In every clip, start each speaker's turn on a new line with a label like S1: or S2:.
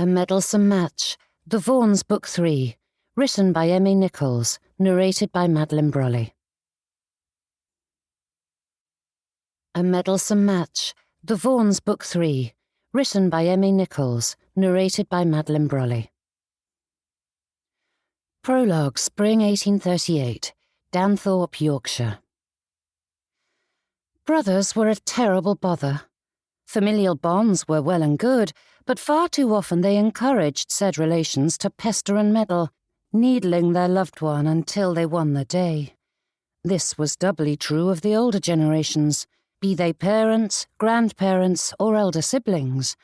S1: A Meddlesome Match, The Vaughns' Book 3, written by Nichols, narrated by Madeline Brolly. A Meddlesome Match, The Vaughns' Book 3, written by Nichols, narrated by Madeline Brolly. Prologue, Spring 1838, Danthorpe, Yorkshire. Brothers were a terrible bother. Familial bonds were well and good, but far too often they encouraged said relations to pester and meddle, needling their loved one until they won the day. This was doubly true of the older generations, be they parents, grandparents, or elder siblings.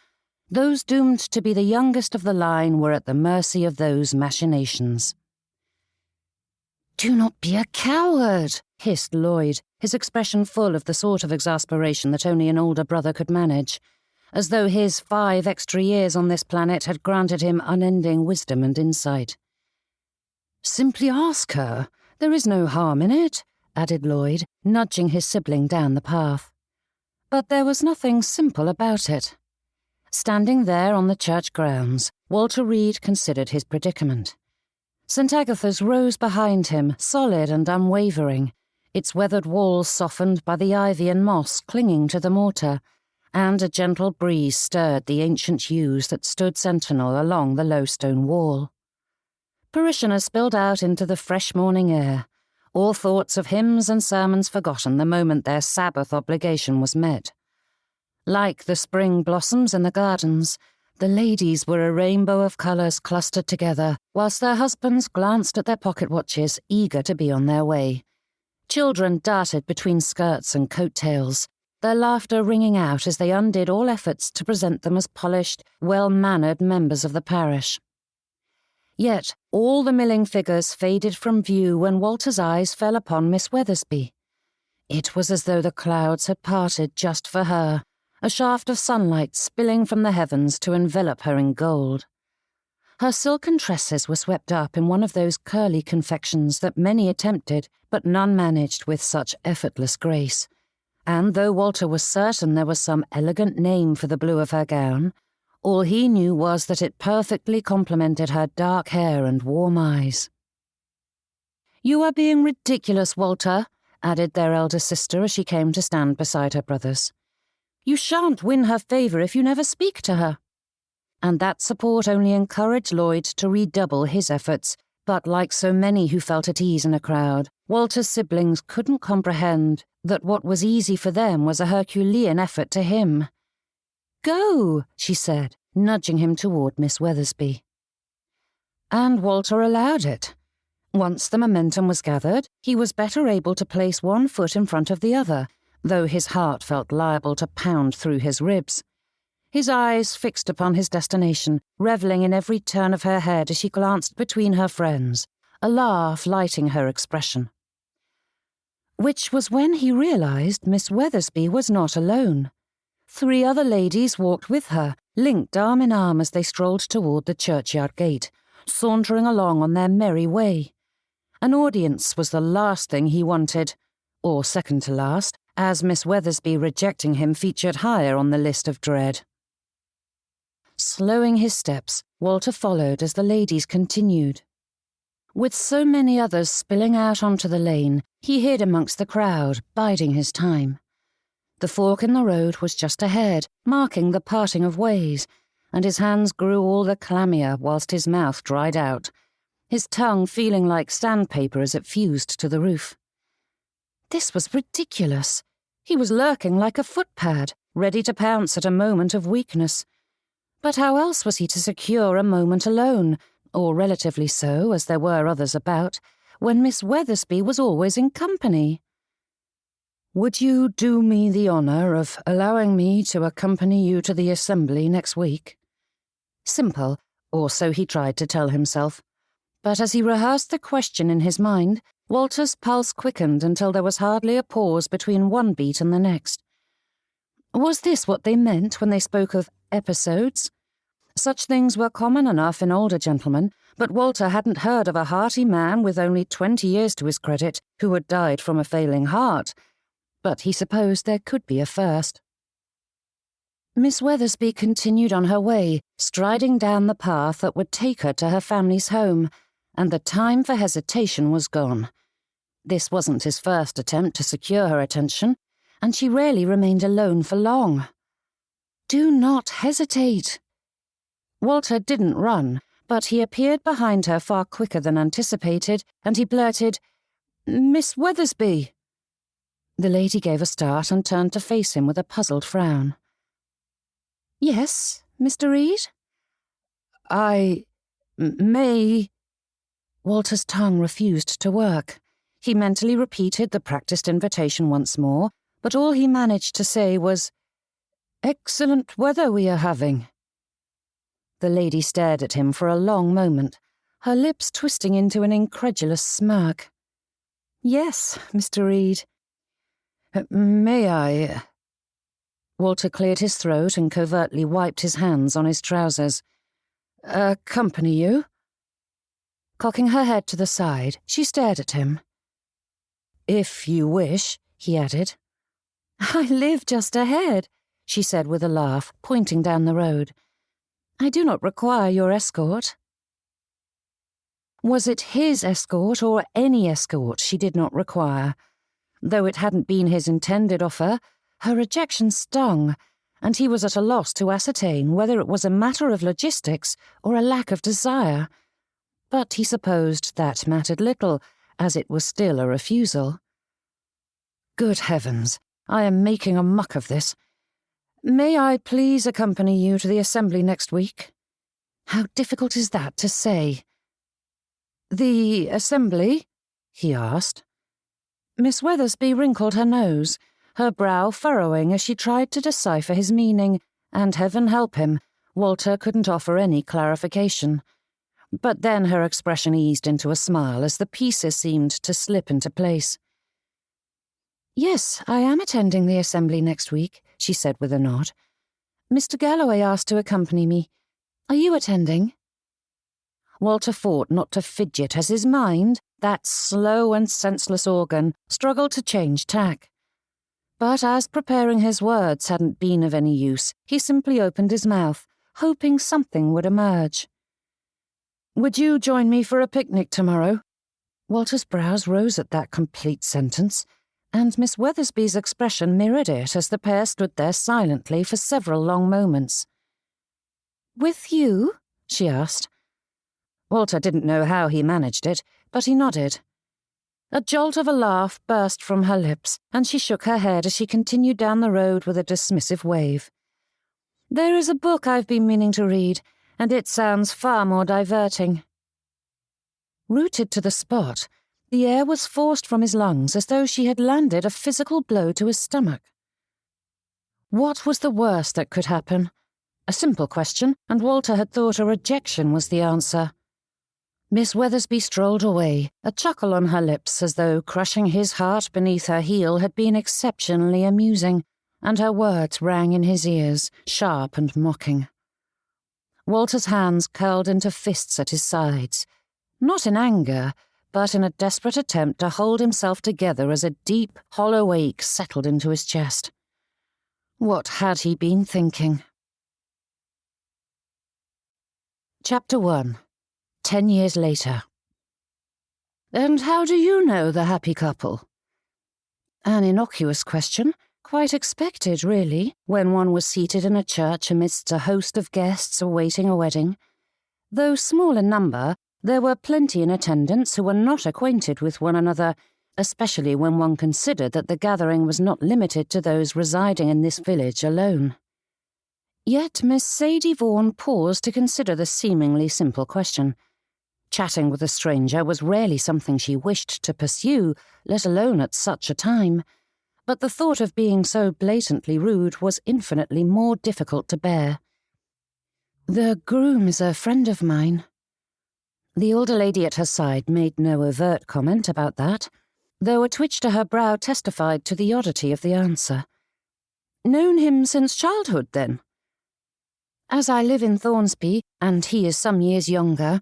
S1: Those doomed to be the youngest of the line were at the mercy of those machinations. "Do not be a coward," hissed Lloyd, his expression full of the sort of exasperation that only an older brother could manage, as though his 5 extra years on this planet had granted him unending wisdom and insight. "Simply ask her. There is no harm in it," added Lloyd, nudging his sibling down the path. But there was nothing simple about it. Standing there on the church grounds, Walter Reed considered his predicament. St. Agatha's rose behind him, solid and unwavering, its weathered walls softened by the ivy and moss clinging to the mortar, and a gentle breeze stirred the ancient yews that stood sentinel along the low stone wall. Parishioners spilled out into the fresh morning air, all thoughts of hymns and sermons forgotten the moment their Sabbath obligation was met. Like the spring blossoms in the gardens, the ladies were a rainbow of colours clustered together, whilst their husbands glanced at their pocket watches, eager to be on their way. Children darted between skirts and coat-tails, their laughter ringing out as they undid all efforts to present them as polished, well-mannered members of the parish. Yet all the milling figures faded from view when Walter's eyes fell upon Miss Weathersby. It was as though the clouds had parted just for her, a shaft of sunlight spilling from the heavens to envelop her in gold. Her silken tresses were swept up in one of those curly confections that many attempted, but none managed with such effortless grace. And though Walter was certain there was some elegant name for the blue of her gown, all he knew was that it perfectly complemented her dark hair and warm eyes. "You are being ridiculous, Walter," added their elder sister as she came to stand beside her brothers. "You shan't win her favour if you never speak to her." And that support only encouraged Lloyd to redouble his efforts, but like so many who felt at ease in a crowd, Walter's siblings couldn't comprehend that what was easy for them was a Herculean effort to him. "Go," she said, nudging him toward Miss Weathersby. And Walter allowed it. Once the momentum was gathered, he was better able to place one foot in front of the other, though his heart felt liable to pound through his ribs. His eyes fixed upon his destination, revelling in every turn of her head as she glanced between her friends, a laugh lighting her expression. Which was when he realised Miss Weathersby was not alone. 3 other ladies walked with her, linked arm in arm as they strolled toward the churchyard gate, sauntering along on their merry way. An audience was the last thing he wanted, or second to last, as Miss Weathersby rejecting him featured higher on the list of dread. Slowing his steps, Walter followed as the ladies continued. With so many others spilling out onto the lane, he hid amongst the crowd, biding his time. The fork in the road was just ahead, marking the parting of ways, and his hands grew all the clammier whilst his mouth dried out, his tongue feeling like sandpaper as it fused to the roof. This was ridiculous. He was lurking like a footpad, ready to pounce at a moment of weakness. But how else was he to secure a moment alone, or relatively so, as there were others about, when Miss Weathersby was always in company? "Would you do me the honour of allowing me to accompany you to the assembly next week?" Simple, or so he tried to tell himself. But as he rehearsed the question in his mind, Walter's pulse quickened until there was hardly a pause between one beat and the next. Was this what they meant when they spoke of episodes? Such things were common enough in older gentlemen, but Walter hadn't heard of a hearty man with only 20 years to his credit who had died from a failing heart. But he supposed there could be a first. Miss Weathersby continued on her way, striding down the path that would take her to her family's home, and the time for hesitation was gone. This wasn't his first attempt to secure her attention, and she rarely remained alone for long. Do not hesitate. Walter didn't run, but he appeared behind her far quicker than anticipated, and he blurted, "Miss Weathersby." The lady gave a start and turned to face him with a puzzled frown. "Yes, Mr. Reed?" May..." Walter's tongue refused to work. He mentally repeated the practiced invitation once more, but all he managed to say was, "Excellent weather we are having." The lady stared at him for a long moment, her lips twisting into an incredulous smirk. "Yes, Mr. Reed." "May I—" Walter cleared his throat and covertly wiped his hands on his trousers. "Accompany you?" Cocking her head to the side, she stared at him. "If you wish," he added. "I live just ahead," she said with a laugh, pointing down the road. "I do not require your escort." Was it his escort or any escort she did not require? Though it hadn't been his intended offer, her rejection stung, and he was at a loss to ascertain whether it was a matter of logistics or a lack of desire. But he supposed that mattered little, as it was still a refusal. "Good heavens, I am making a muck of this. May I please accompany you to the assembly next week?" How difficult is that to say? "The assembly?" he asked. Miss Weathersby wrinkled her nose, her brow furrowing as she tried to decipher his meaning, and heaven help him, Walter couldn't offer any clarification. But then her expression eased into a smile as the pieces seemed to slip into place. "Yes, I am attending the assembly next week," she said with a nod. "Mr. Galloway asked to accompany me. Are you attending?" Walter fought not to fidget as his mind, that slow and senseless organ, struggled to change tack. But as preparing his words hadn't been of any use, he simply opened his mouth, hoping something would emerge. "Would you join me for a picnic tomorrow?" Walter's brows rose at that complete sentence, and Miss Weathersby's expression mirrored it as the pair stood there silently for several long moments. "With you?" she asked. Walter didn't know how he managed it, but he nodded. A jolt of a laugh burst from her lips, and she shook her head as she continued down the road with a dismissive wave. "There is a book I've been meaning to read, and it sounds far more diverting." Rooted to the spot, the air was forced from his lungs as though she had landed a physical blow to his stomach. What was the worst that could happen? A simple question, and Walter had thought a rejection was the answer. Miss Weathersby strolled away, a chuckle on her lips as though crushing his heart beneath her heel had been exceptionally amusing, and her words rang in his ears, sharp and mocking. Walter's hands curled into fists at his sides, not in anger, but in a desperate attempt to hold himself together as a deep, hollow ache settled into his chest. What had he been thinking? Chapter 1. 10 years later. "And how do you know the happy couple?" An innocuous question, quite expected, really, when one was seated in a church amidst a host of guests awaiting a wedding. Though small in number, there were plenty in attendance who were not acquainted with one another, especially when one considered that the gathering was not limited to those residing in this village alone. Yet Miss Sadie Vaughn paused to consider the seemingly simple question. Chatting with a stranger was rarely something she wished to pursue, let alone at such a time, but the thought of being so blatantly rude was infinitely more difficult to bear. "The groom is a friend of mine." The older lady at her side made no overt comment about that, though a twitch to her brow testified to the oddity of the answer. "Known him since childhood, then?" "As I live in Thornsby, and he is some years younger,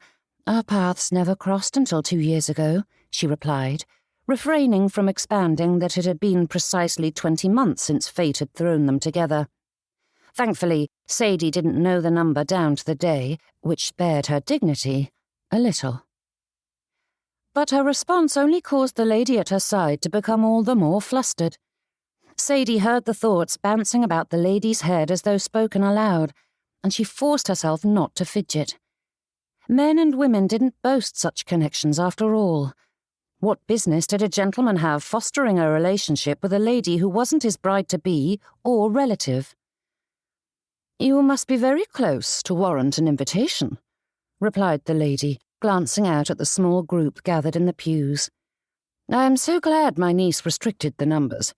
S1: our paths never crossed until 2 years ago," she replied, refraining from expanding that it had been precisely 20 months since fate had thrown them together. Thankfully, Sadie didn't know the number down to the day, which spared her dignity a little. But her response only caused the lady at her side to become all the more flustered. Sadie heard the thoughts bouncing about the lady's head as though spoken aloud, and she forced herself not to fidget. Men and women didn't boast such connections after all. What business did a gentleman have fostering a relationship with a lady who wasn't his bride-to-be or relative? "You must be very close to warrant an invitation," replied the lady, glancing out at the small group gathered in the pews. "I am so glad my niece restricted the numbers.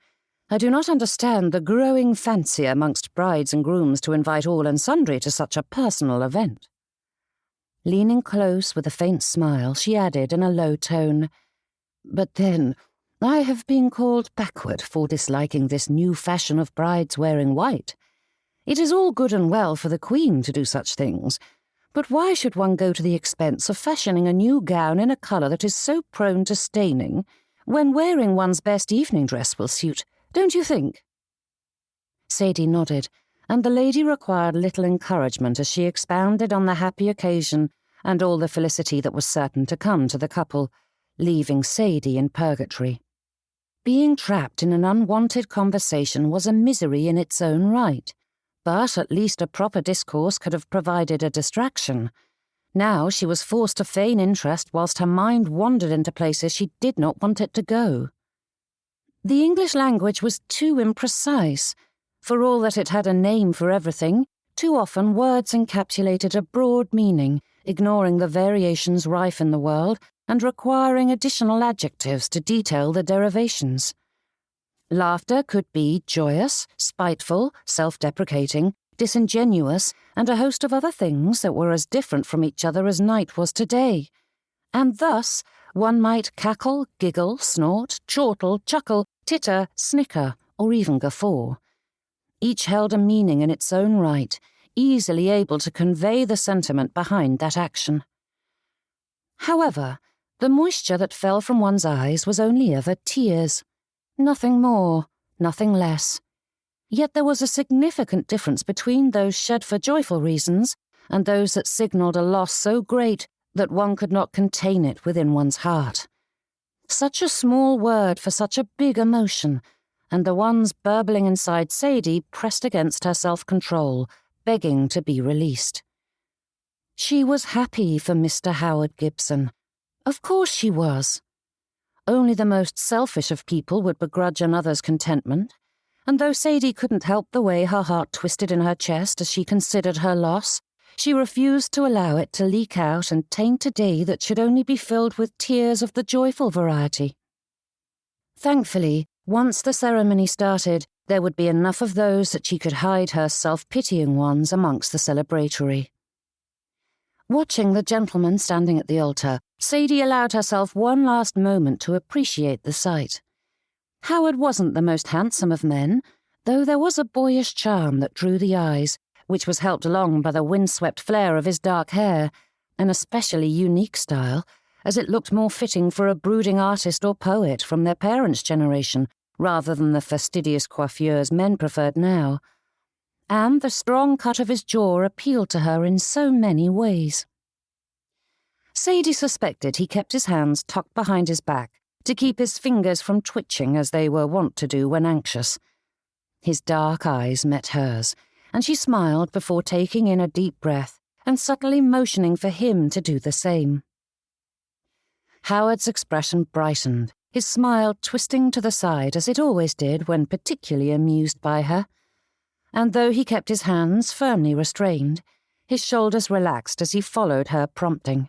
S1: I do not understand the growing fancy amongst brides and grooms to invite all and sundry to such a personal event." Leaning close with a faint smile, she added in a low tone, "But then, I have been called backward for disliking this new fashion of brides wearing white. It is all good and well for the Queen to do such things, but why should one go to the expense of fashioning a new gown in a colour that is so prone to staining, when wearing one's best evening dress will suit, don't you think?" Sadie nodded, and the lady required little encouragement as she expounded on the happy occasion and all the felicity that was certain to come to the couple, leaving Sadie in purgatory. Being trapped in an unwanted conversation was a misery in its own right, but at least a proper discourse could have provided a distraction. Now she was forced to feign interest whilst her mind wandered into places she did not want it to go. The English language was too imprecise. For all that it had a name for everything, too often words encapsulated a broad meaning, ignoring the variations rife in the world and requiring additional adjectives to detail the derivations. Laughter could be joyous, spiteful, self-deprecating, disingenuous, and a host of other things that were as different from each other as night was to day. And thus, one might cackle, giggle, snort, chortle, chuckle, titter, snicker, or even guffaw. Each held a meaning in its own right, easily able to convey the sentiment behind that action. However, the moisture that fell from one's eyes was only ever tears. Nothing more, nothing less. Yet there was a significant difference between those shed for joyful reasons and those that signalled a loss so great that one could not contain it within one's heart. Such a small word for such a big emotion, and the ones burbling inside Sadie pressed against her self-control, begging to be released. She was happy for Mr. Howard Gibson. Of course she was. Only the most selfish of people would begrudge another's contentment, and though Sadie couldn't help the way her heart twisted in her chest as she considered her loss, she refused to allow it to leak out and taint a day that should only be filled with tears of the joyful variety. Thankfully, once the ceremony started, there would be enough of those that she could hide her self-pitying ones amongst the celebratory. Watching the gentleman standing at the altar, Sadie allowed herself one last moment to appreciate the sight. Howard wasn't the most handsome of men, though there was a boyish charm that drew the eyes, which was helped along by the windswept flare of his dark hair, an especially unique style, as it looked more fitting for a brooding artist or poet from their parents' generation, rather than the fastidious coiffures men preferred now. And the strong cut of his jaw appealed to her in so many ways. Sadie suspected he kept his hands tucked behind his back to keep his fingers from twitching as they were wont to do when anxious. His dark eyes met hers, and she smiled before taking in a deep breath and subtly motioning for him to do the same. Howard's expression brightened, his smile twisting to the side as it always did when particularly amused by her. And though he kept his hands firmly restrained, his shoulders relaxed as he followed her prompting.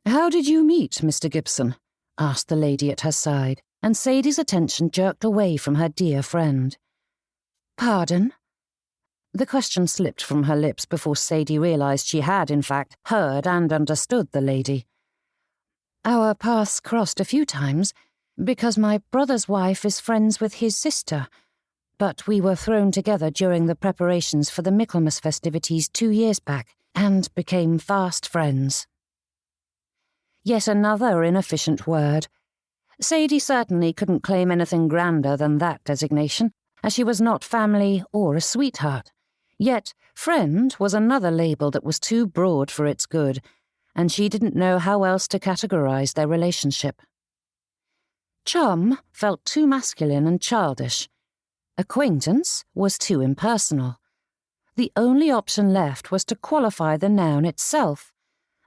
S1: "How did you meet Mr. Gibson?" asked the lady at her side, and Sadie's attention jerked away from her dear friend. "Pardon?" The question slipped from her lips before Sadie realized she had, in fact, heard and understood the lady. "Our paths crossed a few times, because my brother's wife is friends with his sister, but we were thrown together during the preparations for the Michaelmas festivities 2 years back, and became fast friends." Yet another inefficient word. Sadie certainly couldn't claim anything grander than that designation, as she was not family or a sweetheart. Yet friend was another label that was too broad for its good, and she didn't know how else to categorize their relationship. Chum felt too masculine and childish. Acquaintance was too impersonal. The only option left was to qualify the noun itself,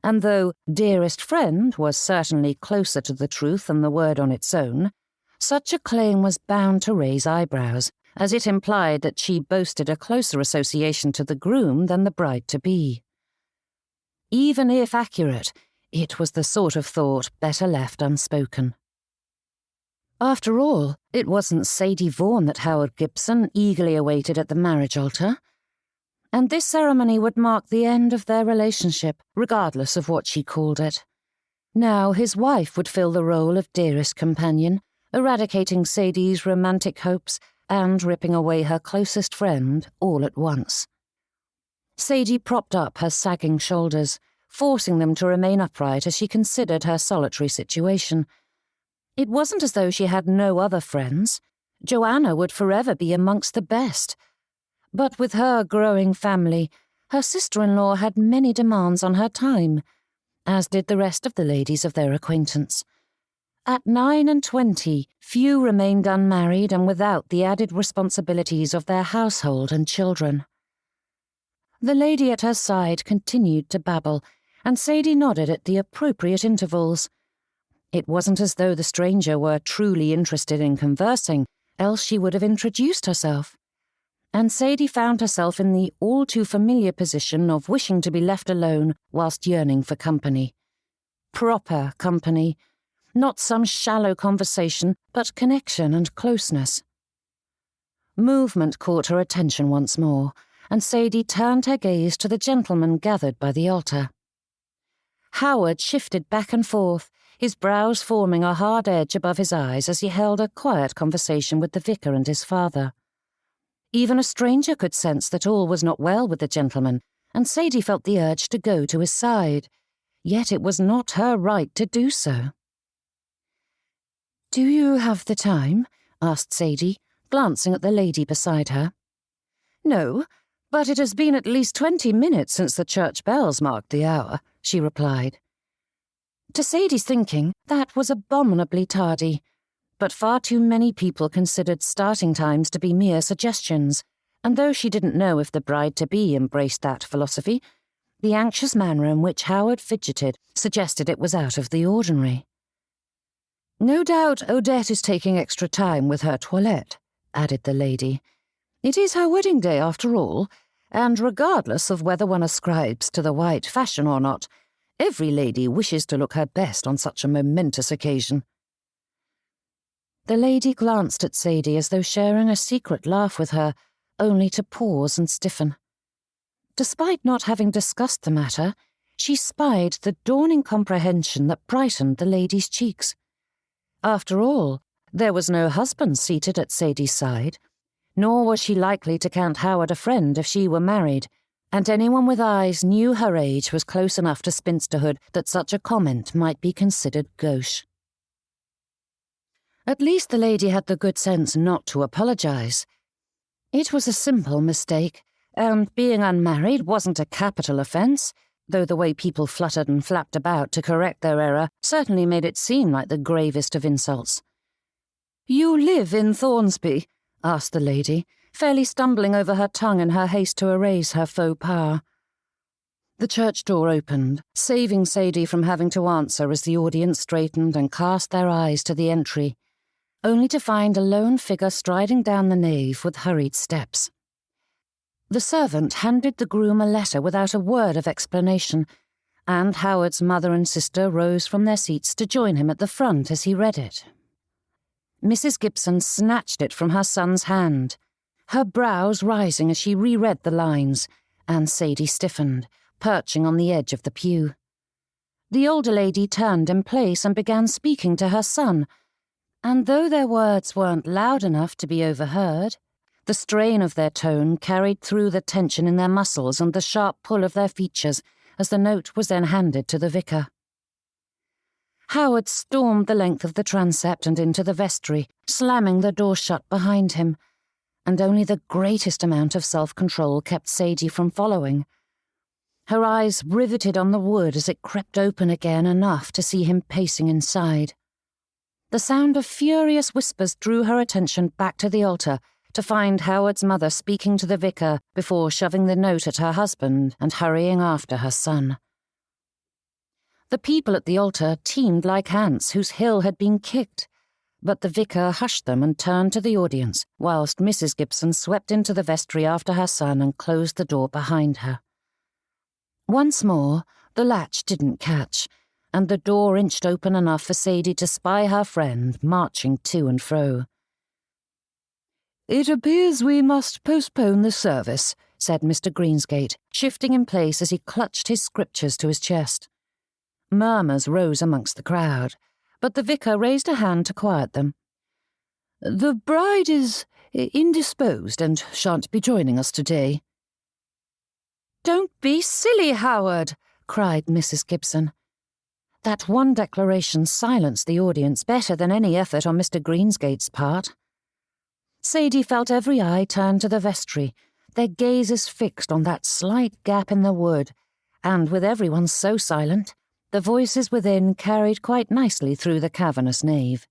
S1: and though dearest friend was certainly closer to the truth than the word on its own, such a claim was bound to raise eyebrows, as it implied that she boasted a closer association to the groom than the bride-to-be. Even if accurate, it was the sort of thought better left unspoken. After all, it wasn't Sadie Vaughn that Howard Gibson eagerly awaited at the marriage altar, and this ceremony would mark the end of their relationship, regardless of what she called it. Now his wife would fill the role of dearest companion, eradicating Sadie's romantic hopes and ripping away her closest friend all at once. Sadie propped up her sagging shoulders, forcing them to remain upright as she considered her solitary situation. It wasn't as though she had no other friends. Joanna would forever be amongst the best. But with her growing family, her sister-in-law had many demands on her time, as did the rest of the ladies of their acquaintance. At 9 and 20, few remained unmarried and without the added responsibilities of their household and children. The lady at her side continued to babble, and Sadie nodded at the appropriate intervals. It wasn't as though the stranger were truly interested in conversing, else she would have introduced herself. And Sadie found herself in the all-too-familiar position of wishing to be left alone whilst yearning for company. Proper company. Not some shallow conversation, but connection and closeness. Movement caught her attention once more, and Sadie turned her gaze to the gentleman gathered by the altar. Howard shifted back and forth, his brows forming a hard edge above his eyes as he held a quiet conversation with the vicar and his father. Even a stranger could sense that all was not well with the gentleman, and Sadie felt the urge to go to his side. Yet it was not her right to do so. "Do you have the time?" asked Sadie, glancing at the lady beside her. "No, but it has been at least 20 minutes since the church bells marked the hour," she replied. To Sadie's thinking, that was abominably tardy, but far too many people considered starting times to be mere suggestions, and though she didn't know if the bride-to-be embraced that philosophy, the anxious manner in which Howard fidgeted suggested it was out of the ordinary. "No doubt Odette is taking extra time with her toilette," added the lady. "It is her wedding day after all, and regardless of whether one ascribes to the white fashion or not, every lady wishes to look her best on such a momentous occasion." The lady glanced at Sadie as though sharing a secret laugh with her, only to pause and stiffen. Despite not having discussed the matter, she spied the dawning comprehension that brightened the lady's cheeks. After all, there was no husband seated at Sadie's side, nor was she likely to count Howard a friend if she were married, and anyone with eyes knew her age was close enough to spinsterhood that such a comment might be considered gauche. At least the lady had the good sense not to apologize. It was a simple mistake, and being unmarried wasn't a capital offence, though the way people fluttered and flapped about to correct their error certainly made it seem like the gravest of insults. "You live in Thornsby?" asked the lady, fairly stumbling over her tongue in her haste to erase her faux pas. The church door opened, saving Sadie from having to answer as the audience straightened and cast their eyes to the entry, only to find a lone figure striding down the nave with hurried steps. The servant handed the groom a letter without a word of explanation, and Howard's mother and sister rose from their seats to join him at the front as he read it. Mrs. Gibson snatched it from her son's hand, her brows rising as she reread the lines, and Sadie stiffened, perching on the edge of the pew. The older lady turned in place and began speaking to her son, and though their words weren't loud enough to be overheard, the strain of their tone carried through the tension in their muscles and the sharp pull of their features as the note was then handed to the vicar. Howard stormed the length of the transept and into the vestry, slamming the door shut behind him, and only the greatest amount of self-control kept Sadie from following. Her eyes riveted on the wood as it crept open again enough to see him pacing inside. The sound of furious whispers drew her attention back to the altar to find Howard's mother speaking to the vicar before shoving the note at her husband and hurrying after her son. The people at the altar teemed like ants whose hill had been kicked, but the vicar hushed them and turned to the audience, whilst Mrs. Gibson swept into the vestry after her son and closed the door behind her. Once more, the latch didn't catch, and the door inched open enough for Sadie to spy her friend marching to and fro. "It appears we must postpone the service," said Mr. Greensgate, shifting in place as he clutched his scriptures to his chest. Murmurs rose amongst the crowd, but the vicar raised a hand to quiet them. "The bride is indisposed and shan't be joining us today." "Don't be silly, Howard," cried Mrs. Gibson. That one declaration silenced the audience better than any effort on Mr. Greensgate's part. Sadie felt every eye turn to the vestry, their gazes fixed on that slight gap in the wood, and with everyone so silent, the voices within carried quite nicely through the cavernous nave.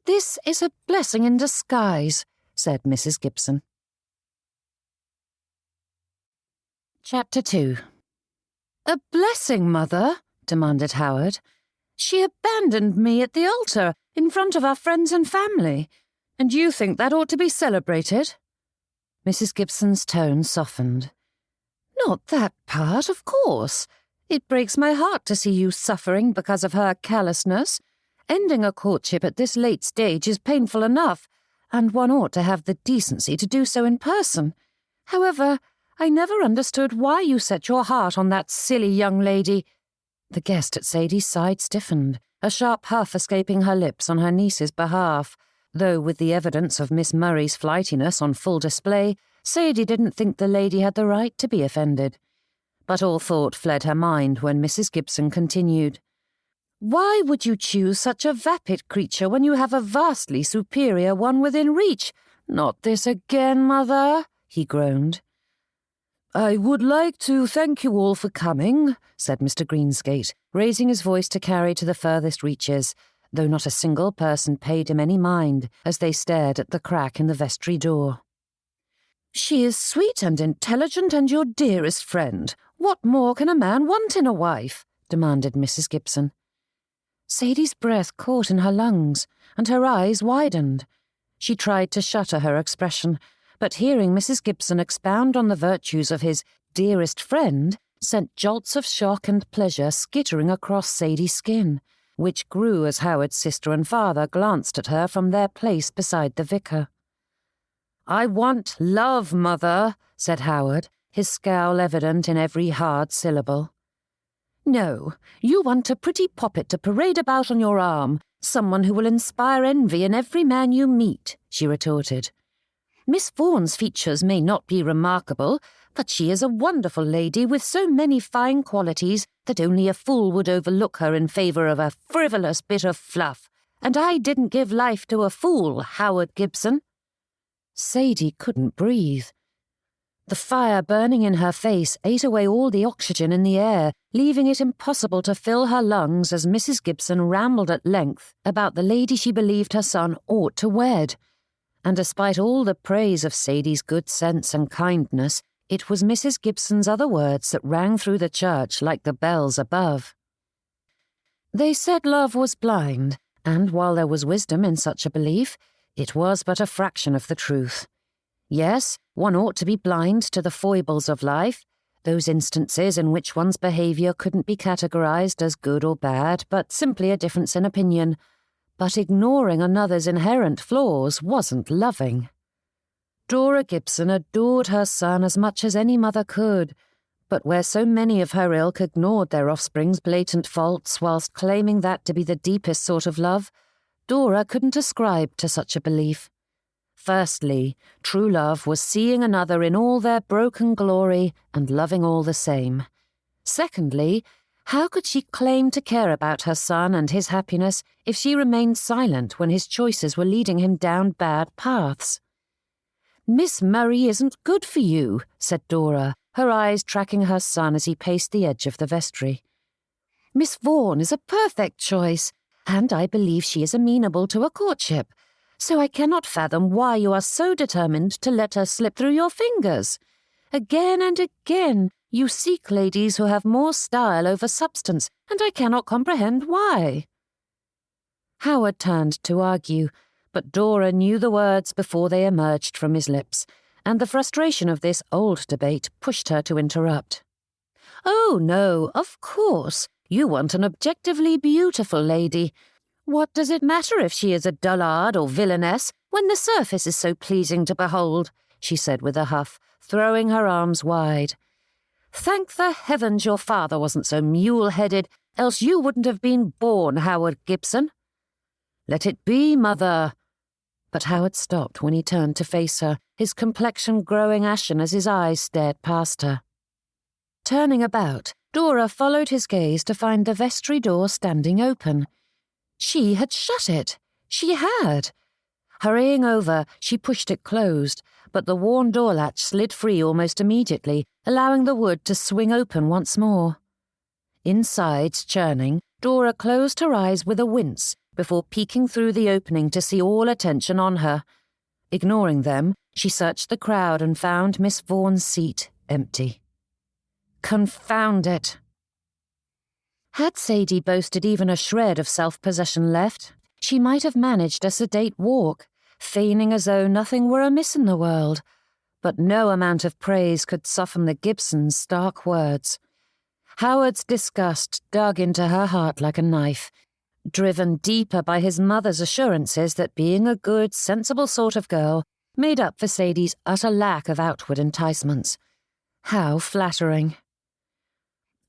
S1: "This is a blessing in disguise," said Mrs. Gibson. Chapter 2. "A blessing, Mother?" demanded Howard. "She abandoned me at the altar in front of our friends and family, and you think that ought to be celebrated?" Mrs. Gibson's tone softened. "Not that part, of course. It breaks my heart to see you suffering because of her callousness. Ending a courtship at this late stage is painful enough, and one ought to have the decency to do so in person. However, I never understood why you set your heart on that silly young lady." The guest at Sadie's side stiffened, a sharp huff escaping her lips on her niece's behalf, though with the evidence of Miss Murray's flightiness on full display, Sadie didn't think the lady had the right to be offended. But all thought fled her mind when Mrs. Gibson continued. "Why would you choose such a vapid creature when you have a vastly superior one within reach? Not this again, Mother," he groaned. "I would like to thank you all for coming," said Mr. Greensgate, raising his voice to carry to the furthest reaches, though not a single person paid him any mind as they stared at the crack in the vestry door. "She is sweet and intelligent and your dearest friend. What more can a man want in a wife?" demanded Mrs. Gibson. Sadie's breath caught in her lungs, and her eyes widened. She tried to shutter her expression, but hearing Mrs. Gibson expound on the virtues of his dearest friend sent jolts of shock and pleasure skittering across Sadie's skin, which grew as Howard's sister and father glanced at her from their place beside the vicar. "I want love, Mother," said Howard, his scowl evident in every hard syllable. "No, you want a pretty poppet to parade about on your arm, someone who will inspire envy in every man you meet," she retorted. "Miss Vaughn's features may not be remarkable, but she is a wonderful lady with so many fine qualities that only a fool would overlook her in favour of a frivolous bit of fluff, and I didn't give life to a fool, Howard Gibson." Sadie couldn't breathe. The fire burning in her face ate away all the oxygen in the air, leaving it impossible to fill her lungs as Mrs. Gibson rambled at length about the lady she believed her son ought to wed. And despite all the praise of Sadie's good sense and kindness, it was Mrs. Gibson's other words that rang through the church like the bells above. They said love was blind, and while there was wisdom in such a belief, it was but a fraction of the truth. Yes, one ought to be blind to the foibles of life, those instances in which one's behaviour couldn't be categorised as good or bad, but simply a difference in opinion. But ignoring another's inherent flaws wasn't loving. Dora Gibson adored her son as much as any mother could, but where so many of her ilk ignored their offspring's blatant faults whilst claiming that to be the deepest sort of love, Dora couldn't ascribe to such a belief. Firstly, true love was seeing another in all their broken glory and loving all the same. Secondly, how could she claim to care about her son and his happiness if she remained silent when his choices were leading him down bad paths? "Miss Murray isn't good for you," said Dora, her eyes tracking her son as he paced the edge of the vestry. "Miss Vaughn is a perfect choice, and I believe she is amenable to a courtship, so I cannot fathom why you are so determined to let her slip through your fingers. Again and again you seek ladies who have more style over substance, and I cannot comprehend why." Howard turned to argue, but Dora knew the words before they emerged from his lips, and the frustration of this old debate pushed her to interrupt. "Oh, no, of course. You want an objectively beautiful lady. What does it matter if she is a dullard or villainess when the surface is so pleasing to behold?" she said with a huff, throwing her arms wide. "Thank the heavens your father wasn't so mule-headed, else you wouldn't have been born, Howard Gibson." "Let it be, mother." But Howard stopped when he turned to face her, his complexion growing ashen as his eyes stared past her. Turning about, Dora followed his gaze to find the vestry door standing open. She had shut it. She had. Hurrying over, she pushed it closed, but the worn door latch slid free almost immediately, allowing the wood to swing open once more. Insides churning, Dora closed her eyes with a wince before peeking through the opening to see all attention on her. Ignoring them, she searched the crowd and found Miss Vaughn's seat empty. Confound it! Had Sadie boasted even a shred of self-possession left, she might have managed a sedate walk, feigning as though nothing were amiss in the world, but no amount of praise could soften the Gibsons' stark words. Howard's disgust dug into her heart like a knife, driven deeper by his mother's assurances that being a good, sensible sort of girl made up for Sadie's utter lack of outward enticements. How flattering!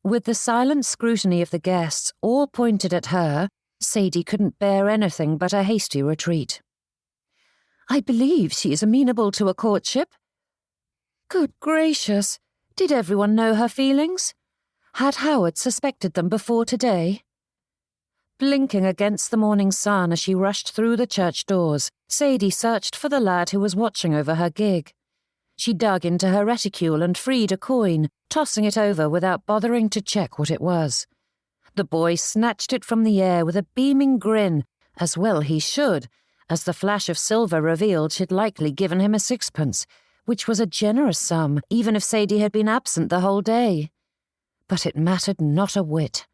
S1: With the silent scrutiny of the guests all pointed at her, Sadie couldn't bear anything but a hasty retreat. "I believe she is amenable to a courtship." Good gracious! Did everyone know her feelings? Had Howard suspected them before today? Blinking against the morning sun as she rushed through the church doors, Sadie searched for the lad who was watching over her gig. She dug into her reticule and freed a coin, tossing it over without bothering to check what it was. The boy snatched it from the air with a beaming grin, as well he should, as the flash of silver revealed she'd likely given him a sixpence, which was a generous sum, even if Sadie had been absent the whole day. But it mattered not a whit.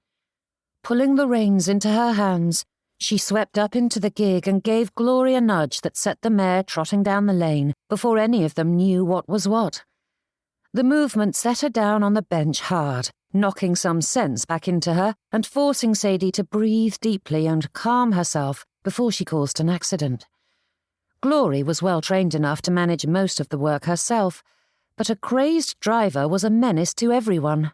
S1: Pulling the reins into her hands, she swept up into the gig and gave Glory a nudge that set the mare trotting down the lane before any of them knew what was what. The movement set her down on the bench hard, knocking some sense back into her and forcing Sadie to breathe deeply and calm herself before she caused an accident. Glory was well trained enough to manage most of the work herself, but a crazed driver was a menace to everyone.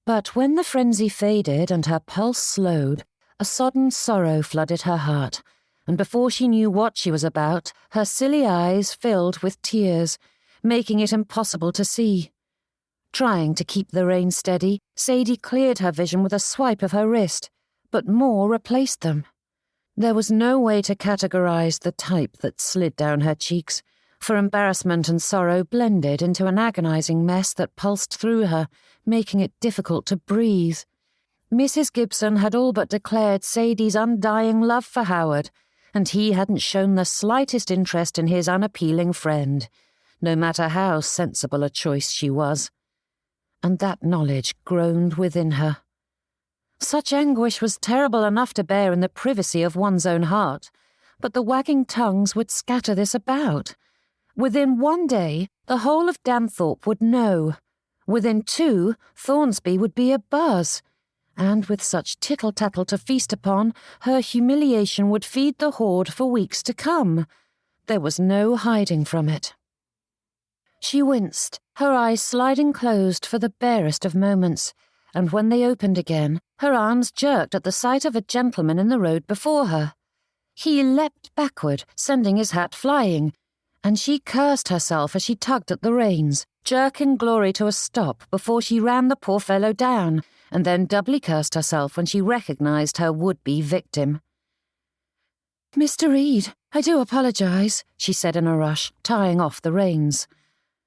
S1: But when the frenzy faded and her pulse slowed, a sodden sorrow flooded her heart, and before she knew what she was about, her silly eyes filled with tears, making it impossible to see. Trying to keep the reins steady, Sadie cleared her vision with a swipe of her wrist, but more replaced them. There was no way to categorize the type that slid down her cheeks, for embarrassment and sorrow blended into an agonizing mess that pulsed through her, making it difficult to breathe. Mrs. Gibson had all but declared Sadie's undying love for Howard, and he hadn't shown the slightest interest in his unappealing friend, no matter how sensible a choice she was. And that knowledge groaned within her. Such anguish was terrible enough to bear in the privacy of one's own heart, but the wagging tongues would scatter this about. Within 1 day, the whole of Danthorpe would know. Within 2, Thornsby would be abuzz. And with such tittle-tattle to feast upon, her humiliation would feed the horde for weeks to come. There was no hiding from it. She winced, her eyes sliding closed for the barest of moments, and when they opened again, her arms jerked at the sight of a gentleman in the road before her. He leapt backward, sending his hat flying, and she cursed herself as she tugged at the reins, jerking Glory to a stop before she ran the poor fellow down, and then doubly cursed herself when she recognized her would-be victim. "Mr. Reed, I do apologise," she said in a rush, tying off the reins.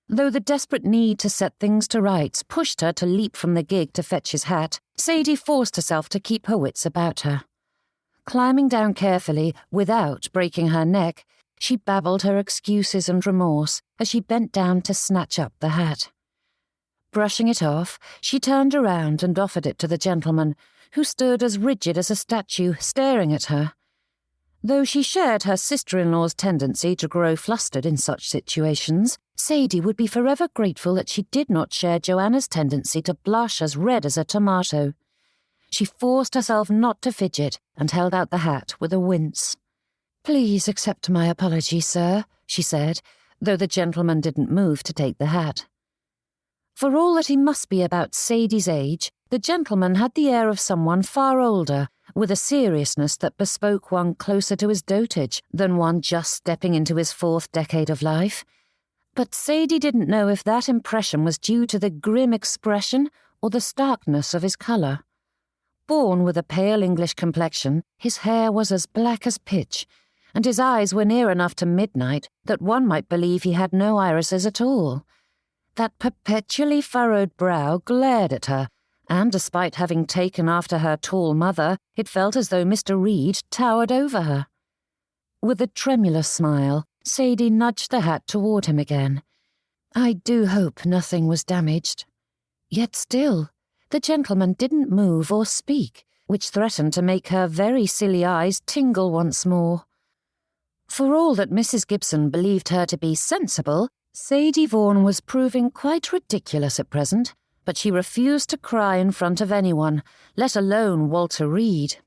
S1: Though the desperate need to set things to rights pushed her to leap from the gig to fetch his hat, Sadie forced herself to keep her wits about her. Climbing down carefully, without breaking her neck, she babbled her excuses and remorse as she bent down to snatch up the hat. Brushing it off, she turned around and offered it to the gentleman, who stood as rigid as a statue, staring at her. Though she shared her sister-in-law's tendency to grow flustered in such situations, Sadie would be forever grateful that she did not share Joanna's tendency to blush as red as a tomato. She forced herself not to fidget and held out the hat with a wince. "Please accept my apology, sir," she said, though the gentleman didn't move to take the hat. For all that he must be about Sadie's age, the gentleman had the air of someone far older, with a seriousness that bespoke one closer to his dotage than one just stepping into his 4th decade of life. But Sadie didn't know if that impression was due to the grim expression or the starkness of his colour. Born with a pale English complexion, his hair was as black as pitch, and his eyes were near enough to midnight that one might believe he had no irises at all. That perpetually furrowed brow glared at her, and despite having taken after her tall mother, it felt as though Mr. Reed towered over her. With a tremulous smile, Sadie nudged the hat toward him again. "I do hope nothing was damaged." Yet still, the gentleman didn't move or speak, which threatened to make her very silly eyes tingle once more. For all that Mrs. Gibson believed her to be sensible, Sadie Vaughn was proving quite ridiculous at present, but she refused to cry in front of anyone, let alone Walter Reed.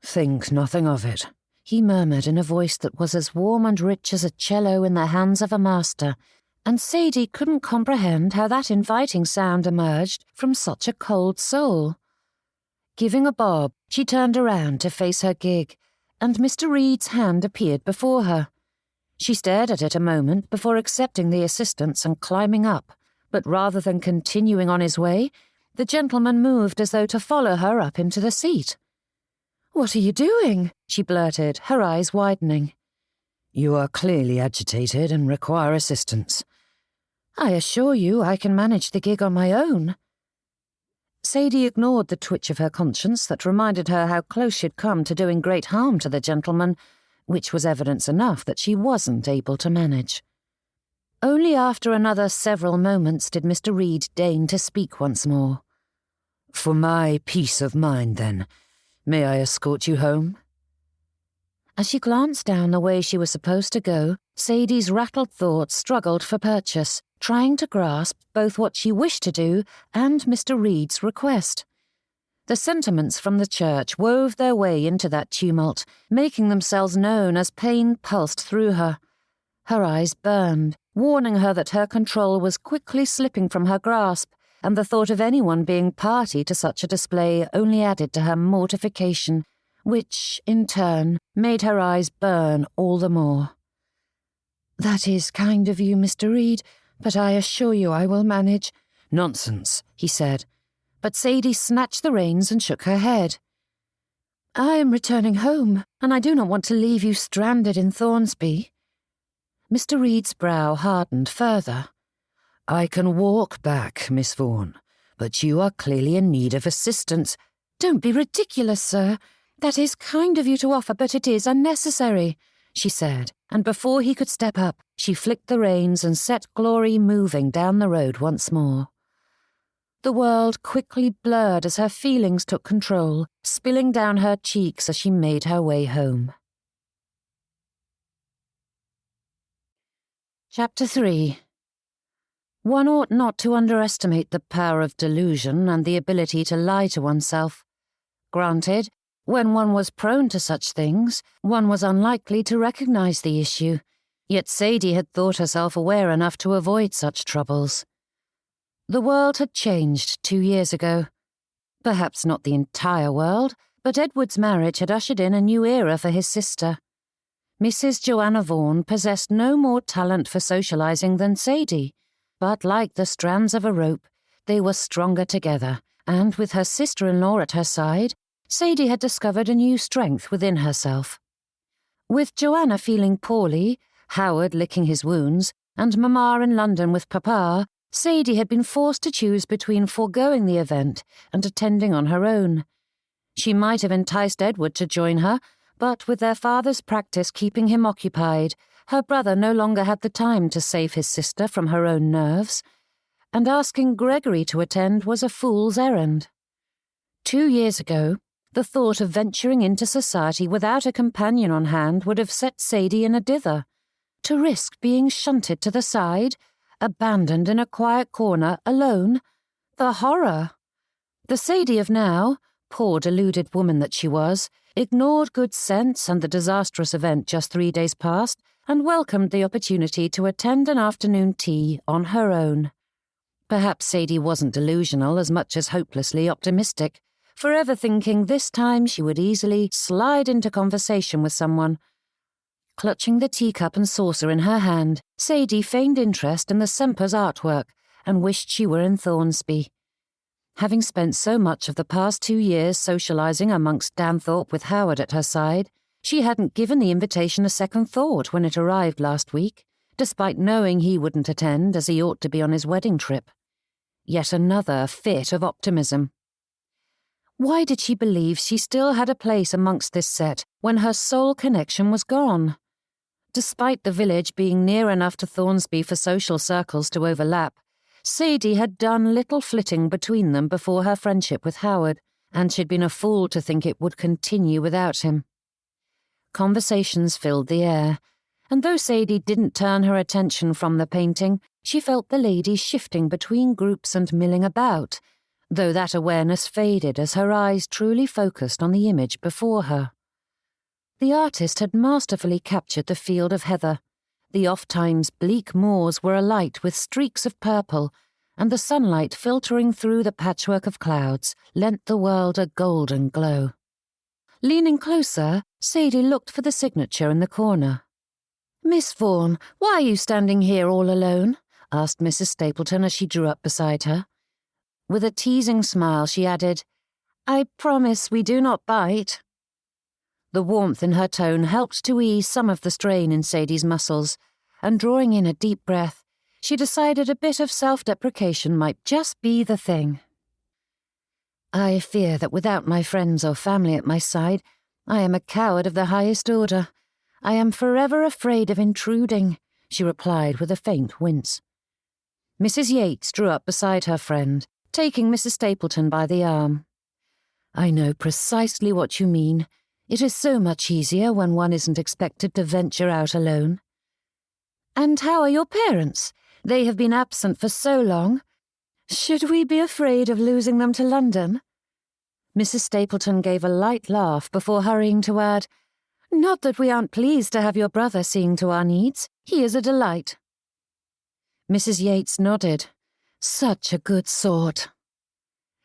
S1: "Think nothing of it," he murmured in a voice that was as warm and rich as a cello in the hands of a master, and Sadie couldn't comprehend how that inviting sound emerged from such a cold soul. Giving a bob, she turned around to face her gig, and Mr. Reed's hand appeared before her. She stared at it a moment before accepting the assistance and climbing up, but rather than continuing on his way, the gentleman moved as though to follow her up into the seat. "What are you doing?" she blurted, her eyes widening. "You are clearly agitated and require assistance." "I assure you I can manage the gig on my own." Sadie ignored the twitch of her conscience that reminded her how close she'd come to doing great harm to the gentleman, which was evidence enough that she wasn't able to manage. Only after another several moments did Mr. Reed deign to speak once more. "For my peace of mind, then, may I escort you home?" As she glanced down the way she was supposed to go, Sadie's rattled thoughts struggled for purchase, trying to grasp both what she wished to do and Mr. Reed's request. The sentiments from the church wove their way into that tumult, making themselves known as pain pulsed through her. Her eyes burned, warning her that her control was quickly slipping from her grasp, and the thought of anyone being party to such a display only added to her mortification, which, in turn, made her eyes burn all the more. "That is kind of you, Mr. Reed, but I assure you I will manage." "Nonsense," he said, but Sadie snatched the reins and shook her head. "I am returning home, and I do not want to leave you stranded in Thornsby." Mr. Reed's brow hardened further. "I can walk back, Miss Vaughn, but you are clearly in need of assistance." "Don't be ridiculous, sir. That is kind of you to offer, but it is unnecessary," she said, and before he could step up, she flicked the reins and set Glory moving down the road once more. The world quickly blurred as her feelings took control, spilling down her cheeks as she made her way home. Chapter 3. One ought not to underestimate the power of delusion and the ability to lie to oneself. Granted, when one was prone to such things, one was unlikely to recognize the issue, yet Sadie had thought herself aware enough to avoid such troubles. The world had changed 2 years ago. Perhaps not the entire world, but Edward's marriage had ushered in a new era for his sister. Mrs. Joanna Vaughn possessed no more talent for socializing than Sadie, but like the strands of a rope, they were stronger together, and with her sister-in-law at her side, Sadie had discovered a new strength within herself. With Joanna feeling poorly, Howard licking his wounds, and Mamma in London with Papa, Sadie had been forced to choose between foregoing the event and attending on her own. She might have enticed Edward to join her, but with their father's practice keeping him occupied, her brother no longer had the time to save his sister from her own nerves, and asking Gregory to attend was a fool's errand. 2 years ago, the thought of venturing into society without a companion on hand would have set Sadie in a dither. To risk being shunted to the side, abandoned in a quiet corner, alone, the horror! The Sadie of now, poor deluded woman that she was, ignored good sense and the disastrous event just 3 days past, and welcomed the opportunity to attend an afternoon tea on her own. Perhaps Sadie wasn't delusional as much as hopelessly optimistic, forever thinking this time she would easily slide into conversation with someone. Clutching the teacup and saucer in her hand, Sadie feigned interest in the Sempers artwork and wished she were in Thornsby. Having spent so much of the past 2 years socialising amongst Danthorpe with Howard at her side, she hadn't given the invitation a second thought when it arrived last week, despite knowing he wouldn't attend as he ought to be on his wedding trip. Yet another fit of optimism. Why did she believe she still had a place amongst this set when her sole connection was gone? Despite the village being near enough to Thornsby for social circles to overlap, Sadie had done little flitting between them before her friendship with Howard, and she'd been a fool to think it would continue without him. Conversations filled the air, and though Sadie didn't turn her attention from the painting, she felt the ladies shifting between groups and milling about, though that awareness faded as her eyes truly focused on the image before her. The artist had masterfully captured the field of heather. The oft-times bleak moors were alight with streaks of purple, and the sunlight filtering through the patchwork of clouds lent the world a golden glow. Leaning closer, Sadie looked for the signature in the corner. "Miss Vaughn, why are you standing here all alone?" asked Mrs. Stapleton as she drew up beside her. With a teasing smile, she added, "I promise we do not bite." The warmth in her tone helped to ease some of the strain in Sadie's muscles, and drawing in a deep breath, she decided a bit of self-deprecation might just be the thing. "I fear that without my friends or family at my side, I am a coward of the highest order. I am forever afraid of intruding," she replied with a faint wince. Mrs. Yates drew up beside her friend, taking Mrs. Stapleton by the arm. "I know precisely what you mean. It is so much easier when one isn't expected to venture out alone." "And how are your parents? They have been absent for so long. Should we be afraid of losing them to London?" Mrs. Stapleton gave a light laugh before hurrying to add, "Not that we aren't pleased to have your brother seeing to our needs. He is a delight." Mrs. Yates nodded. "Such a good sort."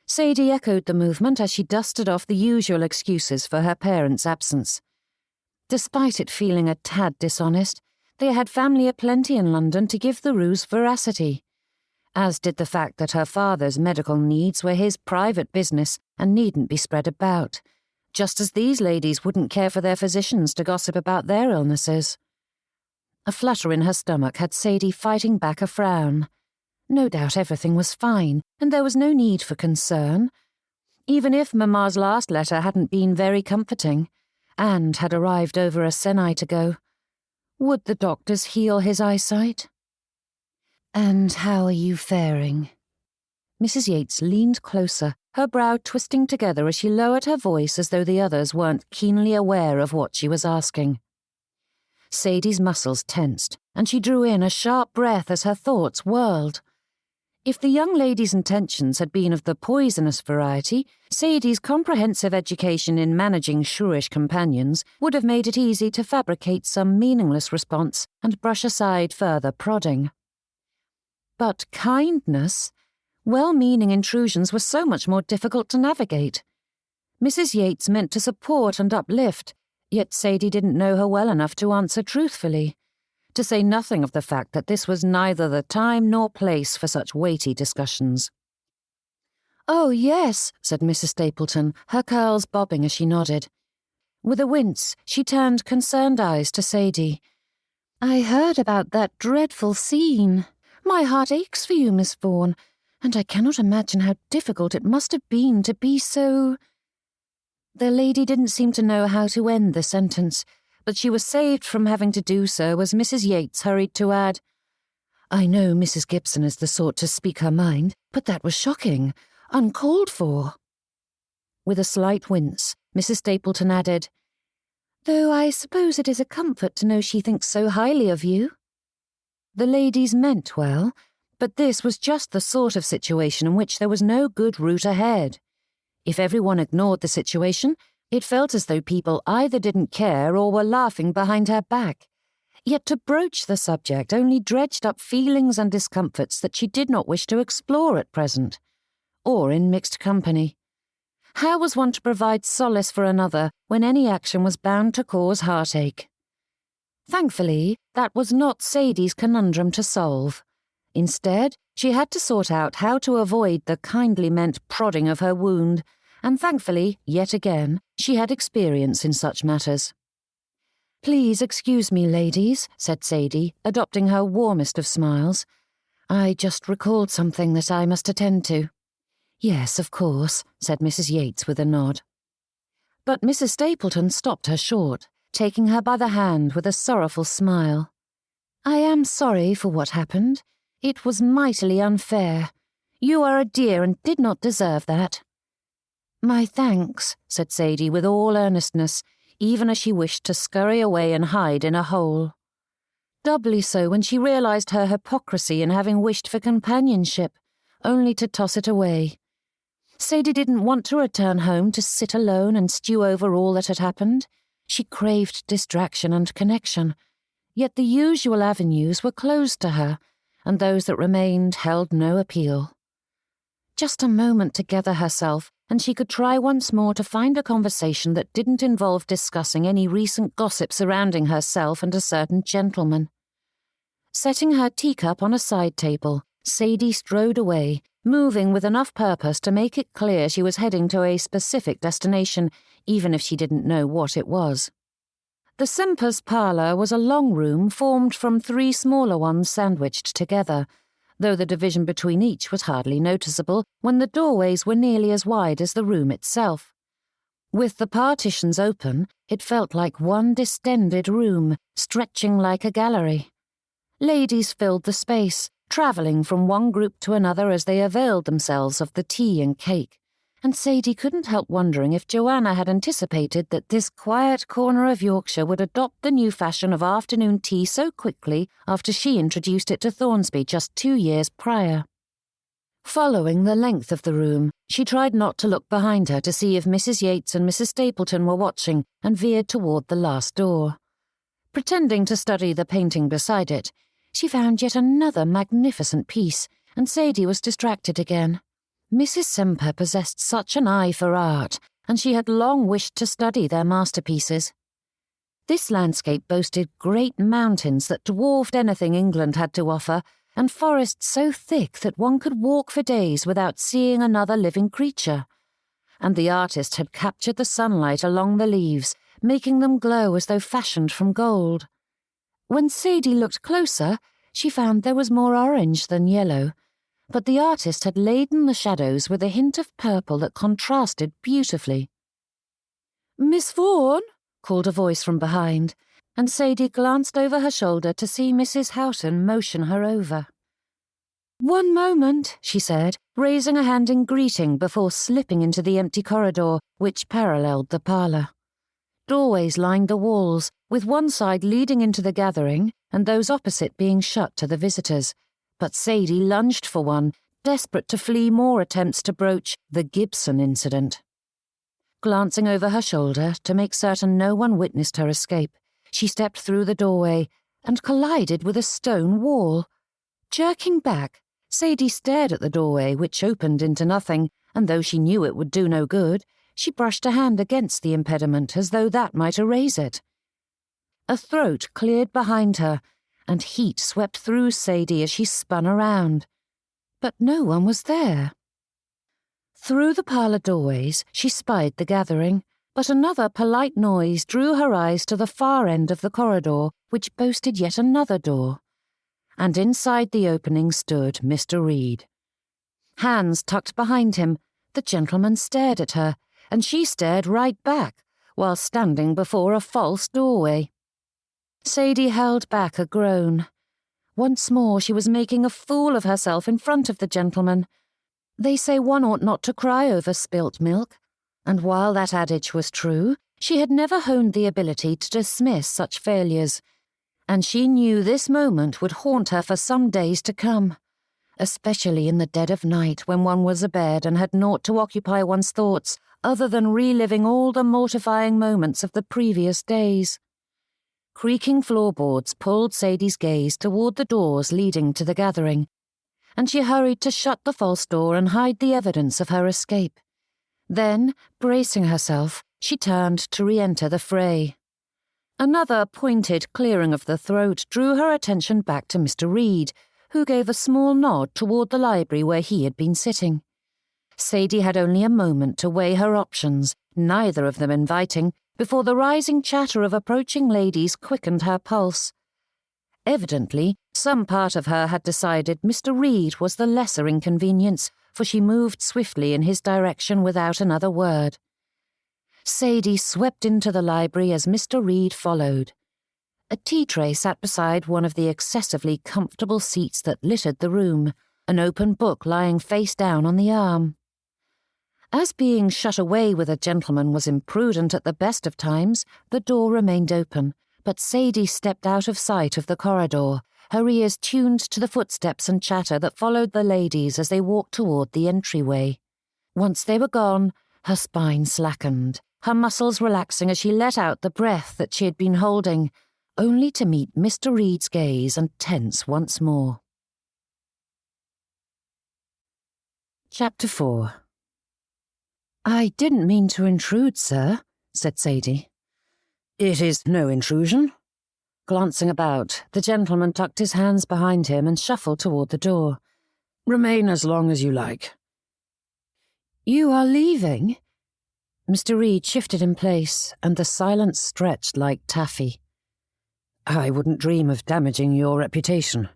S1: Sadie echoed the movement as she dusted off the usual excuses for her parents' absence. Despite it feeling a tad dishonest, they had family aplenty in London to give the ruse veracity, as did the fact that her father's medical needs were his private business and needn't be spread about, just as these ladies wouldn't care for their physicians to gossip about their illnesses. A flutter in her stomach had Sadie fighting back a frown. No doubt everything was fine, and there was no need for concern. Even if Mamma's last letter hadn't been very comforting, and had arrived over a sennight ago, would the doctors heal his eyesight? "And how are you faring?" Mrs. Yates leaned closer, her brow twisting together as she lowered her voice as though the others weren't keenly aware of what she was asking. Sadie's muscles tensed, and she drew in a sharp breath as her thoughts whirled. If the young lady's intentions had been of the poisonous variety, Sadie's comprehensive education in managing shrewish companions would have made it easy to fabricate some meaningless response and brush aside further prodding. But kindness, well-meaning intrusions were so much more difficult to navigate. Mrs. Yates meant to support and uplift, yet Sadie didn't know her well enough to answer truthfully, to say nothing of the fact that this was neither the time nor place for such weighty discussions. "Oh, yes," said Mrs. Stapleton, her curls bobbing as she nodded. With a wince, she turned concerned eyes to Sadie. "I heard about that dreadful scene. My heart aches for you, Miss Vaughn, and I cannot imagine how difficult it must have been to be so—" The lady didn't seem to know how to end the sentence, but she was saved from having to do so as Mrs. Yates hurried to add, "I know Mrs. Gibson is the sort to speak her mind, but that was shocking, uncalled for." With a slight wince, Mrs. Stapleton added, "Though I suppose it is a comfort to know she thinks so highly of you." The ladies meant well, but this was just the sort of situation in which there was no good route ahead. If everyone ignored the situation, it felt as though people either didn't care or were laughing behind her back. Yet to broach the subject only dredged up feelings and discomforts that she did not wish to explore at present, or in mixed company. How was one to provide solace for another when any action was bound to cause heartache? Thankfully, that was not Sadie's conundrum to solve. Instead, she had to sort out how to avoid the kindly meant prodding of her wound, and thankfully, yet again, she had experience in such matters. "Please excuse me, ladies," said Sadie, adopting her warmest of smiles. "I just recalled something that I must attend to." "Yes, of course," said Mrs. Yates with a nod. But Mrs. Stapleton stopped her short, taking her by the hand with a sorrowful smile. "I am sorry for what happened. It was mightily unfair. You are a dear and did not deserve that." "My thanks," said Sadie with all earnestness, even as she wished to scurry away and hide in a hole. Doubly so when she realized her hypocrisy in having wished for companionship, only to toss it away. Sadie didn't want to return home to sit alone and stew over all that had happened. She craved distraction and connection, yet the usual avenues were closed to her, and those that remained held no appeal. Just a moment to gather herself, and she could try once more to find a conversation that didn't involve discussing any recent gossip surrounding herself and a certain gentleman. Setting her teacup on a side table, Sadie strode away, moving with enough purpose to make it clear she was heading to a specific destination, even if she didn't know what it was. The Sempers' parlour was a long room formed from 3 smaller ones sandwiched together, though the division between each was hardly noticeable when the doorways were nearly as wide as the room itself. With the partitions open, it felt like one distended room, stretching like a gallery. Ladies filled the space, travelling from one group to another as they availed themselves of the tea and cake, and Sadie couldn't help wondering if Joanna had anticipated that this quiet corner of Yorkshire would adopt the new fashion of afternoon tea so quickly after she introduced it to Thornsby just 2 years prior. Following the length of the room, she tried not to look behind her to see if Mrs. Yates and Mrs. Stapleton were watching and veered toward the last door. Pretending to study the painting beside it, she found yet another magnificent piece, and Sadie was distracted again. Mrs. Semper possessed such an eye for art, and she had long wished to study their masterpieces. This landscape boasted great mountains that dwarfed anything England had to offer, and forests so thick that one could walk for days without seeing another living creature. And the artist had captured the sunlight along the leaves, making them glow as though fashioned from gold. When Sadie looked closer, she found there was more orange than yellow, but the artist had laden the shadows with a hint of purple that contrasted beautifully. "Miss Vaughn," called a voice from behind, and Sadie glanced over her shoulder to see Mrs. Houghton motion her over. "One moment," she said, raising a hand in greeting before slipping into the empty corridor which paralleled the parlour. Doorways lined the walls, with one side leading into the gathering and those opposite being shut to the visitors, but Sadie lunged for one, desperate to flee more attempts to broach the Gibson incident. Glancing over her shoulder to make certain no one witnessed her escape, she stepped through the doorway and collided with a stone wall. Jerking back, Sadie stared at the doorway, which opened into nothing, and though she knew it would do no good, she brushed a hand against the impediment as though that might erase it. A throat cleared behind her, and heat swept through Sadie as she spun around. But no one was there. Through the parlour doorways, she spied the gathering. But another polite noise drew her eyes to the far end of the corridor, which boasted yet another door. And inside the opening stood Mr. Reed. Hands tucked behind him, the gentleman stared at her, and she stared right back, while standing before a false doorway. Sadie held back a groan. Once more she was making a fool of herself in front of the gentleman. They say one ought not to cry over spilt milk, and while that adage was true, she had never honed the ability to dismiss such failures, and she knew this moment would haunt her for some days to come, especially in the dead of night when one was abed and had naught to occupy one's thoughts other than reliving all the mortifying moments of the previous days. Creaking floorboards pulled Sadie's gaze toward the doors leading to the gathering, and she hurried to shut the false door and hide the evidence of her escape. Then, bracing herself, she turned to re-enter the fray. Another pointed clearing of the throat drew her attention back to Mr. Reed, who gave a small nod toward the library where he had been sitting. Sadie had only a moment to weigh her options, neither of them inviting, before the rising chatter of approaching ladies quickened her pulse. Evidently, some part of her had decided Mr. Reed was the lesser inconvenience, for she moved swiftly in his direction without another word. Sadie swept into the library as Mr. Reed followed. A tea tray sat beside one of the excessively comfortable seats that littered the room, an open book lying face down on the arm. As being shut away with a gentleman was imprudent at the best of times, the door remained open, but Sadie stepped out of sight of the corridor, her ears tuned to the footsteps and chatter that followed the ladies as they walked toward the entryway. Once they were gone, her spine slackened, her muscles relaxing as she let out the breath that she had been holding, only to meet Mr. Reed's gaze and tense once more. Chapter 4. "I didn't mean to intrude, sir," said Sadie. "It is no intrusion." Glancing about, the gentleman tucked his hands behind him and shuffled toward the door. "Remain as long as you like." "You are leaving?" Mr. Reed shifted in place, and the silence stretched like taffy. "I wouldn't dream of damaging your reputation."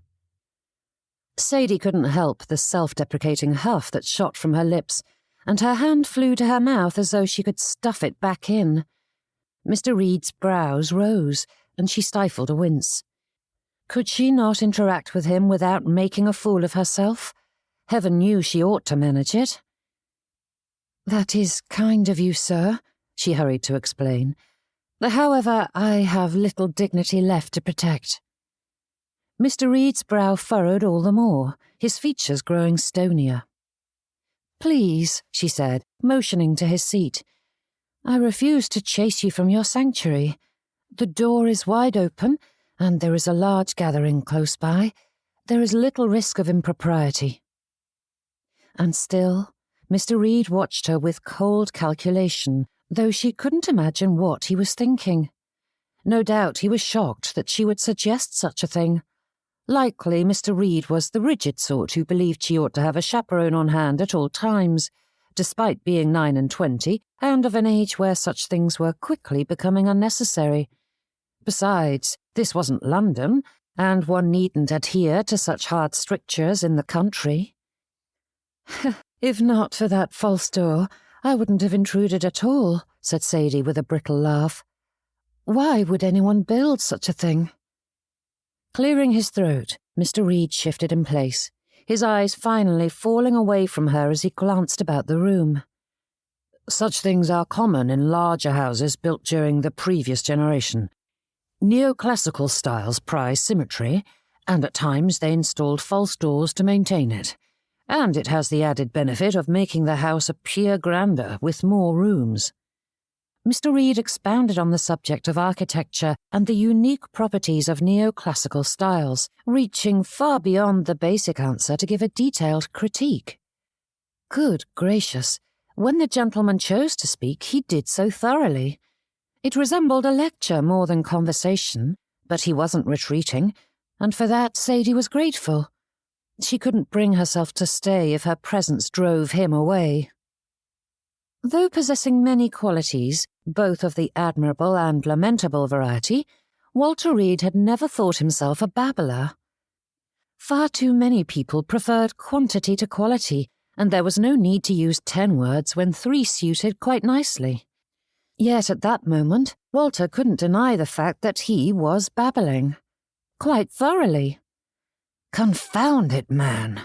S1: Sadie couldn't help the self-deprecating huff that shot from her lips, and her hand flew to her mouth as though she could stuff it back in. Mr. Reed's brows rose, and she stifled a wince. Could she not interact with him without making a fool of herself? Heaven knew she ought to manage it. "That is kind of you, sir," she hurried to explain. "However, I have little dignity left to protect." Mr. Reed's brow furrowed all the more, his features growing stonier. "Please," she said, motioning to his seat. "I refuse to chase you from your sanctuary. The door is wide open, and there is a large gathering close by. There is little risk of impropriety." And still, Mr. Reed watched her with cold calculation, though she couldn't imagine what he was thinking. No doubt he was shocked that she would suggest such a thing. Likely Mr. Reed was the rigid sort who believed she ought to have a chaperone on hand at all times, despite being 9 and 20, and of an age where such things were quickly becoming unnecessary. Besides, this wasn't London, and one needn't adhere to such hard strictures in the country. "If not for that false door, I wouldn't have intruded at all," said Sadie with a brittle laugh. "Why would anyone build such a thing?" Clearing his throat, Mr. Reed shifted in place, his eyes finally falling away from her as he glanced about the room. "Such things are common in larger houses built during the previous generation. Neoclassical styles prize symmetry, and at times they installed false doors to maintain it. And it has the added benefit of making the house appear grander with more rooms." Mr. Reed expounded on the subject of architecture and the unique properties of neoclassical styles, reaching far beyond the basic answer to give a detailed critique. Good gracious, when the gentleman chose to speak, he did so thoroughly. It resembled a lecture more than conversation, but he wasn't retreating, and for that Sadie was grateful. She couldn't bring herself to stay if her presence drove him away. Though possessing many qualities, both of the admirable and lamentable variety, Walter Reed had never thought himself a babbler. Far too many people preferred quantity to quality, and there was no need to use 10 words when 3 suited quite nicely. Yet at that moment, Walter couldn't deny the fact that he was babbling. Quite thoroughly. Confound it, man!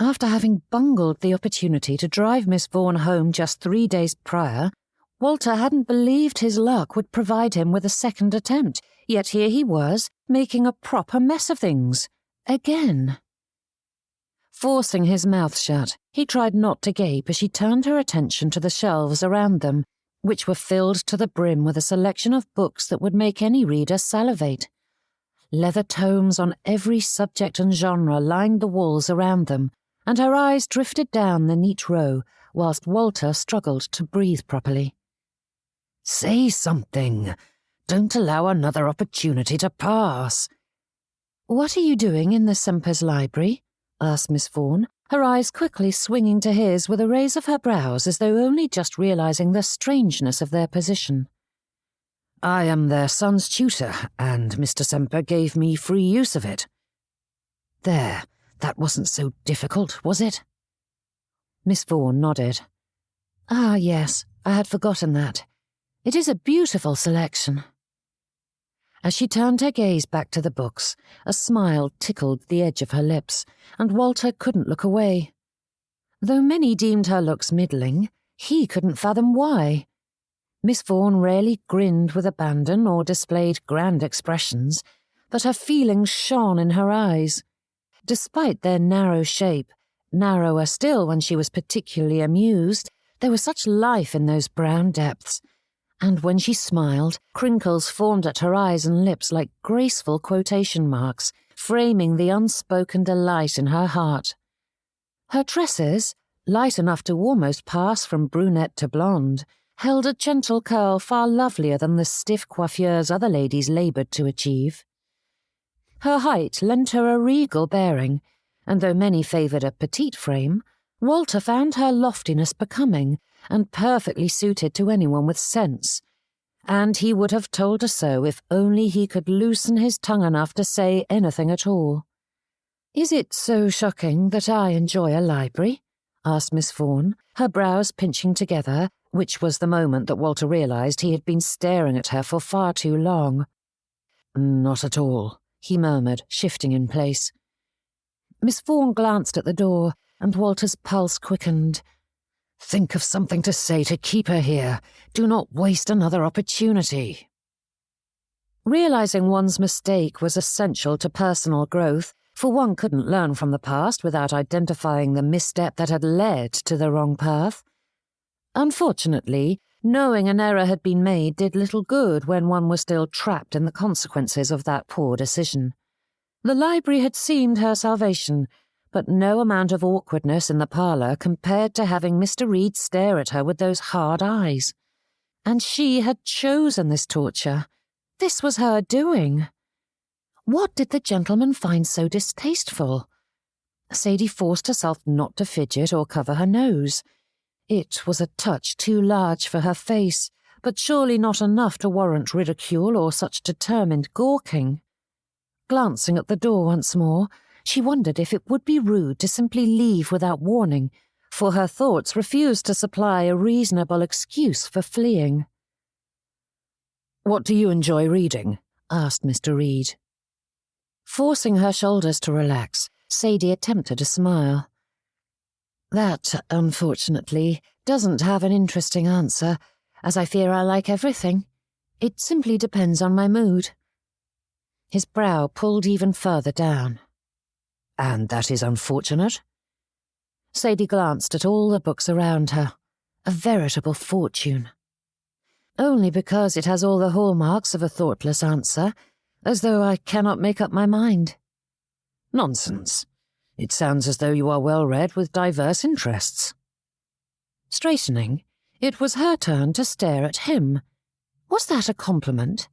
S1: After having bungled the opportunity to drive Miss Vaughn home just 3 days prior, Walter hadn't believed his luck would provide him with a second attempt, yet here he was, making a proper mess of things. Again. Forcing his mouth shut, he tried not to gape as she turned her attention to the shelves around them, which were filled to the brim with a selection of books that would make any reader salivate. Leather tomes on every subject and genre lined the walls around them, and her eyes drifted down the neat row, whilst Walter struggled to breathe properly. "Say something. Don't allow another opportunity to pass." "What are you doing in the Semper's library?" asked Miss Vaughn, her eyes quickly swinging to his with a raise of her brows as though only just realizing the strangeness of their position. "I am their son's tutor, and Mr. Semper gave me free use of it." "There, that wasn't so difficult, was it?" Miss Vaughn nodded. "Ah, yes, I had forgotten that. It is a beautiful selection." As she turned her gaze back to the books, a smile tickled the edge of her lips, and Walter couldn't look away. Though many deemed her looks middling, he couldn't fathom why. Miss Vaughn rarely grinned with abandon or displayed grand expressions, but her feelings shone in her eyes. Despite their narrow shape, narrower still when she was particularly amused, there was such life in those brown depths, and when she smiled, crinkles formed at her eyes and lips like graceful quotation marks, framing the unspoken delight in her heart. Her tresses, light enough to almost pass from brunette to blonde, held a gentle curl far lovelier than the stiff coiffures other ladies laboured to achieve. Her height lent her a regal bearing, and though many favoured a petite frame, Walter found her loftiness becoming and perfectly suited to anyone with sense, and he would have told her so if only he could loosen his tongue enough to say anything at all. "Is it so shocking that I enjoy a library?" asked Miss Vaughn, her brows pinching together, which was the moment that Walter realised he had been staring at her for far too long. "Not at all," he murmured, shifting in place. Miss Vaughn glanced at the door, and Walter's pulse quickened. "Think of something to say to keep her here. Do not waste another opportunity." Realising one's mistake was essential to personal growth, for one couldn't learn from the past without identifying the misstep that had led to the wrong path. Unfortunately, knowing an error had been made did little good when one was still trapped in the consequences of that poor decision. The library had seemed her salvation, but no amount of awkwardness in the parlour compared to having Mr. Reed stare at her with those hard eyes. And she had chosen this torture. This was her doing. What did the gentleman find so distasteful? Sadie forced herself not to fidget or cover her nose. It was a touch too large for her face, but surely not enough to warrant ridicule or such determined gawking. Glancing at the door once more, she wondered if it would be rude to simply leave without warning, for her thoughts refused to supply a reasonable excuse for fleeing. "What do you enjoy reading?" asked Mr. Reed. Forcing her shoulders to relax, Sadie attempted a smile. "That, unfortunately, doesn't have an interesting answer, as I fear I like everything. It simply depends on my mood." His brow pulled even further down. "And that is unfortunate?" Sadie glanced at all the books around her. A veritable fortune. "Only because it has all the hallmarks of a thoughtless answer, as though I cannot make up my mind." "Nonsense. It sounds as though you are well read with diverse interests." Straightening, it was her turn to stare at him. Was that a compliment?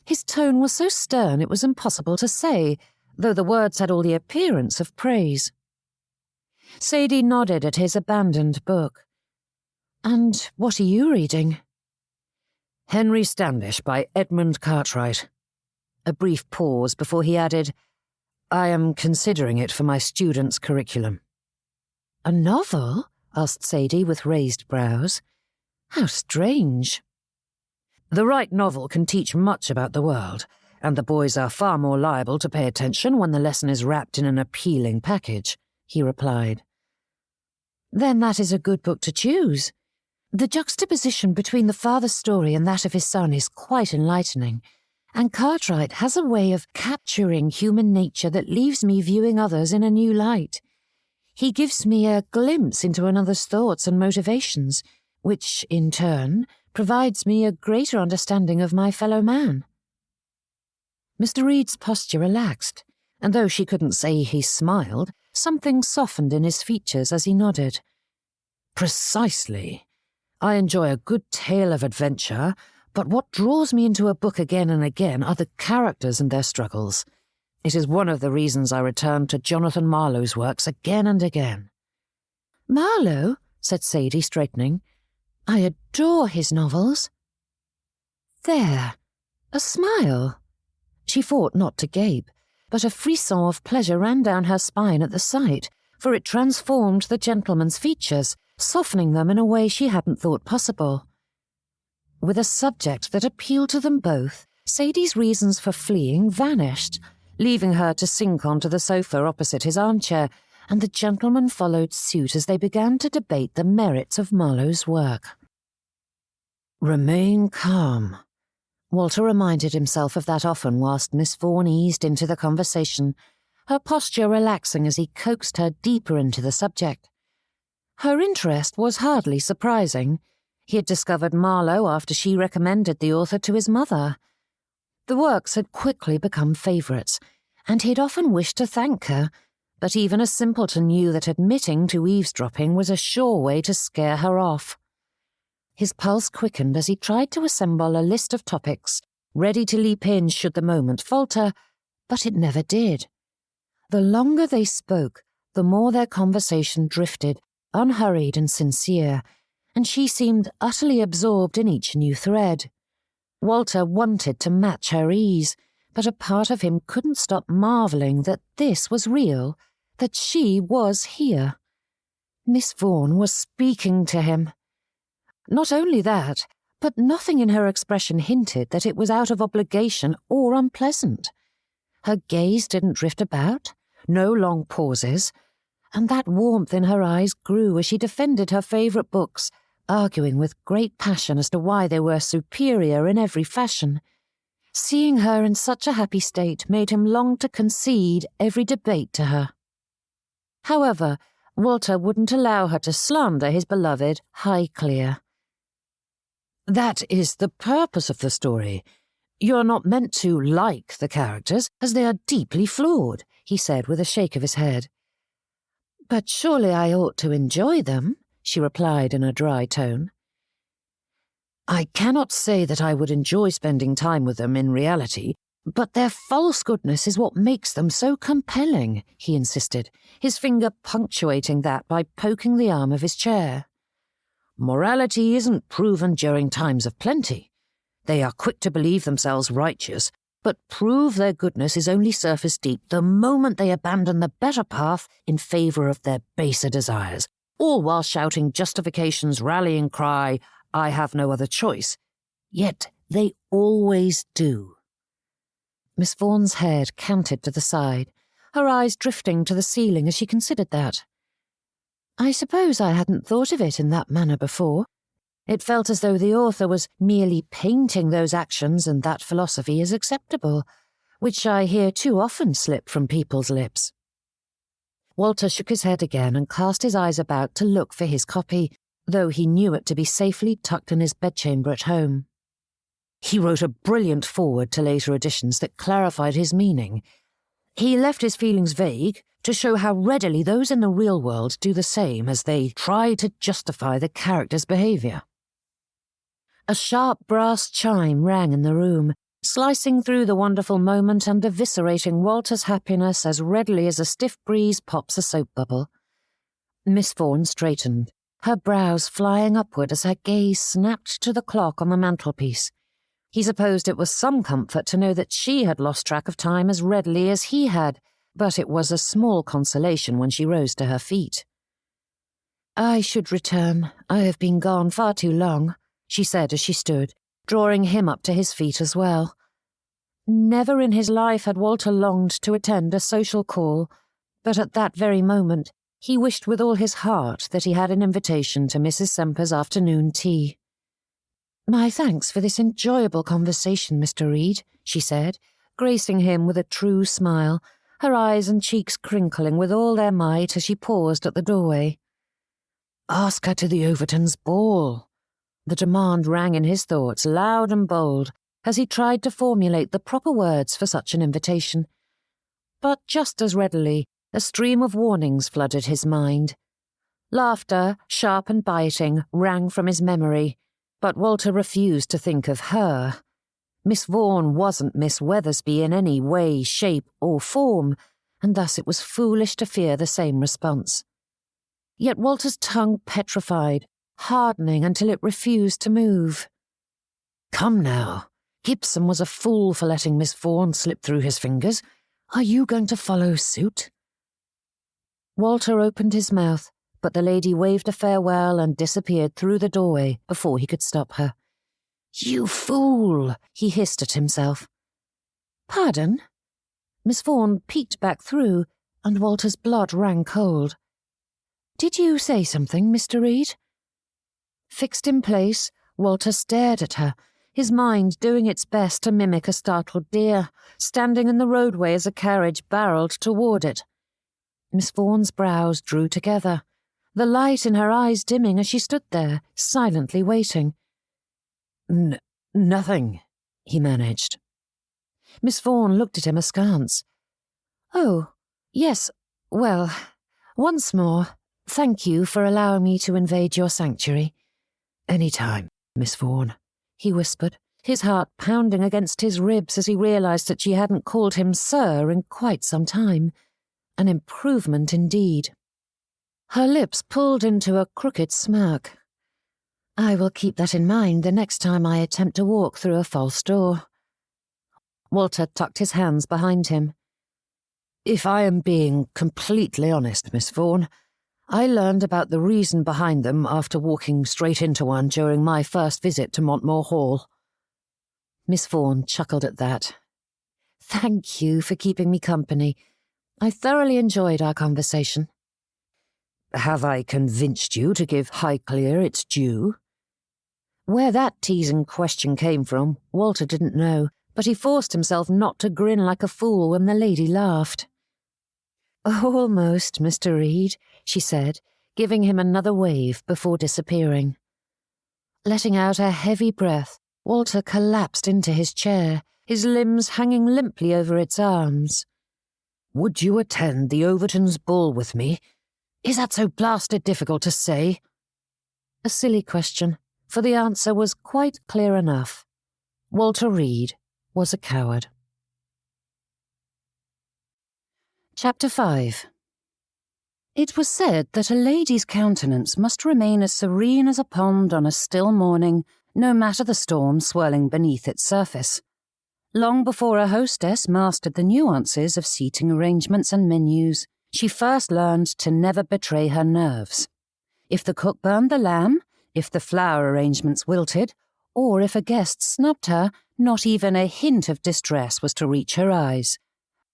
S1: His tone was so stern it was impossible to say, though the words had all the appearance of praise. Sadie nodded at his abandoned book. And what are you reading?
S2: Henry Standish by Edmund Cartwright. A brief pause before he added, I am considering it for my students' curriculum.
S1: A novel? Asked Sadie with raised brows. How strange.
S2: The right novel can teach much about the world, and the boys are far more liable to pay attention when the lesson is wrapped in an appealing package, he replied.
S1: Then that is a good book to choose. The juxtaposition between the father's story and that of his son is quite enlightening, and Cartwright has a way of capturing human nature that leaves me viewing others in a new light. He gives me a glimpse into another's thoughts and motivations, which, in turn, provides me a greater understanding of my fellow man.
S2: Mr. Reed's posture relaxed, and though she couldn't say he smiled, something softened in his features as he nodded. Precisely. I enjoy a good tale of adventure, but what draws me into a book again and again are the characters and their struggles. It is one of the reasons I return to Jonathan Marlowe's works again and again.
S1: Marlowe? Said Sadie, straightening. I adore his novels. There, a smile. She fought not to gape, but a frisson of pleasure ran down her spine at the sight, for it transformed the gentleman's features, softening them in a way she hadn't thought possible. With a subject that appealed to them both, Sadie's reasons for fleeing vanished, leaving her to sink onto the sofa opposite his armchair, and the gentleman followed suit as they began to debate the merits of Marlowe's work.
S2: Remain calm.
S1: Walter reminded himself of that often whilst Miss Vaughn eased into the conversation, her posture relaxing as he coaxed her deeper into the subject. Her interest was hardly surprising. He had discovered Marlowe after she recommended the author to his mother. The works had quickly become favourites, and he had often wished to thank her, but even a simpleton knew that admitting to eavesdropping was a sure way to scare her off. His pulse quickened as he tried to assemble a list of topics, ready to leap in should the moment falter, but it never did. The longer they spoke, the more their conversation drifted, unhurried and sincere, and she seemed utterly absorbed in each new thread. Walter wanted to match her ease, but a part of him couldn't stop marvelling that this was real, that she was here. Miss Vaughn was speaking to him. Not only that, but nothing in her expression hinted that it was out of obligation or unpleasant. Her gaze didn't drift about, no long pauses, and that warmth in her eyes grew as she defended her favourite books, arguing with great passion as to why they were superior in every fashion. Seeing her in such a happy state made him long to concede every debate to her. However, Walter wouldn't allow her to slander his beloved Highclere.
S2: That is the purpose of the story. You are not meant to like the characters, as they are deeply flawed, he said with a shake of his head.
S1: But surely I ought to enjoy them, she replied in a dry tone.
S2: I cannot say that I would enjoy spending time with them in reality, but their false goodness is what makes them so compelling, he insisted, his finger punctuating that by poking the arm of his chair. Morality isn't proven during times of plenty. They are quick to believe themselves righteous, but prove their goodness is only surface deep the moment they abandon the better path in favour of their baser desires, all while shouting justification's rallying cry, I have no other choice. Yet they always do.
S1: Miss Vaughan's head canted to the side, her eyes drifting to the ceiling as she considered that. I suppose I hadn't thought of it in that manner before. It felt as though the author was merely painting those actions and that philosophy as acceptable, which I hear too often slip from people's lips. Walter shook his head again and cast his eyes about to look for his copy, though he knew it to be safely tucked in his bedchamber at home. He wrote a brilliant foreword to later editions that clarified his meaning. He left his feelings vague to show how readily those in the real world do the same as they try to justify the character's behaviour. A sharp brass chime rang in the room, slicing through the wonderful moment and eviscerating Walter's happiness as readily as a stiff breeze pops a soap bubble. Miss Vaughn straightened,
S2: her brows flying upward as her gaze snapped to the clock on the mantelpiece. He supposed it was some comfort to know that she had lost track of time as readily as he had, but it was a small consolation when she rose to her feet. "I should return. I have been gone far too long," she said as she stood, drawing him up to his feet as well. Never in his life had Walter longed to attend a social call, but at that very moment he wished with all his heart that he had an invitation to Mrs. Semper's afternoon tea. "My thanks for this enjoyable conversation, Mr. Reed," she said, gracing him with a true smile, her eyes and cheeks crinkling with all their might as she paused at the doorway. "Ask her to the Overtons' ball." The demand rang in his thoughts loud and bold as he tried to formulate the proper words for such an invitation. But just as readily, a stream of warnings flooded his mind. Laughter, sharp and biting, rang from his memory, but Walter refused to think of her. Miss Vaughn wasn't Miss Weathersby in any way, shape, or form, and thus it was foolish to fear the same response. Yet Walter's tongue petrified, hardening until it refused to move. "Come now. Gibson was a fool for letting Miss Vaughn slip through his fingers. Are you going to follow suit?" Walter opened his mouth, but the lady waved a farewell and disappeared through the doorway before he could stop her. "You fool!" he hissed at himself. "Pardon?" Miss Vaughn peeked back through, and Walter's blood ran cold. "Did you say something, Mr. Reed?" Fixed in place, Walter stared at her, his mind doing its best to mimic a startled deer, standing in the roadway as a carriage barreled toward it. Miss Vaughn's brows drew together, the light in her eyes dimming as she stood there, silently waiting. Nothing, he managed. Miss Vaughn looked at him askance. "Oh, yes, well, once more, thank you for allowing me to invade your sanctuary." "Any time, Miss Vaughn," he whispered, his heart pounding against his ribs as he realized that she hadn't called him sir in quite some time. An improvement indeed. Her lips pulled into a crooked smirk. "I will keep that in mind the next time I attempt to walk through a false door." Walter tucked his hands behind him. "If I am being completely honest, Miss Vaughn, I learned about the reason behind them after walking straight into one during my first visit to Montmore Hall." Miss Vaughn chuckled at that. "Thank you for keeping me company. I thoroughly enjoyed our conversation." "Have I convinced you to give Highclere its due?" Where that teasing question came from, Walter didn't know, but he forced himself not to grin like a fool when the lady laughed. "Almost, Mr. Reed," she said, giving him another wave before disappearing. Letting out a heavy breath, Walter collapsed into his chair, his limbs hanging limply over its arms. "Would you attend the Overtons' ball with me? Is that so blasted difficult to say?" A silly question, for the answer was quite clear enough. Walter Reed was a coward. Chapter 5. It was said that a lady's countenance must remain as serene as a pond on a still morning, no matter the storm swirling beneath its surface. Long before a hostess mastered the nuances of seating arrangements and menus, she first learned to never betray her nerves. If the cook burned the lamb, if the flower arrangements wilted, or if a guest snubbed her, not even a hint of distress was to reach her eyes.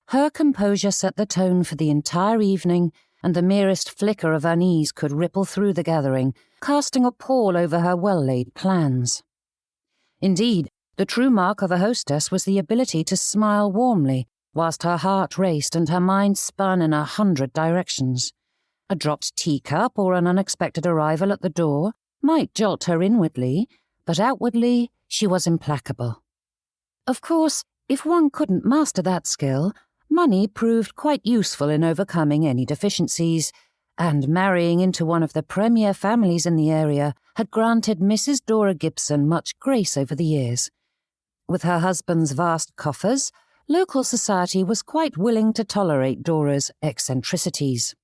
S2: Her composure set the tone for the entire evening, and the merest flicker of unease could ripple through the gathering, casting a pall over her well-laid plans. Indeed, the true mark of a hostess was the ability to smile warmly, whilst her heart raced and her mind spun in 100 directions. A dropped teacup or an unexpected arrival at the door might jolt her inwardly, but outwardly she was implacable. Of course, if one couldn't master that skill, money proved quite useful in overcoming any deficiencies, and marrying into one of the premier families in the area had granted Mrs. Dora Gibson much grace over the years. With her husband's vast coffers, local society was quite willing to tolerate Dora's eccentricities.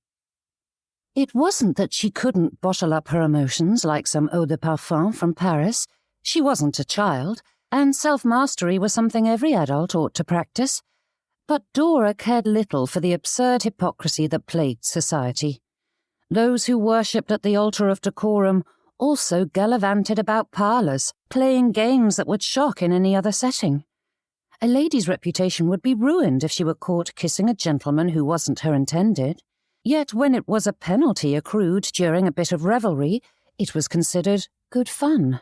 S1: It wasn't that she couldn't bottle up her emotions like some eau de parfum from Paris. She wasn't a child, and self-mastery was something every adult ought to practice. But Dora cared little for the absurd hypocrisy that plagued society. Those who worshipped at the altar of decorum also gallivanted about parlours, playing games that would shock in any other setting. A lady's reputation would be ruined if she were caught kissing a gentleman who wasn't her intended. Yet when it was a penalty accrued during a bit of revelry, it was considered good fun.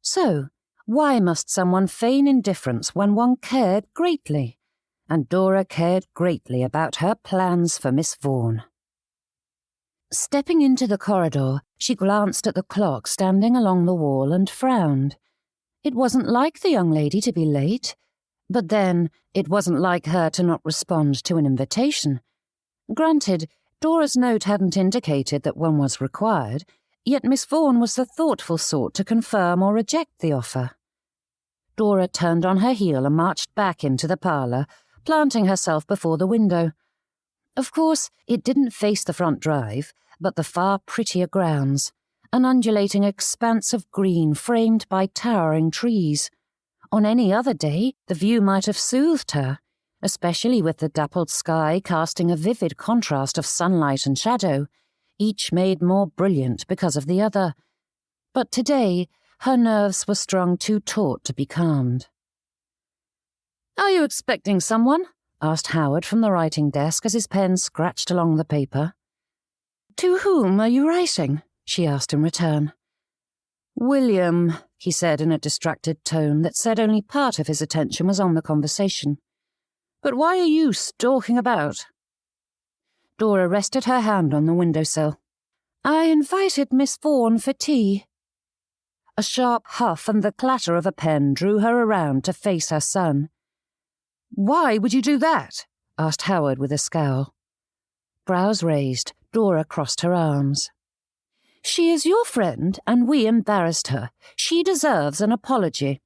S1: So, why must someone feign indifference when one cared greatly? And Dora cared greatly about her plans for Miss Vaughn. Stepping into the corridor, she glanced at the clock standing along the wall and frowned. It wasn't like the young lady to be late, but then it wasn't like her to not respond to an invitation. Granted, Dora's note hadn't indicated that one was required, yet Miss Vaughn was the thoughtful sort to confirm or reject the offer. Dora turned on her heel and marched back into the parlour, planting herself before the window. Of course, it didn't face the front drive, but the far prettier grounds, an undulating expanse of green framed by towering trees. On any other day, the view might have soothed her, especially with the dappled sky casting a vivid contrast of sunlight and shadow, each made more brilliant because of the other. But today, her nerves were strung too taut to be calmed. "Are you expecting someone?" asked Howard from the writing desk as his pen scratched along the paper. "To whom are you writing?" she asked in return. "William," he said in a distracted tone that said only part of his attention was on the conversation. "But why are you stalking about?" Dora rested her hand on the windowsill. "I invited Miss Vaughn for tea." A sharp huff and the clatter of a pen drew her around to face her son. "Why would you do that?" asked Howard with a scowl. Brows raised, Dora crossed her arms. "She is your friend, and we embarrassed her. She deserves an apology."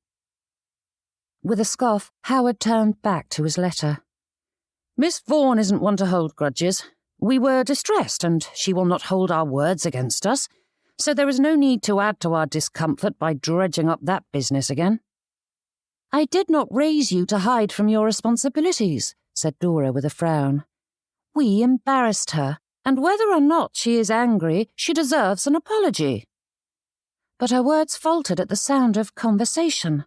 S1: With a scoff, Howard turned back to his letter. "Miss Vaughn isn't one to hold grudges. We were distressed, and she will not hold our words against us, so there is no need to add to our discomfort by dredging up that business again." "I did not raise you to hide from your responsibilities," said Dora with a frown. "We embarrassed her, and whether or not she is angry, she deserves an apology." But her words faltered at the sound of conversation.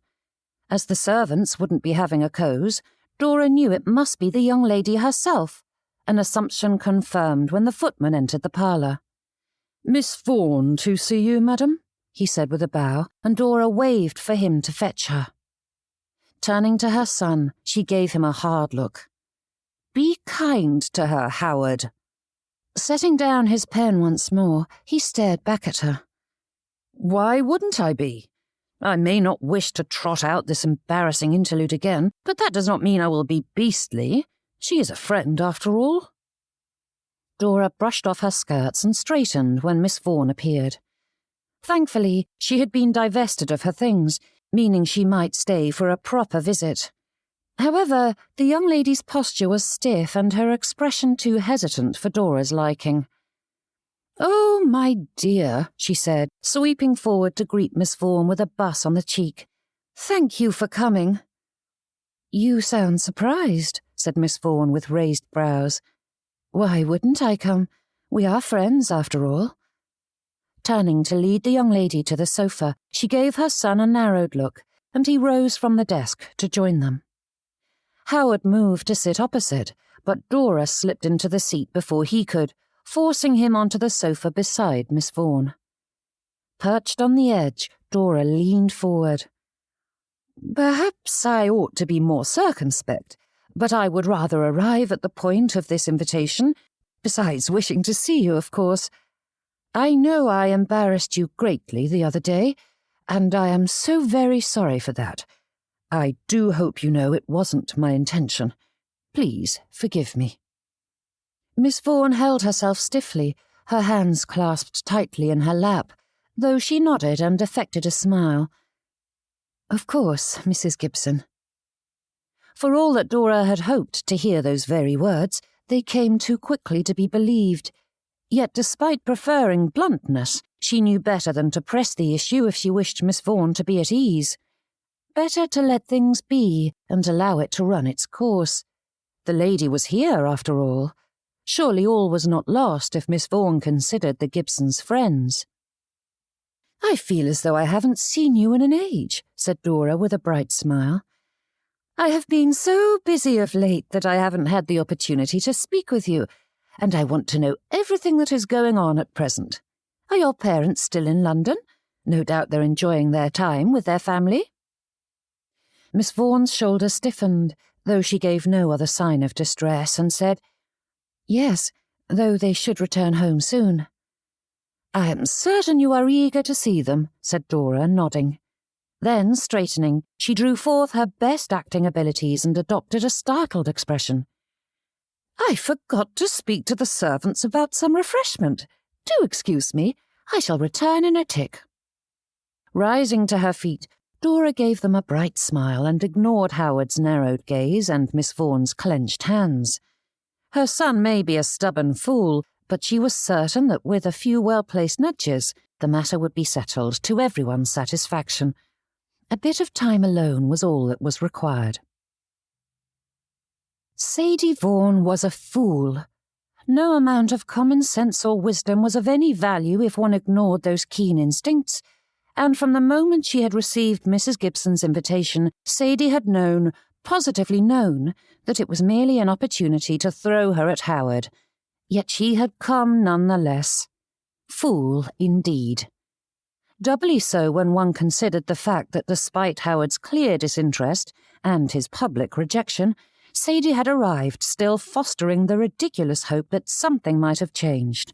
S1: As the servants wouldn't be having a cause, Dora knew it must be the young lady herself, an assumption confirmed when the footman entered the parlour. "Miss Vaughn to see you, madam," he said with a bow, and Dora waved for him to fetch her. Turning to her son, she gave him a hard look. "Be kind to her, Howard." Setting down his pen once more, he stared back at her. "Why wouldn't I be? I may not wish to trot out this embarrassing interlude again, but that does not mean I will be beastly. She is a friend, after all." Dora brushed off her skirts and straightened when Miss Vaughn appeared. Thankfully, she had been divested of her things, meaning she might stay for a proper visit. However, the young lady's posture was stiff and her expression too hesitant for Dora's liking. "Oh, my dear," she said, sweeping forward to greet Miss Vaughn with a buss on the cheek. "Thank you for coming." "You sound surprised," said Miss Vaughn with raised brows. "Why wouldn't I come? We are friends, after all." Turning to lead the young lady to the sofa, she gave her son a narrowed look, and he rose from the desk to join them. Howard moved to sit opposite, but Dora slipped into the seat before he could, forcing him onto the sofa beside Miss Vaughn. Perched on the edge, Dora leaned forward. "Perhaps I ought to be more circumspect, but I would rather arrive at the point of this invitation, besides wishing to see you, of course. I know I embarrassed you greatly the other day, and I am so very sorry for that. I do hope you know it wasn't my intention. Please forgive me." Miss Vaughn held herself stiffly, her hands clasped tightly in her lap, though she nodded and affected a smile. "Of course, Mrs. Gibson." For all that Dora had hoped to hear those very words, they came too quickly to be believed.
S2: Yet despite preferring bluntness, she knew better than to press the issue if she wished Miss Vaughn to be at ease. Better to let things be and allow it to run its course. The lady was here, after all. Surely all was not lost if Miss Vaughn considered the Gibsons friends. "I feel as though I haven't seen you in an age," said Dora with a bright smile. "I have been so busy of late that I haven't had the opportunity to speak with you, and I want to know everything that is going on at present. Are your parents still in London? No doubt they're enjoying their time with their family." Miss Vaughan's shoulders stiffened, though she gave no other sign of distress, and said, "Yes, though they should return home soon." "I am certain you are eager to see them," said Dora, nodding. Then, straightening, she drew forth her best acting abilities and adopted a startled expression. "I forgot to speak to the servants about some refreshment. Do excuse me. I shall return in a tick." Rising to her feet, Dora gave them a bright smile and ignored Howard's narrowed gaze and Miss Vaughan's clenched hands. Her son may be a stubborn fool, but she was certain that with a few well-placed nudges, the matter would be settled to everyone's satisfaction. A bit of time alone was all that was required. Sadie Vaughn was a fool. No amount of common sense or wisdom was of any value if one ignored those keen instincts, and from the moment she had received Mrs. Gibson's invitation, Sadie had known, positively known, that it was merely an opportunity to throw her at Howard. Yet she had come none the less. Fool, indeed. Doubly so when one considered the fact that despite Howard's clear disinterest and his public rejection, Sadie had arrived, still fostering the ridiculous hope that something might have changed.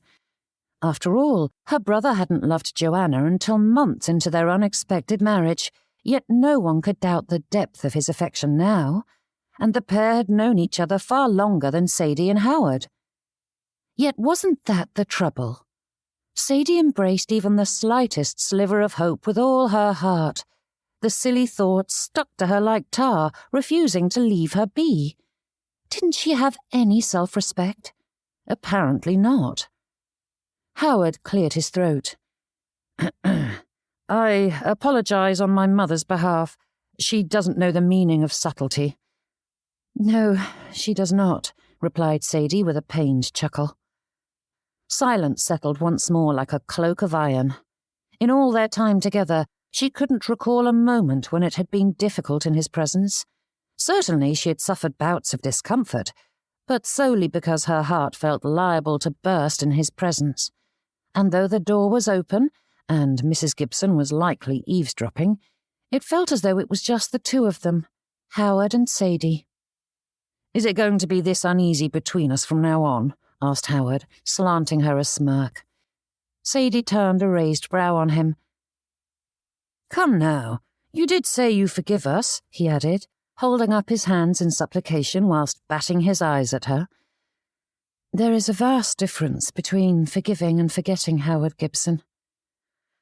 S2: After all, her brother hadn't loved Joanna until months into their unexpected marriage, yet no one could doubt the depth of his affection now, and the pair had known each other far longer than Sadie and Howard. Yet wasn't that the trouble? Sadie embraced even the slightest sliver of hope with all her heart. The silly thoughts stuck to her like tar, refusing to leave her be. Didn't she have any self-respect? Apparently not. Howard cleared his throat. "I apologize on my mother's behalf. She doesn't know the meaning of subtlety." "No, she does not," replied Sadie with a pained chuckle. Silence settled once more like a cloak of iron. In all their time together, she couldn't recall a moment when it had been difficult in his presence. Certainly she had suffered bouts of discomfort, but solely because her heart felt liable to burst in his presence. And though the door was open, and Mrs. Gibson was likely eavesdropping, it felt as though it was just the two of them, Howard and Sadie. "Is it going to be this uneasy between us from now on?" asked Howard, slanting her a smirk. Sadie turned a raised brow on him. "Come now, you did say you forgive us," he added, holding up his hands in supplication whilst batting his eyes at her. "There is a vast difference between forgiving and forgetting, Howard Gibson."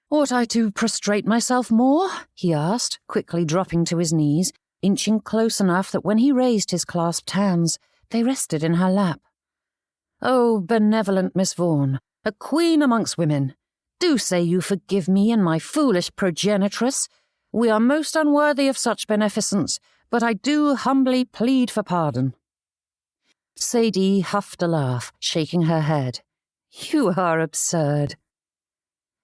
S2: "Ought I to prostrate myself more?" he asked, quickly dropping to his knees, inching close enough that when he raised his clasped hands, they rested in her lap. "Oh, benevolent Miss Vaughn, a queen amongst women, do say you forgive me and my foolish progenitress. We are most unworthy of such beneficence, but I do humbly plead for pardon." Sadie huffed a laugh, shaking her head. "You are absurd."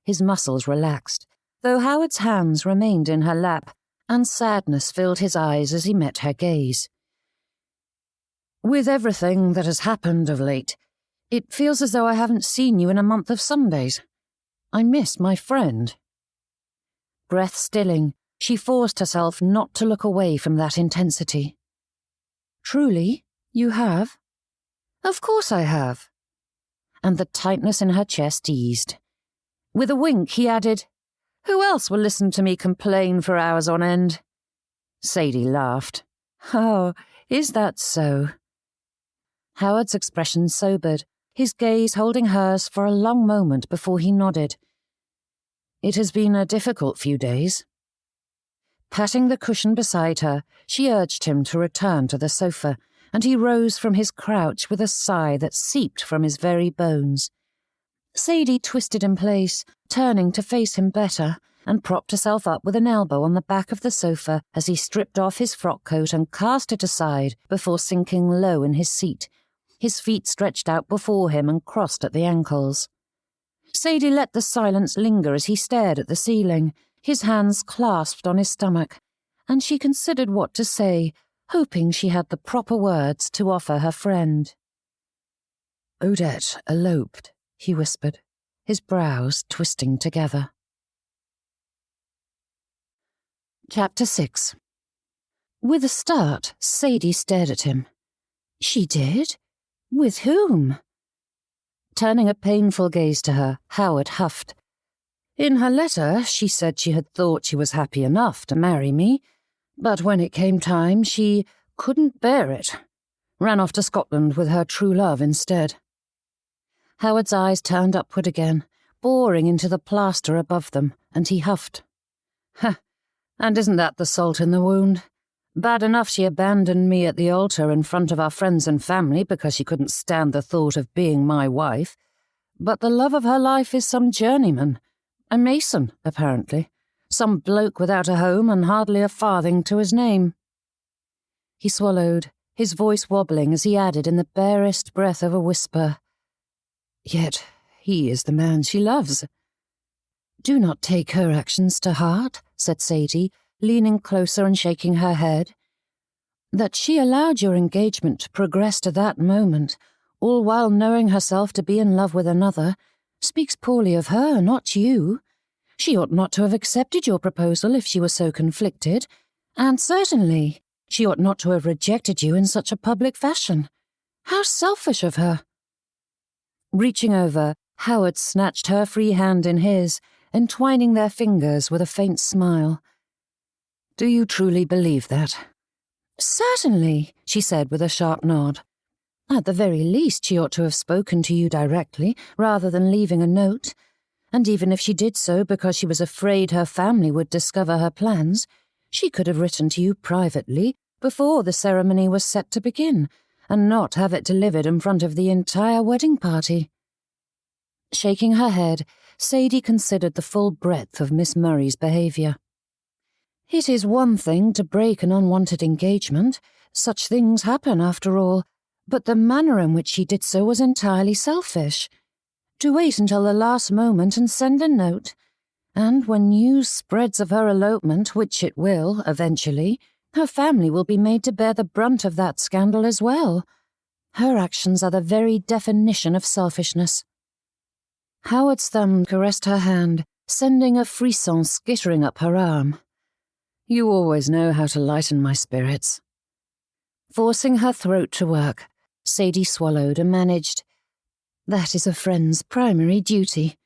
S2: His muscles relaxed, though Howard's hands remained in her lap, and sadness filled his eyes as he met her gaze. "With everything that has happened of late, it feels as though I haven't seen you in a month of Sundays. I miss my friend." Breath stilling, she forced herself not to look away from that intensity. "Truly, you have?" "Of course I have." And the tightness in her chest eased. With a wink, he added, "Who else will listen to me complain for hours on end?" Sadie laughed. "Oh, is that so?" Howard's expression sobered, his gaze holding hers for a long moment before he nodded. "It has been a difficult few days." Patting the cushion beside her, she urged him to return to the sofa, and he rose from his crouch with a sigh that seeped from his very bones. Sadie twisted in place, turning to face him better, and propped herself up with an elbow on the back of the sofa as he stripped off his frock coat and cast it aside before sinking low in his seat, his feet stretched out before him and crossed at the ankles. Sadie let the silence linger as he stared at the ceiling, his hands clasped on his stomach, and she considered what to say, hoping she had the proper words to offer her friend.
S1: "Odette eloped," he whispered, his brows twisting together. Chapter 6. With a start, Sadie stared at him. She did? With whom? Turning a painful gaze to her, Howard huffed. In her letter, she said she had thought she was happy enough to marry me, but when it came time, she couldn't bear it. Ran off to Scotland with her true love instead. Howard's eyes turned upward again, boring into the plaster above them, and he huffed. And isn't that the salt in the wound? Bad enough she abandoned me at the altar in front of our friends and family because she couldn't stand the thought of being my wife, but the love of her life is some journeyman, a mason, apparently, some bloke without a home and hardly a farthing to his name. He swallowed, his voice wobbling as he added in the barest breath of a whisper, "Yet he is the man she loves." "Do not take her actions to heart," said Sadie, leaning closer and shaking her head. "That she allowed your engagement to progress to that moment, all while knowing herself to be in love with another, speaks poorly of her, not you. She ought not to have accepted your proposal if she was so conflicted, and certainly she ought not to have rejected you in such a public fashion. How selfish of her!" Reaching over, Howard snatched her free hand in his, entwining their fingers with a faint smile. "Do you truly believe that?" "Certainly," she said with a sharp nod. "At the very least, she ought to have spoken to you directly, rather than leaving a note. And even if she did so because she was afraid her family would discover her plans, she could have written to you privately before the ceremony was set to begin, and not have it delivered in front of the entire wedding party." Shaking her head, Sadie considered the full breadth of Miss Murray's behaviour. "It is one thing to break an unwanted engagement. Such things happen, after all. But the manner in which she did so was entirely selfish. To wait until the last moment and send a note, and when news spreads of her elopement, which it will, eventually, her family will be made to bear the brunt of that scandal as well. Her actions are the very definition of selfishness." Howard's thumb caressed her hand, sending a frisson skittering up her arm. "You always know how to lighten my spirits." Forcing her throat to work, Sadie swallowed and managed, "That is a friend's primary duty."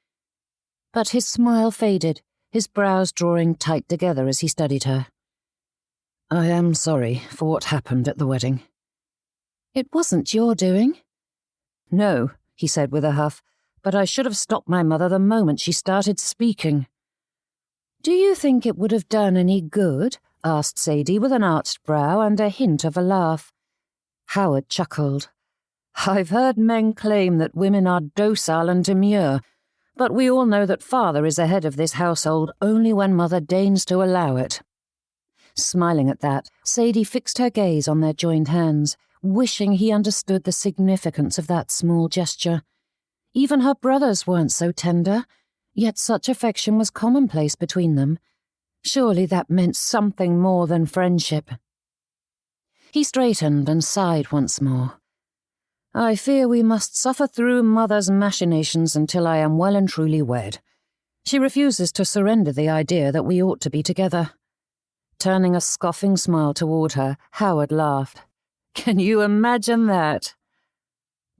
S1: But his smile faded, his brows drawing tight together as he studied her. "I am sorry for what happened at the wedding." "It wasn't your doing." "No," he said with a huff, "but I should have stopped my mother the moment she started speaking." "Do you think it would have done any good?" asked Sadie with an arched brow and a hint of a laugh. Howard chuckled. "I've heard men claim that women are docile and demure, but we all know that father is the head of this household only when mother deigns to allow it." Smiling at that, Sadie fixed her gaze on their joined hands, wishing he understood the significance of that small gesture. Even her brothers weren't so tender, yet such affection was commonplace between them. Surely that meant something more than friendship. He straightened and sighed once more. "I fear we must suffer through mother's machinations until I am well and truly wed. She refuses to surrender the idea that we ought to be together." Turning a scoffing smile toward her, Howard laughed. "Can you imagine that?"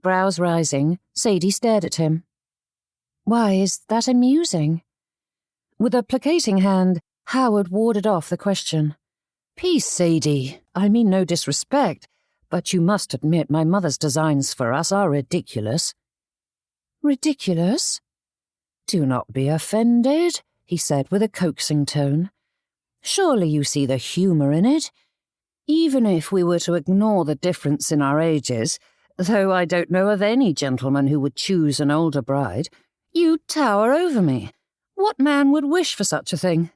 S1: Brows rising, Sadie stared at him. "Why, is that amusing?" With a placating hand, Howard warded off the question. "Peace, Sadie. I mean no disrespect, but you must admit my mother's designs for us are ridiculous." "Ridiculous?" "Do not be offended," he said with a coaxing tone. "Surely you see the humour in it. Even if we were to ignore the difference in our ages, though I don't know of any gentleman who would choose an older bride, You tower over me. What man would wish for such a thing?"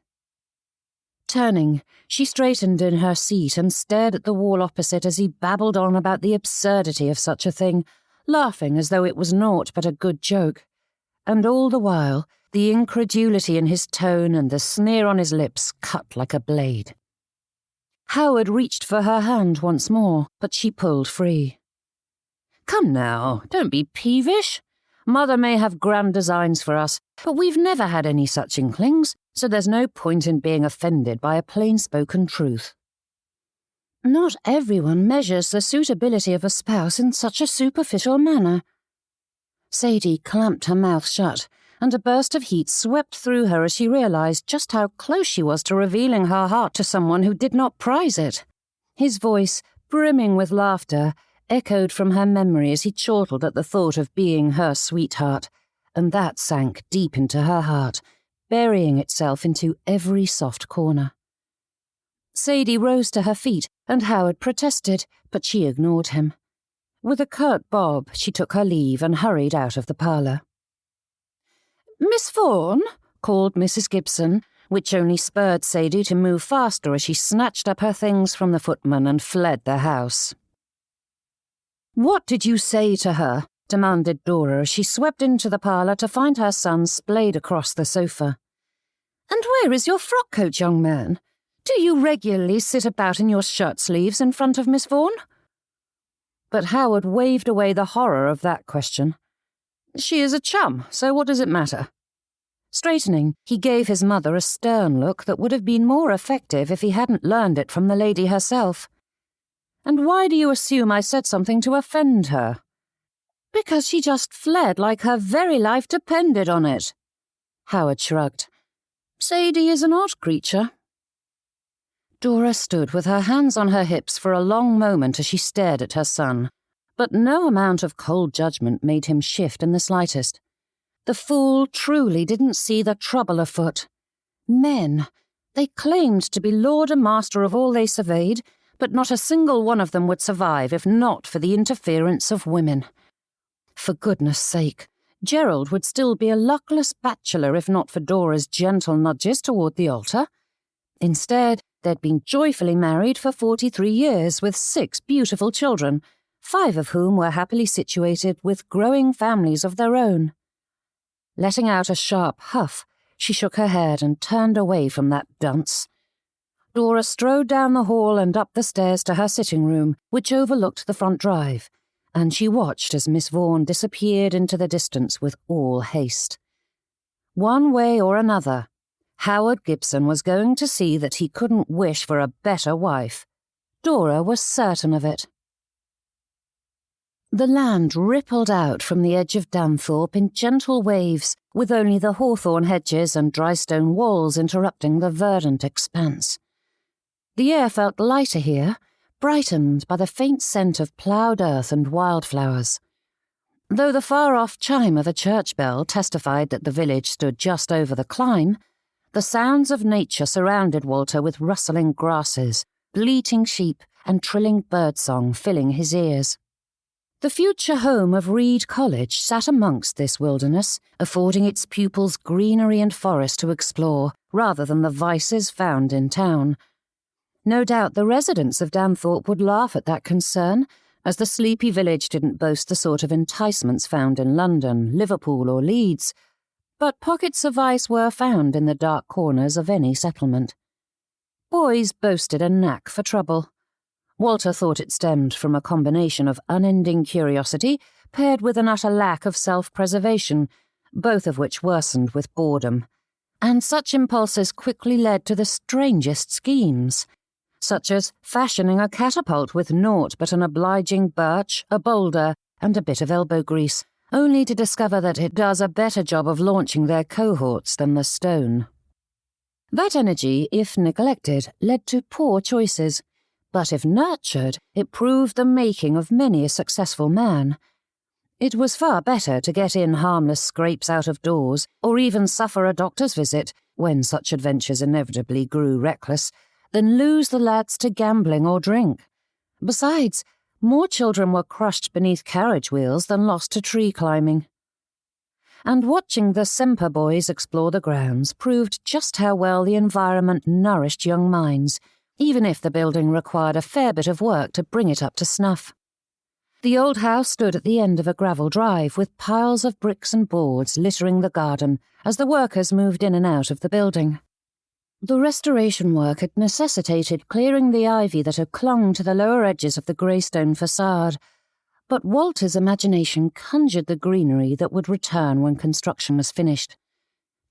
S1: Turning, she straightened in her seat and stared at the wall opposite as he babbled on about the absurdity of such a thing, laughing as though it was naught but a good joke. And all the while, the incredulity in his tone and the sneer on his lips cut like a blade. Howard reached for her hand once more, but she pulled free. "Come now, don't be peevish. Mother may have grand designs for us, but we've never had any such inklings, so there's no point in being offended by a plain-spoken truth." Not everyone measures the suitability of a spouse in such a superficial manner. Sadie clamped her mouth shut, and a burst of heat swept through her as she realized just how close she was to revealing her heart to someone who did not prize it. His voice, brimming with laughter, echoed from her memory as he chortled at the thought of being her sweetheart, and that sank deep into her heart, burying itself into every soft corner. Sadie rose to her feet, and Howard protested, but she ignored him. With a curt bob, she took her leave and hurried out of the parlour. "Miss Vaughn," called Mrs. Gibson, which only spurred Sadie to move faster as she snatched up her things from the footman and fled the house. "What did you say to her?" demanded Dora as she swept into the parlour to find her son splayed across the sofa. "And where is your frock-coat, young man? Do you regularly sit about in your shirt-sleeves in front of Miss Vaughn?" But Howard waved away the horror of that question. "She is a chum, so what does it matter?" Straightening, he gave his mother a stern look that would have been more effective if he hadn't learned it from the lady herself. "And why do you assume I said something to offend her?" "Because she just fled like her very life depended on it." Howard shrugged. "Sadie is an odd creature." Dora stood with her hands on her hips for a long moment as she stared at her son, but no amount of cold judgment made him shift in the slightest. The fool truly didn't see the trouble afoot. Men, they claimed to be lord and master of all they surveyed, but not a single one of them would survive if not for the interference of women. For goodness sake, Gerald would still be a luckless bachelor if not for Dora's gentle nudges toward the altar. Instead, they'd been joyfully married for 43 years with 6 beautiful children, 5 of whom were happily situated with growing families of their own. Letting out a sharp huff, she shook her head and turned away from that dunce. Dora strode down the hall and up the stairs to her sitting room, which overlooked the front drive, and she watched as Miss Vaughn disappeared into the distance with all haste. One way or another, Howard Gibson was going to see that he couldn't wish for a better wife. Dora was certain of it. The land rippled out from the edge of Danthorpe in gentle waves, with only the hawthorn hedges and dry stone walls interrupting the verdant expanse. The air felt lighter here, brightened by the faint scent of ploughed earth and wildflowers. Though the far-off chime of a church bell testified that the village stood just over the climb, the sounds of nature surrounded Walter with rustling grasses, bleating sheep, and trilling birdsong filling his ears. The future home of Reed College sat amongst this wilderness, affording its pupils greenery and forest to explore, rather than the vices found in town. No doubt the residents of Danthorpe would laugh at that concern, as the sleepy village didn't boast the sort of enticements found in London, Liverpool or Leeds, but pockets of vice were found in the dark corners of any settlement. Boys boasted a knack for trouble. Walter thought it stemmed from a combination of unending curiosity paired with an utter lack of self-preservation, both of which worsened with boredom. And such impulses quickly led to the strangest schemes, such as fashioning a catapult with naught but an obliging birch, a boulder, and a bit of elbow grease, only to discover that it does a better job of launching their cohorts than the stone. That energy, if neglected, led to poor choices, but if nurtured, it proved the making of many a successful man. It was far better to get in harmless scrapes out of doors, or even suffer a doctor's visit, when such adventures inevitably grew reckless, than lose the lads to gambling or drink. Besides, more children were crushed beneath carriage wheels than lost to tree climbing. and watching the Semper boys explore the grounds proved just how well the environment nourished young minds, even if the building required a fair bit of work to bring it up to snuff. The old house stood at the end of a gravel drive with piles of bricks and boards littering the garden as the workers moved in and out of the building. The restoration work had necessitated clearing the ivy that had clung to the lower edges of the greystone facade, but Walter's imagination conjured the greenery that would return when construction was finished.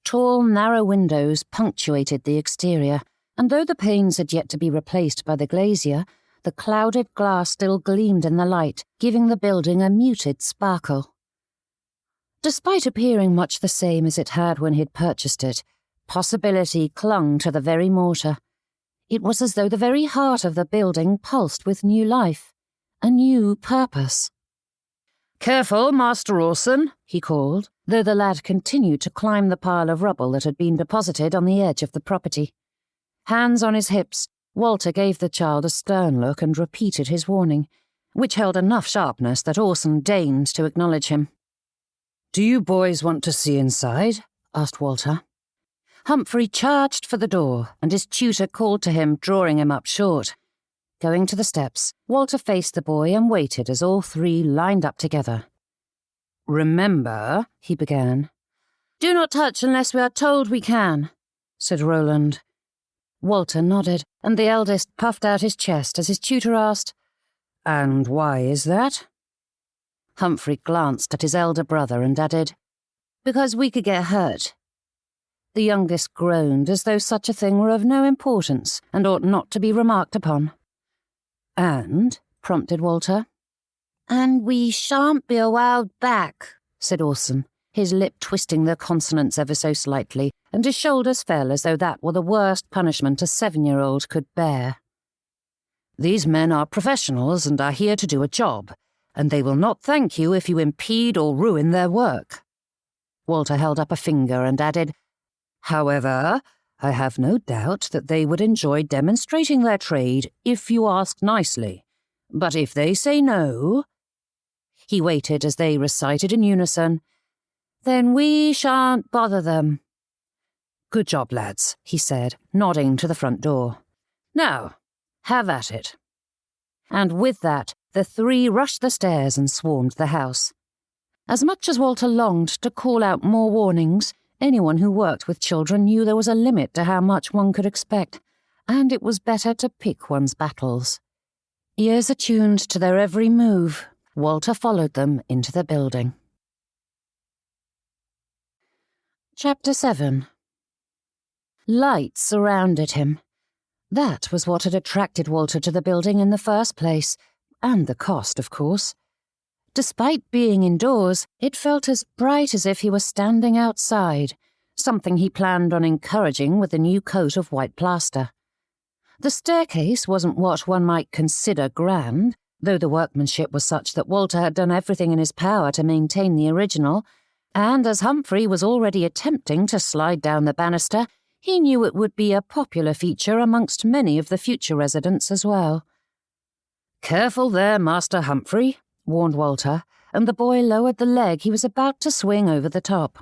S1: Tall, narrow windows punctuated the exterior, and though the panes had yet to be replaced by the glazier, the clouded glass still gleamed in the light, giving the building a muted sparkle. Despite appearing much the same as it had when he'd purchased it, possibility clung to the very mortar. It was as though the very heart of the building pulsed with new life, a new purpose. "Careful, Master Orson," he called, though the lad continued to climb the pile of rubble that had been deposited on the edge of the property. Hands on his hips, Walter gave the child a stern look and repeated his warning, which held enough sharpness that Orson deigned to acknowledge him. "Do you boys want to see inside?" asked Walter. Humphrey charged for the door, and his tutor called to him, drawing him up short. Going to the steps, Walter faced the boy and waited as all three lined up together. "Remember," he began. "Do not touch unless we are told we can," said Roland. Walter nodded, and the eldest puffed out his chest as his tutor asked, "And why is that?" Humphrey glanced at his elder brother and added, "Because we could get hurt." The youngest groaned as though such a thing were of no importance and ought not to be remarked upon. "And?" prompted Walter. "And we shan't be allowed back," said Orson, his lip twisting the consonants ever so slightly, and his shoulders fell as though that were the worst punishment a 7-year-old could bear. "These men are professionals and are here to do a job, and they will not thank you if you impede or ruin their work." Walter held up a finger and added, "However, I have no doubt that they would enjoy demonstrating their trade if you ask nicely. But if they say no—" He waited as they recited in unison, "Then we shan't bother them." "Good job, lads," he said, nodding to the front door. "Now, have at it." And with that, the three rushed the stairs and swarmed the house. As much as Walter longed to call out more warnings, anyone who worked with children knew there was a limit to how much one could expect, and it was better to pick one's battles. Ears attuned to their every move, Walter followed them into the building. Chapter 7. Light surrounded him. That was what had attracted Walter to the building in the first place, and the cost, of course. Despite being indoors, it felt as bright as if he were standing outside, something he planned on encouraging with a new coat of white plaster. The staircase wasn't what one might consider grand, though the workmanship was such that Walter had done everything in his power to maintain the original, and as Humphrey was already attempting to slide down the banister, he knew it would be a popular feature amongst many of the future residents as well. "Careful there, Master Humphrey," warned Walter, and the boy lowered the leg he was about to swing over the top.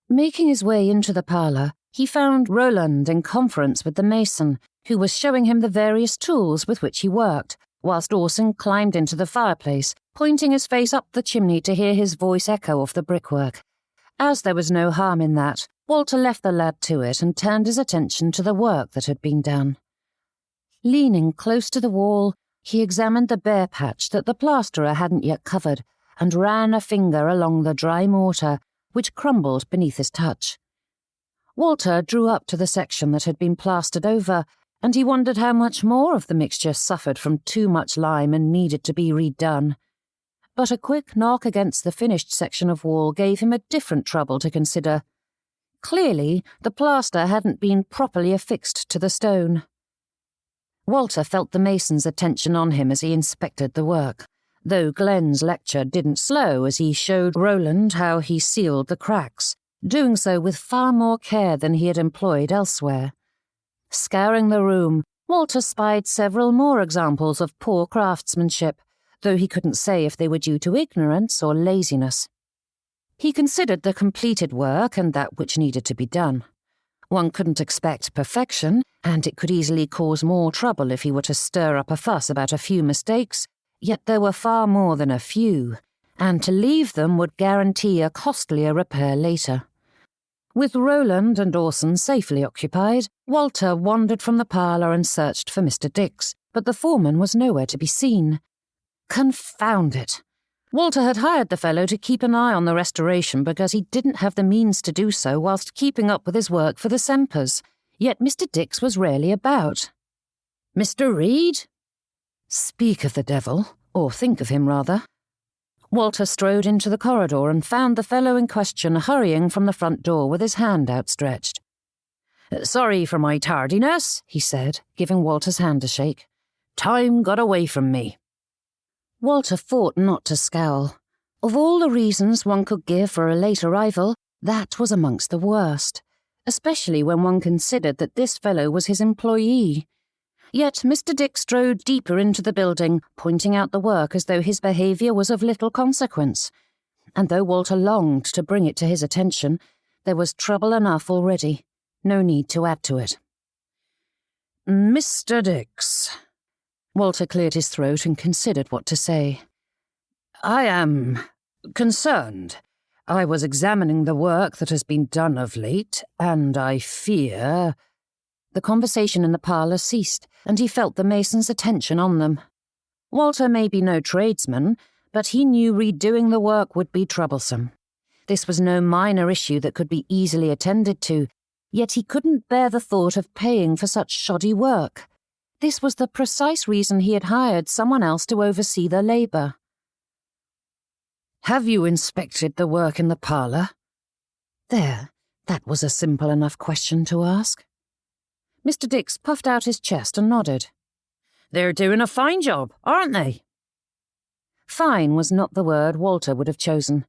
S1: Making his way into the parlour, he found Roland in conference with the mason, who was showing him the various tools with which he worked, whilst Orson climbed into the fireplace, pointing his face up the chimney to hear his voice echo off the brickwork. As there was no harm in that, Walter left the lad to it and turned his attention to the work that had been done. Leaning close to the wall, he examined the bare patch that the plasterer hadn't yet covered and ran a finger along the dry mortar, which crumbled beneath his touch. Walter drew up to the section that had been plastered over, and he wondered how much more of the mixture suffered from too much lime and needed to be redone. But a quick knock against the finished section of wall gave him a different trouble to consider. Clearly, the plaster hadn't been properly affixed to the stone. Walter felt the mason's attention on him as he inspected the work, though Glenn's lecture didn't slow as he showed Roland how he sealed the cracks, doing so with far more care than he had employed elsewhere. Scouring the room, Walter spied several more examples of poor craftsmanship, though he couldn't say if they were due to ignorance or laziness. He considered the completed work and that which needed to be done. One couldn't expect perfection, and it could easily cause more trouble if he were to stir up a fuss about a few mistakes, yet there were far more than a few, and to leave them would guarantee a costlier repair later. With Roland and Orson safely occupied, Walter wandered from the parlour and searched for Mr. Dix, but the foreman was nowhere to be seen. Confound it! Walter had hired the fellow to keep an eye on the restoration because he didn't have the means to do so whilst keeping up with his work for the Sempers, yet Mr. Dix was rarely about. "Mr. Reed?" Speak of the devil, or think of him rather. Walter strode into the corridor and found the fellow in question hurrying from the front door with his hand outstretched. "Sorry for my tardiness," he said, giving Walter's hand a shake. "Time got away from me." Walter fought not to scowl. Of all the reasons one could give for a late arrival, that was amongst the worst, especially when one considered that this fellow was his employee. Yet Mr. Dix strode deeper into the building, pointing out the work as though his behaviour was of little consequence. And though Walter longed to bring it to his attention, there was trouble enough already. No need to add to it. "Mr. Dix," Walter cleared his throat and considered what to say. "I am concerned. I was examining the work that has been done of late, and I fear—" The conversation in the parlour ceased, and he felt the mason's attention on them. Walter may be no tradesman, but he knew redoing the work would be troublesome. This was no minor issue that could be easily attended to, yet he couldn't bear the thought of paying for such shoddy work. This was the precise reason he had hired someone else to oversee the labour. "Have you inspected the work in the parlour?" There, that was a simple enough question to ask. Mr. Dix puffed out his chest and nodded. "They're doing a fine job, aren't they?" Fine was not the word Walter would have chosen.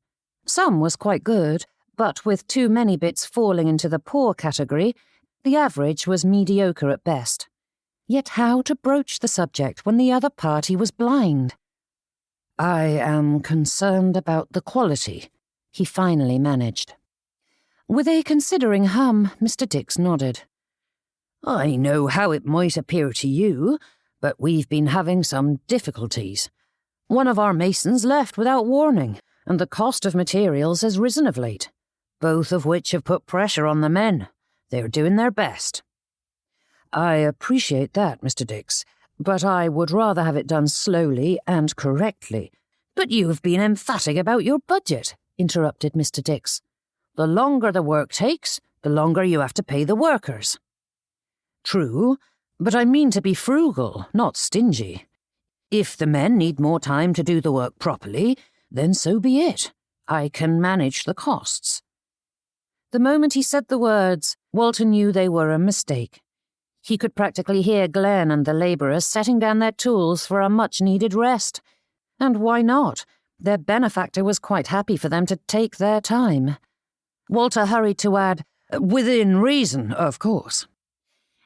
S1: Some was quite good, but with too many bits falling into the poor category, the average was mediocre at best. Yet how to broach the subject when the other party was blind? "I am concerned about the quality," he finally managed. With a considering hum, Mr. Dix nodded. "I know how it might appear to you, but we've been having some difficulties. One of our masons left without warning, and the cost of materials has risen of late, both of which have put pressure on the men. They're doing their best." "I appreciate that, Mr. Dix, but I would rather have it done slowly and correctly." "But you have been emphatic about your budget," interrupted Mr. Dix. "The longer the work takes, the longer you have to pay the workers." "True, but I mean to be frugal, not stingy. If the men need more time to do the work properly, then so be it. I can manage the costs." The moment he said the words, Walter knew they were a mistake. He could practically hear Glenn and the labourers setting down their tools for a much-needed rest. And why not? Their benefactor was quite happy for them to take their time. Walter hurried to add, "Within reason, of course."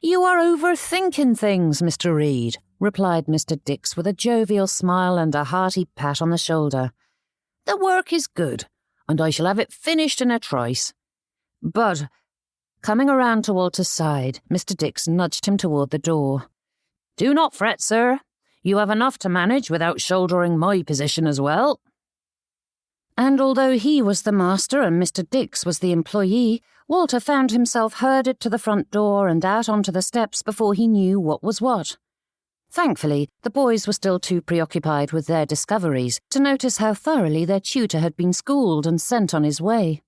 S1: "You are overthinking things, Mr. Reed," replied Mr. Dix with a jovial smile and a hearty pat on the shoulder. "The work is good, and I shall have it finished in a trice. But—" Coming around to Walter's side, Mr. Dix nudged him toward the door. "Do not fret, sir. You have enough to manage without shouldering my position as well." And although he was the master and Mr. Dix was the employee, Walter found himself herded to the front door and out onto the steps before he knew what was what. Thankfully, the boys were still too preoccupied with their discoveries to notice how thoroughly their tutor had been schooled and sent on his way.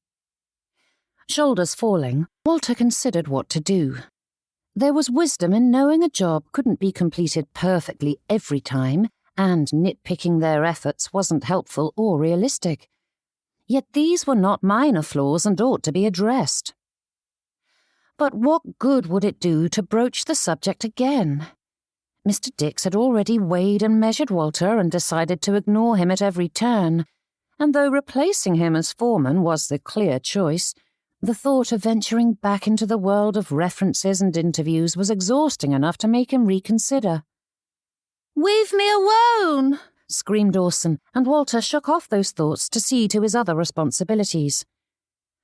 S1: Shoulders falling, Walter considered what to do. There was wisdom in knowing a job couldn't be completed perfectly every time, and nitpicking their efforts wasn't helpful or realistic. Yet these were not minor flaws and ought to be addressed. But what good would it do to broach the subject again? Mr. Dix had already weighed and measured Walter and decided to ignore him at every turn, and though replacing him as foreman was the clear choice, the thought of venturing back into the world of references and interviews was exhausting enough to make him reconsider. "We've me alone," screamed Orson, and Walter shook off those thoughts to see to his other responsibilities.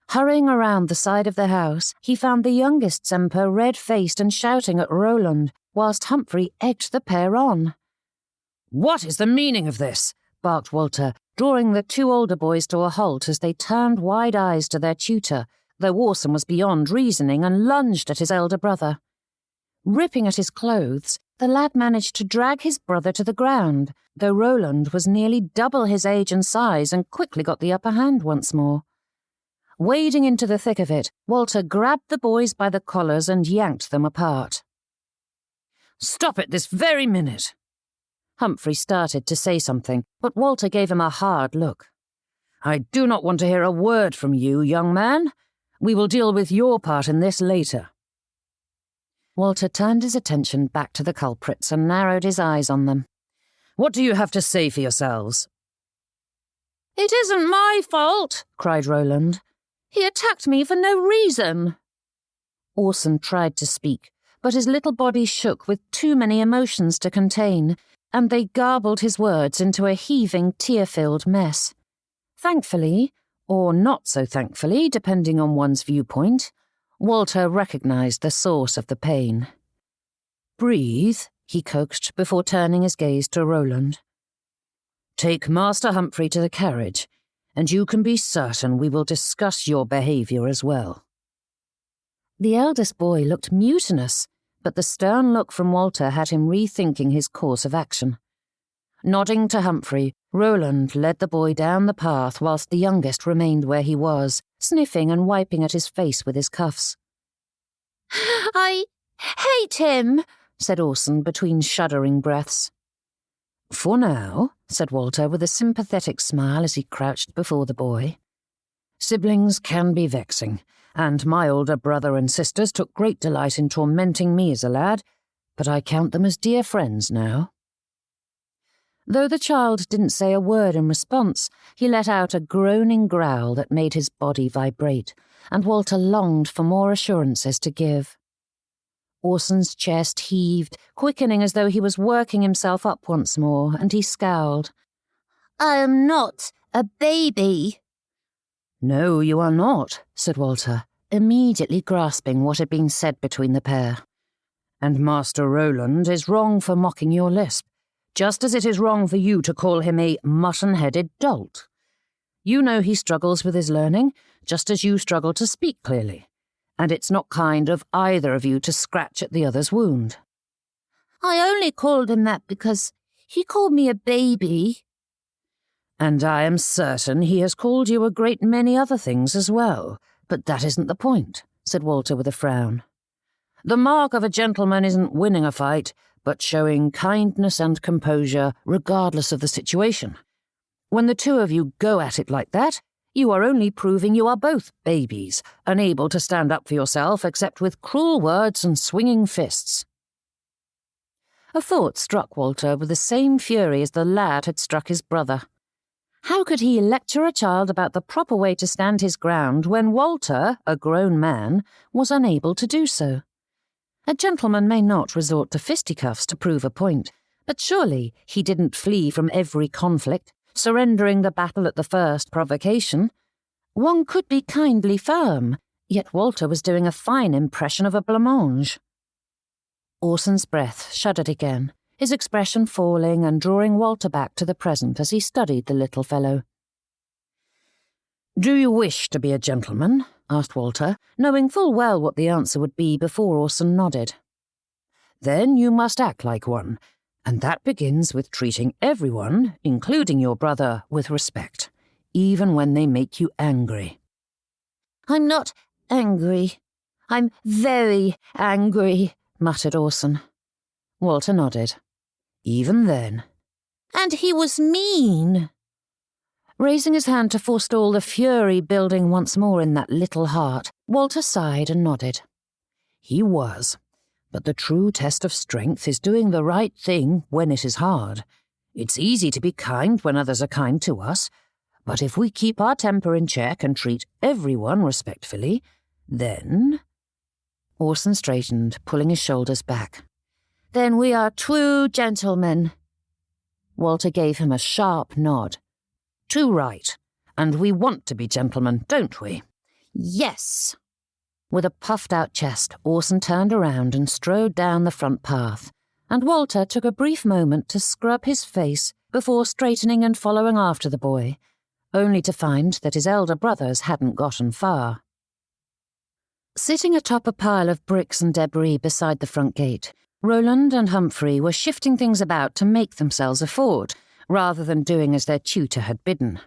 S1: Hurrying around the side of the house, he found the youngest Semper red-faced and shouting at Roland, whilst Humphrey egged the pair on.
S2: "What is the meaning of this?" barked Walter, drawing the two older boys to a halt as they turned wide eyes to their tutor, though Orson was beyond reasoning and lunged at his elder brother. Ripping at his clothes, the lad managed to drag his brother to the ground, though Roland was nearly double his age and size and quickly got the upper hand once more. Wading into the thick of it, Walter grabbed the boys by the collars and yanked them apart. "Stop it this very minute!" Humphrey started to say something, but Walter gave him a hard look. "I do not want to hear a word from you, young man. We will deal with your part in this later." Walter turned his attention back to the culprits and narrowed his eyes on them. "What do you have to say for yourselves?"
S1: "It isn't my fault," cried Roland. "He attacked me for no reason." Orson tried to speak, but his little body shook with too many emotions to contain, and they garbled his words into a heaving, tear-filled mess. Thankfully, or not so thankfully, depending on one's viewpoint, Walter recognized the source of the pain. "Breathe," he coaxed before turning his gaze to Roland. "Take Master Humphrey to the carriage, and you can be certain we will discuss your behaviour as well." The eldest boy looked mutinous, but the stern look from Walter had him rethinking his course of action. Nodding to Humphrey, Roland led the boy down the path whilst the youngest remained where he was, sniffing and wiping at his face with his cuffs. "I hate him," said Orson between shuddering breaths.
S2: "For now," said Walter with a sympathetic smile as he crouched before the boy. "Siblings can be vexing, and my older brother and sisters took great delight in tormenting me as a lad, but I count them as dear friends now." Though the child didn't say a word in response, he let out a groaning growl that made his body vibrate, and Walter longed for more assurances to give. Orson's chest heaved, quickening as though he was working himself up once more, and he scowled.
S1: "I am not a baby."
S2: "No, you are not," said Walter, immediately grasping what had been said between the pair. "And Master Roland is wrong for mocking your lisp, just as it is wrong for you to call him a mutton-headed dolt. You know he struggles with his learning, just as you struggle to speak clearly, and it's not kind of either of you to scratch at the other's wound."
S1: "I only called him that because he called me a baby."
S2: "And I am certain he has called you a great many other things as well, but that isn't the point," said Walter with a frown. "The mark of a gentleman isn't winning a fight, but showing kindness and composure regardless of the situation. When the two of you go at it like that, you are only proving you are both babies, unable to stand up for yourself except with cruel words and swinging fists." A thought struck Walter with the same fury as the lad had struck his brother. How could he lecture a child about the proper way to stand his ground when Walter, a grown man, was unable to do so? A gentleman may not resort to fisticuffs to prove a point, but surely he didn't flee from every conflict, surrendering the battle at the first provocation. One could be kindly firm, yet Walter was doing a fine impression of a blancmange. Orson's breath shuddered again, his expression falling and drawing Walter back to the present as he studied the little fellow. "Do you wish to be a gentleman?" asked Walter, knowing full well what the answer would be before Orson nodded. "Then you must act like one, and that begins with treating everyone, including your brother, with respect, even when they make you angry."
S1: "I'm not angry. I'm very angry," muttered Orson.
S2: Walter nodded. "Even then."
S1: "And he was mean."
S2: Raising his hand to forestall the fury building once more in that little heart, Walter sighed and nodded. "He was. But the true test of strength is doing the right thing when it is hard. It's easy to be kind when others are kind to us, but if we keep our temper in check and treat everyone respectfully, then—" Orson straightened, pulling his shoulders back.
S1: "Then we are true gentlemen."
S2: Walter gave him a sharp nod. "Too right. And we want to be gentlemen, don't we?"
S1: "Yes."
S2: With a puffed-out chest, Orson turned around and strode down the front path, and Walter took a brief moment to scrub his face before straightening and following after the boy, only to find that his elder brothers hadn't gotten far. Sitting atop a pile of bricks and debris beside the front gate, Roland and Humphrey were shifting things about to make themselves a fort, rather than doing as their tutor had bidden.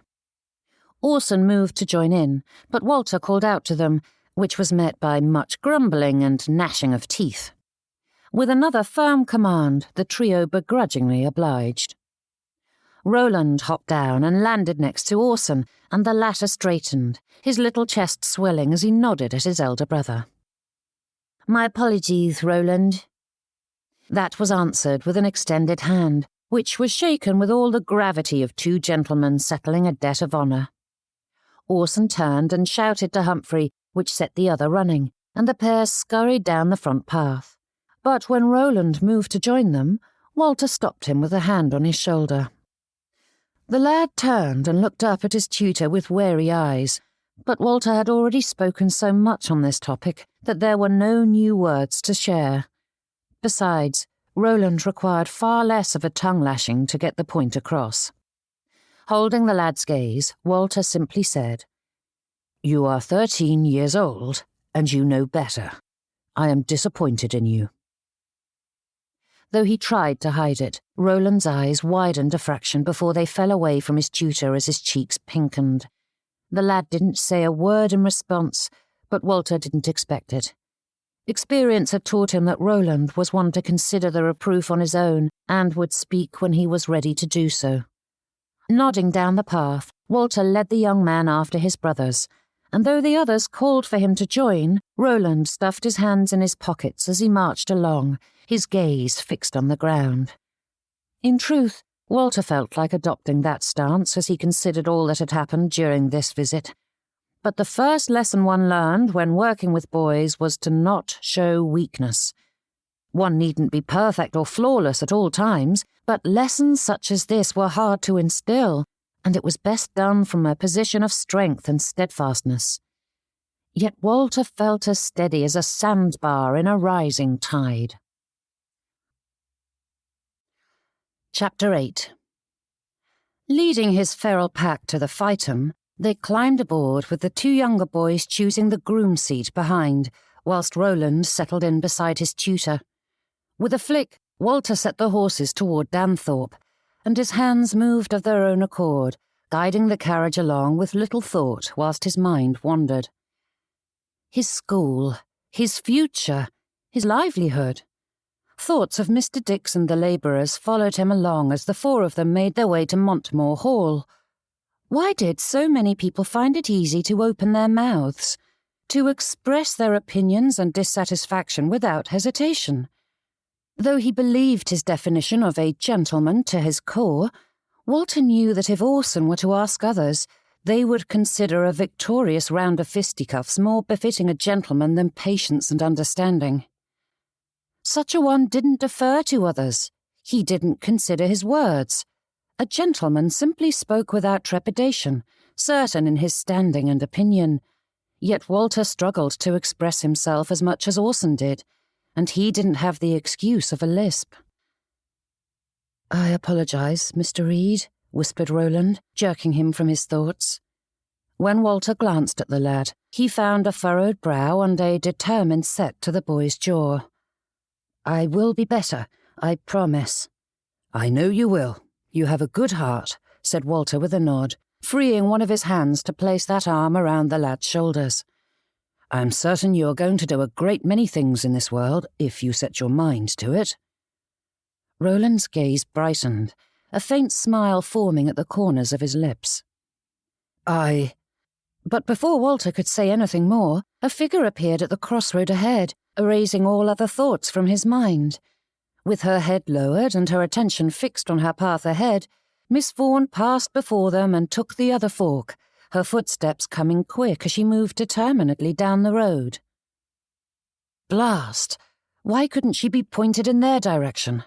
S2: Orson moved to join in, but Walter called out to them, which was met by much grumbling and gnashing of teeth. With another firm command, the trio begrudgingly obliged. Roland hopped down and landed next to Orson, and the latter straightened, his little chest swelling as he nodded at his elder brother. "My apologies, Roland." That was answered with an extended hand, which was shaken with all the gravity of two gentlemen settling a debt of honour. Orson turned and shouted to Humphrey, which set the other running, and the pair scurried down the front path. But when Roland moved to join them, Walter stopped him with a hand on his shoulder. The lad turned and looked up at his tutor with wary eyes, but Walter had already spoken so much on this topic that there were no new words to share. Besides, Roland required far less of a tongue-lashing to get the point across. Holding the lad's gaze, Walter simply said, "You are 13 years old, and you know better. I am disappointed in you." Though he tried to hide it, Roland's eyes widened a fraction before they fell away from his tutor as his cheeks pinkened. The lad didn't say a word in response, but Walter didn't expect it. Experience had taught him that Roland was one to consider the reproof on his own and would speak when he was ready to do so. Nodding down the path, Walter led the young man after his brothers, and though the others called for him to join, Roland stuffed his hands in his pockets as he marched along, his gaze fixed on the ground. In truth, Walter felt like adopting that stance as he considered all that had happened during this visit. But the first lesson one learned when working with boys was to not show weakness. One needn't be perfect or flawless at all times, but lessons such as this were hard to instill, and it was best done from a position of strength and steadfastness. Yet Walter felt as steady as a sandbar in a rising tide. Chapter 8. Leading his feral pack to the phaeton, they climbed aboard with the two younger boys choosing the groom seat behind, whilst Roland settled in beside his tutor. With a flick, Walter set the horses toward Danthorpe, and his hands moved of their own accord, guiding the carriage along with little thought whilst his mind wandered. His school, his future, his livelihood. Thoughts of Mr. Dix and the labourers followed him along as the four of them made their way to Montmore Hall. Why did so many people find it easy to open their mouths, to express their opinions and dissatisfaction without hesitation? Though he believed his definition of a gentleman to his core, Walter knew that if Orson were to ask others, they would consider a victorious round of fisticuffs more befitting a gentleman than patience and understanding. Such a one didn't defer to others. He didn't consider his words. A gentleman simply spoke without trepidation, certain in his standing and opinion. Yet Walter struggled to express himself as much as Orson did, and he didn't have the excuse of a lisp. "I apologise, Mr. Reed," whispered Roland, jerking him from his thoughts. When Walter glanced at the lad, he found a furrowed brow and a determined set to the boy's jaw. "I will be better, I promise." "I know you will. You have a good heart," said Walter with a nod, freeing one of his hands to place that arm around the lad's shoulders. "I'm certain you are going to do a great many things in this world if you set your mind to it." Roland's gaze brightened, a faint smile forming at the corners of his lips. But before Walter could say anything more, a figure appeared at the crossroad ahead, erasing all other thoughts from his mind. With her head lowered and her attention fixed on her path ahead, Miss Vaughn passed before them and took the other fork, her footsteps coming quick as she moved determinedly down the road. Blast! Why couldn't she be pointed in their direction?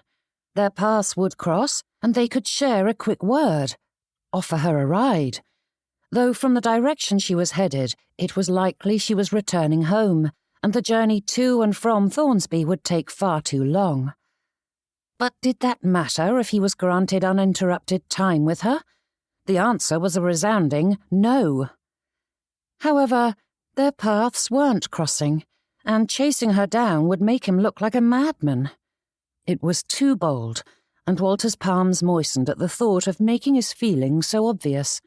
S2: Their paths would cross, and they could share a quick word, offer her a ride. Though from the direction she was headed, it was likely she was returning home, and the journey to and from Thornsby would take far too long. But did that matter if he was granted uninterrupted time with her? The answer was a resounding no. However, their paths weren't crossing, and chasing her down would make him look like a madman. It was too bold, and Walter's palms moistened at the thought of making his feelings so obvious.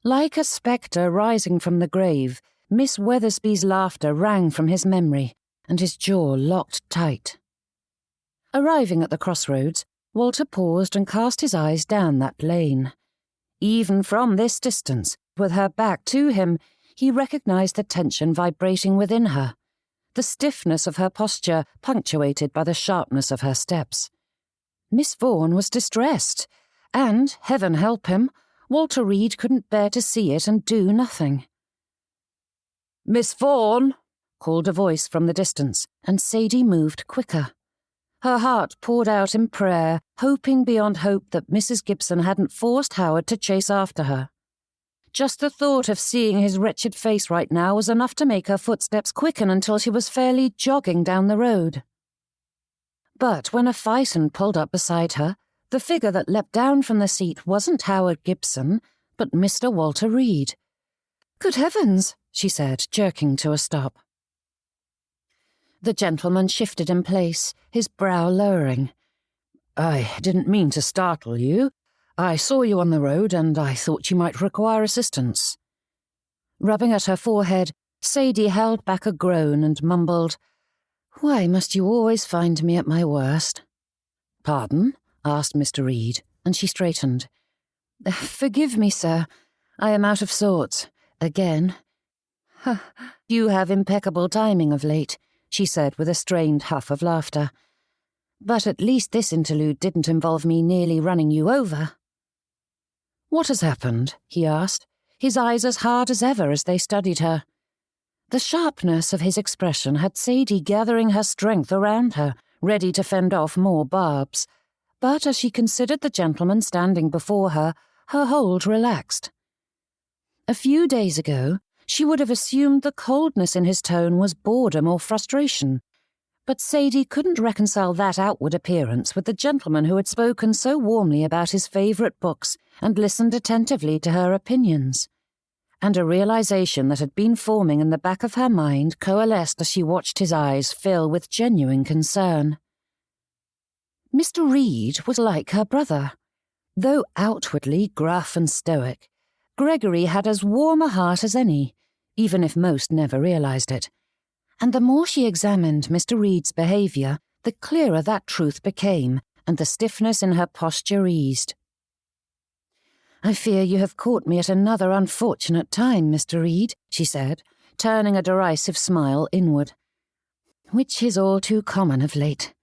S2: Like a spectre rising from the grave, Miss Weathersby's laughter rang from his memory, and his jaw locked tight. Arriving at the crossroads, Walter paused and cast his eyes down that lane. Even from this distance, with her back to him, he recognized the tension vibrating within her, the stiffness of her posture punctuated by the sharpness of her steps. Miss Vaughn was distressed, and, heaven help him, Walter Reed couldn't bear to see it and do nothing. "Miss Vaughn," called a voice from the distance, and Sadie moved quicker. Her heart poured out in prayer, hoping beyond hope that Mrs. Gibson hadn't forced Howard to chase after her. Just the thought of seeing his wretched face right now was enough to make her footsteps quicken until she was fairly jogging down the road. But when a phaeton pulled up beside her, the figure that leapt down from the seat wasn't Howard Gibson, but Mr. Walter Reed. "Good heavens," she said, jerking to a stop. The gentleman shifted in place, his brow lowering. "I didn't mean to startle you. I saw you on the road, and I thought you might require assistance." Rubbing at her forehead, Sadie held back a groan and mumbled, "Why must you always find me at my worst?" "Pardon?" asked Mr. Reed, and she straightened. "Forgive me, sir. I am out of sorts. Again." "You have impeccable timing of late," she said with a strained huff of laughter. "But at least this interlude didn't involve me nearly running you over." "What has happened?" he asked, his eyes as hard as ever as they studied her. The sharpness of his expression had Sadie gathering her strength around her, ready to fend off more barbs. But as she considered the gentleman standing before her, her hold relaxed. A few days ago, she would have assumed the coldness in his tone was boredom or frustration. But Sadie couldn't reconcile that outward appearance with the gentleman who had spoken so warmly about his favourite books and listened attentively to her opinions. And a realization that had been forming in the back of her mind coalesced as she watched his eyes fill with genuine concern. Mr. Reed was like her brother. Though outwardly gruff and stoic, Gregory had as warm a heart as any, even if most never realized it. And the more she examined Mr. Reed's behaviour, the clearer that truth became, and the stiffness in her posture eased. "I fear you have caught me at another unfortunate time, Mr. Reed," she said, turning a derisive smile inward. "Which is all too common of late."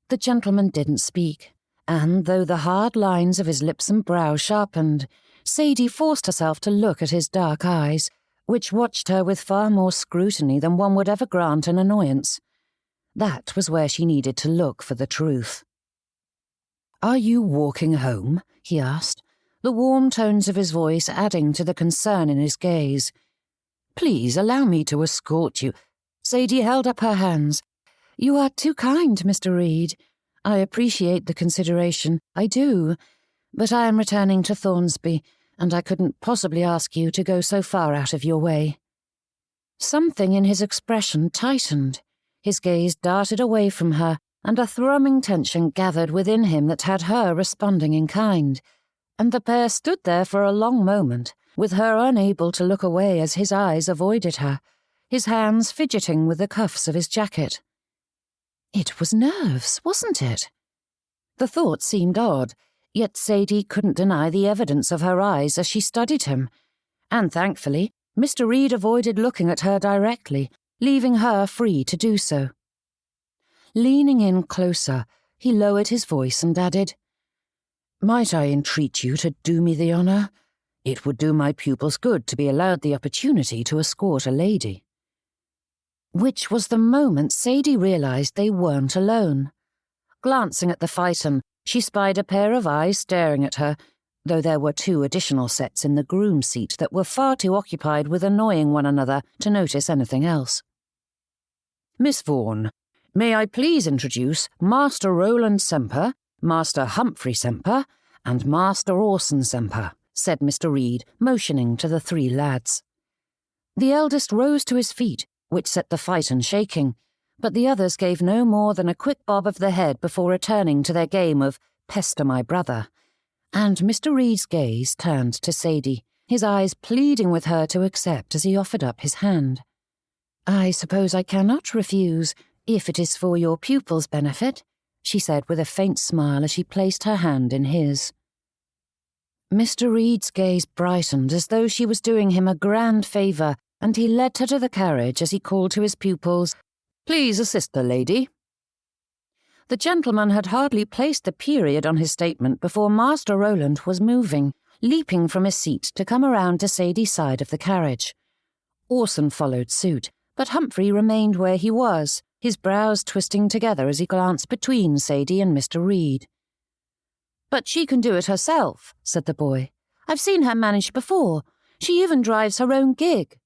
S2: The gentleman didn't speak, and though the hard lines of his lips and brow sharpened, Sadie forced herself to look at his dark eyes, which watched her with far more scrutiny than one would ever grant an annoyance. That was where she needed to look for the truth. "Are you walking home?" he asked, the warm tones of his voice adding to the concern in his gaze. "Please allow me to escort you." Sadie held up her hands. "You are too kind, Mr. Reed. I appreciate the consideration, I do, but I am returning to Thornsby, and I couldn't possibly ask you to go so far out of your way." Something in his expression tightened. His gaze darted away from her, and a thrumming tension gathered within him that had her responding in kind, and the pair stood there for a long moment, with her unable to look away as his eyes avoided her, his hands fidgeting with the cuffs of his jacket. It was nerves, wasn't it? The thought seemed odd, yet Sadie couldn't deny the evidence of her eyes as she studied him, and thankfully, Mr. Reed avoided looking at her directly, leaving her free to do so. Leaning in closer, he lowered his voice and added, "Might I entreat you to do me the honour? It would do my pupils good to be allowed the opportunity to escort a lady." Which was the moment Sadie realised they weren't alone. Glancing at the phaeton, She spied a pair of eyes staring at her, though there were 2 additional sets in the groom's seat that were far too occupied with annoying one another to notice anything else. "Miss Vaughn, may I please introduce Master Roland Semper, Master Humphrey Semper, and Master Orson Semper," said Mr. Reed, motioning to the 3 lads. The eldest rose to his feet, which set the phaeton shaking, but the others gave no more than a quick bob of the head before returning to their game of Pester My Brother, and Mr. Reed's gaze turned to Sadie, his eyes pleading with her to accept as he offered up his hand. "I suppose I cannot refuse, if it is for your pupil's benefit," she said with a faint smile as she placed her hand in his. Mr. Reed's gaze brightened as though she was doing him a grand favour, and he led her to the carriage as he called to his pupils, "Please assist the lady." The gentleman had hardly placed the period on his statement before Master Roland was moving, leaping from his seat to come around to Sadie's side of the carriage. Orson followed suit, but Humphrey remained where he was, his brows twisting together as he glanced between Sadie and Mr. Reed. "But she can do it herself," said the boy. "I've seen her manage before. She even drives her own gig."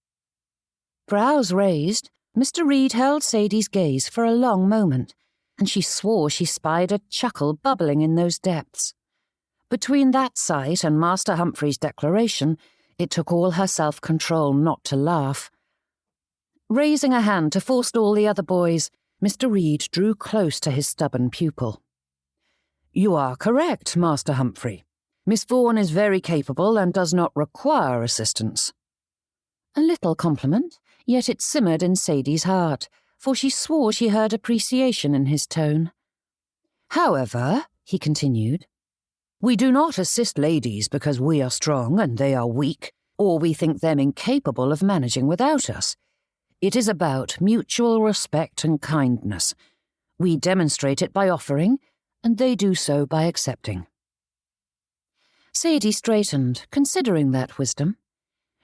S2: Brows raised, Mr. Reed held Sadie's gaze for a long moment, and she swore she spied a chuckle bubbling in those depths. Between that sight and Master Humphrey's declaration, it took all her self-control not to laugh. Raising a hand to forestall the other boys, Mr. Reed drew close to his stubborn pupil. "You are correct, Master Humphrey. Miss Vaughn is very capable and does not require assistance." A little compliment, yet it simmered in Sadie's heart, for she swore she heard appreciation in his tone. "However," he continued, "we do not assist ladies because we are strong and they are weak, or we think them incapable of managing without us. It is about mutual respect and kindness. We demonstrate it by offering, and they do so by accepting." Sadie straightened, considering that wisdom.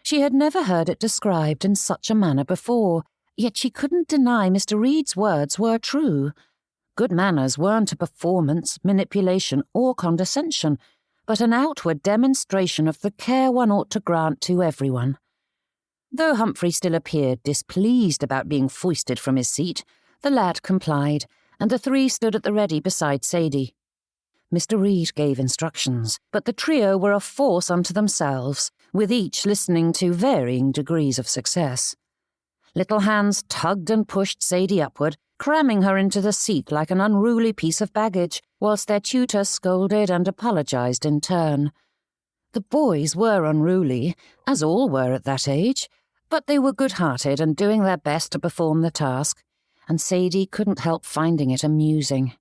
S2: She had never heard it described in such a manner before, yet she couldn't deny Mr. Reed's words were true. Good manners weren't a performance, manipulation, or condescension, but an outward demonstration of the care one ought to grant to everyone. Though Humphrey still appeared displeased about being foisted from his seat, the lad complied, and the 3 stood at the ready beside Sadie. Mr. Reed gave instructions, but the trio were a force unto themselves, with each listening to varying degrees of success. Little hands tugged and pushed Sadie upward, cramming her into the seat like an unruly piece of baggage, whilst their tutor scolded and apologized in turn. The boys were unruly, as all were at that age, but they were good-hearted and doing their best to perform the task, and Sadie couldn't help finding it amusing.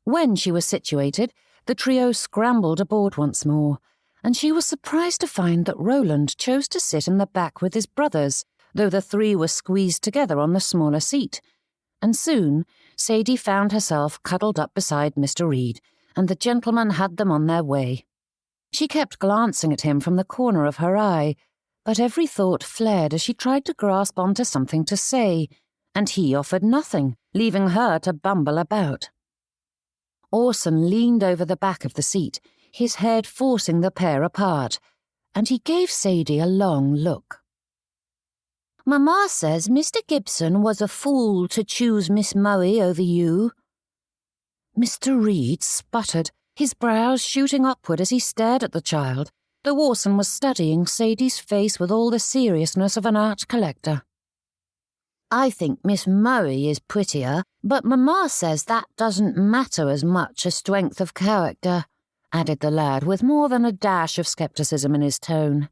S2: When she was situated, the trio scrambled aboard once more, and she was surprised to find that Roland chose to sit in the back with his brothers, though the 3 were squeezed together on the smaller seat, and soon Sadie found herself cuddled up beside Mr. Reed, and the gentleman had them on their way. She kept glancing at him from the corner of her eye, but every thought flared as she tried to grasp onto something to say, and he offered nothing, leaving her to bumble about. Orson leaned over the back of the seat, his head forcing the pair apart, and he gave Sadie a long look. "Mamma says Mr. Gibson was a fool to choose Miss Murray over you." Mr. Reed sputtered, his brows shooting upward as he stared at the child, though Orson was studying Sadie's face with all the seriousness of an art collector. "I think Miss Murray is prettier, but Mamma says that doesn't matter as much as strength of character," added the lad with more than a dash of scepticism in his tone.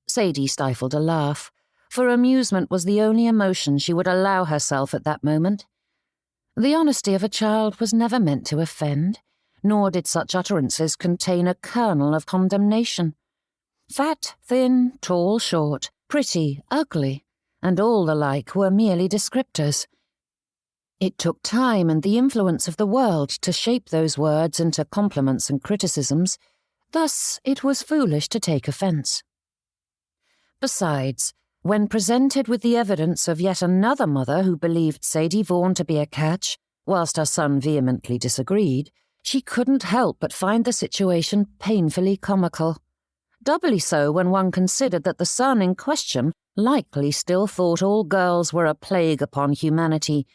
S2: Sadie stifled a laugh, for amusement was the only emotion she would allow herself at that moment. The honesty of a child was never meant to offend, nor did such utterances contain a kernel of condemnation. Fat, thin, tall, short, pretty, ugly, and all the like were merely descriptors. It took time and the influence of the world to shape those words into compliments and criticisms, thus it was foolish to take offence. Besides, when presented with the evidence of yet another mother who believed Sadie Vaughn to be a catch, whilst her son vehemently disagreed,
S1: She couldn't help but find the situation painfully comical. Doubly so when one considered that the son in question likely still thought all girls were a plague upon humanity,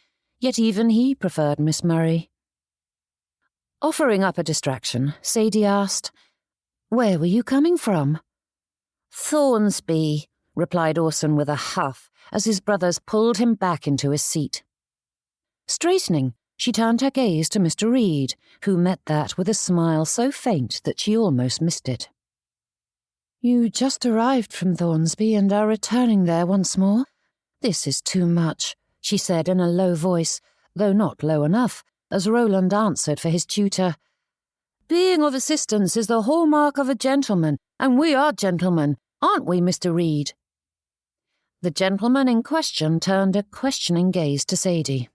S1: yet even he preferred Miss Murray. Offering up a distraction, Sadie asked, "Where were you coming from?" "Thornsby," replied Orson with a huff, as his brothers pulled him back into his seat. Straightening, she turned her gaze to Mr. Reed, who met that with a smile so faint that she almost missed it. "You just arrived from Thornsby and are returning there once more? This is too much," she said in a low voice, though not low enough, as Roland answered for his tutor. "Being of assistance is the hallmark of a gentleman, and we are gentlemen, aren't we, Mr. Reed?" The gentleman in question turned a questioning gaze to Sadie.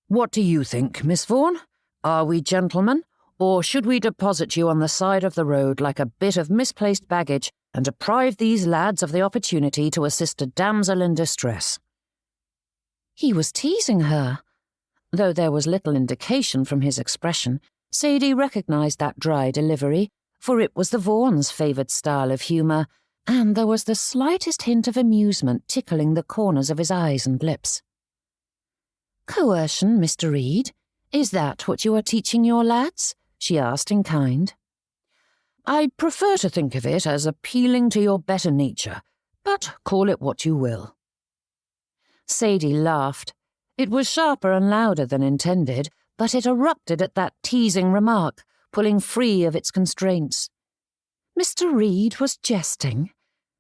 S1: "What do you think, Miss Vaughn? Are we gentlemen, or should we deposit you on the side of the road like a bit of misplaced baggage and deprive these lads of the opportunity to assist a damsel in distress?" He was teasing her. Though there was little indication from his expression, Sadie recognized that dry delivery, for it was the Vaughns' favoured style of humour, and there was the slightest hint of amusement tickling the corners of his eyes and lips. "Coercion, Mr. Reed? Is that what you are teaching your lads?" she asked in kind. "I prefer to think of it as appealing to your better nature, but call it what you will." Sadie laughed. It was sharper and louder than intended, but it erupted at that teasing remark, pulling free of its constraints. Mr. Reed was jesting.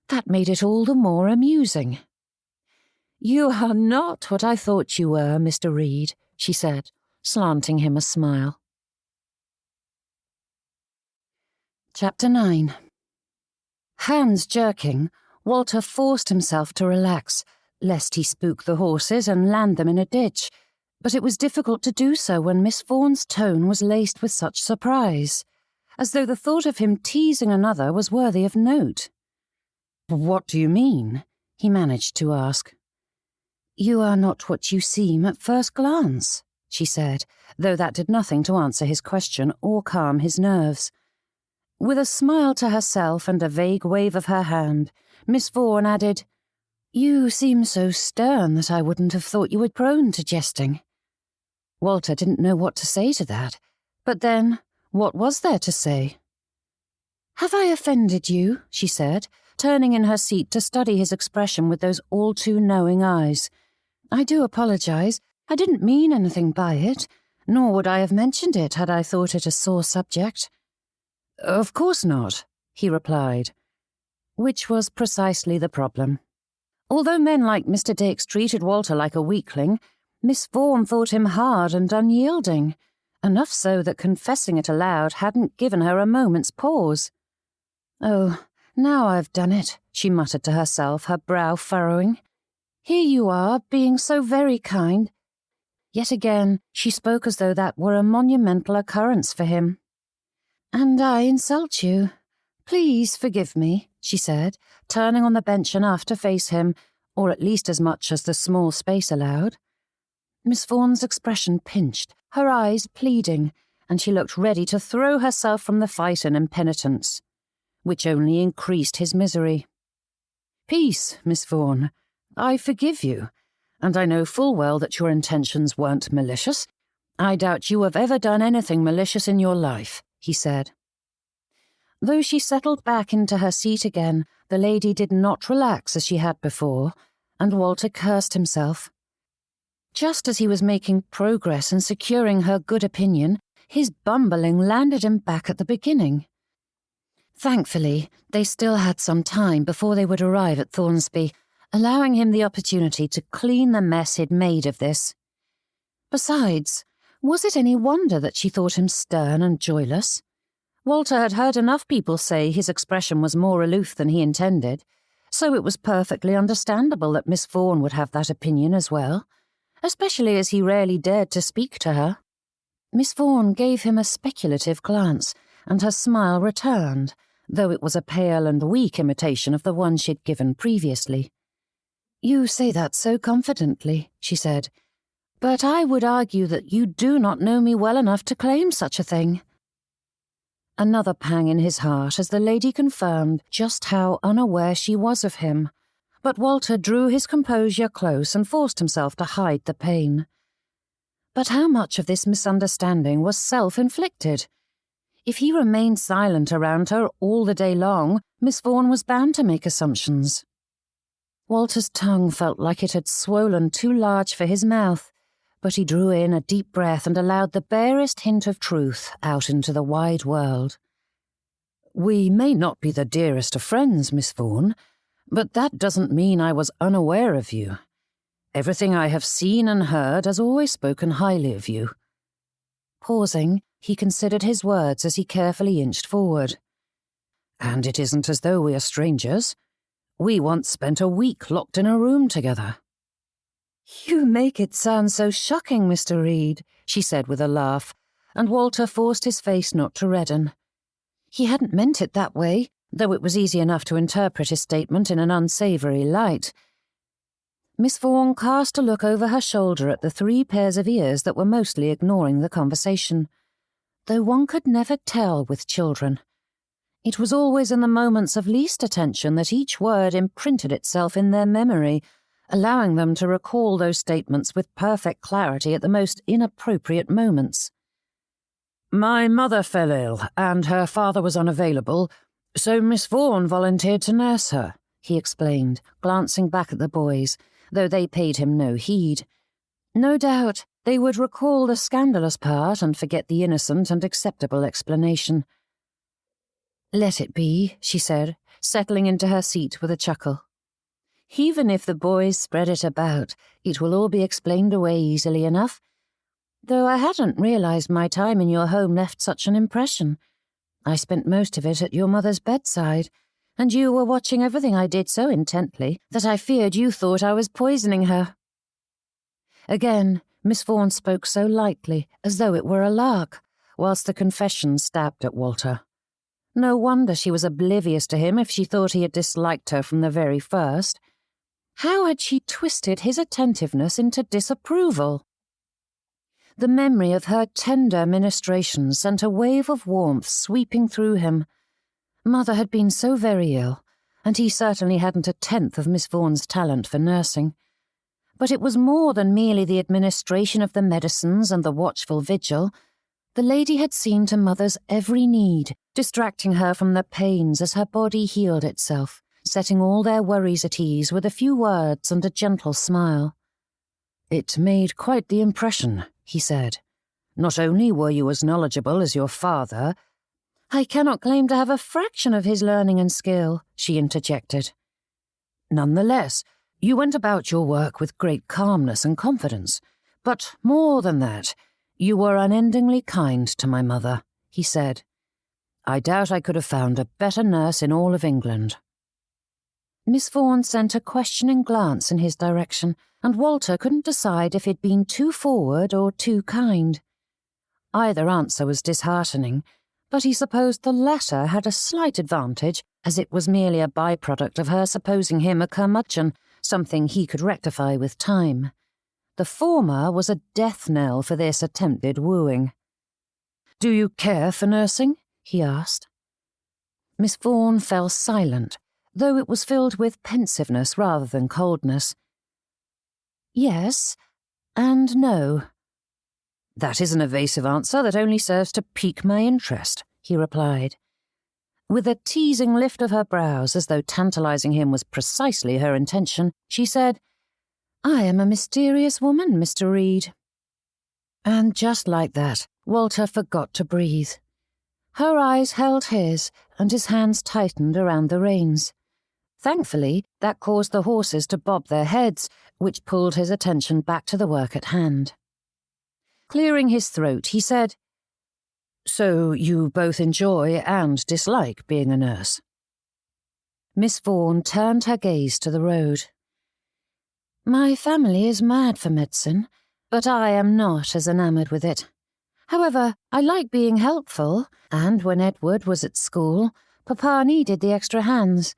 S1: That made it all the more amusing. "You are not what I thought you were, Mr. Reed," she said, slanting him a smile. Chapter 9. Hands jerking, Walter forced himself to relax, lest he spook the horses and land them in a ditch, but it was difficult to do so when Miss Vaughan's tone was laced with such surprise, as though the thought of him teasing another was worthy of note. "What do you mean?" he managed to ask. "You are not what you seem at first glance," she said, though that did nothing to answer his question or calm his nerves. With a smile to herself and a vague wave of her hand, Miss Vaughn added, "You seem so stern that I wouldn't have thought you were prone to jesting." Walter didn't know what to say to that, but then, what was there to say? "Have I offended you?" she said, turning in her seat to study his expression with those all-too-knowing eyes. "I do apologize. I didn't mean anything by it, nor would I have mentioned it had I thought it a sore subject." "Of course not," he replied. Which was precisely the problem. Although men like Mr. Dix treated Walter like a weakling, Miss Vaughn thought him hard and unyielding, enough so that confessing it aloud hadn't given her a moment's pause. "Oh, now I've done it," she muttered to herself, her brow furrowing. "Here you are, being so very kind." Yet again she spoke as though that were a monumental occurrence for him. "And I insult you. Please forgive me," she said, turning on the bench enough to face him, or at least as much as the small space allowed. Miss Vaughan's expression pinched, her eyes pleading, and she looked ready to throw herself from the fight in impenitence, which only increased his misery. "Peace, Miss Vaughn. I forgive you, and I know full well that your intentions weren't malicious. I doubt you have ever done anything malicious in your life," he said. Though she settled back into her seat again, the lady did not relax as she had before, and Walter cursed himself. Just as he was making progress in securing her good opinion, his bumbling landed him back at the beginning. Thankfully, they still had some time before they would arrive at Thornsby, allowing him the opportunity to clean the mess he'd made of this. Besides, was it any wonder that she thought him stern and joyless? Walter had heard enough people say his expression was more aloof than he intended, so it was perfectly understandable that Miss Vaughn would have that opinion as well, especially as he rarely dared to speak to her. Miss Vaughn gave him a speculative glance, and her smile returned, though it was a pale and weak imitation of the one she'd given previously. "You say that so confidently," she said. But I would argue that you do not know me well enough to claim such a thing." Another pang in his heart as the lady confirmed just how unaware she was of him, but Walter drew his composure close and forced himself to hide the pain. But how much of this misunderstanding was self-inflicted? If he remained silent around her all the day long, Miss Vaughn was bound to make assumptions. Walter's tongue felt like it had swollen too large for his mouth, but he drew in a deep breath and allowed the barest hint of truth out into the wide world. "We may not be the dearest of friends, Miss Vaughn, but that doesn't mean I was unaware of you. Everything I have seen and heard has always spoken highly of you." Pausing, he considered his words as he carefully inched forward. "And it isn't as though we are strangers. We once spent a week locked in a room together." "You make it sound so shocking, Mr. Reed," she said with a laugh, and Walter forced his face not to redden. He hadn't meant it that way, though it was easy enough to interpret his statement in an unsavoury light. Miss Vaughn cast a look over her shoulder at the 3 pairs of ears that were mostly ignoring the conversation, though one could never tell with children. It was always in the moments of least attention that each word imprinted itself in their memory, allowing them to recall those statements with perfect clarity at the most inappropriate moments. "My mother fell ill, and her father was unavailable, so Miss Vaughn volunteered to nurse her," he explained, glancing back at the boys, though they paid him no heed. No doubt they would recall the scandalous part and forget the innocent and acceptable explanation. "Let it be," she said, settling into her seat with a chuckle. "Even if the boys spread it about, it will all be explained away easily enough. Though I hadn't realised my time in your home left such an impression. I spent most of it at your mother's bedside, and you were watching everything I did so intently that I feared you thought I was poisoning her." Again, Miss Vaughn spoke so lightly, as though it were a lark, whilst the confession stabbed at Walter. No wonder she was oblivious to him if she thought he had disliked her from the very first. How had she twisted his attentiveness into disapproval? The memory of her tender ministration sent a wave of warmth sweeping through him. Mother had been so very ill, and he certainly hadn't a tenth of Miss Vaughn's talent for nursing. But it was more than merely the administration of the medicines and the watchful vigil. The lady had seen to Mother's every need, distracting her from the pains as her body healed itself, setting all their worries at ease with a few words and a gentle smile. "It made quite the impression," he said. "Not only were you as knowledgeable as your father—" "I cannot claim to have a fraction of his learning and skill," she interjected. "Nonetheless, you went about your work with great calmness and confidence. But more than that, you were unendingly kind to my mother," he said. "I doubt I could have found a better nurse in all of England." Miss Vaughn sent a questioning glance in his direction, and Walter couldn't decide if he'd been too forward or too kind. Either answer was disheartening, but he supposed the latter had a slight advantage, as it was merely a byproduct of her supposing him a curmudgeon, something he could rectify with time. The former was a death knell for this attempted wooing. "Do you care for nursing?" he asked. Miss Vaughn fell silent, though it was filled with pensiveness rather than coldness. "Yes, and no." "That is an evasive answer that only serves to pique my interest," he replied. With a teasing lift of her brows, as though tantalizing him was precisely her intention, she said, "I am a mysterious woman, Mr. Reed." And just like that, Walter forgot to breathe. Her eyes held his, and his hands tightened around the reins. Thankfully, that caused the horses to bob their heads, which pulled his attention back to the work at hand. Clearing his throat, he said, "So you both enjoy and dislike being a nurse?" Miss Vaughn turned her gaze to the road. "My family is mad for medicine, but I am not as enamoured with it. However, I like being helpful, and when Edward was at school, Papa needed the extra hands.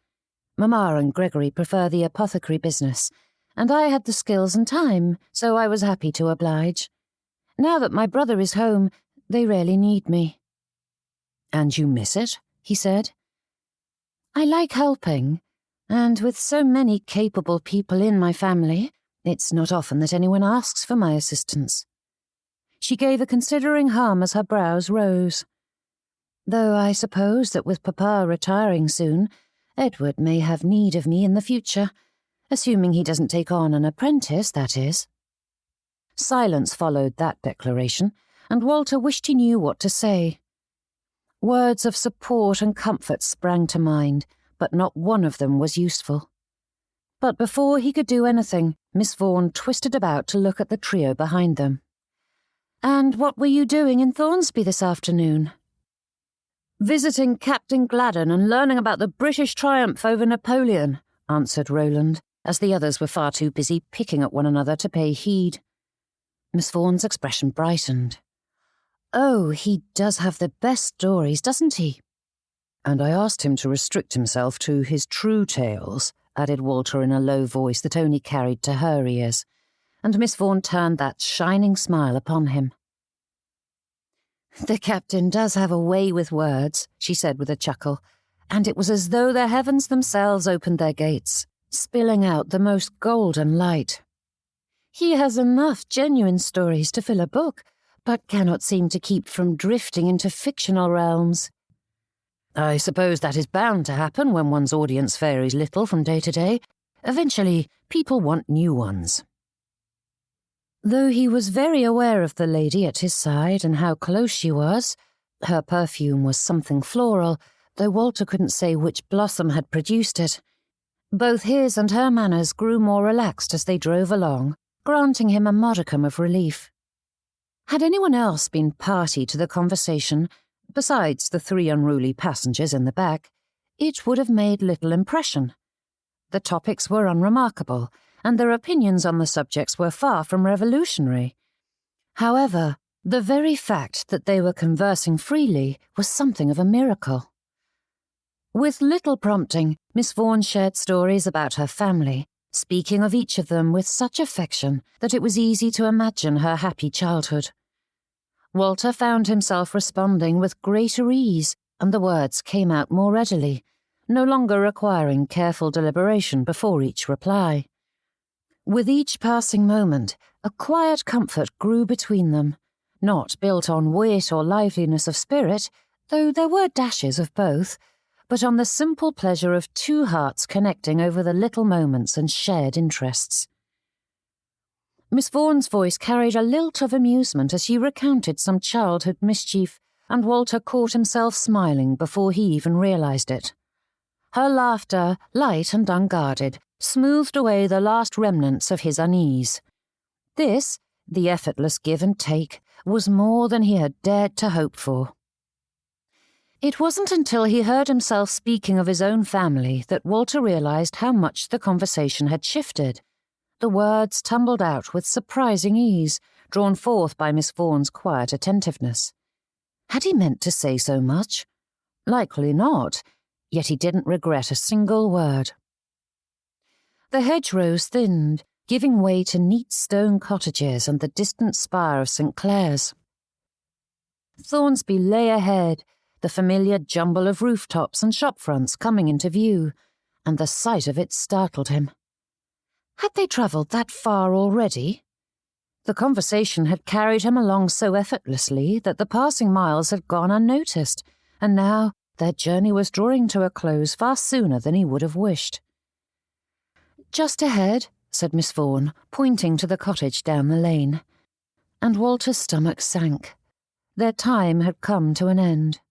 S1: Mamma and Gregory prefer the apothecary business, and I had the skills and time, so I was happy to oblige. Now that my brother is home, they rarely need me."
S2: "And you miss it?" he said.
S1: "I like helping, and with so many capable people in my family, it's not often that anyone asks for my assistance." She gave a considering hum as her brows rose. "Though I suppose that with Papa retiring soon, Edward may have need of me in the future, assuming he doesn't take on an apprentice, that is."
S2: Silence followed that declaration, and Walter wished he knew what to say. Words of support and comfort sprang to mind, but not one of them was useful. But before he could do anything, Miss Vaughn twisted about to look at the trio behind them.
S1: "And what were you doing in Thornsby this afternoon?"
S2: "Visiting Captain Gladden and learning about the British triumph over Napoleon," answered Roland, as the others were far too busy picking at one another to pay heed. Miss Vaughan's expression brightened.
S1: "Oh, he does have the best stories, doesn't he?"
S2: "And I asked him to restrict himself to his true tales," added Walter in a low voice that only carried to her ears, and Miss Vaughn turned that shining smile upon him.
S1: "The captain does have a way with words," she said with a chuckle, and it was as though the heavens themselves opened their gates, spilling out the most golden light. "He has enough genuine stories to fill a book, but cannot seem to keep from drifting into fictional realms."
S2: "I suppose that is bound to happen when one's audience varies little from day to day. Eventually, people want new ones."
S1: Though he was very aware of the lady at his side and how close she was, her perfume was something floral, though Walter couldn't say which blossom had produced it. Both his and her manners grew more relaxed as they drove along, granting him a modicum of relief. Had anyone else been party to the conversation, besides the 3 unruly passengers in the back, it would have made little impression. The topics were unremarkable, and their opinions on the subjects were far from revolutionary. However, the very fact that they were conversing freely was something of a miracle. With little prompting, Miss Vaughn shared stories about her family, speaking of each of them with such affection that it was easy to imagine her happy childhood. Walter found himself responding with greater ease, and the words came out more readily, no longer requiring careful deliberation before each reply. With each passing moment, a quiet comfort grew between them, not built on wit or liveliness of spirit, though there were dashes of both, but on the simple pleasure of 2 hearts connecting over the little moments and shared interests. Miss Vaughan's voice carried a lilt of amusement as she recounted some childhood mischief, and Walter caught himself smiling before he even realized it. Her laughter, light and unguarded, smoothed away the last remnants of his unease. This, the effortless give and take, was more than he had dared to hope for. It wasn't until he heard himself speaking of his own family that Walter realized how much the conversation had shifted. The words tumbled out with surprising ease, drawn forth by Miss Vaughan's quiet attentiveness. Had he meant to say so much? Likely not, yet he didn't regret a single word. The hedgerows thinned, giving way to neat stone cottages and the distant spire of St. Clair's. Thornsby lay ahead, the familiar jumble of rooftops and shop fronts coming into view, and the sight of it startled him. Had they travelled that far already? The conversation had carried him along so effortlessly that the passing miles had gone unnoticed, and now their journey was drawing to a close far sooner than he would have wished. "Just ahead," said Miss Vaughan, pointing to the cottage down the lane, and Walter's stomach sank. Their time had come to an end.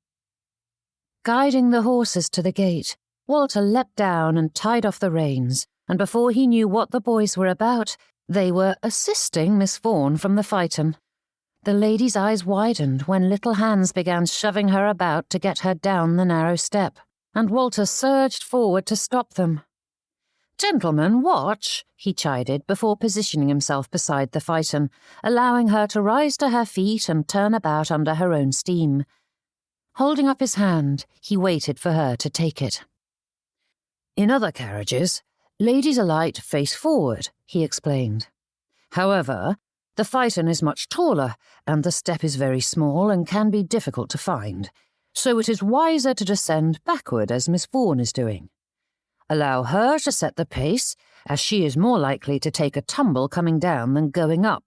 S1: Guiding the horses to the gate, Walter leapt down and tied off the reins, and before he knew what the boys were about, they were assisting Miss Vaughan from the phaeton. The lady's eyes widened when little hands began shoving her about to get her down the narrow step, and Walter surged forward to stop them. "Gentlemen, watch," he chided before positioning himself beside the phaeton, allowing her to rise to her feet and turn about under her own steam. Holding up his hand, he waited for her to take it. "In other carriages,
S2: Ladies alight face forward, he explained. However, the phaeton is much taller, and the step is very small and can be difficult to find, so it is wiser to descend backward as Miss Vaughn is doing. Allow her to set the pace, as she is more likely to take a tumble coming down than going up,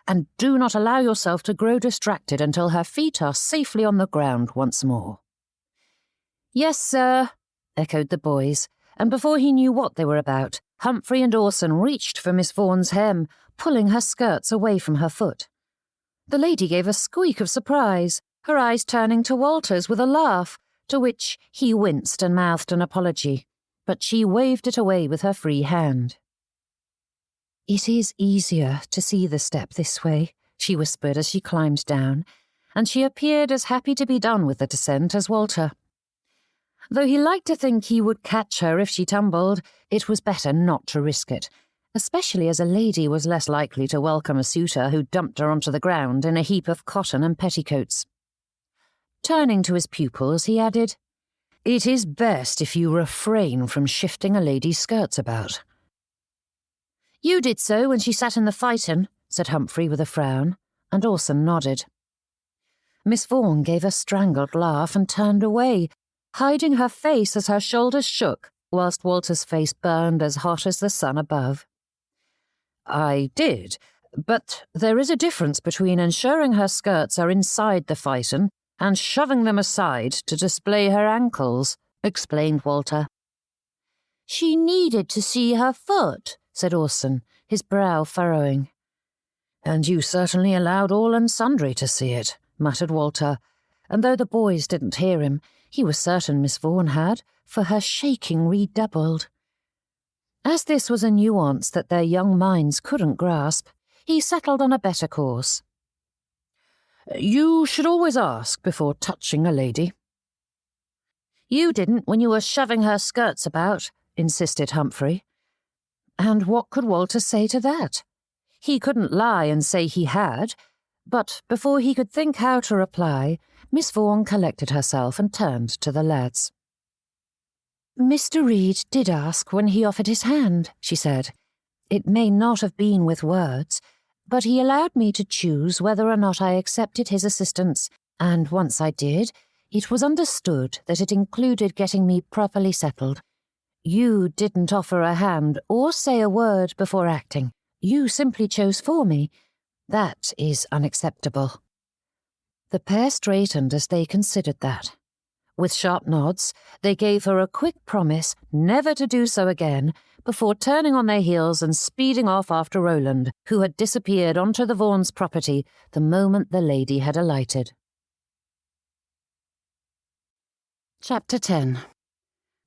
S2: and do not allow yourself to grow distracted until her feet are safely on the ground once more. "Yes, sir," echoed the boys, and before he knew what they were about, Humphrey and Orson reached for Miss Vaughan's hem, pulling her skirts away from her foot. The lady gave a squeak of surprise, her eyes turning to Walter's with a laugh, to which he winced and mouthed an apology, but she waved it away with her free hand. "It is easier to see the step this way," she whispered as she climbed down, and she appeared as happy to be done with the descent as Walter. Though he liked to think he would catch her if she tumbled, it was better not to risk it, especially as a lady was less likely to welcome a suitor who dumped her onto the ground in a heap of cotton and petticoats. Turning to his pupils, he added, "It is best if you refrain from shifting a lady's skirts about." "You did so when she sat in the phaeton," said Humphrey with a frown, and Orson nodded. Miss Vaughn gave a strangled laugh and turned away, hiding her face as her shoulders shook, whilst Walter's face burned as hot as the sun above. "I did, but there is a difference between ensuring her skirts are inside the phaeton and shoving them aside to display her ankles," explained Walter. "She needed to see her foot," said Orson, his brow furrowing. "And you certainly allowed all and sundry to see it," muttered Walter, and though the boys didn't hear him, he was certain Miss Vaughn had, for her shaking redoubled. As this was a nuance that their young minds couldn't grasp, he settled on a better course. "You should always ask before touching a lady." "You didn't when you were shoving her skirts about," insisted Humphrey. And what could Walter say to that? He couldn't lie and say he had, but before he could think how to reply, Miss Vaughn collected herself and turned to the lads. "Mr. Reed did ask when he offered his hand," she said. "It may not have been with words, but he allowed me to choose whether or not I accepted his assistance, and once I did, it was understood that it included getting me properly settled. You didn't offer a hand or say a word before acting. You simply chose for me. That is unacceptable." The pair straightened as they considered that. With sharp nods, they gave her a quick promise never to do so again before turning on their heels and speeding off after Roland, who had disappeared onto the Vaughan's property the moment the lady had alighted. Chapter 10.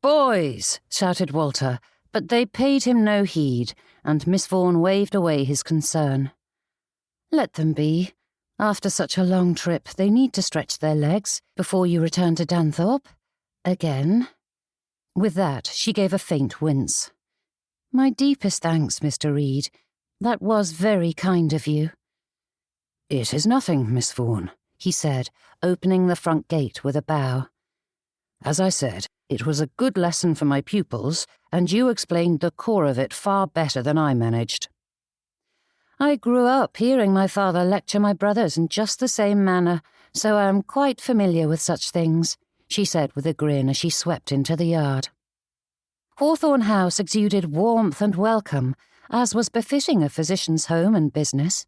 S2: "Boys!" shouted Walter, but they paid him no heed, and Miss Vaughn waved away his concern. "Let them be. After such a long trip, they need to stretch their legs before you return to Danthorpe. Again." With that, she gave a faint wince. "My deepest thanks, Mr. Reed. That was very kind of you." "It is nothing, Miss Vaughn," he said, opening the front gate with a bow. "As I said, it was a good lesson for my pupils, and you explained the core of it far better than I managed." "I grew up hearing my father lecture my brothers in just the same manner, so I am quite familiar with such things," she said with a grin as she swept into the yard. Hawthorne House exuded warmth and welcome, as was befitting a physician's home and business.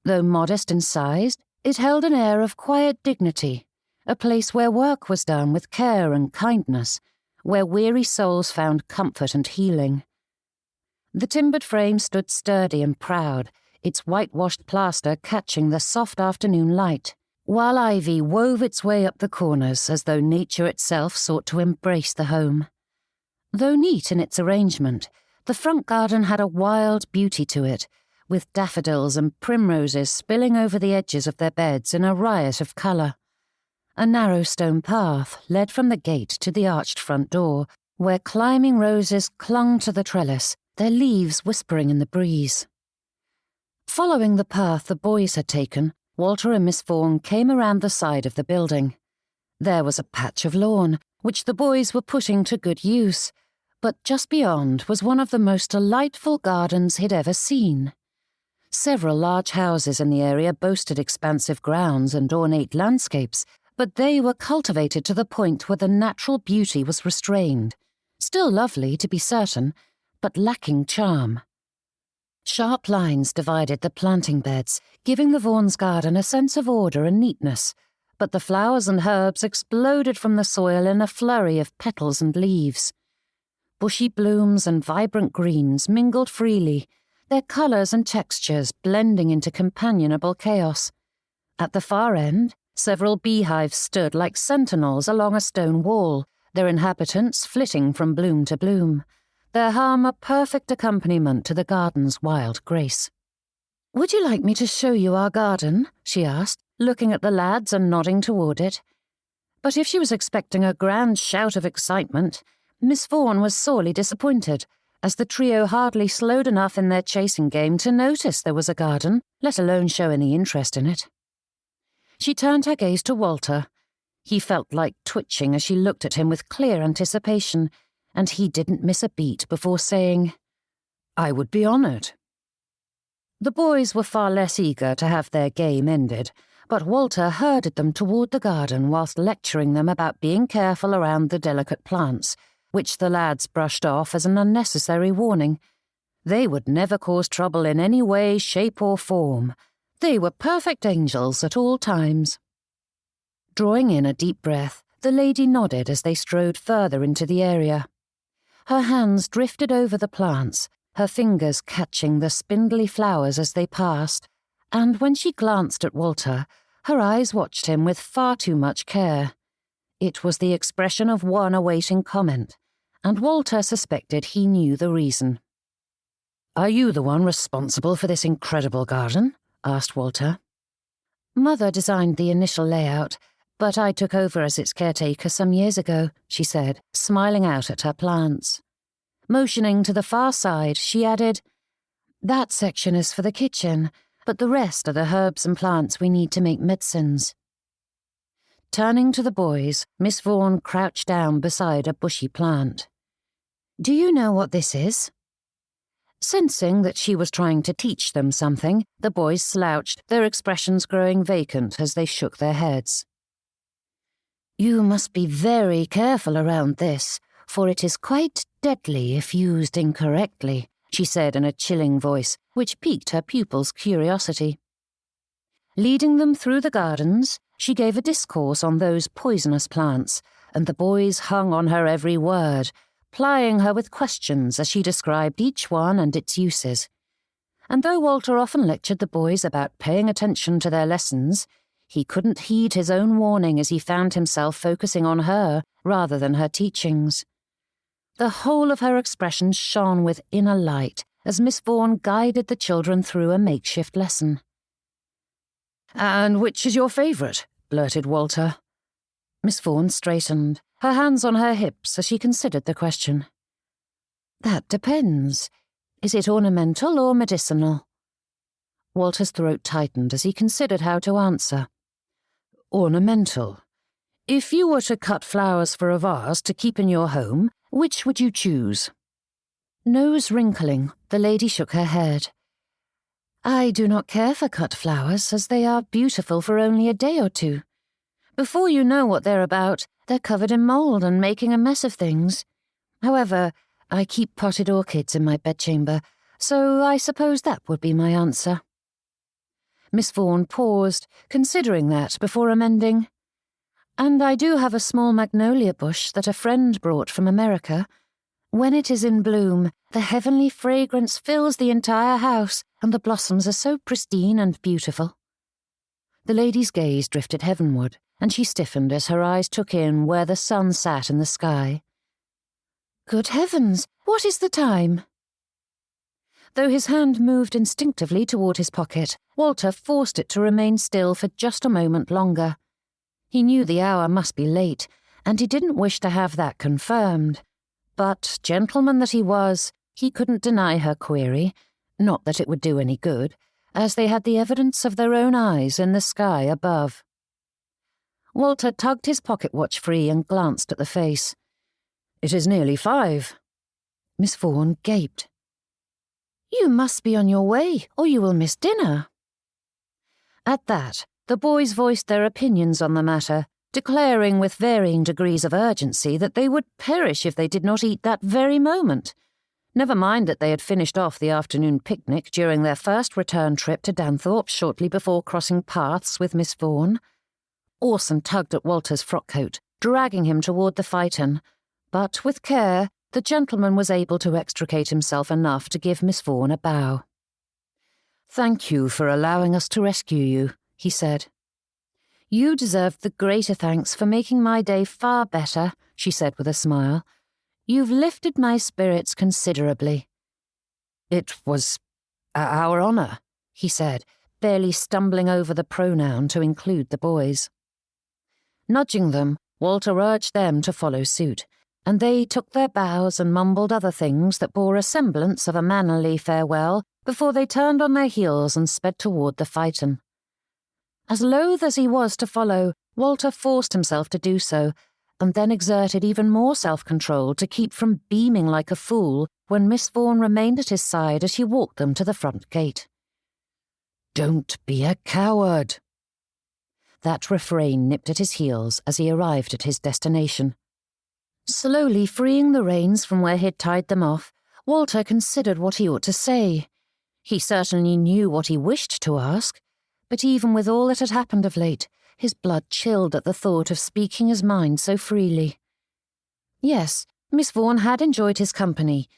S2: Though modest in size, it held an air of quiet dignity, a place where work was done with care and kindness, where weary souls found comfort and healing. The timbered frame stood sturdy and proud, its whitewashed plaster catching the soft afternoon light, while ivy wove its way up the corners as though nature itself sought to embrace the home. Though neat in its arrangement, the front garden had a wild beauty to it, with daffodils and primroses spilling over the edges of their beds in a riot of colour. A narrow stone path led from the gate to the arched front door, where climbing roses clung to the trellis, their leaves whispering in the breeze. Following the path the boys had taken, Walter and Miss Vaughn came around the side of the building. There was a patch of lawn, which the boys were putting to good use.
S1: But just beyond was one of the most delightful gardens he'd ever seen. Several large houses in the area boasted expansive grounds and ornate landscapes, but they were cultivated to the point where the natural beauty was restrained. Still lovely, to be certain, but lacking charm. Sharp lines divided the planting beds, giving the Vaughn's garden a sense of order and neatness, but the flowers and herbs exploded from the soil in a flurry of petals and leaves. Bushy blooms and vibrant greens mingled freely, their colours and textures blending into companionable chaos. At the far end, several beehives stood like sentinels along a stone wall, their inhabitants flitting from bloom to bloom, their hum a perfect accompaniment to the garden's wild grace. "Would you like me to show you our garden?" she asked, looking at the lads and nodding toward it. But if she was expecting a grand shout of excitement, Miss Vaughn was sorely disappointed, as the trio hardly slowed enough in their chasing game to notice there was a garden, let alone show any interest in it. She turned her gaze to Walter. He felt like twitching as she looked at him with clear anticipation, and he didn't miss a beat before saying, "I would be honoured." The boys were far less eager to have their game ended, but Walter herded them toward the garden whilst lecturing them about being careful around the delicate plants, which the lads brushed off as an unnecessary warning. They would never cause trouble in any way, shape, or form. They were perfect angels at all times. Drawing in a deep breath, the lady nodded as they strode further into the area. Her hands drifted over the plants, her fingers catching the spindly flowers as they passed, and when she glanced at Walter, her eyes watched him with far too much care. It was the expression of one awaiting comment, and Walter suspected he knew the reason. "Are you the one responsible for this incredible garden?" asked Walter. "Mother designed the initial layout, but I took over as its caretaker some years ago," she said, smiling out at her plants. Motioning to the far side, she added, "That section is for the kitchen, but the rest are the herbs and plants we need to make medicines." Turning to the boys, Miss Vaughn crouched down beside a bushy plant. "Do you know what this is?" Sensing that she was trying to teach them something, the boys slouched, their expressions growing vacant as they shook their heads. "You must be very careful around this, for it is quite deadly if used incorrectly," she said in a chilling voice, which piqued her pupils' curiosity. Leading them through the gardens, she gave a discourse on those poisonous plants, and the boys hung on her every word, plying her with questions as she described each one and its uses. And though Walter often lectured the boys about paying attention to their lessons, he couldn't heed his own warning as he found himself focusing on her rather than her teachings. The whole of her expression shone with inner light as Miss Vaughn guided the children through a makeshift lesson. "And which is your favourite?" blurted Walter. Miss Vaughn straightened, her hands on her hips as she considered the question. "That depends. Is it ornamental or medicinal?" Walter's throat tightened as he considered how to answer. "Ornamental. If you were to cut flowers for a vase to keep in your home, which would you choose?" Nose wrinkling, the lady shook her head. "I do not care for cut flowers, as they are beautiful for only a day or two. Before you know what they're about, they're covered in mould and making a mess of things. However, I keep potted orchids in my bedchamber, so I suppose that would be my answer." Miss Vaughn paused, considering that before amending. "And I do have a small magnolia bush that a friend brought from America. When it is in bloom, the heavenly fragrance fills the entire house, and the blossoms are so pristine and beautiful." The lady's gaze drifted heavenward, and she stiffened as her eyes took in where the sun sat in the sky. "Good heavens, what is the time?" Though his hand moved instinctively toward his pocket, Walter forced it to remain still for just a moment longer. He knew the hour must be late, and he didn't wish to have that confirmed. But, gentleman that he was, he couldn't deny her query, not that it would do any good, as they had the evidence of their own eyes in the sky above. Walter tugged his pocket watch free and glanced at the face. "It is nearly 5.
S2: Miss Vaughn gaped. "You must be on your way, or you will miss dinner." At that, the boys voiced their opinions on the matter, declaring with varying degrees of urgency that they would perish if they did not eat that very moment. Never mind that they had finished off the afternoon picnic during their first return trip to Danthorpe shortly before crossing paths with Miss Vaughn. Orson tugged at Walter's frock-coat, dragging him toward the phaeton, but with care, the gentleman was able to extricate himself enough to give Miss Vaughn a bow. "Thank you for allowing us to rescue you," he said. "You deserved the greater thanks for making my day far better," she said with a smile. "You've lifted my spirits considerably." "It was our honour," he said, barely stumbling over the pronoun to include the boys. Nudging them, Walter urged them to follow suit, and they took their bows and mumbled other things that bore a semblance of a mannerly farewell before they turned on their heels and sped toward the phaeton. As loath as he was to follow, Walter forced himself to do so, and then exerted even more self-control to keep from beaming like a fool when Miss Vaughn remained at his side as he walked them to the front gate. "Don't be a coward." That refrain nipped at his heels as he arrived at his destination. Slowly freeing the reins from where he'd tied them off, Walter considered what he ought to say. He certainly knew what he wished to ask, but even with all that had happened of late, his blood chilled at the thought of speaking his mind so freely. Yes, Miss Vaughn had enjoyed his company,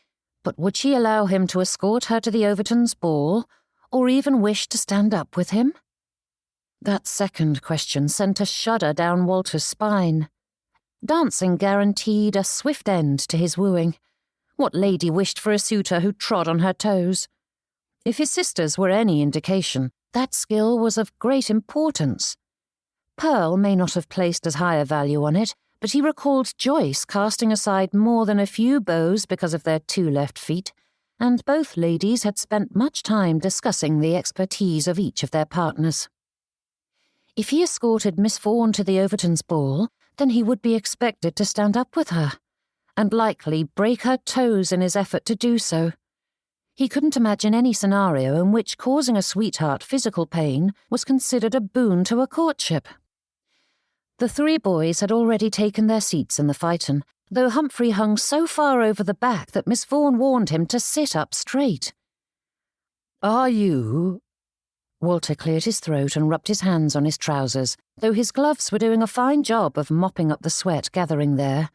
S2: but would she allow him to escort her to the Overtons' ball, or even wish to stand up with him? That second question sent a shudder down Walter's spine. Dancing guaranteed a swift end to his wooing. What lady wished for a suitor who trod on her toes? If his sisters were any indication, that skill was of great importance. Pearl may not have placed as high a value on it, but he recalled Joyce casting aside more than a few beaux because of their 2 left feet, and both ladies had spent much time discussing the expertise of each of their partners. If he escorted Miss Vaughn to the Overtons' ball, then he would be expected to stand up with her, and likely break her toes in his effort to do so. He couldn't imagine any scenario in which causing a sweetheart physical pain was considered a boon to a courtship. The 3 boys had already taken their seats in the phaeton, though Humphrey hung so far over the back that Miss Vaughn warned him to sit up straight. "Are you—" Walter cleared his throat and rubbed his hands on his trousers, though his gloves were doing a fine job of mopping up the sweat gathering there.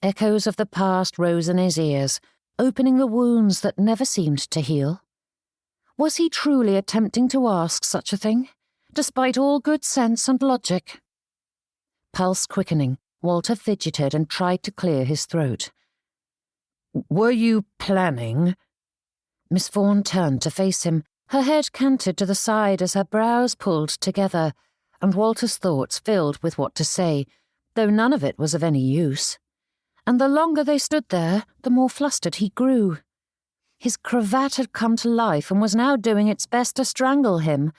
S2: Echoes of the past rose in his ears, opening the wounds that never seemed to heal. Was he truly attempting to ask such a thing, despite all good sense and logic? Pulse quickening, Walter fidgeted and tried to clear his throat. "Were you planning?" Miss Vaughn turned to face him, her head canted to the side as her brows pulled together, and Walter's thoughts filled with what to say, though none of it was of any use. And the longer they stood there, the more flustered he grew. His cravat had come to life and was now doing its best to strangle him,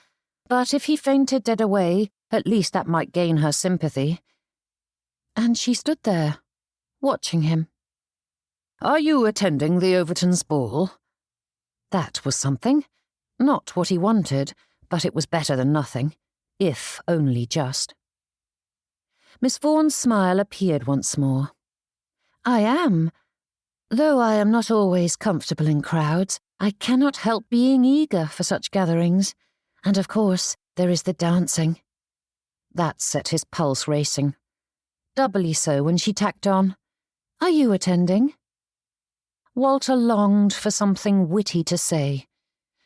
S2: but if he fainted dead away, at least that might gain her sympathy. And she stood there, watching him. "Are you attending the Overtons' ball?" That was something. Not what he wanted, but it was better than nothing, if only just. Miss Vaughn's smile appeared once more. "I am. Though I am not always comfortable in crowds, I cannot help being eager for such gatherings. And of course, there is the dancing." That set his pulse racing. Doubly so when she tacked on, "Are you attending?" Walter longed for something witty to say.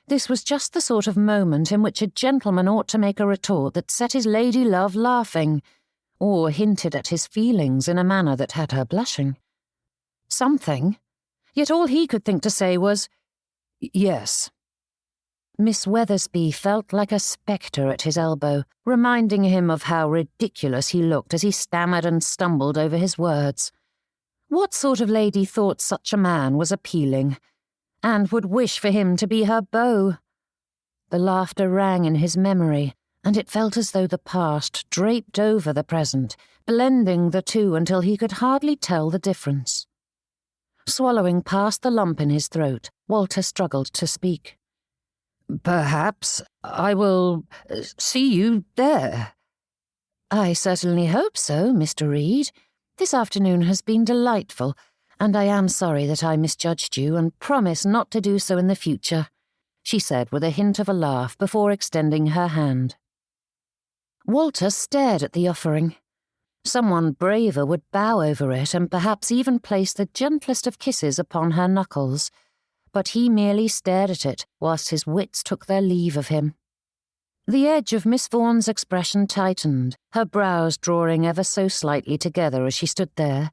S2: This was just the sort of moment in which a gentleman ought to make a retort that set his lady love laughing, or hinted at his feelings in a manner that had her blushing. Something. Yet all he could think to say was, "Yes." Miss Weathersby felt like a spectre at his elbow, reminding him of how ridiculous he looked as he stammered and stumbled over his words. What sort of lady thought such a man was appealing, and would wish for him to be her beau? The laughter rang in his memory, and it felt as though the past draped over the present, blending the two until he could hardly tell the difference. Swallowing past the lump in his throat, Walter struggled to speak. "Perhaps I will see you there."
S1: "I certainly hope so, Mr. Reed. This afternoon has been delightful, and I am sorry that I misjudged you and promise not to do so in the future," she said with a hint of a laugh before extending her hand. Walter stared at the offering. Someone braver would bow over it and perhaps even place the gentlest of kisses upon her knuckles, but he merely stared at it whilst his wits took their leave of him. The edge of Miss Vaughan's expression tightened, her brows drawing ever so slightly together as she stood there,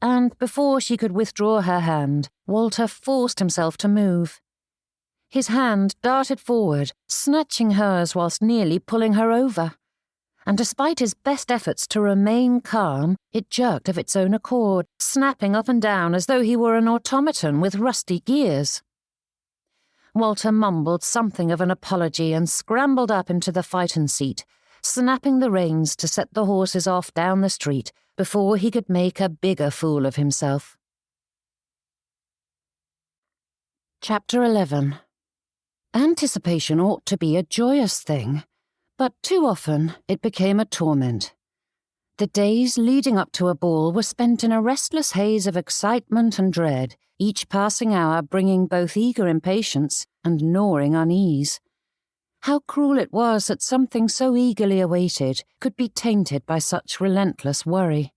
S1: and before she could withdraw her hand, Walter forced himself to move. His hand darted forward, snatching hers whilst nearly pulling her over, and despite his best efforts to remain calm, it jerked of its own accord, snapping up and down as though he were an automaton with rusty gears. Walter mumbled something of an apology and scrambled up into the phaeton seat, snapping the reins to set the horses off down the street before he could make a bigger fool of himself. Chapter 11. Anticipation ought to be a joyous thing, but too often it became a torment. The days leading up to a ball were spent in a restless haze of excitement and dread, each passing hour bringing both eager impatience and gnawing unease. How cruel it was that something so eagerly awaited could be tainted by such relentless worry.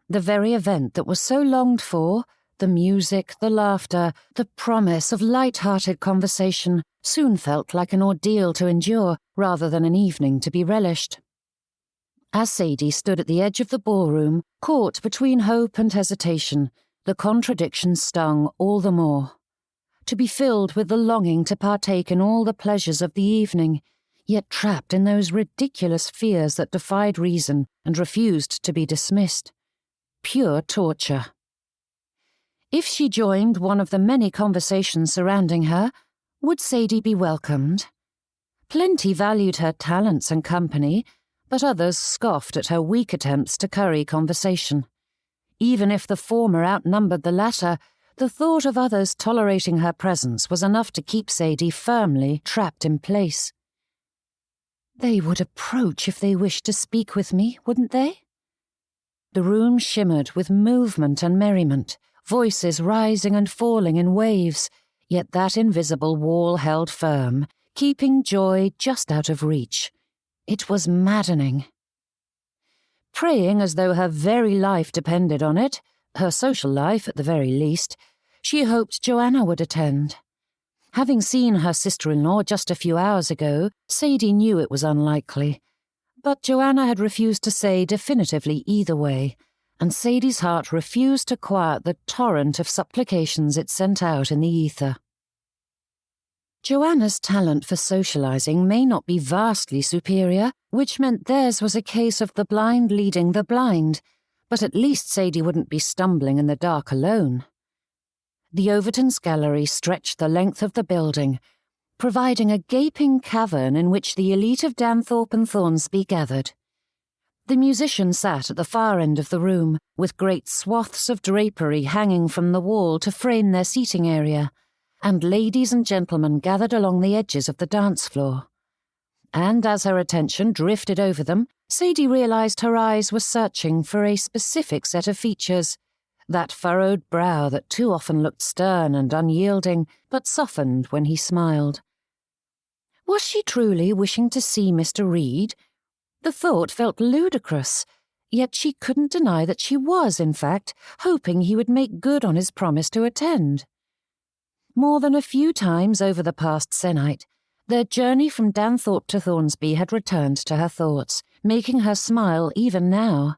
S1: The very event that was so longed for, the music, the laughter, the promise of light-hearted conversation, soon felt like an ordeal to endure rather than an evening to be relished. As Sadie stood at the edge of the ballroom, caught between hope and hesitation, the contradiction stung all the more. To be filled with the longing to partake in all the pleasures of the evening, yet trapped in those ridiculous fears that defied reason and refused to be dismissed. Pure torture. If she joined one of the many conversations surrounding her, would Sadie be welcomed? Plenty valued her talents and company, but others scoffed at her weak attempts to curry conversation. Even if the former outnumbered the latter, the thought of others tolerating her presence was enough to keep Sadie firmly trapped in place. "They would approach if they wished to speak with me, wouldn't they?" The room shimmered with movement and merriment, voices rising and falling in waves, yet that invisible wall held firm, keeping joy just out of reach. It was maddening. Praying as though her very life depended on it, her social life at the very least, she hoped Joanna would attend. Having seen her sister-in-law just a few hours ago, Sadie knew it was unlikely. But Joanna had refused to say definitively either way, and Sadie's heart refused to quiet the torrent of supplications it sent out in the ether. Joanna's talent for socializing may not be vastly superior, which meant theirs was a case of the blind leading the blind, but at least Sadie wouldn't be stumbling in the dark alone. The Overton's gallery stretched the length of the building, providing a gaping cavern in which the elite of Danthorpe and Thornsby gathered. The musicians sat at the far end of the room, with great swaths of drapery hanging from the wall to frame their seating area, and ladies and gentlemen gathered along the edges of the dance floor. And as her attention drifted over them, Sadie realized her eyes were searching for a specific set of features, that furrowed brow that too often looked stern and unyielding, but softened when he smiled. Was she truly wishing to see Mr. Reed? The thought felt ludicrous, yet she couldn't deny that she was, in fact, hoping he would make good on his promise to attend. More than a few times over the past se'night, their journey from Danthorpe to Thornsby had returned to her thoughts, making her smile even now.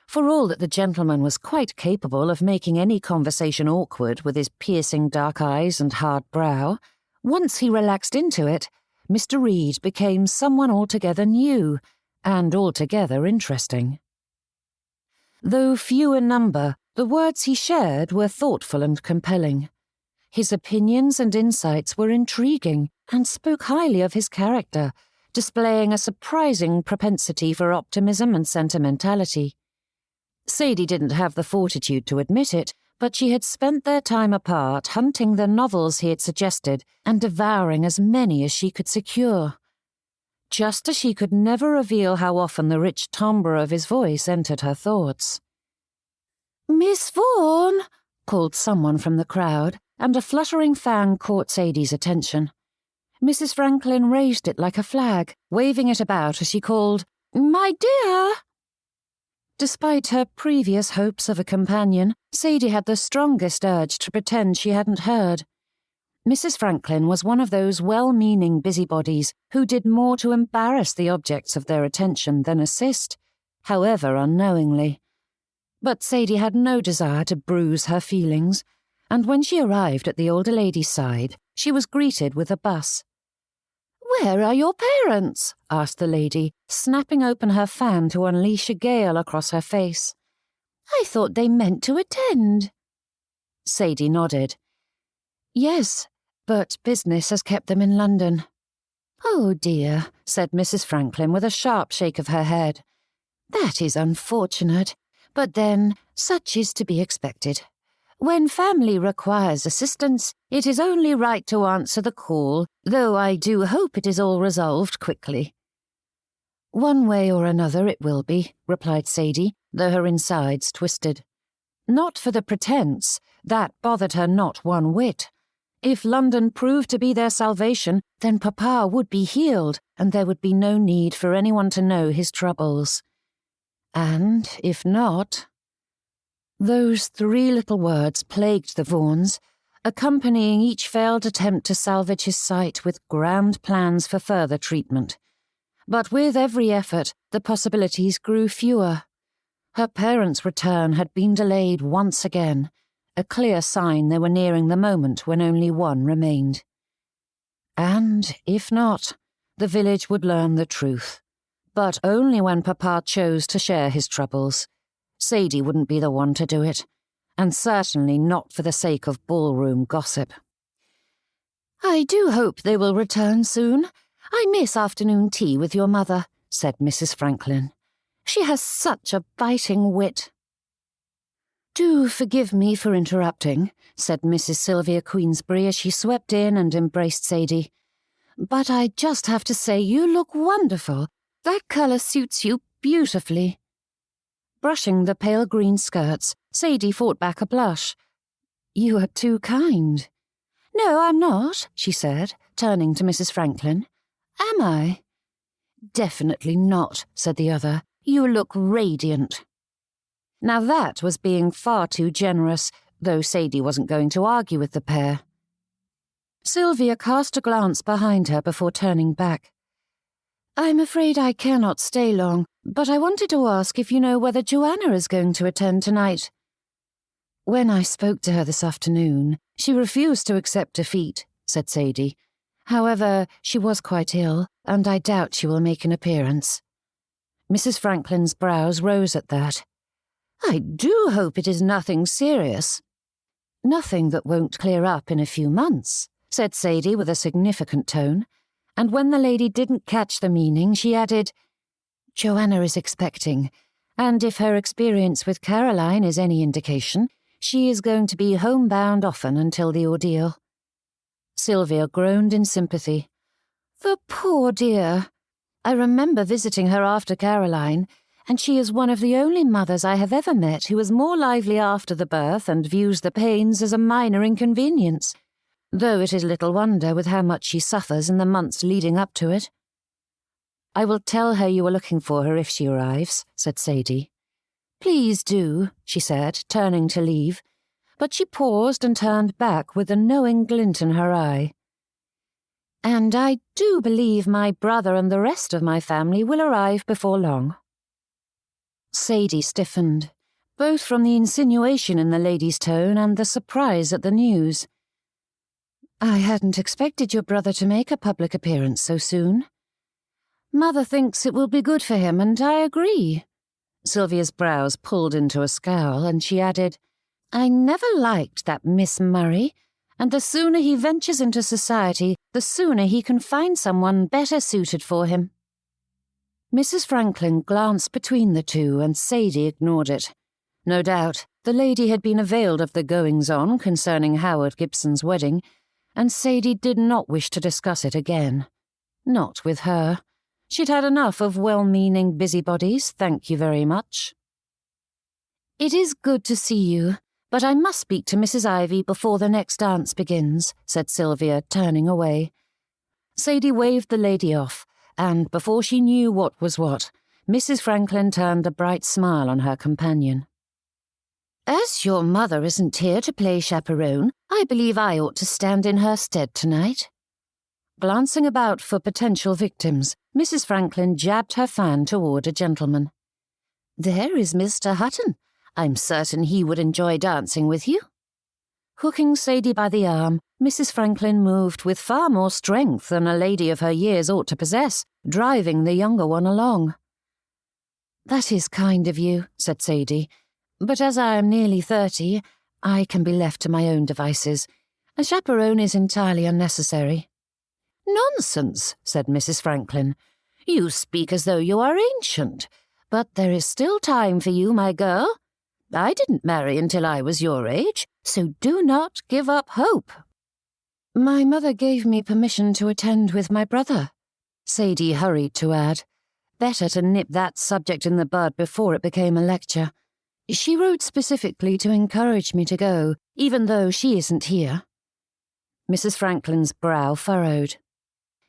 S1: For all that the gentleman was quite capable of making any conversation awkward with his piercing dark eyes and hard brow, once he relaxed into it, Mr. Reed became someone altogether new and altogether interesting. Though few in number, the words he shared were thoughtful and compelling. His opinions and insights were intriguing and spoke highly of his character, displaying a surprising propensity for optimism and sentimentality. Sadie didn't have the fortitude to admit it,
S2: but she had spent their time apart hunting the novels he had suggested and devouring as many as she could secure. Just as she could never reveal how often the rich timbre of his voice entered her thoughts. "Miss Vaughn!" called someone from the crowd, and a fluttering fan caught Sadie's attention. Mrs. Franklin raised it like a flag, waving it about as she called, "My dear!" Despite her previous hopes of a companion, Sadie had the strongest urge to pretend she hadn't heard. Mrs. Franklin was one of those well-meaning busybodies who did more to embarrass the objects of their attention than assist, however unknowingly. But Sadie had no desire to bruise her feelings, and when she arrived at the older lady's side, she was greeted with a buss. "Where are your parents?" asked the lady, snapping open her fan to unleash a gale across her face. "I thought they meant to attend." Sadie nodded. "Yes, but business has kept them in London." "Oh dear," said Mrs. Franklin with a sharp shake of her head. "That is unfortunate, but then such is to be expected. When family requires assistance, it is only right to answer the call, though I do hope it is all resolved quickly." "One way or another it will be," replied Sadie, though her insides twisted. Not for the pretence, that bothered her not one whit. If London proved to be their salvation, then Papa would be healed, and there would be no need for anyone to know his troubles. And if not... Those three little words plagued the Vaughns, accompanying each failed attempt to salvage his sight with grand plans for further treatment. But with every effort, the possibilities grew fewer. Her parents' return had been delayed once again, a clear sign they were nearing the moment when only one remained. And, if not, the village would learn the truth, but only when Papa chose to share his troubles. Sadie wouldn't be the one to do it, and certainly not for the sake of ballroom gossip. "I do hope they will return soon. I miss afternoon tea with your mother," said Mrs. Franklin. "She has such a biting wit." "Do forgive me for interrupting," said Mrs. Sylvia Queensberry as she swept in and embraced Sadie. "But I just have to say you look wonderful. That colour suits you beautifully." Brushing the pale green skirts, Sadie fought back a blush. "You are too kind." "No, I'm not," she said, turning to Mrs. Franklin. "Am I?" "Definitely not," said the other. "You look radiant." Now that was being far too generous, though Sadie wasn't going to argue with the pair. Sylvia cast a glance behind her before turning back. "I'm afraid I cannot stay long, but I wanted to ask if you know whether Joanna is going to attend tonight." "When I spoke to her this afternoon, she refused to accept defeat," said Sadie. "However, she was quite ill, and I doubt she will make an appearance." Mrs. Franklin's brows rose at that. "I do hope it is nothing serious." "Nothing that won't clear up in a few months," said Sadie with a significant tone, and when the lady didn't catch the meaning, she added, "Joanna is expecting, and if her experience with Caroline is any indication, she is going to be homebound often until the ordeal." Sylvia groaned in sympathy. "The poor dear. I remember visiting her after Caroline, and she is one of the only mothers I have ever met who is more lively after the birth and views the pains as a minor inconvenience, though it is little wonder with how much she suffers in the months leading up to it." "I will tell her you are looking for her if she arrives," said Sadie. "Please do," she said, turning to leave, but she paused and turned back with a knowing glint in her eye. "And I do believe my brother and the rest of my family will arrive before long." Sadie stiffened, both from the insinuation in the lady's tone and the surprise at the news. "I hadn't expected your brother to make a public appearance so soon." "Mother thinks it will be good for him, and I agree." Sylvia's brows pulled into a scowl, and she added, "I never liked that Miss Murray, and the sooner he ventures into society, the sooner he can find someone better suited for him." Mrs. Franklin glanced between the two, and Sadie ignored it.
S1: No doubt, the lady had been availed of the goings-on concerning Howard Gibson's wedding, and Sadie did not wish to discuss it again. Not with her. She'd had enough of well-meaning busybodies, thank you very much. "It is good to see you, but I must speak to Mrs. Ivy before the next dance begins," said Sylvia, turning away. Sadie waved the lady off, and before she knew what was what, Mrs. Franklin turned a bright smile on her companion. "As your mother isn't here to play chaperone, I believe I ought to stand in her stead tonight." Glancing about for potential victims, Mrs. Franklin jabbed her fan toward a gentleman. "There is Mr. Hutton. I'm certain he would enjoy dancing with you." Hooking Sadie by the arm, Mrs. Franklin moved with far more strength than a lady of her years ought to possess, driving the younger one along. "That is kind of you," said Sadie, "but as I am nearly 30, I can be left to my own devices. A chaperone is entirely unnecessary." "Nonsense," said Mrs. Franklin. "You speak as though you are ancient, but there is still time for you, my girl. I didn't marry until I was your age, so do not give up hope." "My mother gave me permission to attend with my brother," Sadie hurried to add. Better to nip that subject in the bud before it became a lecture. "She wrote specifically to encourage me to go, even though she isn't here." Mrs. Franklin's brow furrowed.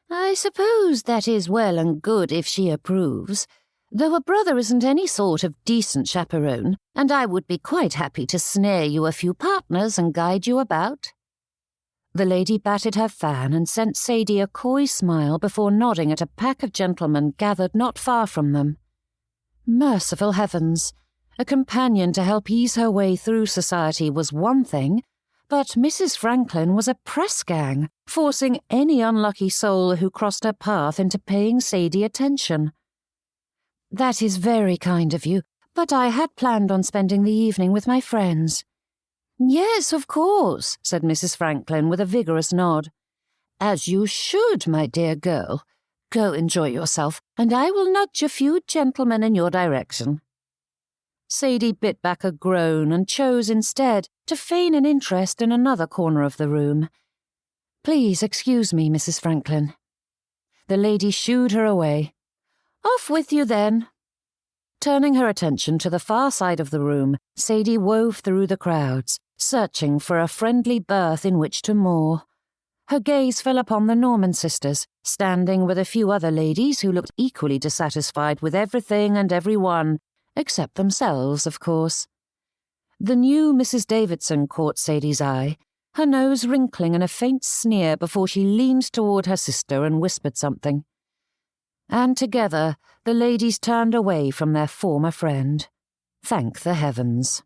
S1: "I suppose that is well and good if she approves, though a brother isn't any sort of decent chaperone, and I would be quite happy to snare you a few partners and guide you about." The lady batted her fan and sent Sadie a coy smile before nodding at a pack of gentlemen gathered not far from them. Merciful heavens! A companion to help ease her way through society was one thing, but Mrs. Franklin was a press gang, forcing any unlucky soul who crossed her path into paying Sadie attention. "That is very kind of you, but I had planned on spending the evening with my friends." "Yes, of course," said Mrs. Franklin with a vigorous nod. "As you should, my dear girl. Go enjoy yourself, and I will nudge a few gentlemen in your direction." Sadie bit back a groan and chose instead to feign an interest in another corner of the room. "Please excuse me, Mrs. Franklin." The lady shooed her away. "Off with you, then." Turning her attention to the far side of the room, Sadie wove through the crowds, searching for a friendly berth in which to moor. Her gaze fell upon the Norman sisters, standing with a few other ladies who looked equally dissatisfied with everything and everyone, except themselves, of course. The new Mrs. Davidson caught Sadie's eye, her nose wrinkling in a faint sneer before she leaned toward her sister and whispered something. And together the ladies turned away from their former friend. Thank the heavens.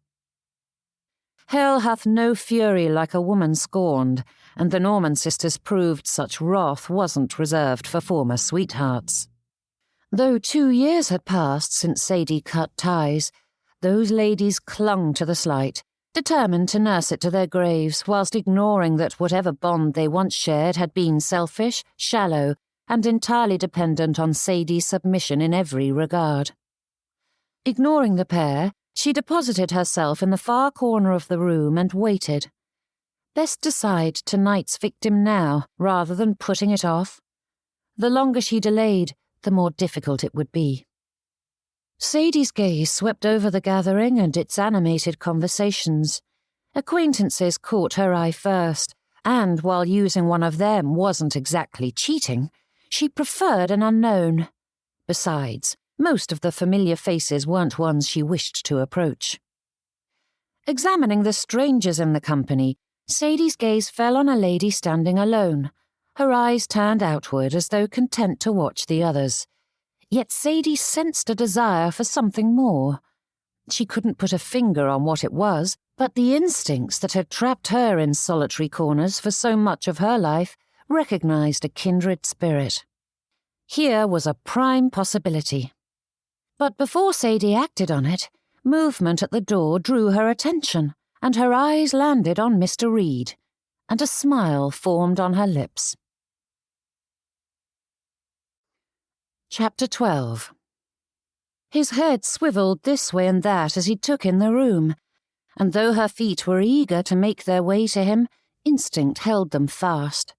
S1: Hell hath no fury like a woman scorned, and the Norman sisters proved such wrath wasn't reserved for former sweethearts. Though 2 years had passed since Sadie cut ties, those ladies clung to the slight, determined to nurse it to their graves whilst ignoring that whatever bond they once shared had been selfish, shallow, and entirely dependent on Sadie's submission in every regard. Ignoring the pair, she deposited herself in the far corner of the room and waited. Best decide tonight's victim now, rather than putting it off. The longer she delayed, the more difficult it would be. Sadie's gaze swept over the gathering and its animated conversations. Acquaintances caught her eye first, and while using one of them wasn't exactly cheating, she preferred an unknown. Besides, most of the familiar faces weren't ones she wished to approach. Examining the strangers in the company, Sadie's gaze fell on a lady standing alone, her eyes turned outward as though content to watch the others. Yet Sadie sensed a desire for something more. She couldn't put a finger on what it was, but the instincts that had trapped her in solitary corners for so much of her life recognized a kindred spirit. Here was a prime possibility. But before Sadie acted on it, movement at the door drew her attention, and her eyes landed on Mr. Reed, and a smile formed on her lips. Chapter 12. His head swivelled this way and that as he took in the room, and though her feet were eager to make their way to him, instinct held them fast.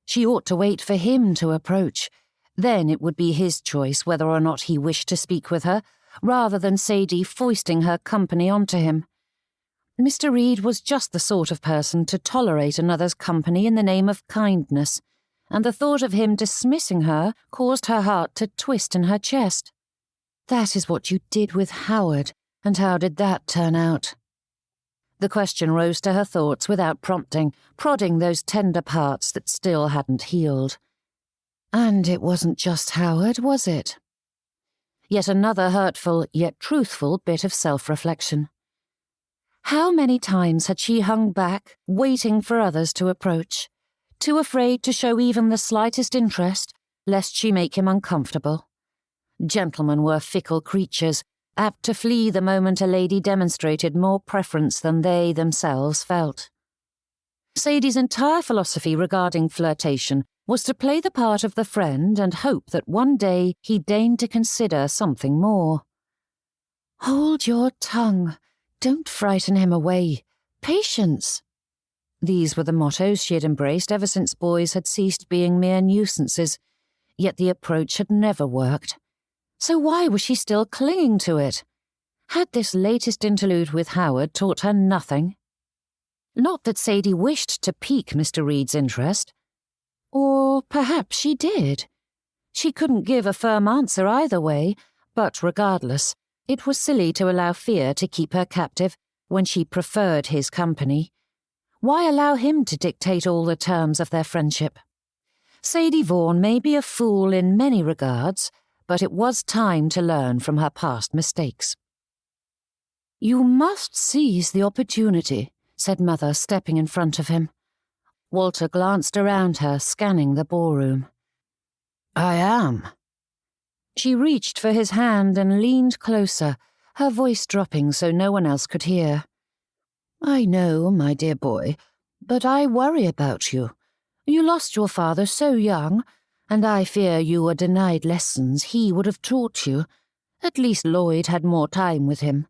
S1: She ought to wait for him to approach. Then it would be his choice whether or not he wished to speak with her, rather than Sadie foisting her company onto him. Mr. Reed was just the sort of person to tolerate another's company in the name of kindness, and the thought of him dismissing her caused her heart to twist in her chest. "That is what you did with Howard, and how did that turn out?" The question rose to her thoughts without prompting, prodding those tender parts that still hadn't healed. And it wasn't just Howard, was it? Yet another hurtful, yet truthful bit of self-reflection. How many times had she hung back, waiting for others to approach, too afraid to show even the slightest interest, lest she make him uncomfortable? Gentlemen were fickle creatures, apt to flee the moment a lady demonstrated more preference than they themselves felt. Sadie's entire philosophy regarding flirtation was to play the part of the friend and hope that one day he deigned to consider something more. "Hold your tongue. Don't frighten him away. Patience." These were the mottos she had embraced ever since boys had ceased being mere nuisances, yet the approach had never worked. So why was she still clinging to it? Had this latest interlude with Howard taught her nothing? Not that Sadie wished to pique Mr. Reed's interest. Or perhaps she did. She couldn't give a firm answer either way, but regardless, it was silly to allow fear to keep her captive when she preferred his company. Why allow him to dictate all the terms of their friendship? Sadie Vaughn may be a fool in many regards, but it was time to learn from her past mistakes. "You must seize the opportunity," said Mother, stepping in front of him. Walter glanced around her, scanning the ballroom. "I am." She reached for his hand and leaned closer, her voice dropping so no one else could hear. "I know, my dear boy, but I worry about you. You lost your father so young, and I fear you were denied lessons he would have taught you. At least Lloyd had more time with him."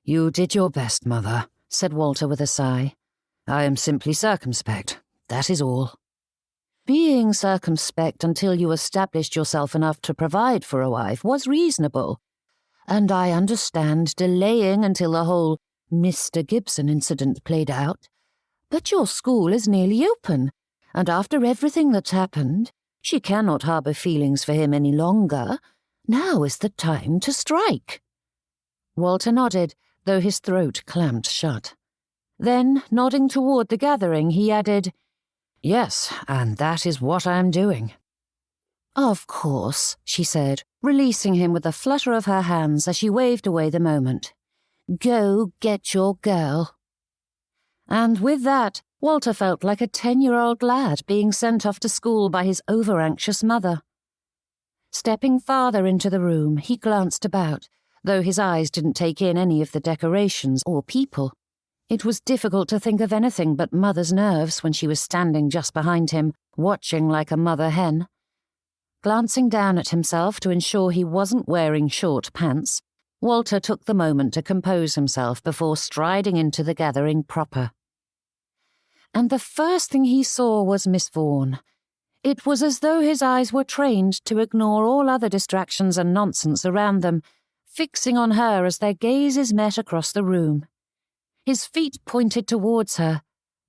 S1: "You did your best, Mother," said Walter with a sigh. "I am simply circumspect, that is all." Being circumspect until you established yourself enough to provide for a wife was reasonable, and I understand delaying until the whole Mr. Gibson incident played out. But your school is nearly open, and after everything that's happened, she cannot harbour feelings for him any longer. Now is the time to strike." Walter nodded, though his throat clamped shut. Then, nodding toward the gathering, he added, "Yes, and that is what I am doing." "Of course," she said, releasing him with a flutter of her hands as she waved away the moment. "Go get your girl." And with that, Walter felt like a 10-year-old lad being sent off to school by his over-anxious mother. Stepping farther into the room, he glanced about, though his eyes didn't take in any of the decorations or people. It was difficult to think of anything but Mother's nerves when she was standing just behind him, watching like a mother hen. Glancing down at himself to ensure he wasn't wearing short pants, Walter took the moment to compose himself before striding into the gathering proper. And the first thing he saw was Miss Vaughn. It was as though his eyes were trained to ignore all other distractions and nonsense around them, fixing on her as their gazes met across the room. His feet pointed towards her,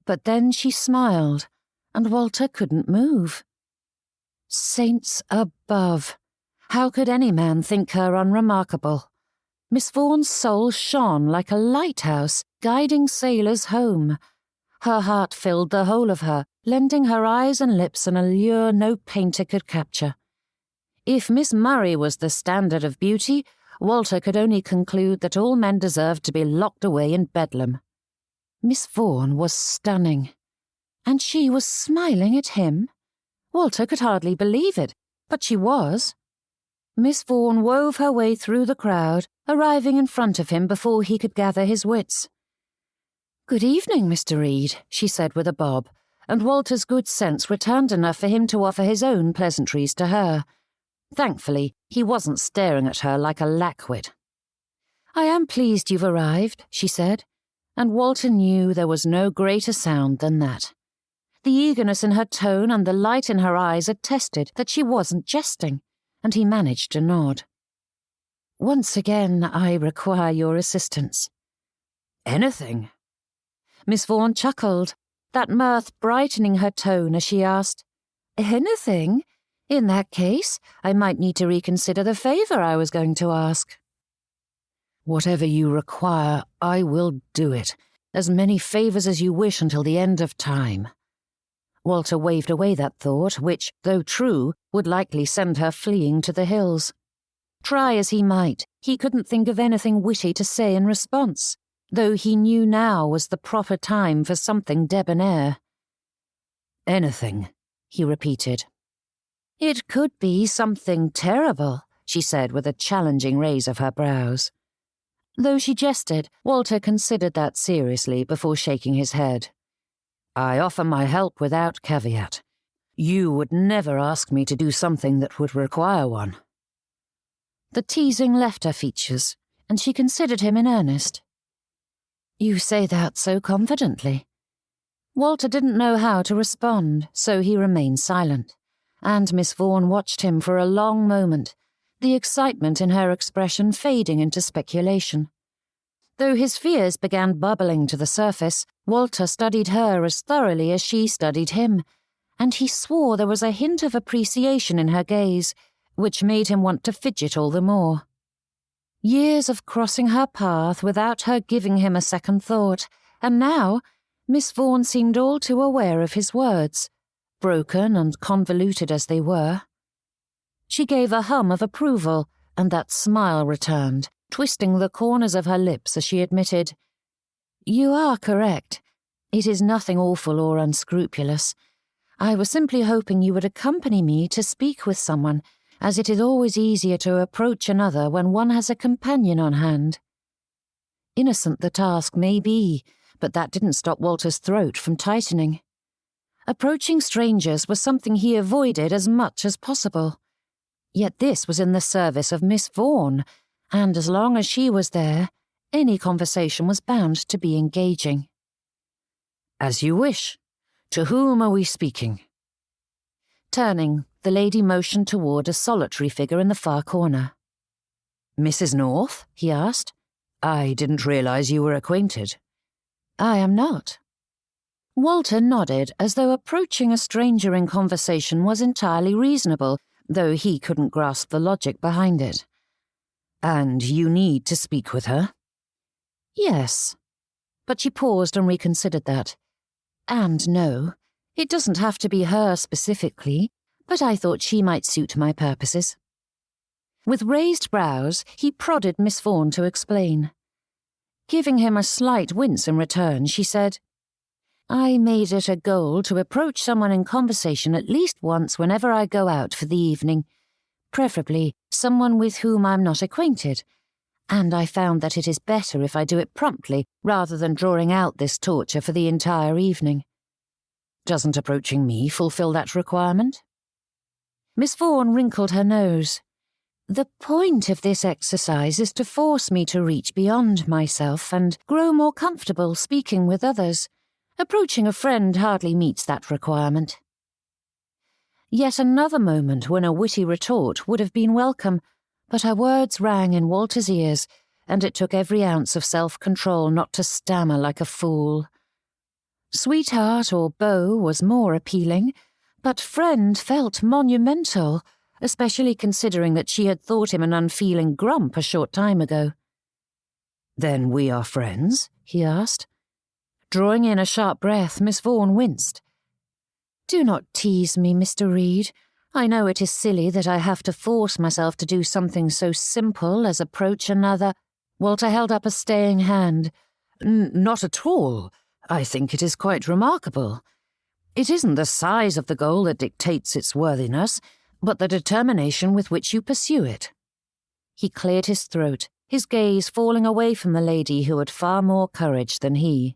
S1: but then she smiled, and Walter couldn't move. Saints above! How could any man think her unremarkable? Miss Vaughn's soul shone like a lighthouse, guiding sailors home. Her heart filled the whole of her, lending her eyes and lips an allure no painter could capture. If Miss Murray was the standard of beauty, Walter could only conclude that all men deserved to be locked away in Bedlam. Miss Vaughn was stunning. And she was smiling at him? Walter could hardly believe it, but she was. Miss Vaughn wove her way through the crowd, arriving in front of him before he could gather his wits. "Good evening, Mr. Reed," she said with a bob, and Walter's good sense returned enough for him to offer his own pleasantries to her.
S2: Thankfully, he wasn't staring at her like a lackwit. "I am pleased you've arrived," she said, and Walter knew there was no greater sound than that. The eagerness in her tone and the light in her eyes attested that she wasn't jesting, and he managed to nod. "Once again, I require your assistance." "Anything?" Miss Vaughn chuckled, that mirth brightening her tone as she asked, "Anything? In that case, I might need to reconsider the favour I was going to ask." "Whatever you require, I will do it. As many favours as you wish until the end of time." Walter waved away that thought, which, though true, would likely send her fleeing to the hills. Try as he might, he couldn't think of anything witty to say in response, though he knew now was the proper time for something debonair. "Anything," he repeated. "It could be something terrible," she said with a challenging raise of her brows. Though she jested, Walter considered that seriously before shaking his head. "I offer my help without caveat. You would never ask me to do something that would require one." The teasing left her features, and she considered him in earnest. "You say that so confidently." Walter didn't know how to respond, so he remained silent, and Miss Vaughn watched him for a long moment, the excitement in her expression fading into speculation. Though his fears began bubbling to the surface, Walter studied her as thoroughly as she studied him, and he swore there was a hint of appreciation in her gaze, which made him want to fidget all the more. Years of crossing her path without her giving him a second thought, and now Miss Vaughn seemed all too aware of his words, broken and convoluted as they were. She gave a hum of approval, and that smile returned, twisting the corners of her lips as she admitted, "You are correct. It is nothing awful or unscrupulous. I was simply hoping you would accompany me to speak with someone, as it is always easier to approach another when one has a companion on hand." Innocent the task may be, but that didn't stop Walter's throat from tightening. Approaching strangers was something he avoided as much as possible. Yet this was in the service of Miss Vaughn, and as long as she was there, any conversation was bound to be engaging. "As you wish. To whom are we speaking?" Turning, the lady motioned toward a solitary figure in the far corner. "Mrs. North?" he asked. "I didn't realize you were acquainted." "I am not." Walter nodded as though approaching a stranger in conversation was entirely reasonable, though he couldn't grasp the logic behind it. "And you need to speak with her?" "Yes." But she paused and reconsidered that. "And no, it doesn't have to be her specifically, but I thought she might suit my purposes." With raised brows, he prodded Miss Vaughn to explain. Giving him a slight wince in return, she said, "I made it a goal to approach someone in conversation at least once whenever I go out for the evening, preferably someone with whom I'm not acquainted, and I found that it is better if I do it promptly rather than drawing out this torture for the entire evening." "Doesn't approaching me fulfill that requirement?" Miss Vaughn wrinkled her nose. "The point of this exercise is to force me to reach beyond myself and grow more comfortable speaking with others. Approaching a friend hardly meets that requirement." Yet another moment when a witty retort would have been welcome, but her words rang in Walter's ears, and it took every ounce of self-control not to stammer like a fool. Sweetheart or beau was more appealing, but friend felt monumental, especially considering that she had thought him an unfeeling grump a short time ago. "Then we are friends?" he asked. Drawing in a sharp breath, Miss Vaughn winced. "Do not tease me, Mr. Reed. I know it is silly that I have to force myself to do something so simple as approach another." Walter held up a staying hand. "Not at all. I think it is quite remarkable. It isn't the size of the goal that dictates its worthiness, but the determination with which you pursue it." He cleared his throat, his gaze falling away from the lady who had far more courage than he.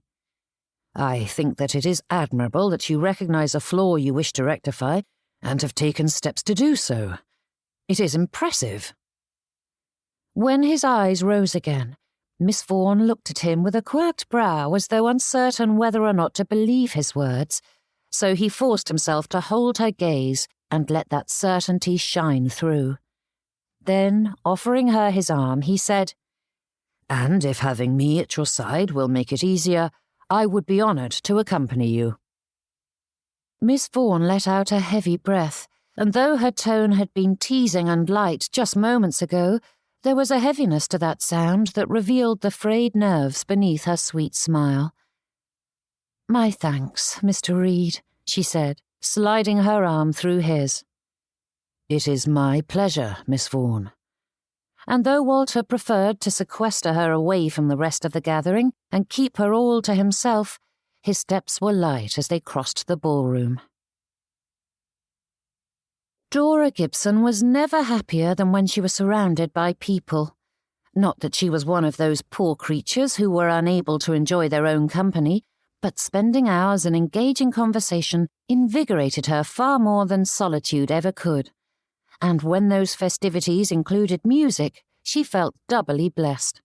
S2: "I think that it is admirable that you recognize a flaw you wish to rectify and have taken steps to do so. It is impressive." When his eyes rose again, Miss Vaughn looked at him with a quirked brow as though uncertain whether or not to believe his words, so he forced himself to hold her gaze and let that certainty shine through. Then, offering her his arm, he said, "And if having me at your side will make it easier, I would be honoured to accompany you." Miss Vaughn let out a heavy breath, and though her tone had been teasing and light just moments ago, there was a heaviness to that sound that revealed the frayed nerves beneath her sweet smile. "My thanks, Mr. Reed," she said, sliding her arm through his. "It is my pleasure, Miss Vaughn." And though Walter preferred to sequester her away from the rest of the gathering and keep her all to himself, his steps were light as they crossed the ballroom. Dora Gibson was never happier than when she was surrounded by people. Not that she was one of those poor creatures who were unable to enjoy their own company, but spending hours in engaging conversation invigorated her far more than solitude ever could. And when those festivities included music, she felt doubly blessed.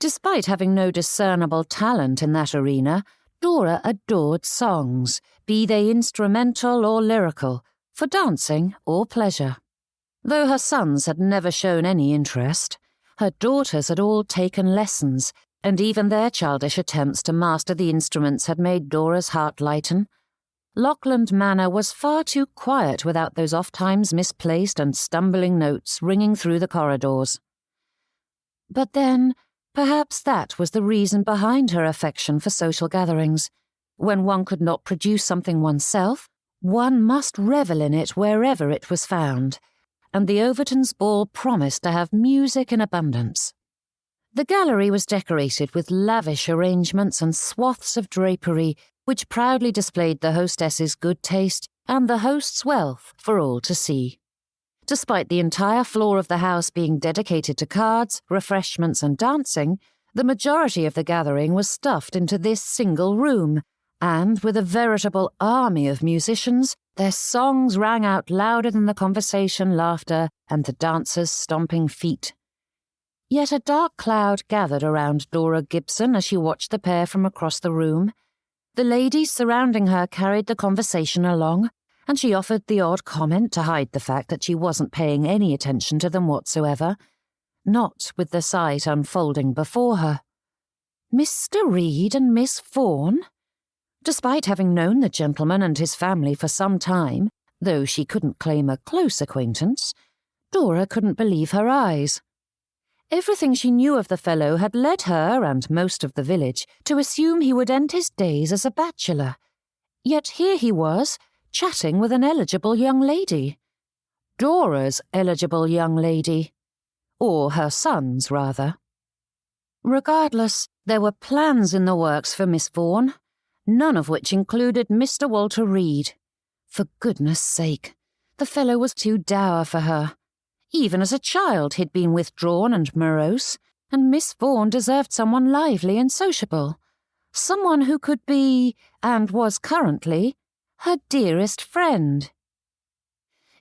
S2: Despite having no discernible talent in that arena, Dora adored songs, be they instrumental or lyrical, for dancing or pleasure. Though her sons had never shown any interest, her daughters had all taken lessons, and even their childish attempts to master the instruments had made Dora's heart lighten. Lochland Manor was far too quiet without those oft-times misplaced and stumbling notes ringing through the corridors. But then, perhaps that was the reason behind her affection for social gatherings. When one could not produce something oneself, one must revel in it wherever it was found, and the Overtons' ball promised to have music in abundance. The gallery was decorated with lavish arrangements and swaths of drapery, which proudly displayed the hostess's good taste and the host's wealth for all to see. Despite the entire floor of the house being dedicated to cards, refreshments, and dancing, the majority of the gathering was stuffed into this single room, and with a veritable army of musicians, their songs rang out louder than the conversation, laughter, and the dancers' stomping feet. Yet a dark cloud gathered around Dora Gibson as she watched the pair from across the room. The ladies surrounding her carried the conversation along, and she offered the odd comment to hide the fact that she wasn't paying any attention to them whatsoever, not with the sight unfolding before her. Mr. Reed and Miss Vaughn? Despite having known the gentleman and his family for some time, though she couldn't claim a close acquaintance, Dora couldn't believe her eyes. Everything she knew of the fellow had led her, and most of the village, to assume he would end his days as a bachelor. Yet here he was, chatting with an eligible young lady. Dora's eligible young lady. Or her son's, rather. Regardless, there were plans in the works for Miss Vaughn, none of which included Mr. Walter Reed. For goodness sake, the fellow was too dour for her. Even as a child he'd been withdrawn and morose, and Miss Vaughn deserved someone lively and sociable. Someone who could be, and was currently, her dearest friend.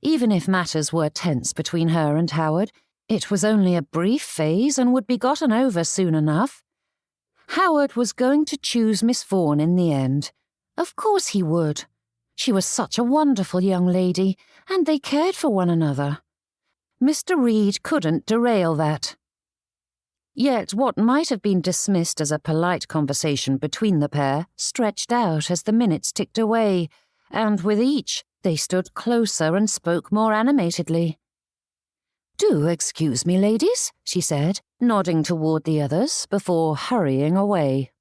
S2: Even if matters were tense between her and Howard, it was only a brief phase and would be gotten over soon enough. Howard was going to choose Miss Vaughn in the end. Of course he would. She was such a wonderful young lady, and they cared for one another. Mr. Reed couldn't derail that. Yet what might have been dismissed as a polite conversation between the pair stretched out as the minutes ticked away, and with each they stood closer and spoke more animatedly. "Do excuse me, ladies," she said, nodding toward the others before hurrying away.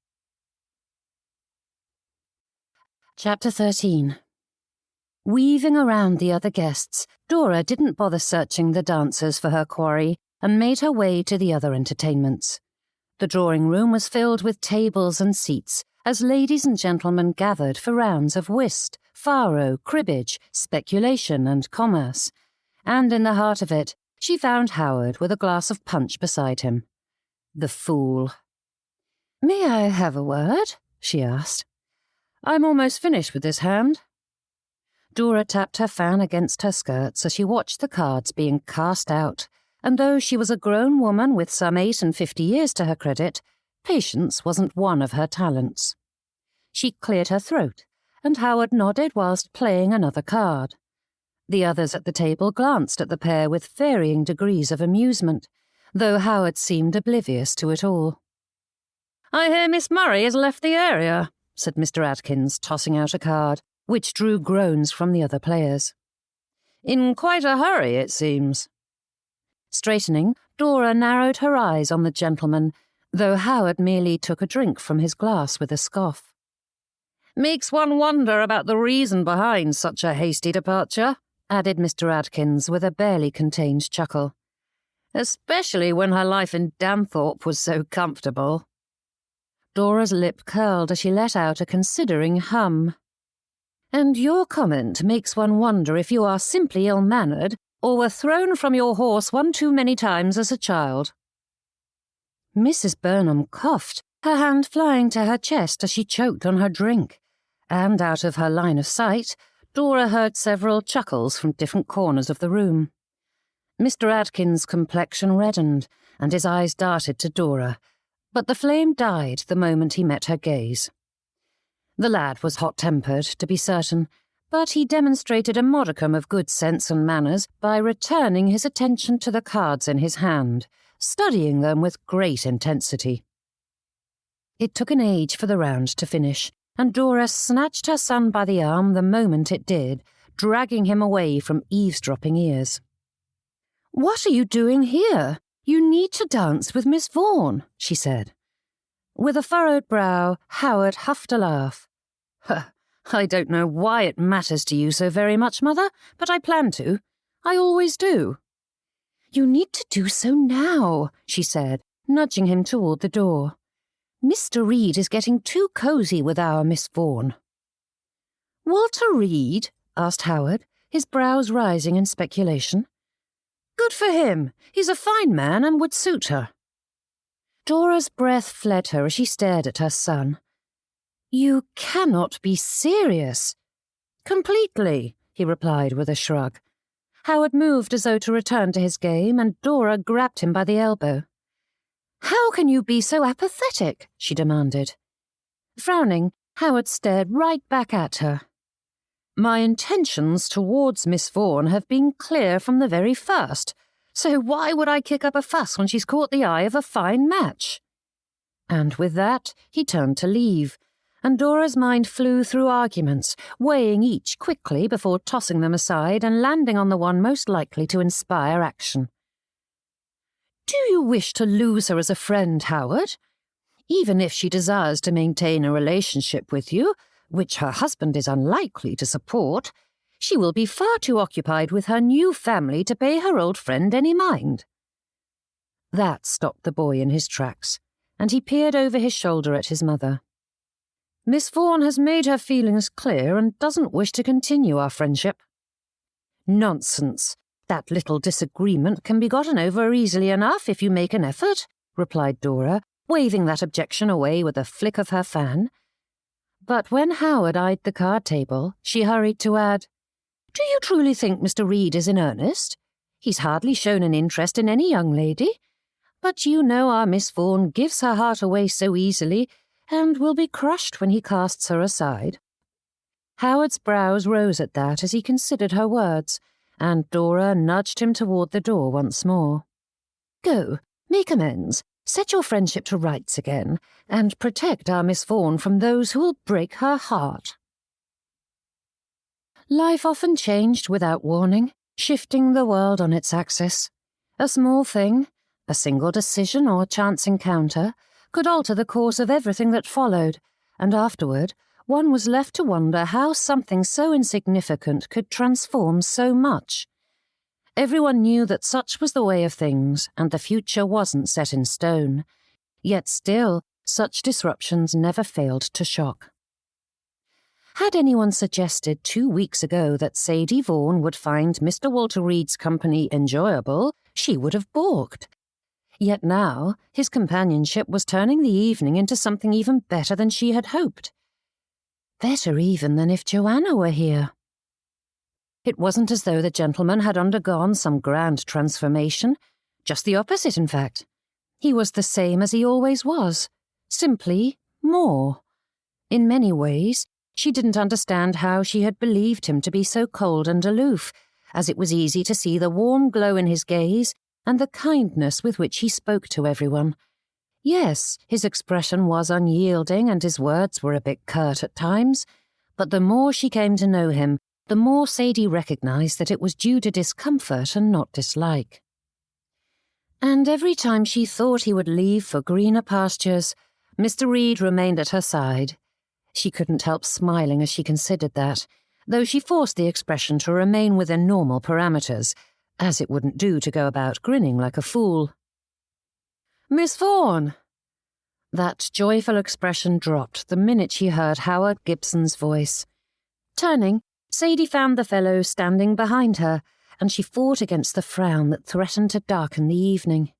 S2: Chapter 13. Weaving around the other guests, Dora didn't bother searching the dancers for her quarry and made her way to the other entertainments. The drawing room was filled with tables and seats as ladies and gentlemen gathered for rounds of whist, faro, cribbage, speculation, and commerce, and in the heart of it, she found Howard with a glass of punch beside him. The fool. "May I have a word?" she asked. "I'm almost finished with this hand."
S1: Dora tapped her fan against her skirts as she watched the cards being cast out, and though she was a grown woman with some 58 years to her credit, patience wasn't one of her talents. She cleared her throat, and Howard nodded whilst playing another card. The others at the table glanced at the pair with varying degrees of amusement, though Howard seemed oblivious to it all. "I hear Miss Murray has left the area," said Mr. Atkins, tossing out a card, which drew groans from the other players. "In quite a hurry, it seems." Straightening, Dora narrowed her eyes on the gentleman, though Howard merely took a drink from his glass with a scoff. "Makes one wonder about the reason behind such a hasty departure," added Mr. Atkins with a barely contained chuckle. "Especially when her life in Danthorpe was so comfortable." Dora's lip curled as she let out a considering hum. "And your comment makes one wonder if you are simply ill-mannered or were thrown from your horse one too many times as a child." Mrs. Burnham coughed, her hand flying to her chest as she choked on her drink, and out of her line of sight, Dora heard several chuckles from different corners of the room. Mr. Atkins' complexion reddened, and his eyes darted to Dora, but the flame died the moment he met her gaze. The lad was hot-tempered, to be certain, but he demonstrated a modicum of good sense and manners by returning his attention to the cards in his hand, studying them with great intensity. It took an age for the round to finish, and Dora snatched her son by the arm the moment it did, dragging him away from eavesdropping ears. "What are you doing here? You need to dance with Miss Vaughn," she said. With a furrowed brow, Howard huffed a laugh. "I don't know why it matters to you so very much, Mother, but I plan to. I always do." "You need to do so now," she said, nudging him toward the door. "Mr. Reed is getting too cosy with our Miss Vaughn." "Walter Reed?" asked Howard, his brows rising in speculation. "Good for him. He's a fine man and would suit her." Dora's breath fled her as she stared at her son. "You cannot be serious." "Completely," he replied with a shrug. Howard moved as though to return to his game, and Dora grabbed him by the elbow. "How can you be so apathetic?" she demanded. Frowning, Howard stared right back at her. "My intentions towards Miss Vaughn have been clear from the very first, so why would I kick up a fuss when she's caught the eye of a fine match?" And with that, he turned to leave, and Dora's mind flew through arguments, weighing each quickly before tossing them aside and landing on the one most likely to inspire action. "Do you wish to lose her as a friend, Howard? Even if she desires to maintain a relationship with you, which her husband is unlikely to support, she will be far too occupied with her new family to pay her old friend any mind." That stopped the boy in his tracks, and he peered over his shoulder at his mother. "Miss Vaughn has made her feelings clear and doesn't wish to continue our friendship." "Nonsense. That little disagreement can be gotten over easily enough if you make an effort," replied Dora, waving that objection away with a flick of her fan. But when Howard eyed the card table, she hurried to add, "Do you truly think Mr. Reed is in earnest? He's hardly shown an interest in any young lady. But you know our Miss Vaughn gives her heart away so easily, and will be crushed when he casts her aside." Howard's brows rose at that as he considered her words, and Dora nudged him toward the door once more. "Go, make amends, set your friendship to rights again, and protect our Miss Vaughn from those who will break her heart." Life often changed without warning, shifting the world on its axis. A small thing, a single decision or chance encounter, could alter the course of everything that followed, and afterward one was left to wonder how something so insignificant could transform so much. Everyone knew that such was the way of things, and the future wasn't set in stone. Yet still, such disruptions never failed to shock. Had anyone suggested 2 weeks ago that Sadie Vaughn would find Mr. Walter Reed's company enjoyable, she would have balked. Yet now, his companionship was turning the evening into something even better than she had hoped. Better even than if Joanna were here. It wasn't as though the gentleman had undergone some grand transformation. Just the opposite, in fact. He was the same as he always was, simply more. In many ways, she didn't understand how she had believed him to be so cold and aloof, as it was easy to see the warm glow in his gaze and the kindness with which he spoke to everyone. Yes, his expression was unyielding and his words were a bit curt at times, but the more she came to know him, the more Sadie recognized that it was due to discomfort and not dislike. And every time she thought he would leave for greener pastures, Mr. Reed remained at her side. She couldn't help smiling as she considered that, though she forced the expression to remain within normal parameters, as it wouldn't do to go about grinning like a fool. "Miss Vaughn!" That joyful expression dropped the minute she heard Howard Gibson's voice. Turning, Sadie found the fellow standing behind her, and she fought against the frown that threatened to darken the evening.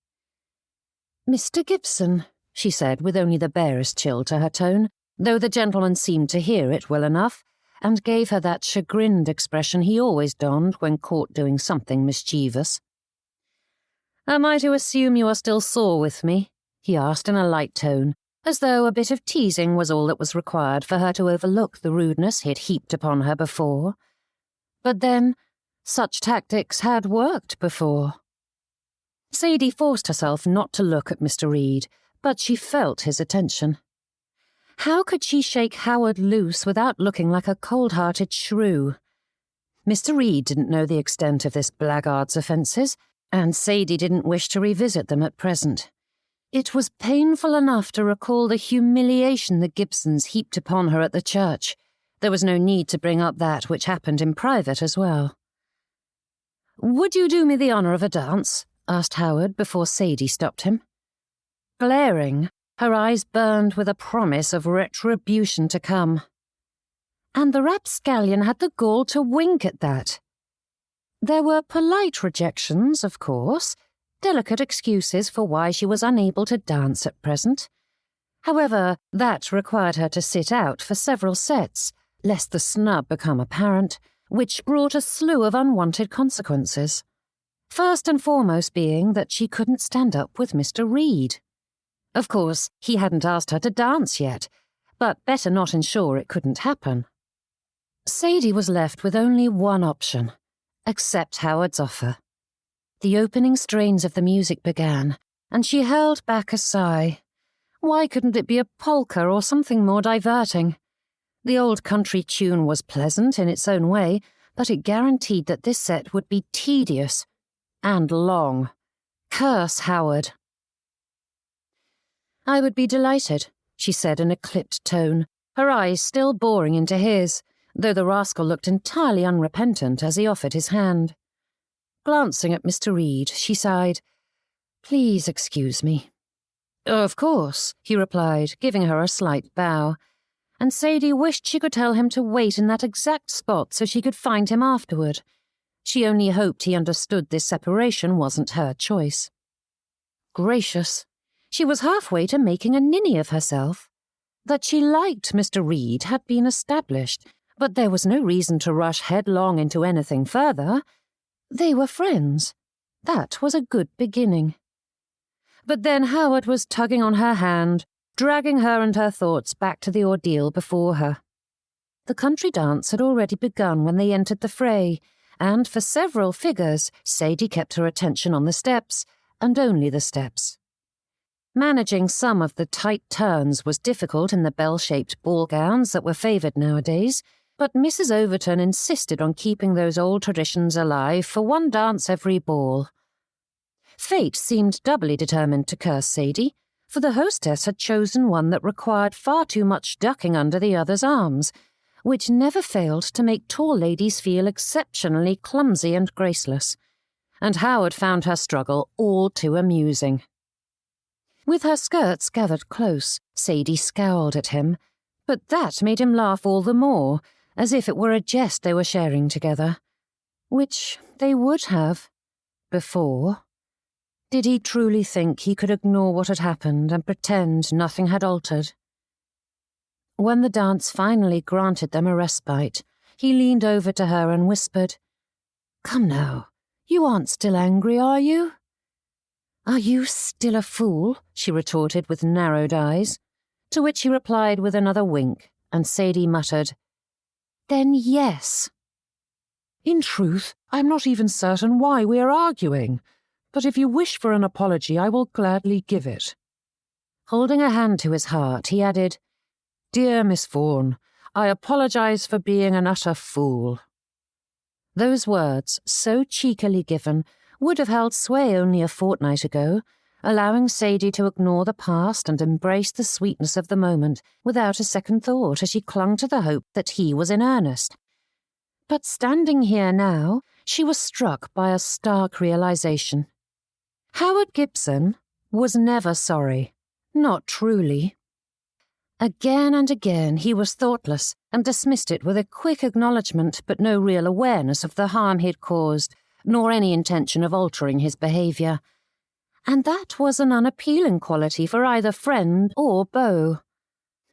S1: "Mr. Gibson," she said with only the barest chill to her tone, though the gentleman seemed to hear it well enough, and gave her that chagrined expression he always donned when caught doing something mischievous. "Am I to assume you are still sore with me?" he asked in a light tone, as though a bit of teasing was all that was required for her to overlook the rudeness he had heaped upon her before. But then, such tactics had worked before. Sadie forced herself not to look at Mr. Reed, but she felt his attention. How could she shake Howard loose without looking like a cold-hearted shrew? Mr. Reed didn't know the extent of this blackguard's offences, and Sadie didn't wish to revisit them at present. It was painful enough to recall the humiliation the Gibsons heaped upon her at the church. There was no need to bring up that which happened in private as well. "Would you do me the honour of a dance?" asked Howard before Sadie stopped him. Glaring, her eyes burned with a promise of retribution to come. And the rapscallion had the gall to wink at that. There were polite rejections, of course, delicate excuses for why she was unable to dance at present. However, that required her to sit out for several sets, lest the snub become apparent, which brought a slew of unwanted consequences. First and foremost being that she couldn't stand up with Mr. Reed. Of course, he hadn't asked her to dance yet, but better not ensure it couldn't happen. Sadie was left with only one option: accept Howard's offer. The opening strains of the music began, and she held back a sigh. Why couldn't it be a polka or something more diverting? The old country tune was pleasant in its own way, but it guaranteed that this set would be tedious and long. Curse Howard. "I would be delighted," she said in a clipped tone, her eyes still boring into his, though the rascal looked entirely unrepentant as he offered his hand. Glancing at Mr. Reed, she sighed, "Please excuse me." "Of course," he replied, giving her a slight bow, and Sadie wished she could tell him to wait in that exact spot so she could find him afterward. She only hoped he understood this separation wasn't her choice. Gracious, she was halfway to making a ninny of herself. That she liked Mr. Reed had been established, but there was no reason to rush headlong into anything further. They were friends. That was a good beginning. But then Howard was tugging on her hand, dragging her and her thoughts back to the ordeal before her. The country dance had already begun when they entered the fray, and for several figures Sadie kept her attention on the steps, and only the steps. Managing some of the tight turns was difficult in the bell-shaped ball gowns that were favoured nowadays, but Mrs. Overton insisted on keeping those old traditions alive for one dance every ball. Fate seemed doubly determined to curse Sadie, for the hostess had chosen one that required far too much ducking under the other's arms, which never failed to make tall ladies feel exceptionally clumsy and graceless, and Howard found her struggle all too amusing. With her skirts gathered close, Sadie scowled at him, but that made him laugh all the more, as if it were a jest they were sharing together. Which they would have. Before. Did he truly think he could ignore what had happened and pretend nothing had altered? When the dance finally granted them a respite, he leaned over to her and whispered,
S2: Come now, you aren't still angry, are you?" "Are you still a fool?" she retorted with narrowed eyes, to which he replied with another wink, and Sadie muttered, "Then yes." "In truth, I'm not even certain why we are arguing, but if you wish for an apology, I will gladly give it." Holding a hand to his heart, he added, "Dear Miss Vaughn, I apologize for being an utter fool." Those words, so cheekily given, would have held sway only a fortnight ago, allowing Sadie to ignore the past and embrace the sweetness of the moment without a second thought as she clung to the hope that he was in earnest. But standing here now, she was struck by a stark realization. Howard Gibson was never sorry, not truly. Again and again he was thoughtless and dismissed it with a quick acknowledgement but no real awareness of the harm he'd caused, nor any intention of altering his behaviour. And that was an unappealing quality for either friend or beau.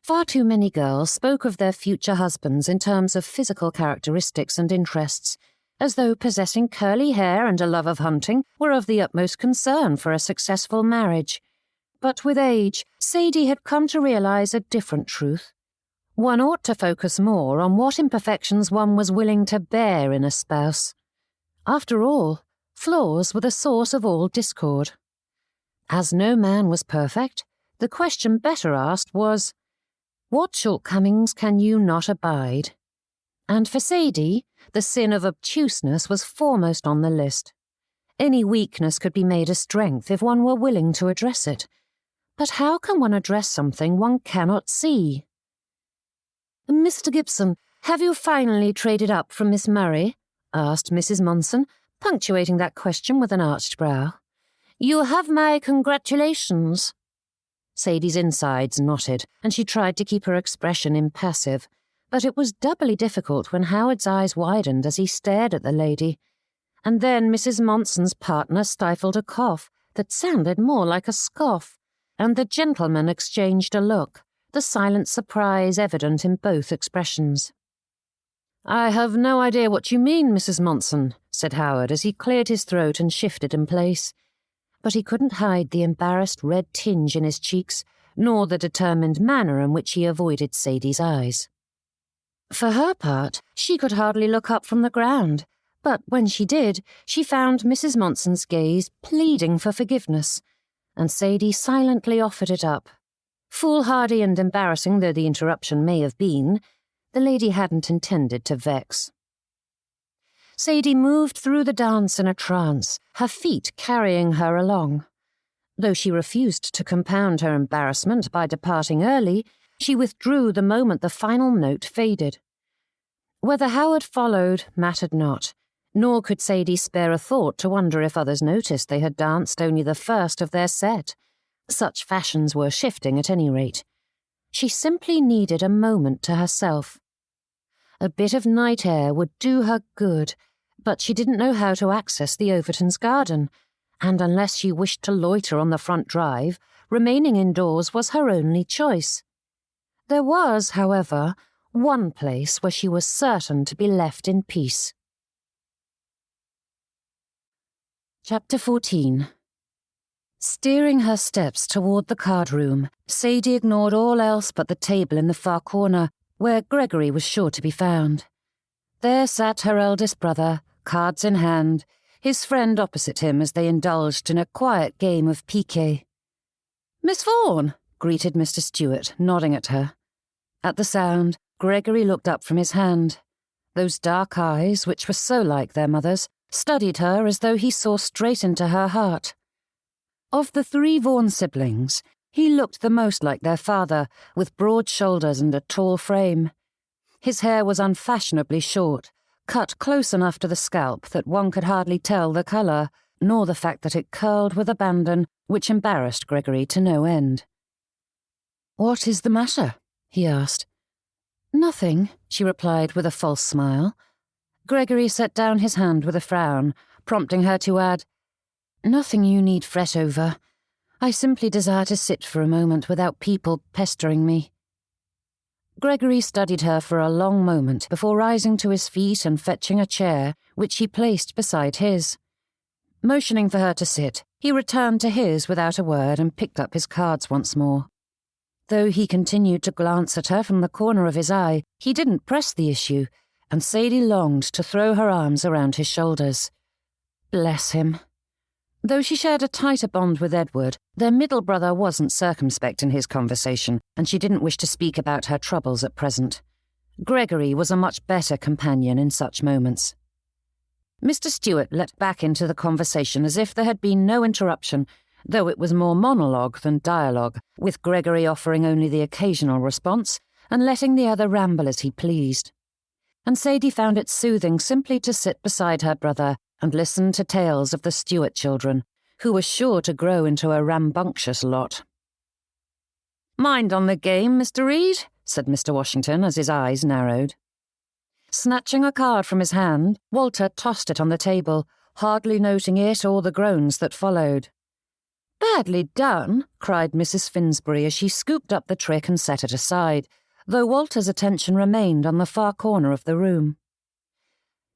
S2: Far too many girls spoke of their future husbands in terms of physical characteristics and interests, as though possessing curly hair and a love of hunting were of the utmost concern for a successful marriage. But with age, Sadie had come to realise a different truth. One ought to focus more on what imperfections one was willing to bear in a spouse. After all, flaws were the source of all discord. As no man was perfect, the question better asked was, what shortcomings can you not abide? And for Sadie, the sin of obtuseness was foremost on the list. Any weakness could be made a strength if one were willing to address it. But how can one address something one cannot see? "Mr. Gibson, have you finally traded up from Miss Murray?" asked Mrs. Monson, punctuating that question with an arched brow. "You have my congratulations." Sadie's insides knotted, and she tried to keep her expression impassive, but it was doubly difficult when Howard's eyes widened as he stared at the lady. And then Mrs. Monson's partner stifled a cough that sounded more like a scoff, and the gentlemen exchanged a look, the silent surprise evident in both expressions. "I have no idea what you mean, Mrs. Monson," said Howard as he cleared his throat and shifted in place. But he couldn't hide the embarrassed red tinge in his cheeks, nor the determined manner in which he avoided Sadie's eyes. For her part, she could hardly look up from the ground, but when she did, she found Mrs. Monson's gaze pleading for forgiveness, and Sadie silently offered it up. Foolhardy and embarrassing though the interruption may have been, the lady hadn't intended to vex. Sadie moved through the dance in a trance, her feet carrying her along. Though she refused to compound her embarrassment by departing early, she withdrew the moment the final note faded. Whether Howard followed mattered not, nor could Sadie spare a thought to wonder if others noticed they had danced only the first of their set. Such fashions were shifting at any rate. She simply needed a moment to herself. A bit of night air would do her good, but she didn't know how to access the Overtons' garden, and unless she wished to loiter on the front drive, remaining indoors was her only choice. There was, however, one place where she was certain to be left in peace. Chapter 14. Steering her steps toward the card room, Sadie ignored all else but the table in the far corner, where Gregory was sure to be found. There sat her eldest brother, cards in hand, his friend opposite him as they indulged in a quiet game of piquet. "Miss Vaughn," greeted Mr. Stewart, nodding at her. At the sound, Gregory looked up from his hand. Those dark eyes, which were so like their mother's, studied her as though he saw straight into her heart. Of the 3 Vaughn siblings, he looked the most like their father, with broad shoulders and a tall frame. His hair was unfashionably short, cut close enough to the scalp that one could hardly tell the colour, nor the fact that it curled with abandon, which embarrassed Gregory to no end. "What is the matter?" he asked. "Nothing," she replied with a false smile. Gregory set down his hand with a frown, prompting her to add, "Nothing you need fret over. I simply desire to sit for a moment without people pestering me."
S1: Gregory studied her for a long moment before rising to his feet and fetching a chair, which he placed beside his. Motioning for her to sit, he returned to his without a word and picked up his cards once more. Though he continued to glance at her from the corner of his eye, he didn't press the issue, and Sadie longed to throw her arms around his shoulders. Bless him. Though she shared a tighter bond with Edward, their middle brother wasn't circumspect in his conversation, and she didn't wish to speak about her troubles at present. Gregory was a much better companion in such moments. Mr. Stewart leapt back into the conversation as if there had been no interruption, though it was more monologue than dialogue, with Gregory offering only the occasional response and letting the other ramble as he pleased. And Sadie found it soothing simply to sit beside her brother and listen to tales of the Stewart children, who were sure to grow into a rambunctious lot. "Mind on the game, Mr. Reed?" said Mr. Washington as his eyes narrowed. Snatching a card from his hand, Walter tossed it on the table, hardly noting it or the groans that followed. "Badly done," cried Mrs. Finsbury as she scooped up the trick and set it aside, though Walter's attention remained on the far corner of the room.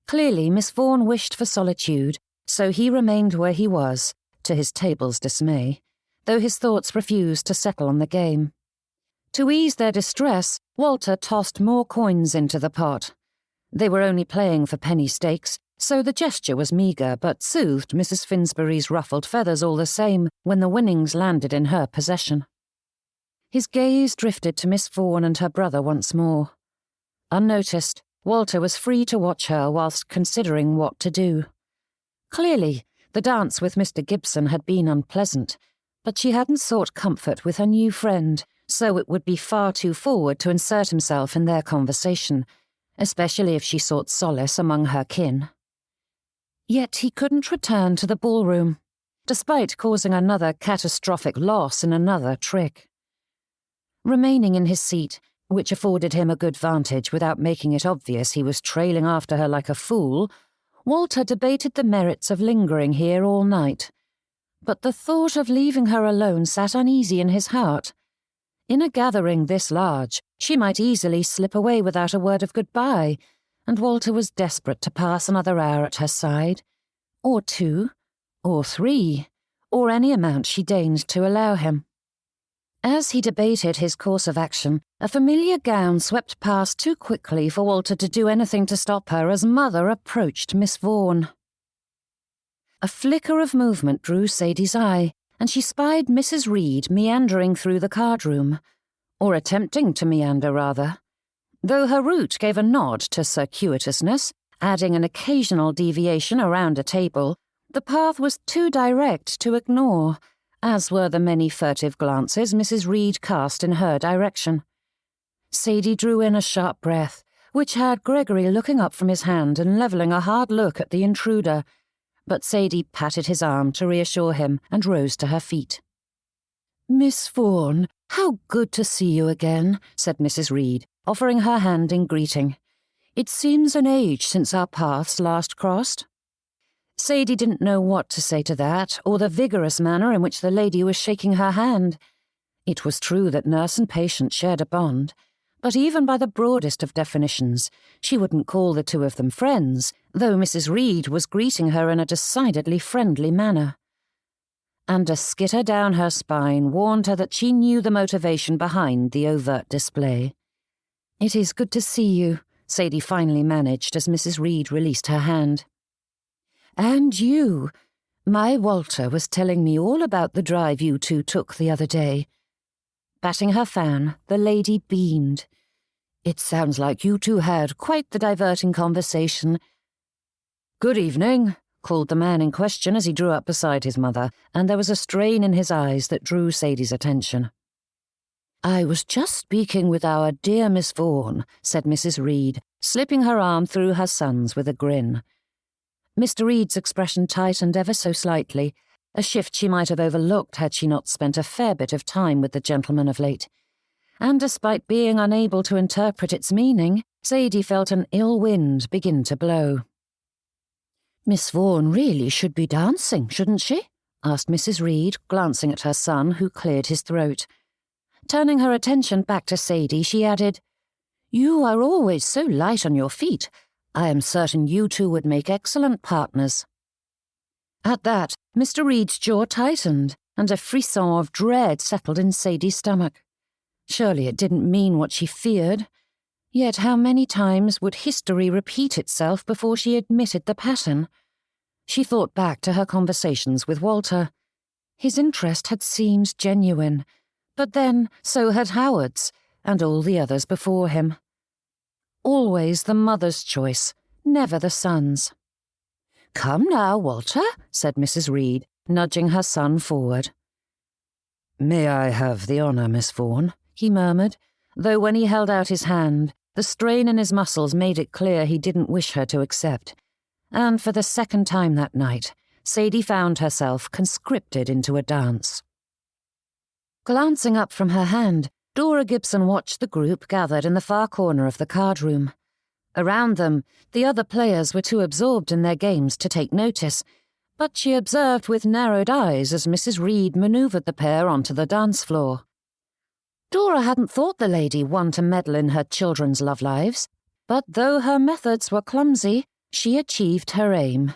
S1: Clearly, Miss Vaughn wished for solitude, so he remained where he was, to his table's dismay, though his thoughts refused to settle on the game. To ease their distress, Walter tossed more coins into the pot. They were only playing for penny stakes, so the gesture was meagre, but soothed Mrs. Finsbury's ruffled feathers all the same when the winnings landed in her possession. His gaze drifted to Miss Vaughn and her brother once more. Unnoticed, Walter was free to watch her whilst considering what to do. Clearly, the dance with Mr. Gibson had been unpleasant, but she hadn't sought comfort with her new friend, so it would be far too forward to insert himself in their conversation, especially if she sought solace among her kin. Yet he couldn't return to the ballroom, despite causing another catastrophic loss in another trick. Remaining in his seat, which afforded him a good vantage without making it obvious he was trailing after her like a fool, Walter debated the merits of lingering here all night. But the thought of leaving her alone sat uneasy in his heart. In a gathering this large, she might easily slip away without a word of goodbye, and Walter was desperate to pass another hour at her side, or 2, or 3, or any amount she deigned to allow him. As he debated his course of action, a familiar gown swept past too quickly for Walter to do anything to stop her as Mother approached Miss Vaughn. A flicker of movement drew Sadie's eye, and she spied Mrs. Reed meandering through the card-room, or attempting to meander, rather. Though her route gave a nod to circuitousness, adding an occasional deviation around a table, the path was too direct to ignore, as were the many furtive glances Mrs. Reed cast in her direction. Sadie drew in a sharp breath, which had Gregory looking up from his hand and levelling a hard look at the intruder, but Sadie patted his arm to reassure him and rose to her feet. "Miss Vaughn, how good to see you again," said Mrs. Reed, offering her hand in greeting. "It seems an age since our paths last crossed." Sadie didn't know what to say to that, or the vigorous manner in which the lady was shaking her hand. It was true that nurse and patient shared a bond, but even by the broadest of definitions, she wouldn't call the two of them friends, though Mrs. Reed was greeting her in a decidedly friendly manner. And a skitter down her spine warned her that she knew the motivation behind the overt display. "It is good to see you," Sadie finally managed as Mrs. Reed released her hand. "And you. My Walter was telling me all about the drive you two took the other day." Batting her fan, the lady beamed. "It sounds like you two had quite the diverting conversation." "Good evening," called the man in question as he drew up beside his mother, and there was a strain in his eyes that drew Sadie's attention. "I was just speaking with our dear Miss Vaughn," said Mrs. Reed, slipping her arm through her son's with a grin. Mr. Reed's expression tightened ever so slightly, a shift she might have overlooked had she not spent a fair bit of time with the gentleman of late. And despite being unable to interpret its meaning, Sadie felt an ill wind begin to blow. "Miss Vaughn really should be dancing, shouldn't she?" asked Mrs. Reed, glancing at her son, who cleared his throat. Turning her attention back to Sadie, she added, You are always so light on your feet. I am certain you two would make excellent partners." At that, Mr. Reed's jaw tightened, and a frisson of dread settled in Sadie's stomach. Surely it didn't mean what she feared. Yet how many times would history repeat itself before she admitted the pattern? She thought back to her conversations with Walter. His interest had seemed genuine, but then so had Howard's, and all the others before him. Always the mother's choice, never the son's. "Come now, Walter," said Mrs. Reed, nudging her son forward. "May I have the honour, Miss Vaughn?" he murmured, though when he held out his hand, the strain in his muscles made it clear he didn't wish her to accept. And for the second time that night, Sadie found herself conscripted into a dance. Glancing up from her hand, Dora Gibson watched the group gathered in the far corner of the card room. Around them, the other players were too absorbed in their games to take notice, but she observed with narrowed eyes as Mrs. Reed manoeuvred the pair onto the dance floor. Dora hadn't thought the lady one to meddle in her children's love lives, but though her methods were clumsy, she achieved her aim.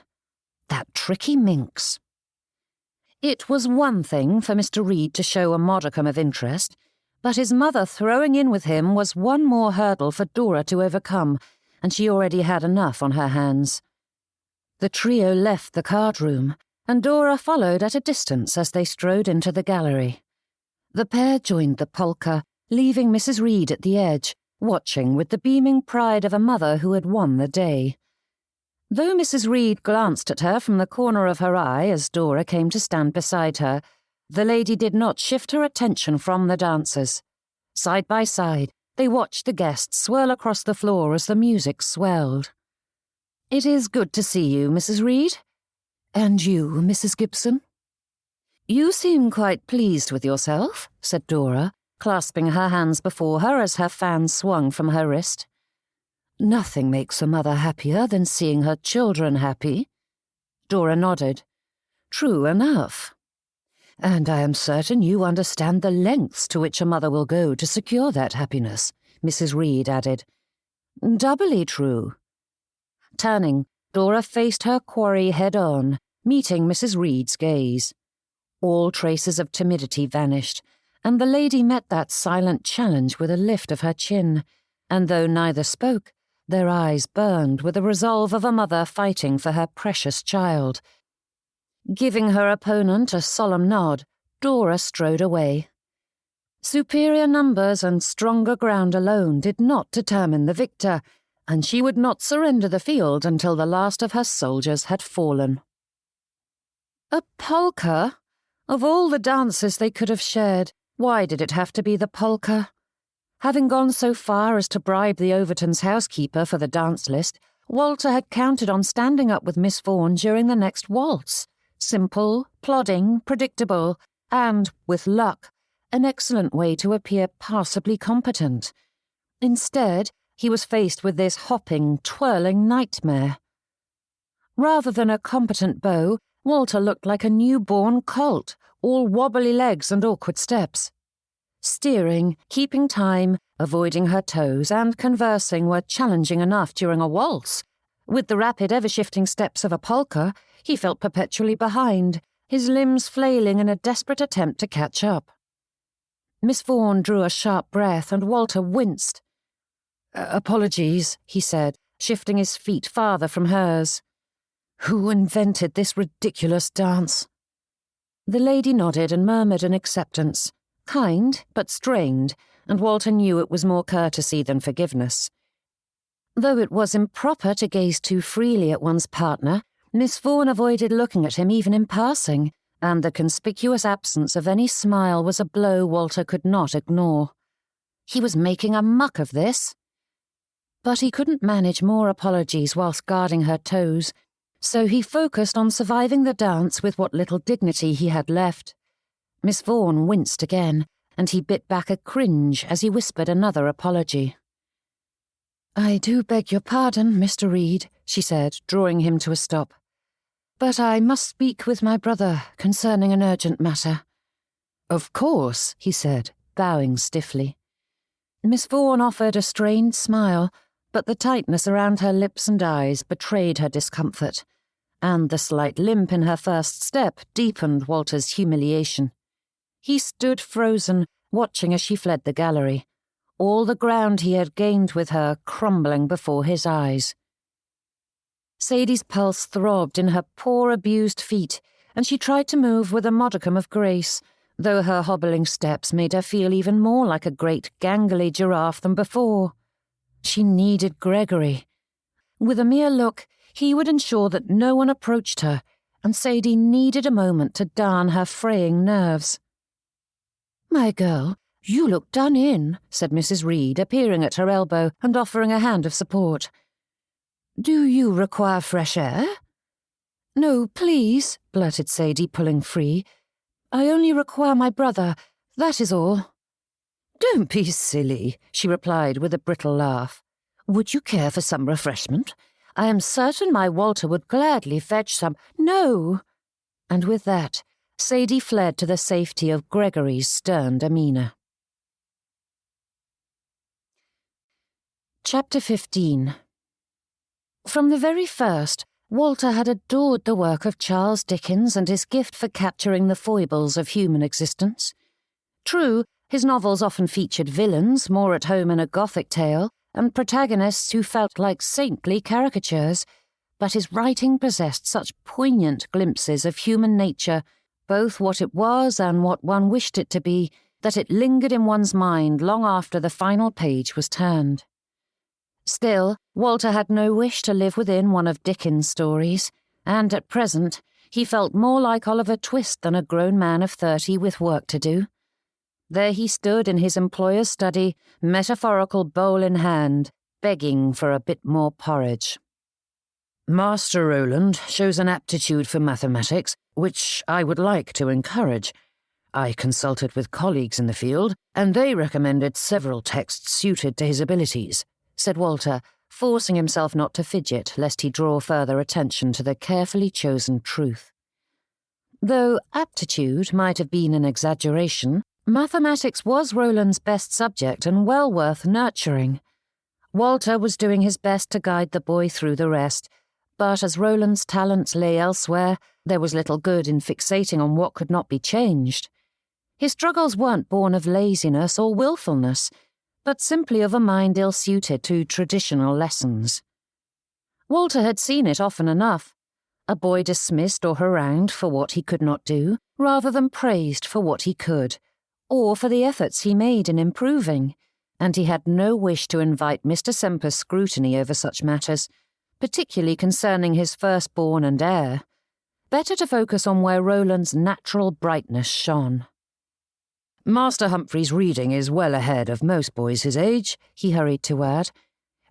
S1: That tricky minx. It was one thing for Mr. Reed to show a modicum of interest, but his mother throwing in with him was one more hurdle for Dora to overcome, and she already had enough on her hands. The trio left the card room, and Dora followed at a distance as they strode into the gallery. The pair joined the polka, leaving Mrs. Reed at the edge, watching with the beaming pride of a mother who had won the day. Though Mrs. Reed glanced at her from the corner of her eye as Dora came to stand beside her, the lady did not shift her attention from the dancers. Side by side, they watched the guests swirl across the floor as the music swelled. "It is good to see you, Mrs. Reed." "And you, Mrs. Gibson?" "You seem quite pleased with yourself," said Dora, clasping her hands before her as her fan swung from her wrist. "Nothing makes a mother happier than seeing her children happy." Dora nodded. "True enough. And I am certain you understand the lengths to which a mother will go to secure that happiness," Mrs. Reed added. "Doubly true." Turning, Dora faced her quarry head-on, meeting Mrs. Reed's gaze. All traces of timidity vanished, and the lady met that silent challenge with a lift of her chin, and though neither spoke, their eyes burned with the resolve of a mother fighting for her precious child. Giving her opponent a solemn nod, Dora strode away. Superior numbers and stronger ground alone did not determine the victor, and she would not surrender the field until the last of her soldiers had fallen. A polka? Of all the dances they could have shared, why did it have to be the polka? Having gone so far as to bribe the Overtons' housekeeper for the dance list, Walter had counted on standing up with Miss Vaughn during the next waltz. Simple, plodding, predictable, and, with luck, an excellent way to appear passably competent. Instead, he was faced with this hopping, twirling nightmare. Rather than a competent beau, Walter looked like a newborn colt, all wobbly legs and awkward steps. Steering, keeping time, avoiding her toes, and conversing were challenging enough during a waltz. With the rapid, ever-shifting steps of a polka, he felt perpetually behind, his limbs flailing in a desperate attempt to catch up. Miss Vaughn drew a sharp breath, and Walter winced. "Apologies," he said, shifting his feet farther from hers. "Who invented this ridiculous dance?" The lady nodded and murmured an acceptance, kind but strained, and Walter knew it was more courtesy than forgiveness. Though it was improper to gaze too freely at one's partner, Miss Vaughn avoided looking at him even in passing, and the conspicuous absence of any smile was a blow Walter could not ignore. He was making a muck of this. But he couldn't manage more apologies whilst guarding her toes, so he focused on surviving the dance with what little dignity he had left. Miss Vaughn winced again, and he bit back a cringe as he whispered another apology. "I do beg your pardon, Mr. Reed," she said, drawing him to a stop. "But I must speak with my brother concerning an urgent matter." "Of course," he said, bowing stiffly.
S2: Miss Vaughn offered a strained smile, but the tightness around her lips and eyes betrayed her discomfort, and the slight limp in her first step deepened Walter's humiliation. He stood frozen, watching as she fled the gallery, all the ground he had gained with her crumbling before his eyes. Sadie's pulse throbbed in her poor abused feet, and she tried to move with a modicum of grace, though her hobbling steps made her feel even more like a great gangly giraffe than before. She needed Gregory. With a mere look, he would ensure that no one approached her, and Sadie needed a moment to darn her fraying nerves. "My girl, you look done in," said Mrs. Reed, appearing at her elbow and offering a hand of support. "Do you require fresh air?" "No, please," blurted Sadie, pulling free. "I only require my brother, that is all." "Don't be silly," she replied with a brittle laugh. "Would you care for some refreshment? I am certain my Walter would gladly fetch some—" "No!" And with that, Sadie fled to the safety of Gregory's stern demeanour. Chapter 15. From the very first, Walter had adored the work of Charles Dickens and his gift for capturing the foibles of human existence. True, his novels often featured villains more at home in a Gothic tale and protagonists who felt like saintly caricatures, but his writing possessed such poignant glimpses of human nature, both what it was and what one wished it to be, that it lingered in one's mind long after the final page was turned. Still, Walter had no wish to live within one of Dickens' stories, and at present he felt more like Oliver Twist than a grown man of 30 with work to do. There he stood in his employer's study, metaphorical bowl in hand, begging for a bit more porridge. "Master Rowland shows an aptitude for mathematics, which I would like to encourage. I consulted with colleagues in the field, and they recommended several texts suited to his abilities," said Walter, forcing himself not to fidget lest he draw further attention to the carefully chosen truth. Though aptitude might have been an exaggeration, mathematics was Rowland's best subject and well worth nurturing. Walter was doing his best to guide the boy through the rest, but as Rowland's talents lay elsewhere, there was little good in fixating on what could not be changed. His struggles weren't born of laziness or willfulness, but simply of a mind ill-suited to traditional lessons. Walter had seen it often enough, a boy dismissed or harangued for what he could not do, rather than praised for what he could, or for the efforts he made in improving, and he had no wish to invite Mr. Semper's scrutiny over such matters, particularly concerning his firstborn and heir. Better to focus on where Rowland's natural brightness shone. "Master Humphrey's reading is well ahead of most boys his age," he hurried to add.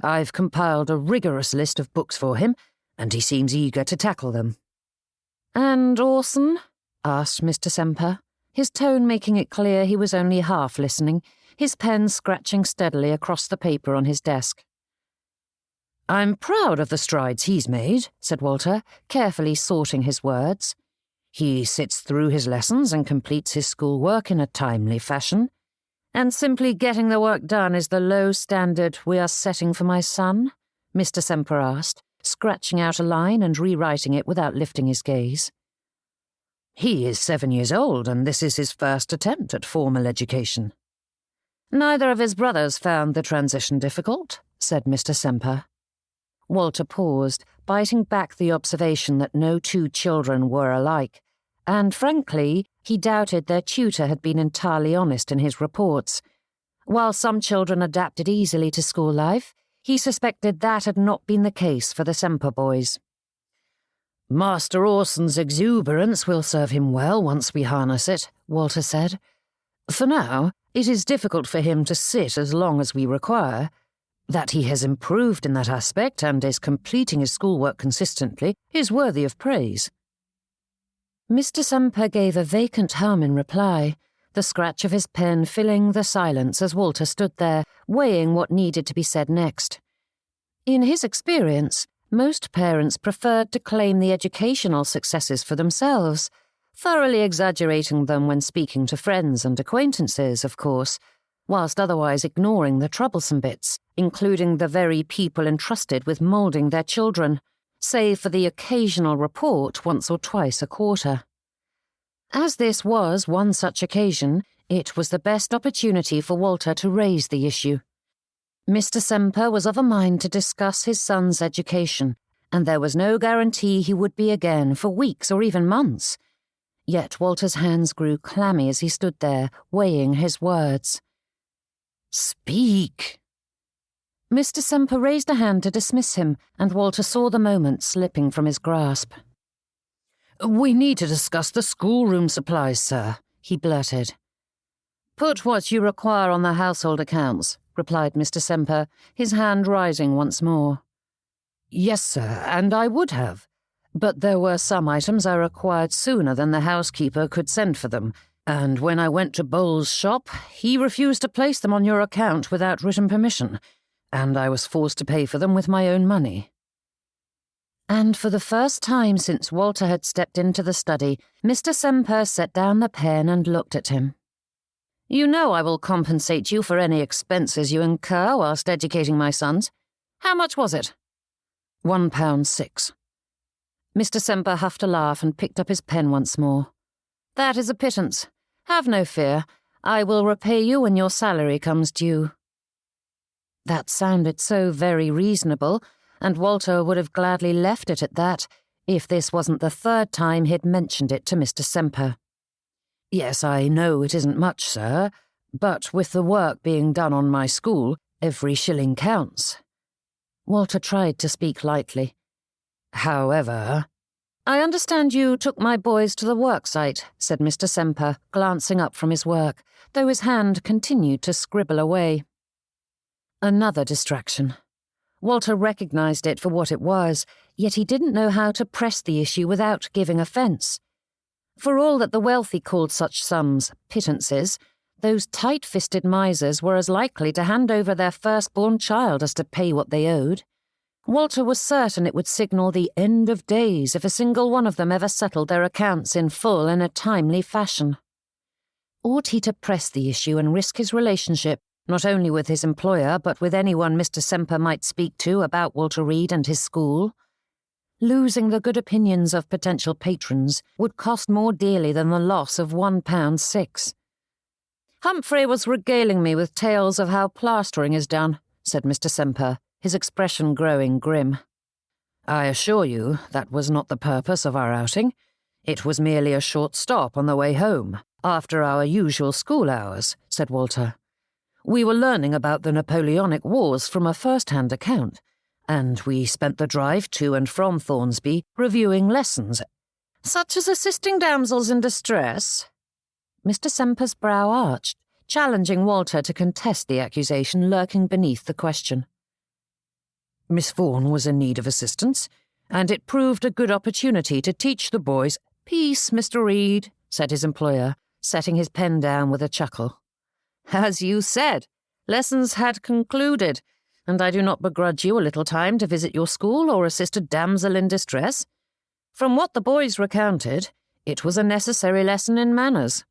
S2: "I've compiled a rigorous list of books for him, and he seems eager to tackle them." "And Orson?" asked Mr. Semper, his tone making it clear he was only half listening, his pen scratching steadily across the paper on his desk. "I'm proud of the strides he's made," said Walter, carefully sorting his words. "He sits through his lessons and completes his schoolwork in a timely fashion. And simply getting the work done is the low standard we are setting for my son?" Mr. Semper asked, scratching out a line and rewriting it without lifting his gaze. "He is 7 years old, and this is his first attempt at formal education." "Neither of his brothers found the transition difficult," said Mr. Semper. Walter paused, biting back the observation that no two children were alike, and frankly, he doubted their tutor had been entirely honest in his reports. While some children adapted easily to school life, he suspected that had not been the case for the Semper boys. "Master Orson's exuberance will serve him well once we harness it," Walter said. "For now, it is difficult for him to sit as long as we require. That he has improved in that aspect and is completing his schoolwork consistently is worthy of praise." Mr. Semper gave a vacant hum in reply, the scratch of his pen filling the silence as Walter stood there, weighing what needed to be said next. In his experience, most parents preferred to claim the educational successes for themselves, thoroughly exaggerating them when speaking to friends and acquaintances, of course,
S1: whilst otherwise ignoring the troublesome bits, including the very people entrusted with moulding their children, save for the occasional report once or twice a quarter. As this was one such occasion, it was the best opportunity for Walter to raise the issue. Mr. Semper was of a mind to discuss his son's education, and there was no guarantee he would be again for weeks or even months. Yet Walter's hands grew clammy as he stood there, weighing his words. "Speak!" Mr. Semper raised a hand to dismiss him, and Walter saw the moment slipping from his grasp. "We need to discuss the schoolroom supplies, sir," he blurted. "Put what you require on the household accounts," replied Mr. Semper, his hand rising once more. "Yes, sir, and I would have. But there were some items I required sooner than the housekeeper could send for them, and when I went to Bowles' shop, he refused to place them on your account without written permission, and I was forced to pay for them with my own money." And for the first time since Walter had stepped into the study, Mr. Semper set down the pen and looked at him. "You know I will compensate you for any expenses you incur whilst educating my sons. How much was it?" £1.6. Mr. Semper huffed a laugh and picked up his pen once more. "That is a pittance. Have no fear. I will repay you when your salary comes due." That sounded so very reasonable, and Walter would have gladly left it at that, if this wasn't the third time he'd mentioned it to Mr. Semper. "Yes, I know it isn't much, sir, but with the work being done on my school, every shilling counts." Walter tried to speak lightly. "However—" "I understand you took my boys to the worksite," said Mr. Semper, glancing up from his work, though his hand continued to scribble away. Another distraction. Walter recognised it for what it was, yet he didn't know how to press the issue without giving offence. For all that the wealthy called such sums pittances, those tight-fisted misers were as likely to hand over their firstborn child as to pay what they owed. Walter was certain it would signal the end of days if a single one of them ever settled their accounts in full in a timely fashion. Ought he to press the issue and risk his relationship, not only with his employer but with anyone Mr. Semper might speak to about Walter Reed and his school? Losing the good opinions of potential patrons would cost more dearly than the loss of £1.6. "Humphrey was regaling me with tales of how plastering is done," said Mr. Semper, his expression growing grim. "I assure you that was not the purpose of our outing. It was merely a short stop on the way home, after our usual school hours," said Walter. "We were learning about the Napoleonic Wars from a first-hand account, and we spent the drive to and from Thornsby reviewing lessons." "Such as assisting damsels in distress?" Mr. Semper's brow arched, challenging Walter to contest the accusation lurking beneath the question. "Miss Vaughn was in need of assistance, and it proved a good opportunity to teach the boys—" "Peace, Mr. Reed," said his employer, setting his pen down with a chuckle. "As you said, lessons had concluded, and I do not begrudge you a little time to visit your school or assist a damsel in distress. From what the boys recounted, it was a necessary lesson in manners."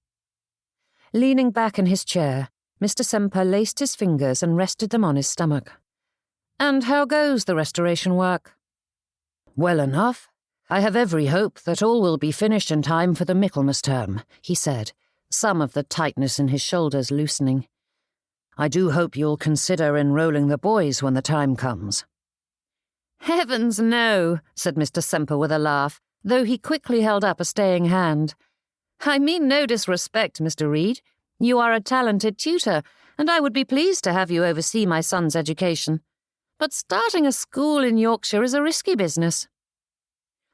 S1: Leaning back in his chair, Mr. Semper laced his fingers and rested them on his stomach. "And how goes the restoration work?" "Well enough. I have every hope that all will be finished in time for the Michaelmas term," he said, some of the tightness in his shoulders loosening. "I do hope you'll consider enrolling the boys when the time comes." "Heavens, no," said Mr. Semper with a laugh, though he quickly held up a staying hand. "I mean no disrespect, Mr. Reed. You are a talented tutor, and I would be pleased to have you oversee my son's education. But starting a school in Yorkshire is a risky business."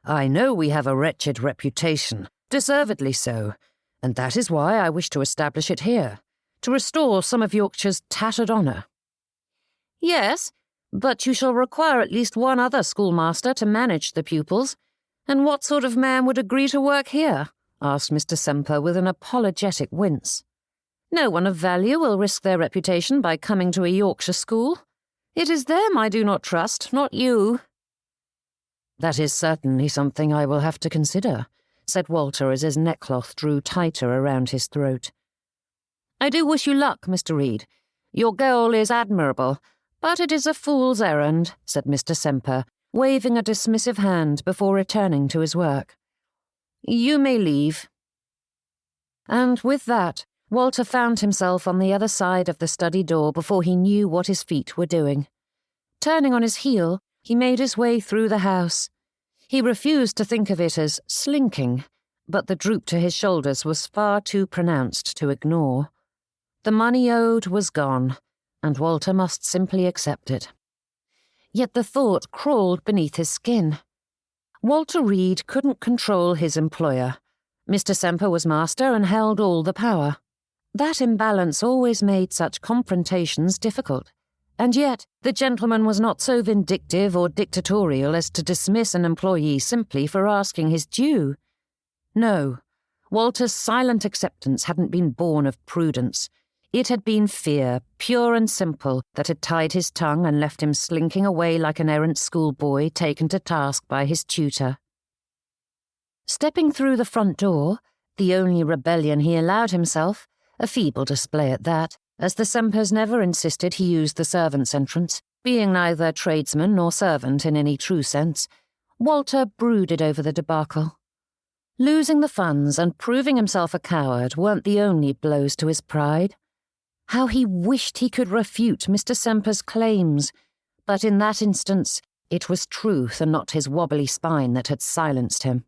S1: "I know we have a wretched reputation, deservedly so, and that is why I wish to establish it here, to restore some of Yorkshire's tattered honour." "Yes, but you shall require at least one other schoolmaster to manage the pupils. And what sort of man would agree to work here?" asked Mr. Semper with an apologetic wince. "No one of value will risk their reputation by coming to a Yorkshire school. It is them I do not trust, not you." "That is certainly something I will have to consider," said Walter as his neckcloth drew tighter around his throat.
S2: "I do wish you luck, Mr. Reed. Your goal is admirable, but it is a fool's errand," said Mr. Semper, waving a dismissive hand before returning to his work. "You may leave." And with that, Walter found himself on the other side of the study door before he knew what his feet were doing. Turning on his heel, he made his way through the house. He refused to think of it as slinking, but the droop to his shoulders was far too pronounced to ignore. The money owed was gone, and Walter must simply accept it. Yet the thought crawled beneath his skin. Walter Reed couldn't control his employer. Mr. Semper was master and held all the power. That imbalance always made such confrontations difficult, and yet the gentleman was not so vindictive or dictatorial as to dismiss an employee simply for asking his due. No, Walter's silent acceptance hadn't been born of prudence. It had been fear, pure and simple, that had tied his tongue and left him slinking away like an errant schoolboy taken to task by his tutor. Stepping through the front door, the only rebellion he allowed himself, a feeble display at that, as the Sempers never insisted he use the servants' entrance, being neither tradesman nor servant in any true sense, Walter brooded over the debacle. Losing the funds and proving himself a coward weren't the only blows to his pride. How he wished he could refute Mr. Semper's claims, but in that instance it was truth and not his wobbly spine that had silenced him.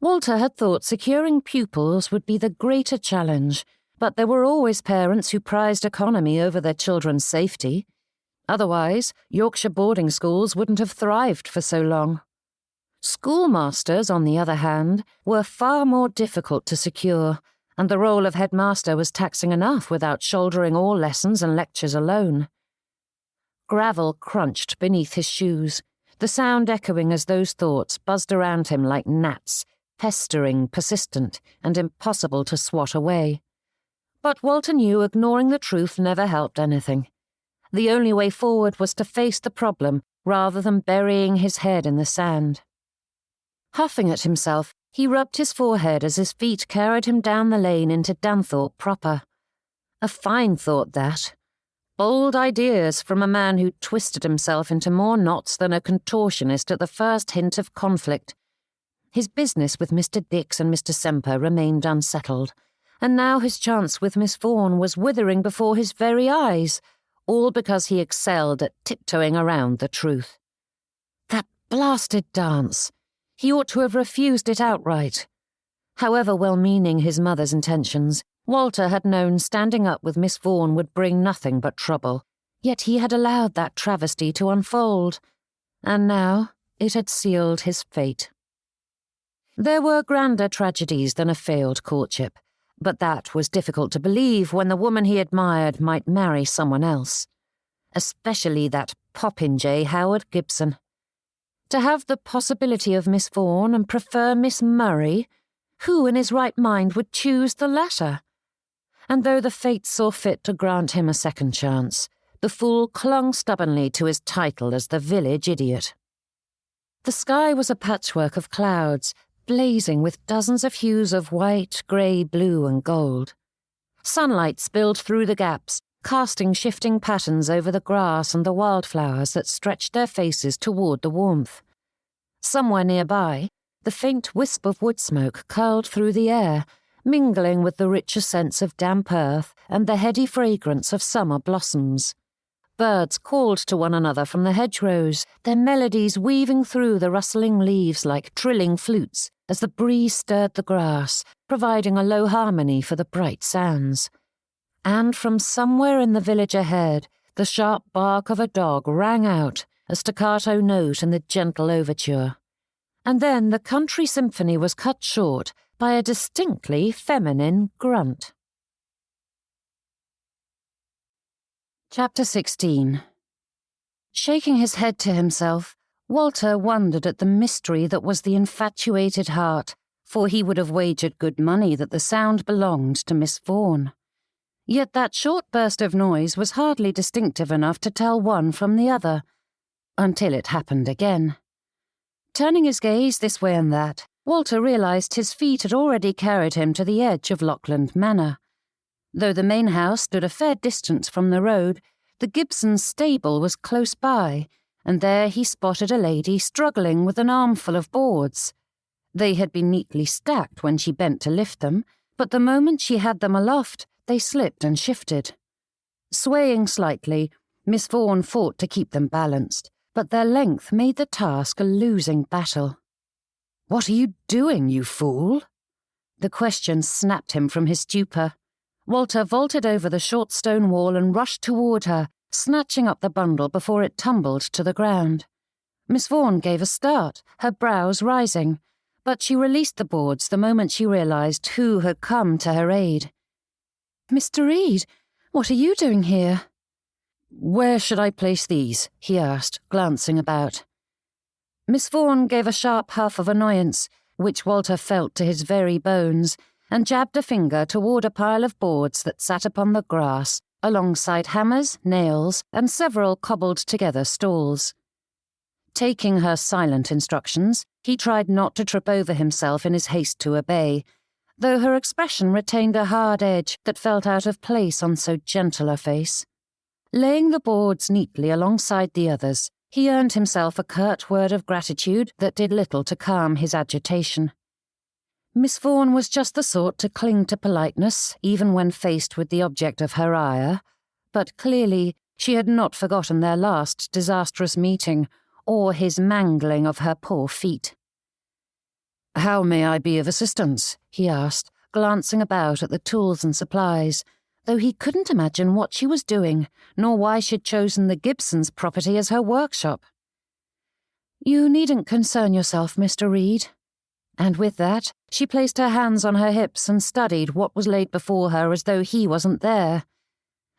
S2: Walter had thought securing pupils would be the greater challenge, but there were always parents who prized economy over their children's safety. Otherwise, Yorkshire boarding schools wouldn't have thrived for so long. Schoolmasters, on the other hand, were far more difficult to secure, and the role of headmaster was taxing enough without shouldering all lessons and lectures alone. Gravel crunched beneath his shoes, the sound echoing as those thoughts buzzed around him like gnats, pestering, persistent, and impossible to swat away. But Walter knew ignoring the truth never helped anything. The only way forward was to face the problem rather than burying his head in the sand. Huffing at himself, he rubbed his forehead as his feet carried him down the lane into Danthorpe proper. A fine thought, that. Bold ideas from a man who twisted himself into more knots than a contortionist at the first hint of conflict. His business with Mr. Dix and Mr. Semper remained unsettled, and now his chance with Miss Vaughn was withering before his very eyes, all because he excelled at tiptoeing around the truth. That blasted dance! He ought to have refused it outright. However well-meaning his mother's intentions, Walter had known standing up with Miss Vaughn would bring nothing but trouble, yet he had allowed that travesty to unfold, and now it had sealed his fate. There were grander tragedies than a failed courtship, but that was difficult to believe when the woman he admired might marry someone else, especially that popinjay Howard Gibson. To have the possibility of Miss Vaughn and prefer Miss Murray, who in his right mind would choose the latter? And though the fates saw fit to grant him a second chance, the fool clung stubbornly to his title as the village idiot. The sky was a patchwork of clouds, blazing with dozens of hues of white, grey, blue and gold. Sunlight spilled through the gaps, casting shifting patterns over the grass and the wildflowers that stretched their faces toward the warmth. Somewhere nearby, the faint wisp of wood smoke curled through the air, mingling with the richer scents of damp earth and the heady fragrance of summer blossoms. Birds called to one another from the hedgerows, their melodies weaving through the rustling leaves like trilling flutes as the breeze stirred the grass, providing a low harmony for the bright sands. And from somewhere in the village ahead, the sharp bark of a dog rang out, a staccato note in the gentle overture. And then the country symphony was cut short by a distinctly feminine grunt. Chapter 16. Shaking his head to himself, Walter wondered at the mystery that was the infatuated heart, for he would have wagered good money that the sound belonged to Miss Vaughn. Yet that short burst of noise was hardly distinctive enough to tell one from the other, until it happened again. Turning his gaze this way and that, Walter realised his feet had already carried him to the edge of Lochland Manor.
S1: Though the main house stood a fair distance from the road, the Gibson's stable was close by, and there he spotted a lady struggling with an armful of boards. They had been neatly stacked when she bent to lift them, but the moment she had them aloft, they slipped and shifted. Swaying slightly, Miss Vaughn fought to keep them balanced, but their length made the task a losing battle. "What are you doing, you fool?" The question snapped him from his stupor. Walter vaulted over the short stone wall and rushed toward her, snatching up the bundle before it tumbled to the ground. Miss Vaughn gave a start, her brows rising, but she released the boards the moment she realized who had come to her aid. "Mr. Reed, what are you doing here?" "Where should I place these?" he asked, glancing about. Miss Vaughn gave a sharp huff of annoyance, which Walter felt to his very bones, and jabbed a finger toward a pile of boards that sat upon the grass, alongside hammers, nails, and several cobbled-together stools. Taking her silent instructions, he tried not to trip over himself in his haste to obey, though her expression retained a hard edge that felt out of place on so gentle a face. Laying the boards neatly alongside the others, he earned himself a curt word of gratitude that did little to calm his agitation. Miss Vaughn was just the sort to cling to politeness, even when faced with the object of her ire, but clearly she had not forgotten their last disastrous meeting, or his mangling of her poor feet. "How may I be of assistance?" he asked, glancing about at the tools and supplies, though he couldn't imagine what she was doing, nor why she'd chosen the Gibsons' property as her workshop. "You needn't concern yourself, Mr. Reed." And with that, she placed her hands on her hips and studied what was laid before her as though he wasn't there.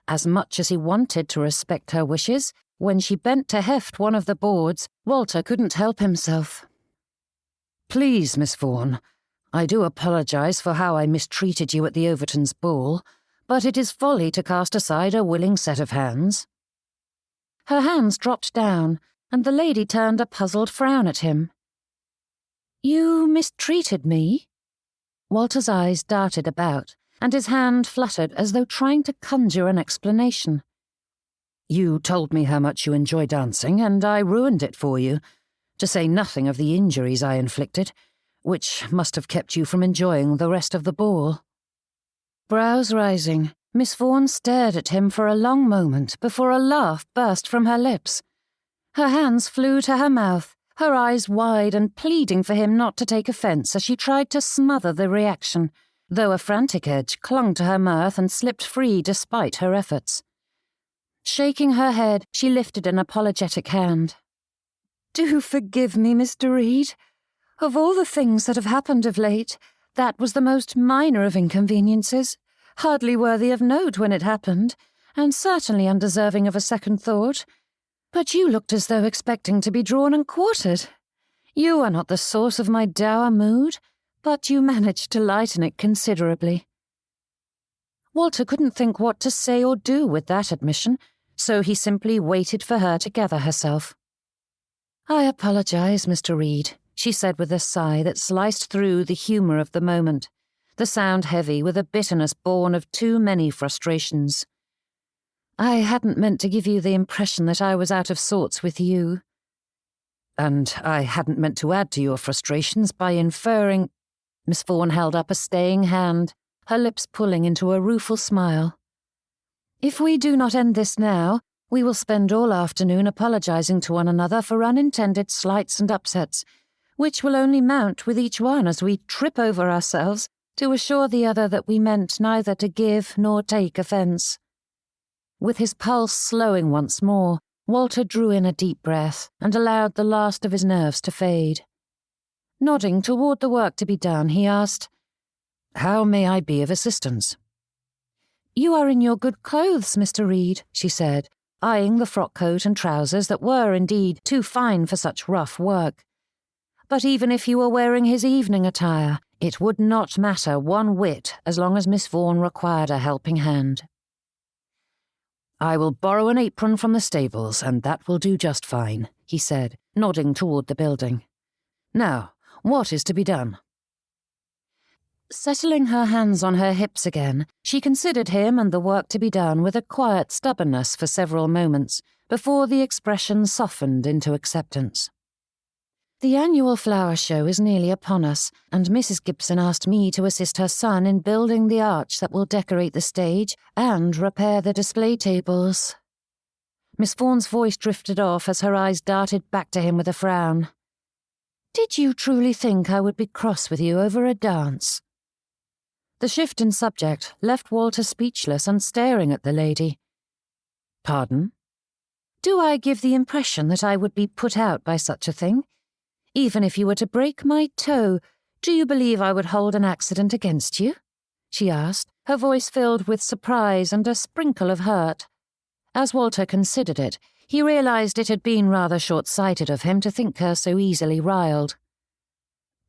S1: As much as he wanted to respect her wishes, when she bent to heft one of the boards, Walter couldn't help himself. "Please, Miss Vaughn, I do apologize for how I mistreated you at the Overtons' ball, but it is folly to cast aside a willing set of hands." Her hands dropped down, and the lady turned a puzzled frown at him. "You mistreated me?" Walter's eyes darted about, and his hand fluttered as though trying to conjure an explanation. "You told me how much you enjoy dancing, and I ruined it for you, to say nothing of the injuries I inflicted, which must have kept you from enjoying the rest of the ball." Brows rising, Miss Vaughn stared at him for a long moment before a laugh burst from her lips. Her hands flew to her mouth, her eyes wide and pleading for him not to take offence as she tried to smother the reaction, though a frantic edge clung to her mirth and slipped free despite her efforts. Shaking her head, she lifted an apologetic hand. "Do forgive me, Mr. Reed. Of all the things that have happened of late, that was the most minor of inconveniences, hardly worthy of note when it happened, and certainly undeserving of a second thought. But you looked as though expecting to be drawn and quartered. You are not the source of my dour mood, but you managed to lighten it considerably." Walter couldn't think what to say or do with that admission, so he simply waited for her to gather herself. "I apologize, Mr. Reed," she said with a sigh that sliced through the humour of the moment, the sound heavy with a bitterness born of too many frustrations. "I hadn't meant to give you the impression that I was out of sorts with you." "And I hadn't meant to add to your frustrations by inferring—" Miss Vaughn held up a staying hand, her lips pulling into a rueful smile. "If we do not end this now, we will spend all afternoon apologizing to one another for unintended slights and upsets, which will only mount with each one as we trip over ourselves to assure the other that we meant neither to give nor take offence." With his pulse slowing once more, Walter drew in a deep breath and allowed the last of his nerves to fade. Nodding toward the work to be done, he asked, "How may I be of assistance?" "You are in your good clothes, Mr. Reed," she said, eyeing the frock-coat and trousers that were indeed too fine for such rough work. But even if you were wearing his evening attire, it would not matter one whit as long as Miss Vaughn required a helping hand. "I will borrow an apron from the stables, and that will do just fine," he said, nodding toward the building. "Now, what is to be done?" Settling her hands on her hips again, she considered him and the work to be done with a quiet stubbornness for several moments, before the expression softened into acceptance. The annual flower show is nearly upon us, and Mrs. Gibson asked me to assist her son in building the arch that will decorate the stage and repair the display tables. Miss Vaughn's voice drifted off as her eyes darted back to him with a frown. "Did you truly think I would be cross with you over a dance?" The shift in subject left Walter speechless and staring at the lady. "Pardon?" "Do I give the impression that I would be put out by such a thing? Even if you were to break my toe, do you believe I would hold an accident against you?" she asked, her voice filled with surprise and a sprinkle of hurt. As Walter considered it, he realized it had been rather short-sighted of him to think her so easily riled.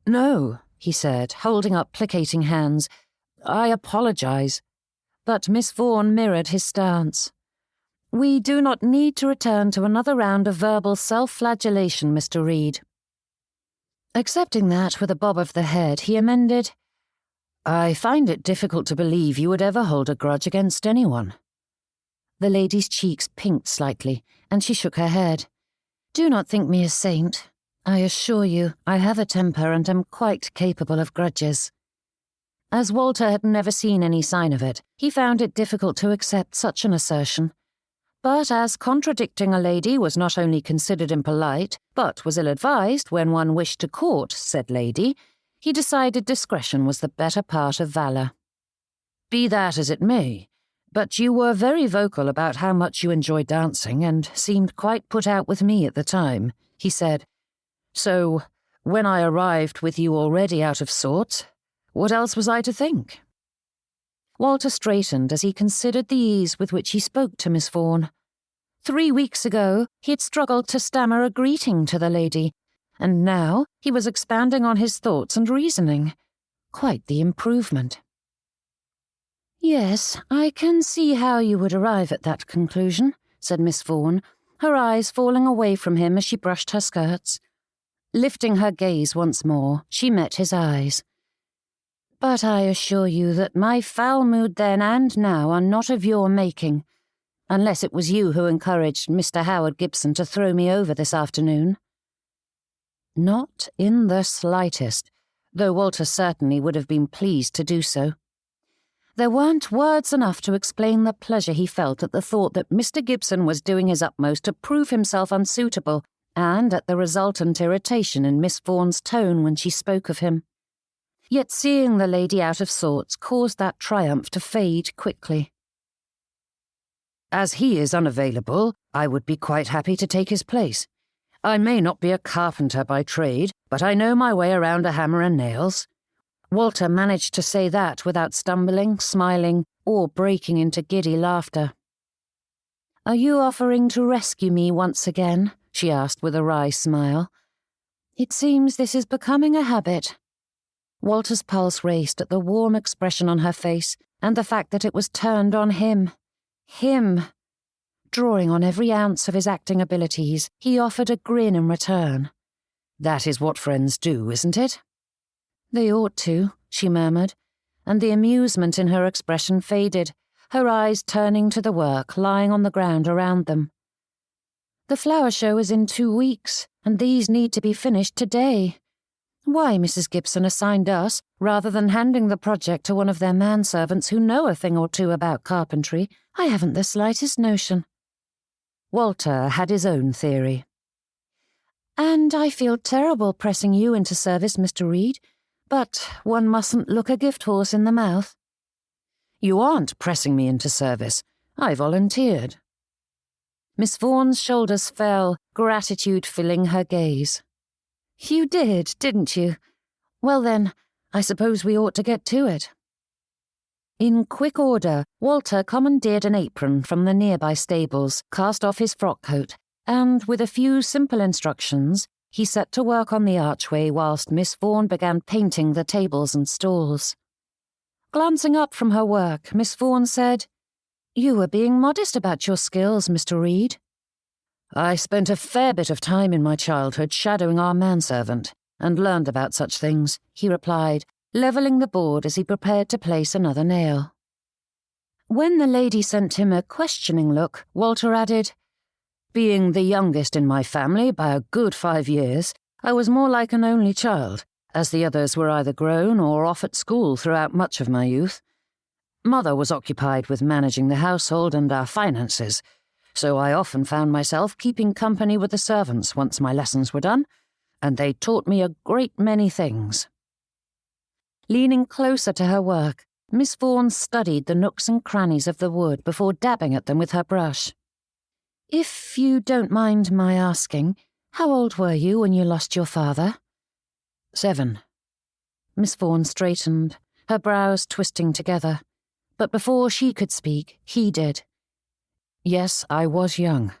S1: "No," he said, holding up placating hands. "I apologize." But Miss Vaughn mirrored his stance. "We do not need to return to another round of verbal self-flagellation, Mr. Reed." Accepting that with a bob of the head, he amended, "I find it difficult to believe you would ever hold a grudge against anyone." The lady's cheeks pinked slightly, and she shook her head. "Do not think me a saint. I assure you I have a temper and am quite capable of grudges." As Walter had never seen any sign of it, he found it difficult to accept such an assertion. But as contradicting a lady was not only considered impolite, but was ill-advised when one wished to court said lady, he decided discretion was the better part of valour. "Be that as it may, but you were very vocal about how much you enjoyed dancing and seemed quite put out with me at the time," he said. "So, when I arrived with you already out of sorts, what else was I to think?" Walter straightened as he considered the ease with which he spoke to Miss Vaughan. 3 weeks ago, he had struggled to stammer a greeting to the lady, and now he was expanding on his thoughts and reasoning. Quite the improvement. "Yes, I can see how you would arrive at that conclusion," said Miss Vaughan, her eyes falling away from him as she brushed her skirts. Lifting her gaze once more, she met his eyes. "But I assure you that my foul mood then and now are not of your making, unless it was you who encouraged Mr. Howard Gibson to throw me over this afternoon." Not in the slightest, though Walter certainly would have been pleased to do so. There weren't words enough to explain the pleasure he felt at the thought that Mr. Gibson was doing his utmost to prove himself unsuitable, and at the resultant irritation in Miss Vaughan's tone when she spoke of him. Yet seeing the lady out of sorts caused that triumph to fade quickly. "As he is unavailable, I would be quite happy to take his place. I may not be a carpenter by trade, but I know my way around a hammer and nails." Walter managed to say that without stumbling, smiling, or breaking into giddy laughter. "Are you offering to rescue me once again?" she asked with a wry smile. "It seems this is becoming a habit." Walter's pulse raced at the warm expression on her face and the fact that it was turned on him. Him! Drawing on every ounce of his acting abilities, he offered a grin in return. "That is what friends do, isn't it?" "They ought to," she murmured, and the amusement in her expression faded, her eyes turning to the work lying on the ground around them. "The flower show is in 2 weeks, and these need to be finished today. Why Mrs. Gibson assigned us, rather than handing the project to one of their manservants who know a thing or two about carpentry, I haven't the slightest notion." Walter had his own theory. "And I feel terrible pressing you into service, Mr. Reed, but one mustn't look a gift horse in the mouth." "You aren't pressing me into service. I volunteered." Miss Vaughan's shoulders fell, gratitude filling her gaze. "You did, didn't you? Well then, I suppose we ought to get to it." In quick order, Walter commandeered an apron from the nearby stables, cast off his frock coat, and, with a few simple instructions, he set to work on the archway whilst Miss Vaughan began painting the tables and stalls. Glancing up from her work, Miss Vaughan said, "You were being modest about your skills, Mr. Reed." "I spent a fair bit of time in my childhood shadowing our manservant, and learned about such things," he replied, levelling the board as he prepared to place another nail. When the lady sent him a questioning look, Walter added, "Being the youngest in my family by a good 5 years, I was more like an only child, as the others were either grown or off at school throughout much of my youth. Mother was occupied with managing the household and our finances, so I often found myself keeping company with the servants once my lessons were done, and they taught me a great many things." Leaning closer to her work, Miss Vaughn studied the nooks and crannies of the wood before dabbing at them with her brush. "If you don't mind my asking, how old were you when you lost your father?"
S2: 7.
S1: Miss Vaughn straightened, her brows twisting together. But before she could speak, he did.
S2: "Yes, I was young.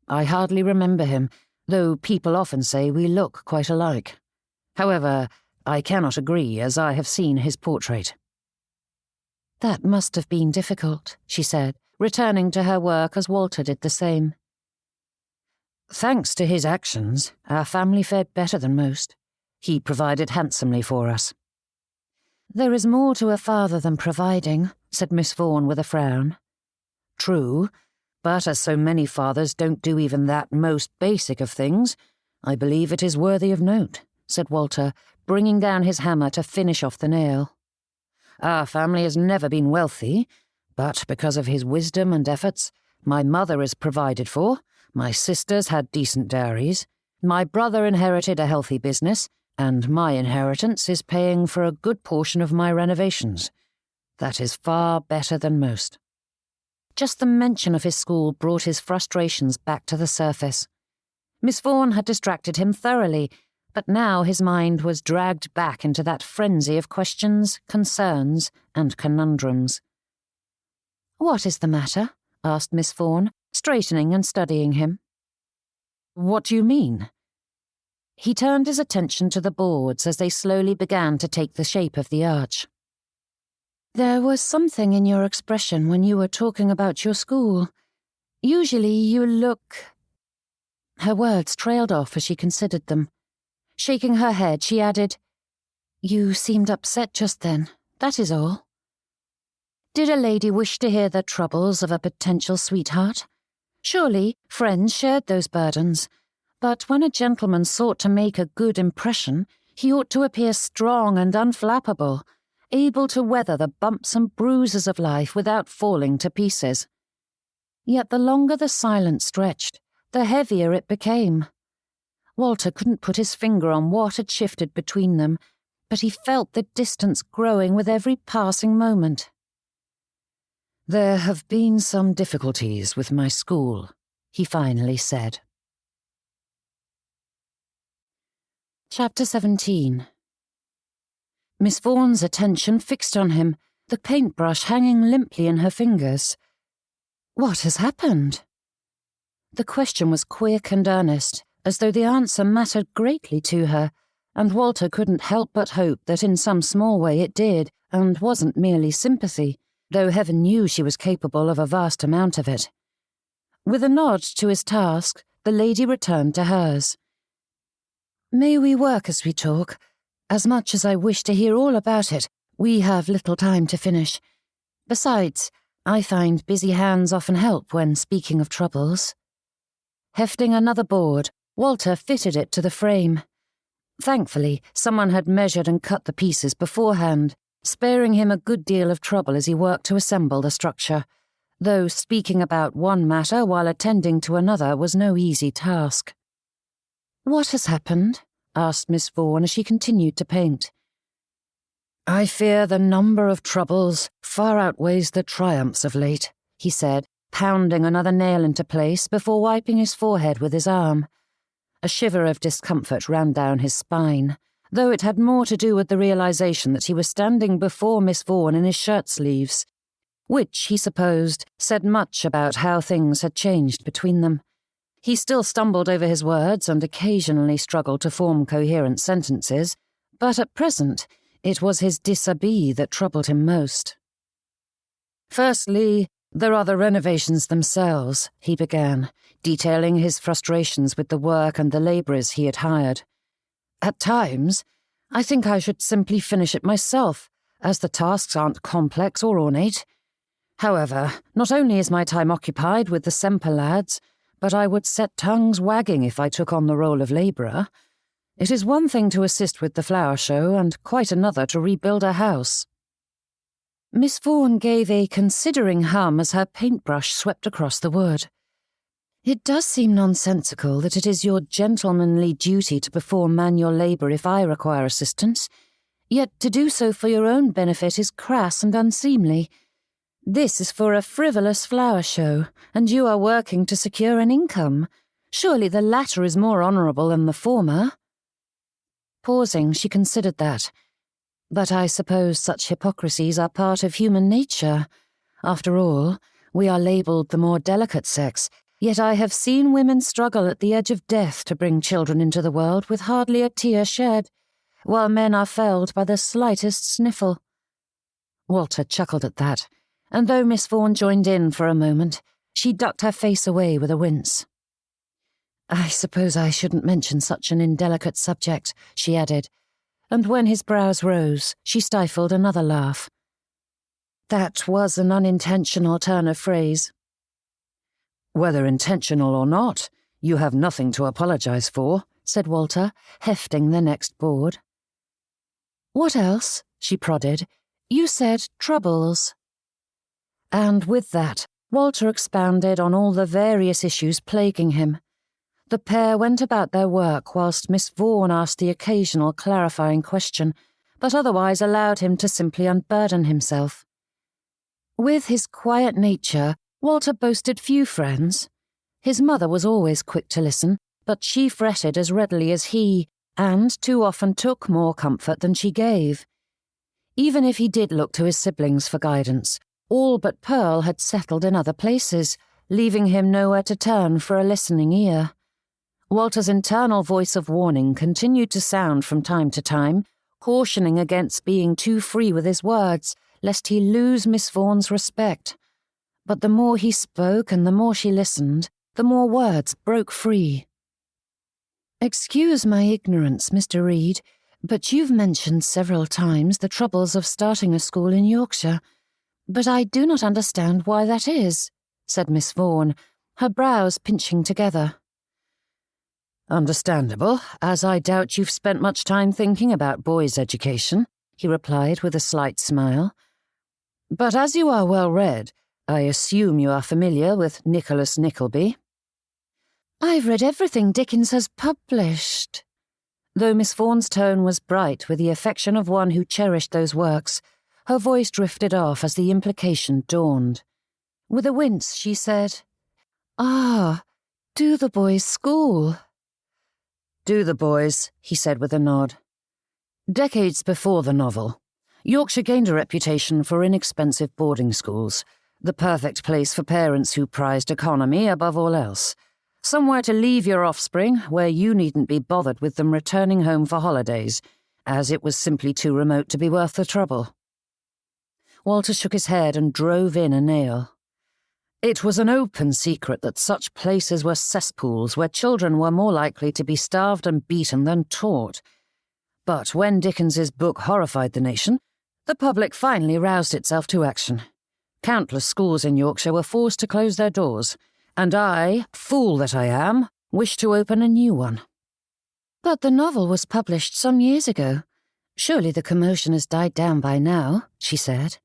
S2: I hardly remember him, though people often say we look quite alike. However, I cannot agree, as I have seen his portrait."
S1: "That must have been difficult," she said, returning to her work as Walter did the same.
S2: "Thanks to his actions, our family fared better than most. He provided handsomely for us."
S1: "There is more to a father than providing," said Miss Vaughn with a frown.
S2: "True, but as so many fathers don't do even that most basic of things, I believe it is worthy of note," said Walter, bringing down his hammer to finish off the nail. "Our family has never been wealthy, but because of his wisdom and efforts, my mother is provided for, my sisters had decent dowries, my brother inherited a healthy business, and my inheritance is paying for a good portion of my renovations. That is far better than most."
S1: Just the mention of his school brought his frustrations back to the surface. Miss Vaughn had distracted him thoroughly, but now his mind was dragged back into that frenzy of questions, concerns, and conundrums. "What is the matter?" asked Miss Vaughn, straightening and studying him.
S2: "What do you mean?"
S1: He turned his attention to the boards as they slowly began to take the shape of the arch. "There was something in your expression when you were talking about your school. Usually you look—" Her words trailed off as she considered them. Shaking her head, she added, "You seemed upset just then, that is all." Did a lady wish to hear the troubles of a potential sweetheart? Surely friends shared those burdens, but when a gentleman sought to make a good impression, he ought to appear strong and unflappable, able to weather the bumps and bruises of life without falling to pieces. Yet the longer the silence stretched, the heavier it became. Walter couldn't put his finger on what had shifted between them, but he felt the distance growing with every passing moment.
S2: "There have been some difficulties with my school," he finally said.
S1: Chapter 17. Miss Vaughn's attention fixed on him, the paintbrush hanging limply in her fingers. "What has happened?" The question was quick and earnest, as though the answer mattered greatly to her, and Walter couldn't help but hope that in some small way it did, and wasn't merely sympathy, though heaven knew she was capable of a vast amount of it. With a nod to his task, the lady returned to hers. "May we work as we talk? As much as I wish to hear all about it, we have little time to finish. Besides, I find busy hands often help when speaking of troubles." Hefting another board, Walter fitted it to the frame. Thankfully, someone had measured and cut the pieces beforehand, sparing him a good deal of trouble as he worked to assemble the structure, though speaking about one matter while attending to another was no easy task. "What has happened?" asked Miss Vaughn as she continued to paint.
S2: "I fear the number of troubles far outweighs the triumphs of late," he said, pounding another nail into place before wiping his forehead with his arm. A shiver of discomfort ran down his spine, though it had more to do with the realization that he was standing before Miss Vaughn in his shirt-sleeves, which, he supposed, said much about how things had changed between them. He still stumbled over his words and occasionally struggled to form coherent sentences, but at present it was his dishabille that troubled him most. "Firstly, there are the renovations themselves," he began, detailing his frustrations with the work and the labourers he had hired. "At times, I think I should simply finish it myself, as the tasks aren't complex or ornate. However, not only is my time occupied with the Semper lads, but I would set tongues wagging if I took on the role of labourer. It is one thing to assist with the flower show, and quite another to rebuild a house." Miss Vaughn gave a considering hum as her paintbrush swept across the wood. "It does seem nonsensical that it is your gentlemanly duty to perform manual labour if I require assistance, yet to do so for your own benefit is crass and unseemly. This is for a frivolous flower show, and you are working to secure an income. Surely the latter is more honourable than the former." Pausing, she considered that. "But I suppose such hypocrisies are part of human nature. After all, we are labelled the more delicate sex, yet I have seen women struggle at the edge of death to bring children into the world with hardly a tear shed, while men are felled by the slightest sniffle." Walter chuckled at that, and though Miss Vaughn joined in for a moment, she ducked her face away with a wince. "I suppose I shouldn't mention such an indelicate subject," she added, and when his brows rose, she stifled another laugh. "That was an unintentional turn of phrase." "Whether intentional or not, you have nothing to apologise for," said Walter, hefting the next board. "What else?" she prodded. "You said troubles." And with that, Walter expounded on all the various issues plaguing him. The pair went about their work whilst Miss Vaughn asked the occasional clarifying question, but otherwise allowed him to simply unburden himself. With his quiet nature, Walter boasted few friends. His mother was always quick to listen, but she fretted as readily as he, and too often took more comfort than she gave. Even if he did look to his siblings for guidance, all but Pearl had settled in other places, leaving him nowhere to turn for a listening ear. Walter's internal voice of warning continued to sound from time to time, cautioning against being too free with his words, lest he lose Miss Vaughn's respect. But the more he spoke and the more she listened, the more words broke free. "Excuse my ignorance, Mr. Reed, but you've mentioned several times the troubles of starting a school in Yorkshire. But I do not understand why that is," said Miss Vaughn, her brows pinching together. "Understandable, as I doubt you've spent much time thinking about boys' education," he replied with a slight smile. "But as you are well read, I assume you are familiar with Nicholas Nickleby." "I've read everything Dickens has published." Though Miss Vaughn's tone was bright with the affection of one who cherished those works, her voice drifted off as the implication dawned. With a wince, she said, "Ah, do the boys' school?" "Do the boys," he said with a nod. "Decades before the novel, Yorkshire gained a reputation for inexpensive boarding schools, the perfect place for parents who prized economy above all else. Somewhere to leave your offspring where you needn't be bothered with them returning home for holidays, as it was simply too remote to be worth the trouble." Walter shook his head and drove in a nail. "It was an open secret that such places were cesspools where children were more likely to be starved and beaten than taught. But when Dickens's book horrified the nation, the public finally roused itself to action. Countless schools in Yorkshire were forced to close their doors, and I, fool that I am, wish to open a new one." "But the novel was published some years ago. Surely the commotion has died down by now," she said.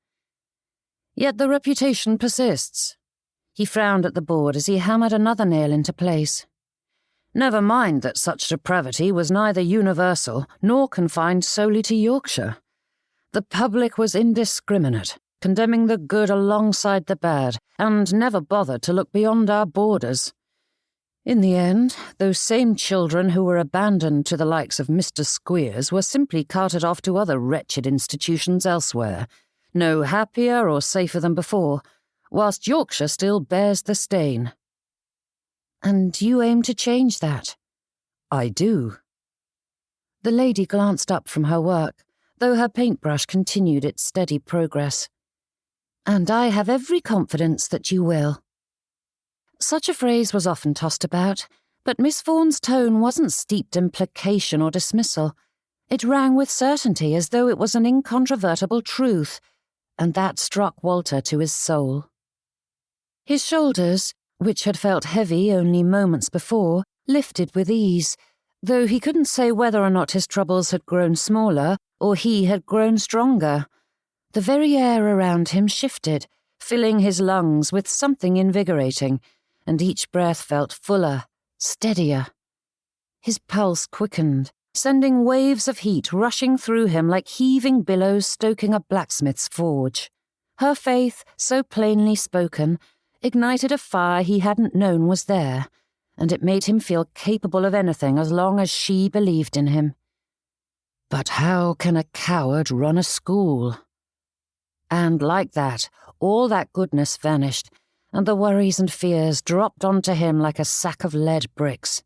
S2: "Yet the reputation persists." He frowned at the board as he hammered another nail into place. "Never mind that such depravity was neither universal nor confined solely to Yorkshire. The public was indiscriminate, condemning the good alongside the bad, and never bothered to look beyond our borders. In the end, those same children who were abandoned to the likes of Mr. Squeers were simply carted off to other wretched institutions elsewhere, no happier or safer than before, whilst Yorkshire still bears the stain." "And you aim to change that?" "I do." The lady glanced up from her work, though her paintbrush continued its steady progress. "And I have every confidence that you will." Such a phrase was often tossed about, but Miss Vaughn's tone wasn't steeped in placation or dismissal.
S1: It rang with certainty as though it was an incontrovertible truth, and that struck Walter to his soul. His shoulders, which had felt heavy only moments before, lifted with ease, though he couldn't say whether or not his troubles had grown smaller or he had grown stronger. The very air around him shifted, filling his lungs with something invigorating, and each breath felt fuller, steadier. His pulse quickened, sending waves of heat rushing through him like heaving billows stoking a blacksmith's forge. Her faith, so plainly spoken, ignited a fire he hadn't known was there, and it made him feel capable of anything as long as she believed in him. But how can a coward run a school? And like that, all that goodness vanished, and the worries and fears dropped onto him like a sack of lead bricks.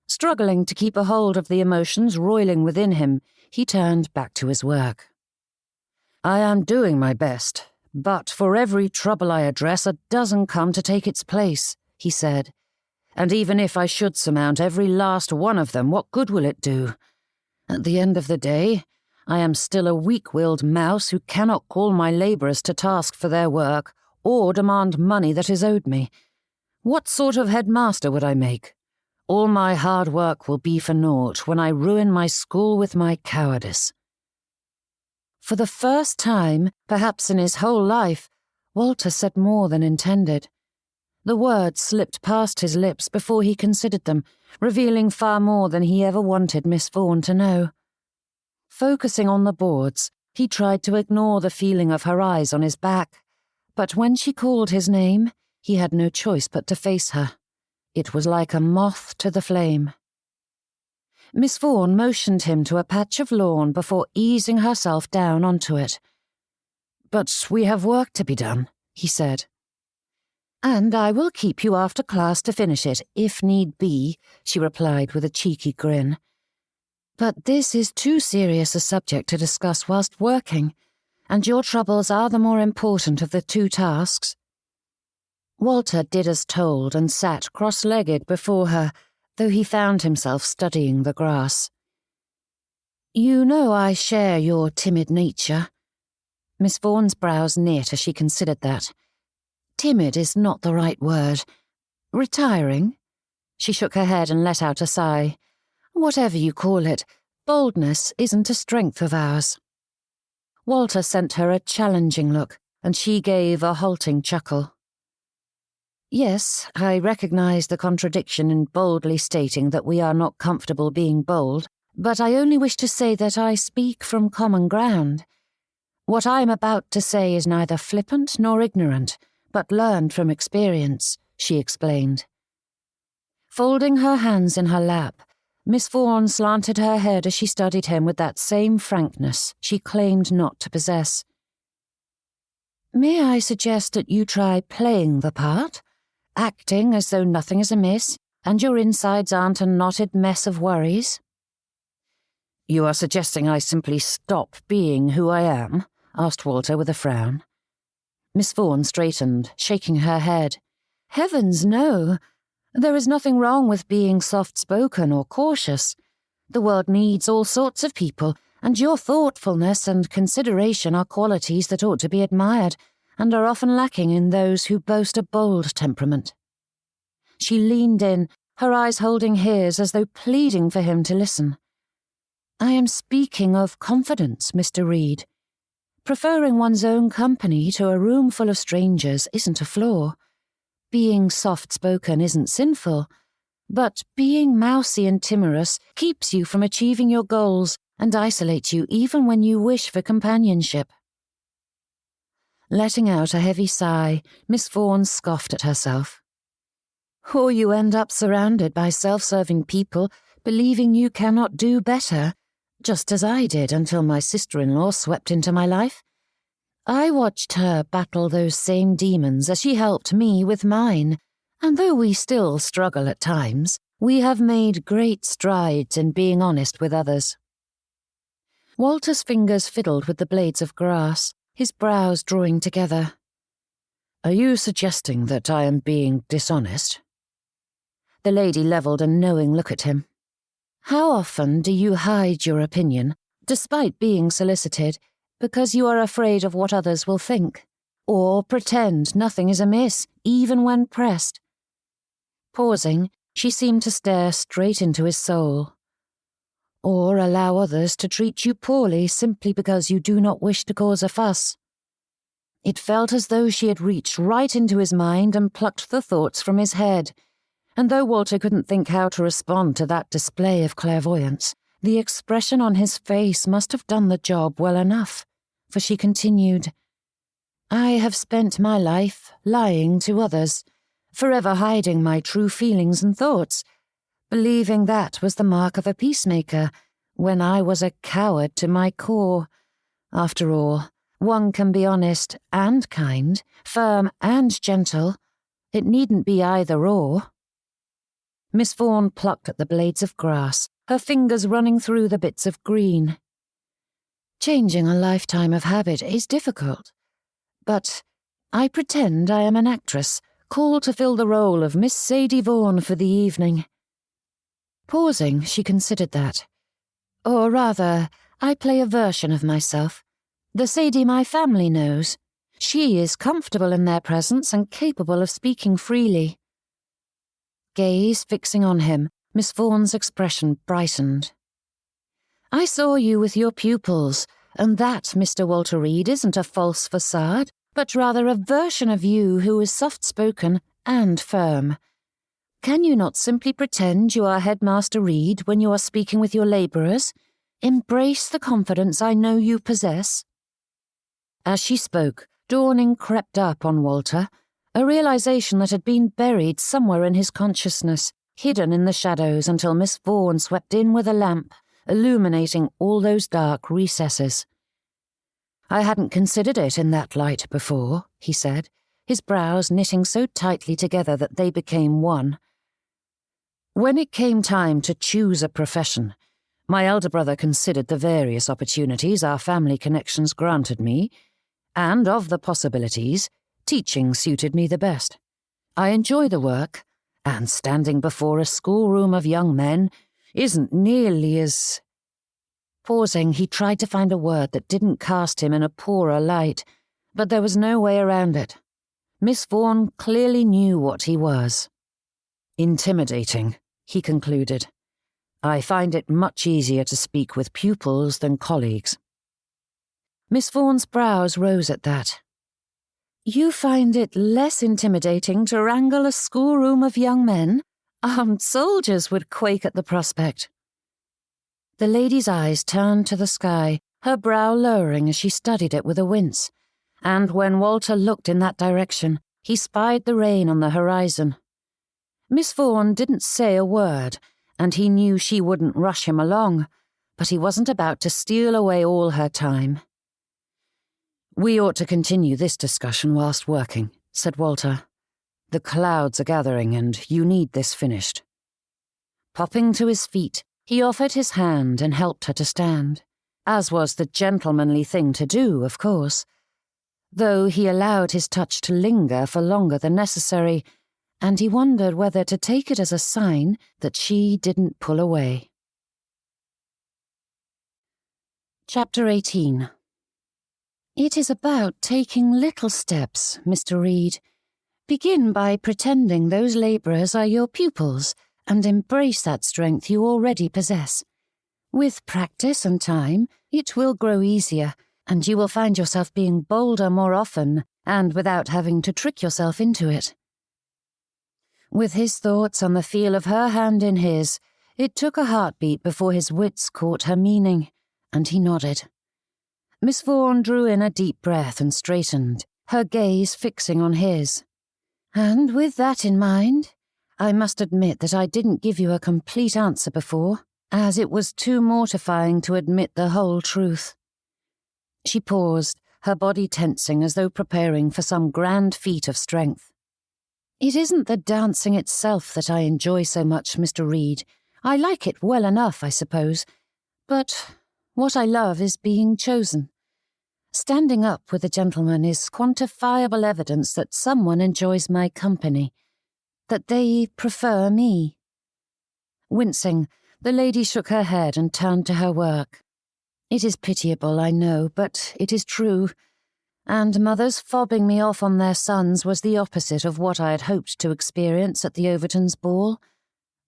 S1: Struggling to keep a hold of the emotions roiling within him, he turned back to his work. I am doing my best, but for every trouble I address, a dozen come to take its place, he said. And even if I should surmount every last one of them, what good will it do? At the end of the day, I am still a weak-willed mouse who cannot call my labourers to task for their work or demand money that is owed me. What sort of headmaster would I make? All my hard work will be for naught when I ruin my school with my cowardice. For the first time, perhaps in his whole life, Walter said more than intended. The words slipped past his lips before he considered them, revealing far more than he ever wanted Miss Vaughn to know. Focusing on the boards, he tried to ignore the feeling of her eyes on his back, but when she called his name, he had no choice but to face her. It was like a moth to the flame. Miss Vaughn motioned him to a patch of lawn before easing herself down onto it. But we have work to be done, he said. And I will keep you after class to finish it, if need be, she replied with a cheeky grin. But this is too serious a subject to discuss whilst working, and your troubles are the more important of the two tasks. Walter did as told and sat cross-legged before her, though he found himself studying the grass. You know I share your timid nature. Miss Vaughan's brows knit as she considered that. Timid is not the right word. Retiring? She shook her head and let out a sigh. Whatever you call it, boldness isn't a strength of ours. Walter sent her a challenging look, and she gave a halting chuckle. Yes, I recognize the contradiction in boldly stating that we are not comfortable being bold, but I only wish to say that I speak from common ground. What I am about to say is neither flippant nor ignorant, but learned from experience, she explained. Folding her hands in her lap, Miss Vaughn slanted her head as she studied him with that same frankness she claimed not to possess. May I suggest that you try playing the part? Acting as though nothing is amiss, and your insides aren't a knotted mess of worries? You are suggesting I simply stop being who I am? Asked Walter with a frown. Miss Vaughn straightened, shaking her head. Heavens, no. There is nothing wrong with being soft-spoken or cautious. The world needs all sorts of people, and your thoughtfulness and consideration are qualities that ought to be admired, and are often lacking in those who boast a bold temperament. She leaned in, her eyes holding his as though pleading for him to listen. I am speaking of confidence, Mr. Reed. Preferring one's own company to a room full of strangers isn't a flaw. Being soft-spoken isn't sinful, but being mousy and timorous keeps you from achieving your goals and isolates you even when you wish for companionship. Letting out a heavy sigh, Miss Vaughn scoffed at herself. Or you end up surrounded by self-serving people, believing you cannot do better, just as I did until my sister-in-law swept into my life. I watched her battle those same demons as she helped me with mine, and though we still struggle at times, we have made great strides in being honest with others. Walter's fingers fiddled with the blades of grass, his brows drawing together. Are you suggesting that I am being dishonest? The lady levelled a knowing look at him.
S2: How often do you hide your opinion, despite being solicited, because you are afraid of what others will think, or pretend nothing is amiss, even when pressed? Pausing, she seemed to stare straight into his soul. Or allow others to treat you poorly simply because you do not wish to cause a fuss. It felt as though she had reached right into his mind and plucked the thoughts from his head, and though Walter couldn't think how to respond to that display of clairvoyance, the expression on his face must have done the job well enough, for she continued, "I have spent my life lying to others, forever hiding my true feelings and thoughts, believing that was the mark of a peacemaker, when I was a coward to my core. After all, one can be honest and kind, firm and gentle. It needn't be either or." Miss Vaughn plucked at the blades of grass, her fingers running through the bits of green. "Changing a lifetime of habit is difficult, but I pretend I am an actress, called to fill the role of Miss Sadie Vaughn for the evening." Pausing, she considered that. "Or rather, I play a version of myself. The Sadie my family knows. She is comfortable in their presence and capable of speaking freely." Gaze fixing on him, Miss Vaughan's expression brightened. "I saw you with your pupils, and that, Mr. Walter Reed, isn't a false facade, but rather a version of you who is soft-spoken and firm. Can you not simply pretend you are Headmaster Reed when you are speaking with your labourers? Embrace the confidence I know you possess." As she spoke, dawning crept up on Walter, a realization that had been buried somewhere in his consciousness, hidden in the shadows until Miss Vaughn swept in with a lamp, illuminating all those dark recesses. "I hadn't considered it in that light before," he said, his brows knitting so tightly together that they became one. "When it came time to choose a profession, my elder brother considered the various opportunities our family connections granted me, and of the possibilities, teaching suited me the best. I enjoy the work, and standing before a schoolroom of young men isn't nearly as—" Pausing, he tried to find a word that didn't cast him in a poorer light, but there was no way around it. Miss Vaughn clearly knew what he was. "Intimidating," he concluded. "I find it much easier to speak with pupils than colleagues." Miss Vaughan's brows rose at that. "You find it less intimidating to wrangle a schoolroom of young men? Armed soldiers would quake at the prospect." The lady's eyes turned to the sky, her brow lowering as she studied it with a wince, and when Walter looked in that direction, he spied the rain on the horizon. Miss Vaughn didn't say a word, and he knew she wouldn't rush him along, but he wasn't about to steal away all her time. "We ought to continue this discussion whilst working," said Walter. "The clouds are gathering, and you need this finished." Popping to his feet, he offered his hand and helped her to stand, as was the gentlemanly thing to do, of course, though he allowed his touch to linger for longer than necessary, and he wondered whether to take it as a sign that she didn't pull away. Chapter 18. "It is about taking little steps, Mr. Reed. Begin by pretending those labourers are your pupils, and embrace that strength you already possess. With practice and time, it will grow easier, and you will find yourself being bolder more often, and without having to trick yourself into it." With his thoughts on the feel of her hand in his, it took a heartbeat before his wits caught her meaning, and he nodded. Miss Vaughn drew in a deep breath and straightened, her gaze fixing on his. "And with that in mind, I must admit that I didn't give you a complete answer before, as it was too mortifying to admit the whole truth." She paused, her body tensing as though preparing for some grand feat of strength. "It isn't the dancing itself that I enjoy so much, Mr. Reed. I like it well enough, I suppose, but what I love is being chosen. Standing up with a gentleman is quantifiable evidence that someone enjoys my company, that they prefer me." Wincing,
S1: The lady shook her head and turned to her work. "It is pitiable, I know, but it is true. And Mother's fobbing me off on their sons was the opposite of what I had hoped to experience at the Overtons' ball.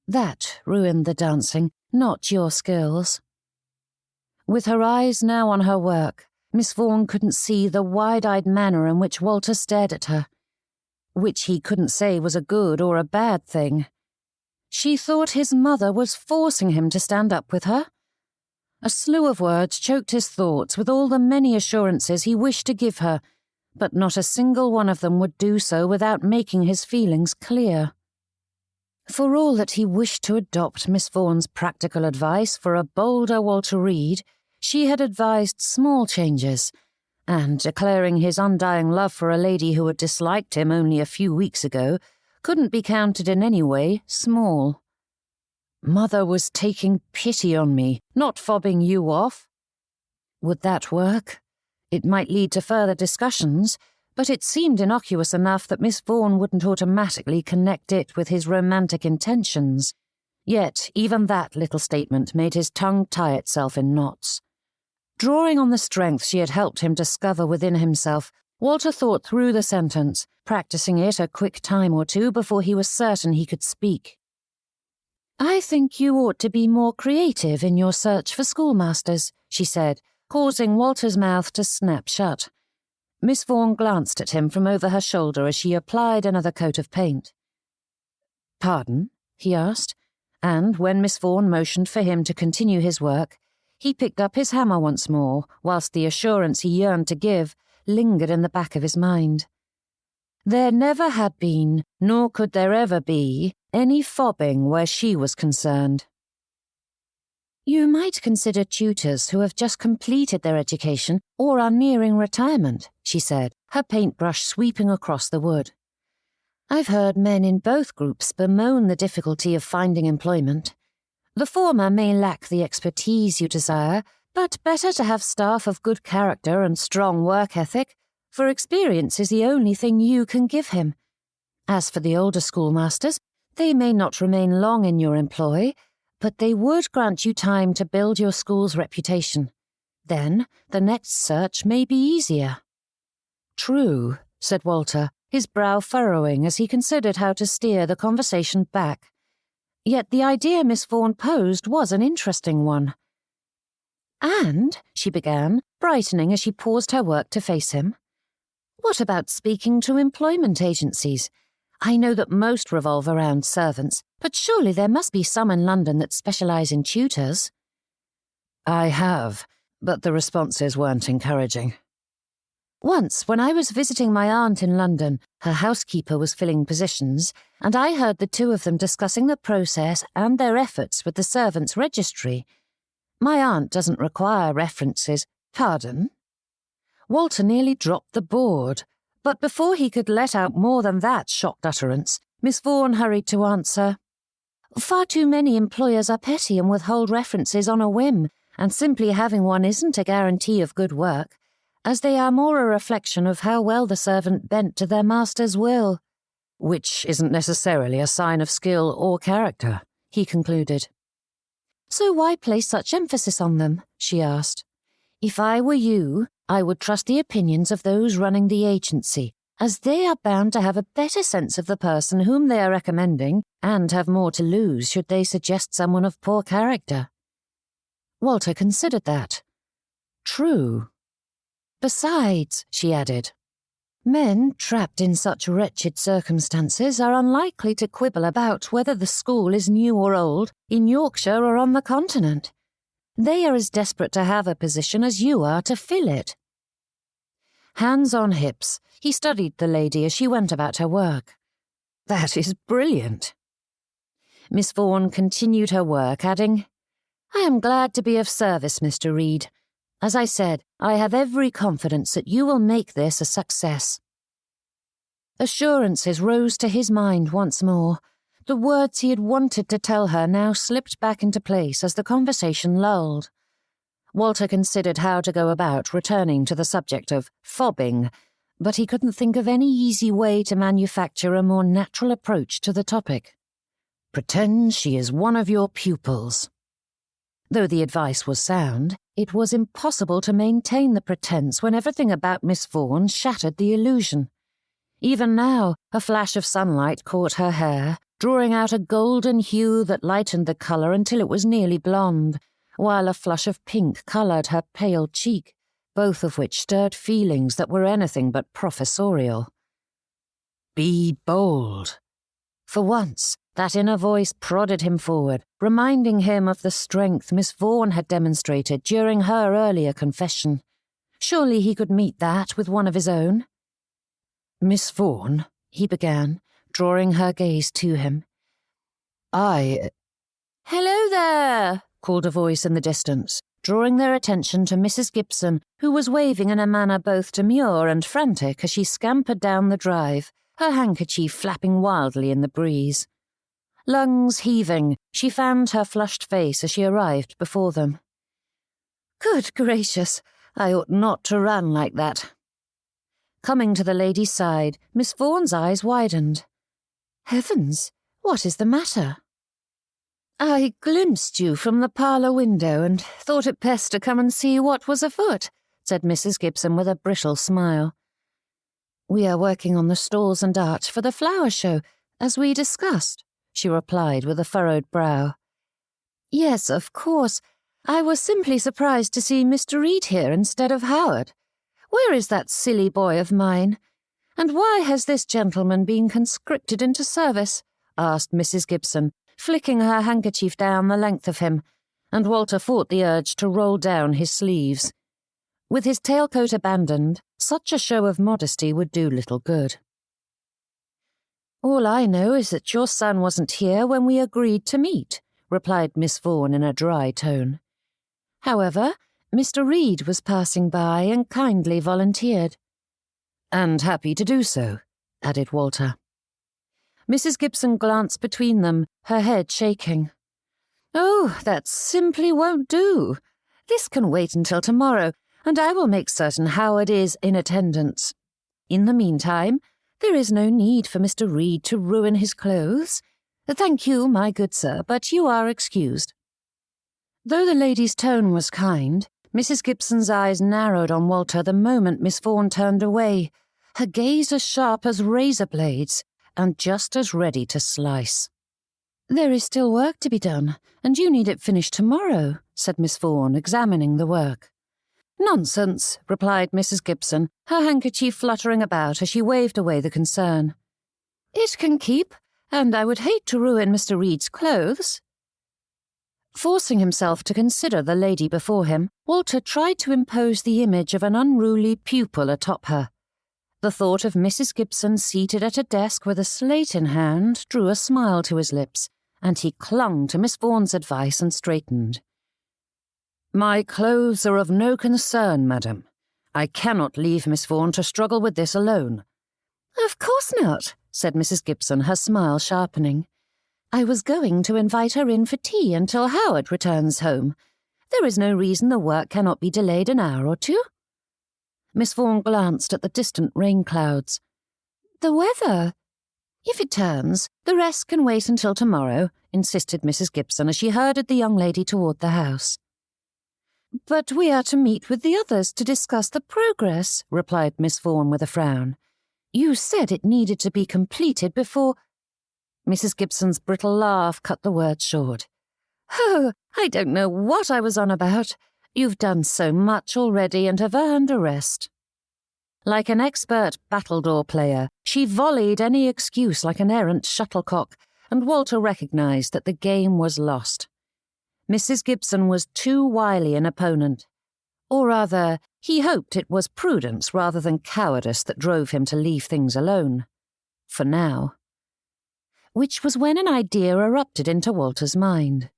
S1: That ruined the dancing, not your skills." With her eyes now on her work, Miss Vaughn couldn't see the wide-eyed manner in which Walter stared at her, which he couldn't say was a good or a bad thing. She thought his mother was forcing him to stand up with her. A slew of words choked his thoughts with all the many assurances he wished to give her, but not a single one of them would do so without making his feelings clear. For all that he wished to adopt Miss Vaughan's practical advice for a bolder Walter Reed, she had advised small changes, and declaring his undying love for a lady who had disliked him only a few weeks ago couldn't be counted in any way small. Mother was taking pity on me, not fobbing you off. Would that work? It might lead to further discussions, but it seemed innocuous enough that Miss Vaughn wouldn't automatically connect it with his romantic intentions. Yet even that little statement made his tongue tie itself in knots. Drawing on the strength she had helped him discover within himself, Walter thought through the sentence, practicing it a quick time or two before he was certain he could speak. "I think you ought to be more creative in your search for schoolmasters," she said, causing Walter's mouth to snap shut. Miss Vaughn glanced at him from over her shoulder as she applied another coat of paint. "Pardon?" he asked, and when Miss Vaughn motioned for him to continue his work, he picked up his hammer once more, whilst the assurance he yearned to give lingered in the back of his mind. There never had been, nor could there ever be, any fobbing where she was concerned. "You might consider tutors who have just completed their education or are nearing retirement," she said, her paintbrush sweeping across the wood. "I've heard men in both groups bemoan the difficulty of finding employment. The former may lack the expertise you desire, but better to have staff of good character and strong work ethic, for experience is the only thing you can give him. As for the older schoolmasters, they may not remain long in your employ, but they would grant you time to build your school's reputation. Then the next search may be easier." "True," said Walter, his brow furrowing as he considered how to steer the conversation back. Yet the idea Miss Vaughn posed was an interesting one. "And," she began, brightening as she paused her work to face him, "what about speaking to employment agencies? I know that most revolve around servants, but surely there must be some in London that specialise in tutors." "I have, but the responses weren't encouraging." "Once, when I was visiting my aunt in London, her housekeeper was filling positions, and I heard the two of them discussing the process and their efforts with the servants' registry. My aunt doesn't require references." "Pardon?" Walter nearly dropped the board, but before he could let out more than that shocked utterance, Miss Vaughn hurried to answer. "Far too many employers are petty and withhold references on a whim, and simply having one isn't a guarantee of good work, as they are more a reflection of how well the servant bent to their master's will." "Which isn't necessarily a sign of skill or character," he concluded. "So why place such emphasis on them?" she asked. "If I were you, I would trust the opinions of those running the agency, as they are bound to have a better sense of the person whom they are recommending and have more to lose should they suggest someone of poor character." Walter considered that. "True. Besides," she added, "men trapped in such wretched circumstances are unlikely to quibble about whether the school is new or old, in Yorkshire or on the continent. They are as desperate to have a position as you are to fill it." Hands on hips, he studied the lady as she went about her work. "That is brilliant." Miss Vaughn continued her work, adding, "I am glad to be of service, Mr. Reed. As I said, I have every confidence that you will make this a success." Assurances rose to his mind once more. The words he had wanted to tell her now slipped back into place as the conversation lulled. Walter considered how to go about returning to the subject of fobbing, but he couldn't think of any easy way to manufacture a more natural approach to the topic. "Pretend she is one of your pupils,"
S2: Though the advice was sound, it was impossible to maintain the pretense when everything about Miss Vaughn shattered the illusion. Even now, a flash of sunlight caught her hair, drawing out a golden hue that lightened the colour until it was nearly blonde, while a flush of pink coloured her pale cheek, both of which stirred feelings that were anything but professorial. "Be bold." For once, that inner voice prodded him forward, reminding him of the strength Miss Vaughn had demonstrated during her earlier confession. Surely he could meet that with one of his own. "Miss Vaughn," he began, drawing her gaze to him. "Hello there," called a voice in the distance, drawing their attention to Mrs. Gibson, who was waving in a manner both demure and frantic as she scampered down the drive, her handkerchief flapping wildly in the breeze. Lungs heaving, she fanned her flushed face as she arrived before them. "Good gracious, I ought not to run like that." Coming to the lady's side, Miss Vaughan's eyes widened. "Heavens, what is the matter?" "I glimpsed you from the parlour window and thought it best to come and see what was afoot," said Mrs. Gibson with a brittle smile. "We are working on the stalls and arch for the flower show, as we discussed," she replied with a furrowed brow. "Yes, of course. I was simply surprised to see Mr. Reed here instead of Howard. Where is that silly boy of mine? And why has this gentleman been conscripted into service?" asked Mrs. Gibson, flicking her handkerchief down the length of him, and Walter fought the urge to roll down his sleeves. With his tailcoat abandoned, such a show of modesty would do little good. "All I know is that your son wasn't here when we agreed to meet," replied Miss Vaughn in a dry tone. "However, Mr. Reed was passing by and kindly volunteered." "And happy to do so," added Walter. Mrs. Gibson glanced between them, her head shaking. "Oh, that simply won't do. This can wait until tomorrow, and I will make certain Howard is in attendance. In the meantime, there is no need for Mr. Reed to ruin his clothes. Thank you, my good sir, but you are excused." Though the lady's tone was kind, Mrs. Gibson's eyes narrowed on Walter the moment Miss Vaughn turned away, her gaze as sharp as razor blades, and just as ready to slice. "There is still work to be done, and you need it finished tomorrow," said Miss Vaughn, examining the work. "Nonsense," replied Mrs. Gibson, her handkerchief fluttering about as she waved away the concern. "It can keep, and I would hate to ruin Mr. Reed's clothes." Forcing himself to consider the lady before him, Walter tried to impose the image of an unruly pupil atop her. The thought of Mrs. Gibson seated at a desk with a slate in hand drew a smile to his lips, and he clung to Miss Vaughan's advice and straightened. "My clothes are of no concern, madam. I cannot leave Miss Vaughn to struggle with this alone." "Of course not," said Mrs. Gibson, her smile sharpening. "I was going to invite her in for tea until Howard returns home. There is no reason the work cannot be delayed an hour or two." Miss Vaughn glanced at the distant rain clouds. "The weather—" "If it turns, the rest can wait until tomorrow," insisted Mrs. Gibson as she herded the young lady toward the house. "But we are to meet with the others to discuss the progress," replied Miss Vaughn with a frown. "You said it needed to be completed before—" Mrs. Gibson's brittle laugh cut the words short. "Oh, I don't know what I was on about. You've done so much already and have earned a rest." Like an expert battledore player, she volleyed any excuse like an errant shuttlecock, and Walter recognized that the game was lost. Mrs. Gibson was too wily an opponent. Or rather, he hoped it was prudence rather than cowardice that drove him to leave things alone. For now. Which was when an idea erupted into Walter's mind.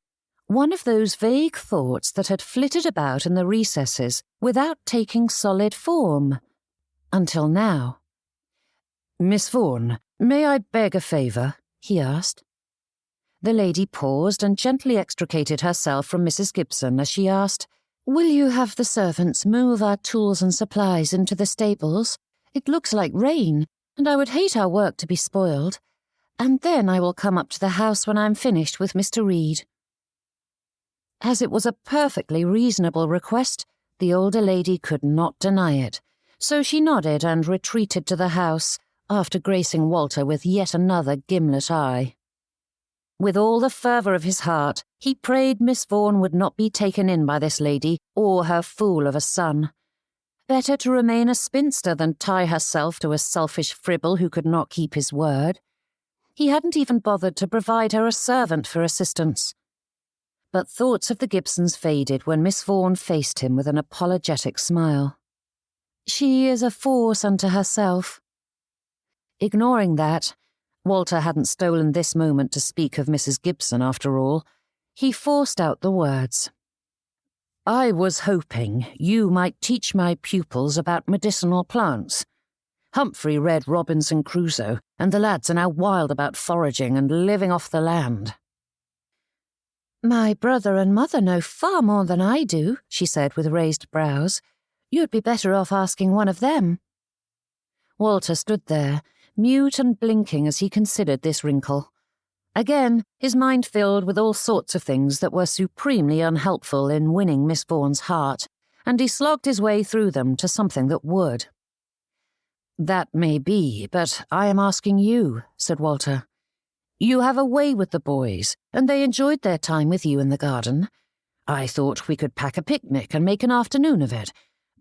S2: One of those vague thoughts that had flitted about in the recesses without taking solid form. Until now. "Miss Vaughn, may I beg a favour?" he asked. The lady paused and gently extricated herself from Mrs. Gibson as she asked, "Will you have the servants move our tools and supplies into the stables? It looks like rain, and I would hate our work to be spoiled. And then I will come up to the house when I'm finished with Mr. Reed." As it was a perfectly reasonable request, the older lady could not deny it, so she nodded and retreated to the house, after gracing Walter with yet another gimlet eye. With all the fervour of his heart, he prayed Miss Vaughn would not be taken in by this lady or her fool of a son. Better to remain a spinster than tie herself to a selfish fribble who could not keep his word. He hadn't even bothered to provide her a servant for assistance. But thoughts of the Gibsons faded when Miss Vaughn faced him with an apologetic smile. She is a force unto herself. Ignoring that, Walter hadn't stolen this moment to speak of Mrs. Gibson after all. He forced out the words. I was hoping you might teach my pupils about medicinal plants. Humphrey read Robinson Crusoe, and the lads are now wild about foraging and living off the land. My brother and mother know far more than I do, she said with raised brows. You'd be better off asking one of them. Walter stood there, mute and blinking as he considered this wrinkle. Again, his mind filled with all sorts of things that were supremely unhelpful in winning Miss Vaughan's heart, and he slogged his way through them to something that would. That may be, but I am asking you, said Walter. You have a way with the boys, and they enjoyed their time with you in the garden. I thought we could pack a picnic and make an afternoon of it,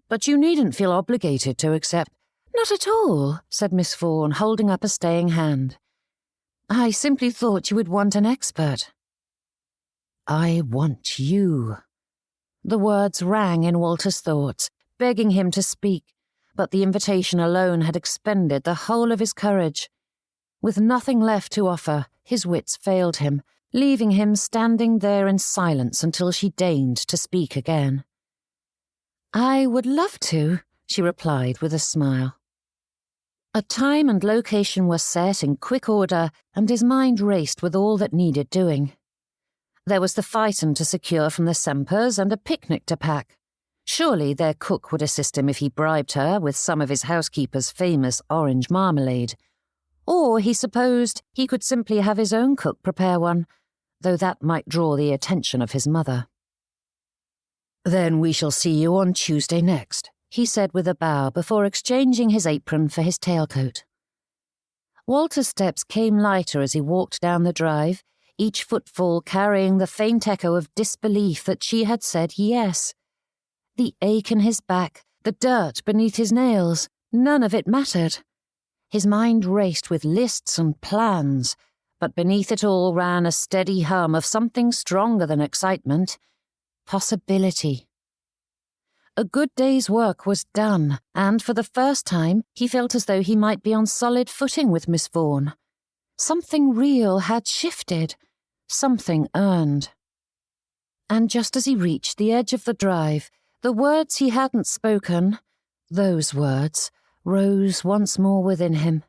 S2: but you needn't feel obligated to accept. Not at all, said Miss Vaughn, holding up a staying hand. I simply thought you would want an expert. I want you. The words rang in Walter's thoughts, begging him to speak, but the invitation alone had expended the whole of his courage. With nothing left to offer, his wits failed him, leaving him standing there in silence until she deigned to speak again. I would love to, she replied with a smile. A time and location were set in quick order, and his mind raced with all that needed doing. There was the phaeton to secure from the Sempers and a picnic to pack. Surely their cook would assist him if he bribed her with some of his housekeeper's famous orange marmalade. Or he supposed he could simply have his own cook prepare one, though that might draw the attention of his mother. Then we shall see you on Tuesday next, he said with a bow before exchanging his apron for his tailcoat. Walter's steps came lighter as he walked down the drive, each footfall carrying the faint echo of disbelief that she had said yes. The ache in his back, the dirt beneath his nails, none of it mattered. His mind raced with lists and plans, but beneath it all ran a steady hum of something stronger than excitement. Possibility. A good day's work was done, and for the first time he felt as though he might be on solid footing with Miss Vaughn. Something real had shifted, something earned. And just as he reached the edge of the drive, the words he hadn't spoken, those words, rose once more within him.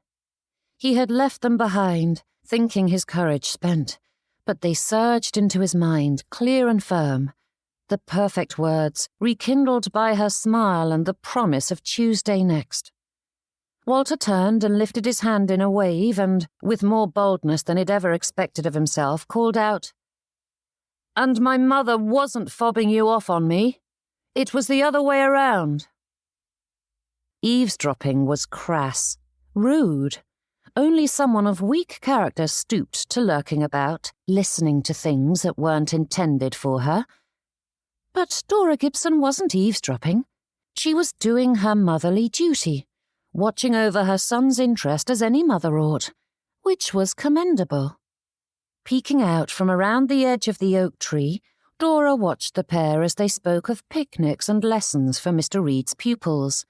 S2: He had left them behind, thinking his courage spent, but they surged into his mind, clear and firm. The perfect words, rekindled by her smile and the promise of Tuesday next. Walter turned and lifted his hand in a wave and, with more boldness than he'd ever expected of himself, called out, "And my mother wasn't fobbing you off on me. It was the other way around." Eavesdropping was crass, rude. Only someone of weak character stooped to lurking about, listening to things that weren't intended for her. But Dora Gibson wasn't eavesdropping. She was doing her motherly duty, watching over her son's interest as any mother ought, which was commendable. Peeking out from around the edge of the oak tree, Dora watched the pair as they spoke of picnics and lessons for Mr. Reed's pupils,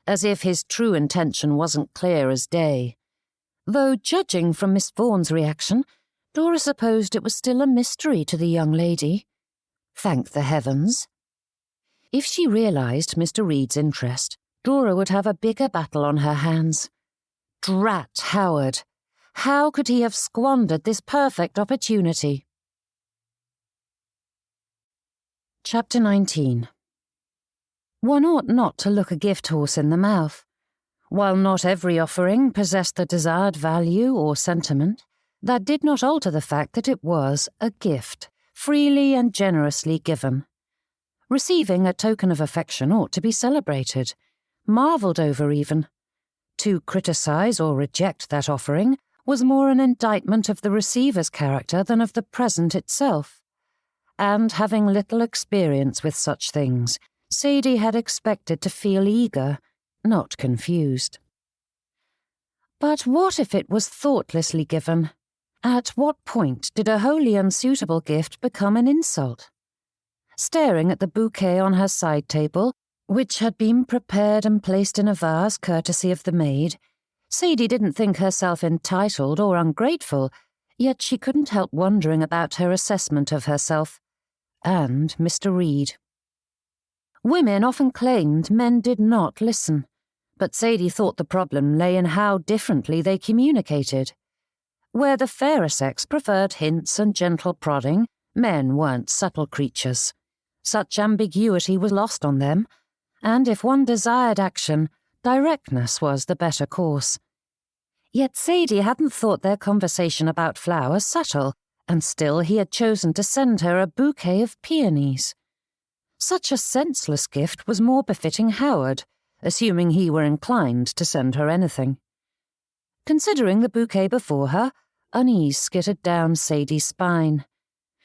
S2: as if his true intention wasn't clear as day. Though, judging from Miss Vaughan's reaction, Dora supposed it was still a mystery to the young lady. Thank the heavens. If she realised Mr. Reed's interest, Dora would have a bigger battle on her hands. Drat Howard! How could he have squandered this perfect opportunity? Chapter 19. One ought not to look a gift horse in the mouth. While not every offering possessed the desired value or sentiment, that did not alter the fact that it was a gift,
S1: freely and generously given. Receiving a token of affection ought to be celebrated, marvelled over even. To criticise or reject that offering was more an indictment of the receiver's character than of the present itself. And having little experience with such things, Sadie had expected to feel eager, not confused. But what if it was thoughtlessly given? At what point did a wholly unsuitable gift become an insult? Staring at the bouquet on her side table, which had been prepared and placed in a vase courtesy of the maid, Sadie didn't think herself entitled or ungrateful, yet she couldn't help wondering about her assessment of herself, and Mr. Reed. Women often claimed men did not listen, but Sadie thought the problem lay in how differently they communicated. Where the fairer sex preferred hints and gentle prodding, men weren't subtle creatures. Such ambiguity was lost on them, and if one desired action, directness was the better course. Yet Sadie hadn't thought their conversation about flowers subtle, and still he had chosen to send her a bouquet of peonies. Such a senseless gift was more befitting Howard, assuming he were inclined to send her anything. Considering the bouquet before her, unease skittered down Sadie's spine.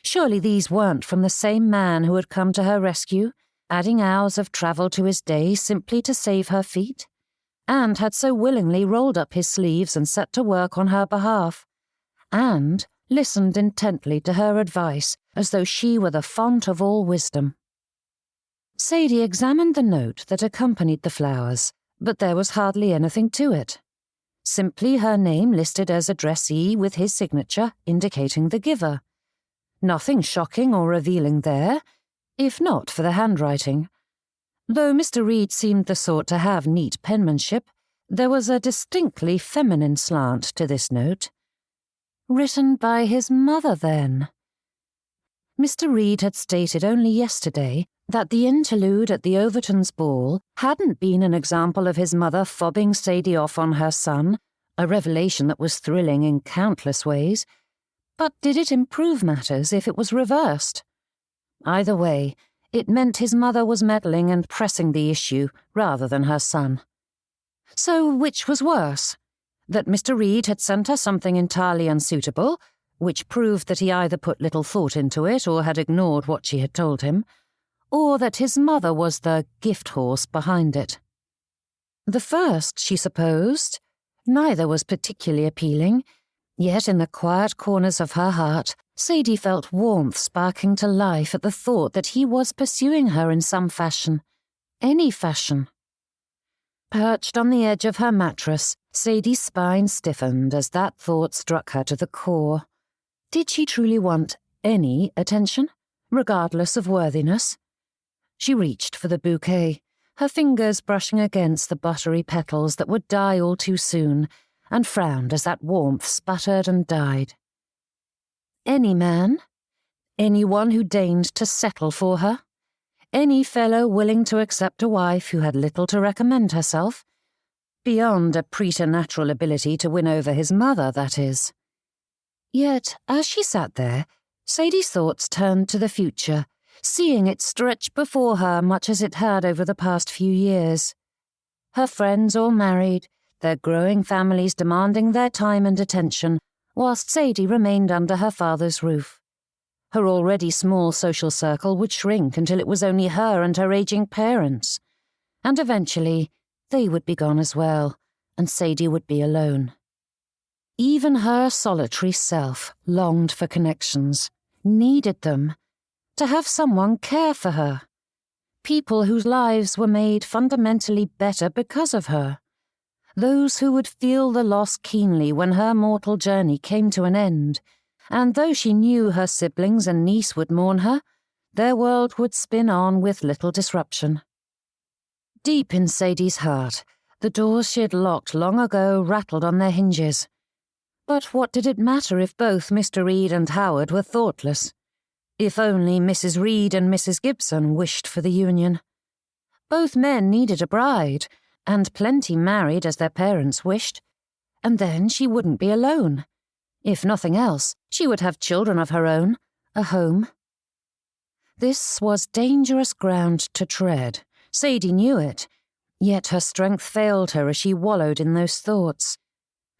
S1: Surely these weren't from the same man who had come to her rescue, adding hours of travel to his day simply to save her feet, and had so willingly rolled up his sleeves and set to work on her behalf, and listened intently to her advice as though she were the font of all wisdom. Sadie examined the note that accompanied the flowers, but there was hardly anything to it. Simply her name listed as addressee with his signature indicating the giver. Nothing shocking or revealing there, if not for the handwriting. Though Mr. Reed seemed the sort to have neat penmanship, there was a distinctly feminine slant to this note. Written by his mother, then. Mr. Reed had stated only yesterday that the interlude at the Overtons' ball hadn't been an example of his mother fobbing Sadie off on her son, a revelation that was thrilling in countless ways. But did it improve matters if it was reversed? Either way, it meant his mother was meddling and pressing the issue rather than her son. So which was worse? That Mr. Reed had sent her something entirely unsuitable, which proved that he either put little thought into it or had ignored what she had told him, or that his mother was the gift horse behind it. The first, she supposed. Neither was particularly appealing, yet in the quiet corners of her heart, Sadie felt warmth sparking to life at the thought that he was pursuing her in some fashion, any fashion. Perched on the edge of her mattress, Sadie's spine stiffened as that thought struck her to the core. Did she truly want any attention, regardless of worthiness? She reached for the bouquet, her fingers brushing against the buttery petals that would die all too soon, and frowned as that warmth sputtered and died. Any man? Anyone who deigned to settle for her? Any fellow willing to accept a wife who had little to recommend herself? Beyond a preternatural ability to win over his mother, that is. Yet, as she sat there, Sadie's thoughts turned to the future, seeing it stretch before her much as it had over the past few years. Her friends all married, their growing families demanding their time and attention, whilst Sadie remained under her father's roof. Her already small social circle would shrink until it was only her and her aging parents, and eventually they would be gone as well, and Sadie would be alone. Even her solitary self longed for connections, needed them, to have someone care for her. People whose lives were made fundamentally better because of her. Those who would feel the loss keenly when her mortal journey came to an end, and though she knew her siblings and niece would mourn her, their world would spin on with little disruption. Deep in Sadie's heart, the doors she had locked long ago rattled on their hinges. But what did it matter if both Mr. Reed and Howard were thoughtless? If only Mrs. Reed and Mrs. Gibson wished for the union. Both men needed a bride, and plenty married as their parents wished, and then she wouldn't be alone. If nothing else, she would have children of her own, a home, This was dangerous ground to tread. Sadie knew it, yet her strength failed her as she wallowed in those thoughts.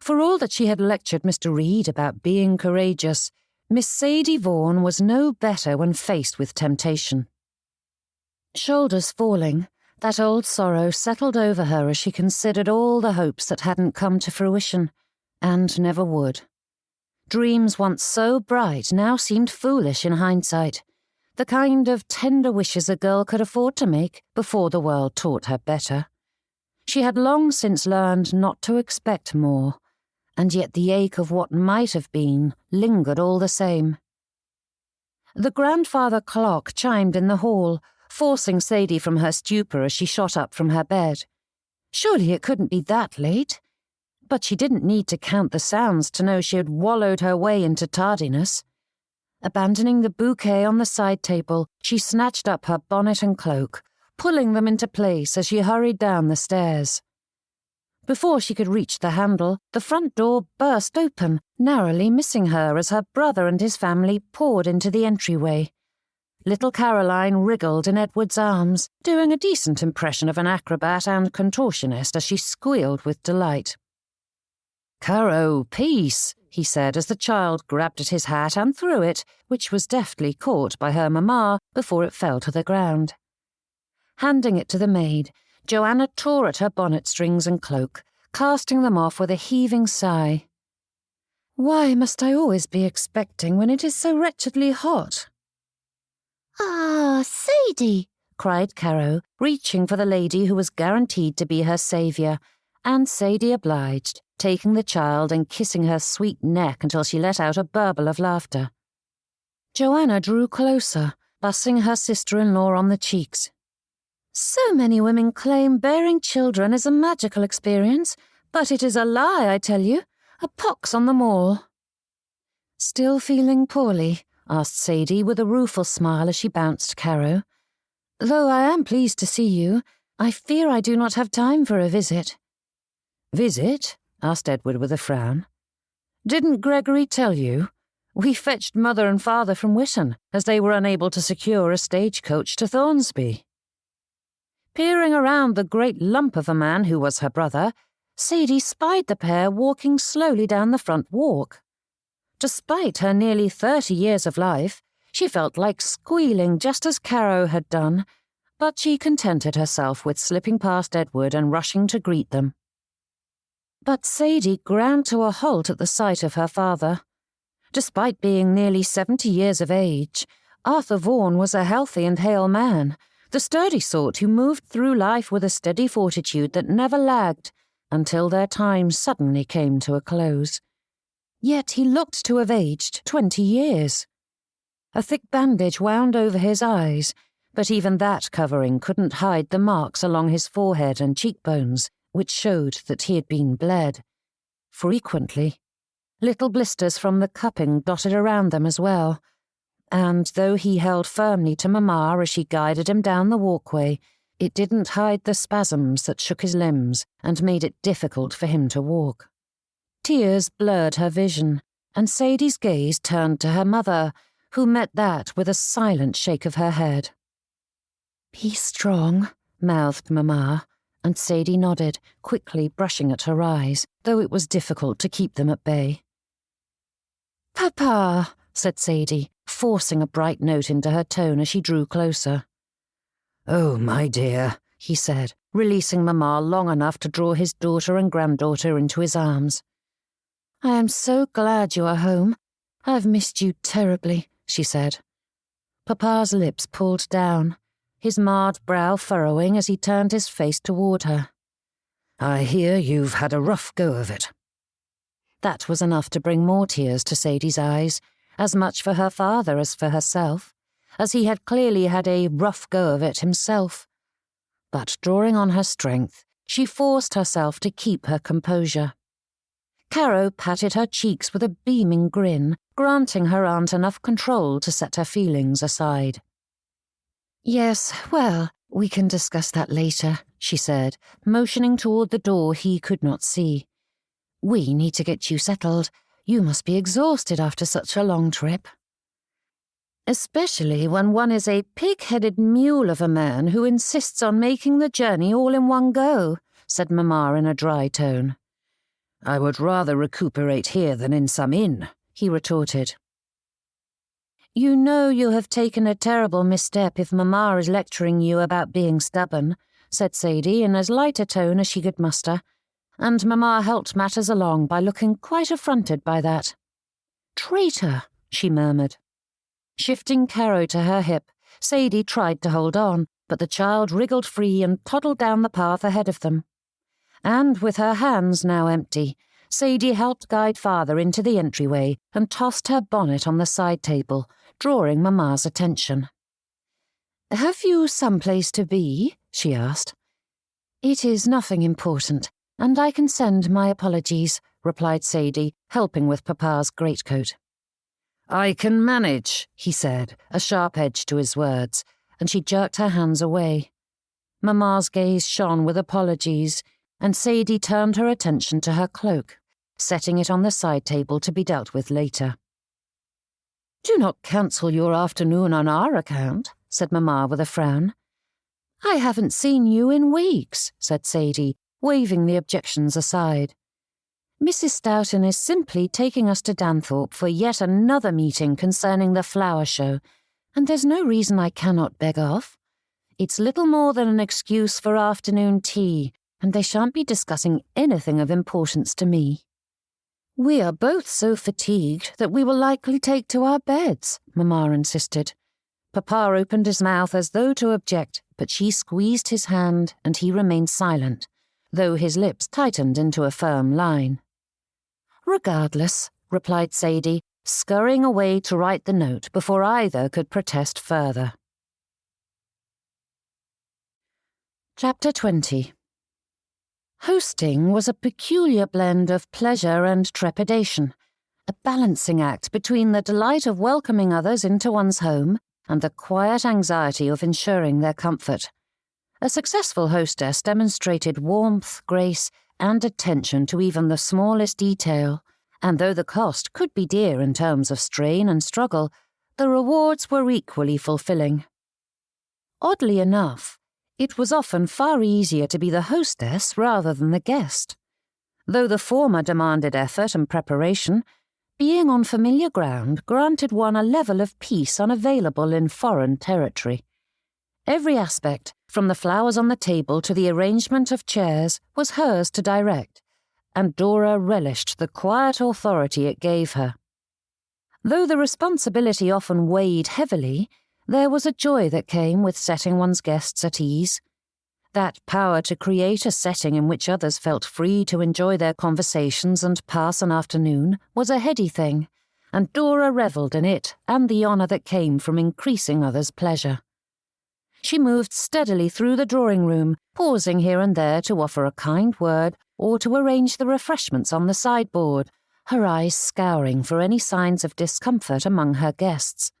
S1: For all that she had lectured Mr. Reed about being courageous, Miss Sadie Vaughn was no better when faced with temptation. Shoulders falling, that old sorrow settled over her as she considered all the hopes that hadn't come to fruition, and never would. Dreams once so bright now seemed foolish in hindsight, the kind of tender wishes a girl could afford to make before the world taught her better. She had long since learned not to expect more, and yet the ache of what might have been lingered all the same. The grandfather clock chimed in the hall, forcing Sadie from her stupor as she shot up from her bed. Surely it couldn't be that late. But she didn't need to count the sounds to know she had wallowed her way into tardiness. Abandoning the bouquet on the side table, she snatched up her bonnet and cloak, pulling them into place as she hurried down the stairs. Before she could reach the handle, the front door burst open, narrowly missing her as her brother and his family poured into the entryway. Little Caroline wriggled in Edward's arms, doing a decent impression of an acrobat and contortionist as she squealed with delight. "Caro, peace," he said as the child grabbed at his hat and threw it, which was deftly caught by her mamma before it fell to the ground. Handing it to the maid, Joanna tore at her bonnet strings and cloak, casting them off with a heaving sigh. "Why must I always be expecting when it is so wretchedly hot?"
S3: "Ah, Sadie!"
S1: cried Caro, reaching for the lady who was guaranteed to be her saviour, and Sadie obliged, taking the child and kissing her sweet neck until she let out a burble of laughter. Joanna drew closer, bussing her sister-in-law on the cheeks. "So many women claim bearing children is a magical experience, but it is a lie, I tell you. A pox on them all." "Still feeling poorly?" asked Sadie with a rueful smile as she bounced Caro. "Though I am pleased to see you, I fear I do not have time for a visit." "Visit?" asked Edward with a frown. "Didn't Gregory tell you? We fetched Mother and Father from Witton, as they were unable to secure a stagecoach to Thornsby." Peering around the great lump of a man who was her brother, Sadie spied the pair walking slowly down the front walk. Despite her nearly 30 years of life, she felt like squealing just as Caro had done, but she contented herself with slipping past Edward and rushing to greet them. But Sadie ground to a halt at the sight of her father. Despite being nearly 70 years of age, Arthur Vaughan was a healthy and hale man, the sturdy sort who moved through life with a steady fortitude that never lagged until their time suddenly came to a close. Yet he looked to have aged 20 years. A thick bandage wound over his eyes, but even that covering couldn't hide the marks along his forehead and cheekbones, which showed that he had been bled. Frequently. Little blisters from the cupping dotted around them as well, and though he held firmly to Mamma as she guided him down the walkway, it didn't hide the spasms that shook his limbs and made it difficult for him to walk. Tears blurred her vision, and Sadie's gaze turned to her mother, who met that with a silent shake of her head. "Be strong," mouthed Mamma, and Sadie nodded, quickly brushing at her eyes, though it was difficult to keep them at bay. "Papa," said Sadie, forcing a bright note into her tone as she drew closer. "Oh, my dear," he said, releasing Mamma long enough to draw his daughter and granddaughter into his arms. "I am so glad you are home. I've missed you terribly," she said. Papa's lips pulled down, his marred brow furrowing as he turned his face toward her. "I hear you've had a rough go of it." That was enough to bring more tears to Sadie's eyes, as much for her father as for herself, as he had clearly had a rough go of it himself. But drawing on her strength, she forced herself to keep her composure. Caro patted her cheeks with a beaming grin, granting her aunt enough control to set her feelings aside. "Yes, well, we can discuss that later," she said, motioning toward the door he could not see. "We need to get you settled. You must be exhausted after such a long trip." especially when one is a pig-headed mule of a man who insists on making the journey all in one go," said Mamma in a dry tone.
S2: "I would rather recuperate here than in some inn," he retorted.
S1: "You know you have taken a terrible misstep if Mamma is lecturing you about being stubborn," said Sadie in as light a tone as she could muster, and Mamma helped matters along by looking quite affronted by that. "Traitor," she murmured. Shifting Caro to her hip, Sadie tried to hold on, but the child wriggled free and toddled down the path ahead of them. And with her hands now empty, Sadie helped guide Father into the entryway and tossed her bonnet on the side table, drawing Mamma's attention. "Have you some place to be?" she asked. "It is nothing important, and I can send my apologies," replied Sadie, helping with Papa's greatcoat.
S2: "I can manage," he said, a sharp edge to his words, and she jerked her hands away.
S1: Mamma's gaze shone with apologies, and Sadie turned her attention to her cloak, setting it on the side table to be dealt with later. "Do not cancel your afternoon on our account," said Mamma with a frown. "I haven't seen you in weeks," said Sadie, waving the objections aside. "Mrs. Stoughton is simply taking us to Danthorpe for yet another meeting concerning the flower show, and there's no reason I cannot beg off. It's little more than an excuse for afternoon tea, and they shan't be discussing anything of importance to me." "We are both so fatigued that we will likely take to our beds," Mamma insisted. Papa opened his mouth as though to object, but she squeezed his hand and he remained silent, though his lips tightened into a firm line. "Regardless," replied Sadie, scurrying away to write the note before either could protest further. Chapter 20. Hosting was a peculiar blend of pleasure and trepidation, a balancing act between the delight of welcoming others into one's home and the quiet anxiety of ensuring their comfort. A successful hostess demonstrated warmth, grace, and attention to even the smallest detail, and though the cost could be dear in terms of strain and struggle, the rewards were equally fulfilling. Oddly enough, it was often far easier to be the hostess rather than the guest. Though the former demanded effort and preparation, being on familiar ground granted one a level of peace unavailable in foreign territory. Every aspect, from the flowers on the table to the arrangement of chairs, was hers to direct, and Dora relished the quiet authority it gave her. Though the responsibility often weighed heavily, there was a joy that came with setting one's guests at ease. That power to create a setting in which others felt free to enjoy their conversations and pass an afternoon was a heady thing, and Dora revelled in it and the honour that came from increasing others' pleasure. She moved steadily through the drawing-room, pausing here and there to offer a kind word or to arrange the refreshments on the sideboard, her eyes scouring for any signs of discomfort among her guests.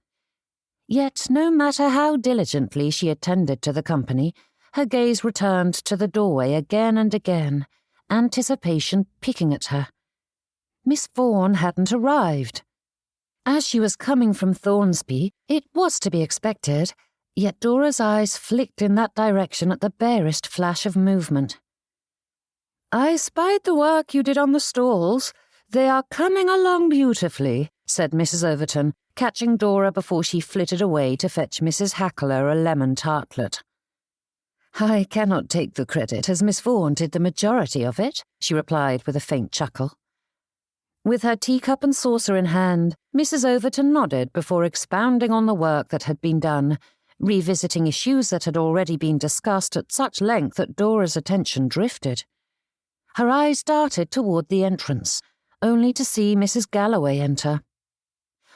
S1: Yet no matter how diligently she attended to the company, her gaze returned to the doorway again and again, anticipation picking at her. Miss Vaughn hadn't arrived. As she was coming from Thornsby, it was to be expected, yet Dora's eyes flicked in that direction at the barest flash of movement. "I spied the work you did on the stalls. They are coming along beautifully," said Mrs. Overton, catching Dora before she flitted away to fetch Mrs. Hackler a lemon tartlet. "I cannot take the credit, as Miss Vaughn did the majority of it," she replied with a faint chuckle. With her teacup and saucer in hand, Mrs. Overton nodded before expounding on the work that had been done, revisiting issues that had already been discussed at such length that Dora's attention drifted. Her eyes darted toward the entrance, only to see Mrs. Galloway enter.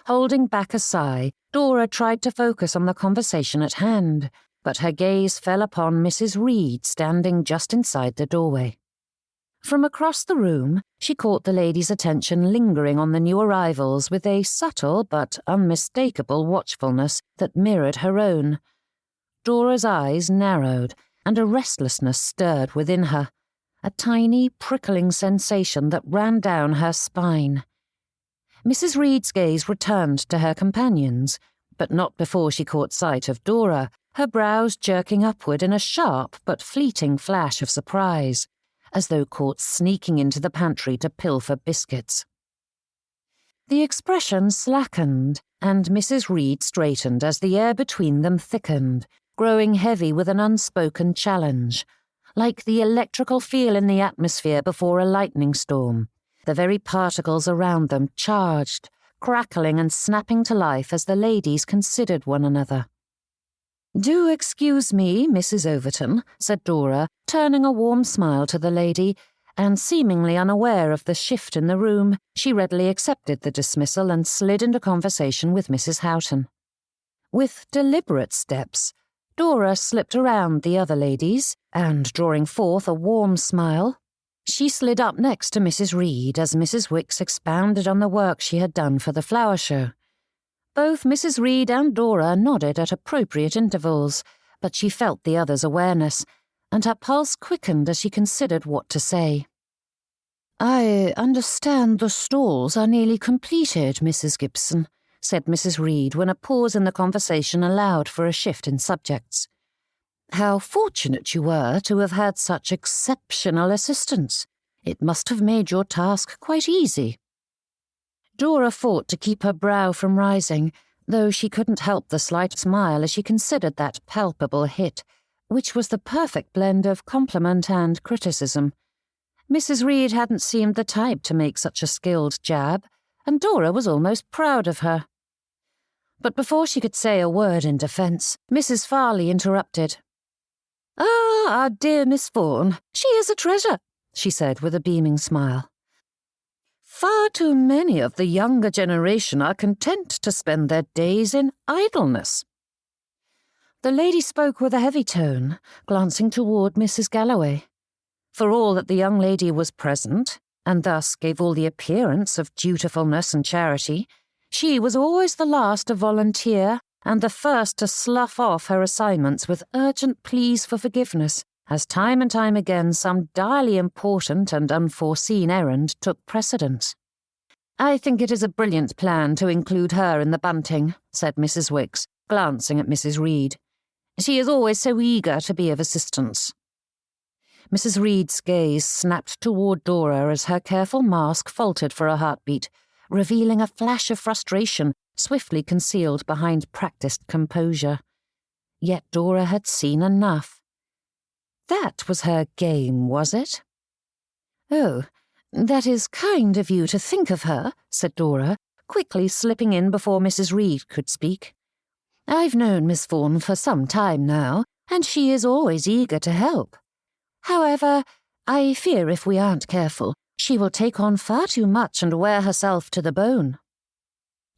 S1: Holding back a sigh, Dora tried to focus on the conversation at hand, but her gaze fell upon Mrs. Reed standing just inside the doorway. From across the room, she caught the lady's attention lingering on the new arrivals with a subtle but unmistakable watchfulness that mirrored her own. Dora's eyes narrowed, and a restlessness stirred within her, a tiny, prickling sensation that ran down her spine. Mrs. Reed's gaze returned to her companions,
S2: but not before she caught sight of Dora, her brows jerking upward in a sharp but fleeting flash of surprise, as though caught sneaking into the pantry to pilfer biscuits. The expression slackened, and Mrs. Reed straightened as the air between them thickened, growing heavy with an unspoken challenge, like the electrical feel in the atmosphere before a lightning storm, the very particles around them charged, crackling and snapping to life as the ladies considered one another. "Do excuse me, Mrs. Overton," said Dora, turning a warm smile to the lady, and seemingly unaware of the shift in the room, she readily accepted the dismissal and slid into conversation with Mrs. Houghton. With deliberate steps, Dora slipped around the other ladies, and drawing forth a warm smile, she slid up next to Mrs. Reed as Mrs. Wicks expounded on the work she had done for the flower show. Both Mrs. Reed and Dora nodded at appropriate intervals, but she felt the other's awareness, and her pulse quickened as she considered what to say. "I understand the stalls are nearly completed, Mrs. Gibson," said Mrs. Reed when a pause in the conversation allowed for a shift in subjects. "How fortunate you were to have had such exceptional assistance. It must have made your task quite easy." Dora fought to keep her brow from rising, though she couldn't help the slight smile as she considered that palpable hit, which was the perfect blend of compliment and criticism. Mrs. Reed hadn't seemed the type to make such a skilled jab, and Dora was almost proud of her. But before she could say a word in defence, Mrs. Farley interrupted. "Ah, our dear Miss Vaughn, she is a treasure," she said with a beaming smile. "Far too many of the younger generation are content to spend their days in idleness." The lady spoke with a heavy tone, glancing toward Mrs. Galloway. For all that the young lady was present, and thus gave all the appearance of dutifulness and charity, she was always the last to volunteer and the first to slough off her assignments with urgent pleas for forgiveness, as time and time again some direly important and unforeseen errand took precedence. "I think it is a brilliant plan to include her in the bunting," said Mrs. Wicks, glancing at Mrs. Reed. "She is always so eager to be of assistance." Mrs. Reed's gaze snapped toward Dora as her careful mask faltered for a heartbeat, revealing a flash of frustration swiftly concealed behind practiced composure. Yet Dora had seen enough. That was her game, was it? "Oh, that is kind of you to think of her," said Dora, quickly slipping in before Mrs. Reed could speak. "I've known Miss Vaughn for some time now, and she is always eager to help. However, I fear if we aren't careful, she will take on far too much and wear herself to the bone."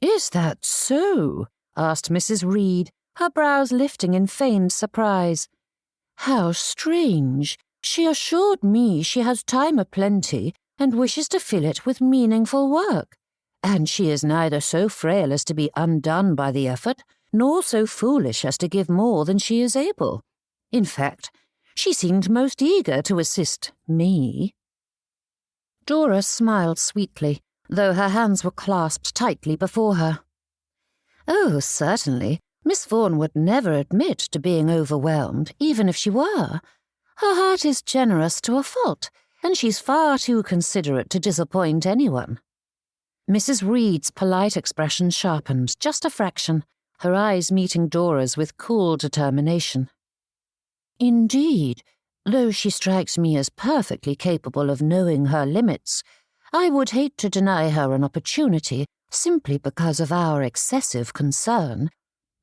S2: "Is that so?" asked Mrs. Reed, her brows lifting in feigned surprise. "How strange. She assured me she has time aplenty and wishes to fill it with meaningful work, and she is neither so frail as to be undone by the effort, nor so foolish as to give more than she is able. In fact, she seemed most eager to assist me." Dora smiled sweetly, though her hands were clasped tightly before her. "Oh, certainly. Miss Vaughn would never admit to being overwhelmed, even if she were. Her heart is generous to a fault, and she's far too considerate to disappoint anyone." Mrs. Reed's polite expression sharpened just a fraction, her eyes meeting Dora's with cool determination. "Indeed, though she strikes me as perfectly capable of knowing her limits, I would hate to deny her an opportunity simply because of our excessive concern.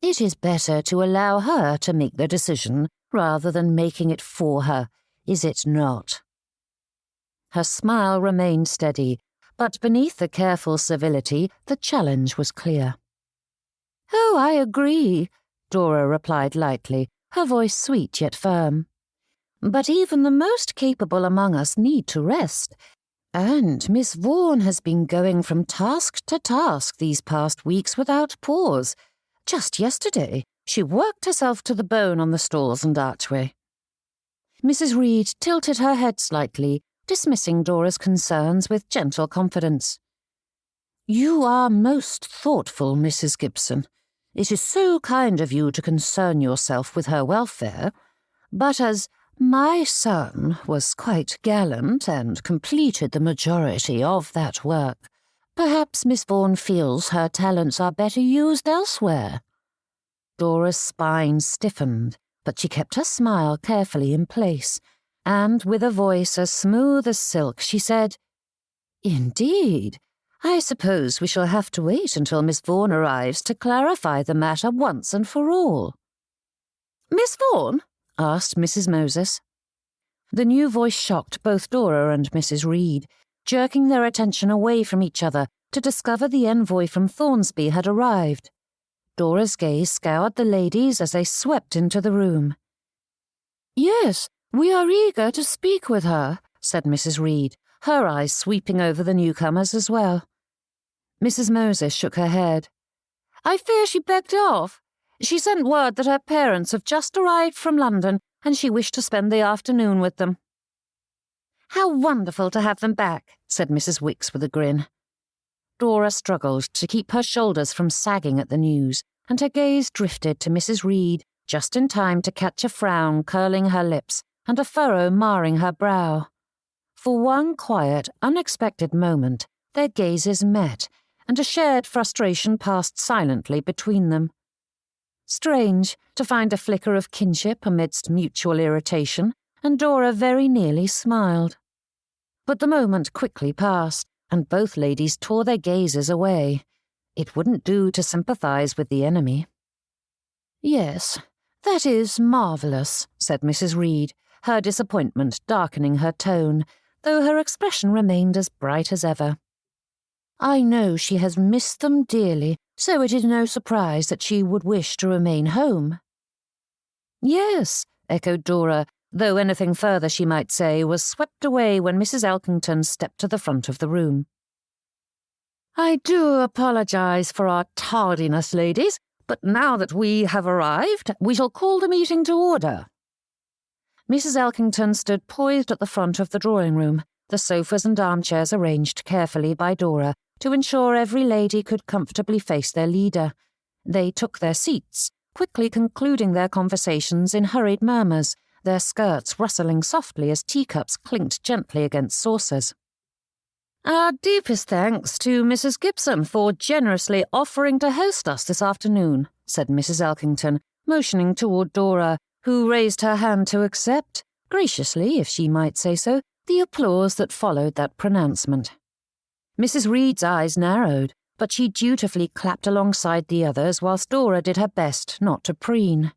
S2: It is better to allow her to make the decision rather than making it for her, is it not?" Her smile remained steady, but beneath the careful civility, the challenge was clear. "Oh, I agree," Dora replied lightly, her voice sweet yet firm. "But even the most capable among us need to rest, and Miss Vaughn has been going from task to task these past weeks without pause. Just yesterday, she worked herself to the bone on the stalls and archway." Mrs. Reed tilted her head slightly, dismissing Dora's concerns with gentle confidence. "You are most thoughtful, Mrs. Gibson. It is so kind of you to concern yourself with her welfare, but as my son was quite gallant and completed the majority of that work, perhaps Miss Vaughn feels her talents are better used elsewhere." Dora's spine stiffened, but she kept her smile carefully in place, and with a voice as smooth as silk, she said, "Indeed, I suppose we shall have to wait until Miss Vaughn arrives to clarify the matter once and for all." "Miss Vaughn?" asked Mrs. Moses. The new voice shocked both Dora and Mrs. Reed, jerking their attention away from each other to discover the envoy from Thornsby had arrived. Dora's gaze scoured the ladies as they swept into the room. "Yes, we are eager to speak with her," said Mrs. Reed, her eyes sweeping over the newcomers as well. Mrs. Moses shook her head. "I fear she begged off. She sent word that her parents have just arrived from London and she wished to spend the afternoon with them." "How wonderful to have them back," said Mrs. Wicks with a grin. Dora struggled to keep her shoulders from sagging at the news, and her gaze drifted to Mrs. Reed just in time to catch a frown curling her lips and a furrow marring her brow. For one quiet, unexpected moment, their gazes met, and a shared frustration passed silently between them. Strange to find a flicker of kinship amidst mutual irritation, and Dora very nearly smiled. But the moment quickly passed, and both ladies tore their gazes away. It wouldn't do to sympathize with the enemy. "Yes, that is marvellous," said Mrs. Reed, her disappointment darkening her tone, though her expression remained as bright as ever. "I know she has missed them dearly, so it is no surprise that she would wish to remain home." "Yes," echoed Dora, though anything further she might say was swept away when Mrs. Elkington stepped to the front of the room. "I do apologize for our tardiness, ladies, but now that we have arrived, we shall call the meeting to order." Mrs. Elkington stood poised at the front of the drawing-room, the sofas and armchairs arranged carefully by Dora to ensure every lady could comfortably face their leader. They took their seats, quickly concluding their conversations in hurried murmurs, their skirts rustling softly as teacups clinked gently against saucers. "Our deepest thanks to Mrs. Gibson for generously offering to host us this afternoon," said Mrs. Elkington, motioning toward Dora, who raised her hand to accept, graciously if she might say so, the applause that followed that pronouncement. Mrs. Reed's eyes narrowed, but she dutifully clapped alongside the others whilst Dora did her best not to preen.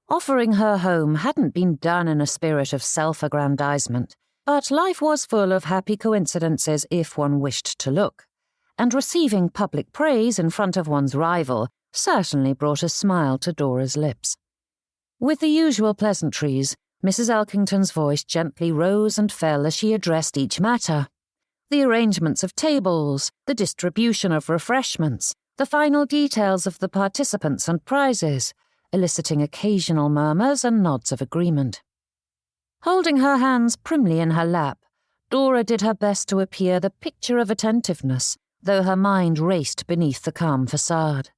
S2: Offering her home hadn't been done in a spirit of self-aggrandizement, but life was full of happy coincidences if one wished to look, and receiving public praise in front of one's rival certainly brought a smile to Dora's lips. With the usual pleasantries, Mrs. Elkington's voice gently rose and fell as she addressed each matter. The arrangements of tables, the distribution of refreshments, the final details of the participants and prizes, eliciting occasional murmurs and nods of agreement. Holding her hands primly in her lap, Dora did her best to appear the picture of attentiveness, though her mind raced beneath the calm facade.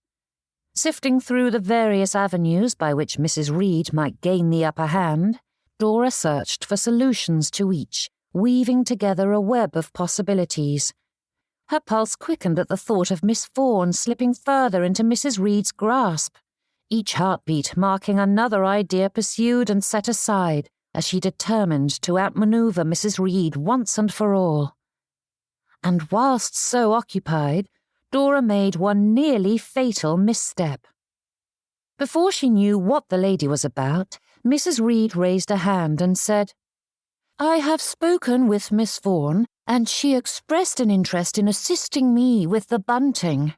S2: Sifting through the various avenues by which Mrs. Reed might gain the upper hand, Dora searched for solutions to each, weaving together a web of possibilities. Her pulse quickened at the thought of Miss Vaughn slipping further into Mrs. Reed's grasp, each heartbeat marking another idea pursued and set aside as she determined to outmaneuver Mrs. Reed once and for all. And whilst so occupied, Dora made one nearly fatal misstep. Before she knew what the lady was about, Mrs. Reed raised a hand and said, "I have spoken with Miss Vaughn, and she expressed an interest in assisting me with the bunting."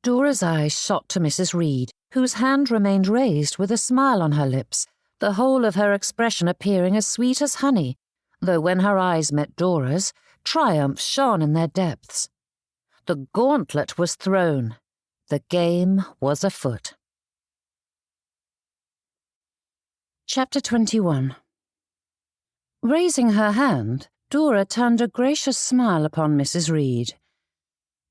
S2: Dora's eyes shot to Mrs. Reed, whose hand remained raised with a smile on her lips, the whole of her expression appearing as sweet as honey, though when her eyes met Dora's, triumph shone in their depths. The gauntlet was thrown. The game was afoot. Chapter 21. Raising her hand, Dora turned a gracious smile upon Mrs. Reed.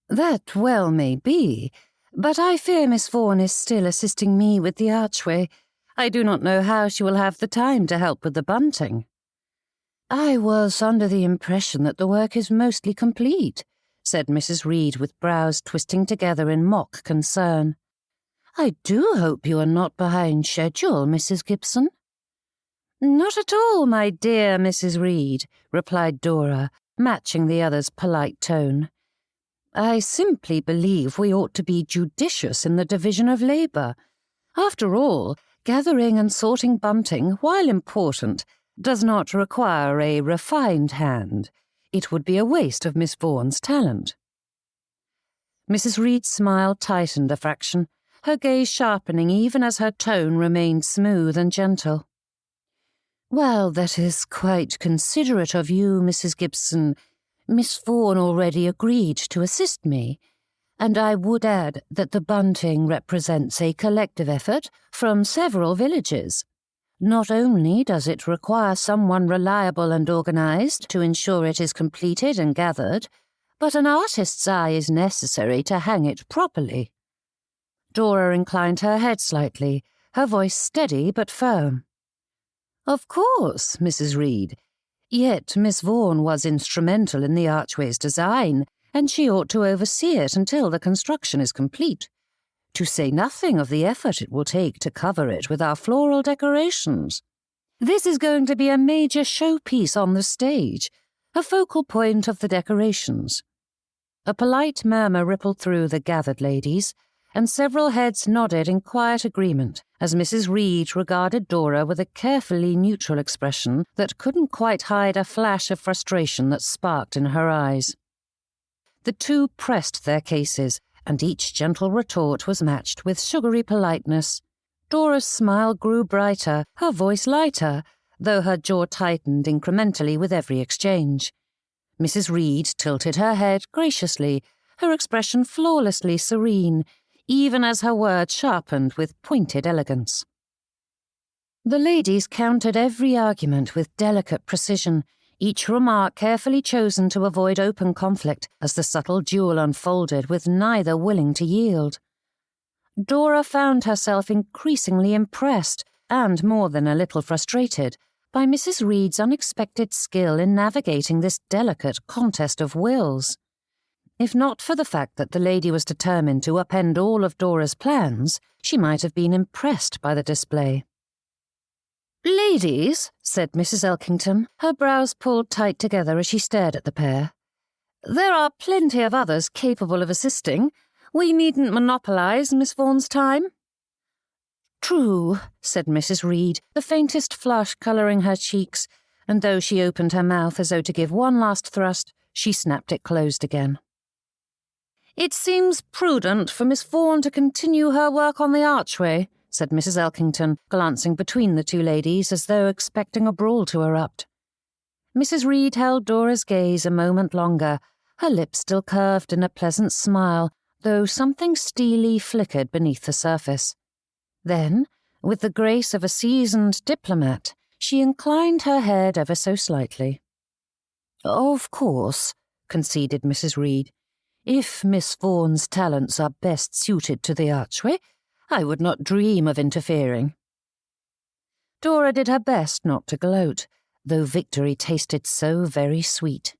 S2: "That well may be,
S1: But I fear Miss Vaughn is still assisting me with the archway. I do not know how she will have the time to help with the bunting." "I was under the impression that the work is mostly complete," said Mrs. Reed with brows twisting together in mock concern. "I do hope you are not behind schedule, Mrs. Gibson." "Not at all, my dear Mrs. Reed," replied Dora, matching the other's polite tone. "I simply believe we ought to be judicious in the division of labour. After all, gathering and sorting bunting, while important, does not require a refined hand. It would be a waste of Miss Vaughan's talent." Mrs. Reed's smile tightened a fraction, her gaze sharpening even as her tone remained smooth and gentle. "Well, that is quite considerate of you, Mrs. Gibson. Miss Vaughn already agreed to assist me, and I would add that the bunting represents a collective effort from several villages. Not only does it require someone reliable and organised to ensure it is completed and gathered, but an artist's eye is necessary to hang it properly." Dora inclined her head slightly, her voice steady but firm. "Of course, Mrs. Reed. Yet Miss Vaughn was instrumental in the archway's design, and she ought to oversee it until the construction is complete, to say nothing of the effort it will take to cover it with our floral decorations. This is going to be a major showpiece on the stage, a focal point of the decorations." A polite murmur rippled through the gathered ladies, and several heads nodded in quiet agreement as Mrs. Reed regarded Dora with a carefully neutral expression that couldn't quite hide a flash of frustration that sparked in her eyes. The two pressed their cases, and each gentle retort was matched with sugary politeness. Dora's smile grew brighter, her voice lighter, though her jaw tightened incrementally with every exchange. Mrs. Reed tilted her head graciously, her expression flawlessly serene, even as her words sharpened with pointed elegance. The ladies countered every argument with delicate precision, each remark carefully chosen to avoid open conflict as the subtle duel unfolded with neither willing to yield. Dora found herself increasingly impressed, and more than a little frustrated, by Mrs. Reed's unexpected skill in navigating this delicate contest of wills. If not for the fact that the lady was determined to upend all of Dora's plans, she might have been impressed by the display. "Ladies," said Mrs. Elkington, her brows pulled tight together as she stared at the pair, "there are plenty of others capable of assisting. We needn't monopolise Miss Vaughan's time." "True," said Mrs. Reed, the faintest flush colouring her cheeks, and though she opened her mouth as though to give one last thrust, she snapped it closed again. "It seems prudent for Miss Vaughn to continue her work on the archway," said Mrs. Elkington, glancing between the two ladies as though expecting a brawl to erupt. Mrs. Reed held Dora's gaze a moment longer, her lips still curved in a pleasant smile, though something steely flickered beneath the surface. Then, with the grace of a seasoned diplomat, she inclined her head ever so slightly. "Of course," conceded Mrs. Reed. "If Miss Vaughan's talents are best suited to the archway, I would not dream of interfering." Dora did her best not to gloat, though victory tasted so very sweet.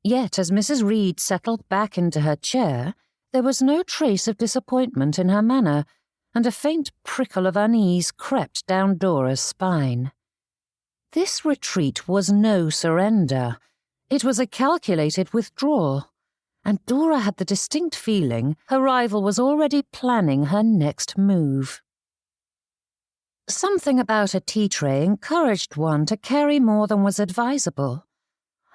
S1: Yet as Mrs. Reed settled back into her chair, there was no trace of disappointment in her manner, and a faint prickle of unease crept down Dora's spine. This retreat was no surrender. It was a calculated withdrawal, and Dora had the distinct feeling her rival was already planning her next move. Something about a tea tray encouraged one to carry more than was advisable.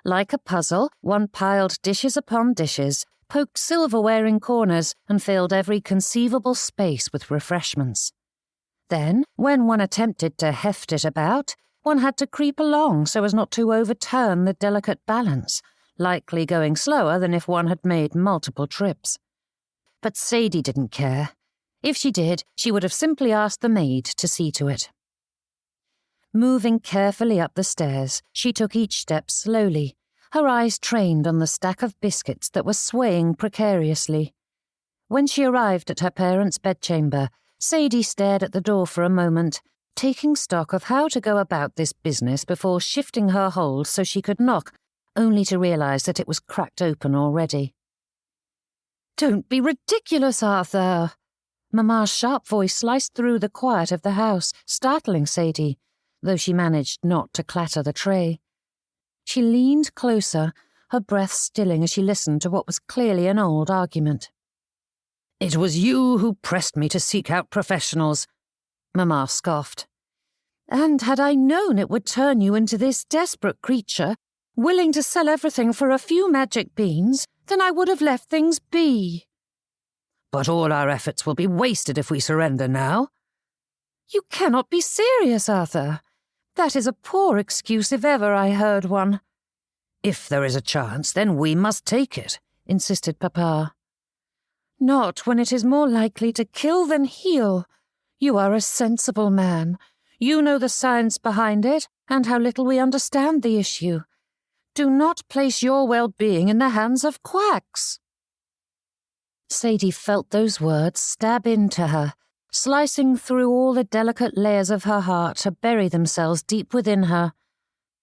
S1: Like a puzzle, one piled dishes upon dishes, poked silverware in corners, and filled every conceivable space with refreshments. Then, when one attempted to heft it about, one had to creep along so as not to overturn the delicate balance, likely going slower than if one had made multiple trips. But Sadie didn't care. If she did, she would have simply asked the maid to see to it. Moving carefully up the stairs, she took each step slowly, her eyes trained on the stack of biscuits that was swaying precariously. When she arrived at her parents' bedchamber, Sadie stared at the door for a moment, taking stock of how to go about this business before shifting her hold so she could knock, only to realise that it was cracked open already. "Don't be ridiculous, Arthur!" Mamma's sharp voice sliced through the quiet of the house, startling Sadie, though she managed not to clatter the tray. She leaned closer, her breath stilling as she listened to what was clearly an old argument. "It was you who pressed me to seek out professionals," Mamma scoffed. "And had I known it would turn you into this desperate creature, willing to sell everything for a few magic beans, then I would have left things be." "But all our efforts will be wasted if we surrender now." "You cannot be serious, Arthur. That is a poor excuse if ever I heard one." "If there is a chance, then we must take it," insisted Papa. "Not when it is more likely to kill than heal. You are a sensible man. You know the science behind it and how little we understand the issue. Do not place your well-being in the hands of quacks." Sadie felt those words stab into her, slicing through all the delicate layers of her heart to bury themselves deep within her.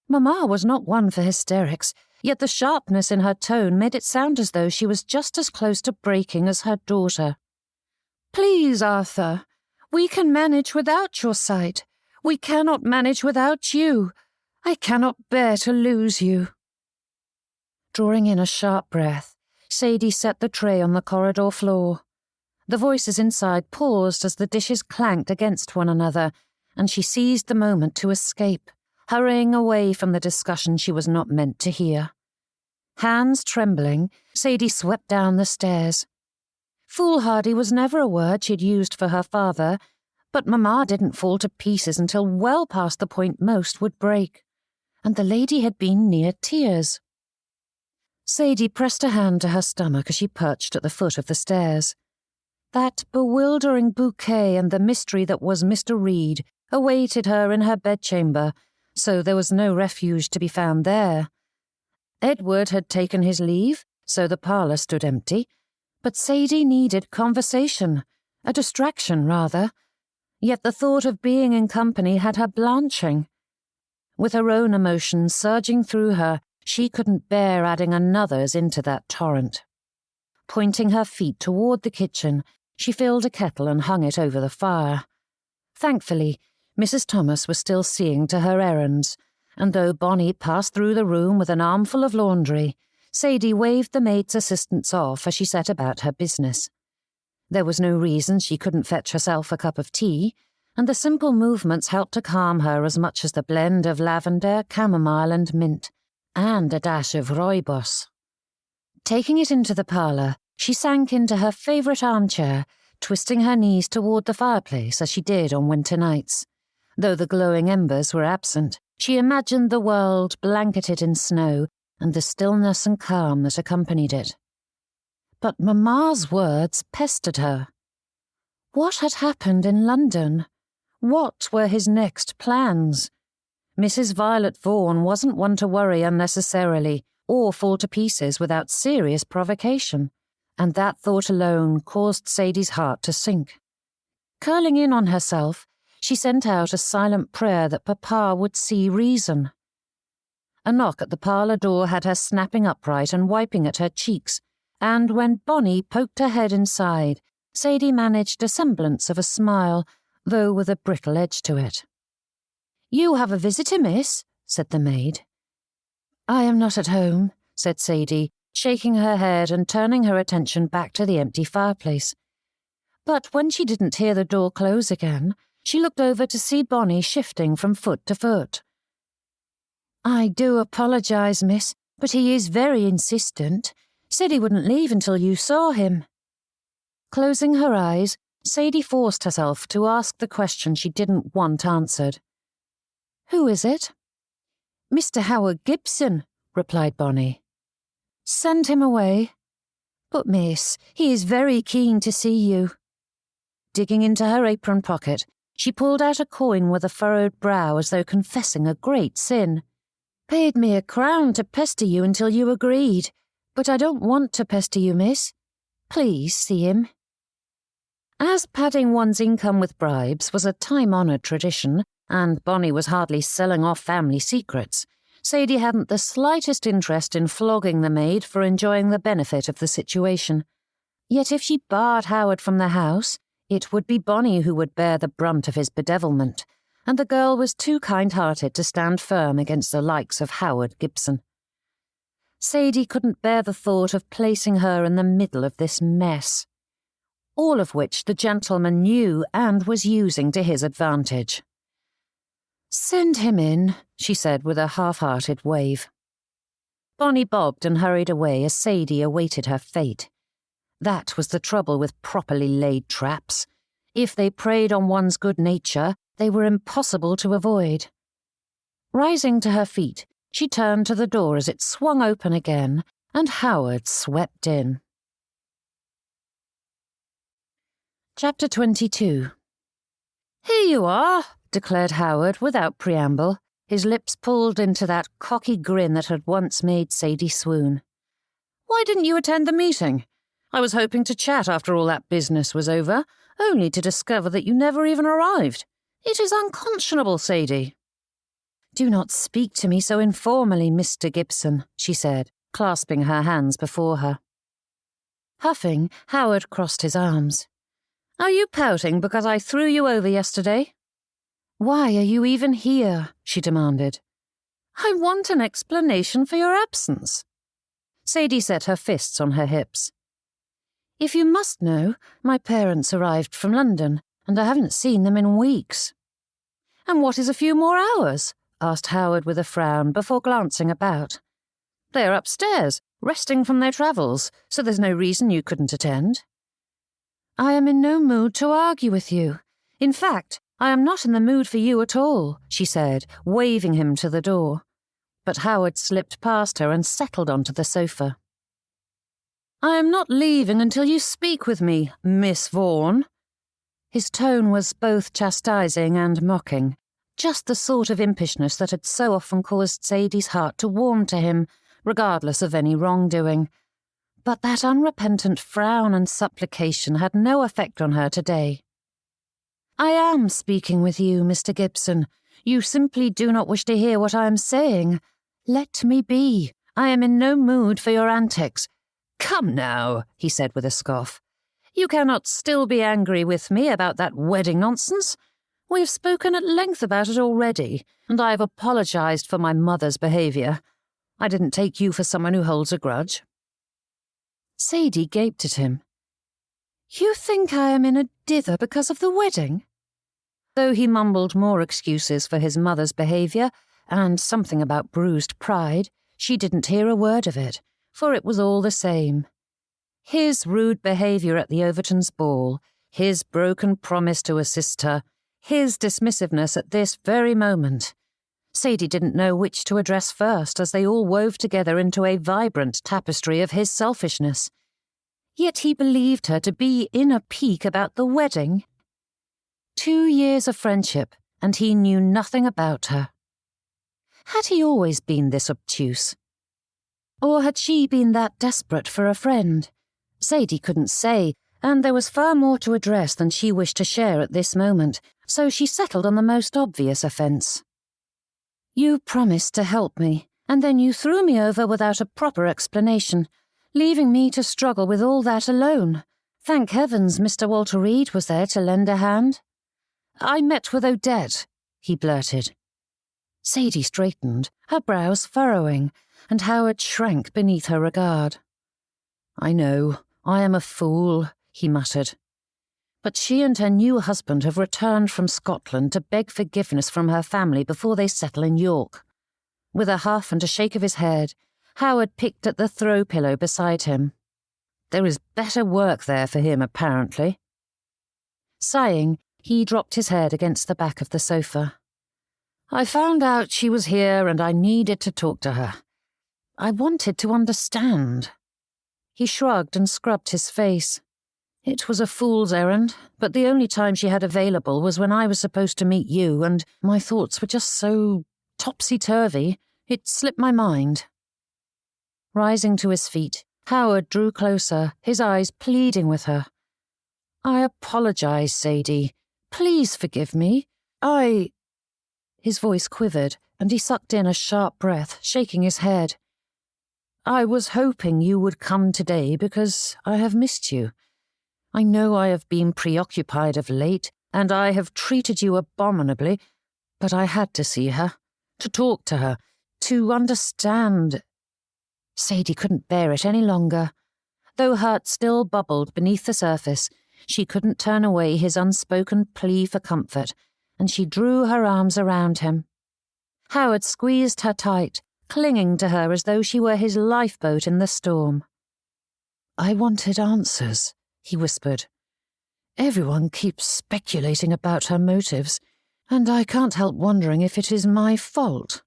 S1: Mamma was not one for hysterics, yet the sharpness in her tone made it sound as though she was just as close to breaking as her daughter. "Please, Arthur, we can manage without your sight. We cannot manage without you. I cannot bear to lose you." Drawing in a sharp breath, Sadie set the tray on the corridor floor. The voices inside paused as the dishes clanked against one another, and she seized the moment to escape, hurrying away from the discussion she was not meant to hear. Hands trembling, Sadie swept down the stairs. Foolhardy was never a word she'd used for her father, but Mamma didn't fall to pieces until well past the point most would break, and the lady had been near tears. Sadie pressed a hand to her stomach as she perched at the foot of the stairs. That bewildering bouquet and the mystery that was Mr. Reed awaited her in her bedchamber, so there was no refuge to be found there. Edward had taken his leave, so the parlour stood empty, but Sadie needed conversation, a distraction rather, yet the thought of being in company had her blanching. With her own emotions surging through her, she couldn't bear adding another's into that torrent. Pointing her feet toward the kitchen, she filled a kettle and hung it over the fire. Thankfully, Mrs. Thomas was still seeing to her errands, and though Bonnie passed through the room with an armful of laundry, Sadie waved the maid's assistants off as she set about her business. There was no reason she couldn't fetch herself a cup of tea, and the simple movements helped to calm her as much as the blend of lavender, chamomile and mint, and a dash of rooibos. Taking it into the parlour, she sank into her favourite armchair, twisting her knees toward the fireplace as she did on winter nights. Though the glowing embers were absent, she imagined the world blanketed in snow and the stillness and calm that accompanied it. But Mamma's words pestered her. What had happened in London? What were his next plans? Mrs. Violet Vaughn wasn't one to worry unnecessarily or fall to pieces without serious provocation, and that thought alone caused Sadie's heart to sink. Curling in on herself, she sent out a silent prayer that Papa would see reason. A knock at the parlour door had her snapping upright and wiping at her cheeks, and when Bonnie poked her head inside, Sadie managed a semblance of a smile, though with a brittle edge to it. "You have a visitor, miss," said the maid. "I am not at home," said Sadie, shaking her head and turning her attention back to the empty fireplace. But when she didn't hear the door close again, she looked over to see Bonnie shifting from foot to foot. "I do apologise, miss, but he is very insistent. Said he wouldn't leave until you saw him." Closing her eyes, Sadie forced herself to ask the question she didn't want answered. "Who is it?" "Mr. Howard Gibson," replied Bonnie. "Send him away." "But, miss, he is very keen to see you." Digging into her apron pocket, she pulled out a coin with a furrowed brow as though confessing a great sin. "Paid me £1 to pester you until you agreed, but I don't want to pester you, miss. Please see him."
S2: As padding one's income with bribes was a time-honoured tradition, and Bonnie was hardly selling off family secrets, Sadie hadn't the slightest interest in flogging the maid for enjoying the benefit of the situation. Yet if she barred Howard from the house, it would be Bonnie who would bear the brunt of his bedevilment, and the girl was too kind-hearted to stand firm against the likes of Howard Gibson. Sadie couldn't bear the thought of placing her in the middle of this mess, all of which the gentleman knew and was using to his advantage. "Send him in," she said with a half-hearted wave. Bonnie bobbed and hurried away as Sadie awaited her fate. That was the trouble with properly laid traps. If they preyed on one's good nature, they were impossible to avoid. Rising to her feet, she turned to the door as it swung open again, and Howard swept in. Chapter 22. "Here you are," declared Howard without preamble, his lips pulled into that cocky grin that had once made Sadie swoon. "Why didn't you attend the meeting? I was hoping to chat after all that business was over, only to discover that you never even arrived. It is unconscionable, Sadie." "Do not speak to me so informally, Mr. Gibson," she said, clasping her hands before her. Huffing, Howard crossed his arms. "Are you pouting because I threw you over yesterday?" "Why are you even here?" she demanded. "I want an explanation for your absence." Sadie set her fists on her hips. "If you must know, my parents arrived from London, and I haven't seen them in weeks." "And what is a few more hours?" asked Howard with a frown before glancing about. "They are upstairs, resting from their travels, so there's no reason you couldn't attend." "I am in no mood to argue with you. In fact, I am not in the mood for you at all," she said, waving him to the door. But Howard slipped past her and settled onto the sofa. "I am not leaving until you speak with me, Miss Vaughn." His tone was both chastising and mocking, just the sort of impishness that had so often caused Sadie's heart to warm to him, regardless of any wrongdoing. But that unrepentant frown and supplication had no effect on her today. "I am speaking with you, Mr. Gibson. You simply do not wish to hear what I am saying. Let me be. I am in no mood for your antics." "Come now," he said with a scoff. "You cannot still be angry with me about that wedding nonsense. We have spoken at length about it already, and I have apologized for my mother's behaviour. I didn't take you for someone who holds a grudge." Sadie gaped at him. "You think I am in a dither because of the wedding?" Though he mumbled more excuses for his mother's behaviour and something about bruised pride, she didn't hear a word of it, for it was all the same. His rude behaviour at the Overtons' ball, his broken promise to assist her, his dismissiveness at this very moment. Sadie didn't know which to address first as they all wove together into a vibrant tapestry of his selfishness. Yet he believed her to be in a pique about the wedding. 2 years of friendship, and he knew nothing about her. Had he always been this obtuse? Or had she been that desperate for a friend? Sadie couldn't say, and there was far more to address than she wished to share at this moment, so she settled on the most obvious offence. "You promised to help me, and then you threw me over without a proper explanation, leaving me to struggle with all that alone. Thank heavens Mr. Walter Reed was there to lend a hand." "I met with Odette," he blurted. Sadie straightened, her brows furrowing, and Howard shrank beneath her regard. "I know, I am a fool," he muttered. "But she and her new husband have returned from Scotland to beg forgiveness from her family before they settle in York." With a huff and a shake of his head, Howard picked at the throw pillow beside him. There is better work there for him, apparently. Sighing, he dropped his head against the back of the sofa. "I found out she was here and I needed to talk to her. I wanted to understand." He shrugged and scrubbed his face. "It was a fool's errand, but the only time she had available was when I was supposed to meet you, and my thoughts were just so topsy-turvy, it slipped my mind." Rising to his feet, Howard drew closer, his eyes pleading with her. I apologize, Sadie. Please forgive me. His voice quivered, and he sucked in a sharp breath, shaking his head. I was hoping you would come today because I have missed you. I know I have been preoccupied of late, and I have treated you abominably, but I had to see her, to talk to her, to understand. Sadie couldn't bear it any longer. Though hurt still bubbled beneath the surface, she couldn't turn away his unspoken plea for comfort, and she drew her arms around him. Howard squeezed her tight, clinging to her as though she were his lifeboat in the storm. I wanted answers, he whispered. Everyone keeps speculating about her motives, and I can't help wondering if it is my fault.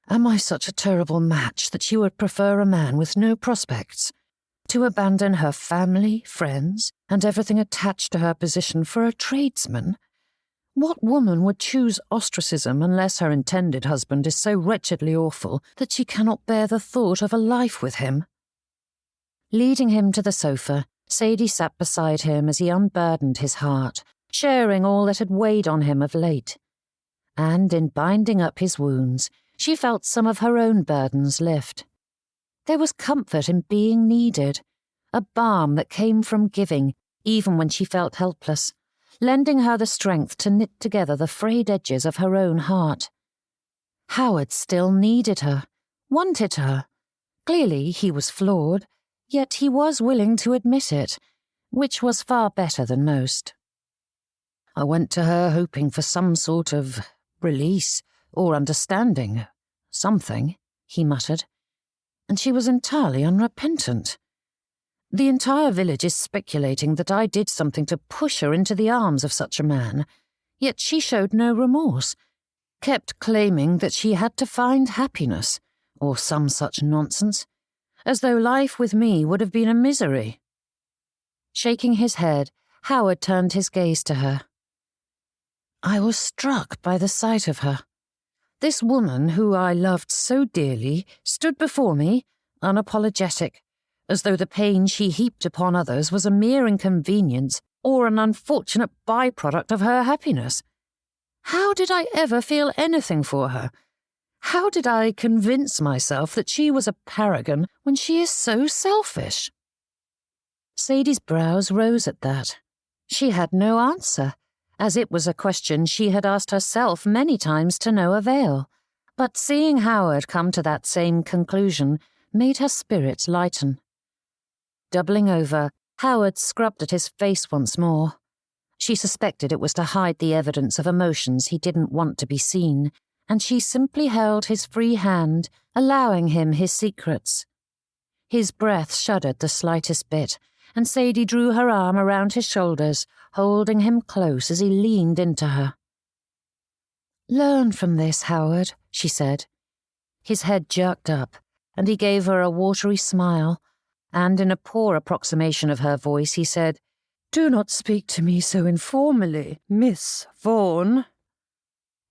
S2: Am I such a terrible match that she would prefer a man with no prospects? To abandon her family, friends, and everything attached to her position for a tradesman? What woman would choose ostracism unless her intended husband is so wretchedly awful that she cannot bear the thought of a life with him? Leading him to the sofa, Sadie sat beside him as he unburdened his heart, sharing all that had weighed on him of late. And in binding up his wounds, she felt some of her own burdens lift. There was comfort in being needed, a balm that came from giving, even when she felt helpless, lending her the strength to knit together the frayed edges of her own heart. Howard still needed her, wanted her. Clearly he was flawed, yet he was willing to admit it, which was far better than most. I went to her hoping for some sort of release or understanding, something, he muttered, and she was entirely unrepentant. The entire village is speculating that I did something to push her into the arms of such a man, yet she showed no remorse, kept claiming that she had to find happiness, or some such nonsense, as though life with me would have been a misery. Shaking his head, Howard turned his gaze to her. I was struck by the sight of her. This woman who I loved so dearly stood before me, unapologetic, as though the pain she heaped upon others was a mere inconvenience or an unfortunate byproduct of her happiness. How did I ever feel anything for her? How did I convince myself that she was a paragon when she is so selfish? Sadie's brows rose at that. She had no answer, as it was a question she had asked herself many times to no avail. But seeing Howard come to that same conclusion made her spirits lighten. Doubling over, Howard scrubbed at his face once more. She suspected it was to hide the evidence of emotions he didn't want to be seen, and she simply held his free hand, allowing him his secrets. His breath shuddered the slightest bit, and Sadie drew her arm around his shoulders, holding him close as he leaned into her. Learn from this, Howard, she said. His head jerked up, and he gave her a watery smile, and in a poor approximation of her voice he said, Do not speak to me so informally, Miss Vaughn.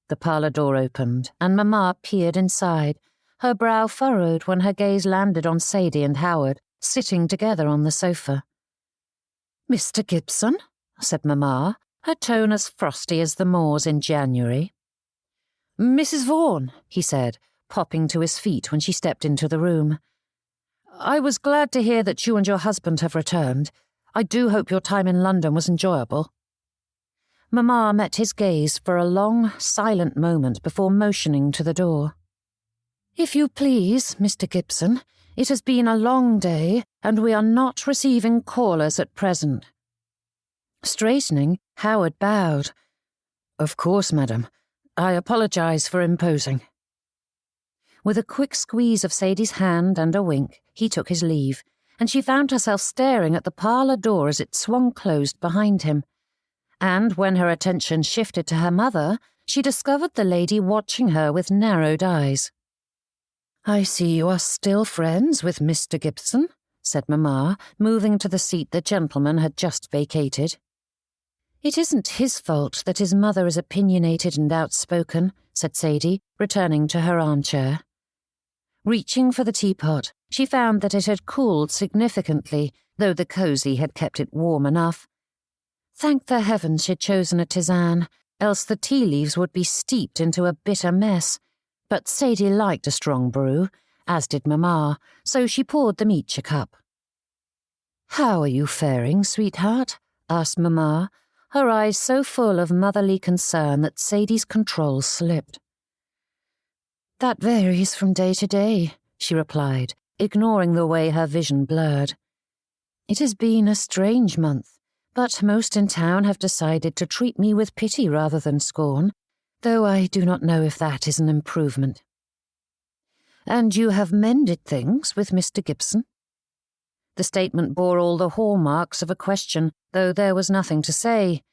S2: The parlour door opened, and Mamma peered inside, her brow furrowed when her gaze landed on Sadie and Howard, sitting together on the sofa. Mr. Gibson, said Mamma, her tone as frosty as the moors in January. Mrs. Vaughn, he said, popping to his feet when she stepped into the room. I was glad to hear that you and your husband have returned. I do hope your time in London was enjoyable. Mamma met his gaze for a long, silent moment before motioning to the door. If you please, Mr. Gibson, it has been a long day, and we are not receiving callers at present. Straightening, Howard bowed. Of course, madam. I apologize for imposing. With a quick squeeze of Sadie's hand and a wink, he took his leave, and she found herself staring at the parlour door as it swung closed behind him. And when her attention shifted to her mother, she discovered the lady watching her with narrowed eyes. I see you are still friends with Mr. Gibson, said Mamma, moving to the seat the gentleman had just vacated. It isn't his fault that his mother is opinionated and outspoken, said Sadie, returning to her armchair. Reaching for the teapot, she found that it had cooled significantly, though the cosy had kept it warm enough.
S1: Thank the heavens she'd chosen a tisane, else the tea leaves would be steeped into a bitter mess. But Sadie liked a strong brew, as did Mamma, so she poured them each a cup. "How are you faring, sweetheart?" asked Mamma, her eyes so full of motherly concern that Sadie's control slipped. "That varies from day to day," she replied, ignoring the way her vision blurred. "It has been a strange month, but most in town have decided to treat me with pity rather than scorn, though I do not know if that is an improvement." "And you have mended things with Mr. Gibson?" The statement bore all the hallmarks of a question, though there was nothing to say.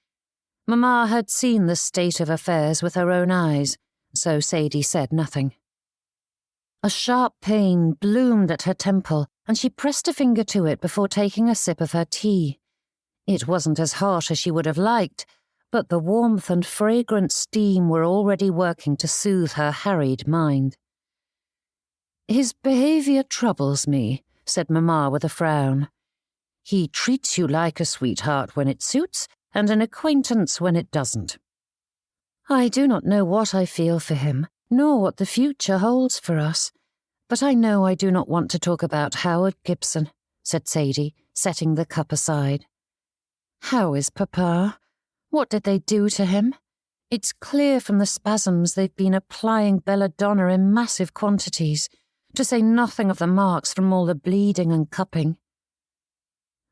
S1: Mamma had seen the state of affairs with her own eyes, so Sadie said nothing. A sharp pain bloomed at her temple, and she pressed a finger to it before taking a sip of her tea. It wasn't as hot as she would have liked, but the warmth and fragrant steam were already working to soothe her harried mind. "His behaviour troubles me," said Mamma with a frown. "He treats you like a sweetheart when it suits, and an acquaintance when it doesn't. I do not know what I feel for him, nor what the future holds for us, but I know I do not want to talk about Howard Gibson," said Sadie, setting the cup aside. "How is Papa? What did they do to him? It's clear from the spasms they've been applying belladonna in massive quantities, to say nothing of the marks from all the bleeding and cupping."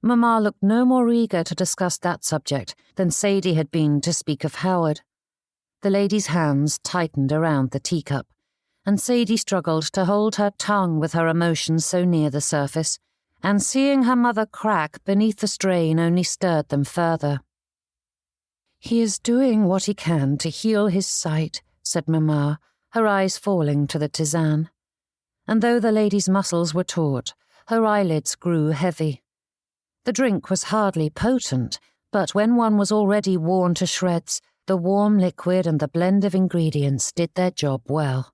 S1: Mamma looked no more eager to discuss that subject than Sadie had been to speak of Howard. The lady's hands tightened around the teacup, and Sadie struggled to hold her tongue with her emotions so near the surface, and seeing her mother crack beneath the strain only stirred them further. "He is doing what he can to heal his sight," said Mamma, her eyes falling to the tisane. And though the lady's muscles were taut, her eyelids grew heavy. The drink was hardly potent, but when one was already worn to shreds, the warm liquid and the blend of ingredients did their job well.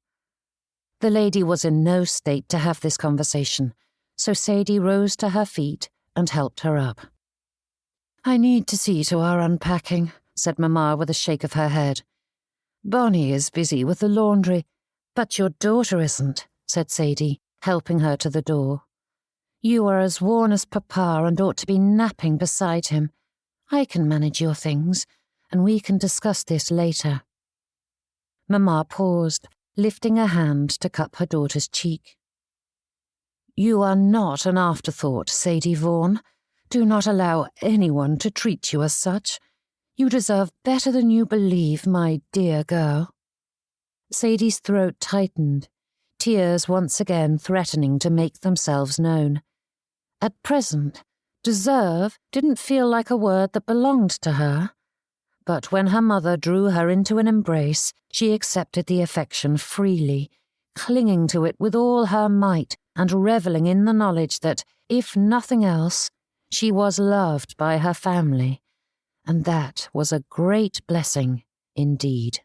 S1: The lady was in no state to have this conversation, so Sadie rose to her feet and helped her up. "I need to see to our unpacking," said Mamma with a shake of her head. "Bonnie is busy with the laundry, but your daughter isn't," said Sadie, helping her to the door. "You are as worn as Papa and ought to be napping beside him. I can manage your things, and we can discuss this later." Mamma paused, lifting a hand to cup her daughter's cheek. "You are not an afterthought, Sadie Vaughn. Do not allow anyone to treat you as such. You deserve better than you believe, my dear girl." Sadie's throat tightened, tears once again threatening to make themselves known. At present, deserve didn't feel like a word that belonged to her. But when her mother drew her into an embrace, she accepted the affection freely, clinging to it with all her might and reveling in the knowledge that, if nothing else, she was loved by her family, and that was a great blessing indeed.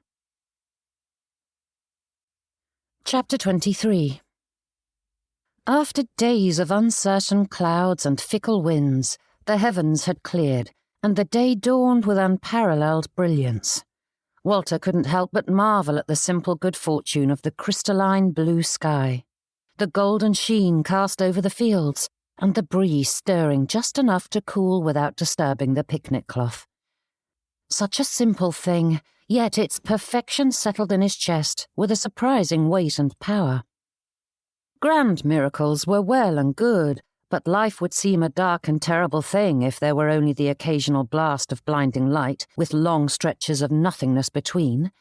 S1: Chapter 23. After days of uncertain clouds and fickle winds, the heavens had cleared, and the day dawned with unparalleled brilliance. Walter couldn't help but marvel at the simple good fortune of the crystalline blue sky, the golden sheen cast over the fields, and the breeze stirring just enough to cool without disturbing the picnic cloth. Such a simple thing, yet its perfection settled in his chest with a surprising weight and power. Grand miracles were well and good, but life would seem a dark and terrible thing if there were only the occasional blast of blinding light with long stretches of nothingness between.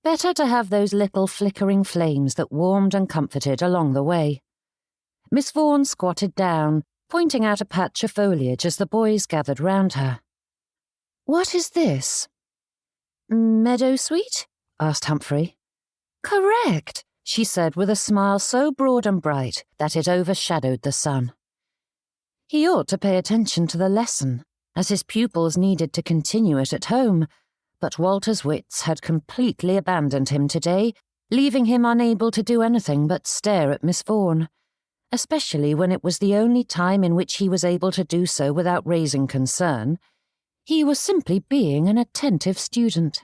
S1: Better to have those little flickering flames that warmed and comforted along the way. Miss Vaughn squatted down, pointing out a patch of foliage as the boys gathered round her. "What is this?" "Meadowsweet?" asked Humphrey. "Correct," she said with a smile so broad and bright that it overshadowed the sun. He ought to pay attention to the lesson, as his pupils needed to continue it at home, but Walter's wits had completely abandoned him today, leaving him unable to do anything but stare at Miss Vaughn, especially when it was the only time in which he was able to do so without raising concern.
S2: He was simply being an attentive student.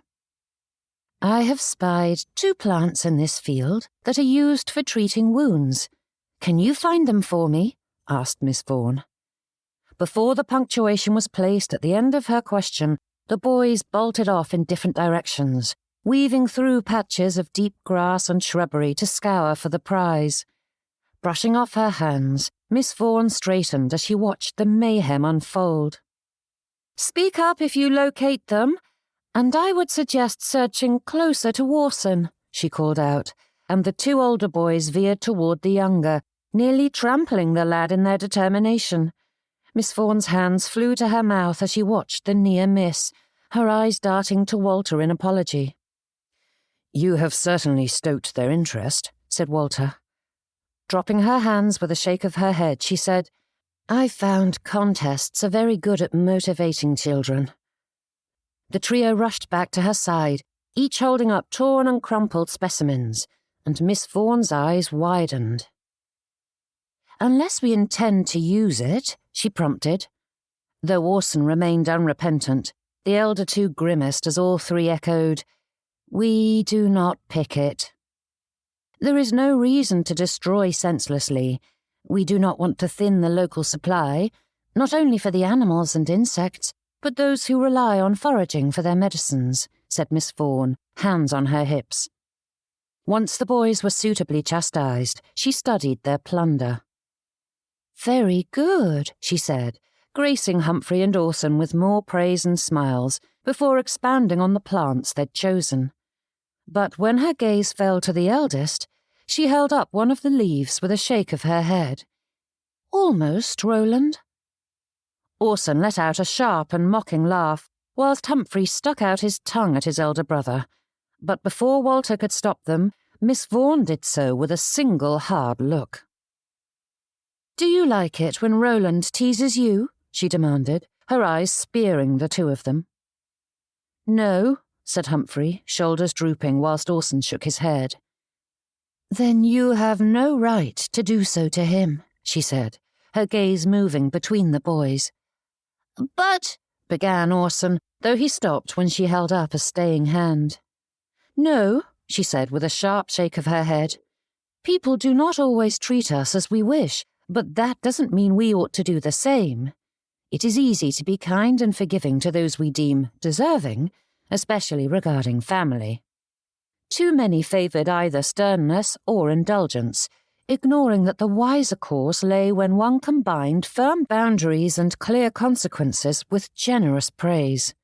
S2: "I have spied 2 plants in this field that are used for treating wounds. Can you find them for me?" asked Miss Vaughn. Before the punctuation was placed at the end of her question, the boys bolted off in different directions, weaving through patches of deep grass and shrubbery to scour for the prize. Brushing off her hands, Miss Vaughn straightened as she watched the mayhem unfold. "Speak up if you locate them, and I would suggest searching closer to Warson," she called out, and the 2 older boys veered toward the younger, nearly trampling the lad in their determination. Miss Vaughn's hands flew to her mouth as she watched the near miss, her eyes darting to Walter in apology. "You have certainly stoked their interest," said Walter. Dropping her hands with a shake of her head, she said, "I found contests are very good at motivating children." The trio rushed back to her side, each holding up torn and crumpled specimens, and Miss Vaughn's eyes widened. "Unless we intend to use it," she prompted. Though Orson remained unrepentant, the elder 2 grimaced as all 3 echoed, "We do not pick it. There is no reason to destroy senselessly. We do not want to thin the local supply, not only for the animals and insects, but those who rely on foraging for their medicines," said Miss Vaughn, hands on her hips. Once the boys were suitably chastised, she studied their plunder. "Very good," she said, gracing Humphrey and Orson with more praise and smiles before expanding on the plants they'd chosen. But when her gaze fell to the eldest, she held up one of the leaves with a shake of her head. "Almost, Roland." Orson let out a sharp and mocking laugh, whilst Humphrey stuck out his tongue at his elder brother. But before Walter could stop them, Miss Vaughn did so with a single hard look. "Do you like it when Roland teases you?" she demanded, her eyes spearing the 2 of them. "No," said Humphrey, shoulders drooping whilst Orson shook his head. "Then you have no right to do so to him," she said, her gaze moving between the boys. "But," began Orson, though he stopped when she held up a staying hand. "No," she said with a sharp shake of her head. "People do not always treat us as we wish, but that doesn't mean we ought to do the same. It is easy to be kind and forgiving to those we deem deserving, especially regarding family. Too many favoured either sternness or indulgence, ignoring that the wiser course lay when one combined firm boundaries and clear consequences with generous praise.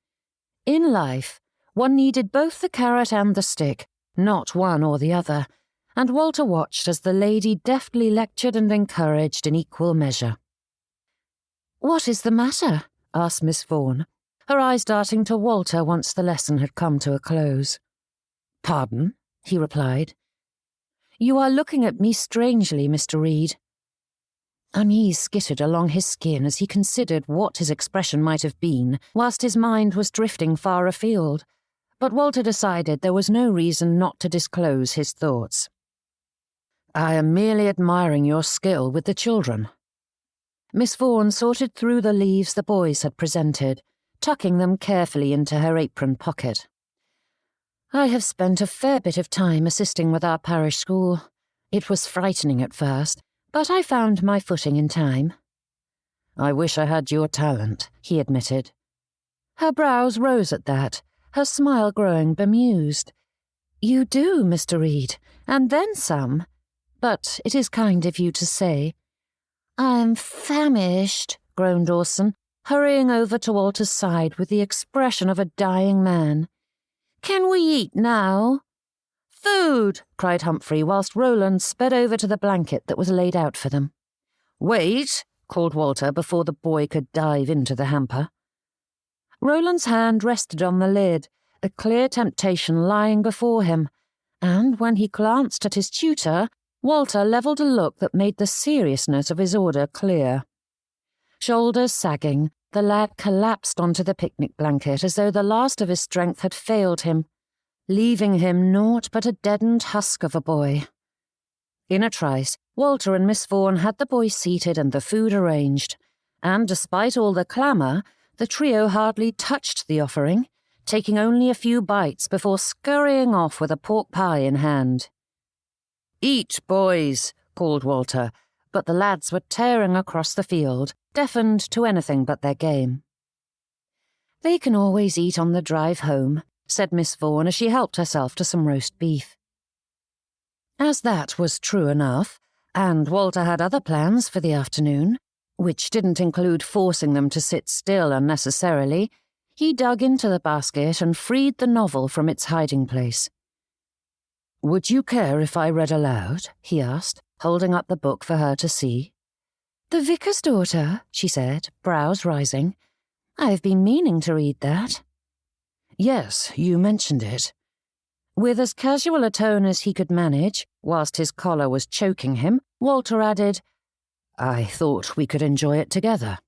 S2: In life, one needed both the carrot and the stick, not one or the other, and Walter watched as the lady deftly lectured and encouraged in equal measure. "What is the matter?" asked Miss Vaughn, her eyes darting to Walter once the lesson had come to a close. "Pardon?" he replied. "You are looking at me strangely, Mr. Reed." Unease skittered along his skin as he considered what his expression might have been, whilst his mind was drifting far afield, but Walter decided there was no reason not to disclose his thoughts. "I am merely admiring your skill with the children." Miss Vaughn sorted through the leaves the boys had presented, tucking them carefully into her apron pocket. "I have spent a fair bit of time assisting with our parish school. It was frightening at first, but I found my footing in time." "I wish I had your talent," he admitted. Her brows rose at that, her smile growing bemused. "You do, Mr. Reed, and then some. But it is kind of you to say." "I'm famished," groaned Orson, hurrying over to Walter's side with the expression of a dying man. "Can we eat now?" "Food!" cried Humphrey, whilst Roland sped over to the blanket that was laid out for them. "Wait!" called Walter before the boy could dive into the hamper. Roland's hand rested on the lid, a clear temptation lying before him, and when he glanced at his tutor, Walter levelled a look that made the seriousness of his order clear. Shoulders sagging, the lad collapsed onto the picnic blanket as though the last of his strength had failed him, leaving him naught but a deadened husk of a boy. In a trice, Walter and Miss Vaughn had the boy seated and the food arranged, and despite all the clamour,
S1: The trio hardly touched the offering, taking only a few bites before scurrying off with a pork pie in hand. "Eat, boys," called Walter, but the lads were tearing across the field, deafened to anything but their game. "They can always eat on the drive home," said Miss Vaughn as she helped herself to some roast beef. As that was true enough, and Walter had other plans for the afternoon, which didn't include forcing them to sit still unnecessarily, he dug into the basket and freed the novel from its hiding place. "Would you care if I read aloud?" he asked, holding up the book for her to see.
S3: The Vicar's Daughter, she said, brows rising. I've been meaning to read that.
S1: "Yes, you mentioned it." With as casual a tone as he could manage, whilst his collar was choking him, Walter added, "I thought we could enjoy it together."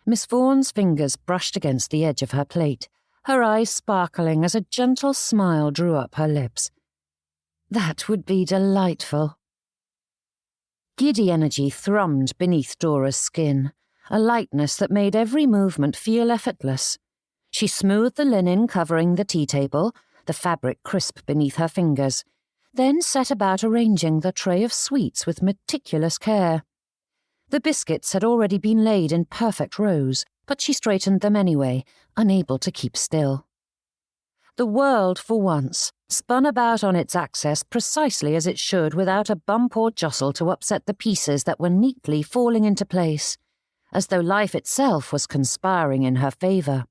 S1: Miss Vaughan's fingers brushed against the edge of her plate, her eyes sparkling as a gentle smile drew up her lips. "That would be delightful." Giddy energy thrummed beneath Dora's skin, a lightness that made every movement feel effortless. She smoothed the linen covering the tea table, the fabric crisp beneath her fingers, then set about arranging the tray of sweets with meticulous care. The biscuits had already been laid in perfect rows, but she straightened them anyway, unable to keep still. The world, for once, spun about on its axis precisely as it should without a bump or jostle to upset the pieces that were neatly falling into place, as though life itself was conspiring in her favour.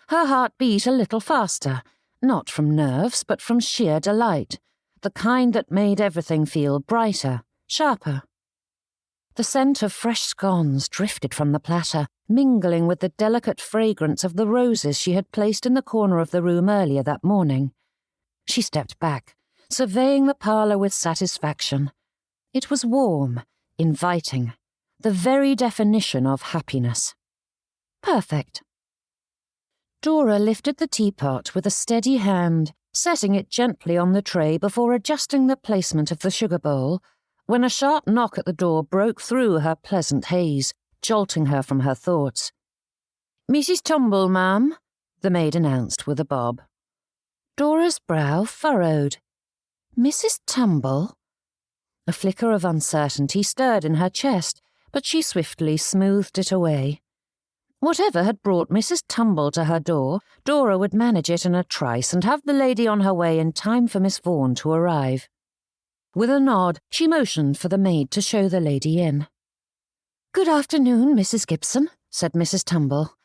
S1: Her heart beat a little faster, not from nerves but from sheer delight, the kind that made everything feel brighter, sharper. The scent of fresh scones drifted from the platter, mingling with the delicate fragrance of the roses she had placed in the corner of the room earlier that morning. She stepped back, surveying the parlour with satisfaction. It was warm, inviting, the very definition of happiness. Perfect. Dora lifted the teapot with a steady hand, setting it gently on the tray before adjusting the placement of the sugar bowl, when a sharp knock at the door broke through her pleasant haze, jolting her from her thoughts. "Mrs. Tumble, ma'am," the maid announced with a bob. Dora's brow furrowed. Mrs. Tumble? A flicker of uncertainty stirred in her chest, but she swiftly smoothed it away. Whatever had brought Mrs. Tumble to her door, Dora would manage it in a trice and have the lady on her way in time for Miss Vaughn to arrive. With a nod, she motioned for the maid to show the lady in.
S3: "Good afternoon, Mrs. Gibson," said Mrs. Tumble.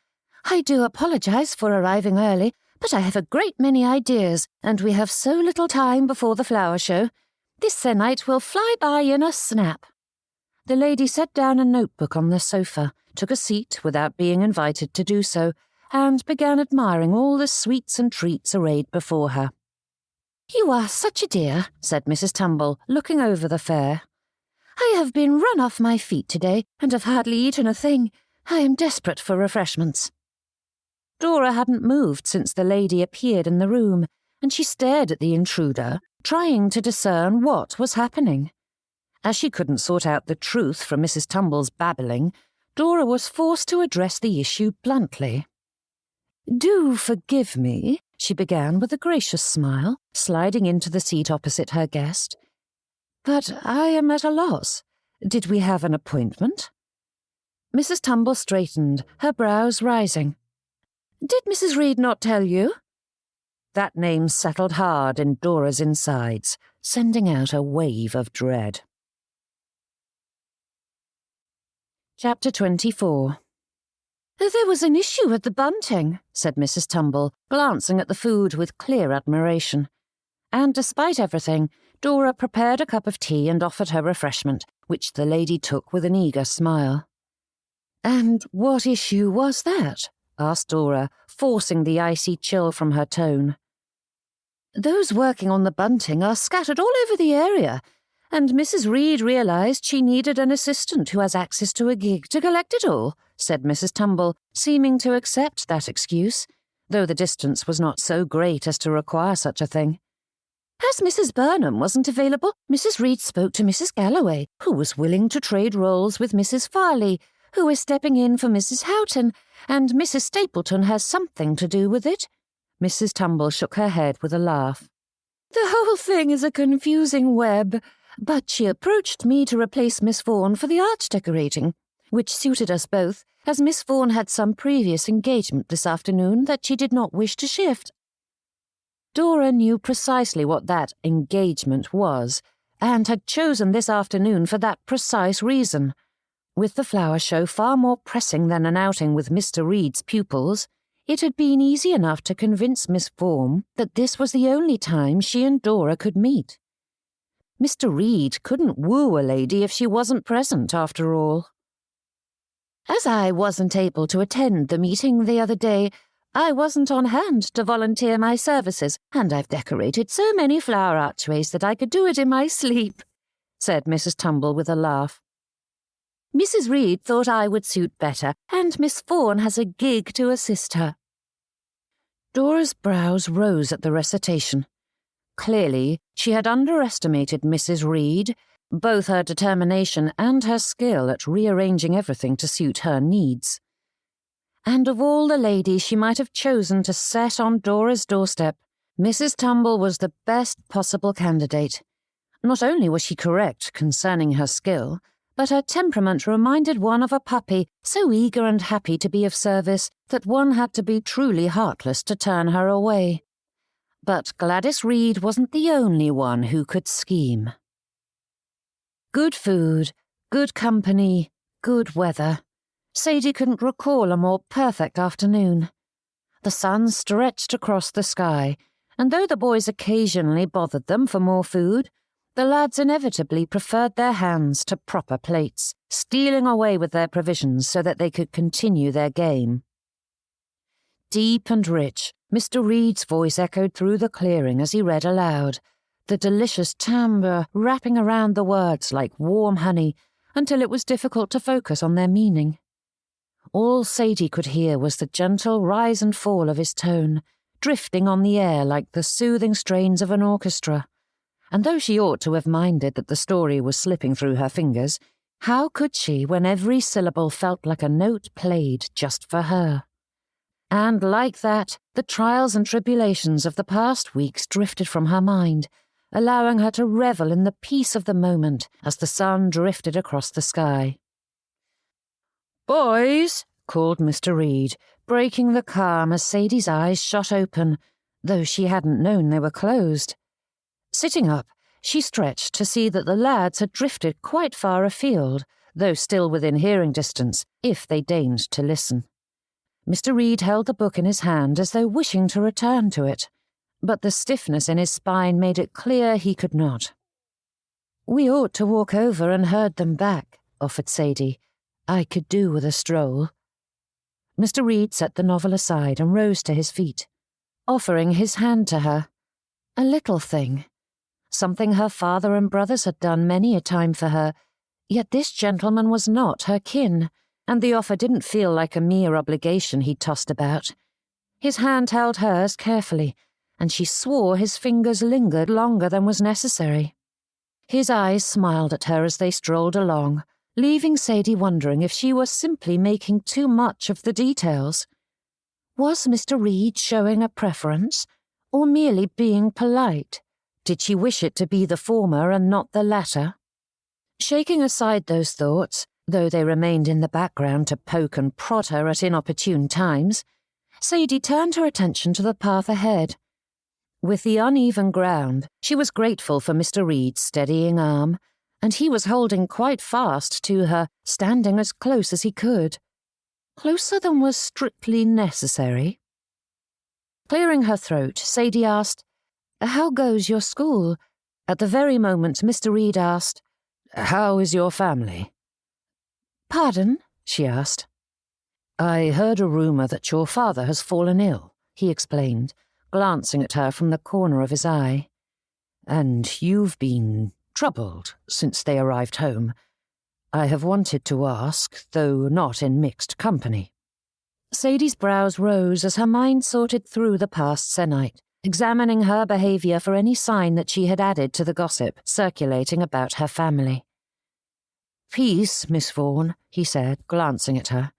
S3: "I do apologise for arriving early, but I have a great many ideas, and we have so little time before the flower show. This se'nnight will fly by in a snap." The lady set down a notebook on the sofa, took a seat without being invited to do so, and began admiring all the sweets and treats arrayed before her.
S2: "You are such a dear," said Mrs. Tumble, looking over the fare.
S3: "I have been run off my feet today, and have hardly eaten a thing. I am desperate for refreshments."
S1: Dora hadn't moved since the lady appeared in the room, and she stared at the intruder, trying to discern what was happening. As she couldn't sort out the truth from Mrs. Tumble's babbling, Dora was forced to address the issue bluntly. "Do forgive me," she began with a gracious smile, sliding into the seat opposite her guest. "But I am at a loss. Did we have an appointment?" Mrs. Tumble straightened, her brows rising. "Did Mrs. Reed not tell you?" That name settled hard in Dora's insides, sending out a wave of dread. Chapter 24.
S3: "There was an issue at the bunting,"
S1: said Mrs. Tumble, glancing at the food with clear admiration. And despite everything, Dora prepared a cup of tea and offered her refreshment, which the lady took with an eager smile. "And what issue was that?" asked Dora, forcing the icy chill from her tone. "Those working on the bunting are scattered all over the area, and Mrs. Reed realised she needed an assistant who has access to a gig to collect it all," said Mrs. Tumble, seeming to accept that excuse, though the distance was not so great as to require such a thing.
S3: "As Mrs. Burnham wasn't available, Mrs. Reed spoke to Mrs. Galloway, who was willing to trade roles with Mrs. Farley, who is stepping in for Mrs. Houghton, and Mrs. Stapleton has something to do with it."
S2: Mrs. Tumble shook her head with a laugh.
S3: "The whole thing is a confusing web, but she approached me to replace Miss Vaughn for the art decorating, which suited us both, as Miss Vaughn had some previous engagement this afternoon that she did not wish to shift."
S2: Dora knew precisely what that engagement was, and had chosen this afternoon for that precise reason. With the flower show far more pressing than an outing with Mr. Reed's pupils, it had been easy enough to convince Miss Vaughn that this was the only time she and Dora could meet. Mr. Reed couldn't woo a lady if she wasn't present, after all.
S3: "As I wasn't able to attend the meeting the other day, I wasn't on hand to volunteer my services, and I've decorated so many flower archways that I could do it in my sleep," said Mrs. Tumble with a laugh. "Mrs. Reed thought I would suit better, and Miss Vaughn has a gig to assist her."
S2: Dora's brows rose at the recitation. Clearly, she had underestimated Mrs. Reed, both her determination and her skill at rearranging everything to suit her needs. And of all the ladies she might have chosen to set on Dora's doorstep, Mrs. Tumble was the best possible candidate. Not only was she correct concerning her skill, but her temperament reminded one of a puppy, so eager and happy to be of service that one had to be truly heartless to turn her away. But Gladys Reed wasn't the only one who could scheme. Good food, good company, good weather. Sadie couldn't recall a more perfect afternoon. The sun stretched across the sky, and though the boys occasionally bothered them for more food, the lads inevitably preferred their hands to proper plates, stealing away with their provisions so that they could continue their game. Deep and rich, Mr. Reed's voice echoed through the clearing as he read aloud, the delicious timbre wrapping around the words like warm honey until it was difficult to focus on their meaning. All Sadie could hear was the gentle rise and fall of his tone, drifting on the air like the soothing strains of an orchestra. And though she ought to have minded that the story was slipping through her fingers, how could she when every syllable felt like a note played just for her? And like that, the trials and tribulations of the past weeks drifted from her mind, allowing her to revel in the peace of the moment as the sun drifted across the sky. "Boys," called Mr. Reed, breaking the calm as Sadie's eyes shot open, though she hadn't known they were closed. Sitting up, she stretched to see that the lads had drifted quite far afield, though still within hearing distance, if they deigned to listen. Mr. Reed held the book in his hand as though wishing to return to it, but the stiffness in his spine made it clear he could not. "We ought to walk over and herd them back," offered Sadie. "I could do with a stroll." Mr. Reed set the novel aside and rose to his feet, offering his hand to her. A little thing. Something her father and brothers had done many a time for her, yet this gentleman was not her kin, and the offer didn't feel like a mere obligation he tossed about. His hand held hers carefully, and she swore his fingers lingered longer than was necessary. His eyes smiled at her as they strolled along, leaving Sadie wondering if she was simply making too much of the details. Was Mr. Reed showing a preference, or merely being polite? Did she wish it to be the former and not the latter? Shaking aside those thoughts, though they remained in the background to poke and prod her at inopportune times, Sadie turned her attention to the path ahead. With the uneven ground, she was grateful for Mr. Reed's steadying arm, and he was holding quite fast to her, standing as close as he could. Closer than was strictly necessary. Clearing her throat, Sadie asked, "How goes your school?" At the very moment Mr. Reed asked, "How is your family?" "Pardon?" she asked. "I heard a rumour that your father has fallen ill," he explained, glancing at her from the corner of his eye. "And you've been troubled since they arrived home. I have wanted to ask, though not in mixed company." Sadie's brows rose as her mind sorted through the past se'night, examining her behaviour for any sign that she had added to the gossip circulating about her family. Peace, Miss Vaughn, he said, glancing at her.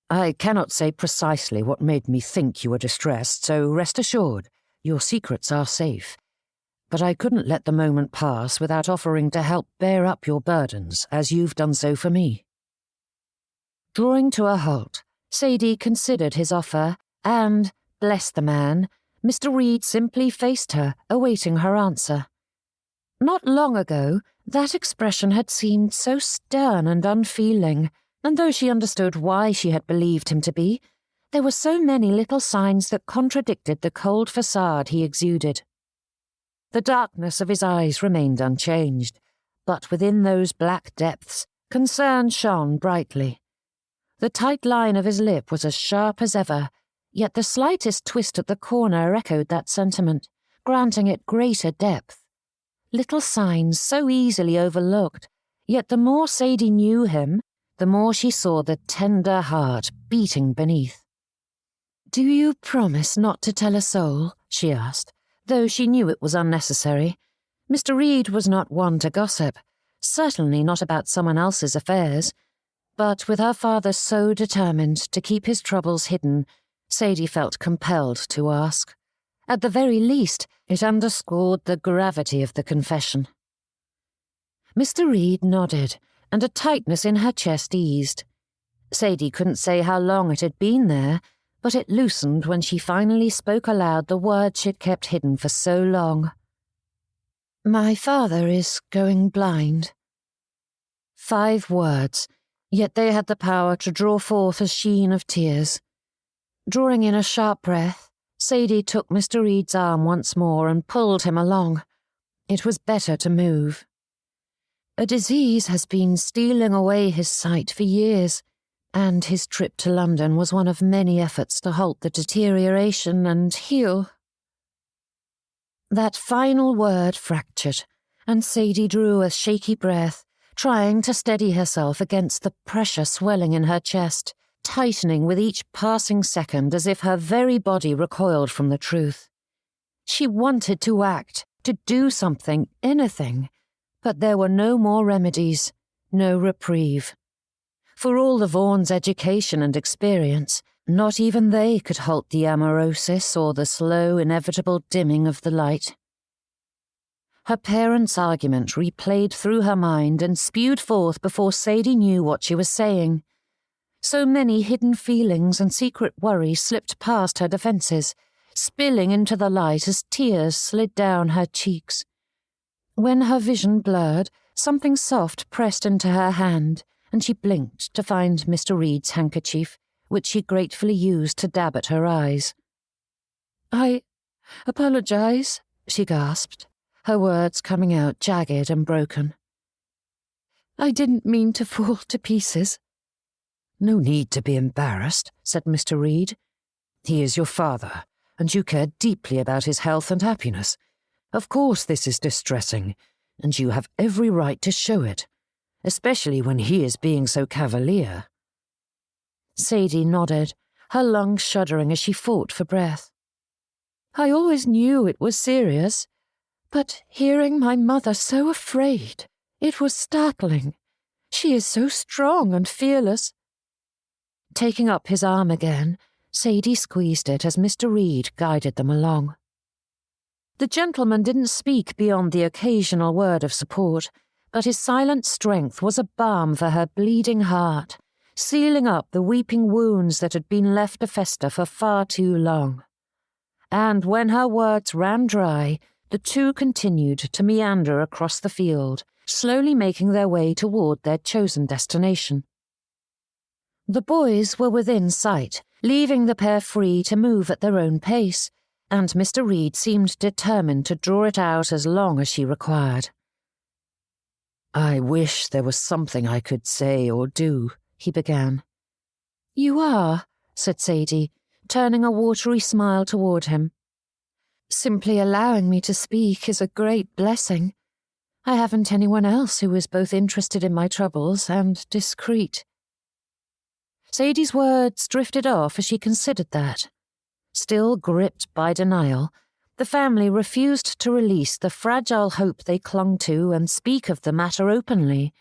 S2: I cannot say precisely what made me think you were distressed, so rest assured, your secrets are safe. But I couldn't let the moment pass without offering to help bear up your burdens, as you've done so for me. Drawing to a halt, Sadie considered his offer, and, bless the man, Mr. Reed simply faced her, awaiting her answer. Not long ago, that expression had seemed so stern and unfeeling, and though she understood why she had believed him to be, there were so many little signs that contradicted the cold facade he exuded. The darkness of his eyes remained unchanged, but within those black depths, concern shone brightly. The tight line of his lip was as sharp as ever, yet the slightest twist at the corner echoed that sentiment, granting it greater depth. Little signs so easily overlooked, yet the more Sadie knew him, the more she saw the tender heart beating beneath. "Do you promise not to tell a soul?" she asked, though she knew it was unnecessary. Mr. Reed was not one to gossip, certainly not about someone else's affairs, but with her father so determined to keep his troubles hidden, Sadie felt compelled to ask. At the very least, it underscored the gravity of the confession. Mr. Reed nodded, and a tightness in her chest eased. Sadie couldn't say how long it had been there, but it loosened when she finally spoke aloud the words she'd kept hidden for so long. "My father is going blind." 5 words, yet they had the power to draw forth a sheen of tears. Drawing in a sharp breath, Sadie took Mr. Reed's arm once more and pulled him along. It was better to move. "A disease has been stealing away his sight for years, and his trip to London was one of many efforts to halt the deterioration and heal." That final word fractured, and Sadie drew a shaky breath, trying to steady herself against the pressure swelling in her chest, tightening with each passing second as if her very body recoiled from the truth. She wanted to act, to do something, anything, but there were no more remedies, no reprieve. For all the Vaughn's education and experience, not even they could halt the amaurosis or the slow, inevitable dimming of the light. Her parents' argument replayed through her mind and spewed forth before Sadie knew what she was saying. So many hidden feelings and secret worries slipped past her defences, spilling into the light as tears slid down her cheeks. When her vision blurred, something soft pressed into her hand, and she blinked to find Mr. Reed's handkerchief, which she gratefully used to dab at her eyes. "I apologize," she gasped, her words coming out jagged and broken. "I didn't mean to fall to pieces." "No need to be embarrassed," said Mr. Reed. "He is your father, and you care deeply about his health and happiness. Of course this is distressing, and you have every right to show it, especially when he is being so cavalier." Sadie nodded, her lungs shuddering as she fought for breath. "I always knew it was serious, but hearing my mother so afraid, it was startling. She is so strong and fearless." Taking up his arm again, Sadie squeezed it as Mr. Reed guided them along. The gentleman didn't speak beyond the occasional word of support, but his silent strength was a balm for her bleeding heart, sealing up the weeping wounds that had been left to fester for far too long. And when her words ran dry, the two continued to meander across the field, slowly making their way toward their chosen destination. The boys were within sight, leaving the pair free to move at their own pace, and Mr. Reed seemed determined to draw it out as long as she required. "I wish there was something I could say or do," he began. "You are," said Sadie, turning a watery smile toward him. "Simply allowing me to speak is a great blessing. I haven't anyone else who is both interested in my troubles and discreet." Sadie's words drifted off as she considered that. Still gripped by denial, the family refused to release the fragile hope they clung to and speak of the matter openly,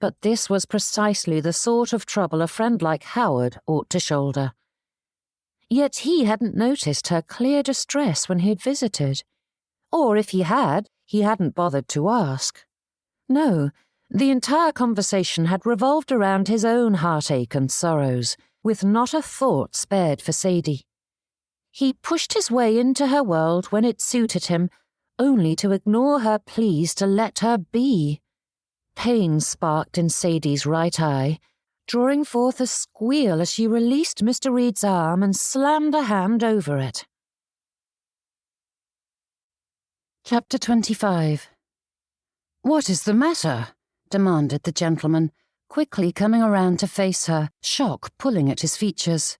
S2: but this was precisely the sort of trouble a friend like Howard ought to shoulder. Yet he hadn't noticed her clear distress when he'd visited. Or if he hadn't bothered to ask. No, the entire conversation had revolved around his own heartache and sorrows, with not a thought spared for Sadie. He pushed his way into her world when it suited him, only to ignore her pleas to let her be. Pain sparked in Sadie's right eye, drawing forth a squeal as she released Mr. Reed's arm and slammed a hand over it.
S1: Chapter 25. "What is the matter?" demanded the gentleman, quickly coming around to face her, shock pulling at his features.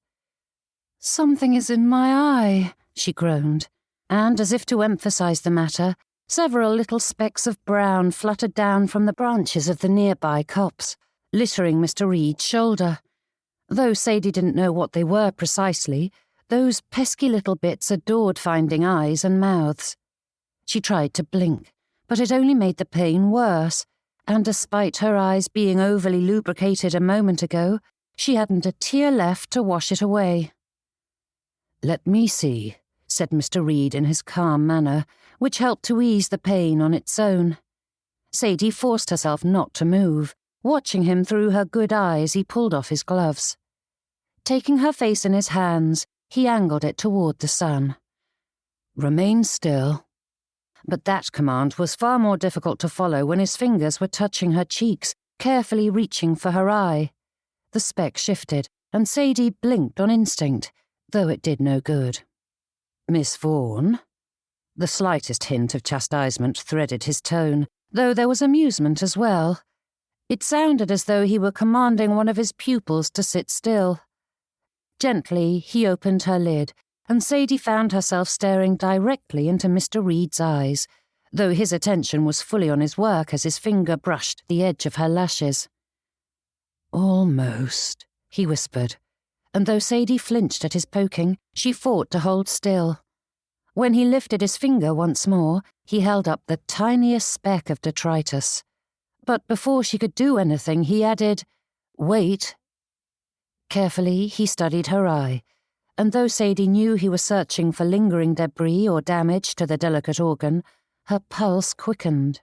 S1: "Something is in my eye," she groaned, and as if to emphasize the matter, several little specks of brown fluttered down from the branches of the nearby copse, littering Mr. Reed's shoulder. Though Sadie didn't know what they were precisely, those pesky little bits adored finding eyes and mouths. She tried to blink, but it only made the pain worse, and despite her eyes being overly lubricated a moment ago, she hadn't a tear left to wash it away. "Let me see," said Mr. Reed in his calm manner, which helped to ease the pain on its own. Sadie forced herself not to move, watching him through her good eye as he pulled off his gloves. Taking her face in his hands, he angled it toward the sun. "Remain still." But that command was far more difficult to follow when his fingers were touching her cheeks, carefully reaching for her eye. The speck shifted, and Sadie blinked on instinct, though it did no good. "Miss Vaughn?" The slightest hint of chastisement threaded his tone, though there was amusement as well. It sounded as though he were commanding one of his pupils to sit still. Gently, he opened her lid, and Sadie found herself staring directly into Mr. Reed's eyes, though his attention was fully on his work as his finger brushed the edge of her lashes. "Almost," he whispered, and though Sadie flinched at his poking, she fought to hold still. When he lifted his finger once more, he held up the tiniest speck of detritus. But before she could do anything, he added, "Wait." Carefully, he studied her eye, and though Sadie knew he was searching for lingering debris or damage to the delicate organ, her pulse quickened.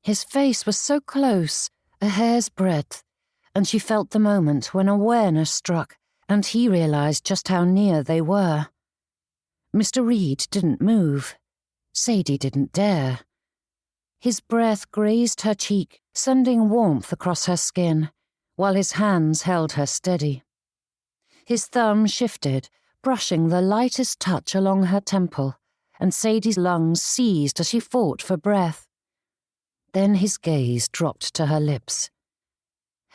S1: His face was so close, a hair's breadth, and she felt the moment when awareness struck, and he realized just how near they were. Mr. Reed didn't move. Sadie didn't dare. His breath grazed her cheek, sending warmth across her skin, while his hands held her steady. His thumb shifted, brushing the lightest touch along her temple, and Sadie's lungs seized as she fought for breath. Then his gaze dropped to her lips.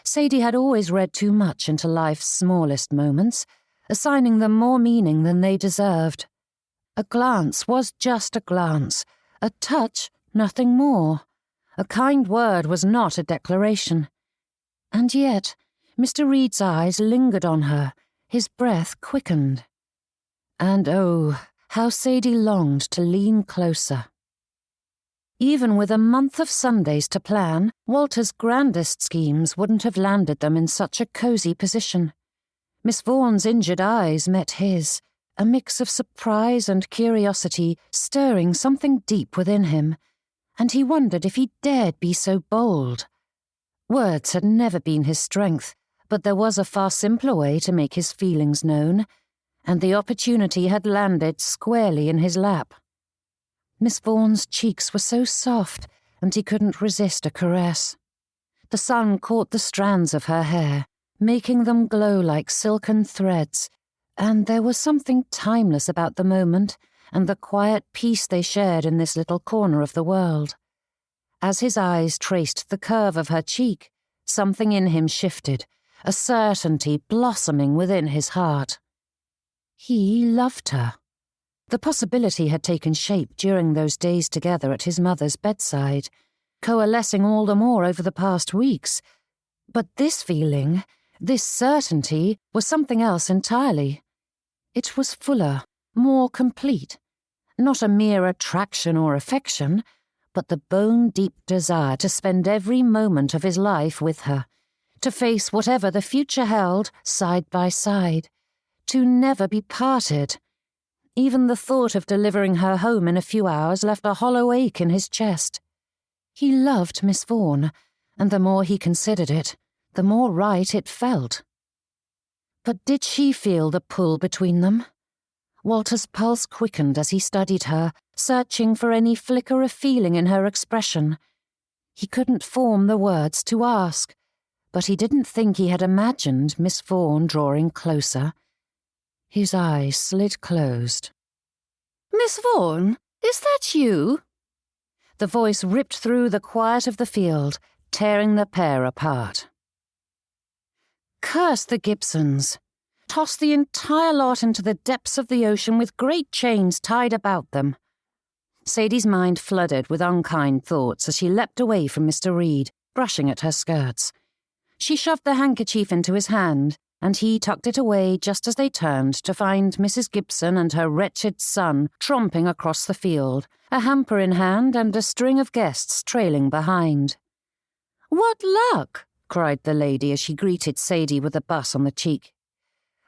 S1: Sadie had always read too much into life's smallest moments, assigning them more meaning than they deserved. A glance was just a glance, a touch nothing more. A kind word was not a declaration. And yet, Mr. Reed's eyes lingered on her, his breath quickened. And oh, how Sadie longed to lean closer. Even with a month of Sundays to plan, Walter's grandest schemes wouldn't have landed them in such a cosy position. Miss Vaughan's injured eyes met his, a mix of surprise and curiosity stirring something deep within him, and he wondered if he dared be so bold. Words had never been his strength, but there was a far simpler way to make his feelings known, and the opportunity had landed squarely in his lap. Miss Vaughan's cheeks were so soft, and he couldn't resist a caress. The sun caught the strands of her hair, making them glow like silken threads, and there was something timeless about the moment and the quiet peace they shared in this little corner of the world. As his eyes traced the curve of her cheek, something in him shifted, a certainty blossoming within his heart. He loved her. The possibility had taken shape during those days together at his mother's bedside, coalescing all the more over the past weeks. But this feeling, this certainty, was something else entirely. It was fuller, more complete, not a mere attraction or affection, but the bone-deep desire to spend every moment of his life with her, to face whatever the future held side by side, to never be parted. Even the thought of delivering her home in a few hours left a hollow ache in his chest. He loved Miss Vaughn, and the more he considered it, the more right it felt. But did she feel the pull between them? Walter's pulse quickened as he studied her, searching for any flicker of feeling in her expression. He couldn't form the words to ask, but he didn't think he had imagined Miss Vaughn drawing closer. His eyes slid closed.
S3: "Miss Vaughn, is that you?"
S1: The voice ripped through the quiet of the field, tearing the pair apart. Curse the Gibsons! Toss the entire lot into the depths of the ocean with great chains tied about them. Sadie's mind flooded with unkind thoughts as she leapt away from Mr. Reed, brushing at her skirts. She shoved the handkerchief into his hand, and he tucked it away just as they turned to find Mrs. Gibson and her wretched son tromping across the field, a hamper in hand and a string of guests trailing behind.
S3: "What luck!"
S1: cried the lady as she greeted Sadie with a buss on the cheek.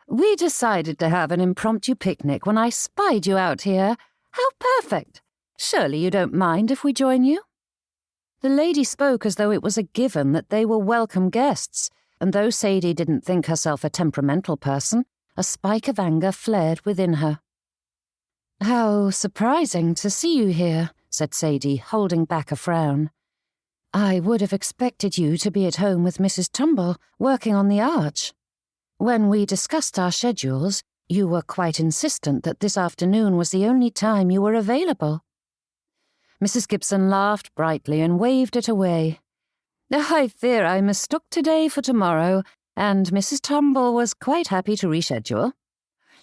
S3: "We decided to have an impromptu picnic when I spied you out here. How perfect! Surely you don't mind if we join you?"
S1: The lady spoke as though it was a given that they were welcome guests, and though Sadie didn't think herself a temperamental person, a spike of anger flared within her.
S3: "How surprising to see you here,"
S1: said Sadie, holding back a frown.
S3: "I would have expected you to be at home with Mrs. Tumble, working on the arch. When we discussed our schedules, you were quite insistent that this afternoon was the only time you were available."
S1: Mrs. Gibson laughed brightly and waved it away.
S3: "I fear I mistook today for tomorrow, and Mrs. Tumble was quite happy to reschedule.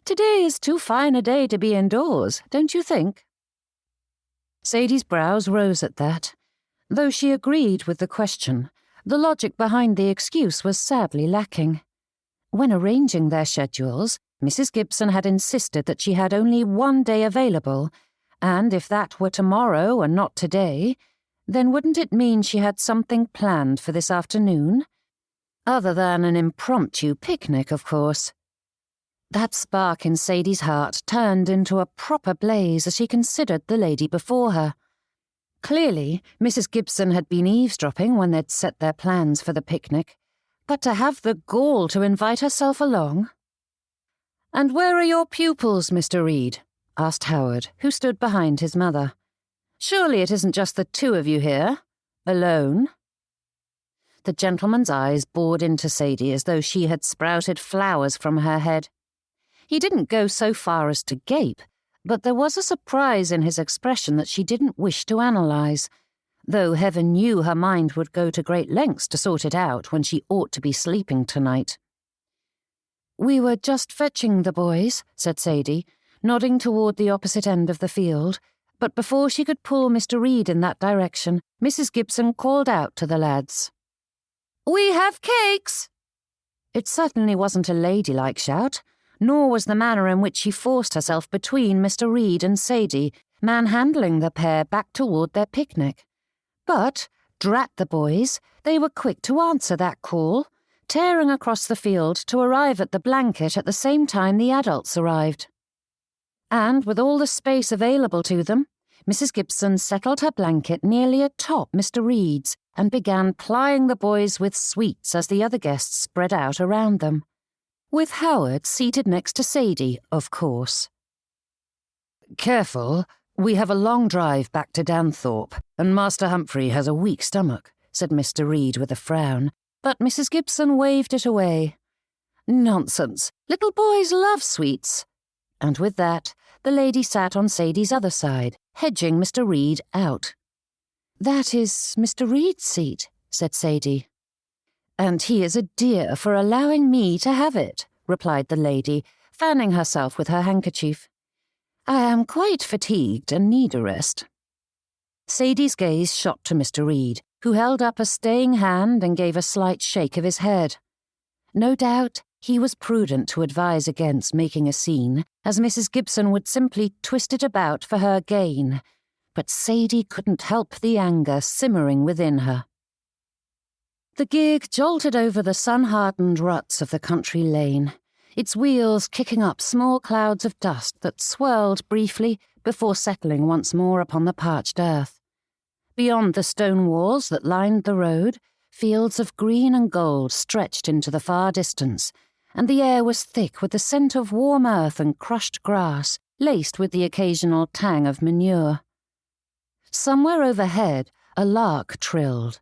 S3: Today is too fine a day to be indoors, don't you think?"
S1: Sadie's brows rose at that. Though she agreed with the question, the logic behind the excuse was sadly lacking. When arranging their schedules, Mrs. Gibson had insisted that she had only one day available, and if that were tomorrow and not today, then wouldn't it mean she had something planned for this afternoon? Other than an impromptu picnic, of course. That spark in Sadie's heart turned into a proper blaze as she considered the lady before her. Clearly, Mrs. Gibson had been eavesdropping when they'd set their plans for the picnic, but to have the gall to invite herself along. "And where are your pupils, Mr. Reed?" asked Howard, who stood behind his mother. "Surely it isn't just the two of you here, alone?" The gentleman's eyes bored into Sadie as though she had sprouted flowers from her head. He didn't go so far as to gape, but there was a surprise in his expression that she didn't wish to analyse, though heaven knew her mind would go to great lengths to sort it out when she ought to be sleeping tonight.
S3: "We were just fetching the boys," said Sadie, nodding toward the opposite end of the field, but before she could pull Mr. Reed in that direction, Mrs. Gibson called out to the lads.
S2: "We have cakes!"
S1: It certainly wasn't a ladylike shout, nor was the manner in which she forced herself between Mr. Reed and Sadie, manhandling the pair back toward their picnic. But, drat the boys, they were quick to answer that call, tearing across the field to arrive at the blanket at the same time the adults arrived. And with all the space available to them, Mrs. Gibson settled her blanket nearly atop Mr. Reed's and began plying the boys with sweets as the other guests spread out around them. With Howard seated next to Sadie, of course. "Careful, we have a long drive back to Danthorpe, and Master Humphrey has a weak stomach," said Mr. Reed with a frown, but Mrs. Gibson waved it away. "Nonsense, little boys love sweets." And with that, the lady sat on Sadie's other side, hedging Mr. Reed out. "That is Mr. Reed's seat," said Sadie. "And he is a dear for allowing me to have it," replied the lady, fanning herself with her handkerchief. "I am quite fatigued and need a rest." Sadie's gaze shot to Mr. Reed, who held up a staying hand and gave a slight shake of his head. No doubt he was prudent to advise against making a scene, as Mrs. Gibson would simply twist it about for her gain, but Sadie couldn't help the anger simmering within her. The gig jolted over the sun-hardened ruts of the country lane, its wheels kicking up small clouds of dust that swirled briefly before settling once more upon the parched earth. Beyond the stone walls that lined the road, fields of green and gold stretched into the far distance, and the air was thick with the scent of warm earth and crushed grass, laced with the occasional tang of manure. Somewhere overhead, a lark trilled,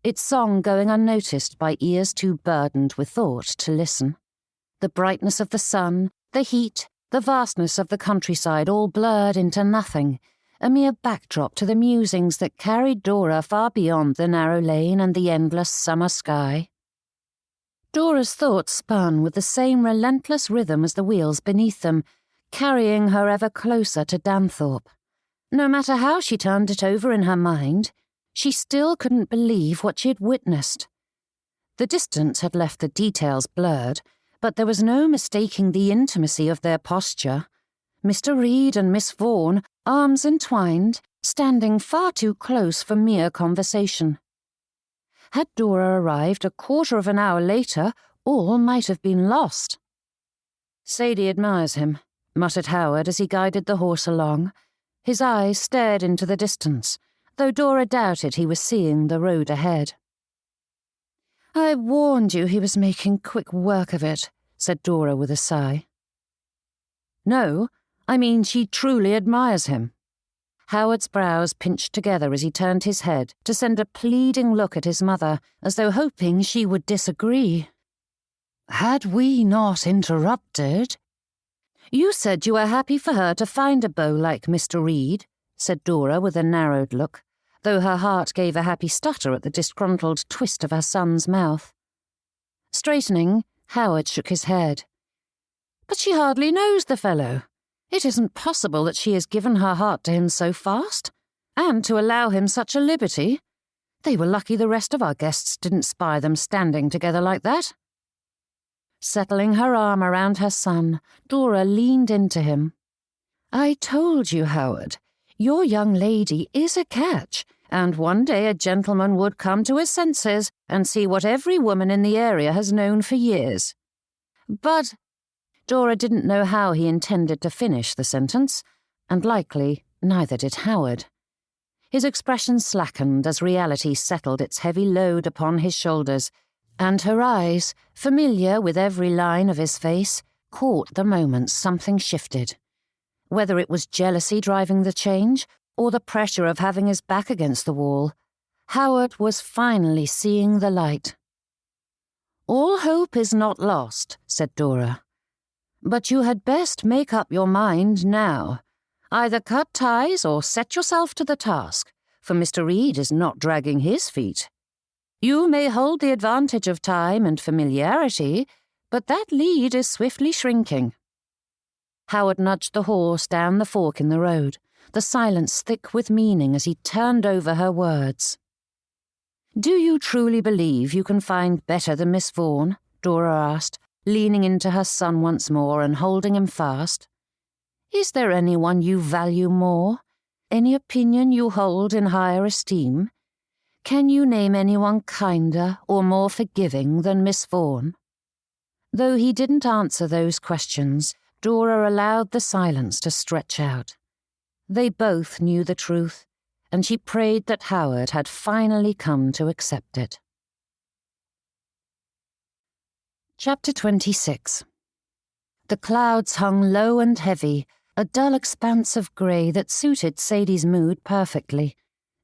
S1: its song going unnoticed by ears too burdened with thought to listen. The brightness of the sun, the heat, the vastness of the countryside all blurred into nothing, a mere backdrop to the musings that carried Dora far beyond the narrow lane and the endless summer sky. Dora's thoughts spun with the same relentless rhythm as the wheels beneath them, carrying her ever closer to Danthorpe. No matter how she turned it over in her mind, she still couldn't believe what she had witnessed. The distance had left the details blurred, but there was no mistaking the intimacy of their posture. Mr. Reed and Miss Vaughn, arms entwined, standing far too close for mere conversation. Had Dora arrived a quarter of an hour later, all might have been lost. "Sadie admires him," muttered Howard as he guided the horse along. His eyes stared into the distance, though Dora doubted he was seeing the road ahead. "I warned you he was making quick work of it," said Dora with a sigh. "No, I mean she truly admires him." Howard's brows pinched together as he turned his head to send a pleading look at his mother, as though hoping she would disagree. "Had we not interrupted—" "You said you were happy for her to find a beau like Mr. Reed," said Dora with a narrowed look, though her heart gave a happy stutter at the disgruntled twist of her son's mouth. Straightening, Howard shook his head. "But she hardly knows the fellow. It isn't possible that she has given her heart to him so fast, and to allow him such a liberty. They were lucky the rest of our guests didn't spy them standing together like that." Settling her arm around her son, Dora leaned into him. "I told you, Howard, your young lady is a catch, and one day a gentleman would come to his senses and see what every woman in the area has known for years." But Dora didn't know how he intended to finish the sentence, and likely neither did Howard. His expression slackened as reality settled its heavy load upon his shoulders, and her eyes, familiar with every line of his face, caught the moment something shifted. Whether it was jealousy driving the change, or the pressure of having his back against the wall, Howard was finally seeing the light. "All hope is not lost," said Dora. "But you had best make up your mind now. Either cut ties or set yourself to the task, for Mr. Reed is not dragging his feet. You may hold the advantage of time and familiarity, but that lead is swiftly shrinking." Howard nudged the horse down the fork in the road, the silence thick with meaning as he turned over her words. "Do you truly believe you can find better than Miss Vaughn?" Dora asked, leaning into her son once more and holding him fast. "Is there anyone you value more? Any opinion you hold in higher esteem? Can you name anyone kinder or more forgiving than Miss Vaughn?" Though he didn't answer those questions, Dora allowed the silence to stretch out. They both knew the truth, and she prayed that Howard had finally come to accept it. Chapter 26. The clouds hung low and heavy, a dull expanse of grey that suited Sadie's mood perfectly.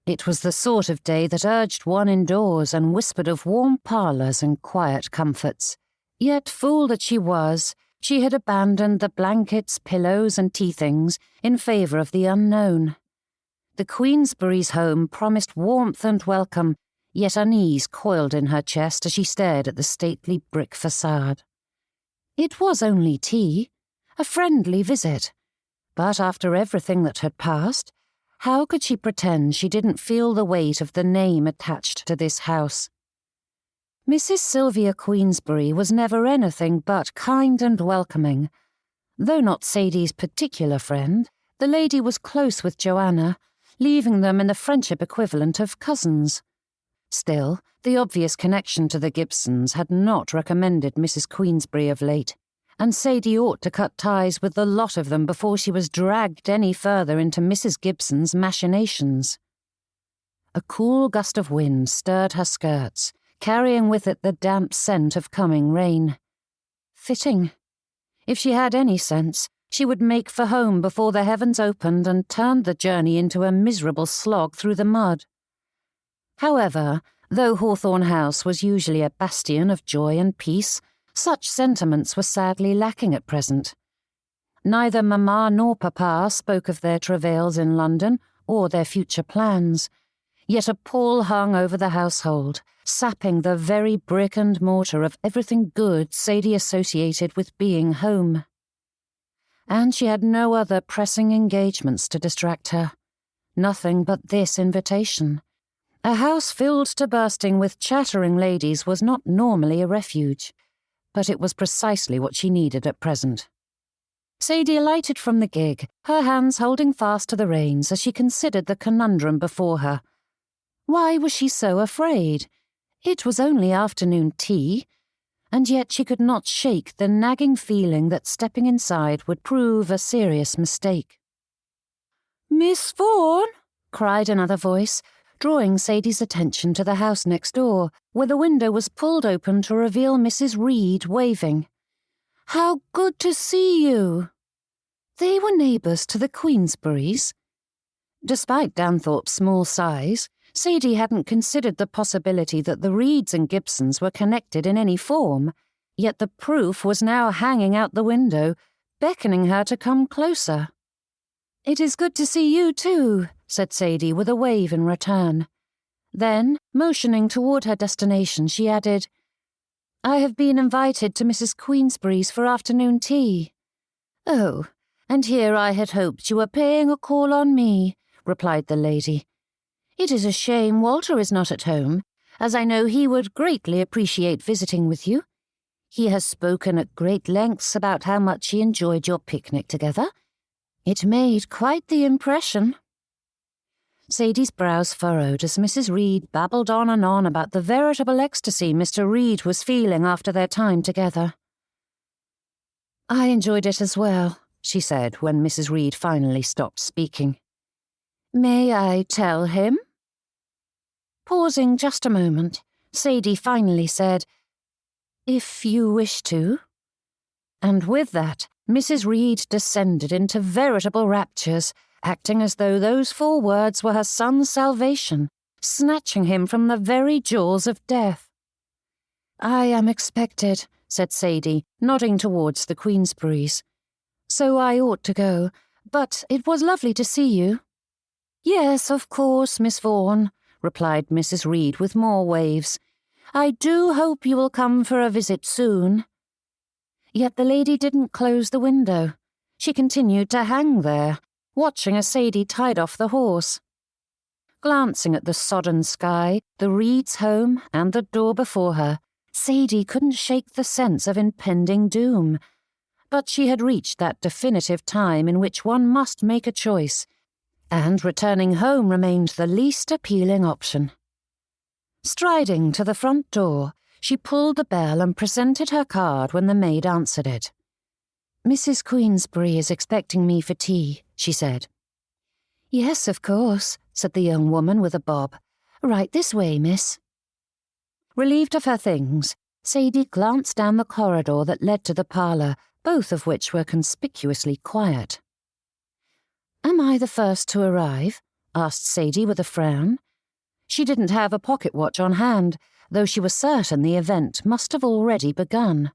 S1: It was the sort of day that urged one indoors and whispered of warm parlours and quiet comforts. Yet, fool that she was, she had abandoned the blankets, pillows, and tea things in favour of the unknown. The Queensberry's home promised warmth and welcome, yet unease coiled in her chest as she stared at the stately brick facade. It was only tea, a friendly visit, but after everything that had passed, how could she pretend she didn't feel the weight of the name attached to this house? Mrs. Sylvia Queensberry was never anything but kind and welcoming. Though not Sadie's particular friend, the lady was close with Joanna, leaving them in the friendship equivalent of cousins. Still, the obvious connection to the Gibsons had not recommended Mrs. Queensberry of late, and Sadie ought to cut ties with the lot of them before she was dragged any further into Mrs. Gibson's machinations. A cool gust of wind stirred her skirts, carrying with it the damp scent of coming rain. Fitting. If she had any sense, she would make for home before the heavens opened and turned the journey into a miserable slog through the mud. However, though Hawthorne House was usually a bastion of joy and peace, such sentiments were sadly lacking at present. Neither Mamma nor Papa spoke of their travails in London or their future plans, yet a pall hung over the household, sapping the very brick and mortar of everything good Sadie associated with being home. And she had no other pressing engagements to distract her. Nothing but this invitation. A house filled to bursting with chattering ladies was not normally a refuge, but it was precisely what she needed at present. Sadie alighted from the gig, her hands holding fast to the reins as she considered the conundrum before her. Why was she so afraid? It was only afternoon tea, and yet she could not shake the nagging feeling that stepping inside would prove a serious mistake. "Miss Vaughn!" cried another voice, drawing Sadie's attention to the house next door, where the window was pulled open to reveal Mrs. Reed waving. "How good to see you!" They were neighbours to the Queensberrys. Despite Danthorpe's small size, Sadie hadn't considered the possibility that the Reeds and Gibsons were connected in any form, yet the proof was now hanging out the window, beckoning her to come closer. "It is good to see you too," said Sadie with a wave in return. Then, motioning toward her destination, she added, "I have been invited to Mrs. Queensberry's for afternoon tea." "Oh, and here I had hoped you were paying a call on me," replied the lady. "It is a shame Walter is not at home, as I know he would greatly appreciate visiting with you. He has spoken at great lengths about how much he enjoyed your picnic together. It made quite the impression." Sadie's brows furrowed as Mrs. Reed babbled on and on about the veritable ecstasy Mr. Reed was feeling after their time together. "I enjoyed it as well," she said when Mrs. Reed finally stopped speaking. "May I tell him?" Pausing just a moment, Sadie finally said, "If you wish to." And with that, Mrs. Reed descended into veritable raptures, acting as though those 4 words were her son's salvation, snatching him from the very jaws of death. "I am expected," said Sadie, nodding towards the Queensberrys. "So I ought to go, but it was lovely to see you." "Yes, of course, Miss Vaughn," replied Mrs. Reed with more waves. "I do hope you will come for a visit soon." Yet the lady didn't close the window. She continued to hang there, watching as Sadie tied off the horse. Glancing at the sodden sky, the Reeds' home, and the door before her, Sadie couldn't shake the sense of impending doom. But she had reached that definitive time in which one must make a choice, and returning home remained the least appealing option. Striding to the front door, she pulled the bell and presented her card when the maid answered it. "Mrs. Queensberry is expecting me for tea," she said. "Yes, of course," said the young woman with a bob. "Right this way, miss." Relieved of her things, Sadie glanced down the corridor that led to the parlour, both of which were conspicuously quiet. "Am I the first to arrive?" asked Sadie with a frown. She didn't have a pocket watch on hand, though she was certain the event must have already begun.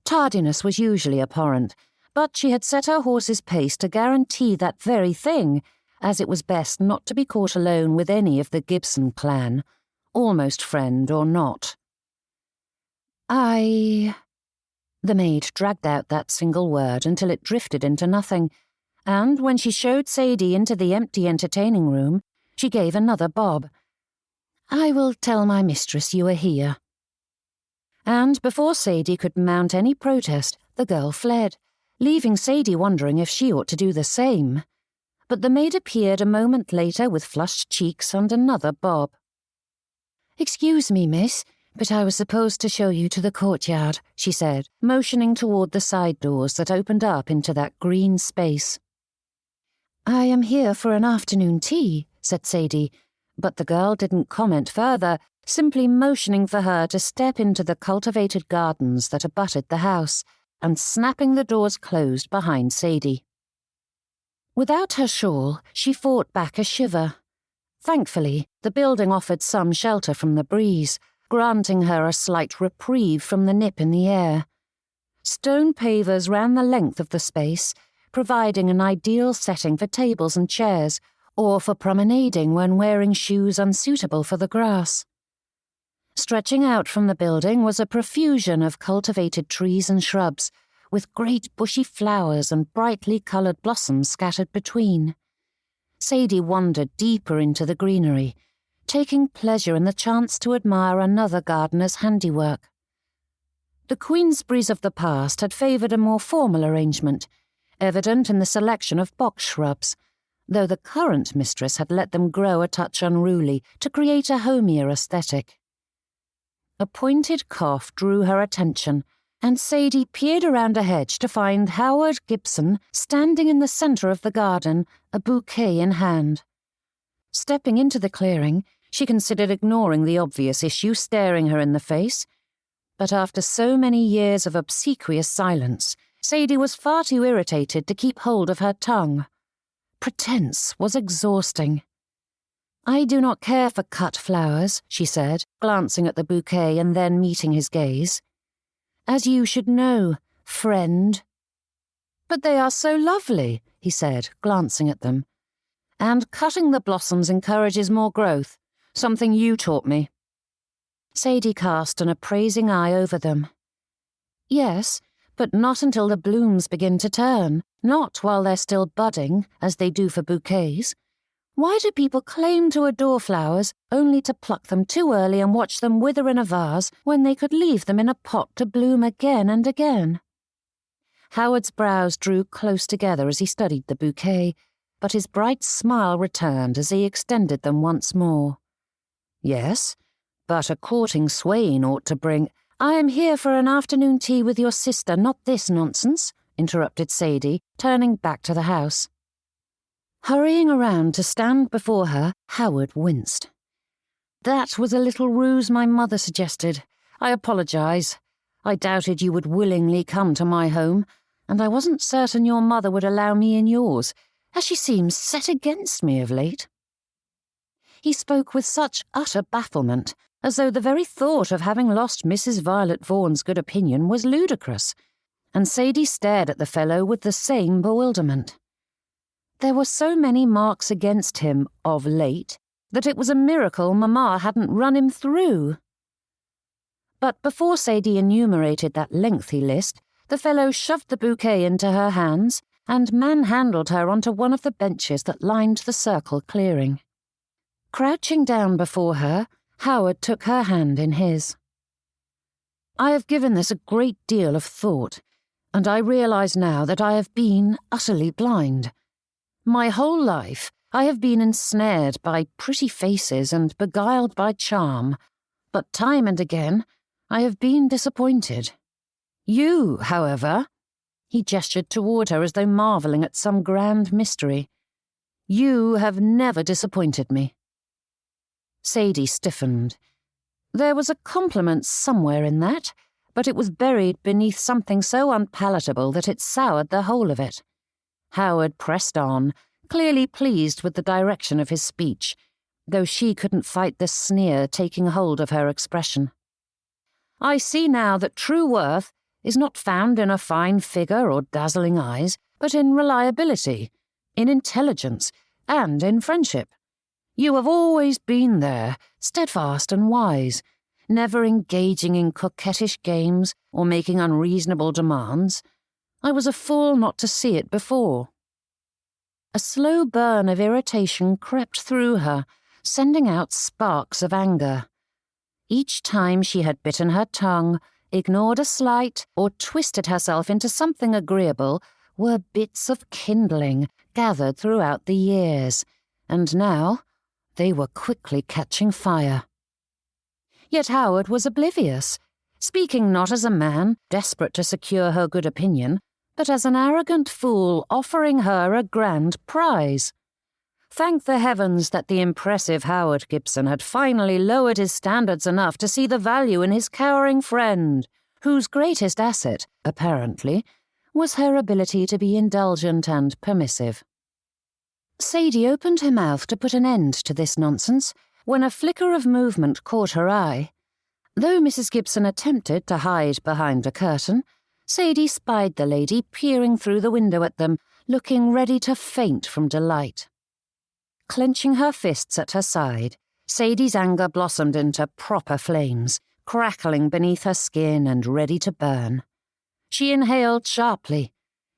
S1: Tardiness was usually abhorrent, but she had set her horse's pace to guarantee that very thing, as it was best not to be caught alone with any of the Gibson clan, almost friend or not. The maid dragged out that single word until it drifted into nothing, and when she showed Sadie into the empty entertaining room, she gave another bob. "I will tell my mistress you are here." And before Sadie could mount any protest, the girl fled, leaving Sadie wondering if she ought to do the same. but the maid appeared a moment later with flushed cheeks and another bob.
S3: "Excuse me, miss, but I was supposed to show you to the courtyard," she said, motioning toward the side doors that opened up into that green space. "I am here for an afternoon tea," said Sadie, but the girl didn't comment further, simply motioning for her to step into the cultivated gardens that abutted the house, and snapping the doors closed behind Sadie. Without her shawl, she fought back a shiver. Thankfully, the building offered some shelter from the breeze, granting her a slight reprieve from the nip in the air. Stone pavers ran the length of the space, providing an ideal setting for tables and chairs, or for promenading when wearing shoes unsuitable for the grass. Stretching out from the building was a profusion of cultivated trees and shrubs, with great bushy flowers and brightly coloured blossoms scattered between. Sadie wandered deeper into the greenery, taking pleasure in the chance to admire another gardener's handiwork. The Queensberrys of the past had favoured a more formal arrangement, evident in the selection of box shrubs, though the current mistress had let them grow a touch unruly to create a homier aesthetic. A pointed cough drew her attention, and Sadie peered around a hedge to find Howard Gibson standing in the centre of the garden, a bouquet in hand. Stepping into the clearing, she considered ignoring the obvious issue staring her in the face, but after so many years of obsequious silence, Sadie was far too irritated to keep hold of her tongue. Pretense was exhausting. "I do not care for cut flowers," she said, glancing at the bouquet and then meeting his gaze. "As you should know, friend." "But they are so lovely," he said, glancing at them. "And cutting the blossoms encourages more growth, something you taught me." Sadie cast an appraising eye over them. "Yes, but not until the blooms begin to turn, not while they're still budding, as they do for bouquets. Why do people claim to adore flowers only to pluck them too early and watch them wither in a vase when they could leave them in a pot to bloom again and again?" Howard's brows drew close together as he studied the bouquet, but his bright smile returned as he extended them once more. "Yes, but a courting swain ought to bring—" "I am here for an afternoon tea with your sister, not this nonsense," interrupted Sadie, turning back to the house. Hurrying around to stand before her, Howard winced. "That was a little ruse my mother suggested. I apologise. I doubted you would willingly come to my home, and I wasn't certain your mother would allow me in yours, as she seems set against me of late." He spoke with such utter bafflement, as though the very thought of having lost Mrs. Violet Vaughan's good opinion was ludicrous, and Sadie stared at the fellow with the same bewilderment. There were so many marks against him of late that it was a miracle Mamma hadn't run him through. But before Sadie enumerated that lengthy list, the fellow shoved the bouquet into her hands and manhandled her onto one of the benches that lined the circle clearing. Crouching down before her, Howard took her hand in his. "I have given this a great deal of thought, and I realize now that I have been utterly blind. My whole life I have been ensnared by pretty faces and beguiled by charm, but time and again I have been disappointed. You, however," he gestured toward her as though marvelling at some grand mystery, "you have never disappointed me." Sadie stiffened. There was a compliment somewhere in that, but it was buried beneath something so unpalatable that it soured the whole of it. Howard pressed on, clearly pleased with the direction of his speech, though she couldn't fight the sneer taking hold of her expression. "I see now that true worth is not found in a fine figure or dazzling eyes, but in reliability, in intelligence, and in friendship. You have always been there, steadfast and wise, never engaging in coquettish games or making unreasonable demands. I was a fool not to see it before." A slow burn of irritation crept through her, sending out sparks of anger. Each time she had bitten her tongue, ignored a slight, or twisted herself into something agreeable,
S1: were bits of kindling gathered throughout the years, and now they were quickly catching fire. Yet Howard was oblivious, speaking not as a man desperate to secure her good opinion, but as an arrogant fool offering her a grand prize. Thank the heavens that the impressive Howard Gibson had finally lowered his standards enough to see the value in his cowering friend, whose greatest asset, apparently, was her ability to be indulgent and permissive. Sadie opened her mouth to put an end to this nonsense when a flicker of movement caught her eye. Though Mrs. Gibson attempted to hide behind a curtain, Sadie spied the lady peering through the window at them, looking ready to faint from delight. Clenching her fists at her side, Sadie's anger blossomed into proper flames, crackling beneath her skin and ready to burn. She inhaled sharply.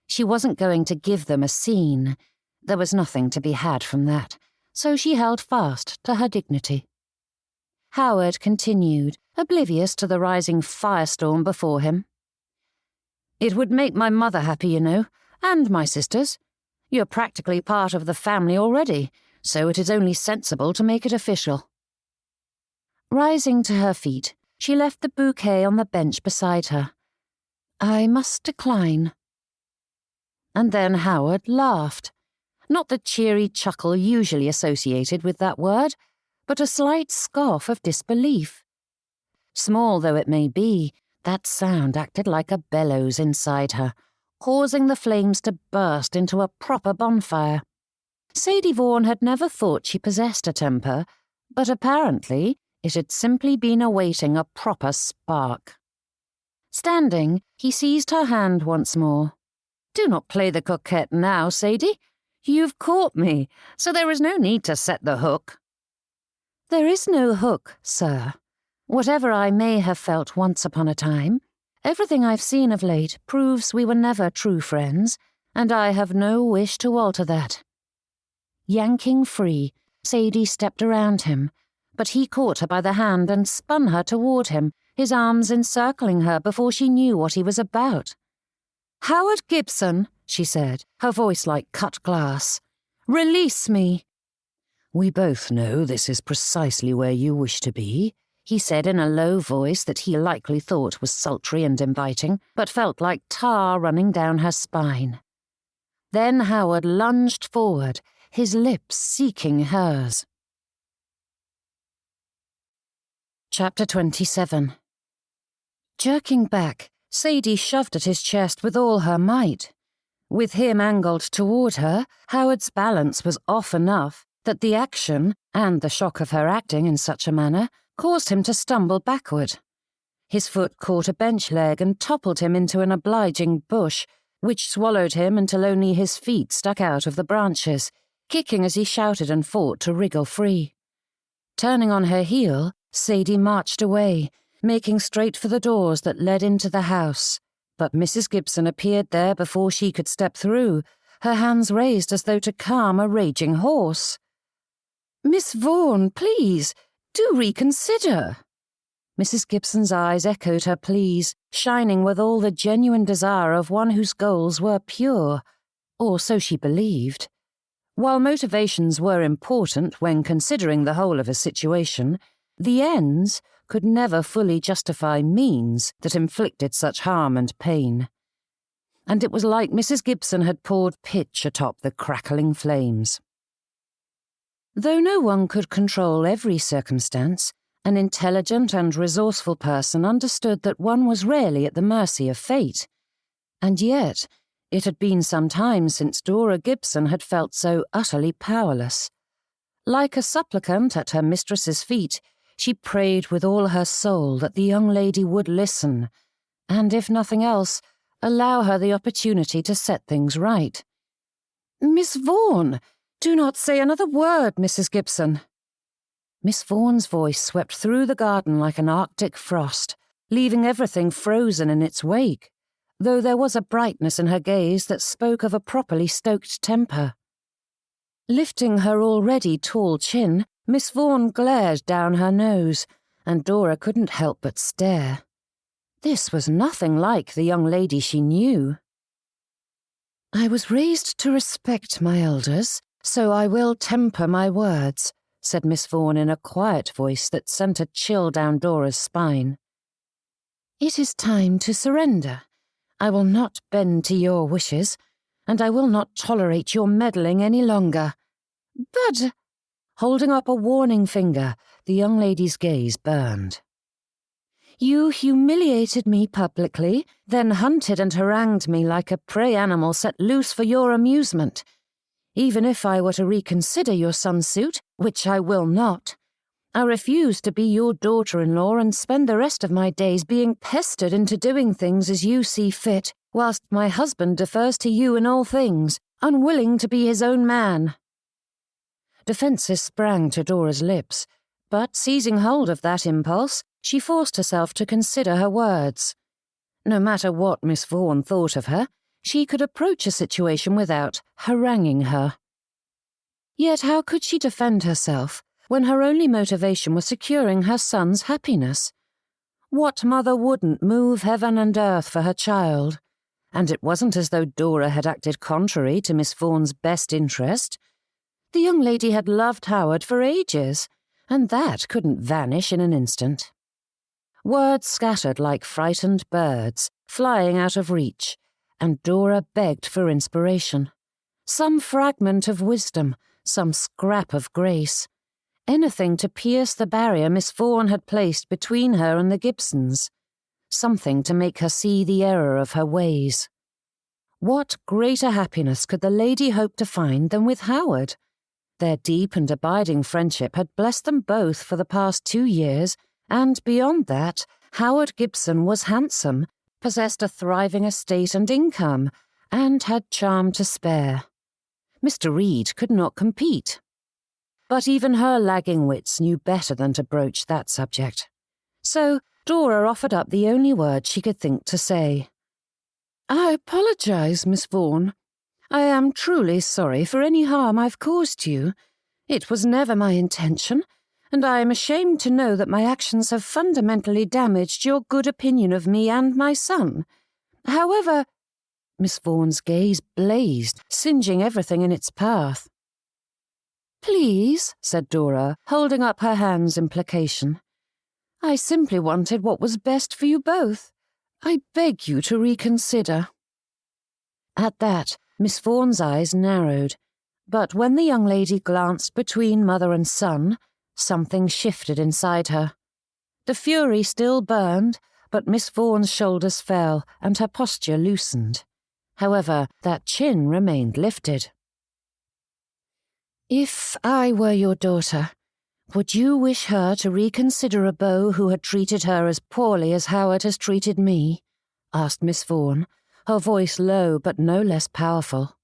S1: She wasn't going to give them a scene. There was nothing to be had from that, so she held fast to her dignity. Howard continued, oblivious to the rising firestorm before him. "It would make my mother happy, you know, and my sisters. You're practically part of the family already, so it is only sensible to make it official." Rising to her feet, she left the bouquet on the bench beside her. "I must decline." And then Howard laughed. Not the cheery chuckle usually associated with that word, but a slight scoff of disbelief. Small though it may be, that sound acted like a bellows inside her, causing the flames to burst into a proper bonfire. Sadie Vaughn had never thought she possessed a temper, but apparently it had simply been awaiting a proper spark. Standing, he seized her hand once more. "Do not play the coquette now, Sadie. You've caught me, so there is no need to set the hook." "There is no hook, sir. Whatever I may have felt once upon a time, everything I've seen of late proves we were never true friends, and I have no wish to alter that." Yanking free, Sadie stepped around him, but he caught her by the hand and spun her toward him, his arms encircling her before she knew what he was about. "Howard Gibson," she said, her voice like cut glass, "release me." "We both know this is precisely where you wish to be," he said in a low voice that he likely thought was sultry and inviting, but felt like tar running down her spine. Then Howard lunged forward, his lips seeking hers. Chapter 27. Jerking back, Sadie shoved at his chest with all her might. With him angled toward her, Howard's balance was off enough that the action, and the shock of her acting in such a manner, caused him to stumble backward. His foot caught a bench leg and toppled him into an obliging bush, which swallowed him until only his feet stuck out of the branches, kicking as he shouted and fought to wriggle free. Turning on her heel, Sadie marched away, making straight for the doors that led into the house. But Mrs. Gibson appeared there before she could step through, her hands raised as though to calm a raging horse. "Miss Vaughn, please, do reconsider." Mrs. Gibson's eyes echoed her pleas, shining with all the genuine desire of one whose goals were pure, or so she believed. While motivations were important when considering the whole of a situation, the ends could never fully justify means that inflicted such harm and pain. And it was like Mrs. Gibson had poured pitch atop the crackling flames. Though no one could control every circumstance, an intelligent and resourceful person understood that one was rarely at the mercy of fate. And yet, it had been some time since Dora Gibson had felt so utterly powerless. Like a supplicant at her mistress's feet, she prayed with all her soul that the young lady would listen, and if nothing else, allow her the opportunity to set things right. "Miss Vaughn, do not say another word, Mrs. Gibson." Miss Vaughan's voice swept through the garden like an Arctic frost, leaving everything frozen in its wake, though there was a brightness in her gaze that spoke of a properly stoked temper. Lifting her already tall chin, Miss Vaughn glared down her nose, and Dora couldn't help but stare. This was nothing like the young lady she knew.
S2: I was raised to respect my elders, so I will temper my words, said Miss Vaughn in a quiet voice that sent a chill down Dora's spine. It is time to surrender. I will not bend to your wishes, and I will not tolerate your meddling any longer. But, holding up a warning finger, the young lady's gaze burned. You humiliated me publicly, then hunted and harangued me like a prey animal set loose for your amusement. Even if I were to reconsider your son's suit, which I will not, I refuse to be your daughter-in-law and spend the rest of my days being pestered into doing things as you see fit, whilst my husband defers to you in all things, unwilling to be his own man. Defences sprang to Dora's lips, but seizing hold of that impulse, she forced herself to consider her words. No matter what Miss Vaughn thought of her, she could approach a situation without haranguing her. Yet how could she defend herself when her only motivation was securing her son's happiness? What mother wouldn't move heaven and earth for her child? And it wasn't as though Dora had acted contrary to Miss Vaughn's best interest. The young lady had loved Howard for ages, and that couldn't vanish in an instant. Words scattered like frightened birds, flying out of reach, and Dora begged for inspiration. Some fragment of wisdom, some scrap of grace. Anything to pierce the barrier Miss Vaughn had placed between her and the Gibsons. Something to make her see the error of her ways. What greater happiness could the lady hope to find than with Howard? Their deep and abiding friendship had blessed them both for the past 2 years, and beyond that, Howard Gibson was handsome, possessed a thriving estate and income, and had charm to spare. Mr. Reed could not compete. But even her lagging wits knew better than to broach that subject. So Dora offered up the only word she could think to say. I apologize, Miss Vaughn. I am truly sorry for any harm I've caused you. It was never my intention, and I am ashamed to know that my actions have fundamentally damaged your good opinion of me and my son. However, Miss Vaughn's gaze blazed, singeing everything in its path. Please, said Dora, holding up her hands in placation. I simply wanted what was best for you both. I beg you to reconsider. At that, Miss Vaughn's eyes narrowed, but when the young lady glanced between mother and son, something shifted inside her. The fury still burned, but Miss Vaughn's shoulders fell and her posture loosened. However, that chin remained lifted. If I were your daughter, would you wish her to reconsider a beau who had treated her as poorly as Howard has treated me? Asked Miss Vaughn, her voice low but no less powerful.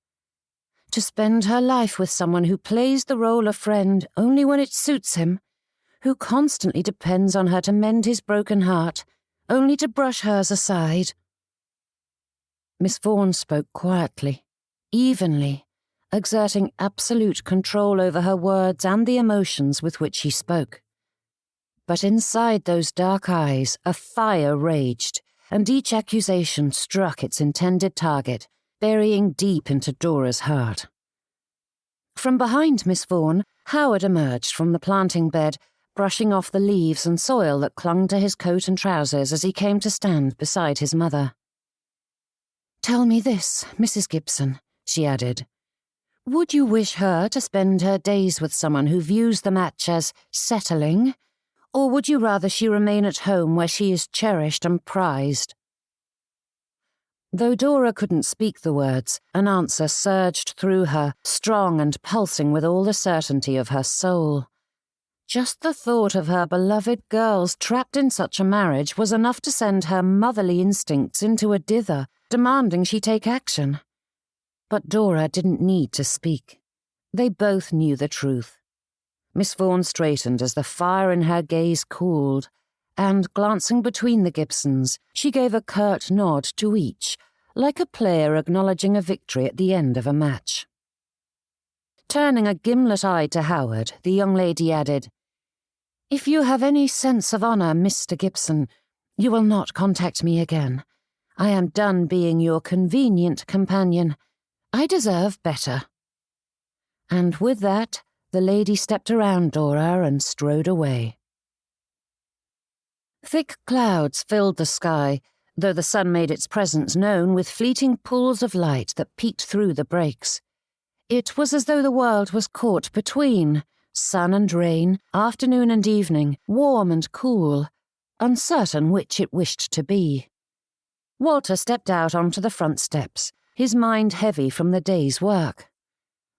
S2: To spend her life with someone who plays the role of friend only when it suits him, who constantly depends on her to mend his broken heart, only to brush hers aside. Miss Vaughn spoke quietly, evenly, exerting absolute control over her words and the emotions with which she spoke. But inside those dark eyes a fire raged, and each accusation struck its intended target, burying deep into Dora's heart. From behind Miss Vaughn, Howard emerged from the planting bed, brushing off the leaves and soil that clung to his coat and trousers as he came to stand beside his mother. Tell me this, Mrs. Gibson, she added. Would you wish her to spend her days with someone who views the match as settling, or would you rather she remain at home where she is cherished and prized? Though Dora couldn't speak the words, an answer surged through her, strong and pulsing with all the certainty of her soul. Just the thought of her beloved girls trapped in such a marriage was enough to send her motherly instincts into a dither, demanding she take action. But Dora didn't need to speak. They both knew the truth. Miss Vaughn straightened as the fire in her gaze cooled, and, glancing between the Gibsons, she gave a curt nod to each, like a player acknowledging a victory at the end of a match. Turning a gimlet eye to Howard, the young lady added, If you have any sense of honour, Mr. Gibson, you will not contact me again. I am done being your convenient companion. I deserve better." And with that, the lady stepped around Dora and strode away. Thick clouds filled the sky, though the sun made its presence known with fleeting pools of light that peeked through the breaks. It was as though the world was caught between sun and rain, afternoon and evening, warm and cool, uncertain which it wished to be. Walter stepped out onto the front steps, his mind heavy from the day's work.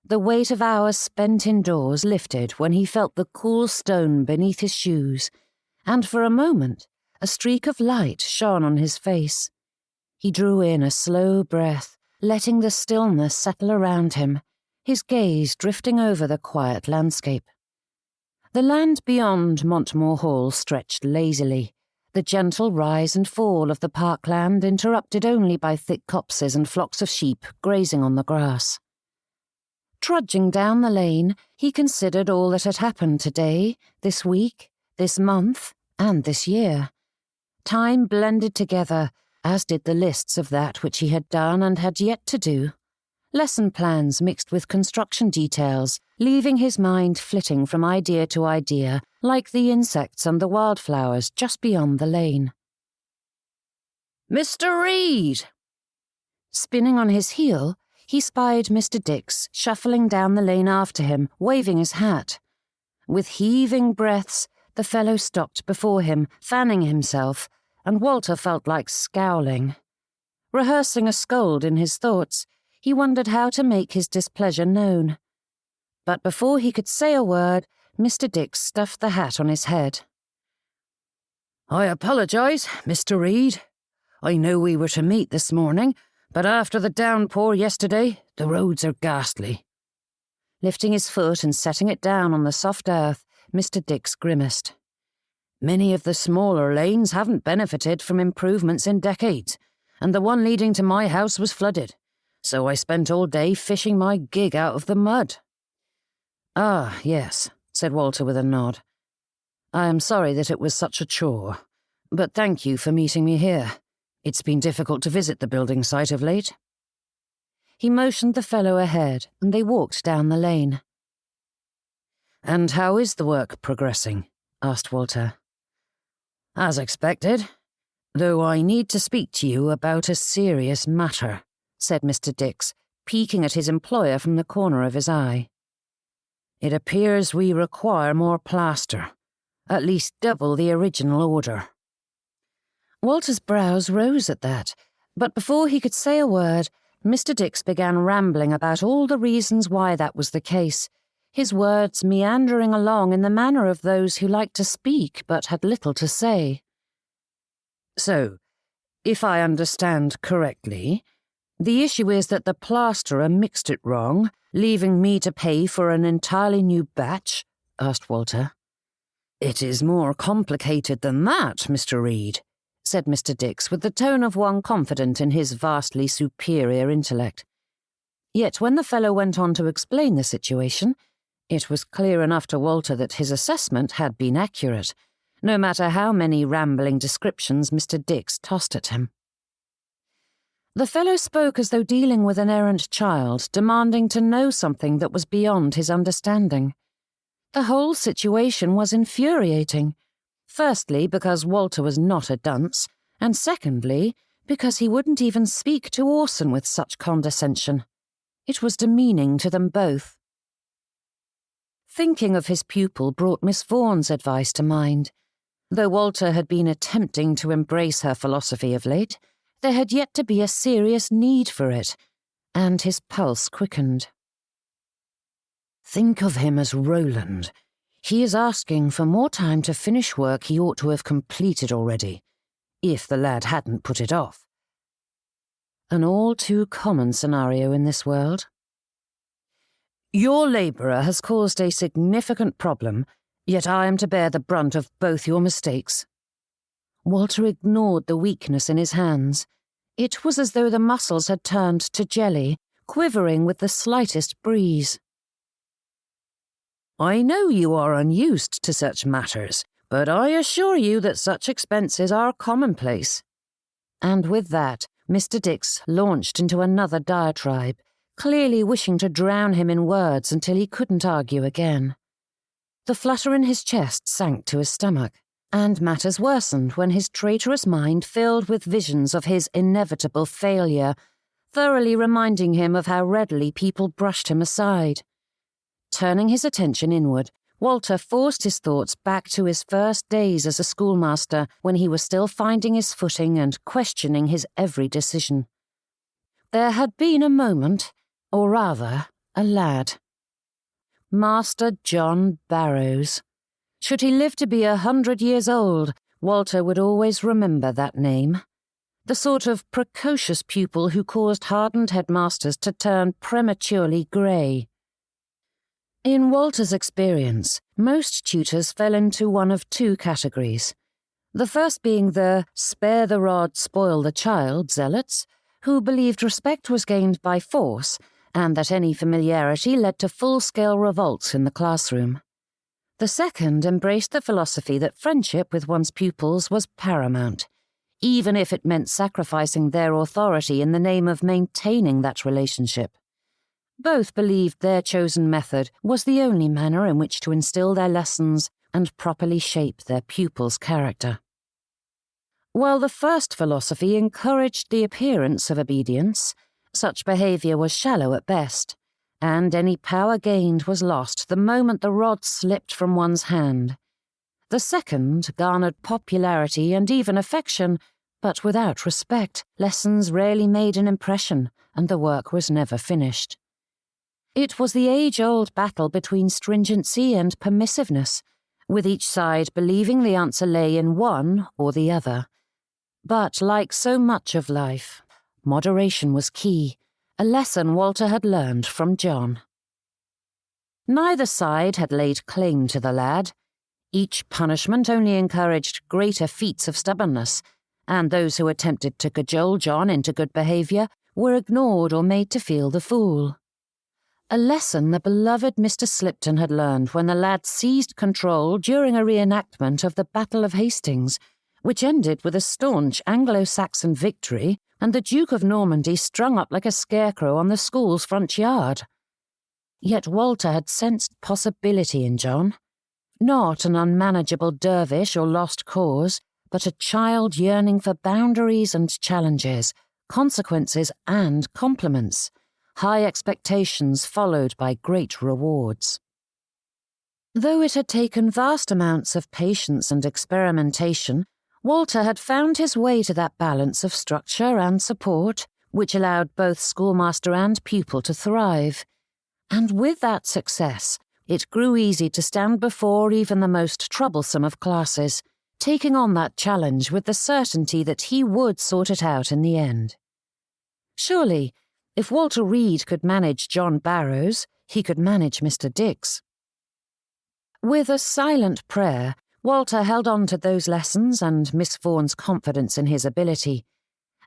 S2: The weight of hours spent indoors lifted when he felt the cool stone beneath his shoes, and for a moment a streak of light shone on his face. He drew in a slow breath, letting the stillness settle around him, his gaze drifting over the quiet landscape. The land beyond Montmore Hall stretched lazily, the gentle rise and fall of the parkland interrupted only by thick copses and flocks of sheep grazing on the grass. Trudging down the lane, he considered all that had happened today, this week, this month, and this year. Time blended together, as did the lists of that which he had done and had yet to do. Lesson plans mixed with construction details, leaving his mind flitting from idea to idea, like the insects and the wildflowers just beyond the lane. "Mr. Reed!" Spinning on his heel, he spied Mr. Dix shuffling down the lane after him, waving his hat. With heaving breaths, the fellow stopped before him, fanning himself, and Walter felt like scowling. Rehearsing a scold in his thoughts, he wondered how to make his displeasure known. But before he could say a word, Mr. Dix stuffed the hat on his head. "I apologise, Mr. Reed. I know we were to meet this morning, but after the downpour yesterday, the roads are ghastly." Lifting his foot and setting it down on the soft earth, Mr. Dix grimaced. "Many of the smaller lanes haven't benefited from improvements in decades, and the one leading to my house was flooded, so I spent all day fishing my gig out of the mud." "Ah, yes," said Walter with a nod. "I am sorry that it was such a chore, but thank you for meeting me here. It's been difficult to visit the building site of late." He motioned the fellow ahead, and they walked down the lane. "And how is the work progressing?" asked Walter. "As expected, though I need to speak to you about a serious matter," said Mr. Dix, peeking at his employer from the corner of his eye. "It appears we require more plaster, at least double the original order." Walter's brows rose at that, but before he could say a word, Mr. Dix began rambling about all the reasons why that was the case, his words meandering along in the manner of those who liked to speak but had little to say. "So, if I understand correctly, the issue is that the plasterer mixed it wrong, leaving me to pay for an entirely new batch?" asked Walter. "It is more complicated than that, Mr. Reed," said Mr. Dix with the tone of one confident in his vastly superior intellect. Yet when the fellow went on to explain the situation, it was clear enough to Walter that his assessment had been accurate, no matter how many rambling descriptions Mr. Dix tossed at him. The fellow spoke as though dealing with an errant child, demanding to know something that was beyond his understanding. The whole situation was infuriating. Firstly, because Walter was not a dunce, and secondly, because he wouldn't even speak to Orson with such condescension. It was demeaning to them both. Thinking of his pupil brought Miss Vaughan's advice to mind. Though Walter had been attempting to embrace her philosophy of late, there had yet to be a serious need for it, and his pulse quickened. "Think of him as Roland. He is asking for more time to finish work he ought to have completed already, if the lad hadn't put it off. An all too common scenario in this world. Your labourer has caused a significant problem, yet I am to bear the brunt of both your mistakes." Walter ignored the weakness in his hands. It was as though the muscles had turned to jelly, quivering with the slightest breeze. "I know you are unused to such matters, but I assure you that such expenses are commonplace." And with that, Mr. Dix launched into another diatribe,
S1: clearly wishing to drown him in words until he couldn't argue again. The flutter in his chest sank to his stomach, and matters worsened when his traitorous mind filled with visions of his inevitable failure, thoroughly reminding him of how readily people brushed him aside. Turning his attention inward, Walter forced his thoughts back to his first days as a schoolmaster, when he was still finding his footing and questioning his every decision. There had been a moment, or rather, a lad. Master John Barrows. Should he live to be 100 years old, Walter would always remember that name. The sort of precocious pupil who caused hardened headmasters to turn prematurely grey. In Walter's experience, most tutors fell into one of two categories. The first being the spare the rod, spoil the child zealots, who believed respect was gained by force and that any familiarity led to full-scale revolts in the classroom. The second embraced the philosophy that friendship with one's pupils was paramount, even if it meant sacrificing their authority in the name of maintaining that relationship. Both believed their chosen method was the only manner in which to instill their lessons and properly shape their pupils' character. While the first philosophy encouraged the appearance of obedience, such behaviour was shallow at best, and any power gained was lost the moment the rod slipped from one's hand. The second garnered popularity and even affection, but without respect, lessons rarely made an impression, and the work was never finished. It was the age-old battle between stringency and permissiveness, with each side believing the answer lay in one or the other. But like so much of life, moderation was key, a lesson Walter had learned from John. Neither side had laid claim to the lad. Each punishment only encouraged greater feats of stubbornness, and those who attempted to cajole John into good behaviour were ignored or made to feel the fool. A lesson the beloved Mr. Slipton had learned when the lad seized control during a reenactment of the Battle of Hastings, which ended with a staunch Anglo-Saxon victory and the Duke of Normandy strung up like a scarecrow on the school's front yard. Yet Walter had sensed possibility in John, not an unmanageable dervish or lost cause, but a child yearning for boundaries and challenges, consequences and compliments, high expectations followed by great rewards. Though it had taken vast amounts of patience and experimentation, Walter had found his way to that balance of structure and support which allowed both schoolmaster and pupil to thrive. And with that success, it grew easy to stand before even the most troublesome of classes, taking on that challenge with the certainty that he would sort it out in the end. Surely, if Walter Reed could manage John Barrows, he could manage Mr. Dix. With a silent prayer, Walter held on to those lessons and Miss Vaughan's confidence in his ability,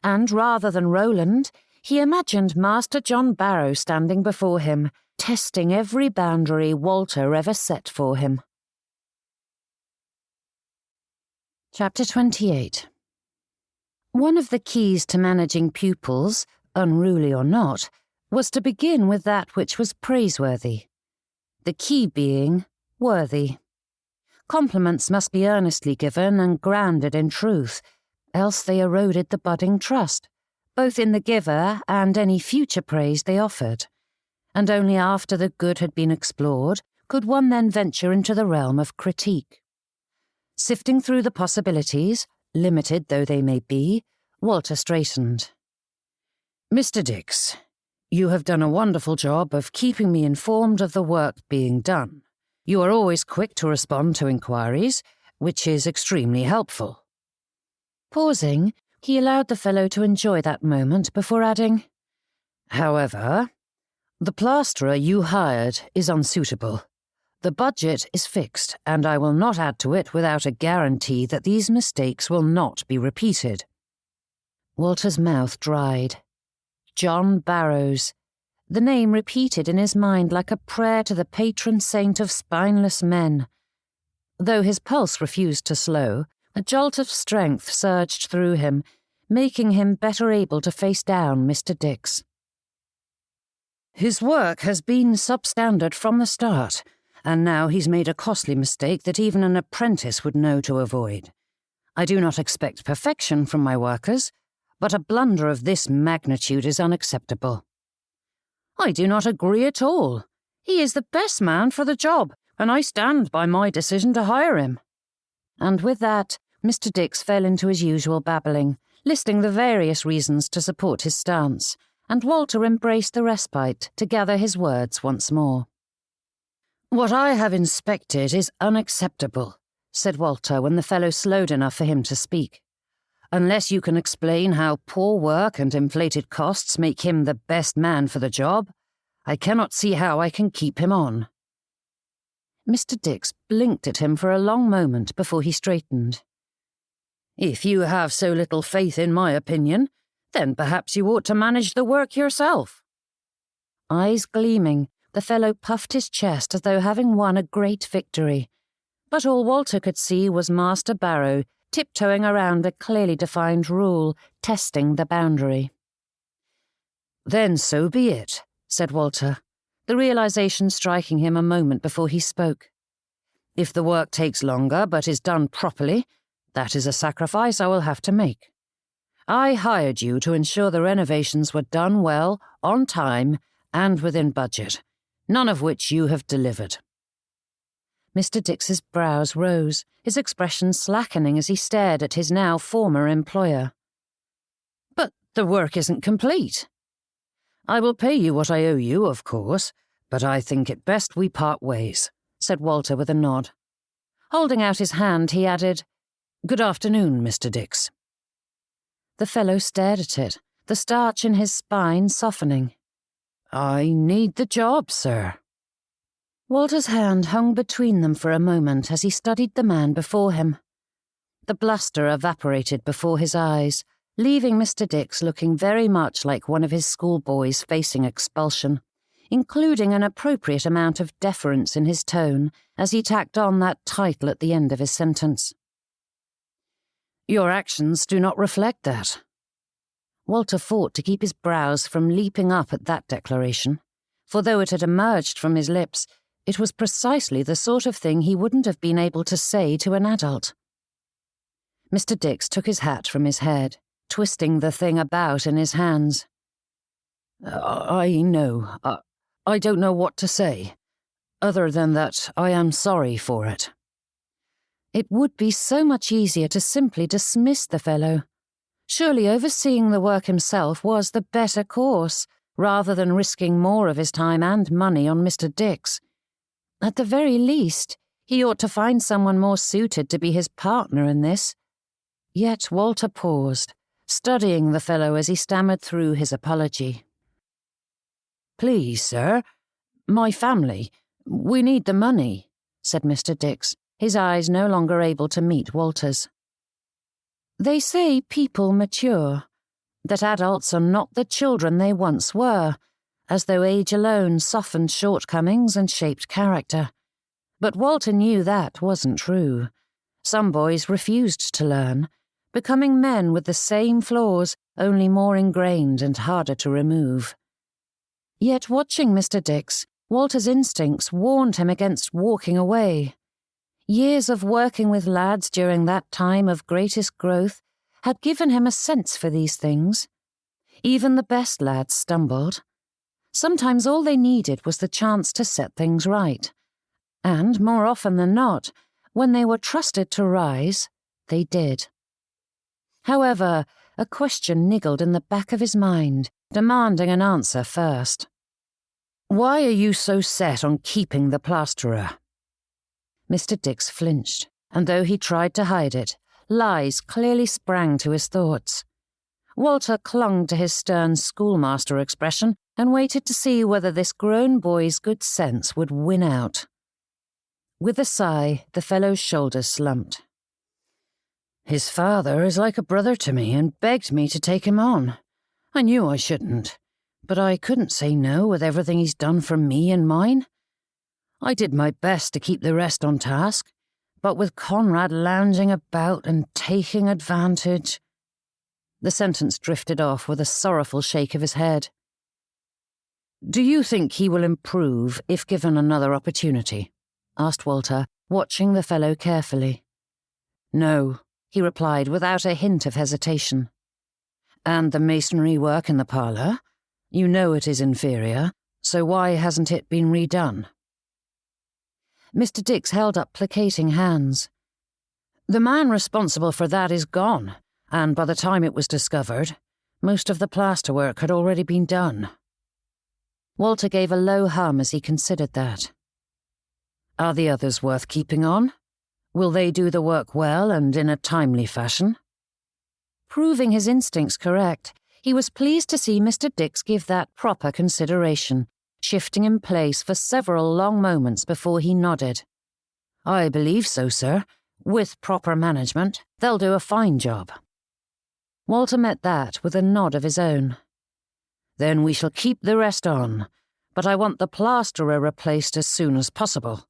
S1: and rather than Roland, he imagined Master John Barrow standing before him, testing every boundary Walter ever set for him. Chapter 28. One of the keys to managing pupils, unruly or not, was to begin with that which was praiseworthy. The key being worthy. Compliments must be earnestly given and grounded in truth, else they eroded the budding trust, both in the giver and any future praise they offered. And only after the good had been explored could one then venture into the realm of critique. Sifting through the possibilities, limited though they may be, Walter straightened. Mr. Dix, you have done a wonderful job of keeping me informed of the work being done. You are always quick to respond to inquiries, which is extremely helpful. Pausing, he allowed the fellow to enjoy that moment before adding, However, the plasterer you hired is unsuitable. The budget is fixed, and I will not add to it without a guarantee that these mistakes will not be repeated. Walter's mouth dried. John Barrows. The name repeated in his mind like a prayer to the patron saint of spineless men. Though his pulse refused to slow, a jolt of strength surged through him, making him better able to face down Mr. Dix. His work has been substandard from the start, and now he's made a costly mistake that even an apprentice would know to avoid. I do not expect perfection from my workers, but a blunder of this magnitude is unacceptable." "I do not agree at all. He is the best man for the job, and I stand by my decision to hire him." And with that, Mr. Dix fell into his usual babbling, listing the various reasons to support his stance, and Walter embraced the respite to gather his words once more. "What I have inspected is unacceptable," said Walter when the fellow slowed enough for him to speak. "Unless you can explain how poor work and inflated costs make him the best man for the job, I cannot see how I can keep him on." Mr. Dix blinked at him for a long moment before he straightened. "If you have so little faith in my opinion, then perhaps you ought to manage the work yourself." Eyes gleaming, the fellow puffed his chest as though having won a great victory. But all Walter could see was Master Barrow tiptoeing around a clearly defined rule, testing the boundary. "Then so be it," said Walter, the realization striking him a moment before he spoke. "If the work takes longer but is done properly, that is a sacrifice I will have to make. I hired you to ensure the renovations were done well, on time, and within budget, none of which you have delivered." Mr. Dix's brows rose, his expression slackening as he stared at his now former employer. "But the work isn't complete." "I will pay you what I owe you, of course, but I think it best we part ways," said Walter with a nod. Holding out his hand, he added, "Good afternoon, Mr. Dix." The fellow stared at it, the starch in his spine softening. "I need the job, sir." Walter's hand hung between them for a moment as he studied the man before him. The bluster evaporated before his eyes, leaving Mr. Dix looking very much like one of his schoolboys facing expulsion, including an appropriate amount of deference in his tone as he tacked on that title at the end of his sentence. "Your actions do not reflect that." Walter fought to keep his brows from leaping up at that declaration, for though it had emerged from his lips, it was precisely the sort of thing he wouldn't have been able to say to an adult. Mr. Dix took his hat from his head, twisting the thing about in his hands. I know. I don't know what to say, other than that I am sorry for it." It would be so much easier to simply dismiss the fellow. Surely overseeing the work himself was the better course, rather than risking more of his time and money on Mr. Dix. At the very least, he ought to find someone more suited to be his partner in this. Yet Walter paused, studying the fellow as he stammered through his apology. "Please, sir, my family, we need the money," said Mr. Dix, his eyes no longer able to meet Walter's. "They say people mature, that adults are not the children they once were, as though age alone softened shortcomings and shaped character. But Walter knew that wasn't true. Some boys refused to learn, becoming men with the same flaws, only more ingrained and harder to remove. Yet watching Mr. Dix, Walter's instincts warned him against walking away. Years of working with lads during that time of greatest growth had given him a sense for these things. Even the best lads stumbled. Sometimes all they needed was the chance to set things right. And, more often than not, when they were trusted to rise, they did. However, a question niggled in the back of his mind, demanding an answer first. "Why are you so set on keeping the plasterer?" Mr. Dix flinched, and though he tried to hide it, lies clearly sprang to his thoughts. Walter clung to his stern schoolmaster expression and waited to see whether this grown boy's good sense would win out. With a sigh, the fellow's shoulders slumped. "His father is like a brother to me and begged me to take him on. I knew I shouldn't, but I couldn't say no with everything he's done for me and mine. I did my best to keep the rest on task, but with Conrad lounging about and taking advantage—" The sentence drifted off with a sorrowful shake of his head.
S2: Do you think he will improve if given another opportunity? Asked Walter, watching the fellow carefully. No, he replied without a hint of hesitation. And the masonry work in the parlour? You know it is inferior, so why hasn't it been redone? Mr. Dix held up placating hands. The man responsible for that is gone, and by the time it was discovered, most of the plasterwork had already been done. Walter gave a low hum as he considered that. Are the others worth keeping on? Will they do the work well and in a timely fashion? Proving his instincts correct, he was pleased to see Mr. Dix give that proper consideration, shifting in place for several long moments before he nodded. I believe so, sir. With proper management, they'll do a fine job. Walter met that with a nod of his own. Then we shall keep the rest on, but I want the plasterer replaced as soon as possible.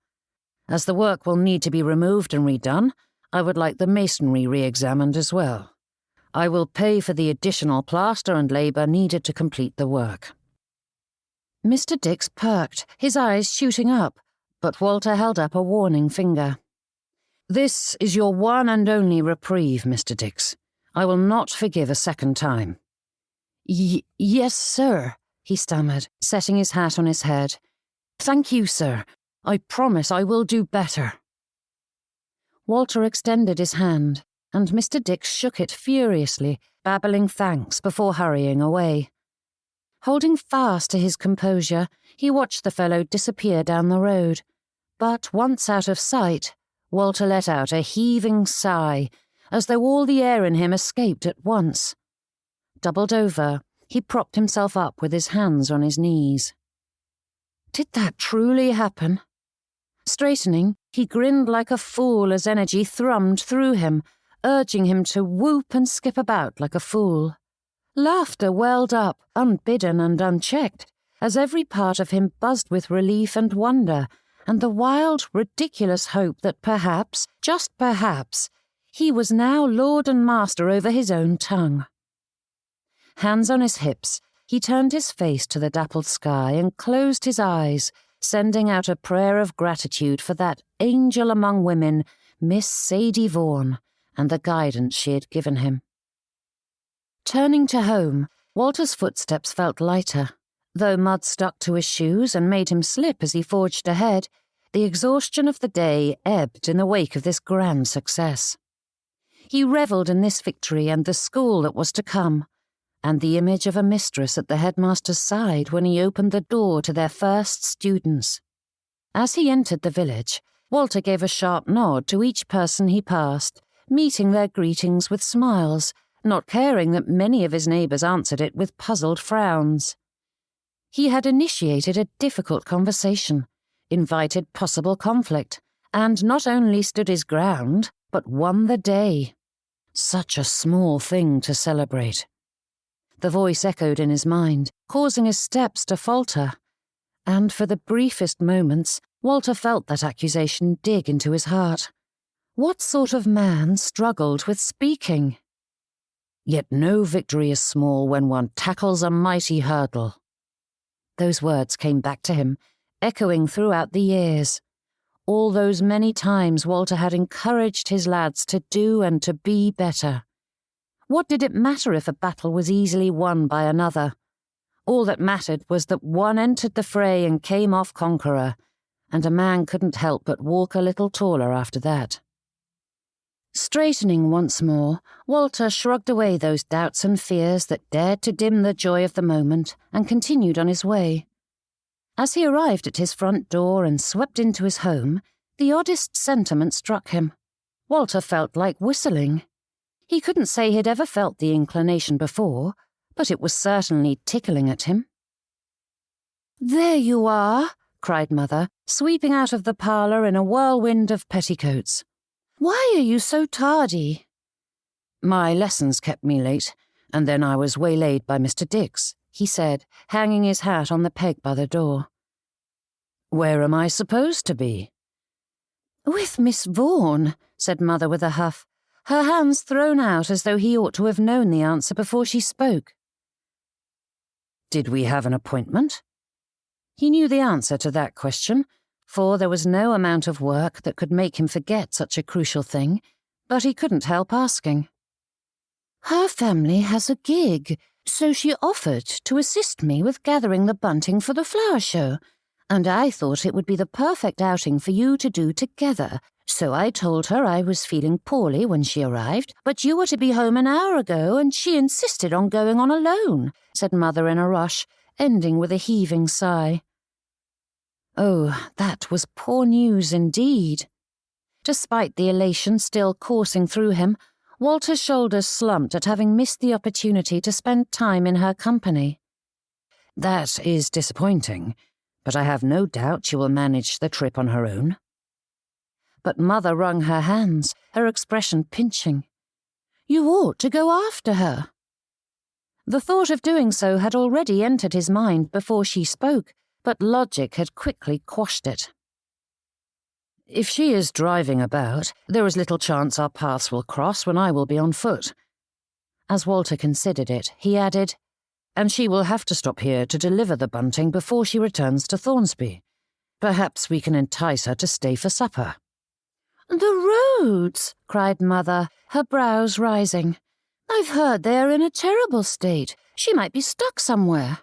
S2: As the work will need to be removed and redone, I would like the masonry re-examined as well. I will pay for the additional plaster and labour needed to complete the work. Mr. Dix perked, his eyes shooting up, but Walter held up a warning finger. This is your one and only reprieve, Mr. Dix. I will not forgive a second time. Yes, sir, he stammered, setting his hat on his head. Thank you, sir. I promise I will do better. Walter extended his hand, and Mr. Dix shook it furiously, babbling thanks before hurrying away. Holding fast to his composure, he watched the fellow disappear down the road, but once out of sight, Walter let out a heaving sigh, as though all the air in him escaped at once. Doubled over, he propped himself up with his hands on his knees. Did that truly happen? Straightening, he grinned like a fool as energy thrummed through him, urging him to whoop and skip about like a fool. Laughter welled up, unbidden and unchecked, as every part of him buzzed with relief and wonder, and the wild, ridiculous hope that perhaps, just perhaps, he was now lord and master over his own tongue. Hands on his hips, he turned his face to the dappled sky and closed his eyes, sending out a prayer of gratitude for that angel among women, Miss Sadie Vaughn, and the guidance she had given him. Turning to home, Walter's footsteps felt lighter. Though mud stuck to his shoes and made him slip as he forged ahead, the exhaustion of the day ebbed in the wake of this grand success. He revelled in this victory and the school that was to come, and the image of a mistress at the headmaster's side when he opened the door to their first students. As he entered the village, Walter gave a sharp nod to each person he passed, meeting their greetings with smiles, not caring that many of his neighbours answered it with puzzled frowns. He had initiated a difficult conversation, invited possible conflict, and not only stood his ground, but won the day. Such a small thing to celebrate. The voice echoed in his mind, causing his steps to falter, and for the briefest moments, Walter felt that accusation dig into his heart. What sort of man struggled with speaking? Yet no victory is small when one tackles a mighty hurdle. Those words came back to him, echoing throughout the years. All those many times Walter had encouraged his lads to do and to be better. What did it matter if a battle was easily won by another? All that mattered was that one entered the fray and came off conqueror, and a man couldn't help but walk a little taller after that. Straightening once more, Walter shrugged away those doubts and fears that dared to dim the joy of the moment and continued on his way. As he arrived at his front door and swept into his home, the oddest sentiment struck him. Walter felt like whistling. He couldn't say he'd ever felt the inclination before, but it was certainly tickling at him. "There you are," cried Mother, sweeping out of the parlour in a whirlwind of petticoats. "Why are you so tardy?" "My lessons kept me late, and then I was waylaid by Mr. Dix," he said, hanging his hat on the peg by the door. "Where am I supposed to be?" "With Miss Vaughn," said Mother with a huff, her hands thrown out as though he ought to have known the answer before she spoke. "Did we have an appointment?"
S1: He knew the answer to that question, for there was no amount of work that could make him forget such a crucial thing, but he couldn't help asking.
S3: Her family has a gig, so she offered to assist me with gathering the bunting for the flower show, and I thought it would be the perfect outing for you to do together. So I told her I was feeling poorly when she arrived, but you were to be home an hour ago, and she insisted on going on alone, said Mother in a rush, ending with a heaving sigh.
S1: Oh, that was poor news indeed. Despite the elation still coursing through him, Walter's shoulders slumped at having missed the opportunity to spend time in her company. That is disappointing, but I have no doubt she will manage the trip on her own. But Mother wrung her hands, her expression pinching.
S3: You ought to go after her.
S1: The thought of doing so had already entered his mind before she spoke, but logic had quickly quashed it. If she is driving about, there is little chance our paths will cross when I will be on foot. As Walter considered it, he added, and she will have to stop here to deliver the bunting before she returns to Thornsby. Perhaps we can entice her to stay for supper.
S3: The roads, cried Mother, her brows rising. I've heard they are in a terrible state. She might be stuck somewhere.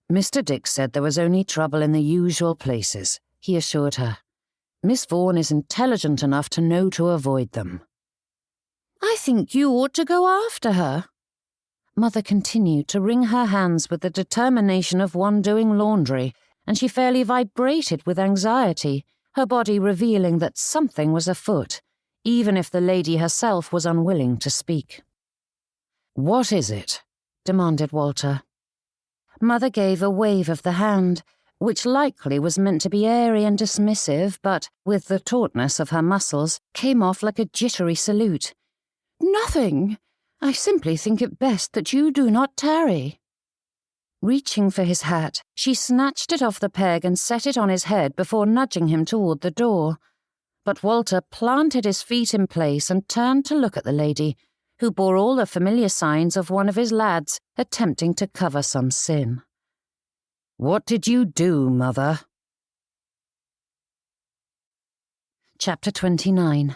S1: Mr. Dick said there was only trouble in the usual places, he assured her. Miss Vaughn is intelligent enough to know to avoid them.
S3: I think you ought to go after her.
S1: Mother continued to wring her hands with the determination of one doing laundry, and she fairly vibrated with anxiety, her body revealing that something was afoot, even if the lady herself was unwilling to speak. "What is it?" demanded Walter. Mother gave a wave of the hand, which likely was meant to be airy and dismissive, but, with the tautness of her muscles, came off like a jittery salute.
S3: Nothing. I simply think it best that you do not tarry.
S1: Reaching for his hat, she snatched it off the peg and set it on his head before nudging him toward the door. But Walter planted his feet in place and turned to look at the lady, who bore all the familiar signs of one of his lads attempting to cover some sin. "What did you do, Mother?" Chapter 29.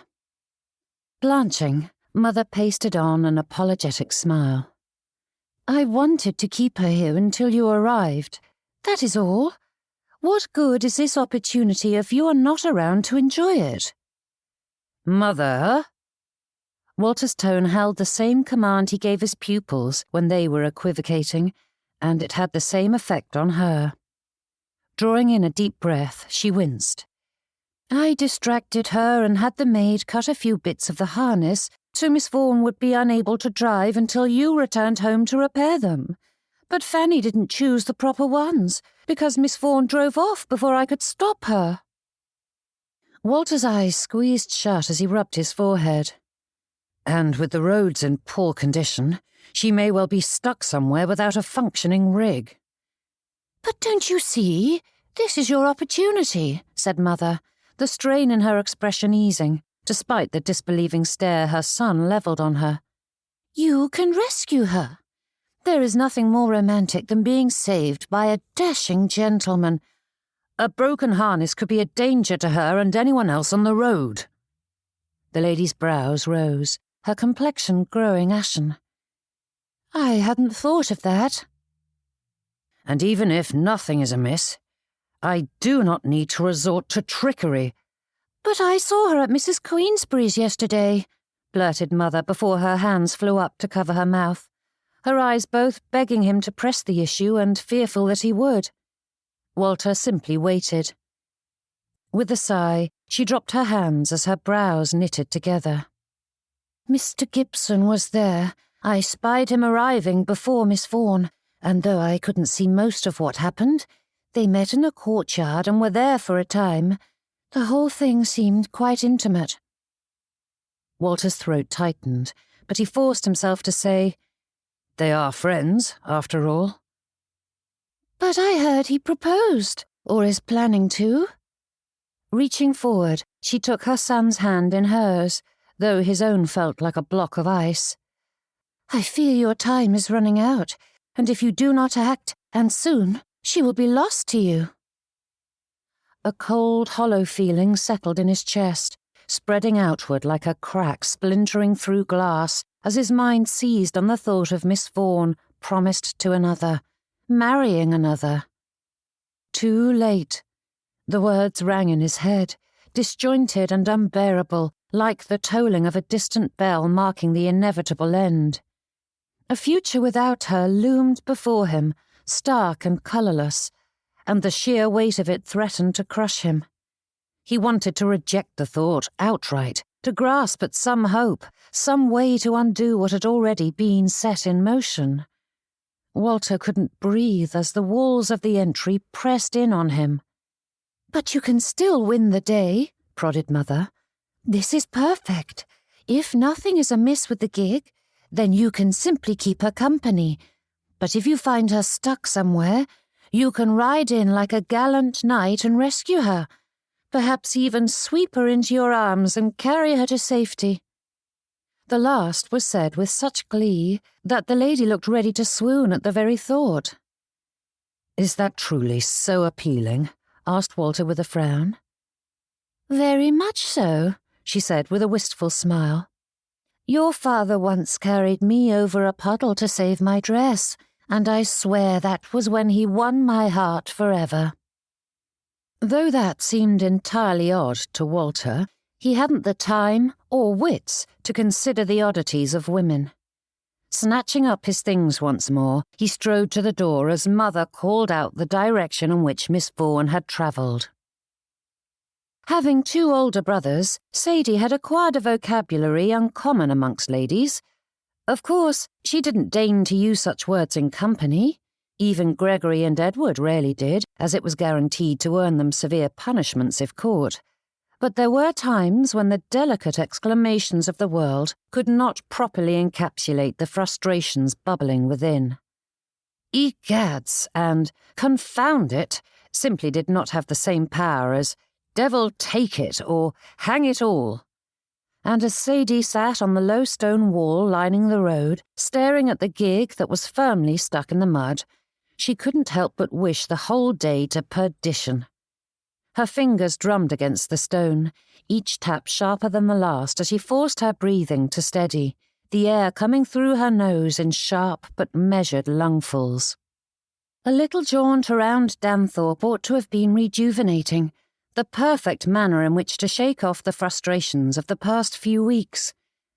S1: Blanching, Mother pasted on an apologetic smile.
S3: I wanted to keep her here until you arrived. That is all. What good is this opportunity if you are not around to enjoy it?
S1: Mother? Walter's tone held the same command he gave his pupils when they were equivocating, and it had the same effect on her. Drawing in a deep breath, she winced.
S3: I distracted her and had the maid cut a few bits of the harness so Miss Vaughn would be unable to drive until you returned home to repair them. But Fanny didn't choose the proper ones, because Miss Vaughn drove off before I could stop her.
S1: Walter's eyes squeezed shut as he rubbed his forehead. And with the roads in poor condition, she may well be stuck somewhere without a functioning rig.
S3: But don't you see? This is your opportunity, said Mother, the strain in her expression easing, despite the disbelieving stare her son levelled on her. You can rescue her. There is nothing more romantic than being saved by a dashing gentleman.
S1: A broken harness could be a danger to her and anyone else on the road. The lady's brows rose, her complexion growing ashen.
S3: I hadn't thought of that.
S1: And even if nothing is amiss, I do not need to resort to trickery.
S3: But I saw her at Mrs. Queensberry's yesterday, blurted Mother before her hands flew up to cover her mouth, her eyes both begging him to press the issue and fearful that he would. Walter simply waited. With a sigh, she dropped her hands as her brows knitted together. Mr. Gibson was there. I spied him arriving before Miss Vaughn, and though I couldn't see most of what happened, they met in the courtyard and were there for a time. The whole thing seemed quite intimate. Walter's throat tightened, but he forced himself to say, They are friends, after all. But I heard he proposed, or is planning to. Reaching forward, she took her son's hand in hers, though his own felt like a block of ice. I fear your time is running out, and if you do not act, and soon, She will be lost to you."
S2: A cold, hollow feeling settled in his chest, spreading outward like a crack splintering through glass as his mind seized on the thought of Miss Vaughn promised to another, marrying another. Too late. The words rang in his head, disjointed and unbearable, like the tolling of a distant bell marking the inevitable end. A future without her loomed before him, stark and colourless, and the sheer weight of it threatened to crush him. He wanted to reject the thought outright, to grasp at some hope, some way to undo what had already been set in motion. Walter couldn't breathe as the walls of the entry pressed in on him.
S3: "But you can still win the day," prodded Mother. "This is perfect. If nothing is amiss with the gig, then you can simply keep her company. But if you find her stuck somewhere, you can ride in like a gallant knight and rescue her, perhaps even sweep her into your arms and carry her to safety."
S2: The last was said with such glee that the lady looked ready to swoon at the very thought. "Is that truly so appealing?" asked Walter with a frown.
S3: "Very much so," she said with a wistful smile. "Your father once carried me over a puddle to save my dress, and I swear that was when he won my heart forever."
S2: Though that seemed entirely odd to Walter, he hadn't the time or wits to consider the oddities of women. Snatching up his things once more, he strode to the door as Mother called out the direction in which Miss Vaughn had travelled. Having 2 older brothers, Sadie had acquired a vocabulary uncommon amongst ladies. Of course, she didn't deign to use such words in company. Even Gregory and Edward rarely did, as it was guaranteed to earn them severe punishments if caught. But there were times when the delicate exclamations of the world could not properly encapsulate the frustrations bubbling within. "Egads" and "confound it" simply did not have the same power as "devil take it" or "hang it all." And as Sadie sat on the low stone wall lining the road, staring at the gig that was firmly stuck in the mud, she couldn't help but wish the whole day to perdition. Her fingers drummed against the stone, each tap sharper than the last as she forced her breathing to steady, the air coming through her nose in sharp but measured lungfuls. A little jaunt around Danthorpe ought to have been rejuvenating, the perfect manner in which to shake off the frustrations of the past few weeks.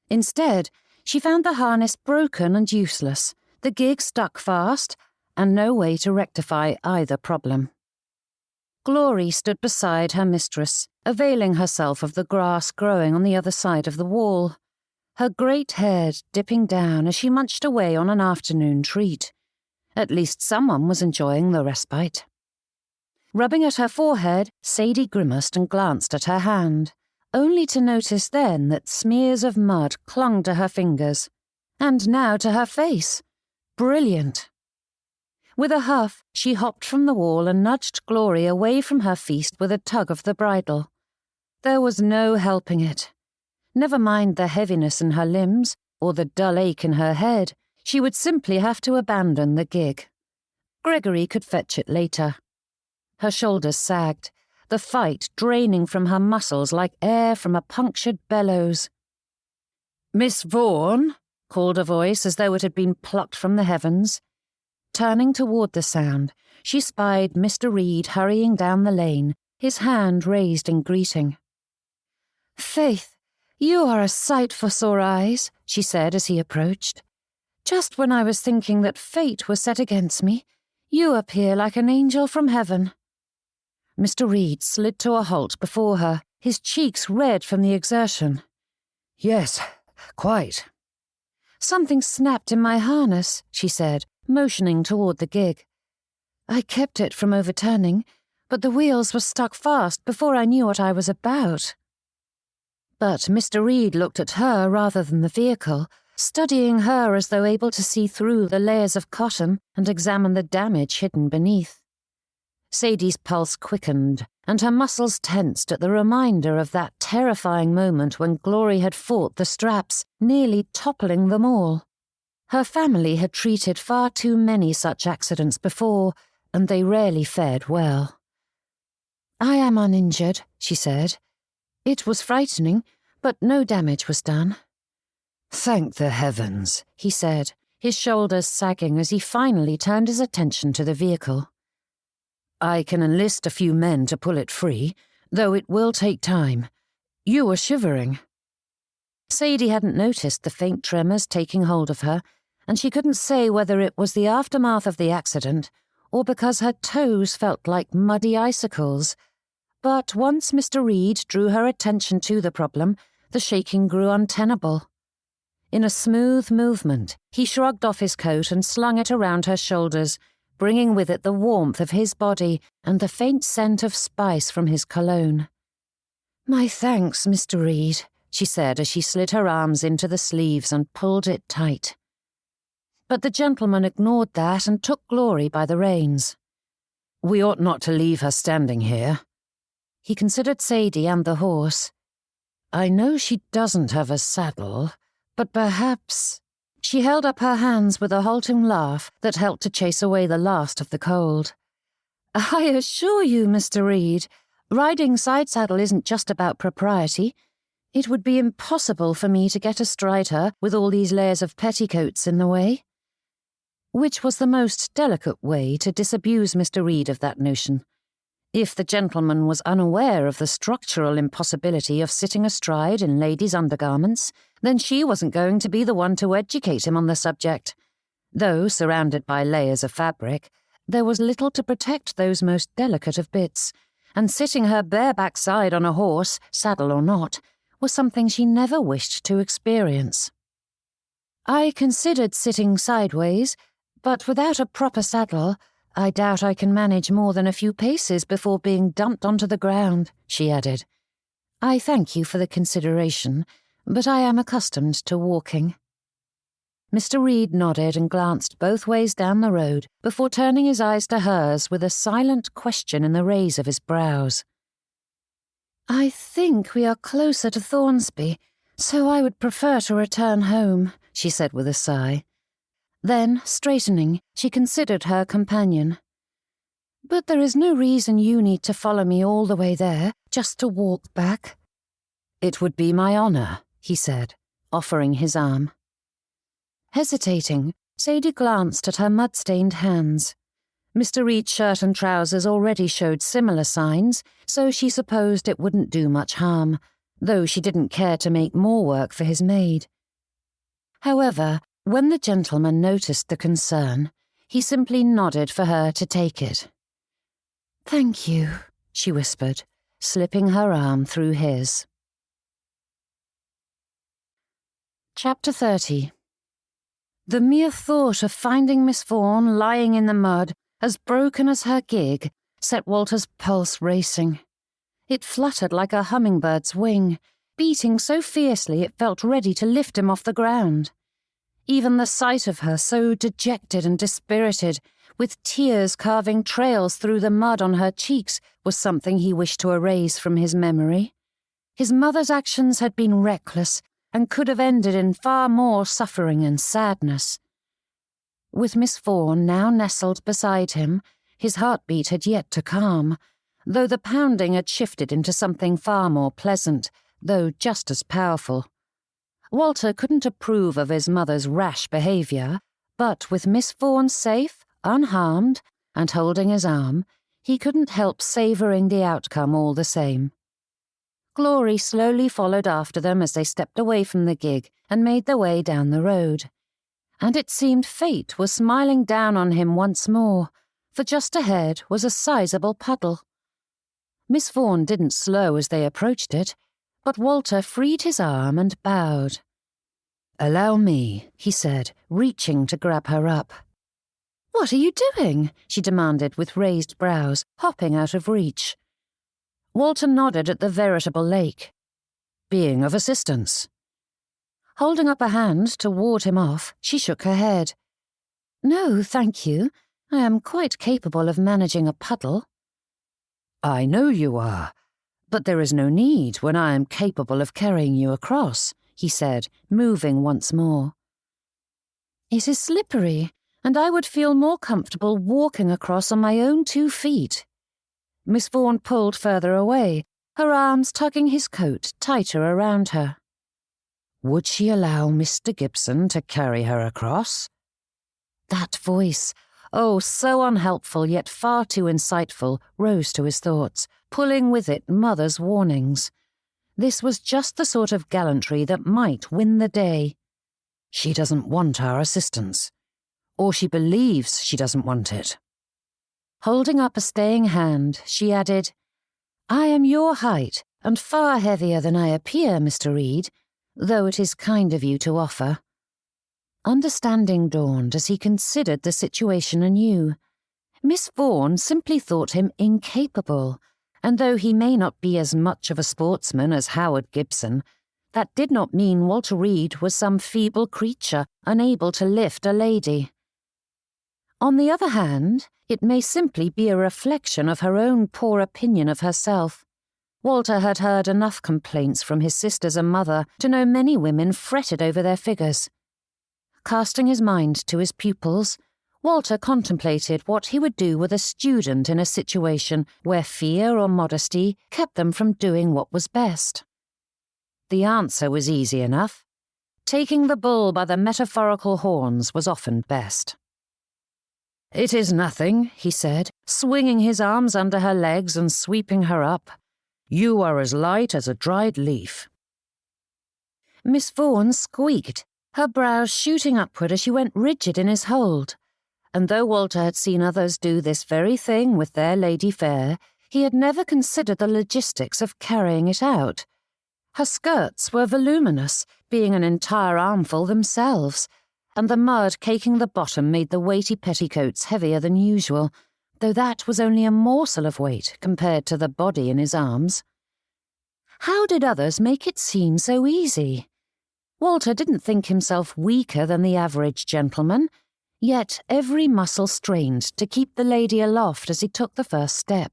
S2: Instead, she found the harness broken and useless, the gig stuck fast, and no way to rectify either problem. Glory stood beside her mistress, availing herself of the grass growing on the other side of the wall, her great head dipping down as she munched away on an afternoon treat. At least someone was enjoying the respite. Rubbing at her forehead, Sadie grimaced and glanced at her hand, only to notice then that smears of mud clung to her fingers, and now to her face. Brilliant! With a huff, she hopped from the wall and nudged Glory away from her feast with a tug of the bridle. There was no helping it. Never mind the heaviness in her limbs or the dull ache in her head, she would simply have to abandon the gig. Gregory could fetch it later. Her shoulders sagged, the fight draining from her muscles like air from a punctured bellows. "Miss Vaughn," called a voice as though it had been plucked from the heavens. Turning toward the sound, she spied Mr. Reed hurrying down the lane, his hand raised in greeting. "Faith, you are a sight for sore eyes," she said as he approached. "Just when I was thinking that fate was set against me, you appear like an angel from heaven." Mr. Reed slid to a halt before her, his cheeks red from the exertion.
S4: "Yes, quite."
S3: "Something snapped in my harness," she said, motioning toward the gig. "I kept it from overturning, but the wheels were stuck fast before I knew what I was about." But Mr. Reed looked at her rather than the vehicle, studying her as though able to see through the layers of cotton and examine the damage hidden beneath. Sadie's pulse quickened, and her muscles tensed at the reminder of that terrifying moment when Glory had fought the straps, nearly toppling them all. Her family had treated far too many such accidents before,
S1: and they rarely fed well.
S3: "I am uninjured," she said. "It was frightening, but no damage was done."
S1: "Thank the heavens," he said, his shoulders sagging as he finally turned his attention to the vehicle. "I can enlist a few men to pull it free, though it will take time. You were shivering." Sadie hadn't noticed the faint tremors taking hold of her, and she couldn't say whether it was the aftermath of the accident or because her toes felt like muddy icicles. But once Mr. Reed drew her attention to the problem, the shaking grew untenable. In a smooth movement, he shrugged off his coat and slung it around her shoulders, bringing with it the warmth of his body and the faint scent of spice from his cologne.
S3: "My thanks, Mr. Reed," she said as she slid her arms into the sleeves and pulled it tight.
S1: But the gentleman ignored that and took Glory by the reins. "We ought not to leave her standing here." He considered Sadie and the horse. "I know she doesn't have a saddle, but perhaps—" She held up her hands with a halting laugh that helped to chase away the last of the cold. "I assure you, Mr. Reed, riding side saddle isn't just about propriety. It would be impossible for me to get astride her with all these layers of petticoats in the way." Which was the most delicate way to disabuse Mr. Reed of that notion. If the gentleman was unaware of the structural impossibility of sitting astride in ladies' undergarments, then she wasn't going to be the one to educate him on the subject. Though, surrounded by layers of fabric, there was little to protect those most delicate of bits, and sitting her bare backside on a horse, saddle or not, was something she never wished to experience. "I considered sitting sideways, but without a proper saddle, I doubt I can manage more than a few paces before being dumped onto the ground," she added. "I thank you for the consideration, but I am accustomed to walking." Mr. Reed nodded and glanced both ways down the road before turning his eyes to hers with a silent question in the raise of his brows. "I think we are closer to Thornsby, so I would prefer to return home," she said with a sigh. Then, straightening, she considered her companion. "But there is no reason you need to follow me all the way there, just to walk back." "It would be my honor," he said, offering his arm. Hesitating, Sadie glanced at her mud-stained hands. Mr. Reed's shirt and trousers already showed similar signs, so she supposed it wouldn't do much harm, though she didn't care to make more work for his maid. However, when the gentleman noticed the concern, he simply nodded for her to take it. "Thank you," she whispered, slipping her arm through his. Chapter 30. The mere thought of finding Miss Vaughn lying in the mud, as broken as her gig, set Walter's pulse racing. It fluttered like a hummingbird's wing, beating so fiercely it felt ready to lift him off the ground. Even the sight of her so dejected and dispirited, with tears carving trails through the mud on her cheeks, was something he wished to erase from his memory. His mother's actions had been reckless and could have ended in far more suffering and sadness. With Miss Vaughn now nestled beside him, his heartbeat had yet to calm, though the pounding had shifted into something far more pleasant, though just as powerful. Walter couldn't approve of his mother's rash behaviour, but with Miss Vaughn safe, unharmed, and holding his arm, he couldn't help savouring the outcome all the same. Glory slowly followed after them as they stepped away from the gig and made their way down the road. And it seemed fate was smiling down on him once more, for just ahead was a sizable puddle. Miss Vaughn didn't slow as they approached it, but Walter freed his arm and bowed. "Allow me," he said, reaching to grab her up. "What are you doing?" she demanded with raised brows, hopping out of reach. Walter nodded at the veritable lake. "Being of assistance." Holding up a hand to ward him off, she shook her head. "No, thank you. I am quite capable of managing a puddle." "I know you are, but there is no need when I am capable of carrying you across," he said, moving once more. "It is slippery. and I would feel more comfortable walking across on my own 2 feet. Miss Vaughn pulled further away, her arms tugging his coat tighter around her.
S2: Would she allow Mr. Gibson to carry her across?
S1: That voice, oh, so unhelpful yet far too insightful, rose to his thoughts, pulling with it Mother's warnings. This was just the sort of gallantry that might win the day.
S2: She doesn't want our assistance. Or she believes she doesn't want it.
S1: Holding up a staying hand, she added, I am your height, and far heavier than I appear, Mr. Reed, though it is kind of you to offer. Understanding dawned as he considered the situation anew. Miss Vaughn simply thought him incapable, and though he may not be as much of a sportsman as Howard Gibson, that did not mean Walter Reed was some feeble creature unable to lift a lady. On the other hand, it may simply be a reflection of her own poor opinion of herself. Walter had heard enough complaints from his sisters and mother to know many women fretted over their figures. Casting his mind to his pupils, Walter contemplated what he would do with a student in a situation where fear or modesty kept them from doing what was best. The answer was easy enough. Taking the bull by the metaphorical horns was often best.
S2: It is nothing, he said, swinging his arms under her legs and sweeping her up. You are as light as a dried leaf.
S1: Miss Vaughn squeaked, her brows shooting upward as she went rigid in his hold. And though Walter had seen others do this very thing with their lady fair, he had never considered the logistics of carrying it out. Her skirts were voluminous, being an entire armful themselves, and the mud caking the bottom made the weighty petticoats heavier than usual, though that was only a morsel of weight compared to the body in his arms. How did others make it seem so easy? Walter didn't think himself weaker than the average gentleman, yet every muscle strained to keep the lady aloft as he took the first step.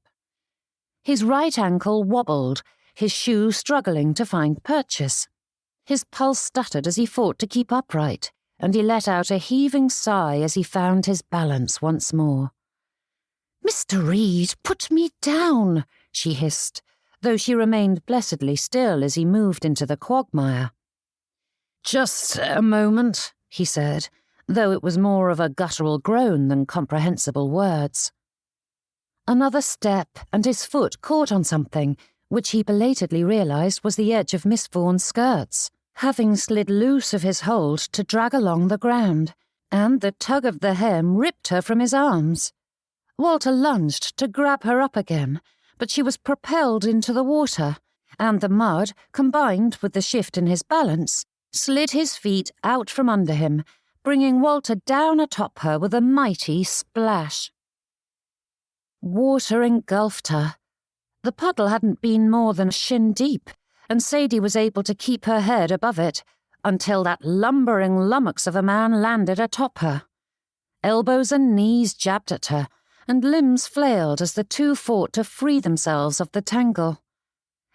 S1: His right ankle wobbled, his shoe struggling to find purchase. His pulse stuttered as he fought to keep upright, and he let out a heaving sigh as he found his balance once more.
S3: Mr. Reed, put me down, she hissed, though she remained blessedly still as he moved into the quagmire.
S2: Just a moment, he said, though it was more of a guttural groan than comprehensible words.
S3: Another step, and his foot caught on something, which he belatedly realized was the edge of Miss Vaughn's skirts, having slid loose of his hold to drag along the ground, and the tug of the hem ripped her from his arms. Walter lunged to grab her up again, but she was propelled into the water, and the mud, combined with the shift in his balance, slid his feet out from under him, bringing Walter down atop her with a mighty splash. Water engulfed her. The puddle hadn't been more than shin deep, and Sadie was able to keep her head above it until that lumbering lummox of a man landed atop her. Elbows and knees jabbed at her, and limbs flailed as the two fought to free themselves of the tangle.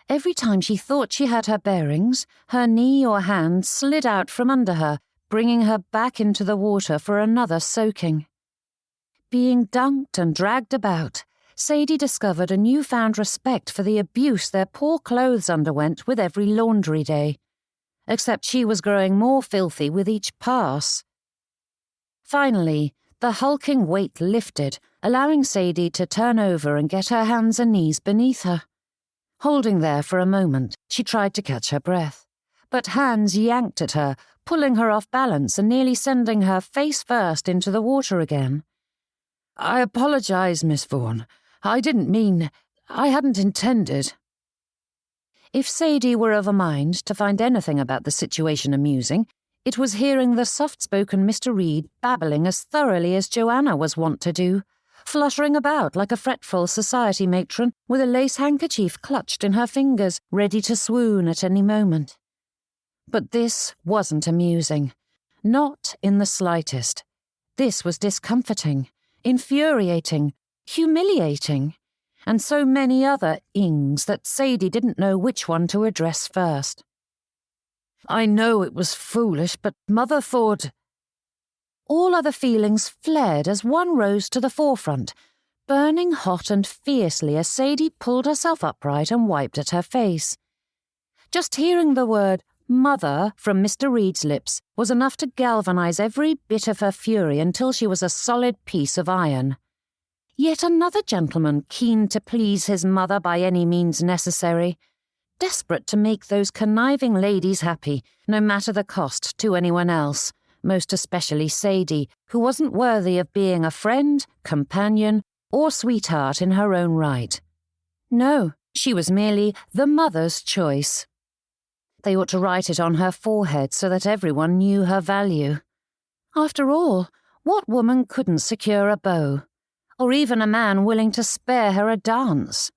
S3: Every time she thought she had her bearings, her knee or hand slid out from under her, bringing her back into the water for another soaking. Being dunked and dragged about, Sadie discovered a newfound respect for the abuse their poor clothes underwent with every laundry day, except she was growing more filthy with each pass. Finally, the hulking weight lifted, allowing Sadie to turn over and get her hands and knees beneath her. Holding there for a moment, she tried to catch her breath, but hands yanked at her, pulling her off balance and nearly sending her face first into the water again.
S2: I apologize, Miss Vaughn. I hadn't intended.
S3: If Sadie were of a mind to find anything about the situation amusing, it was hearing the soft-spoken Mr. Reed babbling as thoroughly as Joanna was wont to do, fluttering about like a fretful society matron with a lace handkerchief clutched in her fingers, ready to swoon at any moment. But this wasn't amusing. Not in the slightest. This was discomforting, infuriating, humiliating, and so many other ings that Sadie didn't know which one to address first.
S2: I know it was foolish, but Mother thought... All other feelings fled as one rose to the forefront, burning hot and fiercely as Sadie pulled herself upright and wiped at her face. Just hearing the word "mother" from Mr. Reed's lips was enough to galvanize every bit of her fury until she was a solid piece of iron. Yet another gentleman keen to please his mother by any means necessary, desperate to make those conniving ladies happy, no matter the cost to anyone else, most especially Sadie, who wasn't worthy of being a friend, companion, or sweetheart in her own right. No, she was merely the mother's choice. They ought to write it on her forehead so that everyone knew her value. After all, what woman couldn't secure a beau, or even a man willing to spare her a dance?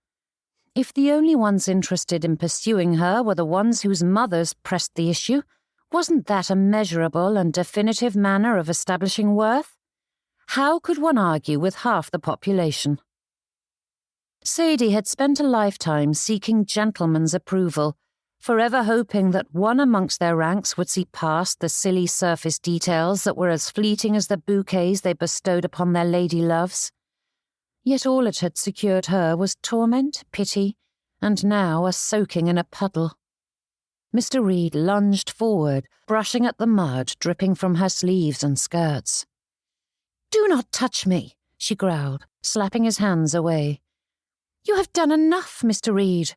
S2: If the only ones interested in pursuing her were the ones whose mothers pressed the issue, wasn't that a measurable and definitive manner of establishing worth? How could one argue with half the population? Sadie had spent a lifetime seeking gentlemen's approval, forever hoping that one amongst their ranks would see past the silly surface details that were as fleeting as the bouquets they bestowed upon their lady loves. Yet all it had secured her was torment, pity, and now a soaking in a puddle. Mr. Reed lunged forward, brushing at the mud dripping from her sleeves and skirts. "Do not touch me," she growled, slapping his hands away. "You have done enough, Mr. Reed."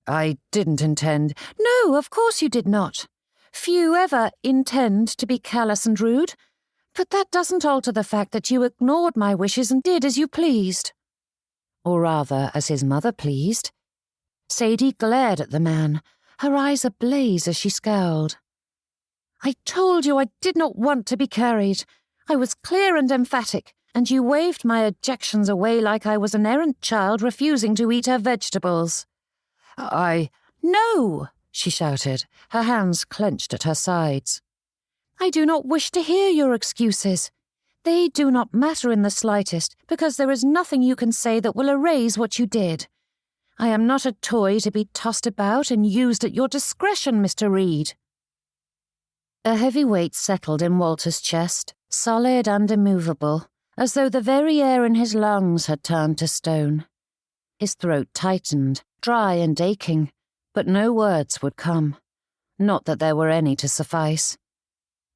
S2: "I didn't intend—" "No, of course you did not. Few ever intend to be callous and rude. But that doesn't alter the fact that you ignored my wishes and did as you pleased." Or rather, as his mother pleased. Sadie glared at the man, her eyes ablaze as she scowled. "I told you I did not want to be carried. I was clear and emphatic, and you waved my objections away like I was an errant child refusing to eat her vegetables." "No!" she shouted, her hands clenched at her sides. "I do not wish to hear your excuses. They do not matter in the slightest, because there is nothing you can say that will erase what you did. I am not a toy to be tossed about and used at your discretion, Mr. Reed." A heavy weight settled in Walter's chest, solid and immovable, as though the very air in his lungs had turned to stone. His throat tightened, dry and aching, but no words would come. Not that there were any to suffice.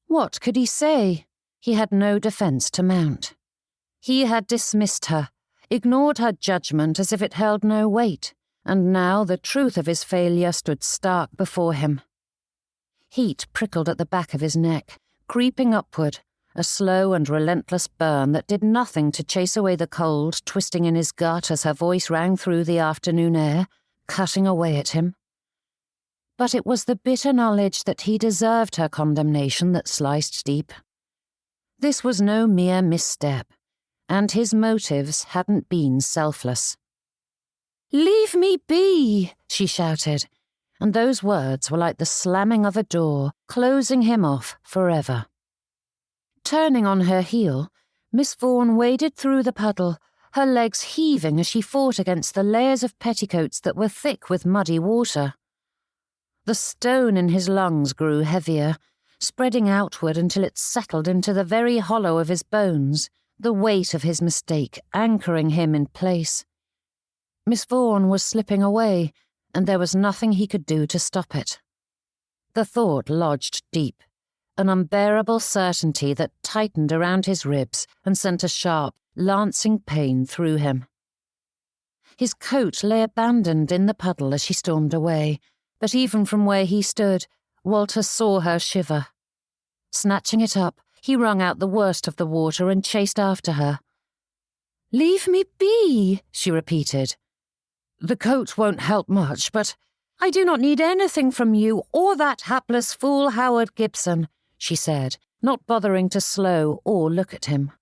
S2: What could he say? He had no defence to mount. He had dismissed her, ignored her judgment as if it held no weight, and now the truth of his failure stood stark before him. Heat prickled at the back of his neck, creeping upward, a slow and relentless burn that did nothing to chase away the cold twisting in his gut as her voice rang through the afternoon air, cutting away at him. But it was the bitter knowledge that he deserved her condemnation that sliced deep. This was no mere misstep, and his motives hadn't been selfless. "Leave me be!" she shouted, and those words were like the slamming of a door, closing him off forever. Turning on her heel, Miss Vaughn waded through the puddle, her legs heaving as she fought against the layers of petticoats that were thick with muddy water. The stone in his lungs grew heavier, spreading outward until it settled into the very hollow of his bones, the weight of his mistake anchoring him in place. Miss Vaughn was slipping away, and there was nothing he could do to stop it. The thought lodged deep, an unbearable certainty that tightened around his ribs and sent a sharp, lancing pain through him. His coat lay abandoned in the puddle as she stormed away, but even from where he stood, Walter saw her shiver. Snatching it up, he wrung out the worst of the water and chased after her. "Leave me be," she repeated. "The coat won't help much, but—" "I do not need anything from you or that hapless fool Howard Gibson," she said, not bothering to slow or look at him.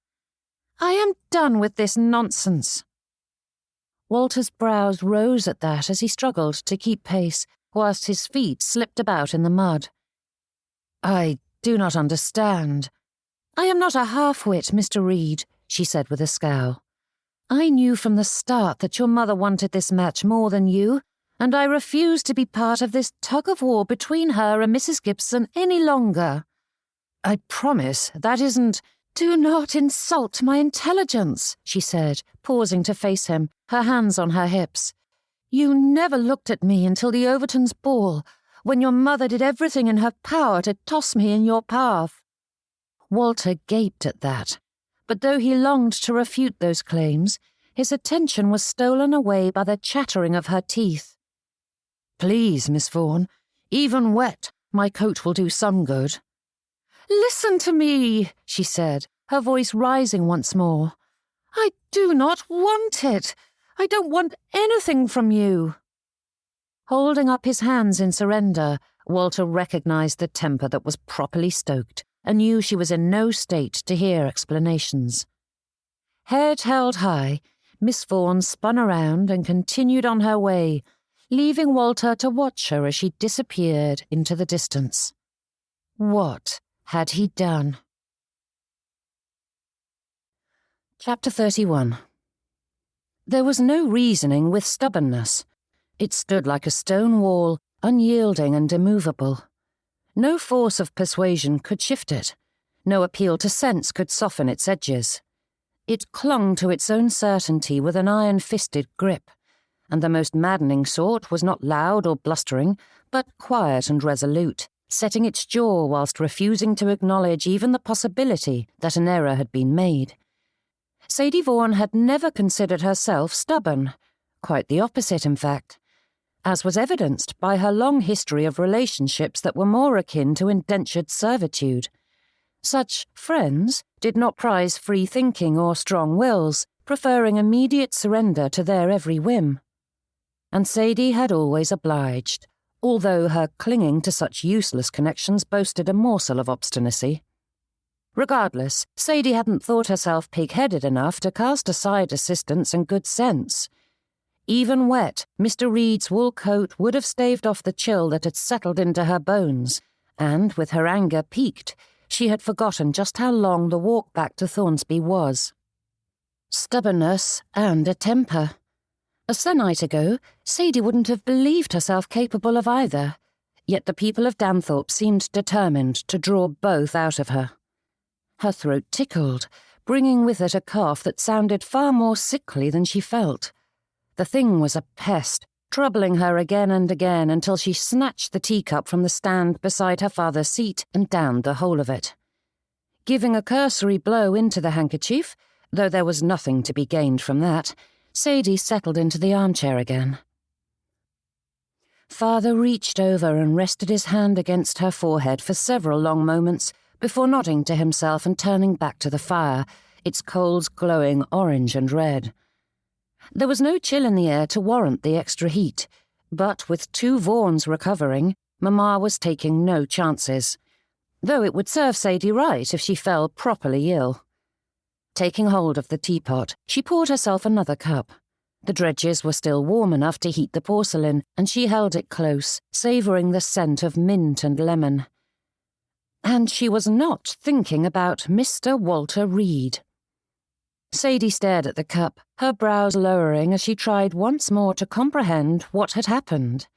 S2: "I am done with this nonsense." Walter's brows rose at that as he struggled to keep pace, whilst his feet slipped about in the mud. "I do not understand." "I am not a half-wit, Mr. Reed," she said with a scowl. "I knew from the start that your mother wanted this match more than you, and I refuse to be part of this tug-of-war between her and Mrs. Gibson any longer." "I promise that isn't—" "Do not insult my intelligence," she said, pausing to face him, her hands on her hips. "You never looked at me until the Overtons' ball, when your mother did everything in her power to toss me in your path." Walter gaped at that, but though he longed to refute those claims, his attention was stolen away by the chattering of her teeth. "Please, Miss Vaughn, even wet, my coat will do some good." "Listen to me," she said, her voice rising once more. "I do not want it. I don't want anything from you." Holding up his hands in surrender, Walter recognized the temper that was properly stoked and knew she was in no state to hear explanations. Head held high, Miss Vaughn spun around and continued on her way, leaving Walter to watch her as she disappeared into the distance. What had he done? Chapter 31. There was no reasoning with stubbornness. It stood like a stone wall, unyielding and immovable. No force of persuasion could shift it. No appeal to sense could soften its edges. It clung to its own certainty with an iron-fisted grip, and the most maddening sort was not loud or blustering, but quiet and resolute, setting its jaw whilst refusing to acknowledge even the possibility that an error had been made. Sadie Vaughn had never considered herself stubborn, quite the opposite, in fact, as was evidenced by her long history of relationships that were more akin to indentured servitude. Such friends did not prize free thinking or strong wills, preferring immediate surrender to their every whim. And Sadie had always obliged, although her clinging to such useless connections boasted a morsel of obstinacy. Regardless, Sadie hadn't thought herself pig-headed enough to cast aside assistance and good sense. Even wet, Mr. Reed's wool coat would have staved off the chill that had settled into her bones, and, with her anger piqued, she had forgotten just how long the walk back to Thornsby was. Stubbornness and a temper. A sennight ago, Sadie wouldn't have believed herself capable of either, yet the people of Danthorpe seemed determined to draw both out of her. Her throat tickled, bringing with it a cough that sounded far more sickly than she felt. The thing was a pest, troubling her again and again until she snatched the teacup from the stand beside her father's seat and downed the whole of it. Giving a cursory blow into the handkerchief, though there was nothing to be gained from that, Sadie settled into the armchair again. Father reached over and rested his hand against her forehead for several long moments before nodding to himself and turning back to the fire, its coals glowing orange and red. There was no chill in the air to warrant the extra heat, but with two Vaughns recovering, Mamma was taking no chances, though it would serve Sadie right if she fell properly ill. Taking hold of the teapot, she poured herself another cup. The dredges were still warm enough to heat the porcelain, and she held it close, savouring the scent of mint and lemon. And she was not thinking about Mr. Walter Reed. Sadie stared at the cup, her brows lowering as she tried once more to comprehend what had happened.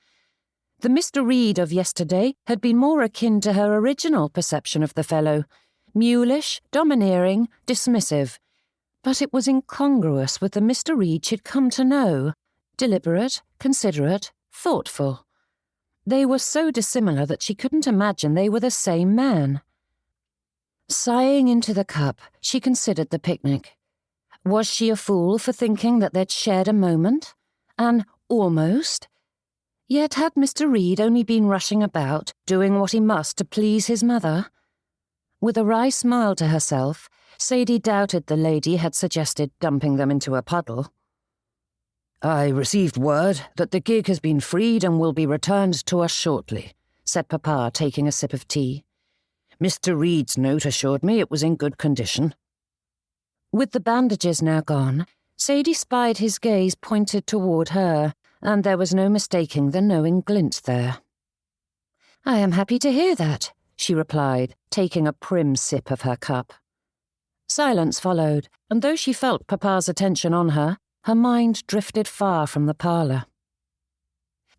S2: The Mr. Reed of yesterday had been more akin to her original perception of the fellow, mulish, domineering, dismissive, but it was incongruous with the Mr. Reed she'd come to know, deliberate, considerate, thoughtful. They were so dissimilar that she couldn't imagine they were the same man. Sighing into the cup, she considered the picnic. Was she a fool for thinking that they'd shared a moment? An almost? Yet had Mr. Reed only been rushing about, doing what he must to please his mother? With a wry smile to herself, Sadie doubted the lady had suggested dumping them into a puddle.
S4: "I received word that the gig has been freed and will be returned to us shortly," said Papa, taking a sip of tea. "Mr. Reed's note assured me it was in good condition."
S1: With the bandages now gone, Sadie spied his gaze pointed toward her, and there was no mistaking the knowing glint there. "I am happy to hear that," she replied, taking a prim sip of her cup. Silence followed, and though she felt Papa's attention on her, her mind drifted far from the parlour.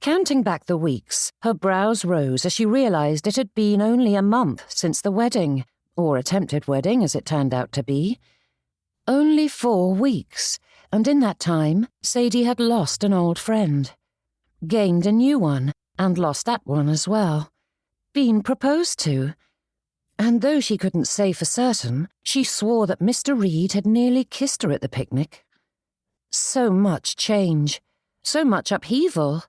S1: Counting back the weeks, her brows rose as she realised it had been only a month since the wedding,
S2: or attempted wedding as it turned out to be. Only 4 weeks, and in that time Sadie had lost an old friend, gained a new one, and lost that one as well, been proposed to. And though she couldn't say for certain, she swore that Mr. Reed had nearly kissed her at the picnic. So much change, so much upheaval,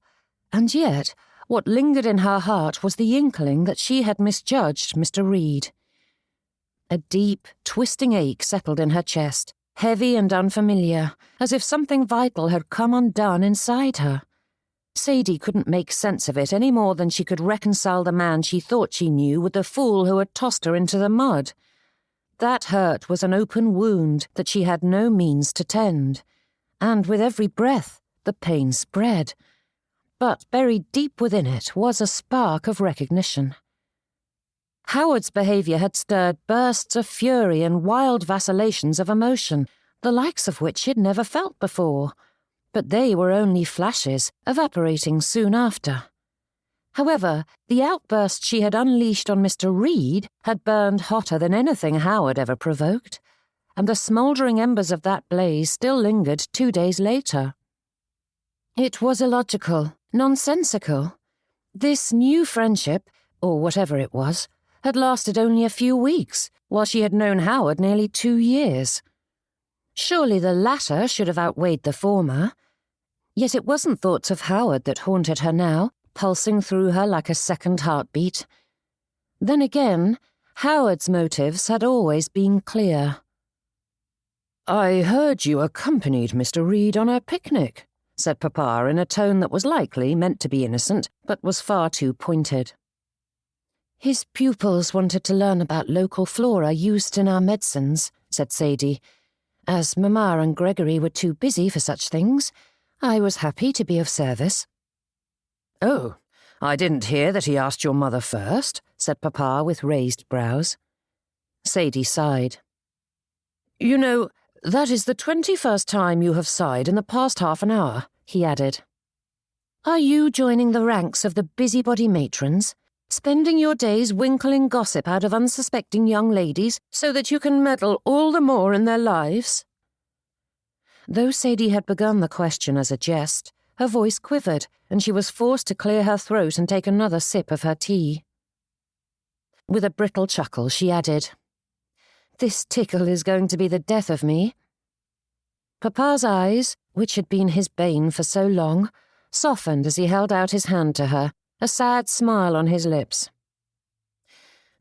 S2: and yet what lingered in her heart was the inkling that she had misjudged Mr. Reed. A deep, twisting ache settled in her chest, heavy and unfamiliar, as if something vital had come undone inside her. Sadie couldn't make sense of it any more than she could reconcile the man she thought she knew with the fool who had tossed her into the mud. That hurt was an open wound that she had no means to tend, and with every breath the pain spread. But buried deep within it was a spark of recognition. Howard's behaviour had stirred bursts of fury and wild vacillations of emotion, the likes of which she had never felt before, but they were only flashes, evaporating soon after. However, the outburst she had unleashed on Mr. Reed had burned hotter than anything Howard ever provoked, and the smouldering embers of that blaze still lingered 2 days later. It was illogical, nonsensical. This new friendship, or whatever it was, had lasted only a few weeks, while she had known Howard nearly 2 years. Surely the latter should have outweighed the former. Yet it wasn't thoughts of Howard that haunted her now, pulsing through her like a second heartbeat. Then again, Howard's motives had always been clear.
S4: "I heard you accompanied Mr. Reed on a picnic," said Papa in a tone that was likely meant to be innocent, but was far too pointed.
S2: "His pupils wanted to learn about local flora used in our medicines," said Sadie. "As Mamma and Gregory were too busy for such things, I was happy to be of service."
S4: "Oh, I didn't hear that he asked your mother first," said Papa with raised brows.
S2: Sadie sighed.
S4: "You know, that is the 21st time you have sighed in the past half an hour," he added.
S2: "Are you joining the ranks of the busybody matrons, spending your days winkling gossip out of unsuspecting young ladies so that you can meddle all the more in their lives?" Though Sadie had begun the question as a jest, her voice quivered, and she was forced to clear her throat and take another sip of her tea. With a brittle chuckle, she added, "This tickle is going to be the death of me." Papa's eyes, which had been his bane for so long, softened as he held out his hand to her, a sad smile on his lips.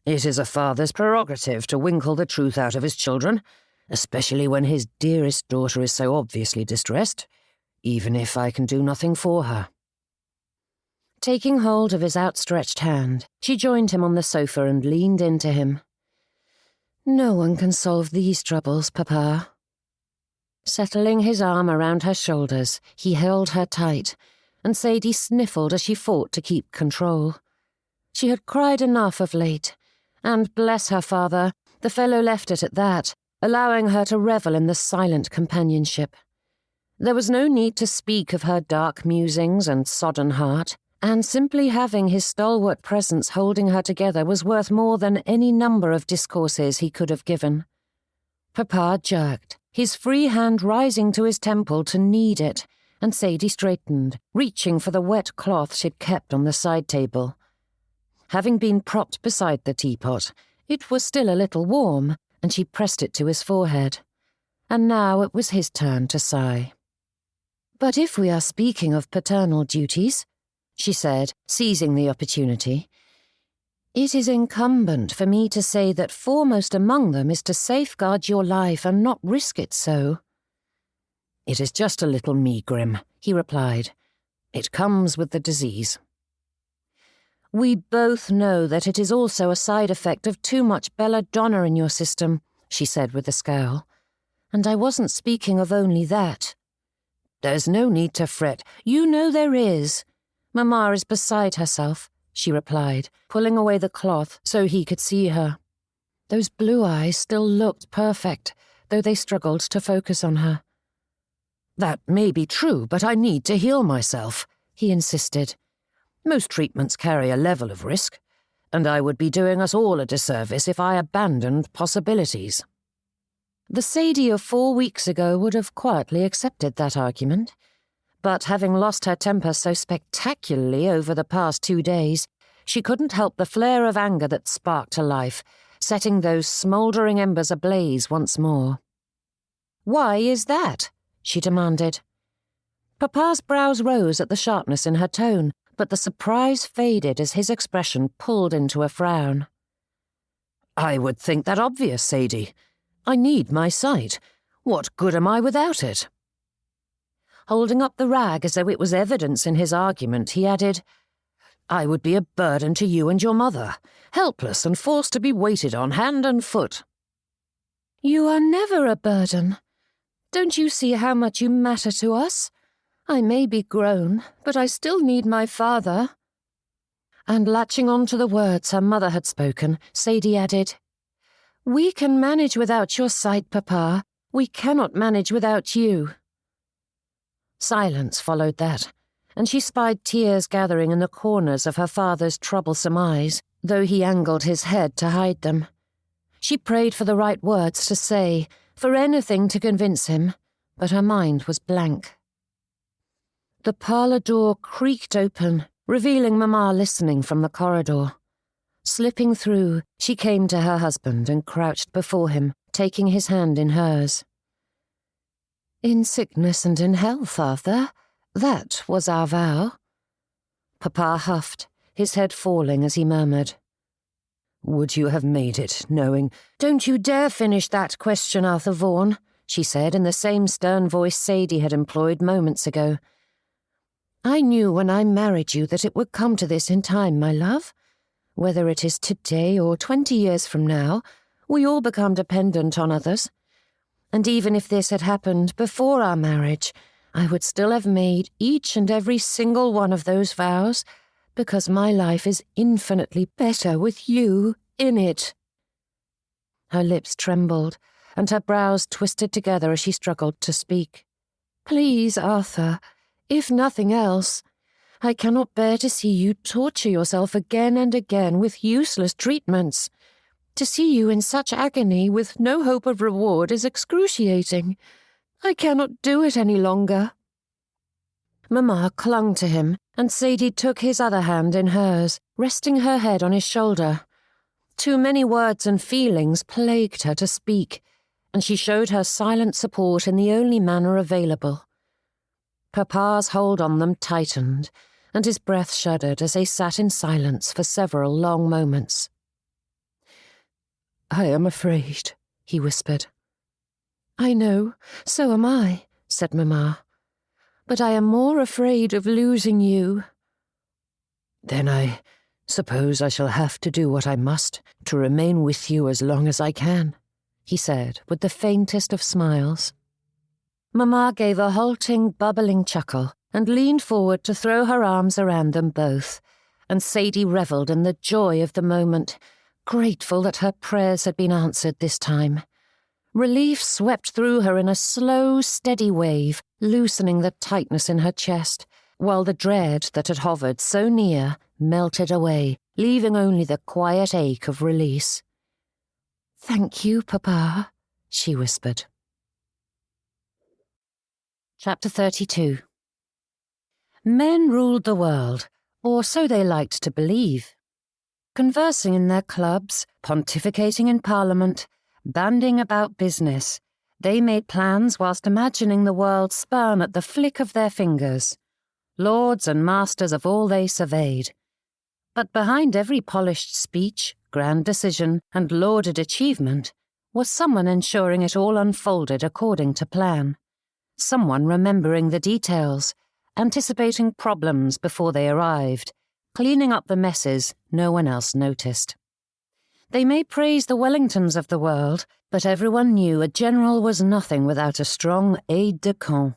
S4: "It is a father's prerogative to winkle the truth out of his children, especially when his dearest daughter is so obviously distressed, even if I can do nothing for her."
S2: Taking hold of his outstretched hand, she joined him on the sofa and leaned into him. "No one can solve these troubles, Papa." Settling his arm around her shoulders, he held her tight, and Sadie sniffled as she fought to keep control. She had cried enough of late, and bless her father, the fellow left it at that, allowing her to revel in the silent companionship. There was no need to speak of her dark musings and sodden heart, and simply having his stalwart presence holding her together was worth more than any number of discourses he could have given. Papa jerked, his free hand rising to his temple to knead it, and Sadie straightened, reaching for the wet cloth she'd kept on the side table. Having been propped beside the teapot, it was still a little warm, and she pressed it to his forehead. And now it was his turn to sigh. "But if we are speaking of paternal duties," she said, seizing the opportunity, "it is incumbent for me to say that foremost among them is to safeguard your life and not risk it so."
S4: "It is just a little megrim," he replied. "It comes with the disease."
S2: "We both know that it is also a side effect of too much belladonna in your system," she said with a scowl. "And I wasn't speaking of only that."
S4: "There's no need to fret."
S2: "You know there is. Mamma is beside herself," she replied, pulling away the cloth so he could see her. Those blue eyes still looked perfect, though they struggled to focus on her.
S4: "That may be true, but I need to heal myself," he insisted. "Most treatments carry a level of risk, and I would be doing us all a disservice if I abandoned possibilities."
S2: The Sadie of 4 weeks ago would have quietly accepted that argument, but having lost her temper so spectacularly over the past 2 days, she couldn't help the flare of anger that sparked to life, setting those smouldering embers ablaze once more. "Why is that?" she demanded. Papa's brows rose at the sharpness in her tone, but the surprise faded as his expression pulled into a frown.
S4: "I would think that obvious, Sadie. I need my sight. What good am I without it?"
S2: Holding up the rag as though it was evidence in his argument, he added,
S4: "I would be a burden to you and your mother, helpless and forced to be waited on hand and foot."
S3: "You are never a burden. Don't you see how much you matter to us? I may be grown, but I still need my father."
S2: And latching on to the words her mother had spoken, Sadie added,
S3: "We can manage without your sight, Papa. We cannot manage without you."
S2: Silence followed that, and she spied tears gathering in the corners of her father's troublesome eyes, though he angled his head to hide them. She prayed for the right words to say, for anything to convince him, but her mind was blank. The parlour door creaked open, revealing Mamma listening from the corridor. Slipping through, she came to her husband and crouched before him, taking his hand in hers. "In sickness and in health, Arthur. That was our vow." Papa huffed, his head falling as he murmured,
S4: "Would you have made it, knowing—"
S2: "Don't you dare finish that question, Arthur Vaughan," she said in the same stern voice Sadie had employed moments ago. "I knew when I married you that it would come to this in time, my love. Whether it is today or 20 years from now, we all become dependent on others. And even if this had happened before our marriage, I would still have made each and every single one of those vows, because my life is infinitely better with you in it." Her lips trembled, and her brows twisted together as she struggled to speak. "Please, Arthur, if nothing else, I cannot bear to see you torture yourself again and again with useless treatments. To see you in such agony with no hope of reward is excruciating. I cannot do it any longer." Mamma clung to him, and Sadie took his other hand in hers, resting her head on his shoulder. Too many words and feelings plagued her to speak, and she showed her silent support in the only manner available. Papa's hold on them tightened, and his breath shuddered as they sat in silence for several long moments.
S4: "I am afraid," he whispered.
S3: "I know, so am I," said Mamma. "But I am more afraid of losing you."
S4: "Then I suppose I shall have to do what I must to remain with you as long as I can,"
S2: he said with the faintest of smiles. Mamma gave a halting, bubbling chuckle and leaned forward to throw her arms around them both, and Sadie revelled in the joy of the moment, grateful that her prayers had been answered this time. Relief swept through her in a slow, steady wave, loosening the tightness in her chest, while the dread that had hovered so near melted away, leaving only the quiet ache of release.
S3: "Thank you, Papa,"
S2: she whispered. Chapter 32. Men ruled the world, or so they liked to believe. Conversing in their clubs, pontificating in Parliament, banding about business, they made plans whilst imagining the world spun at the flick of their fingers, lords and masters of all they surveyed. But behind every polished speech, grand decision, and lauded achievement was someone ensuring it all unfolded according to plan, someone remembering the details, anticipating problems before they arrived, cleaning up the messes no one else noticed. They may praise the Wellingtons of the world, but everyone knew a general was nothing without a strong aide-de-camp.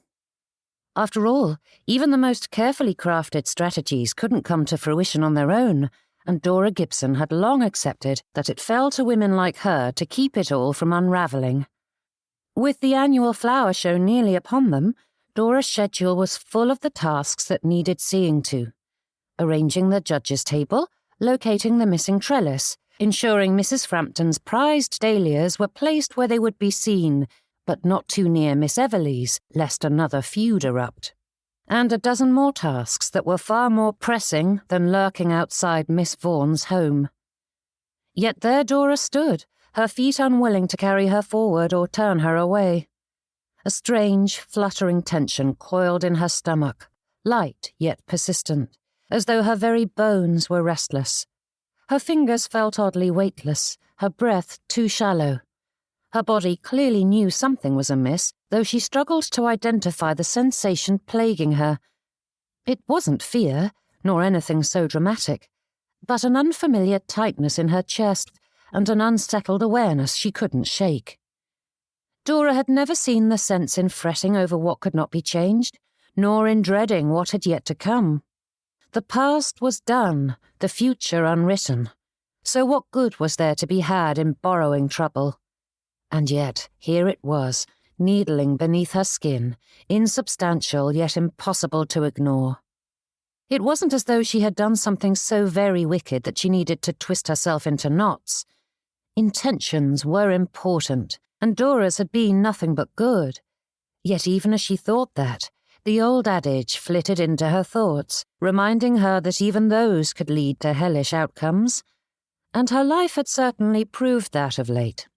S2: After all, even the most carefully crafted strategies couldn't come to fruition on their own, and Dora Gibson had long accepted that it fell to women like her to keep it all from unravelling. With the annual flower show nearly upon them, Dora's schedule was full of the tasks that needed seeing to. Arranging the judges' table,
S1: locating the missing trellis, ensuring Mrs. Frampton's prized dahlias were placed where they would be seen, but not too near Miss Everleigh's, lest another feud erupt. And a dozen more tasks that were far more pressing than lurking outside Miss Vaughan's home. Yet there Dora stood, her feet unwilling to carry her forward or turn her away. A strange, fluttering tension coiled in her stomach, light yet persistent, as though her very bones were restless. Her fingers felt oddly weightless, her breath too shallow. Her body clearly knew something was amiss, though she struggled to identify the sensation plaguing her. It wasn't fear, nor anything so dramatic, but an unfamiliar tightness in her chest and an unsettled awareness she couldn't shake. Dora had never seen the sense in fretting over what could not be changed, nor in dreading what had yet to come. The past was done, the future unwritten. So what good was there to be had in borrowing trouble? And yet, here it was, needling beneath her skin, insubstantial yet impossible to ignore. It wasn't as though she had done something so very wicked that she needed to twist herself into knots. Intentions were important, and Dora's had been nothing but good. Yet even as she thought that, the old adage flitted into her thoughts, reminding her that even those could lead to hellish outcomes. And her life had certainly proved that of late.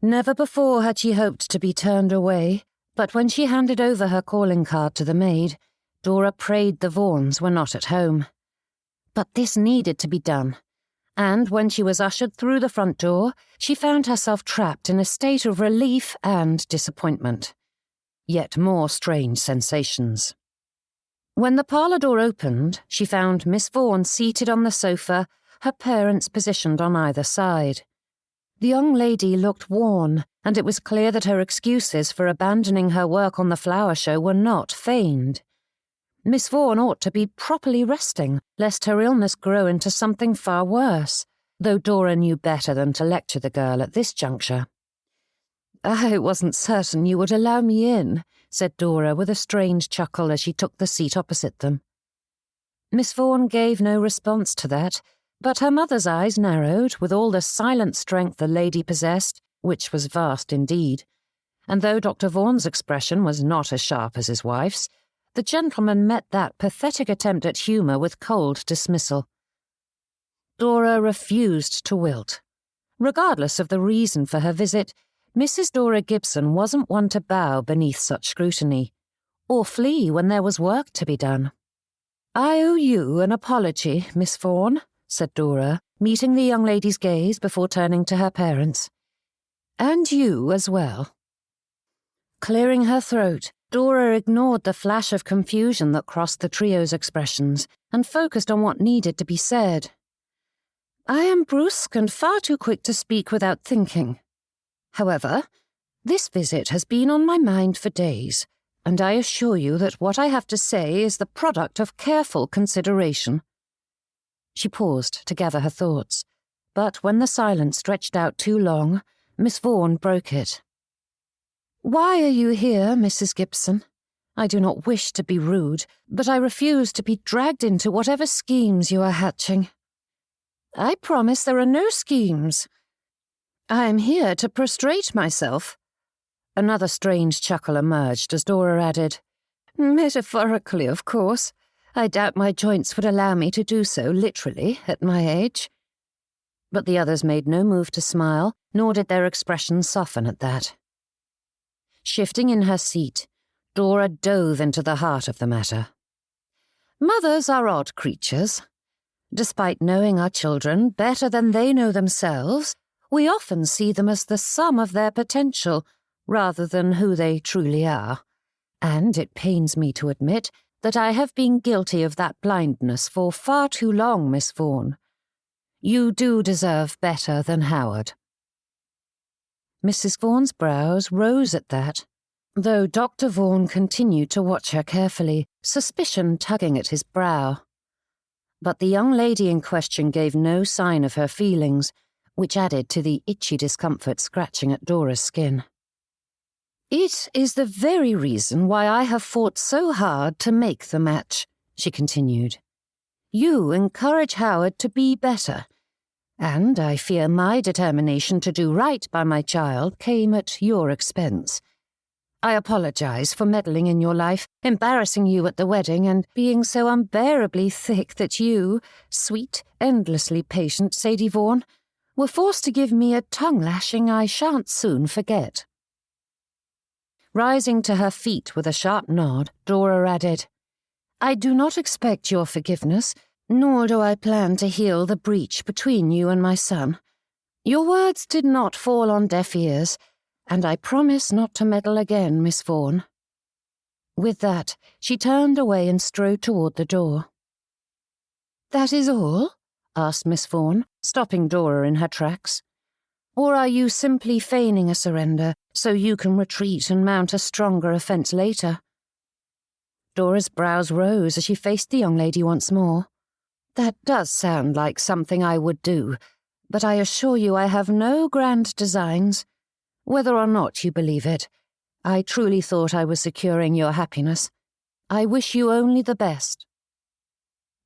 S1: Never before had she hoped to be turned away, but when she handed over her calling card to the maid, Dora prayed the Vaughns were not at home. But this needed to be done, and when she was ushered through the front door, she found herself trapped in a state of relief and disappointment. Yet more strange sensations. When the parlour door opened, she found Miss Vaughan seated on the sofa, her parents positioned on either side. The young lady looked worn, and it was clear that her excuses for abandoning her work on the flower show were not feigned. Miss Vaughan ought to be properly resting, lest her illness grow into something far worse, though Dora knew better than to lecture the girl at this juncture. "I wasn't certain you would allow me in," said Dora with a strange chuckle as she took the seat opposite them. Miss Vaughan gave no response to that, but her mother's eyes narrowed with all the silent strength the lady possessed, which was vast indeed, and though Dr. Vaughan's expression was not as sharp as his wife's, the gentleman met that pathetic attempt at humour with cold dismissal. Dora refused to wilt. Regardless of the reason for her visit, Mrs. Dora Gibson wasn't one to bow beneath such scrutiny, or flee when there was work to be done. "I owe you an apology, Miss Vaughan," said Dora, meeting the young lady's gaze before turning to her parents. "And you as well." Clearing her throat, Dora ignored the flash of confusion that crossed the trio's expressions and focused on what needed to be said. "I am brusque and far too quick to speak without thinking. However, this visit has been on my mind for days, and I assure you that what I have to say is the product of careful consideration." She paused to gather her thoughts, but when the silence stretched out too long, Miss Vaughan broke it. "Why are you here, Mrs. Gibson? I do not wish to be rude, but I refuse to be dragged into whatever schemes you are hatching." "I promise there are no schemes. I am here to prostrate myself." Another strange chuckle emerged as Dora added, "Metaphorically, of course. I doubt my joints would allow me to do so literally at my age." But the others made no move to smile, nor did their expressions soften at that. Shifting in her seat, Dora dove into the heart of the matter. "Mothers are odd creatures. Despite knowing our children better than they know themselves, we often see them as the sum of their potential, rather than who they truly are. And it pains me to admit that I have been guilty of that blindness for far too long, Miss Vaughan. You do deserve better than Howard." Mrs. Vaughan's brows rose at that, though Dr. Vaughan continued to watch her carefully, suspicion tugging at his brow. But the young lady in question gave no sign of her feelings, which added to the itchy discomfort scratching at Dora's skin. "It is the very reason why I have fought so hard to make the match," she continued. You encourage Howard to be better, and I fear my determination to do right by my child came at your expense. I apologize for meddling in your life, embarrassing you at the wedding, and being so unbearably thick that you, sweet, endlessly patient Sadie Vaughn, were forced to give me a tongue-lashing I shan't soon forget." Rising to her feet with a sharp nod, Dora added, "I do not expect your forgiveness, nor do I plan to heal the breach between you and my son. Your words did not fall on deaf ears, and I promise not to meddle again, Miss Vaughn." With that, she turned away and strode toward the door. "That is all?" asked Miss Vaughn, stopping Dora in her tracks. "Or are you simply feigning a surrender so you can retreat and mount a stronger offence later?" Dora's brows rose as she faced the young lady once more. "That does sound like something I would do, but I assure you I have no grand designs. Whether or not you believe it, I truly thought I was securing your happiness. I wish you only the best."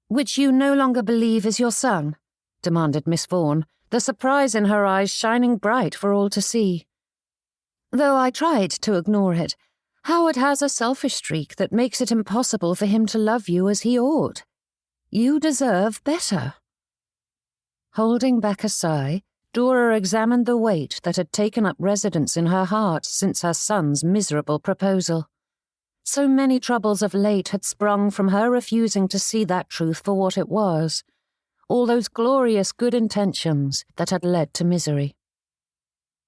S1: "Which you no longer believe is your son?" demanded Miss Vaughn, the surprise in her eyes shining bright for all to see. "Though I tried to ignore it, Howard has a selfish streak that makes it impossible for him to love you as he ought. You deserve better." Holding back a sigh, Dora examined the weight that had taken up residence in her heart since her son's miserable proposal. So many troubles of late had sprung from her refusing to see that truth for what it was, all those glorious good intentions that had led to misery.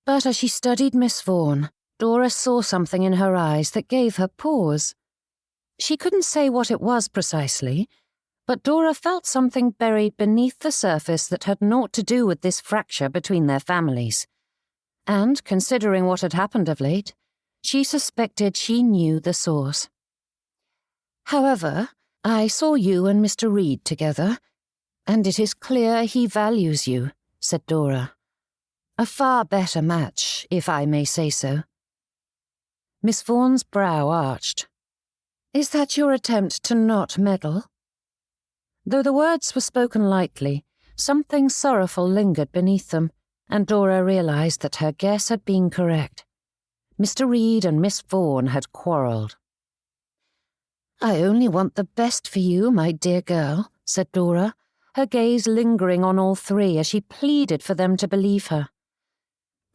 S1: But as she studied Miss Vaughn, Dora saw something in her eyes that gave her pause. She couldn't say what it was precisely, but Dora felt something buried beneath the surface that had naught to do with this fracture between their families. And, considering what had happened of late, she suspected she knew the source. "However, I saw you and Mr. Reed together, and it is clear he values you," said Dora. "A far better match, if I may say so." Miss Vaughan's brow arched. "Is that your attempt to not meddle?" Though the words were spoken lightly, something sorrowful lingered beneath them, and Dora realized that her guess had been correct. Mr. Reed and Miss Vaughn had quarrelled. "I only want the best for you, my dear girl," said Dora, her gaze lingering on all three as she pleaded for them to believe her.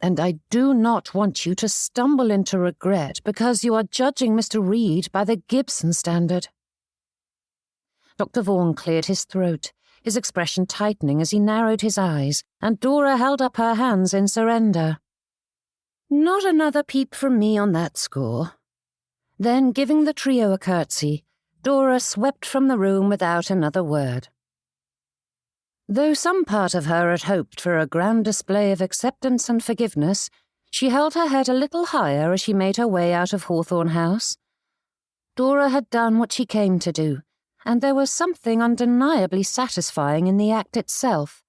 S1: "And I do not want you to stumble into regret because you are judging Mr. Reed by the Gibson standard." Dr. Vaughan cleared his throat, his expression tightening as he narrowed his eyes, and Dora held up her hands in surrender. "Not another peep from me on that score." Then, giving the trio a curtsy, Dora swept from the room without another word. Though some part of her had hoped for a grand display of acceptance and forgiveness, she held her head a little higher as she made her way out of Hawthorne House. Dora had done what she came to do, and there was something undeniably satisfying in the act itself.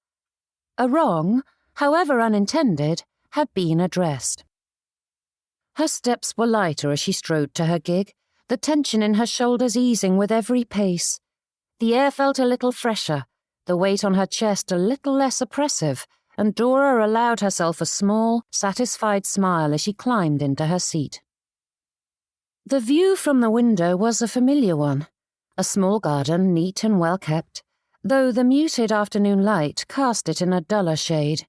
S1: A wrong, however unintended, had been addressed. Her steps were lighter as she strode to her gig, the tension in her shoulders easing with every pace. The air felt a little fresher, the weight on her chest a little less oppressive, and Dora allowed herself a small, satisfied smile as she climbed into her seat. The view from the window was a familiar one. A small garden, neat and well kept, though the muted afternoon light cast it in a duller shade.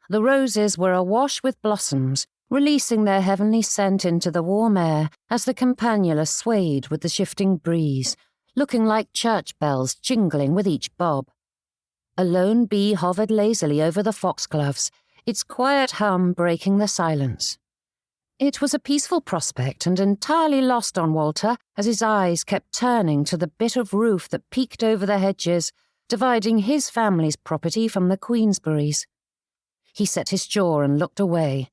S1: The roses were awash with blossoms, releasing their heavenly scent into the warm air as the campanula swayed with the shifting breeze, looking like church bells jingling with each bob. A lone bee hovered lazily over the foxgloves, its quiet hum breaking the silence. It was a peaceful prospect and entirely lost on Walter as his eyes kept turning to the bit of roof that peeked over the hedges, dividing his family's property from the Queensberrys. He set his jaw and looked away.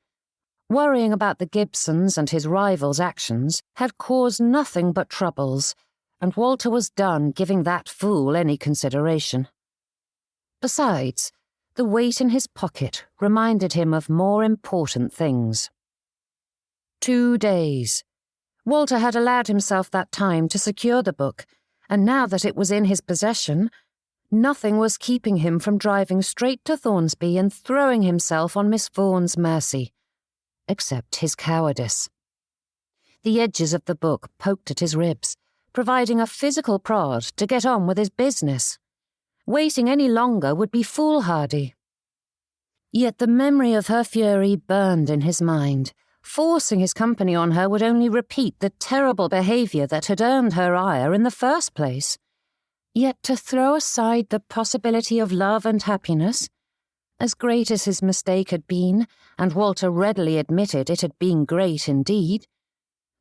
S1: Worrying about the Gibsons and his rival's actions had caused nothing but troubles, and Walter was done giving that fool any consideration. Besides, the weight in his pocket reminded him of more important things. 2 days. Walter had allowed himself that time to secure the book, and now that it was in his possession,
S2: Nothing was keeping him from driving straight to Thornsby and throwing himself on Miss Vaughan's mercy, except his cowardice. The edges of the book poked at his ribs, providing a physical prod to get on with his business. Waiting any longer would be foolhardy. Yet the memory of her fury burned in his mind. Forcing his company on her would only repeat the terrible behaviour that had earned her ire in the first place. Yet to throw aside the possibility of love and happiness, as great as his mistake had been, and Walter readily admitted it had been great indeed,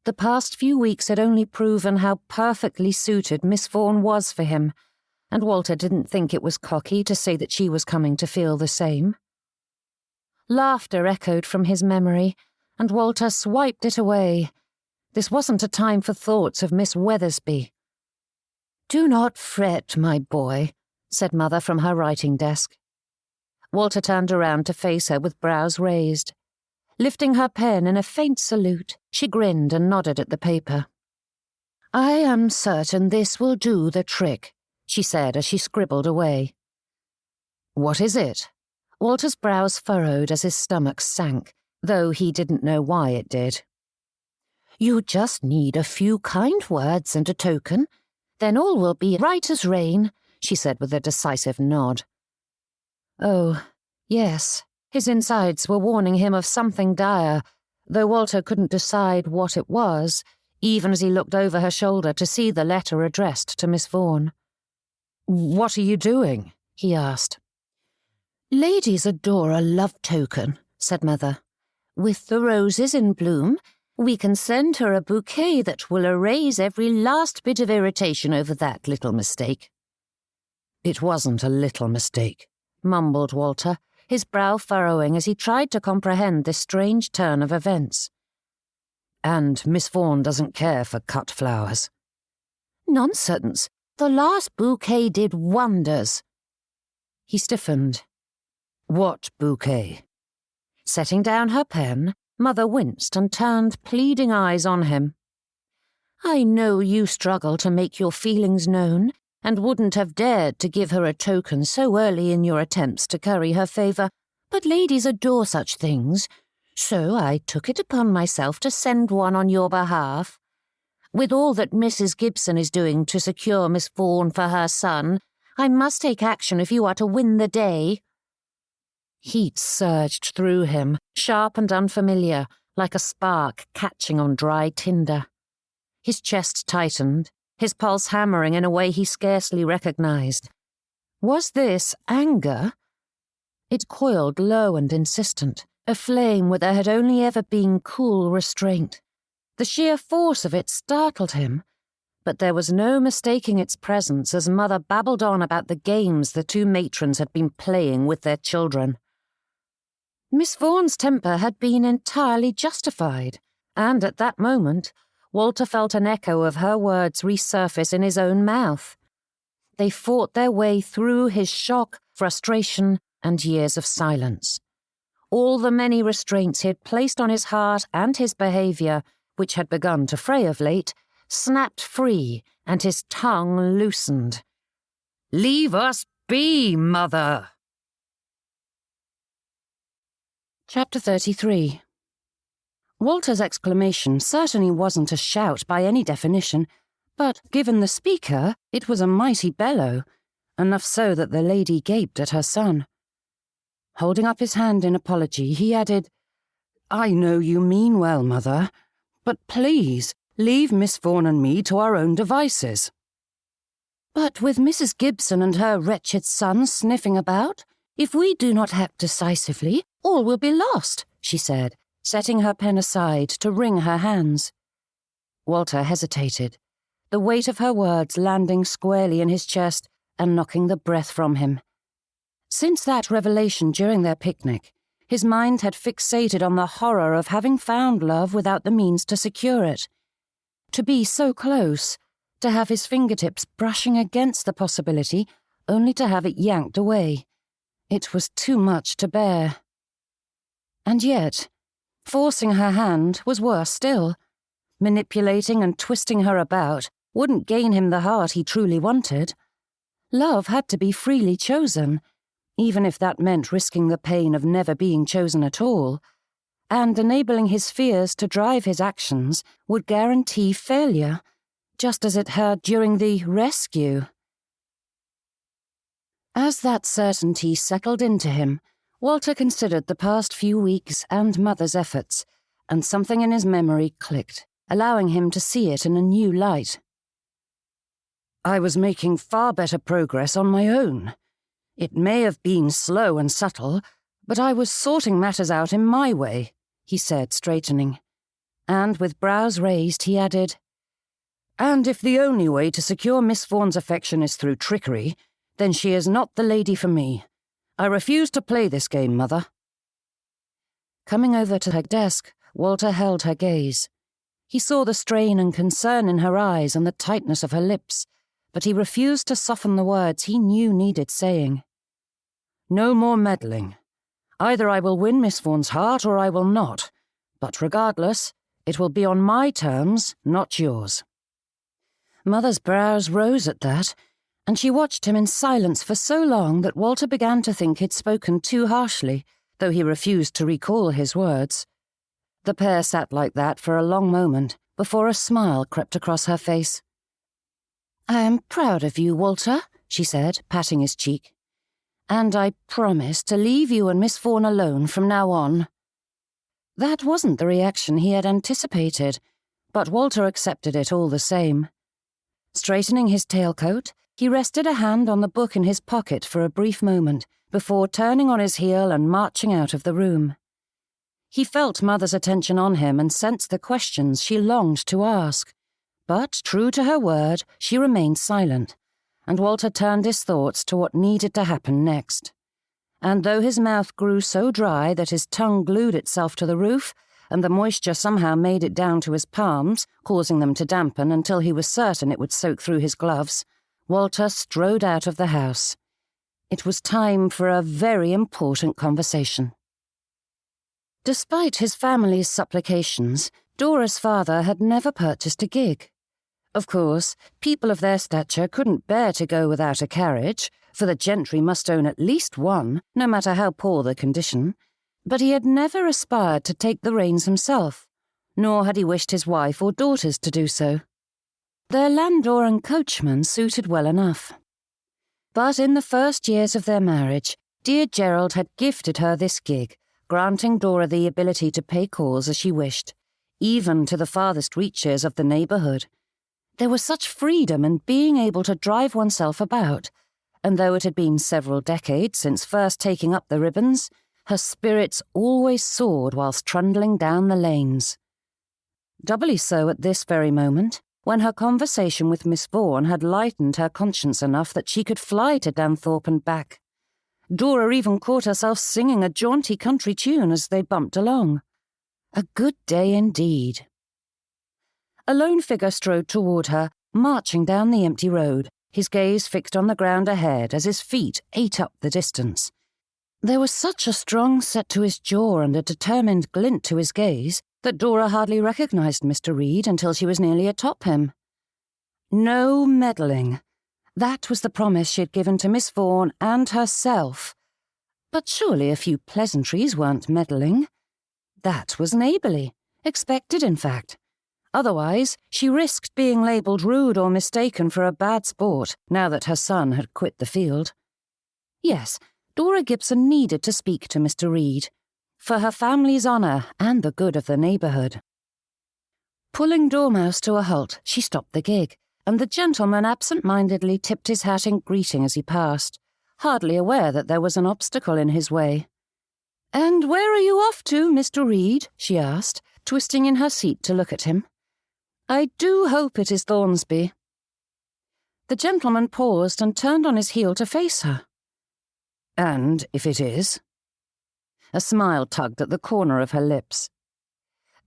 S2: the past few weeks had only proven how perfectly suited Miss Vaughan was for him, and Walter didn't think it was cocky to say that she was coming to feel the same. Laughter echoed from his memory, and Walter swiped it away. This wasn't a time for thoughts of Miss Weathersby. "Do not fret, my boy," said Mother from her writing desk. Walter turned around to face her with brows raised. Lifting her pen in a faint salute, she grinned and nodded at the paper. "I am certain this will do the trick," she said as she scribbled away. "What is it?" Walter's brows furrowed as his stomach sank, though he didn't know why it did. "You just need a few kind words and a token. Then all will be right as rain," she said with a decisive nod. Oh, yes, his insides were warning him of something dire, though Walter couldn't decide what it was, even as he looked over her shoulder to see the letter addressed to Miss Vaughan. "What are you doing?" he asked. "Ladies adore a love token," said Mother. "With the roses in bloom, we can send her a bouquet that will erase every last bit of irritation over that little mistake." "It wasn't a little mistake," mumbled Walter, his brow furrowing as he tried to comprehend this strange turn of events. "And Miss Vaughan doesn't care for cut flowers." "Nonsense. The last bouquet did wonders." He stiffened. "What bouquet?" Setting down her pen, Mother winced and turned pleading eyes on him. "I know you struggle to make your feelings known, and wouldn't have dared to give her a token so early in your attempts to curry her favour, but ladies adore such things, so I took it upon myself to send one on your behalf. With all that Mrs. Gibson is doing to secure Miss Vaughan for her son, I must take action if you are to win the day." Heat surged through him, sharp and unfamiliar, like a spark catching on dry tinder. His chest tightened, his pulse hammering in a way he scarcely recognized. Was this anger? It coiled low and insistent, a flame where there had only ever been cool restraint. The sheer force of it startled him, but there was no mistaking its presence as Mother babbled on about the games the two matrons had been playing with their children. Miss Vaughan's temper had been entirely justified, and at that moment, Walter felt an echo of her words resurface in his own mouth. They fought their way through his shock, frustration, and years of silence. All the many restraints he had placed on his heart and his behaviour, which had begun to fray of late, snapped free, and his tongue loosened. "Leave us be, Mother!" Chapter 33. Walter's exclamation certainly wasn't a shout by any definition, but, given the speaker, it was a mighty bellow, enough so that the lady gaped at her son. Holding up his hand in apology, he added, "I know you mean well, Mother, but please leave Miss Vaughan and me to our own devices." "But with Mrs. Gibson and her wretched son sniffing about, if we do not act decisively, all will be lost," she said, setting her pen aside to wring her hands. Walter hesitated, the weight of her words landing squarely in his chest and knocking the breath from him. Since that revelation during their picnic, his mind had fixated on the horror of having found love without the means to secure it. To be so close, to have his fingertips brushing against the possibility, only to have it yanked away. It was too much to bear. And yet, forcing her hand was worse still. Manipulating and twisting her about wouldn't gain him the heart he truly wanted.
S1: Love had to be freely chosen, even if that meant risking the pain of never being chosen at all, and enabling his fears to drive his actions would guarantee failure, just as it had during the rescue. As that certainty settled into him, Walter considered the past few weeks and Mother's efforts, and something in his memory clicked, allowing him to see it in a new light.
S4: I was making far better progress on my own. It may have been slow and subtle, but I was sorting matters out in my way, he said, straightening. And with brows raised, he added, "And if the only way to secure Miss Vaughn's affection is through trickery, then she is not the lady for me. I refuse to play this game, Mother."
S1: Coming over to her desk, Walter held her gaze. He saw the strain and concern in her eyes and the tightness of her lips, but he refused to soften the words he knew needed saying.
S4: "No more meddling. Either I will win Miss Vaughn's heart or I will not, but regardless, it will be on my terms, not yours."
S1: Mother's brows rose at that, and she watched him in silence for so long that Walter began to think he'd spoken too harshly, though he refused to recall his words. The pair sat like that for a long moment, before a smile crept across her face. "I am proud of you, Walter," she said, patting his cheek. "And I promise to leave you and Miss Vaughan alone from now on." That wasn't the reaction he had anticipated, but Walter accepted it all the same. Straightening his tailcoat, he rested a hand on the book in his pocket for a brief moment before turning on his heel and marching out of the room. He felt Mother's attention on him and sensed the questions she longed to ask. But, true to her word, she remained silent, and Walter turned his thoughts to what needed to happen next. And though his mouth grew so dry that his tongue glued itself to the roof, and the moisture somehow made it down to his palms, causing them to dampen until he was certain it would soak through his gloves, Walter strode out of the house. It was time for a very important conversation. Despite his family's supplications, Dora's father had never purchased a gig. Of course, people of their stature couldn't bear to go without a carriage, for the gentry must own at least one, no matter how poor the condition, but he had never aspired to take the reins himself, nor had he wished his wife or daughters to do so. Their landau and coachman suited well enough. But in the first years of their marriage, dear Gerald had gifted her this gig, granting Dora the ability to pay calls as she wished, even to the farthest reaches of the neighbourhood. There was such freedom in being able to drive oneself about, and though it had been several decades since first taking up the ribbons, her spirits always soared whilst trundling down the lanes. Doubly so at this very moment, when her conversation with Miss Vaughan had lightened her conscience enough that she could fly to Danthorpe and back. Dora even caught herself singing a jaunty country tune as they bumped along. A good day indeed. A lone figure strode toward her, marching down the empty road, his gaze fixed on the ground ahead as his feet ate up the distance. There was such a strong set to his jaw and a determined glint to his gaze that Dora hardly recognized Mr. Reed until she was nearly atop him. No meddling. That was the promise she had given to Miss Vaughan and herself. But surely a few pleasantries weren't meddling. That was neighbourly, expected in fact. Otherwise, she risked being labelled rude or mistaken for a bad sport now that her son had quit the field. Yes, Dora Gibson needed to speak to Mr. Reed, for her family's honour and the good of the neighbourhood. Pulling Dormouse to a halt, she stopped the gig, and the gentleman absent-mindedly tipped his hat in greeting as he passed, hardly aware that there was an obstacle in his way. "And where are you off to, Mr. Reed?" she asked, twisting in her seat to look at him. "I do hope it is Thornsby." The gentleman paused and turned on his heel to face her. "And if it is?" A smile tugged at the corner of her lips.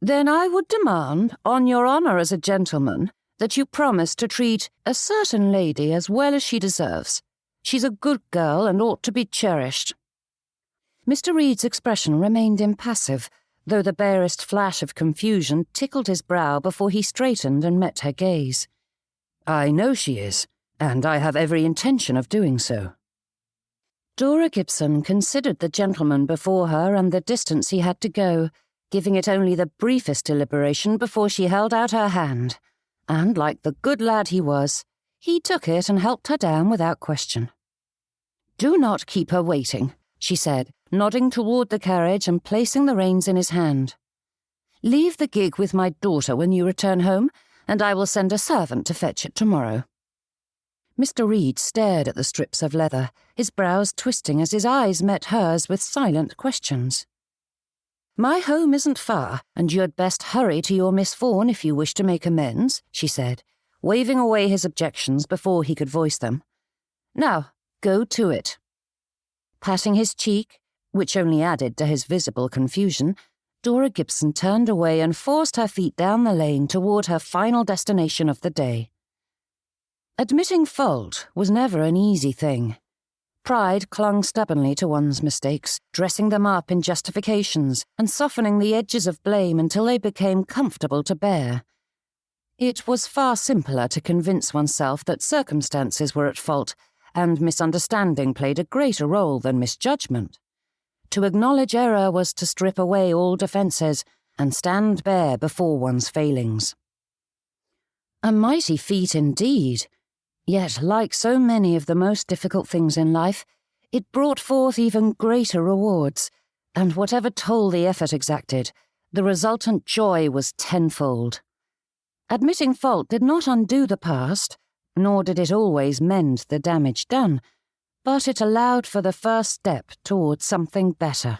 S1: "Then I would demand, on your honour as a gentleman, that you promise to treat a certain lady as well as she deserves. She's a good girl and ought to be cherished." Mr. Reed's expression remained impassive, though the barest flash of confusion tickled his brow before he straightened and met her gaze. "I know she is,
S4: and I have every intention of doing so."
S1: Dora Gibson considered the gentleman before her and the distance he had to go, giving it only the briefest deliberation before she held out her hand, and, like the good lad he was, he took it and helped her down without question. "Do not keep her waiting," she said, nodding toward the carriage and placing the reins in his hand. "Leave the gig with my daughter when you return home, and I will send a servant to fetch it tomorrow." Mr. Reed stared at the strips of leather, his brows twisting as his eyes met hers with silent questions. "My home isn't far, and you'd best hurry to your Miss Vaughn if you wish to make amends," she said, waving away his objections before he could voice them. "Now, go to it." Patting his cheek, which only added to his visible confusion, Dora Gibson turned away and forced her feet down the lane toward her final destination of the day. Admitting fault was never an easy thing. Pride clung stubbornly to one's mistakes, dressing them up in justifications and softening the edges of blame until they became comfortable to bear. It was far simpler to convince oneself that circumstances were at fault and misunderstanding played a greater role than misjudgment. To acknowledge error was to strip away all defences and stand bare before one's failings. A mighty feat indeed. Yet, like so many of the most difficult things in life, it brought forth even greater rewards, and whatever toll the effort exacted, the resultant joy was tenfold. Admitting fault did not undo the past, nor did it always mend the damage done, but it allowed for the first step towards something better.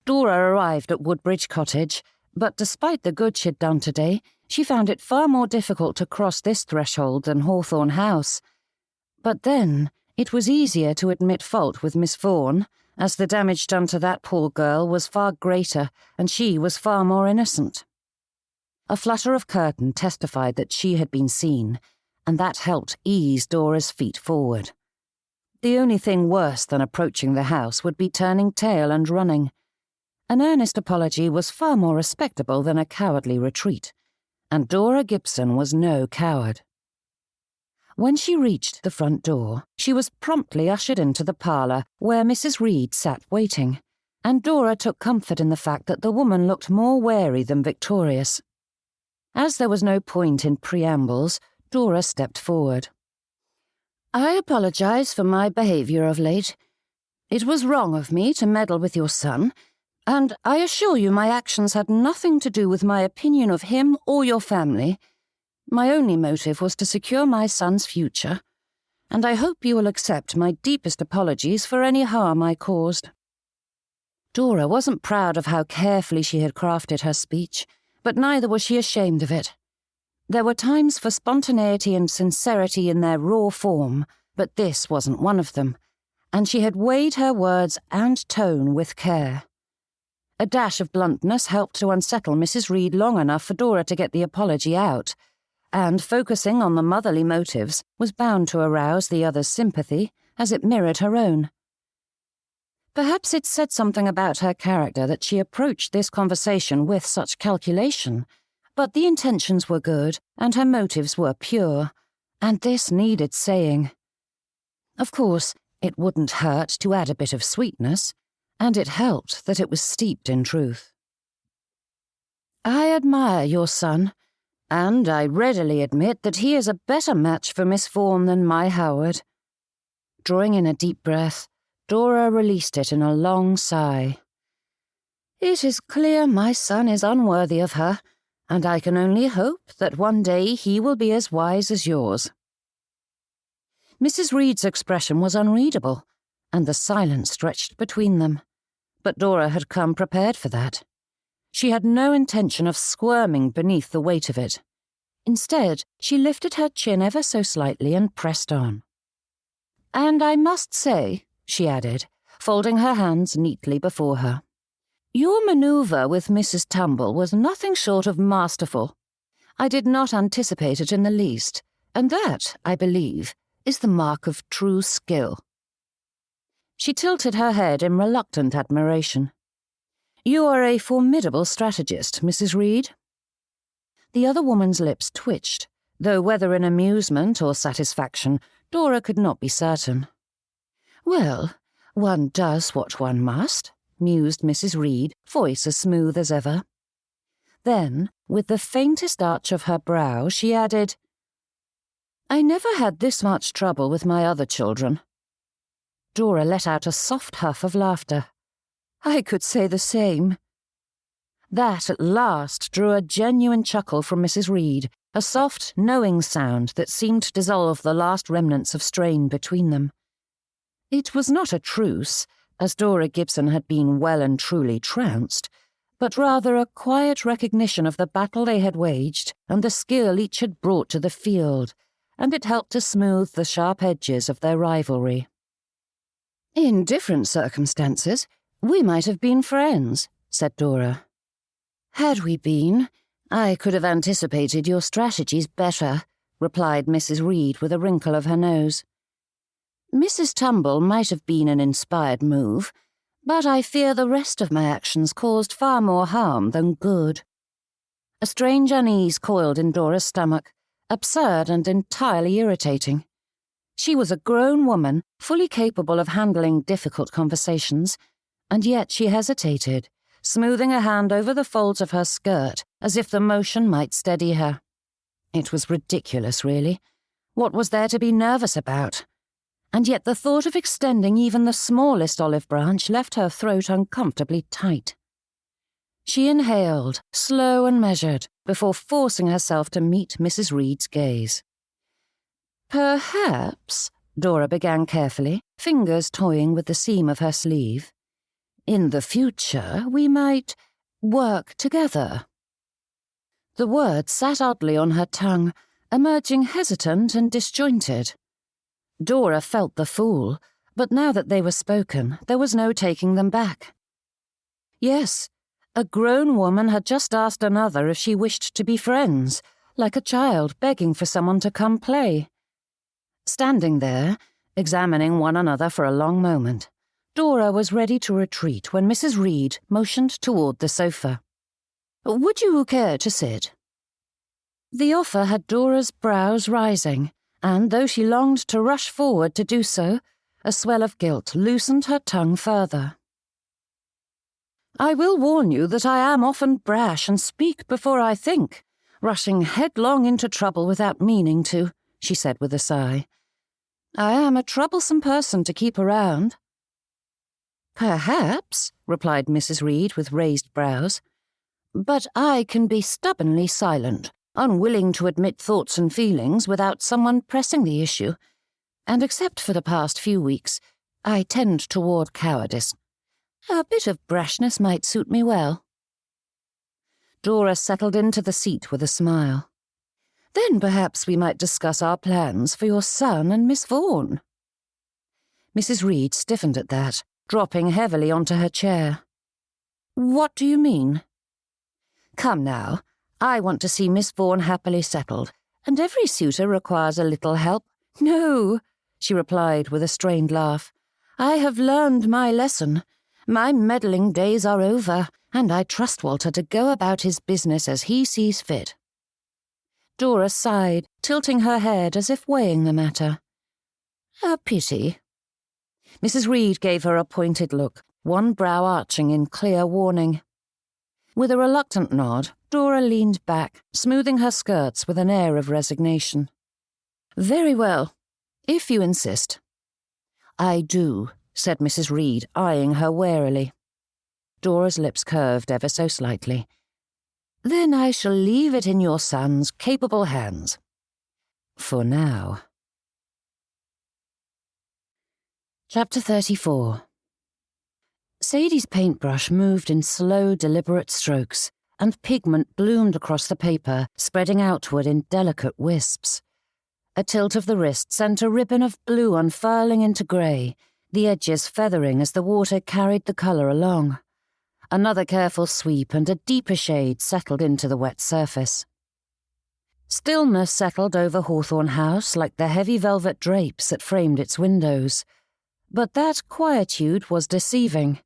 S1: Dora arrived at Woodbridge Cottage, but despite the good she'd done today, she found it far more difficult to cross this threshold than Hawthorne House. But then, it was easier to admit fault with Miss Vaughn, as the damage done to that poor girl was far greater and she was far more innocent. A flutter of curtain testified that she had been seen, and that helped ease Dora's feet forward. The only thing worse than approaching the house would be turning tail and running. An earnest apology was far more respectable than a cowardly retreat, and Dora Gibson was no coward. When she reached the front door, she was promptly ushered into the parlour where Mrs. Reed sat waiting, and Dora took comfort in the fact that the woman looked more wary than victorious. As there was no point in preambles, Dora stepped forward. "I apologise for my behaviour of late. It was wrong of me to meddle with your son, and I assure you my actions had nothing to do with my opinion of him or your family. My only motive was to secure my son's future, and I hope you will accept my deepest apologies for any harm I caused." Dora wasn't proud of how carefully she had crafted her speech, but neither was she ashamed of it. There were times for spontaneity and sincerity in their raw form, but this wasn't one of them, and she had weighed her words and tone with care. A dash of bluntness helped to unsettle Mrs. Reed long enough for Dora to get the apology out, and focusing on the motherly motives was bound to arouse the other's sympathy as it mirrored her own. Perhaps it said something about her character that she approached this conversation with such calculation, but the intentions were good and her motives were pure, and this needed saying. Of course, it wouldn't hurt to add a bit of sweetness, and it helped that it was steeped in truth. "I admire your son, and I readily admit that he is a better match for Miss Vaughn than my Howard." Drawing in a deep breath, Dora released it in a long sigh. "It is clear my son is unworthy of her, and I can only hope that one day he will be as wise as yours." Mrs. Reed's expression was unreadable, and the silence stretched between them. But Dora had come prepared for that. She had no intention of squirming beneath the weight of it. Instead, she lifted her chin ever so slightly and pressed on. "And I must say," she added, folding her hands neatly before her, "your manoeuvre with Mrs. Tumble was nothing short of masterful. I did not anticipate it in the least, and that, I believe, is the mark of true skill." She tilted her head in reluctant admiration. "You are a formidable strategist, Mrs. Reed." The other woman's lips twitched, though whether in amusement or satisfaction, Dora could not be certain.
S2: Well, one does what one must, mused Mrs. Reed, voice as smooth as ever. Then, with the faintest arch of her brow, she added, I never had this much trouble with my other children. Dora let out a soft huff of laughter. I could say the same. That at last drew a genuine chuckle from Mrs. Reed, a soft, knowing sound that seemed to dissolve the last remnants of strain between them. It was not a truce, as Dora Gibson had been well and truly trounced, but rather a quiet recognition of the battle they had waged and the skill each had brought to the field, and it helped to smooth the sharp edges of their rivalry.
S1: In different circumstances, we might have been friends, said Dora.
S2: Had we been, I could have anticipated your strategies better, replied Mrs. Reed with a wrinkle of her nose. Mrs. Tumble might have been an inspired move, but I fear the rest of my actions caused far more harm than good. A strange unease coiled in Dora's stomach, absurd and entirely irritating. She was a grown woman, fully capable of handling difficult conversations, and yet she hesitated, smoothing a hand over the folds of her skirt as if the motion might steady her. It was ridiculous, really. What was there to be nervous about? And yet the thought of extending even the smallest olive branch left her throat uncomfortably tight. She inhaled, slow and measured, before forcing herself to meet Mrs. Reed's gaze.
S1: Perhaps, Dora began carefully, fingers toying with the seam of her sleeve, in the future we might work together. The words sat oddly on her tongue, emerging hesitant and disjointed. Dora felt the fool, but now that they were spoken, there was no taking them back. Yes, a grown woman had just asked another if she wished to be friends, like a child begging for someone to come play. Standing there, examining one another for a long moment, Dora was ready to retreat when Mrs. Reed motioned toward the sofa. Would you care to sit? The offer had Dora's brows rising, and though she longed to rush forward to do so, a swell of guilt loosened her tongue further. I will warn you that I am often brash and speak before I think, rushing headlong into trouble without meaning to, she said with a sigh. I am a troublesome person to keep around. Perhaps, replied Mrs. Reed with raised brows, but I can be stubbornly silent, unwilling to admit thoughts and feelings without someone pressing the issue, and except for the past few weeks, I tend toward cowardice. A bit of brashness might suit me well. Dora settled into the seat with a smile. Then perhaps we might discuss our plans for your son and Miss Vaughn. Mrs. Reed stiffened at that, dropping heavily onto her chair. What do you mean? Come now, I want to see Miss Vaughn happily settled, and every suitor requires a little help. No, she replied with a strained laugh. I have learned my lesson. My meddling days are over, and I trust Walter to go about his business as he sees fit. Dora sighed, tilting her head as if weighing the matter. A pity. Mrs. Reed gave her a pointed look, one brow arching in clear warning. With a reluctant nod, Dora leaned back, smoothing her skirts with an air of resignation. Very well, if you insist. I do, said Mrs. Reed, eyeing her warily. Dora's lips curved ever so slightly. Then I shall leave it in your son's capable hands. For now. Chapter 34. Sadie's paintbrush moved in slow, deliberate strokes, and pigment bloomed across the paper, spreading outward in delicate wisps. A tilt of the wrist sent a ribbon of blue unfurling into grey, the edges feathering as the water carried the colour along. Another careful sweep and a deeper shade settled into the wet surface. Stillness settled over Hawthorne House like the heavy velvet drapes that framed its windows. But that quietude was deceiving,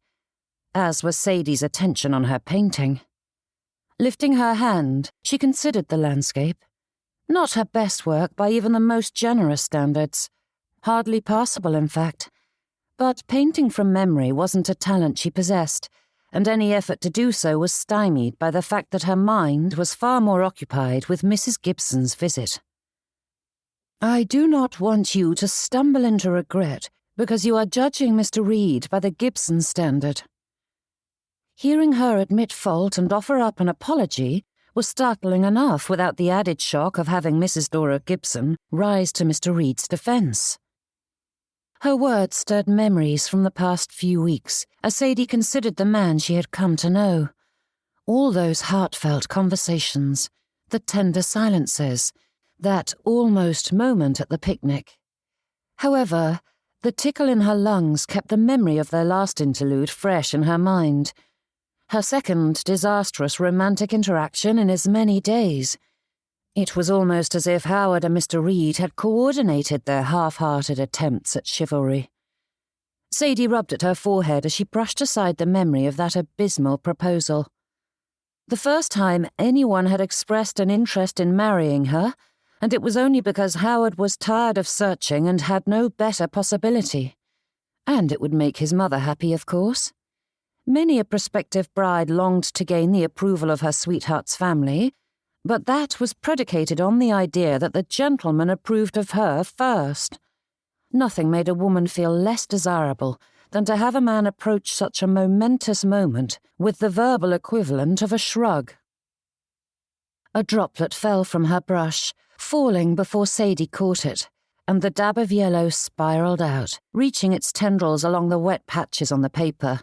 S1: as was Sadie's attention on her painting. Lifting her hand, she considered the landscape. Not her best work by even the most generous standards, hardly passable in fact. But painting from memory wasn't a talent she possessed, and any effort to do so was stymied by the fact that her mind was far more occupied with Mrs. Gibson's visit. "I do not want you to stumble into regret because you are judging Mr. Reed by the Gibson standard." Hearing her admit fault and offer up an apology was startling enough without the added shock of having Mrs. Dora Gibson rise to Mr. Reed's defence. Her words stirred memories from the past few weeks as Sadie considered the man she had come to know. All those heartfelt conversations, the tender silences, that almost moment at the picnic. However, the tickle in her lungs kept the memory of their last interlude fresh in her mind. Her second disastrous romantic interaction in as many days. It was almost as if Howard and Mr. Reed had coordinated their half-hearted attempts at chivalry. Sadie rubbed at her forehead as she brushed aside the memory of that abysmal proposal. The first time anyone had expressed an interest in marrying her, and it was only because Howard was tired of searching and had no better possibility. And it would make his mother happy, of course. Many a prospective bride longed to gain the approval of her sweetheart's family, but that was predicated on the idea that the gentleman approved of her first. Nothing made a woman feel less desirable than to have a man approach such a momentous moment with the verbal equivalent of a shrug. A droplet fell from her brush, falling before Sadie caught it, and the dab of yellow spiraled out, reaching its tendrils along the wet patches on the paper.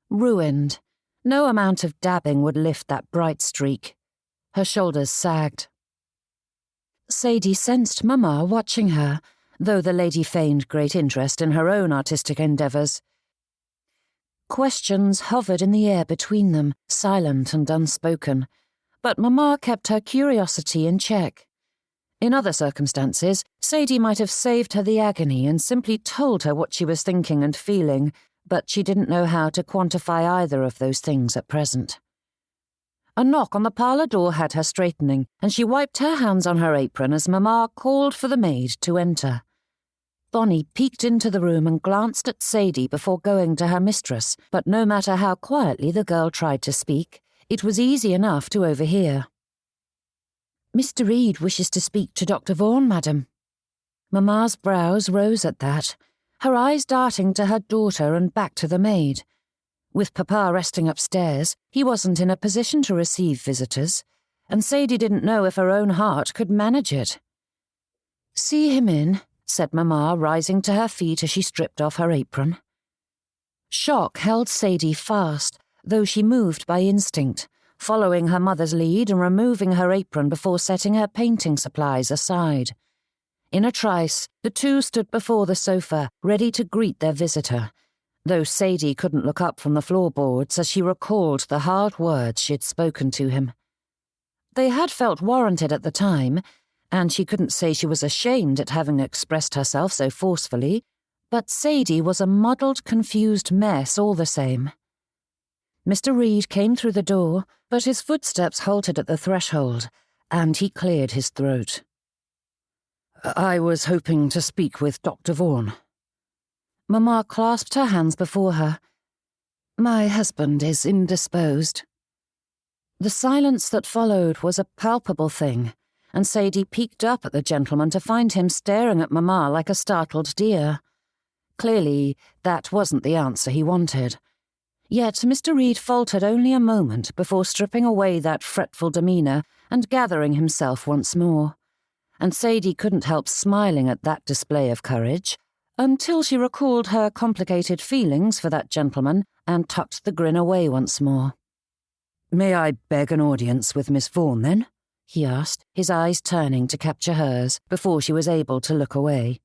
S1: Ruined. No amount of dabbing would lift that bright streak. Her shoulders sagged. Sadie sensed Mamma watching her, though the lady feigned great interest in her own artistic endeavours. Questions hovered in the air between them, silent and unspoken, but Mamma kept her curiosity in check. In other circumstances, Sadie might have saved her the agony and simply told her what she was thinking and feeling, but she didn't know how to quantify either of those things at present. A knock on the parlour door had her straightening, and she wiped her hands on her apron as Mamma called for the maid to enter. Bonnie peeked into the room and glanced at Sadie before going to her mistress, but no matter how quietly the girl tried to speak, it was easy enough to overhear. "Mr. Reed wishes to speak to Dr. Vaughn, madam." Mamma's brows rose at that, her eyes darting to her daughter and back to the maid. With Papa resting upstairs, he wasn't in a position to receive visitors, and Sadie didn't know if her own heart could manage it. "See him in," said Mamma, rising to her feet as she stripped off her apron. Shock held Sadie fast, though she moved by instinct, following her mother's lead and removing her apron before setting her painting supplies aside. In a trice, the two stood before the sofa, ready to greet their visitor, though Sadie couldn't look up from the floorboards as she recalled the hard words she had spoken to him. They had felt warranted at the time, and she couldn't say she was ashamed at having expressed herself so forcefully, but Sadie was a muddled, confused mess all the same. Mr. Reed came through the door, but his footsteps halted at the threshold, and he cleared his throat. "I was hoping to speak with Dr. Vaughn." Mamma clasped her hands before her. "My husband is indisposed." The silence that followed was a palpable thing, and Sadie peeked up at the gentleman to find him staring at Mamma like a startled deer. Clearly, that wasn't the answer he wanted. Yet Mr. Reed faltered only a moment before stripping away that fretful demeanour and gathering himself once more. And Sadie couldn't help smiling at that display of courage, until she recalled her complicated feelings for that gentleman and tucked the grin away once more. "May I beg an audience with Miss Vaughn, then?" he asked, his eyes turning to capture hers before she was able to look away.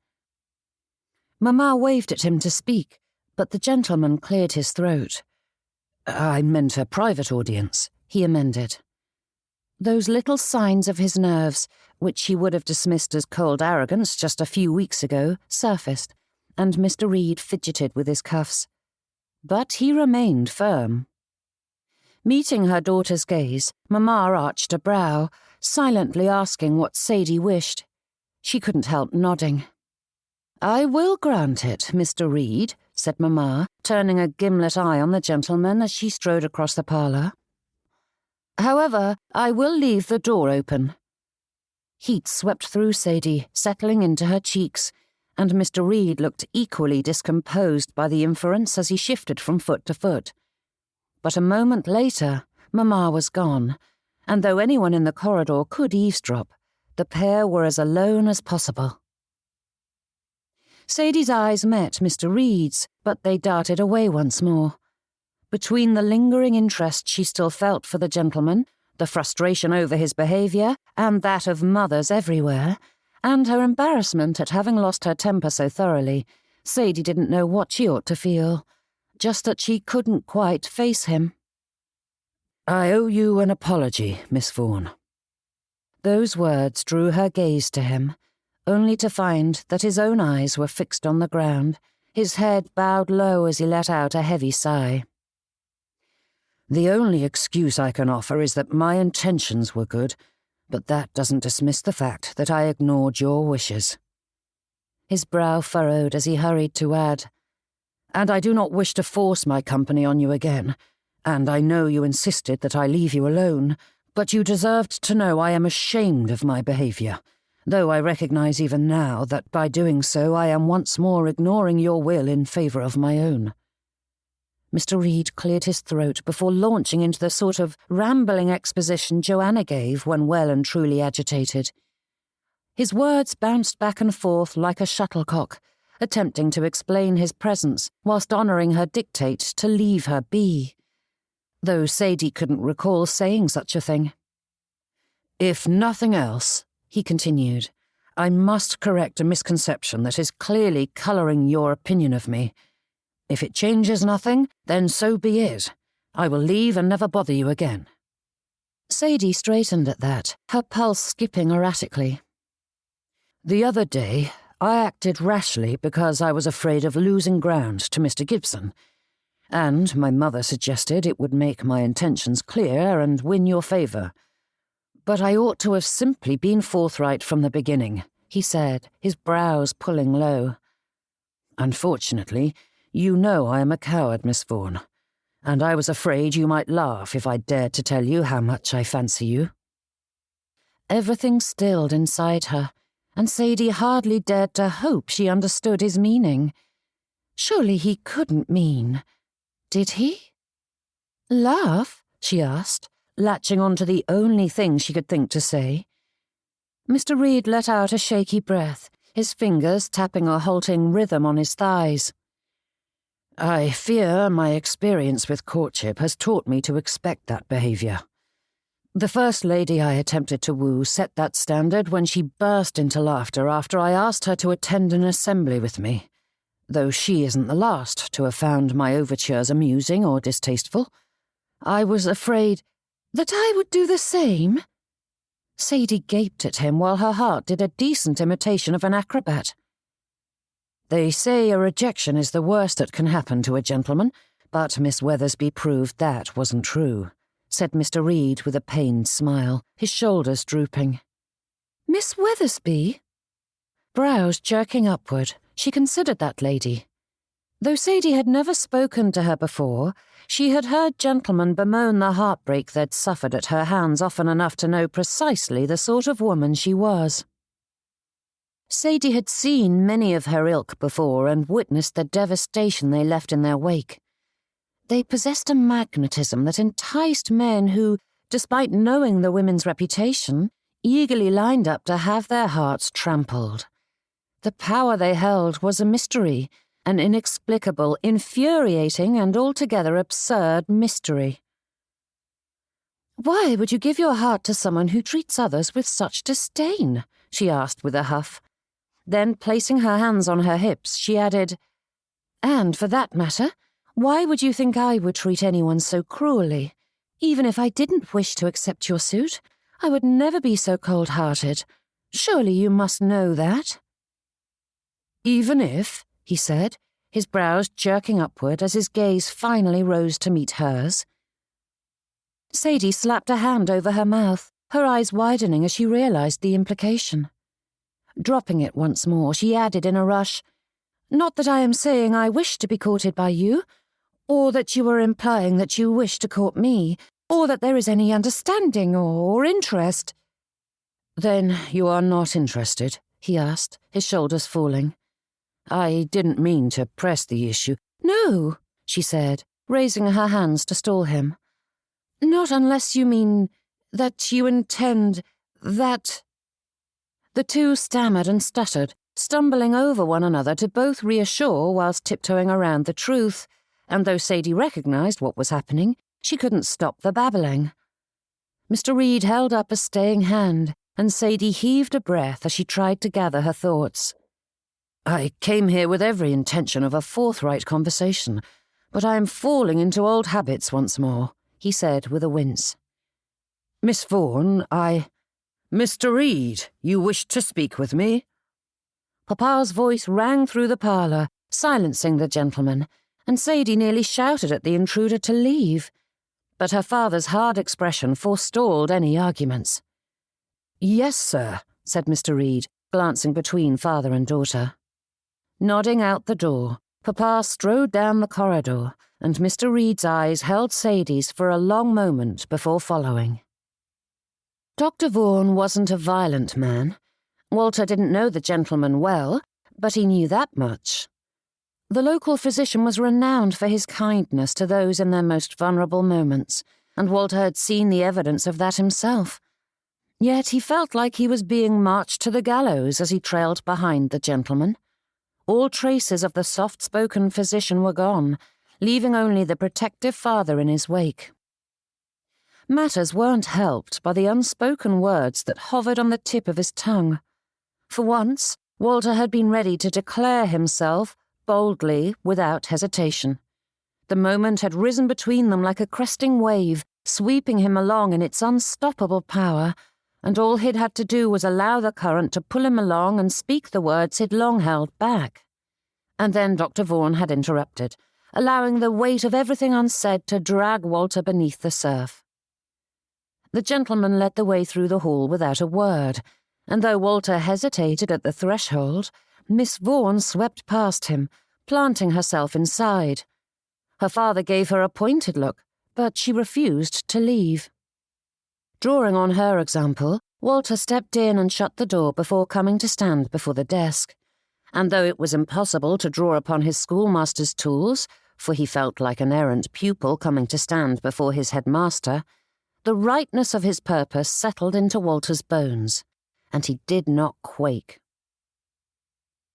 S1: Mamma waved at him to speak, but the gentleman cleared his throat. "I meant a private audience," he amended. Those little signs of his nerves, which he would have dismissed as cold arrogance just a few weeks ago, surfaced, and Mr. Reed fidgeted with his cuffs. But he remained firm. Meeting her daughter's gaze, Mamma arched a brow, silently asking what Sadie wished. She couldn't help nodding. "I will grant it, Mr. Reed," said Mamma, turning a gimlet eye on the gentleman as she strode across the parlour. "However, I will leave the door open." Heat swept through Sadie, settling into her cheeks, and Mr. Reed looked equally discomposed by the inference as he shifted from foot to foot. But a moment later, Mamma was gone, and though anyone in the corridor could eavesdrop, the pair were as alone as possible. Sadie's eyes met Mr. Reed's, but they darted away once more. Between the lingering interest she still felt for the gentleman, the frustration over his behaviour, and that of mothers everywhere, and her embarrassment at having lost her temper so thoroughly, Sadie didn't know what she ought to feel, just that she couldn't quite face him.
S4: "I owe you an apology, Miss Vaughn."
S1: Those words drew her gaze to him, only to find that his own eyes were fixed on the ground, his head bowed low as he let out a heavy sigh.
S4: "The only excuse I can offer is that my intentions were good, but that doesn't dismiss the fact that I ignored your wishes."
S1: His brow furrowed as he hurried to add,
S4: "And I do not wish to force my company on you again, and I know you insisted that I leave you alone, but you deserved to know I am ashamed of my behaviour, though I recognize even now that by doing so I am once more ignoring your will in favour of my own."
S1: Mr. Reed cleared his throat before launching into the sort of rambling exposition Joanna gave when well and truly agitated. His words bounced back and forth like a shuttlecock, attempting to explain his presence whilst honouring her dictate to leave her be, though Sadie couldn't recall saying such a thing.
S4: "If nothing else," he continued, "I must correct a misconception that is clearly colouring your opinion of me. If it changes nothing, then so be it. I will leave and never bother you again."
S1: Sadie straightened at that, her pulse skipping erratically.
S4: "The other day, I acted rashly because I was afraid of losing ground to Mr. Gibson, and my mother suggested it would make my intentions clear and win your favour. But I ought to have simply been forthright from the beginning," he said, his brows pulling low. "Unfortunately, you know I am a coward, Miss Vaughn, and I was afraid you might laugh if I dared to tell you how much I fancy you."
S1: Everything stilled inside her, and Sadie hardly dared to hope she understood his meaning. Surely he couldn't mean. Did he? "Laugh?" she asked, latching on to the only thing she could think to say. Mr. Reed let out a shaky breath, his fingers tapping a halting rhythm on his thighs.
S4: "I fear my experience with courtship has taught me to expect that behaviour. The first lady I attempted to woo set that standard when she burst into laughter after I asked her to attend an assembly with me, though she isn't the last to have found my overtures amusing or distasteful. I was afraid—"
S1: "That I would do the same?" Sadie gaped at him while her heart did a decent imitation of an acrobat.
S4: "They say a rejection is the worst that can happen to a gentleman, but Miss Weathersby proved that wasn't true," said Mr. Reed with a pained smile, his shoulders drooping.
S1: "Miss Weathersby?" Brows jerking upward, she considered that lady. Though Sadie had never spoken to her before, she had heard gentlemen bemoan the heartbreak they'd suffered at her hands often enough to know precisely the sort of woman she was. Sadie had seen many of her ilk before and witnessed the devastation they left in their wake. They possessed a magnetism that enticed men who, despite knowing the women's reputation, eagerly lined up to have their hearts trampled. The power they held was a mystery, an inexplicable, infuriating, and altogether absurd mystery. "Why would you give your heart to someone who treats others with such disdain?" she asked with a huff. Then, placing her hands on her hips, she added, "And for that matter, why would you think I would treat anyone so cruelly? Even if I didn't wish to accept your suit, I would never be so cold-hearted. Surely you must know that."
S4: "Even if,"
S1: he said, his brows jerking upward as his gaze finally rose to meet hers. Sadie slapped a hand over her mouth, her eyes widening as she realized the implication.
S3: Dropping it once more, she added in a rush, "Not that I am saying I wish to be courted by you, or that you are implying that you wish to court me, or that there is any understanding or interest."
S4: "Then you are not interested?" he asked, his shoulders falling. "I didn't mean to press the issue."
S3: "No," she said, raising her hands to stall him. "Not unless you mean that you intend that—" The two stammered and stuttered, stumbling over one another to both reassure whilst tiptoeing around the truth, and though Sadie recognised what was happening, she couldn't stop the babbling. Mr. Reed held up a staying hand, and Sadie heaved a breath as she tried to gather her thoughts.
S4: "I came here with every intention of a forthright conversation, but I am falling into old habits once more," he said with a wince. "Miss Vaughn, Mr. Reed, you wished to speak with me?"
S3: Papa's voice rang through the parlour, silencing the gentleman, and Sadie nearly shouted at the intruder to leave. But her father's hard expression forestalled any arguments.
S4: "Yes, sir," said Mr. Reed, glancing between father and daughter.
S3: Nodding out the door, Papa strode down the corridor, and Mr. Reed's eyes held Sadie's for a long moment before following. Dr. Vaughan wasn't a violent man. Walter didn't know the gentleman well, but he knew that much. The local physician was renowned for his kindness to those in their most vulnerable moments, and Walter had seen the evidence of that himself. Yet he felt like he was being marched to the gallows as he trailed behind the gentleman. All traces of the soft-spoken physician were gone, leaving only the protective father in his wake. Matters weren't helped by the unspoken words that hovered on the tip of his tongue. For once, Walter had been ready to declare himself, boldly, without hesitation. The moment had risen between them like a cresting wave, sweeping him along in its unstoppable power, and all he'd had to do was allow the current to pull him along and speak the words he'd long held back. And then Dr. Vaughan had interrupted, allowing the weight of everything unsaid to drag Walter beneath the surf. The gentleman led the way through the hall without a word, and though Walter hesitated at the threshold, Miss Vaughn swept past him, planting herself inside. Her father gave her a pointed look, but she refused to leave. Drawing on her example, Walter stepped in and shut the door before coming to stand before the desk. And though it was impossible to draw upon his schoolmaster's tools, for he felt like an errant pupil coming to stand before his headmaster, the rightness of his purpose settled into Walter's bones, and he did not quake.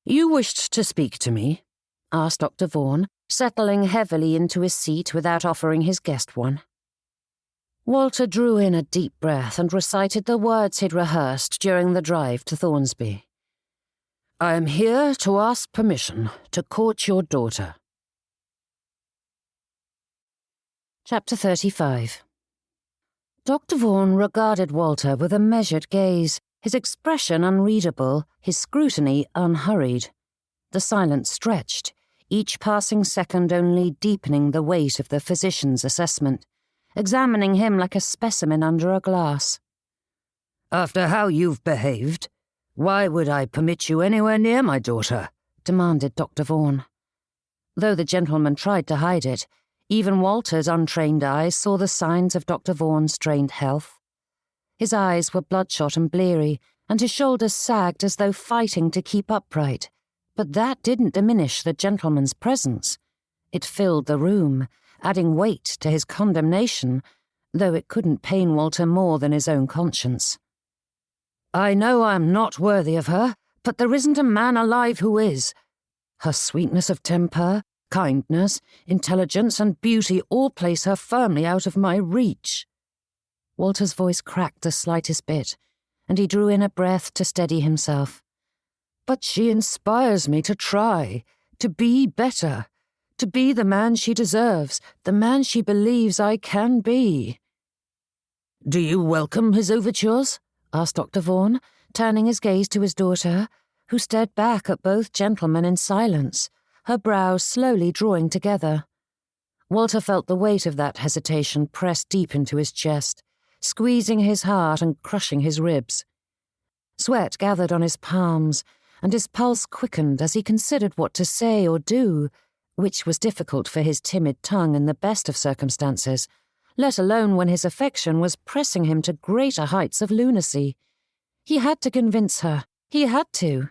S4: "You wished to speak to me?"
S3: asked Dr. Vaughan, settling heavily into his seat without offering his guest one. Walter drew in a deep breath and recited the words he'd rehearsed during the drive to Thornsby.
S4: "I am here to ask permission to court your daughter."
S3: Chapter 35. Dr. Vaughan regarded Walter with a measured gaze, his expression unreadable, his scrutiny unhurried. The silence stretched, each passing second only deepening the weight of the physician's assessment, examining him like a specimen under a glass.
S4: "After how you've behaved, why would I permit you anywhere near my daughter?"
S3: demanded Dr. Vaughan. Though the gentleman tried to hide it, even Walter's untrained eyes saw the signs of Dr. Vaughan's strained health. His eyes were bloodshot and bleary, and his shoulders sagged as though fighting to keep upright. But that didn't diminish the gentleman's presence. It filled the room, adding weight to his condemnation, though it couldn't pain Walter more than his own conscience.
S4: "I know I'm not worthy of her, but there isn't a man alive who is. Her sweetness of temper, kindness, intelligence, and beauty all place her firmly out of my reach."
S3: Walter's voice cracked the slightest bit, and he drew in a breath to steady himself.
S4: "But she inspires me to try, to be better, to be the man she deserves, the man she believes I can be." "Do you welcome his overtures?"
S3: asked Dr. Vaughan, turning his gaze to his daughter, who stared back at both gentlemen in silence, her brows slowly drawing together. Walter felt the weight of that hesitation press deep into his chest, squeezing his heart and crushing his ribs.
S2: Sweat gathered on his palms, and his pulse quickened as he considered what to say or do, which was difficult for his timid tongue in the best of circumstances, let alone when his affection was pressing him to greater heights of lunacy. He had to convince her. He had to.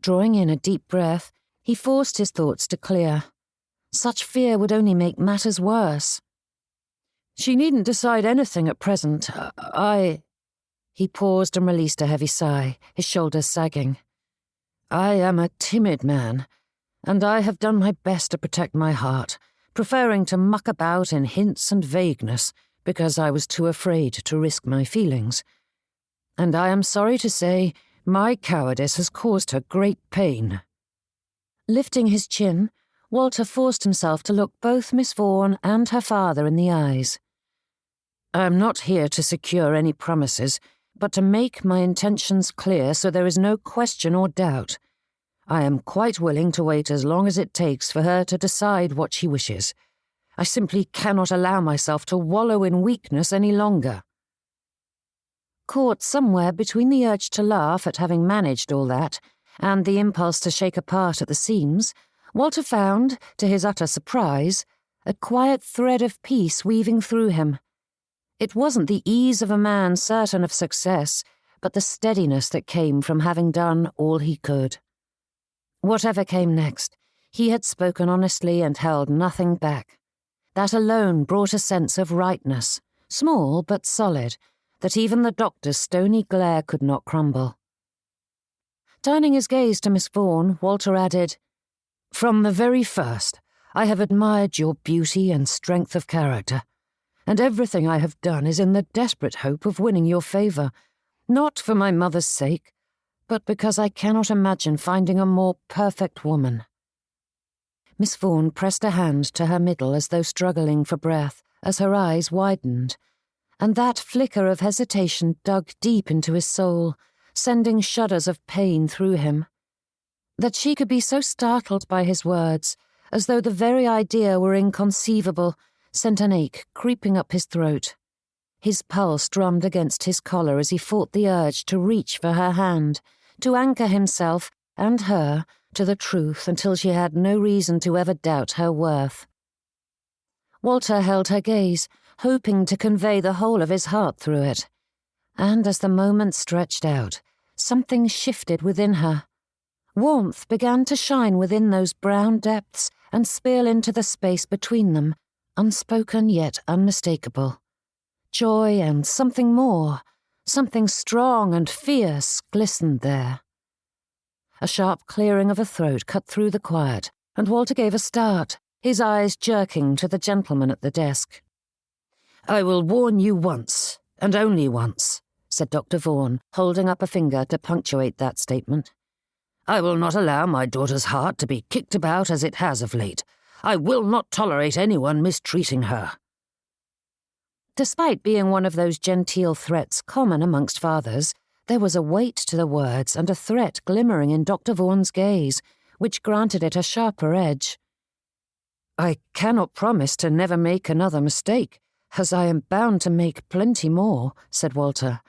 S2: Drawing in a deep breath, he forced his thoughts to clear. Such fear would only make matters worse. "She needn't decide anything at present. He paused and released a heavy sigh, his shoulders sagging. "I am a timid man, and I have done my best to protect my heart, preferring to muck about in hints and vagueness because I was too afraid to risk my feelings. And I am sorry to say my cowardice has caused her great pain." Lifting his chin, Walter forced himself to look both Miss Vaughn and her father in the eyes. "I am not here to secure any promises, but to make my intentions clear so there is no question or doubt. I am quite willing to wait as long as it takes for her to decide what she wishes. I simply cannot allow myself to wallow in weakness any longer." Caught somewhere between the urge to laugh at having managed all that and the impulse to shake apart at the seams, Walter found, to his utter surprise, a quiet thread of peace weaving through him. It wasn't the ease of a man certain of success, but the steadiness that came from having done all he could. Whatever came next, he had spoken honestly and held nothing back. That alone brought a sense of rightness, small but solid, that even the doctor's stony glare could not crumble. Turning his gaze to Miss Vaughn, Walter added, "From the very first, I have admired your beauty and strength of character, and everything I have done is in the desperate hope of winning your favour, not for my mother's sake, but because I cannot imagine finding a more perfect woman." Miss Vaughn pressed a hand to her middle as though struggling for breath, as her eyes widened, and that flicker of hesitation dug deep into his soul, sending shudders of pain through him. That she could be so startled by his words, as though the very idea were inconceivable, sent an ache creeping up his throat. His pulse drummed against his collar as he fought the urge to reach for her hand, to anchor himself and her to the truth until she had no reason to ever doubt her worth. Walter held her gaze, hoping to convey the whole of his heart through it. And as the moment stretched out, something shifted within her. Warmth began to shine within those brown depths and spill into the space between them, unspoken yet unmistakable. Joy and something more, something strong and fierce, glistened there. A sharp clearing of a throat cut through the quiet, and Walter gave a start, his eyes jerking to the gentleman at the desk. "I will warn you once, and only once," said Dr. Vaughn, holding up a finger to punctuate that statement. "I will not allow my daughter's heart to be kicked about as it has of late. I will not tolerate anyone mistreating her." Despite being one of those genteel threats common amongst fathers, there was a weight to the words and a threat glimmering in Dr. Vaughan's gaze, which granted it a sharper edge. "I cannot promise to never make another mistake, as I am bound to make plenty more," said Walter.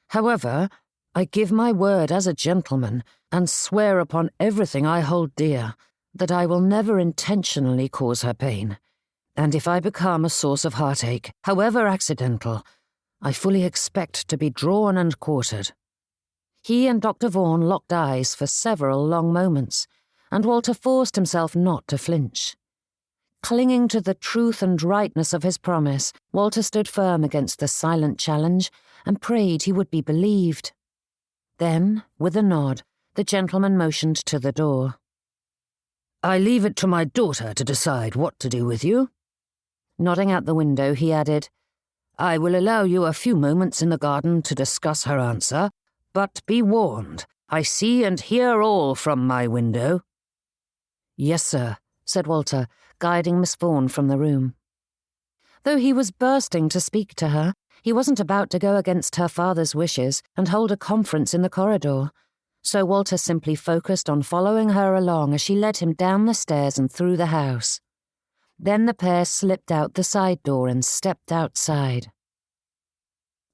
S2: "However, I give my word as a gentleman, and swear upon everything I hold dear, that I will never intentionally cause her pain. And if I become a source of heartache, however accidental, I fully expect to be drawn and quartered." He and Dr. Vaughn locked eyes for several long moments, and Walter forced himself not to flinch. Clinging to the truth and rightness of his promise, Walter stood firm against the silent challenge and prayed he would be believed. Then, with a nod, the gentleman motioned to the door. "I leave it to my daughter to decide what to do with you." Nodding out the window, he added, "I will allow you a few moments in the garden to discuss her answer, but be warned, I see and hear all from my window." "Yes, sir," said Walter, guiding Miss Vaughn from the room. Though he was bursting to speak to her, he wasn't about to go against her father's wishes and hold a conference in the corridor, so Walter simply focused on following her along as she led him down the stairs and through the house. Then the pair slipped out the side door and stepped outside.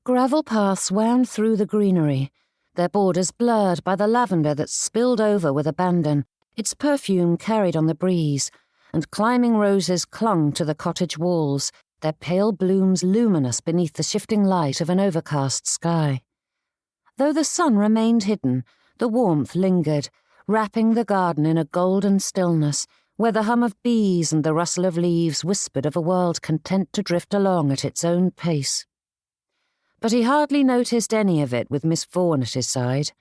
S2: Gravel paths wound through the greenery,
S1: their borders blurred by the lavender that spilled over with abandon, its perfume carried on the breeze, and climbing roses clung to the cottage walls, their pale blooms luminous beneath the shifting light of an overcast sky. Though the sun remained hidden, the warmth lingered, wrapping the garden in a golden stillness, where the hum of bees and the rustle of leaves whispered of a world content to drift along at its own pace. But he hardly noticed any of it with Miss Vaughn at his side.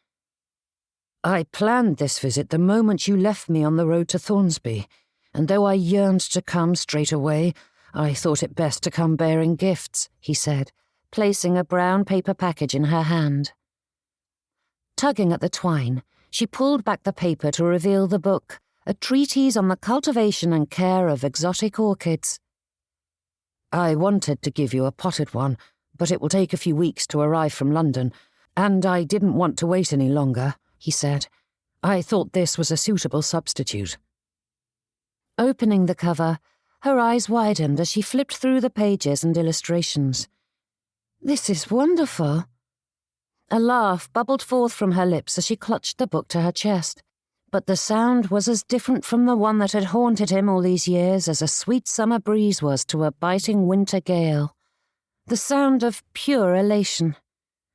S1: "I planned this visit the moment you left me on the road to Thornsby, and though I yearned to come straight away, I thought it best to come bearing gifts," he said, placing a brown paper package in her hand. Tugging at the twine, she pulled back the paper to reveal the book, a treatise on the cultivation and care of exotic orchids. "I wanted to give you a potted one, but it will take a few weeks to arrive from London, and I didn't want to wait any longer," he said. "I thought this was a suitable substitute." Opening the cover, her eyes widened as she flipped through the pages and illustrations. "This is wonderful." A laugh bubbled forth from her lips as she clutched the book to her chest, but the sound was as different from the one that had haunted him all these years as a sweet summer breeze was to a biting winter gale. The sound of pure elation.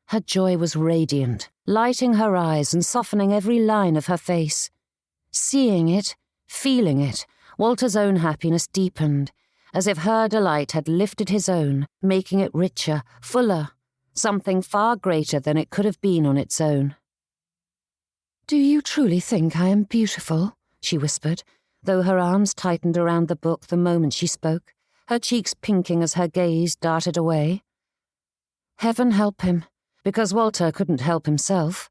S1: Her joy was radiant, lighting her eyes and softening every line of her face. Seeing it, feeling it, Walter's own happiness deepened, as if her delight had lifted his own, making it richer, fuller, something far greater than it could have been on its own. "Do you truly think I am beautiful?" she whispered, though her arms tightened around the book the moment she spoke, her cheeks pinking as her gaze darted away. Heaven help him, because Walter couldn't help himself.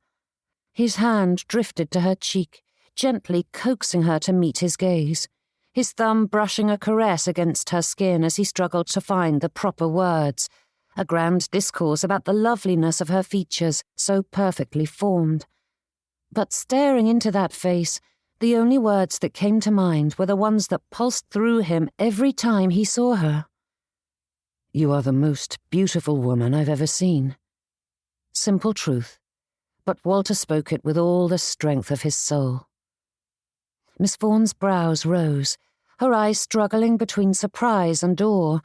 S1: His hand drifted to her cheek, gently coaxing her to meet his gaze, his thumb brushing a caress against her skin as he struggled to find the proper words, a grand discourse about the loveliness of her features so perfectly formed. But staring into that face, the only words that came to mind were the ones that pulsed through him every time he saw her. "You are the most beautiful woman I've ever seen." Simple truth, but Walter spoke it with all the strength of his soul. Miss Vaughn's brows rose, her eyes struggling between surprise and awe,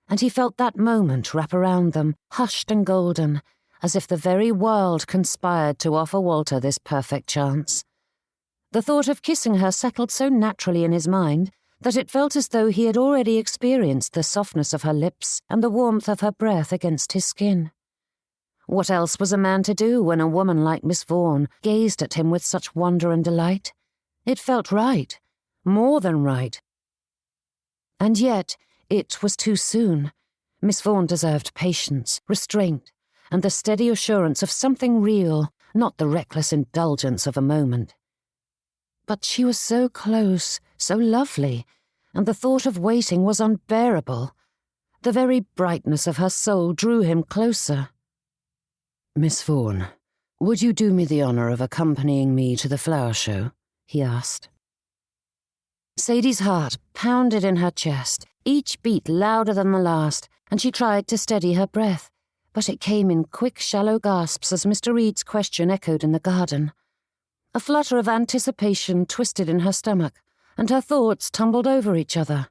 S1: and he felt that moment wrap around them, hushed and golden, as if the very world conspired to offer Walter this perfect chance. The thought of kissing her settled so naturally in his mind that it felt as though he had already experienced the softness of her lips and the warmth of her breath against his skin. What else was a man to do when a woman like Miss Vaughn gazed at him with such wonder and delight? It felt right, more than right. And yet, it was too soon. Miss Vaughn deserved patience, restraint, and the steady assurance of something real, not the reckless indulgence of a moment. But she was so close, so lovely, and the thought of waiting was unbearable. The very brightness of her soul drew him closer. "Miss Vaughn, would you do me the honour of accompanying me to the flower show?" he asked. Sadie's heart pounded in her chest, each beat louder than the last, and she tried to steady her breath, but it came in quick, shallow gasps as Mr. Reed's question echoed in the garden. A flutter of anticipation twisted in her stomach, and her thoughts tumbled over each other.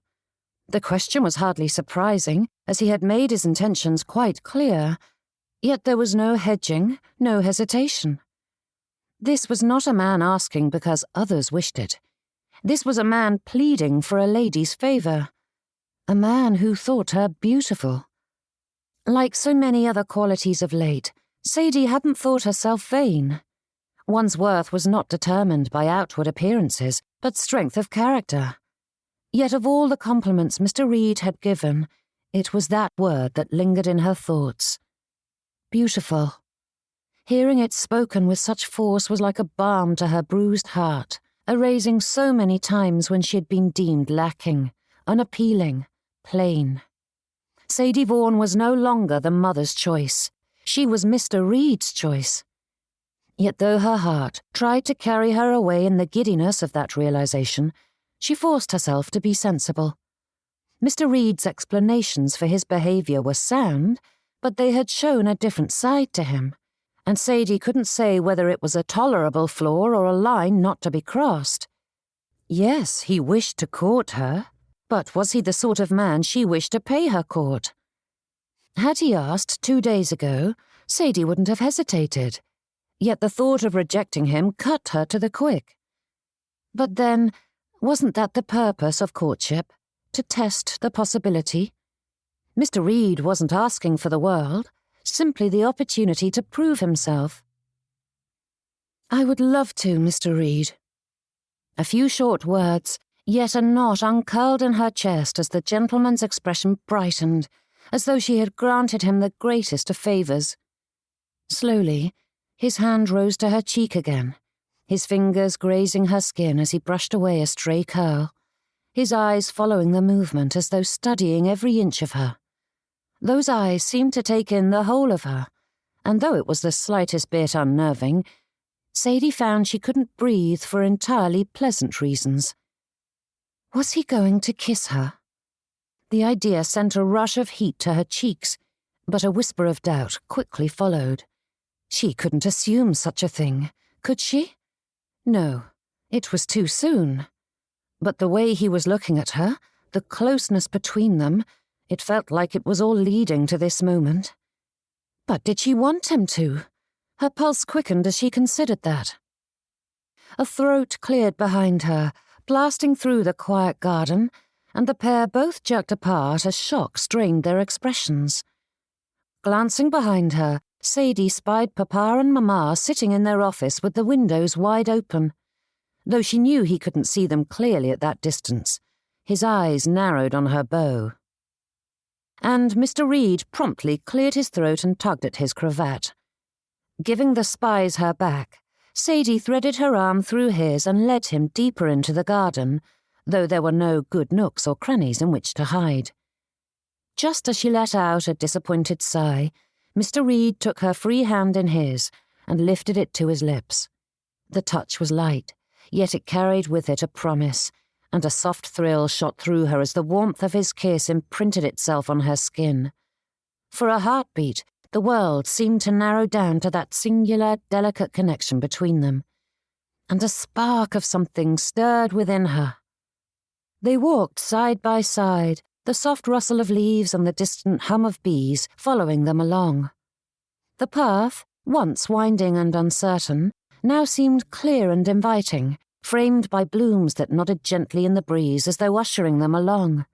S1: The question was hardly surprising, as he had made his intentions quite clear, yet there was no hedging, no hesitation. This was not a man asking because others wished it. This was a man pleading for a lady's favour. A man who thought her beautiful. Like so many other qualities of late, Sadie hadn't thought herself vain. One's worth was not determined by outward appearances, but strength of character. Yet of all the compliments Mr. Reed had given, it was that word that lingered in her thoughts. Beautiful. Hearing it spoken with such force was like a balm to her bruised heart, erasing so many times when she had been deemed lacking, unappealing, plain. Sadie Vaughn was no longer the mother's choice. She was Mr. Reed's choice. Yet though her heart tried to carry her away in the giddiness of that realization, she forced herself to be sensible. Mr. Reed's explanations for his behaviour were sound, but they had shown a different side to him,
S2: and Sadie couldn't say whether it was a tolerable flaw or a line not to be crossed. Yes, he wished to court her, but was he the sort of man she wished to pay her court? Had he asked 2 days ago, Sadie wouldn't have hesitated, yet the thought of rejecting him cut her to the quick. But then, wasn't that the purpose of courtship, to test the possibility? Mr. Reed wasn't asking for the world, simply the opportunity to prove himself. "I would love to, Mr. Reed." A few short words, yet a knot uncurled in her chest as the gentleman's expression brightened, as though she had granted him the greatest of favours. Slowly, his hand rose to her cheek again, his fingers grazing her skin as he brushed away a stray curl, his eyes following the movement as though studying every inch of her. Those eyes seemed to take in the whole of her, and though it was the slightest bit unnerving, Sadie found she couldn't breathe for entirely pleasant reasons. Was he going to kiss her? The idea sent a rush of heat to her cheeks, but a whisper of doubt quickly followed. She couldn't assume such a thing, could she? No, it was too soon. But the way he was looking at her, the closeness between them, it felt like it was all leading to this moment. But did she want him to? Her pulse quickened as she considered that. A throat cleared behind her, blasting through the quiet garden, and the pair both jerked apart as shock strained their expressions. Glancing behind her, Sadie spied Papa and Mamma sitting in their office with the windows wide open. Though she knew he couldn't see them clearly at that distance, his eyes narrowed on her beau. And Mr. Reed promptly cleared his throat and tugged at his cravat. Giving the spies her back, Sadie threaded her arm through his and led him deeper into the garden, though there were no good nooks or crannies in which to hide. Just as she let out a disappointed sigh, Mr. Reed took her free hand in his and lifted it to his lips. The touch was light, yet it carried with it a promise, and a soft thrill shot through her as the warmth of his kiss imprinted itself on her skin. For a heartbeat, the world seemed to narrow down to that singular, delicate connection between them, and a spark of something stirred within her. They walked side by side, the soft rustle of leaves and the distant hum of bees following them along. The path, once winding and uncertain, now seemed clear and inviting, framed by blooms that nodded gently in the breeze as though ushering them along.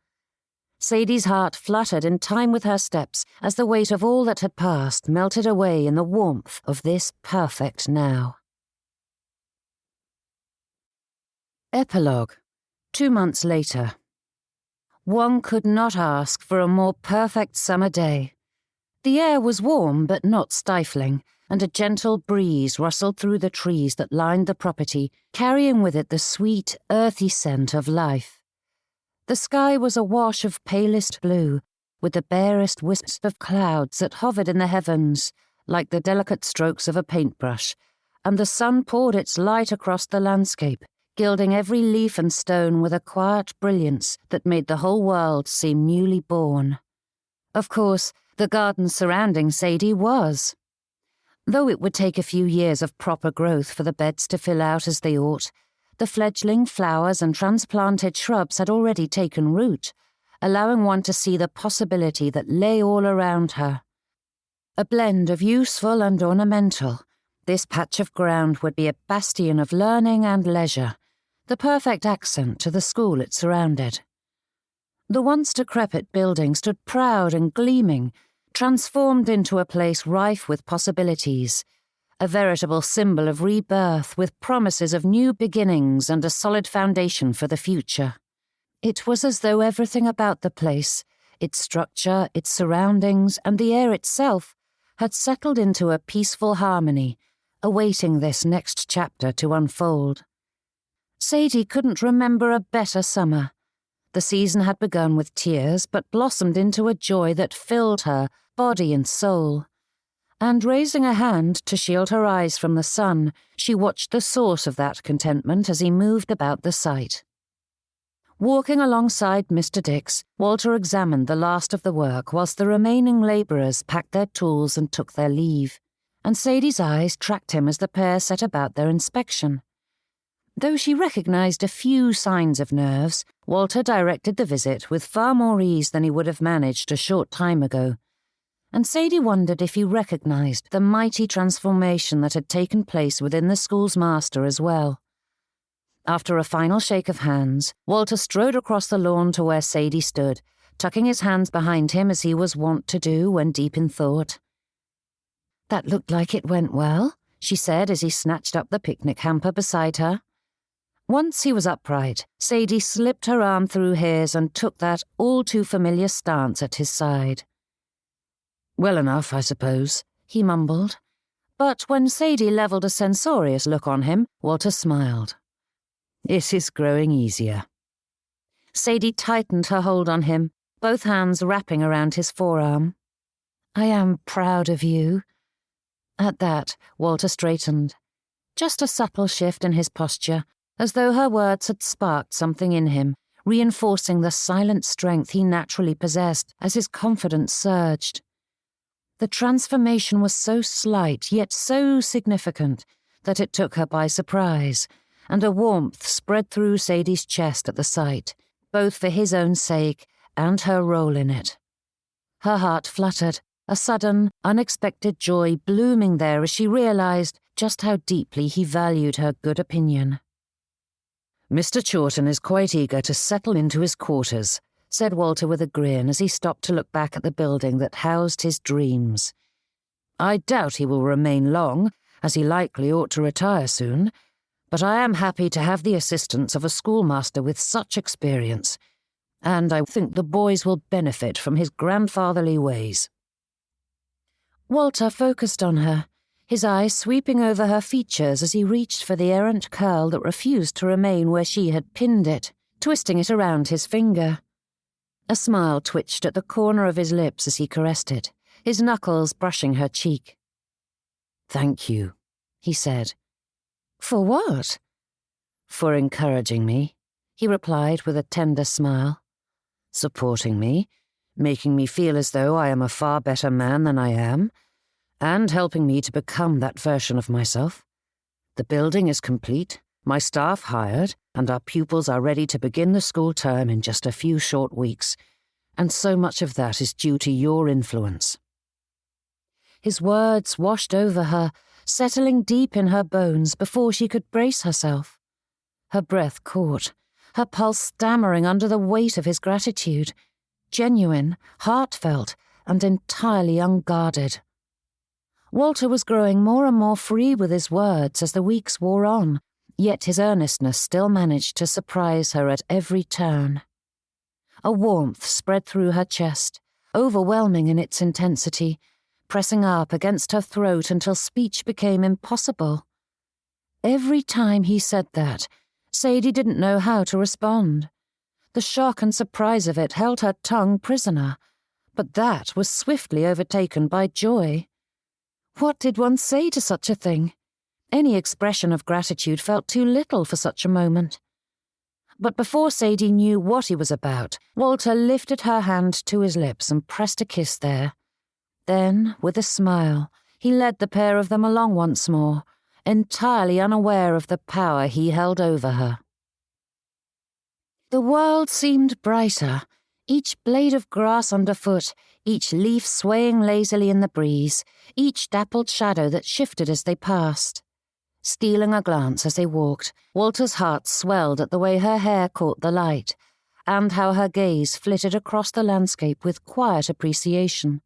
S2: Sadie's heart fluttered in time with her steps as the weight of all that had passed melted away in the warmth of this perfect now. Epilogue, 2 months later. One could not ask for a more perfect summer day. The air was warm but not stifling, and a gentle breeze rustled through the trees that lined the property, carrying with it the sweet, earthy scent of life. The sky was a wash of palest blue, with the barest wisps of clouds that hovered in the heavens like the delicate strokes of a paintbrush, and the sun poured its light across the landscape, gilding every leaf and stone with a quiet brilliance that made the whole world seem newly born. Of course, the garden surrounding Sadie was. Though it would take a few years of proper growth for the beds to fill out as they ought, the fledgling flowers and transplanted shrubs had already taken root, allowing one to see the possibility that lay all around her. A blend of useful and ornamental, this patch of ground would be a bastion of learning and leisure, the perfect accent to the school it surrounded. The once decrepit building stood proud and gleaming, transformed into a place rife with possibilities, a veritable symbol of rebirth with promises of new beginnings and a solid foundation for the future. It was as though everything about the place, its structure, its surroundings, and the air itself, had settled into a peaceful harmony, awaiting this next chapter to unfold. Sadie couldn't remember a better summer. The season had begun with tears, but blossomed into a joy that filled her, body and soul. And raising a hand to shield her eyes from the sun, she watched the source of that contentment as he moved about the site. Walking alongside Mr. Dix, Walter examined the last of the work whilst the remaining labourers packed their tools and took their leave.
S1: and Sadie's eyes tracked him as the pair set about their inspection. Though she recognised a few signs of nerves, Walter directed the visit with far more ease than he would have managed a short time ago, and Sadie wondered if he recognised the mighty transformation that had taken place within the school's master as well. After a final shake of hands, Walter strode across the lawn to where Sadie stood, tucking his hands behind him as he was wont to do when deep in thought. "That looked like it went well," she said as he snatched up the picnic hamper beside her. Once he was upright, Sadie slipped her arm through his and took that all-too-familiar stance at his side. "Well enough, I suppose," he mumbled. But when Sadie levelled a censorious look on him, Walter smiled. "It is growing easier." Sadie tightened her hold on him, both hands wrapping around his forearm. "I am proud of you." At that, Walter straightened. Just a subtle shift in his posture, as though her words had sparked something in him, reinforcing the silent strength he naturally possessed as his confidence surged. The transformation was so slight, yet so significant, that it took her by surprise, and a warmth spread through Sadie's chest at the sight, both for his own sake and her role in it. Her heart fluttered, a sudden, unexpected joy blooming there as she realised just how deeply he valued her good opinion. "Mr. Chawton is quite eager to settle into his quarters," said Walter with a grin as he stopped to look back at the building that housed his dreams. "I doubt he will remain long, as he likely ought to retire soon, but I am happy to have the assistance of a schoolmaster with such experience, and I think the boys will benefit from his grandfatherly ways." Walter focused on her, his eyes sweeping over her features as he reached for the errant curl that refused to remain where she had pinned it, twisting it around his finger. A smile twitched at the corner of his lips as he caressed it, his knuckles brushing her cheek. "Thank you," he said. "For what?" "For encouraging me," he replied with a tender smile. "Supporting me, making me feel as though I am a far better man than I am, and helping me to become that version of myself. The building is complete, my staff hired, and our pupils are ready to begin the school term in just a few short weeks, and so much of that is due to your influence." His words washed over her, settling deep in her bones before she could brace herself. Her breath caught, her pulse stammering under the weight of his gratitude, genuine, heartfelt, and entirely unguarded. Walter was growing more and more free with his words as the weeks wore on, yet his earnestness still managed to surprise her at every turn. A warmth spread through her chest, overwhelming in its intensity, pressing up against her throat until speech became impossible. Every time he said that, Sadie didn't know how to respond. The shock and surprise of it held her tongue prisoner, but that was swiftly overtaken by joy. What did one say to such a thing? Any expression of gratitude felt too little for such a moment. But before Sadie knew what he was about, Walter lifted her hand to his lips and pressed a kiss there. Then, with a smile, he led the pair of them along once more, entirely unaware of the power he held over her. The world seemed brighter, each blade of grass underfoot, each leaf swaying lazily in the breeze, each dappled shadow that shifted as they passed. Stealing a glance as they walked, Walter's heart swelled at the way her hair caught the light, and how her gaze flitted across the landscape with quiet appreciation.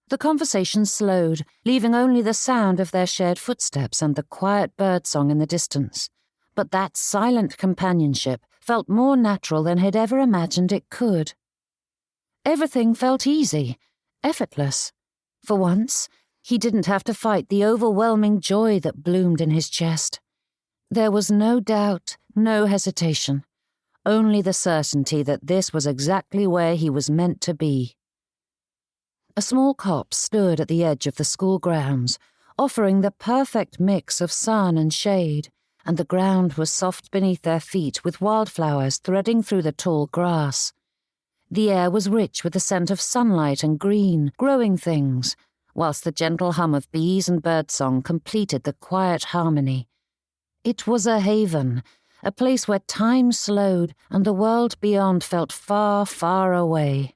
S1: The conversation slowed, leaving only the sound of their shared footsteps and the quiet birdsong in the distance. But that silent companionship felt more natural than he'd ever imagined it could. Everything felt easy, effortless. For once, he didn't have to fight the overwhelming joy that bloomed in his chest. There was no doubt, no hesitation, only the certainty that this was exactly where he was meant to be. A small copse stood at the edge of the school grounds, offering the perfect mix of sun and shade, and the ground was soft beneath their feet with wildflowers threading through the tall grass. The air was rich with the scent of sunlight and green, growing things, whilst the gentle hum of bees and birdsong completed the quiet harmony. It was a haven, a place where time slowed and the world beyond felt far, far away.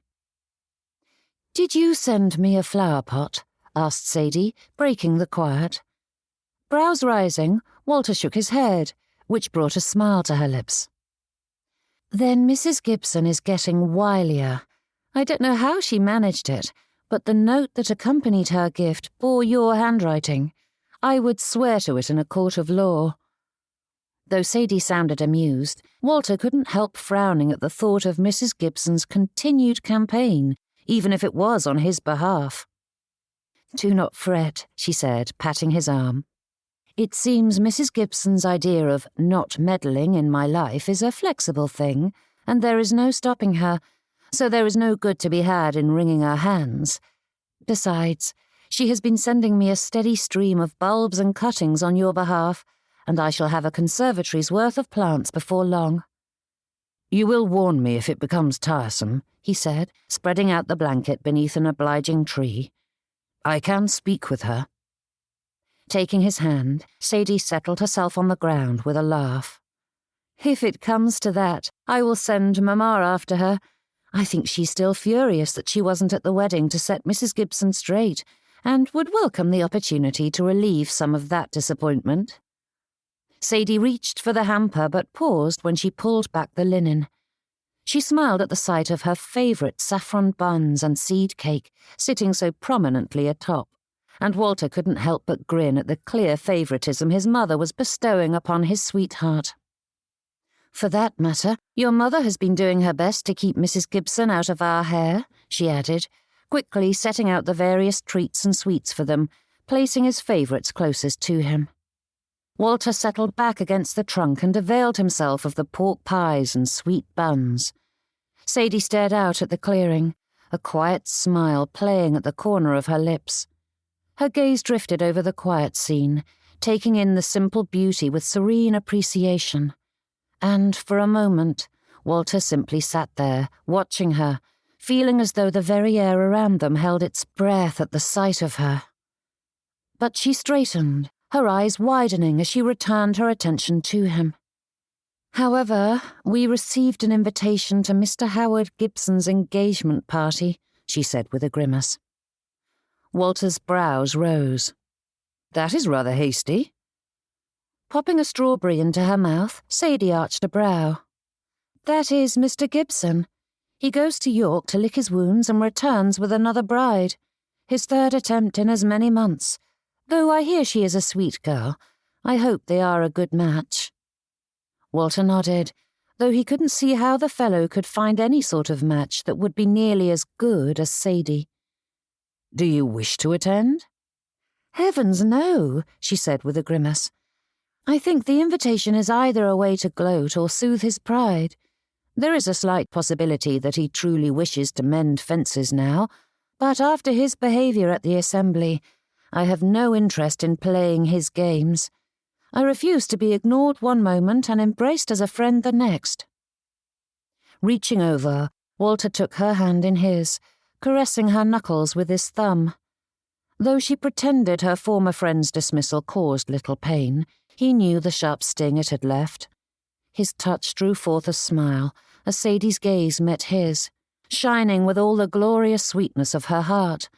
S1: "Did you send me a flower pot?" asked Sadie, breaking the quiet. Brows rising, Walter shook his head, which brought a smile to her lips. "Then Mrs. Gibson is getting wilier. I don't know how she managed it, but the note that accompanied her gift bore your handwriting. I would swear to it in a court of law." Though Sadie sounded amused, Walter couldn't help frowning at the thought of Mrs. Gibson's continued campaign, even if it was on his behalf. "Do not fret," she said, patting his arm. "It seems Mrs. Gibson's idea of not meddling in my life is a flexible thing, and there is no stopping her, so there is no good to be had in wringing her hands. Besides, she has been sending me a steady stream of bulbs and cuttings on your behalf, and I shall have a conservatory's worth of plants before long." "You will warn me if it becomes tiresome," he said, spreading out the blanket beneath an obliging tree. "I can speak with her." Taking his hand, Sadie settled herself on the ground with a laugh. "If it comes to that, I will send Mamma after her. I think she's still furious that she wasn't at the wedding to set Mrs. Gibson straight, and would welcome the opportunity to relieve some of that disappointment." Sadie reached for the hamper but paused when she pulled back the linen. She smiled at the sight of her favourite saffron buns and seed cake sitting so prominently atop, and Walter couldn't help but grin at the clear favouritism his mother was bestowing upon his sweetheart. "For that matter, your mother has been doing her best to keep Mrs. Gibson out of our hair," she added, quickly setting out the various treats and sweets for them, placing his favourites closest to him. Walter settled back against the trunk and availed himself of the pork pies and sweet buns. Sadie stared out at the clearing, a quiet smile playing at the corner of her lips. Her gaze drifted over the quiet scene, taking in the simple beauty with serene appreciation. And for a moment, Walter simply sat there, watching her, feeling as though the very air around them held its breath at the sight of her. But she straightened, her eyes widening as she returned her attention to him. "However, we received an invitation to Mr. Howard Gibson's engagement party," she said with a grimace. Walter's brows rose. "That is rather hasty." Popping a strawberry into her mouth, Sadie arched a brow. "That is Mr. Gibson. He goes to York to lick his wounds and returns with another bride. His third attempt in as many months. Though I hear she is a sweet girl, I hope they are a good match." Walter nodded, though he couldn't see how the fellow could find any sort of match that would be nearly as good as Sadie. "Do you wish to attend?" "Heavens, no," she said with a grimace. "I think the invitation is either a way to gloat or soothe his pride. There is a slight possibility that he truly wishes to mend fences now, but after his behaviour at the assembly, I have no interest in playing his games. I refuse to be ignored one moment and embraced as a friend the next." Reaching over, Walter took her hand in his, caressing her knuckles with his thumb. Though she pretended her former friend's dismissal caused little pain, he knew the sharp sting it had left. His touch drew forth a smile as Sadie's gaze met his, shining with all the glorious sweetness of her heart,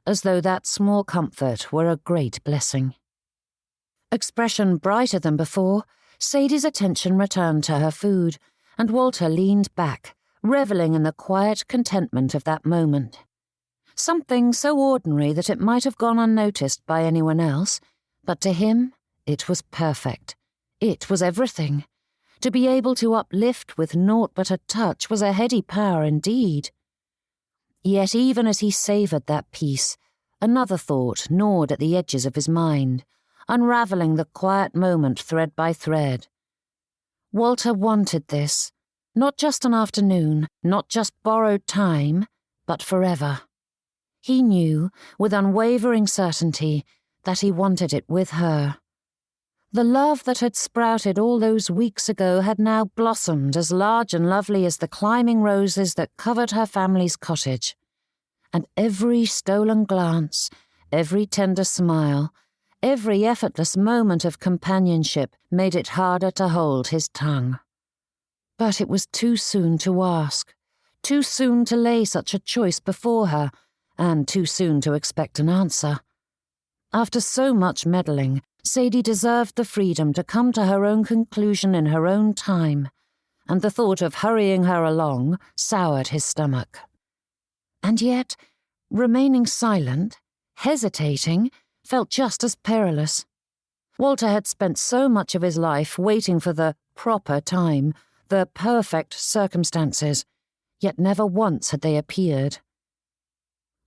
S1: as though that small comfort were a great blessing. Expression brighter than before, Sadie's attention returned to her food, and Walter leaned back, revelling in the quiet contentment of that moment. Something so ordinary that it might have gone unnoticed by anyone else, but to him it was perfect. It was everything. To be able to uplift with naught but a touch was a heady power indeed. Yet even as he savoured that peace, another thought gnawed at the edges of his mind, unravelling the quiet moment thread by thread. Walter wanted this, not just an afternoon, not just borrowed time, but forever. He knew, with unwavering certainty, that he wanted it with her. The love that had sprouted all those weeks ago had now blossomed as large and lovely as the climbing roses that covered her family's cottage. And every stolen glance, Every tender smile, every effortless moment of companionship made it harder to hold his tongue. But it was too soon to ask, too soon to lay such a choice before her, and too soon to expect an answer. After so much meddling, Sadie deserved the freedom to come to her own conclusion in her own time, and the thought of hurrying her along soured his stomach. And yet, remaining silent, hesitating, felt just as perilous. Walter had spent so much of his life waiting for the proper time, the perfect circumstances, yet never once had they appeared.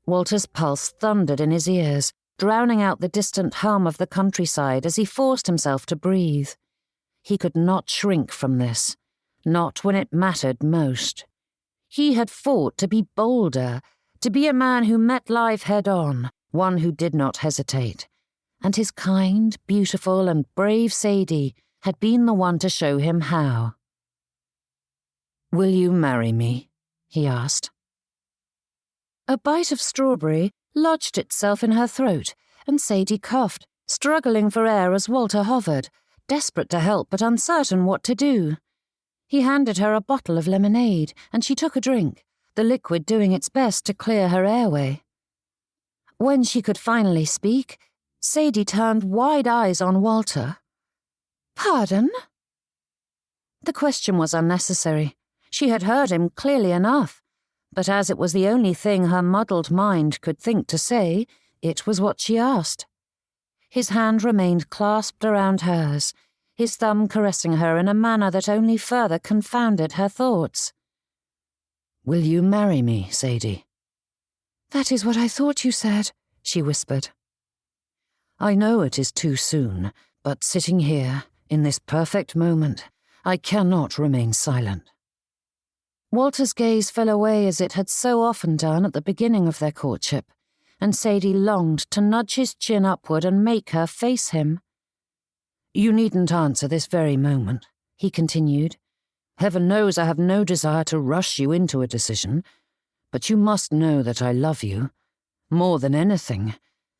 S1: Walter's pulse thundered in his ears, drowning out the distant hum of the countryside as he forced himself to breathe. He could not shrink from this, not when it mattered most. He had fought to be bolder, to be a man who met life head-on, one who did not hesitate, and his kind, beautiful, and brave Sadie had been the one to show him how. "Will you marry me?" he asked. A bite of strawberry lodged itself in her throat, and Sadie coughed, struggling for air as Walter hovered, desperate to help but uncertain what to do. He handed her a bottle of lemonade, and she took a drink, the liquid doing its best to clear her airway. When she could finally speak, Sadie turned wide eyes on Walter. "Pardon?" The question was unnecessary. She had heard him clearly enough, but as it was the only thing her muddled mind could think to say, it was what she asked. His hand remained clasped around hers, his thumb caressing her in a manner that only further confounded her thoughts. "Will you marry me, Sadie?" "That is what I thought you said," she whispered. "I know it is too soon, but sitting here, in this perfect moment, I cannot remain silent." Walter's gaze fell away as it had so often done at the beginning of their courtship, and Sadie longed to nudge his chin upward and make her face him. "You needn't answer this very moment," he continued. "Heaven knows I have no desire to rush you into a decision, but you must know that I love you, more than anything,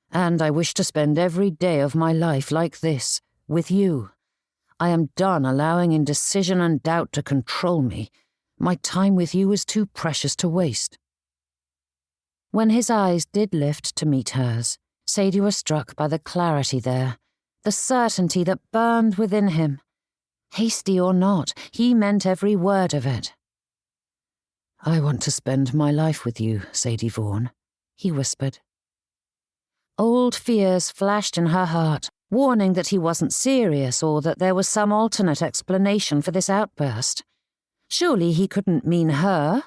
S1: and I wish to spend every day of my life like this, with you. I am done allowing indecision and doubt to control me. My time with you is too precious to waste." When his eyes did lift to meet hers, Sadie was struck by the clarity there, the certainty that burned within him. Hasty or not, he meant every word of it. "I want to spend my life with you, Sadie Vaughn," he whispered. Old fears flashed in her heart, warning that he wasn't serious or that there was some alternate explanation for this outburst. Surely he couldn't mean her.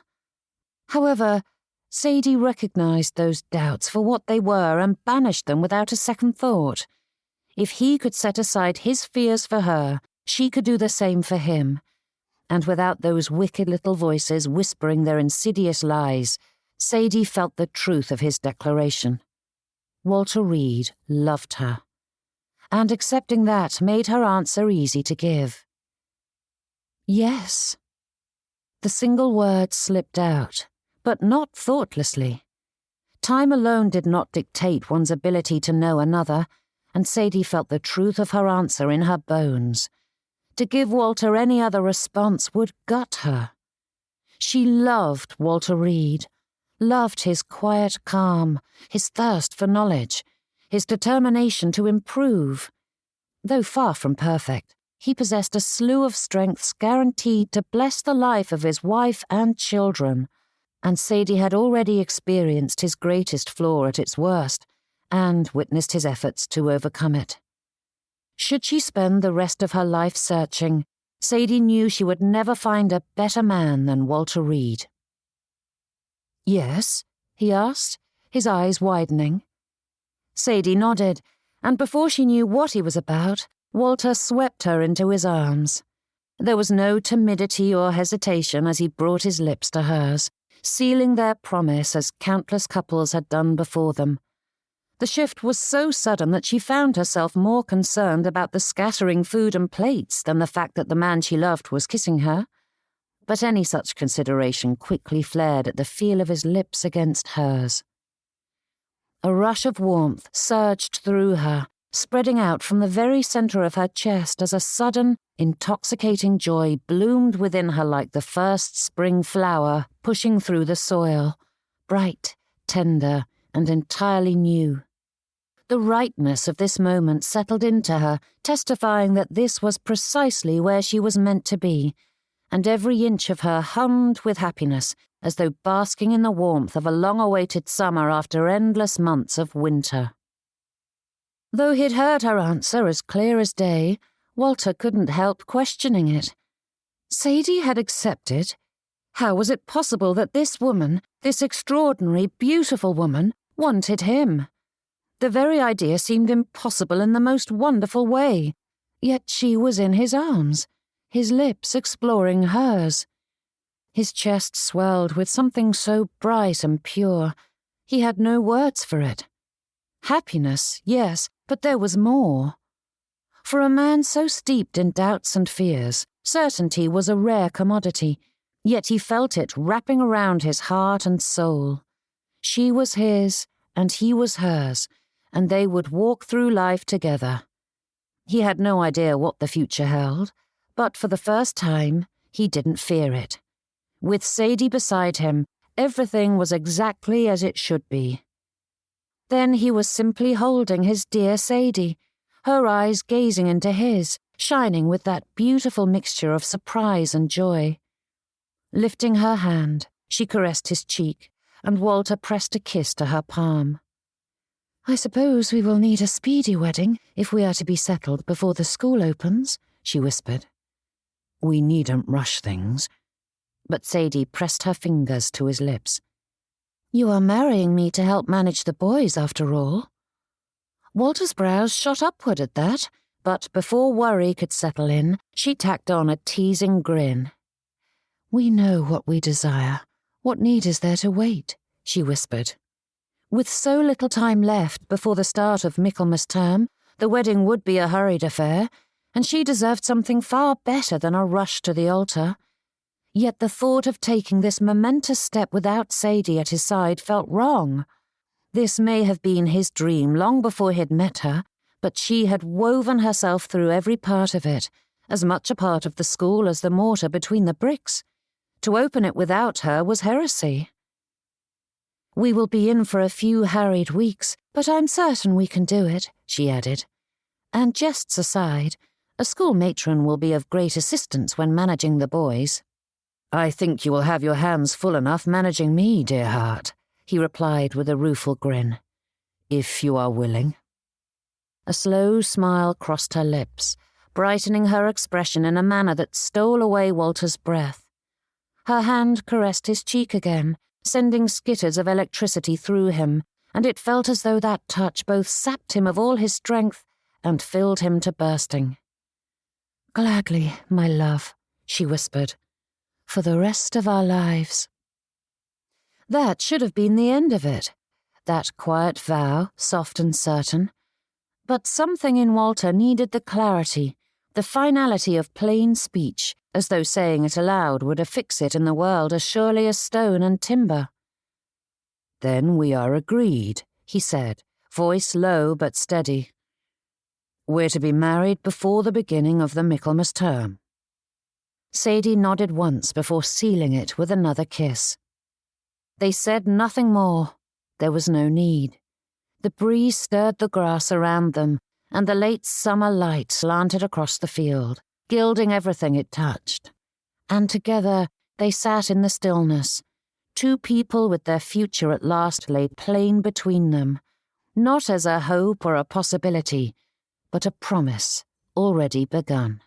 S1: However, Sadie recognized those doubts for what they were and banished them without a second thought. If he could set aside his fears for her, she could do the same for him. And without those wicked little voices whispering their insidious lies, Sadie felt the truth of his declaration. Walter Reed loved her. And accepting that made her answer easy to give. "Yes." The single word slipped out, but not thoughtlessly. Time alone did not dictate one's ability to know another, and Sadie felt the truth of her answer in her bones. To give Walter any other response would gut her. She loved Walter Reed, loved his quiet calm, his thirst for knowledge, his determination to improve. Though far from perfect, he possessed a slew of strengths guaranteed to bless the life of his wife and children, and Sadie had already experienced his greatest flaw at its worst, and witnessed his efforts to overcome it. Should she spend the rest of her life searching, Sadie knew she would never find a better man than Walter Reed. "Yes?" he asked, his eyes widening. Sadie nodded, and before she knew what he was about, Walter swept her into his arms. There was no timidity or hesitation as he brought his lips to hers, sealing their promise as countless couples had done before them. The shift was so sudden that she found herself more concerned about the scattering food and plates than the fact that the man she loved was kissing her. But any such consideration quickly flared at the feel of his lips against hers. A rush of warmth surged through her, spreading out from the very centre of her chest as a sudden, intoxicating joy bloomed within her like the first spring flower pushing through the soil, bright, tender, and entirely new. The rightness of this moment settled into her, testifying that this was precisely where she was meant to be, and every inch of her hummed with happiness, as though basking in the warmth of a long-awaited summer after endless months of winter. Though he'd heard her answer as clear as day, Walter couldn't help questioning it. Sadie had accepted. How was it possible that this woman, this extraordinary, beautiful woman, wanted him? The very idea seemed impossible in the most wonderful way, yet she was in his arms, his lips exploring hers. His chest swelled with something so bright and pure, he had no words for it. Happiness, yes, but there was more. For a man so steeped in doubts and fears, certainty was a rare commodity, yet he felt it wrapping around his heart and soul. She was his, and he was hers, and they would walk through life together. He had no idea what the future held, but for the first time, he didn't fear it. With Sadie beside him, everything was exactly as it should be. Then he was simply holding his dear Sadie, her eyes gazing into his, shining with that beautiful mixture of surprise and joy. Lifting her hand, she caressed his cheek, and Walter pressed a kiss to her palm. "I suppose we will need a speedy wedding if we are to be settled before the school opens," she whispered.
S4: "We needn't rush things."
S1: But Sadie pressed her fingers to his lips. "You are marrying me to help manage the boys, after all." Walter's brows shot upward at that, but before worry could settle in, she tacked on a teasing grin. "We know what we desire. What need is there to wait?" she whispered. With so little time left before the start of Michaelmas term, the wedding would be a hurried affair, and she deserved something far better than a rush to the altar. Yet the thought of taking this momentous step without Sadie at his side felt wrong. This may have been his dream long before he'd met her, but she had woven herself through every part of it, as much a part of the school as the mortar between the bricks. To open it without her was heresy. "We will be in for a few harried weeks, but I'm certain we can do it," she added. "And jests aside, a school matron will be of great assistance when managing the boys."
S4: "I think you will have your hands full enough managing me, dear heart," he replied with a rueful grin. "If you are willing."
S1: A slow smile crossed her lips, brightening her expression in a manner that stole away Walter's breath. Her hand caressed his cheek again, sending skitters of electricity through him, and it felt as though that touch both sapped him of all his strength and filled him to bursting. "Gladly, my love," she whispered, "for the rest of our lives." That should have been the end of it, that quiet vow, soft and certain. But something in Walter needed the clarity, the finality of plain speech, as though saying it aloud would affix it in the world as surely as stone and timber.
S4: "Then we are agreed," he said, voice low but steady. "We're to be married before the beginning of the Michaelmas term."
S1: Sadie nodded once before sealing it with another kiss. They said nothing more. There was no need. The breeze stirred the grass around them, and the late summer light slanted across the field, gilding everything it touched. And together they sat in the stillness, two people with their future at last laid plain between them, not as a hope or a possibility, but a promise already begun.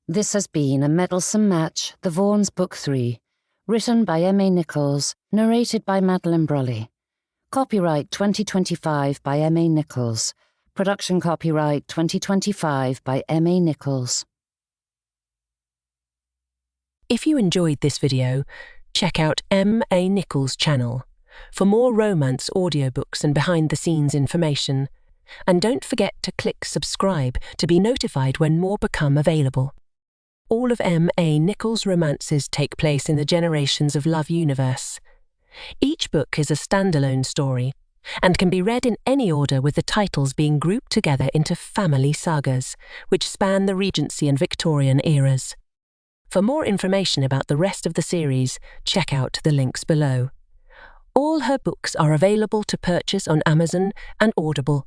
S1: This has been a Meddlesome Match, The Vaughns' Book 3, written by M.A. Nichols, narrated by Madeline Brolly. Copyright 2025 by M.A. Nichols. Production copyright 2025 by M.A. Nichols.
S5: If you enjoyed this video, check out M.A. Nichols' channel for more romance audiobooks and behind-the-scenes information. And don't forget to click subscribe to be notified when more become available. All of M.A. Nichols' romances take place in the Generations of Love universe. Each book is a standalone story and can be read in any order, with the titles being grouped together into family sagas, which span the Regency and Victorian eras. For more information about the rest of the series, check out the links below. All her books are available to purchase on Amazon and Audible,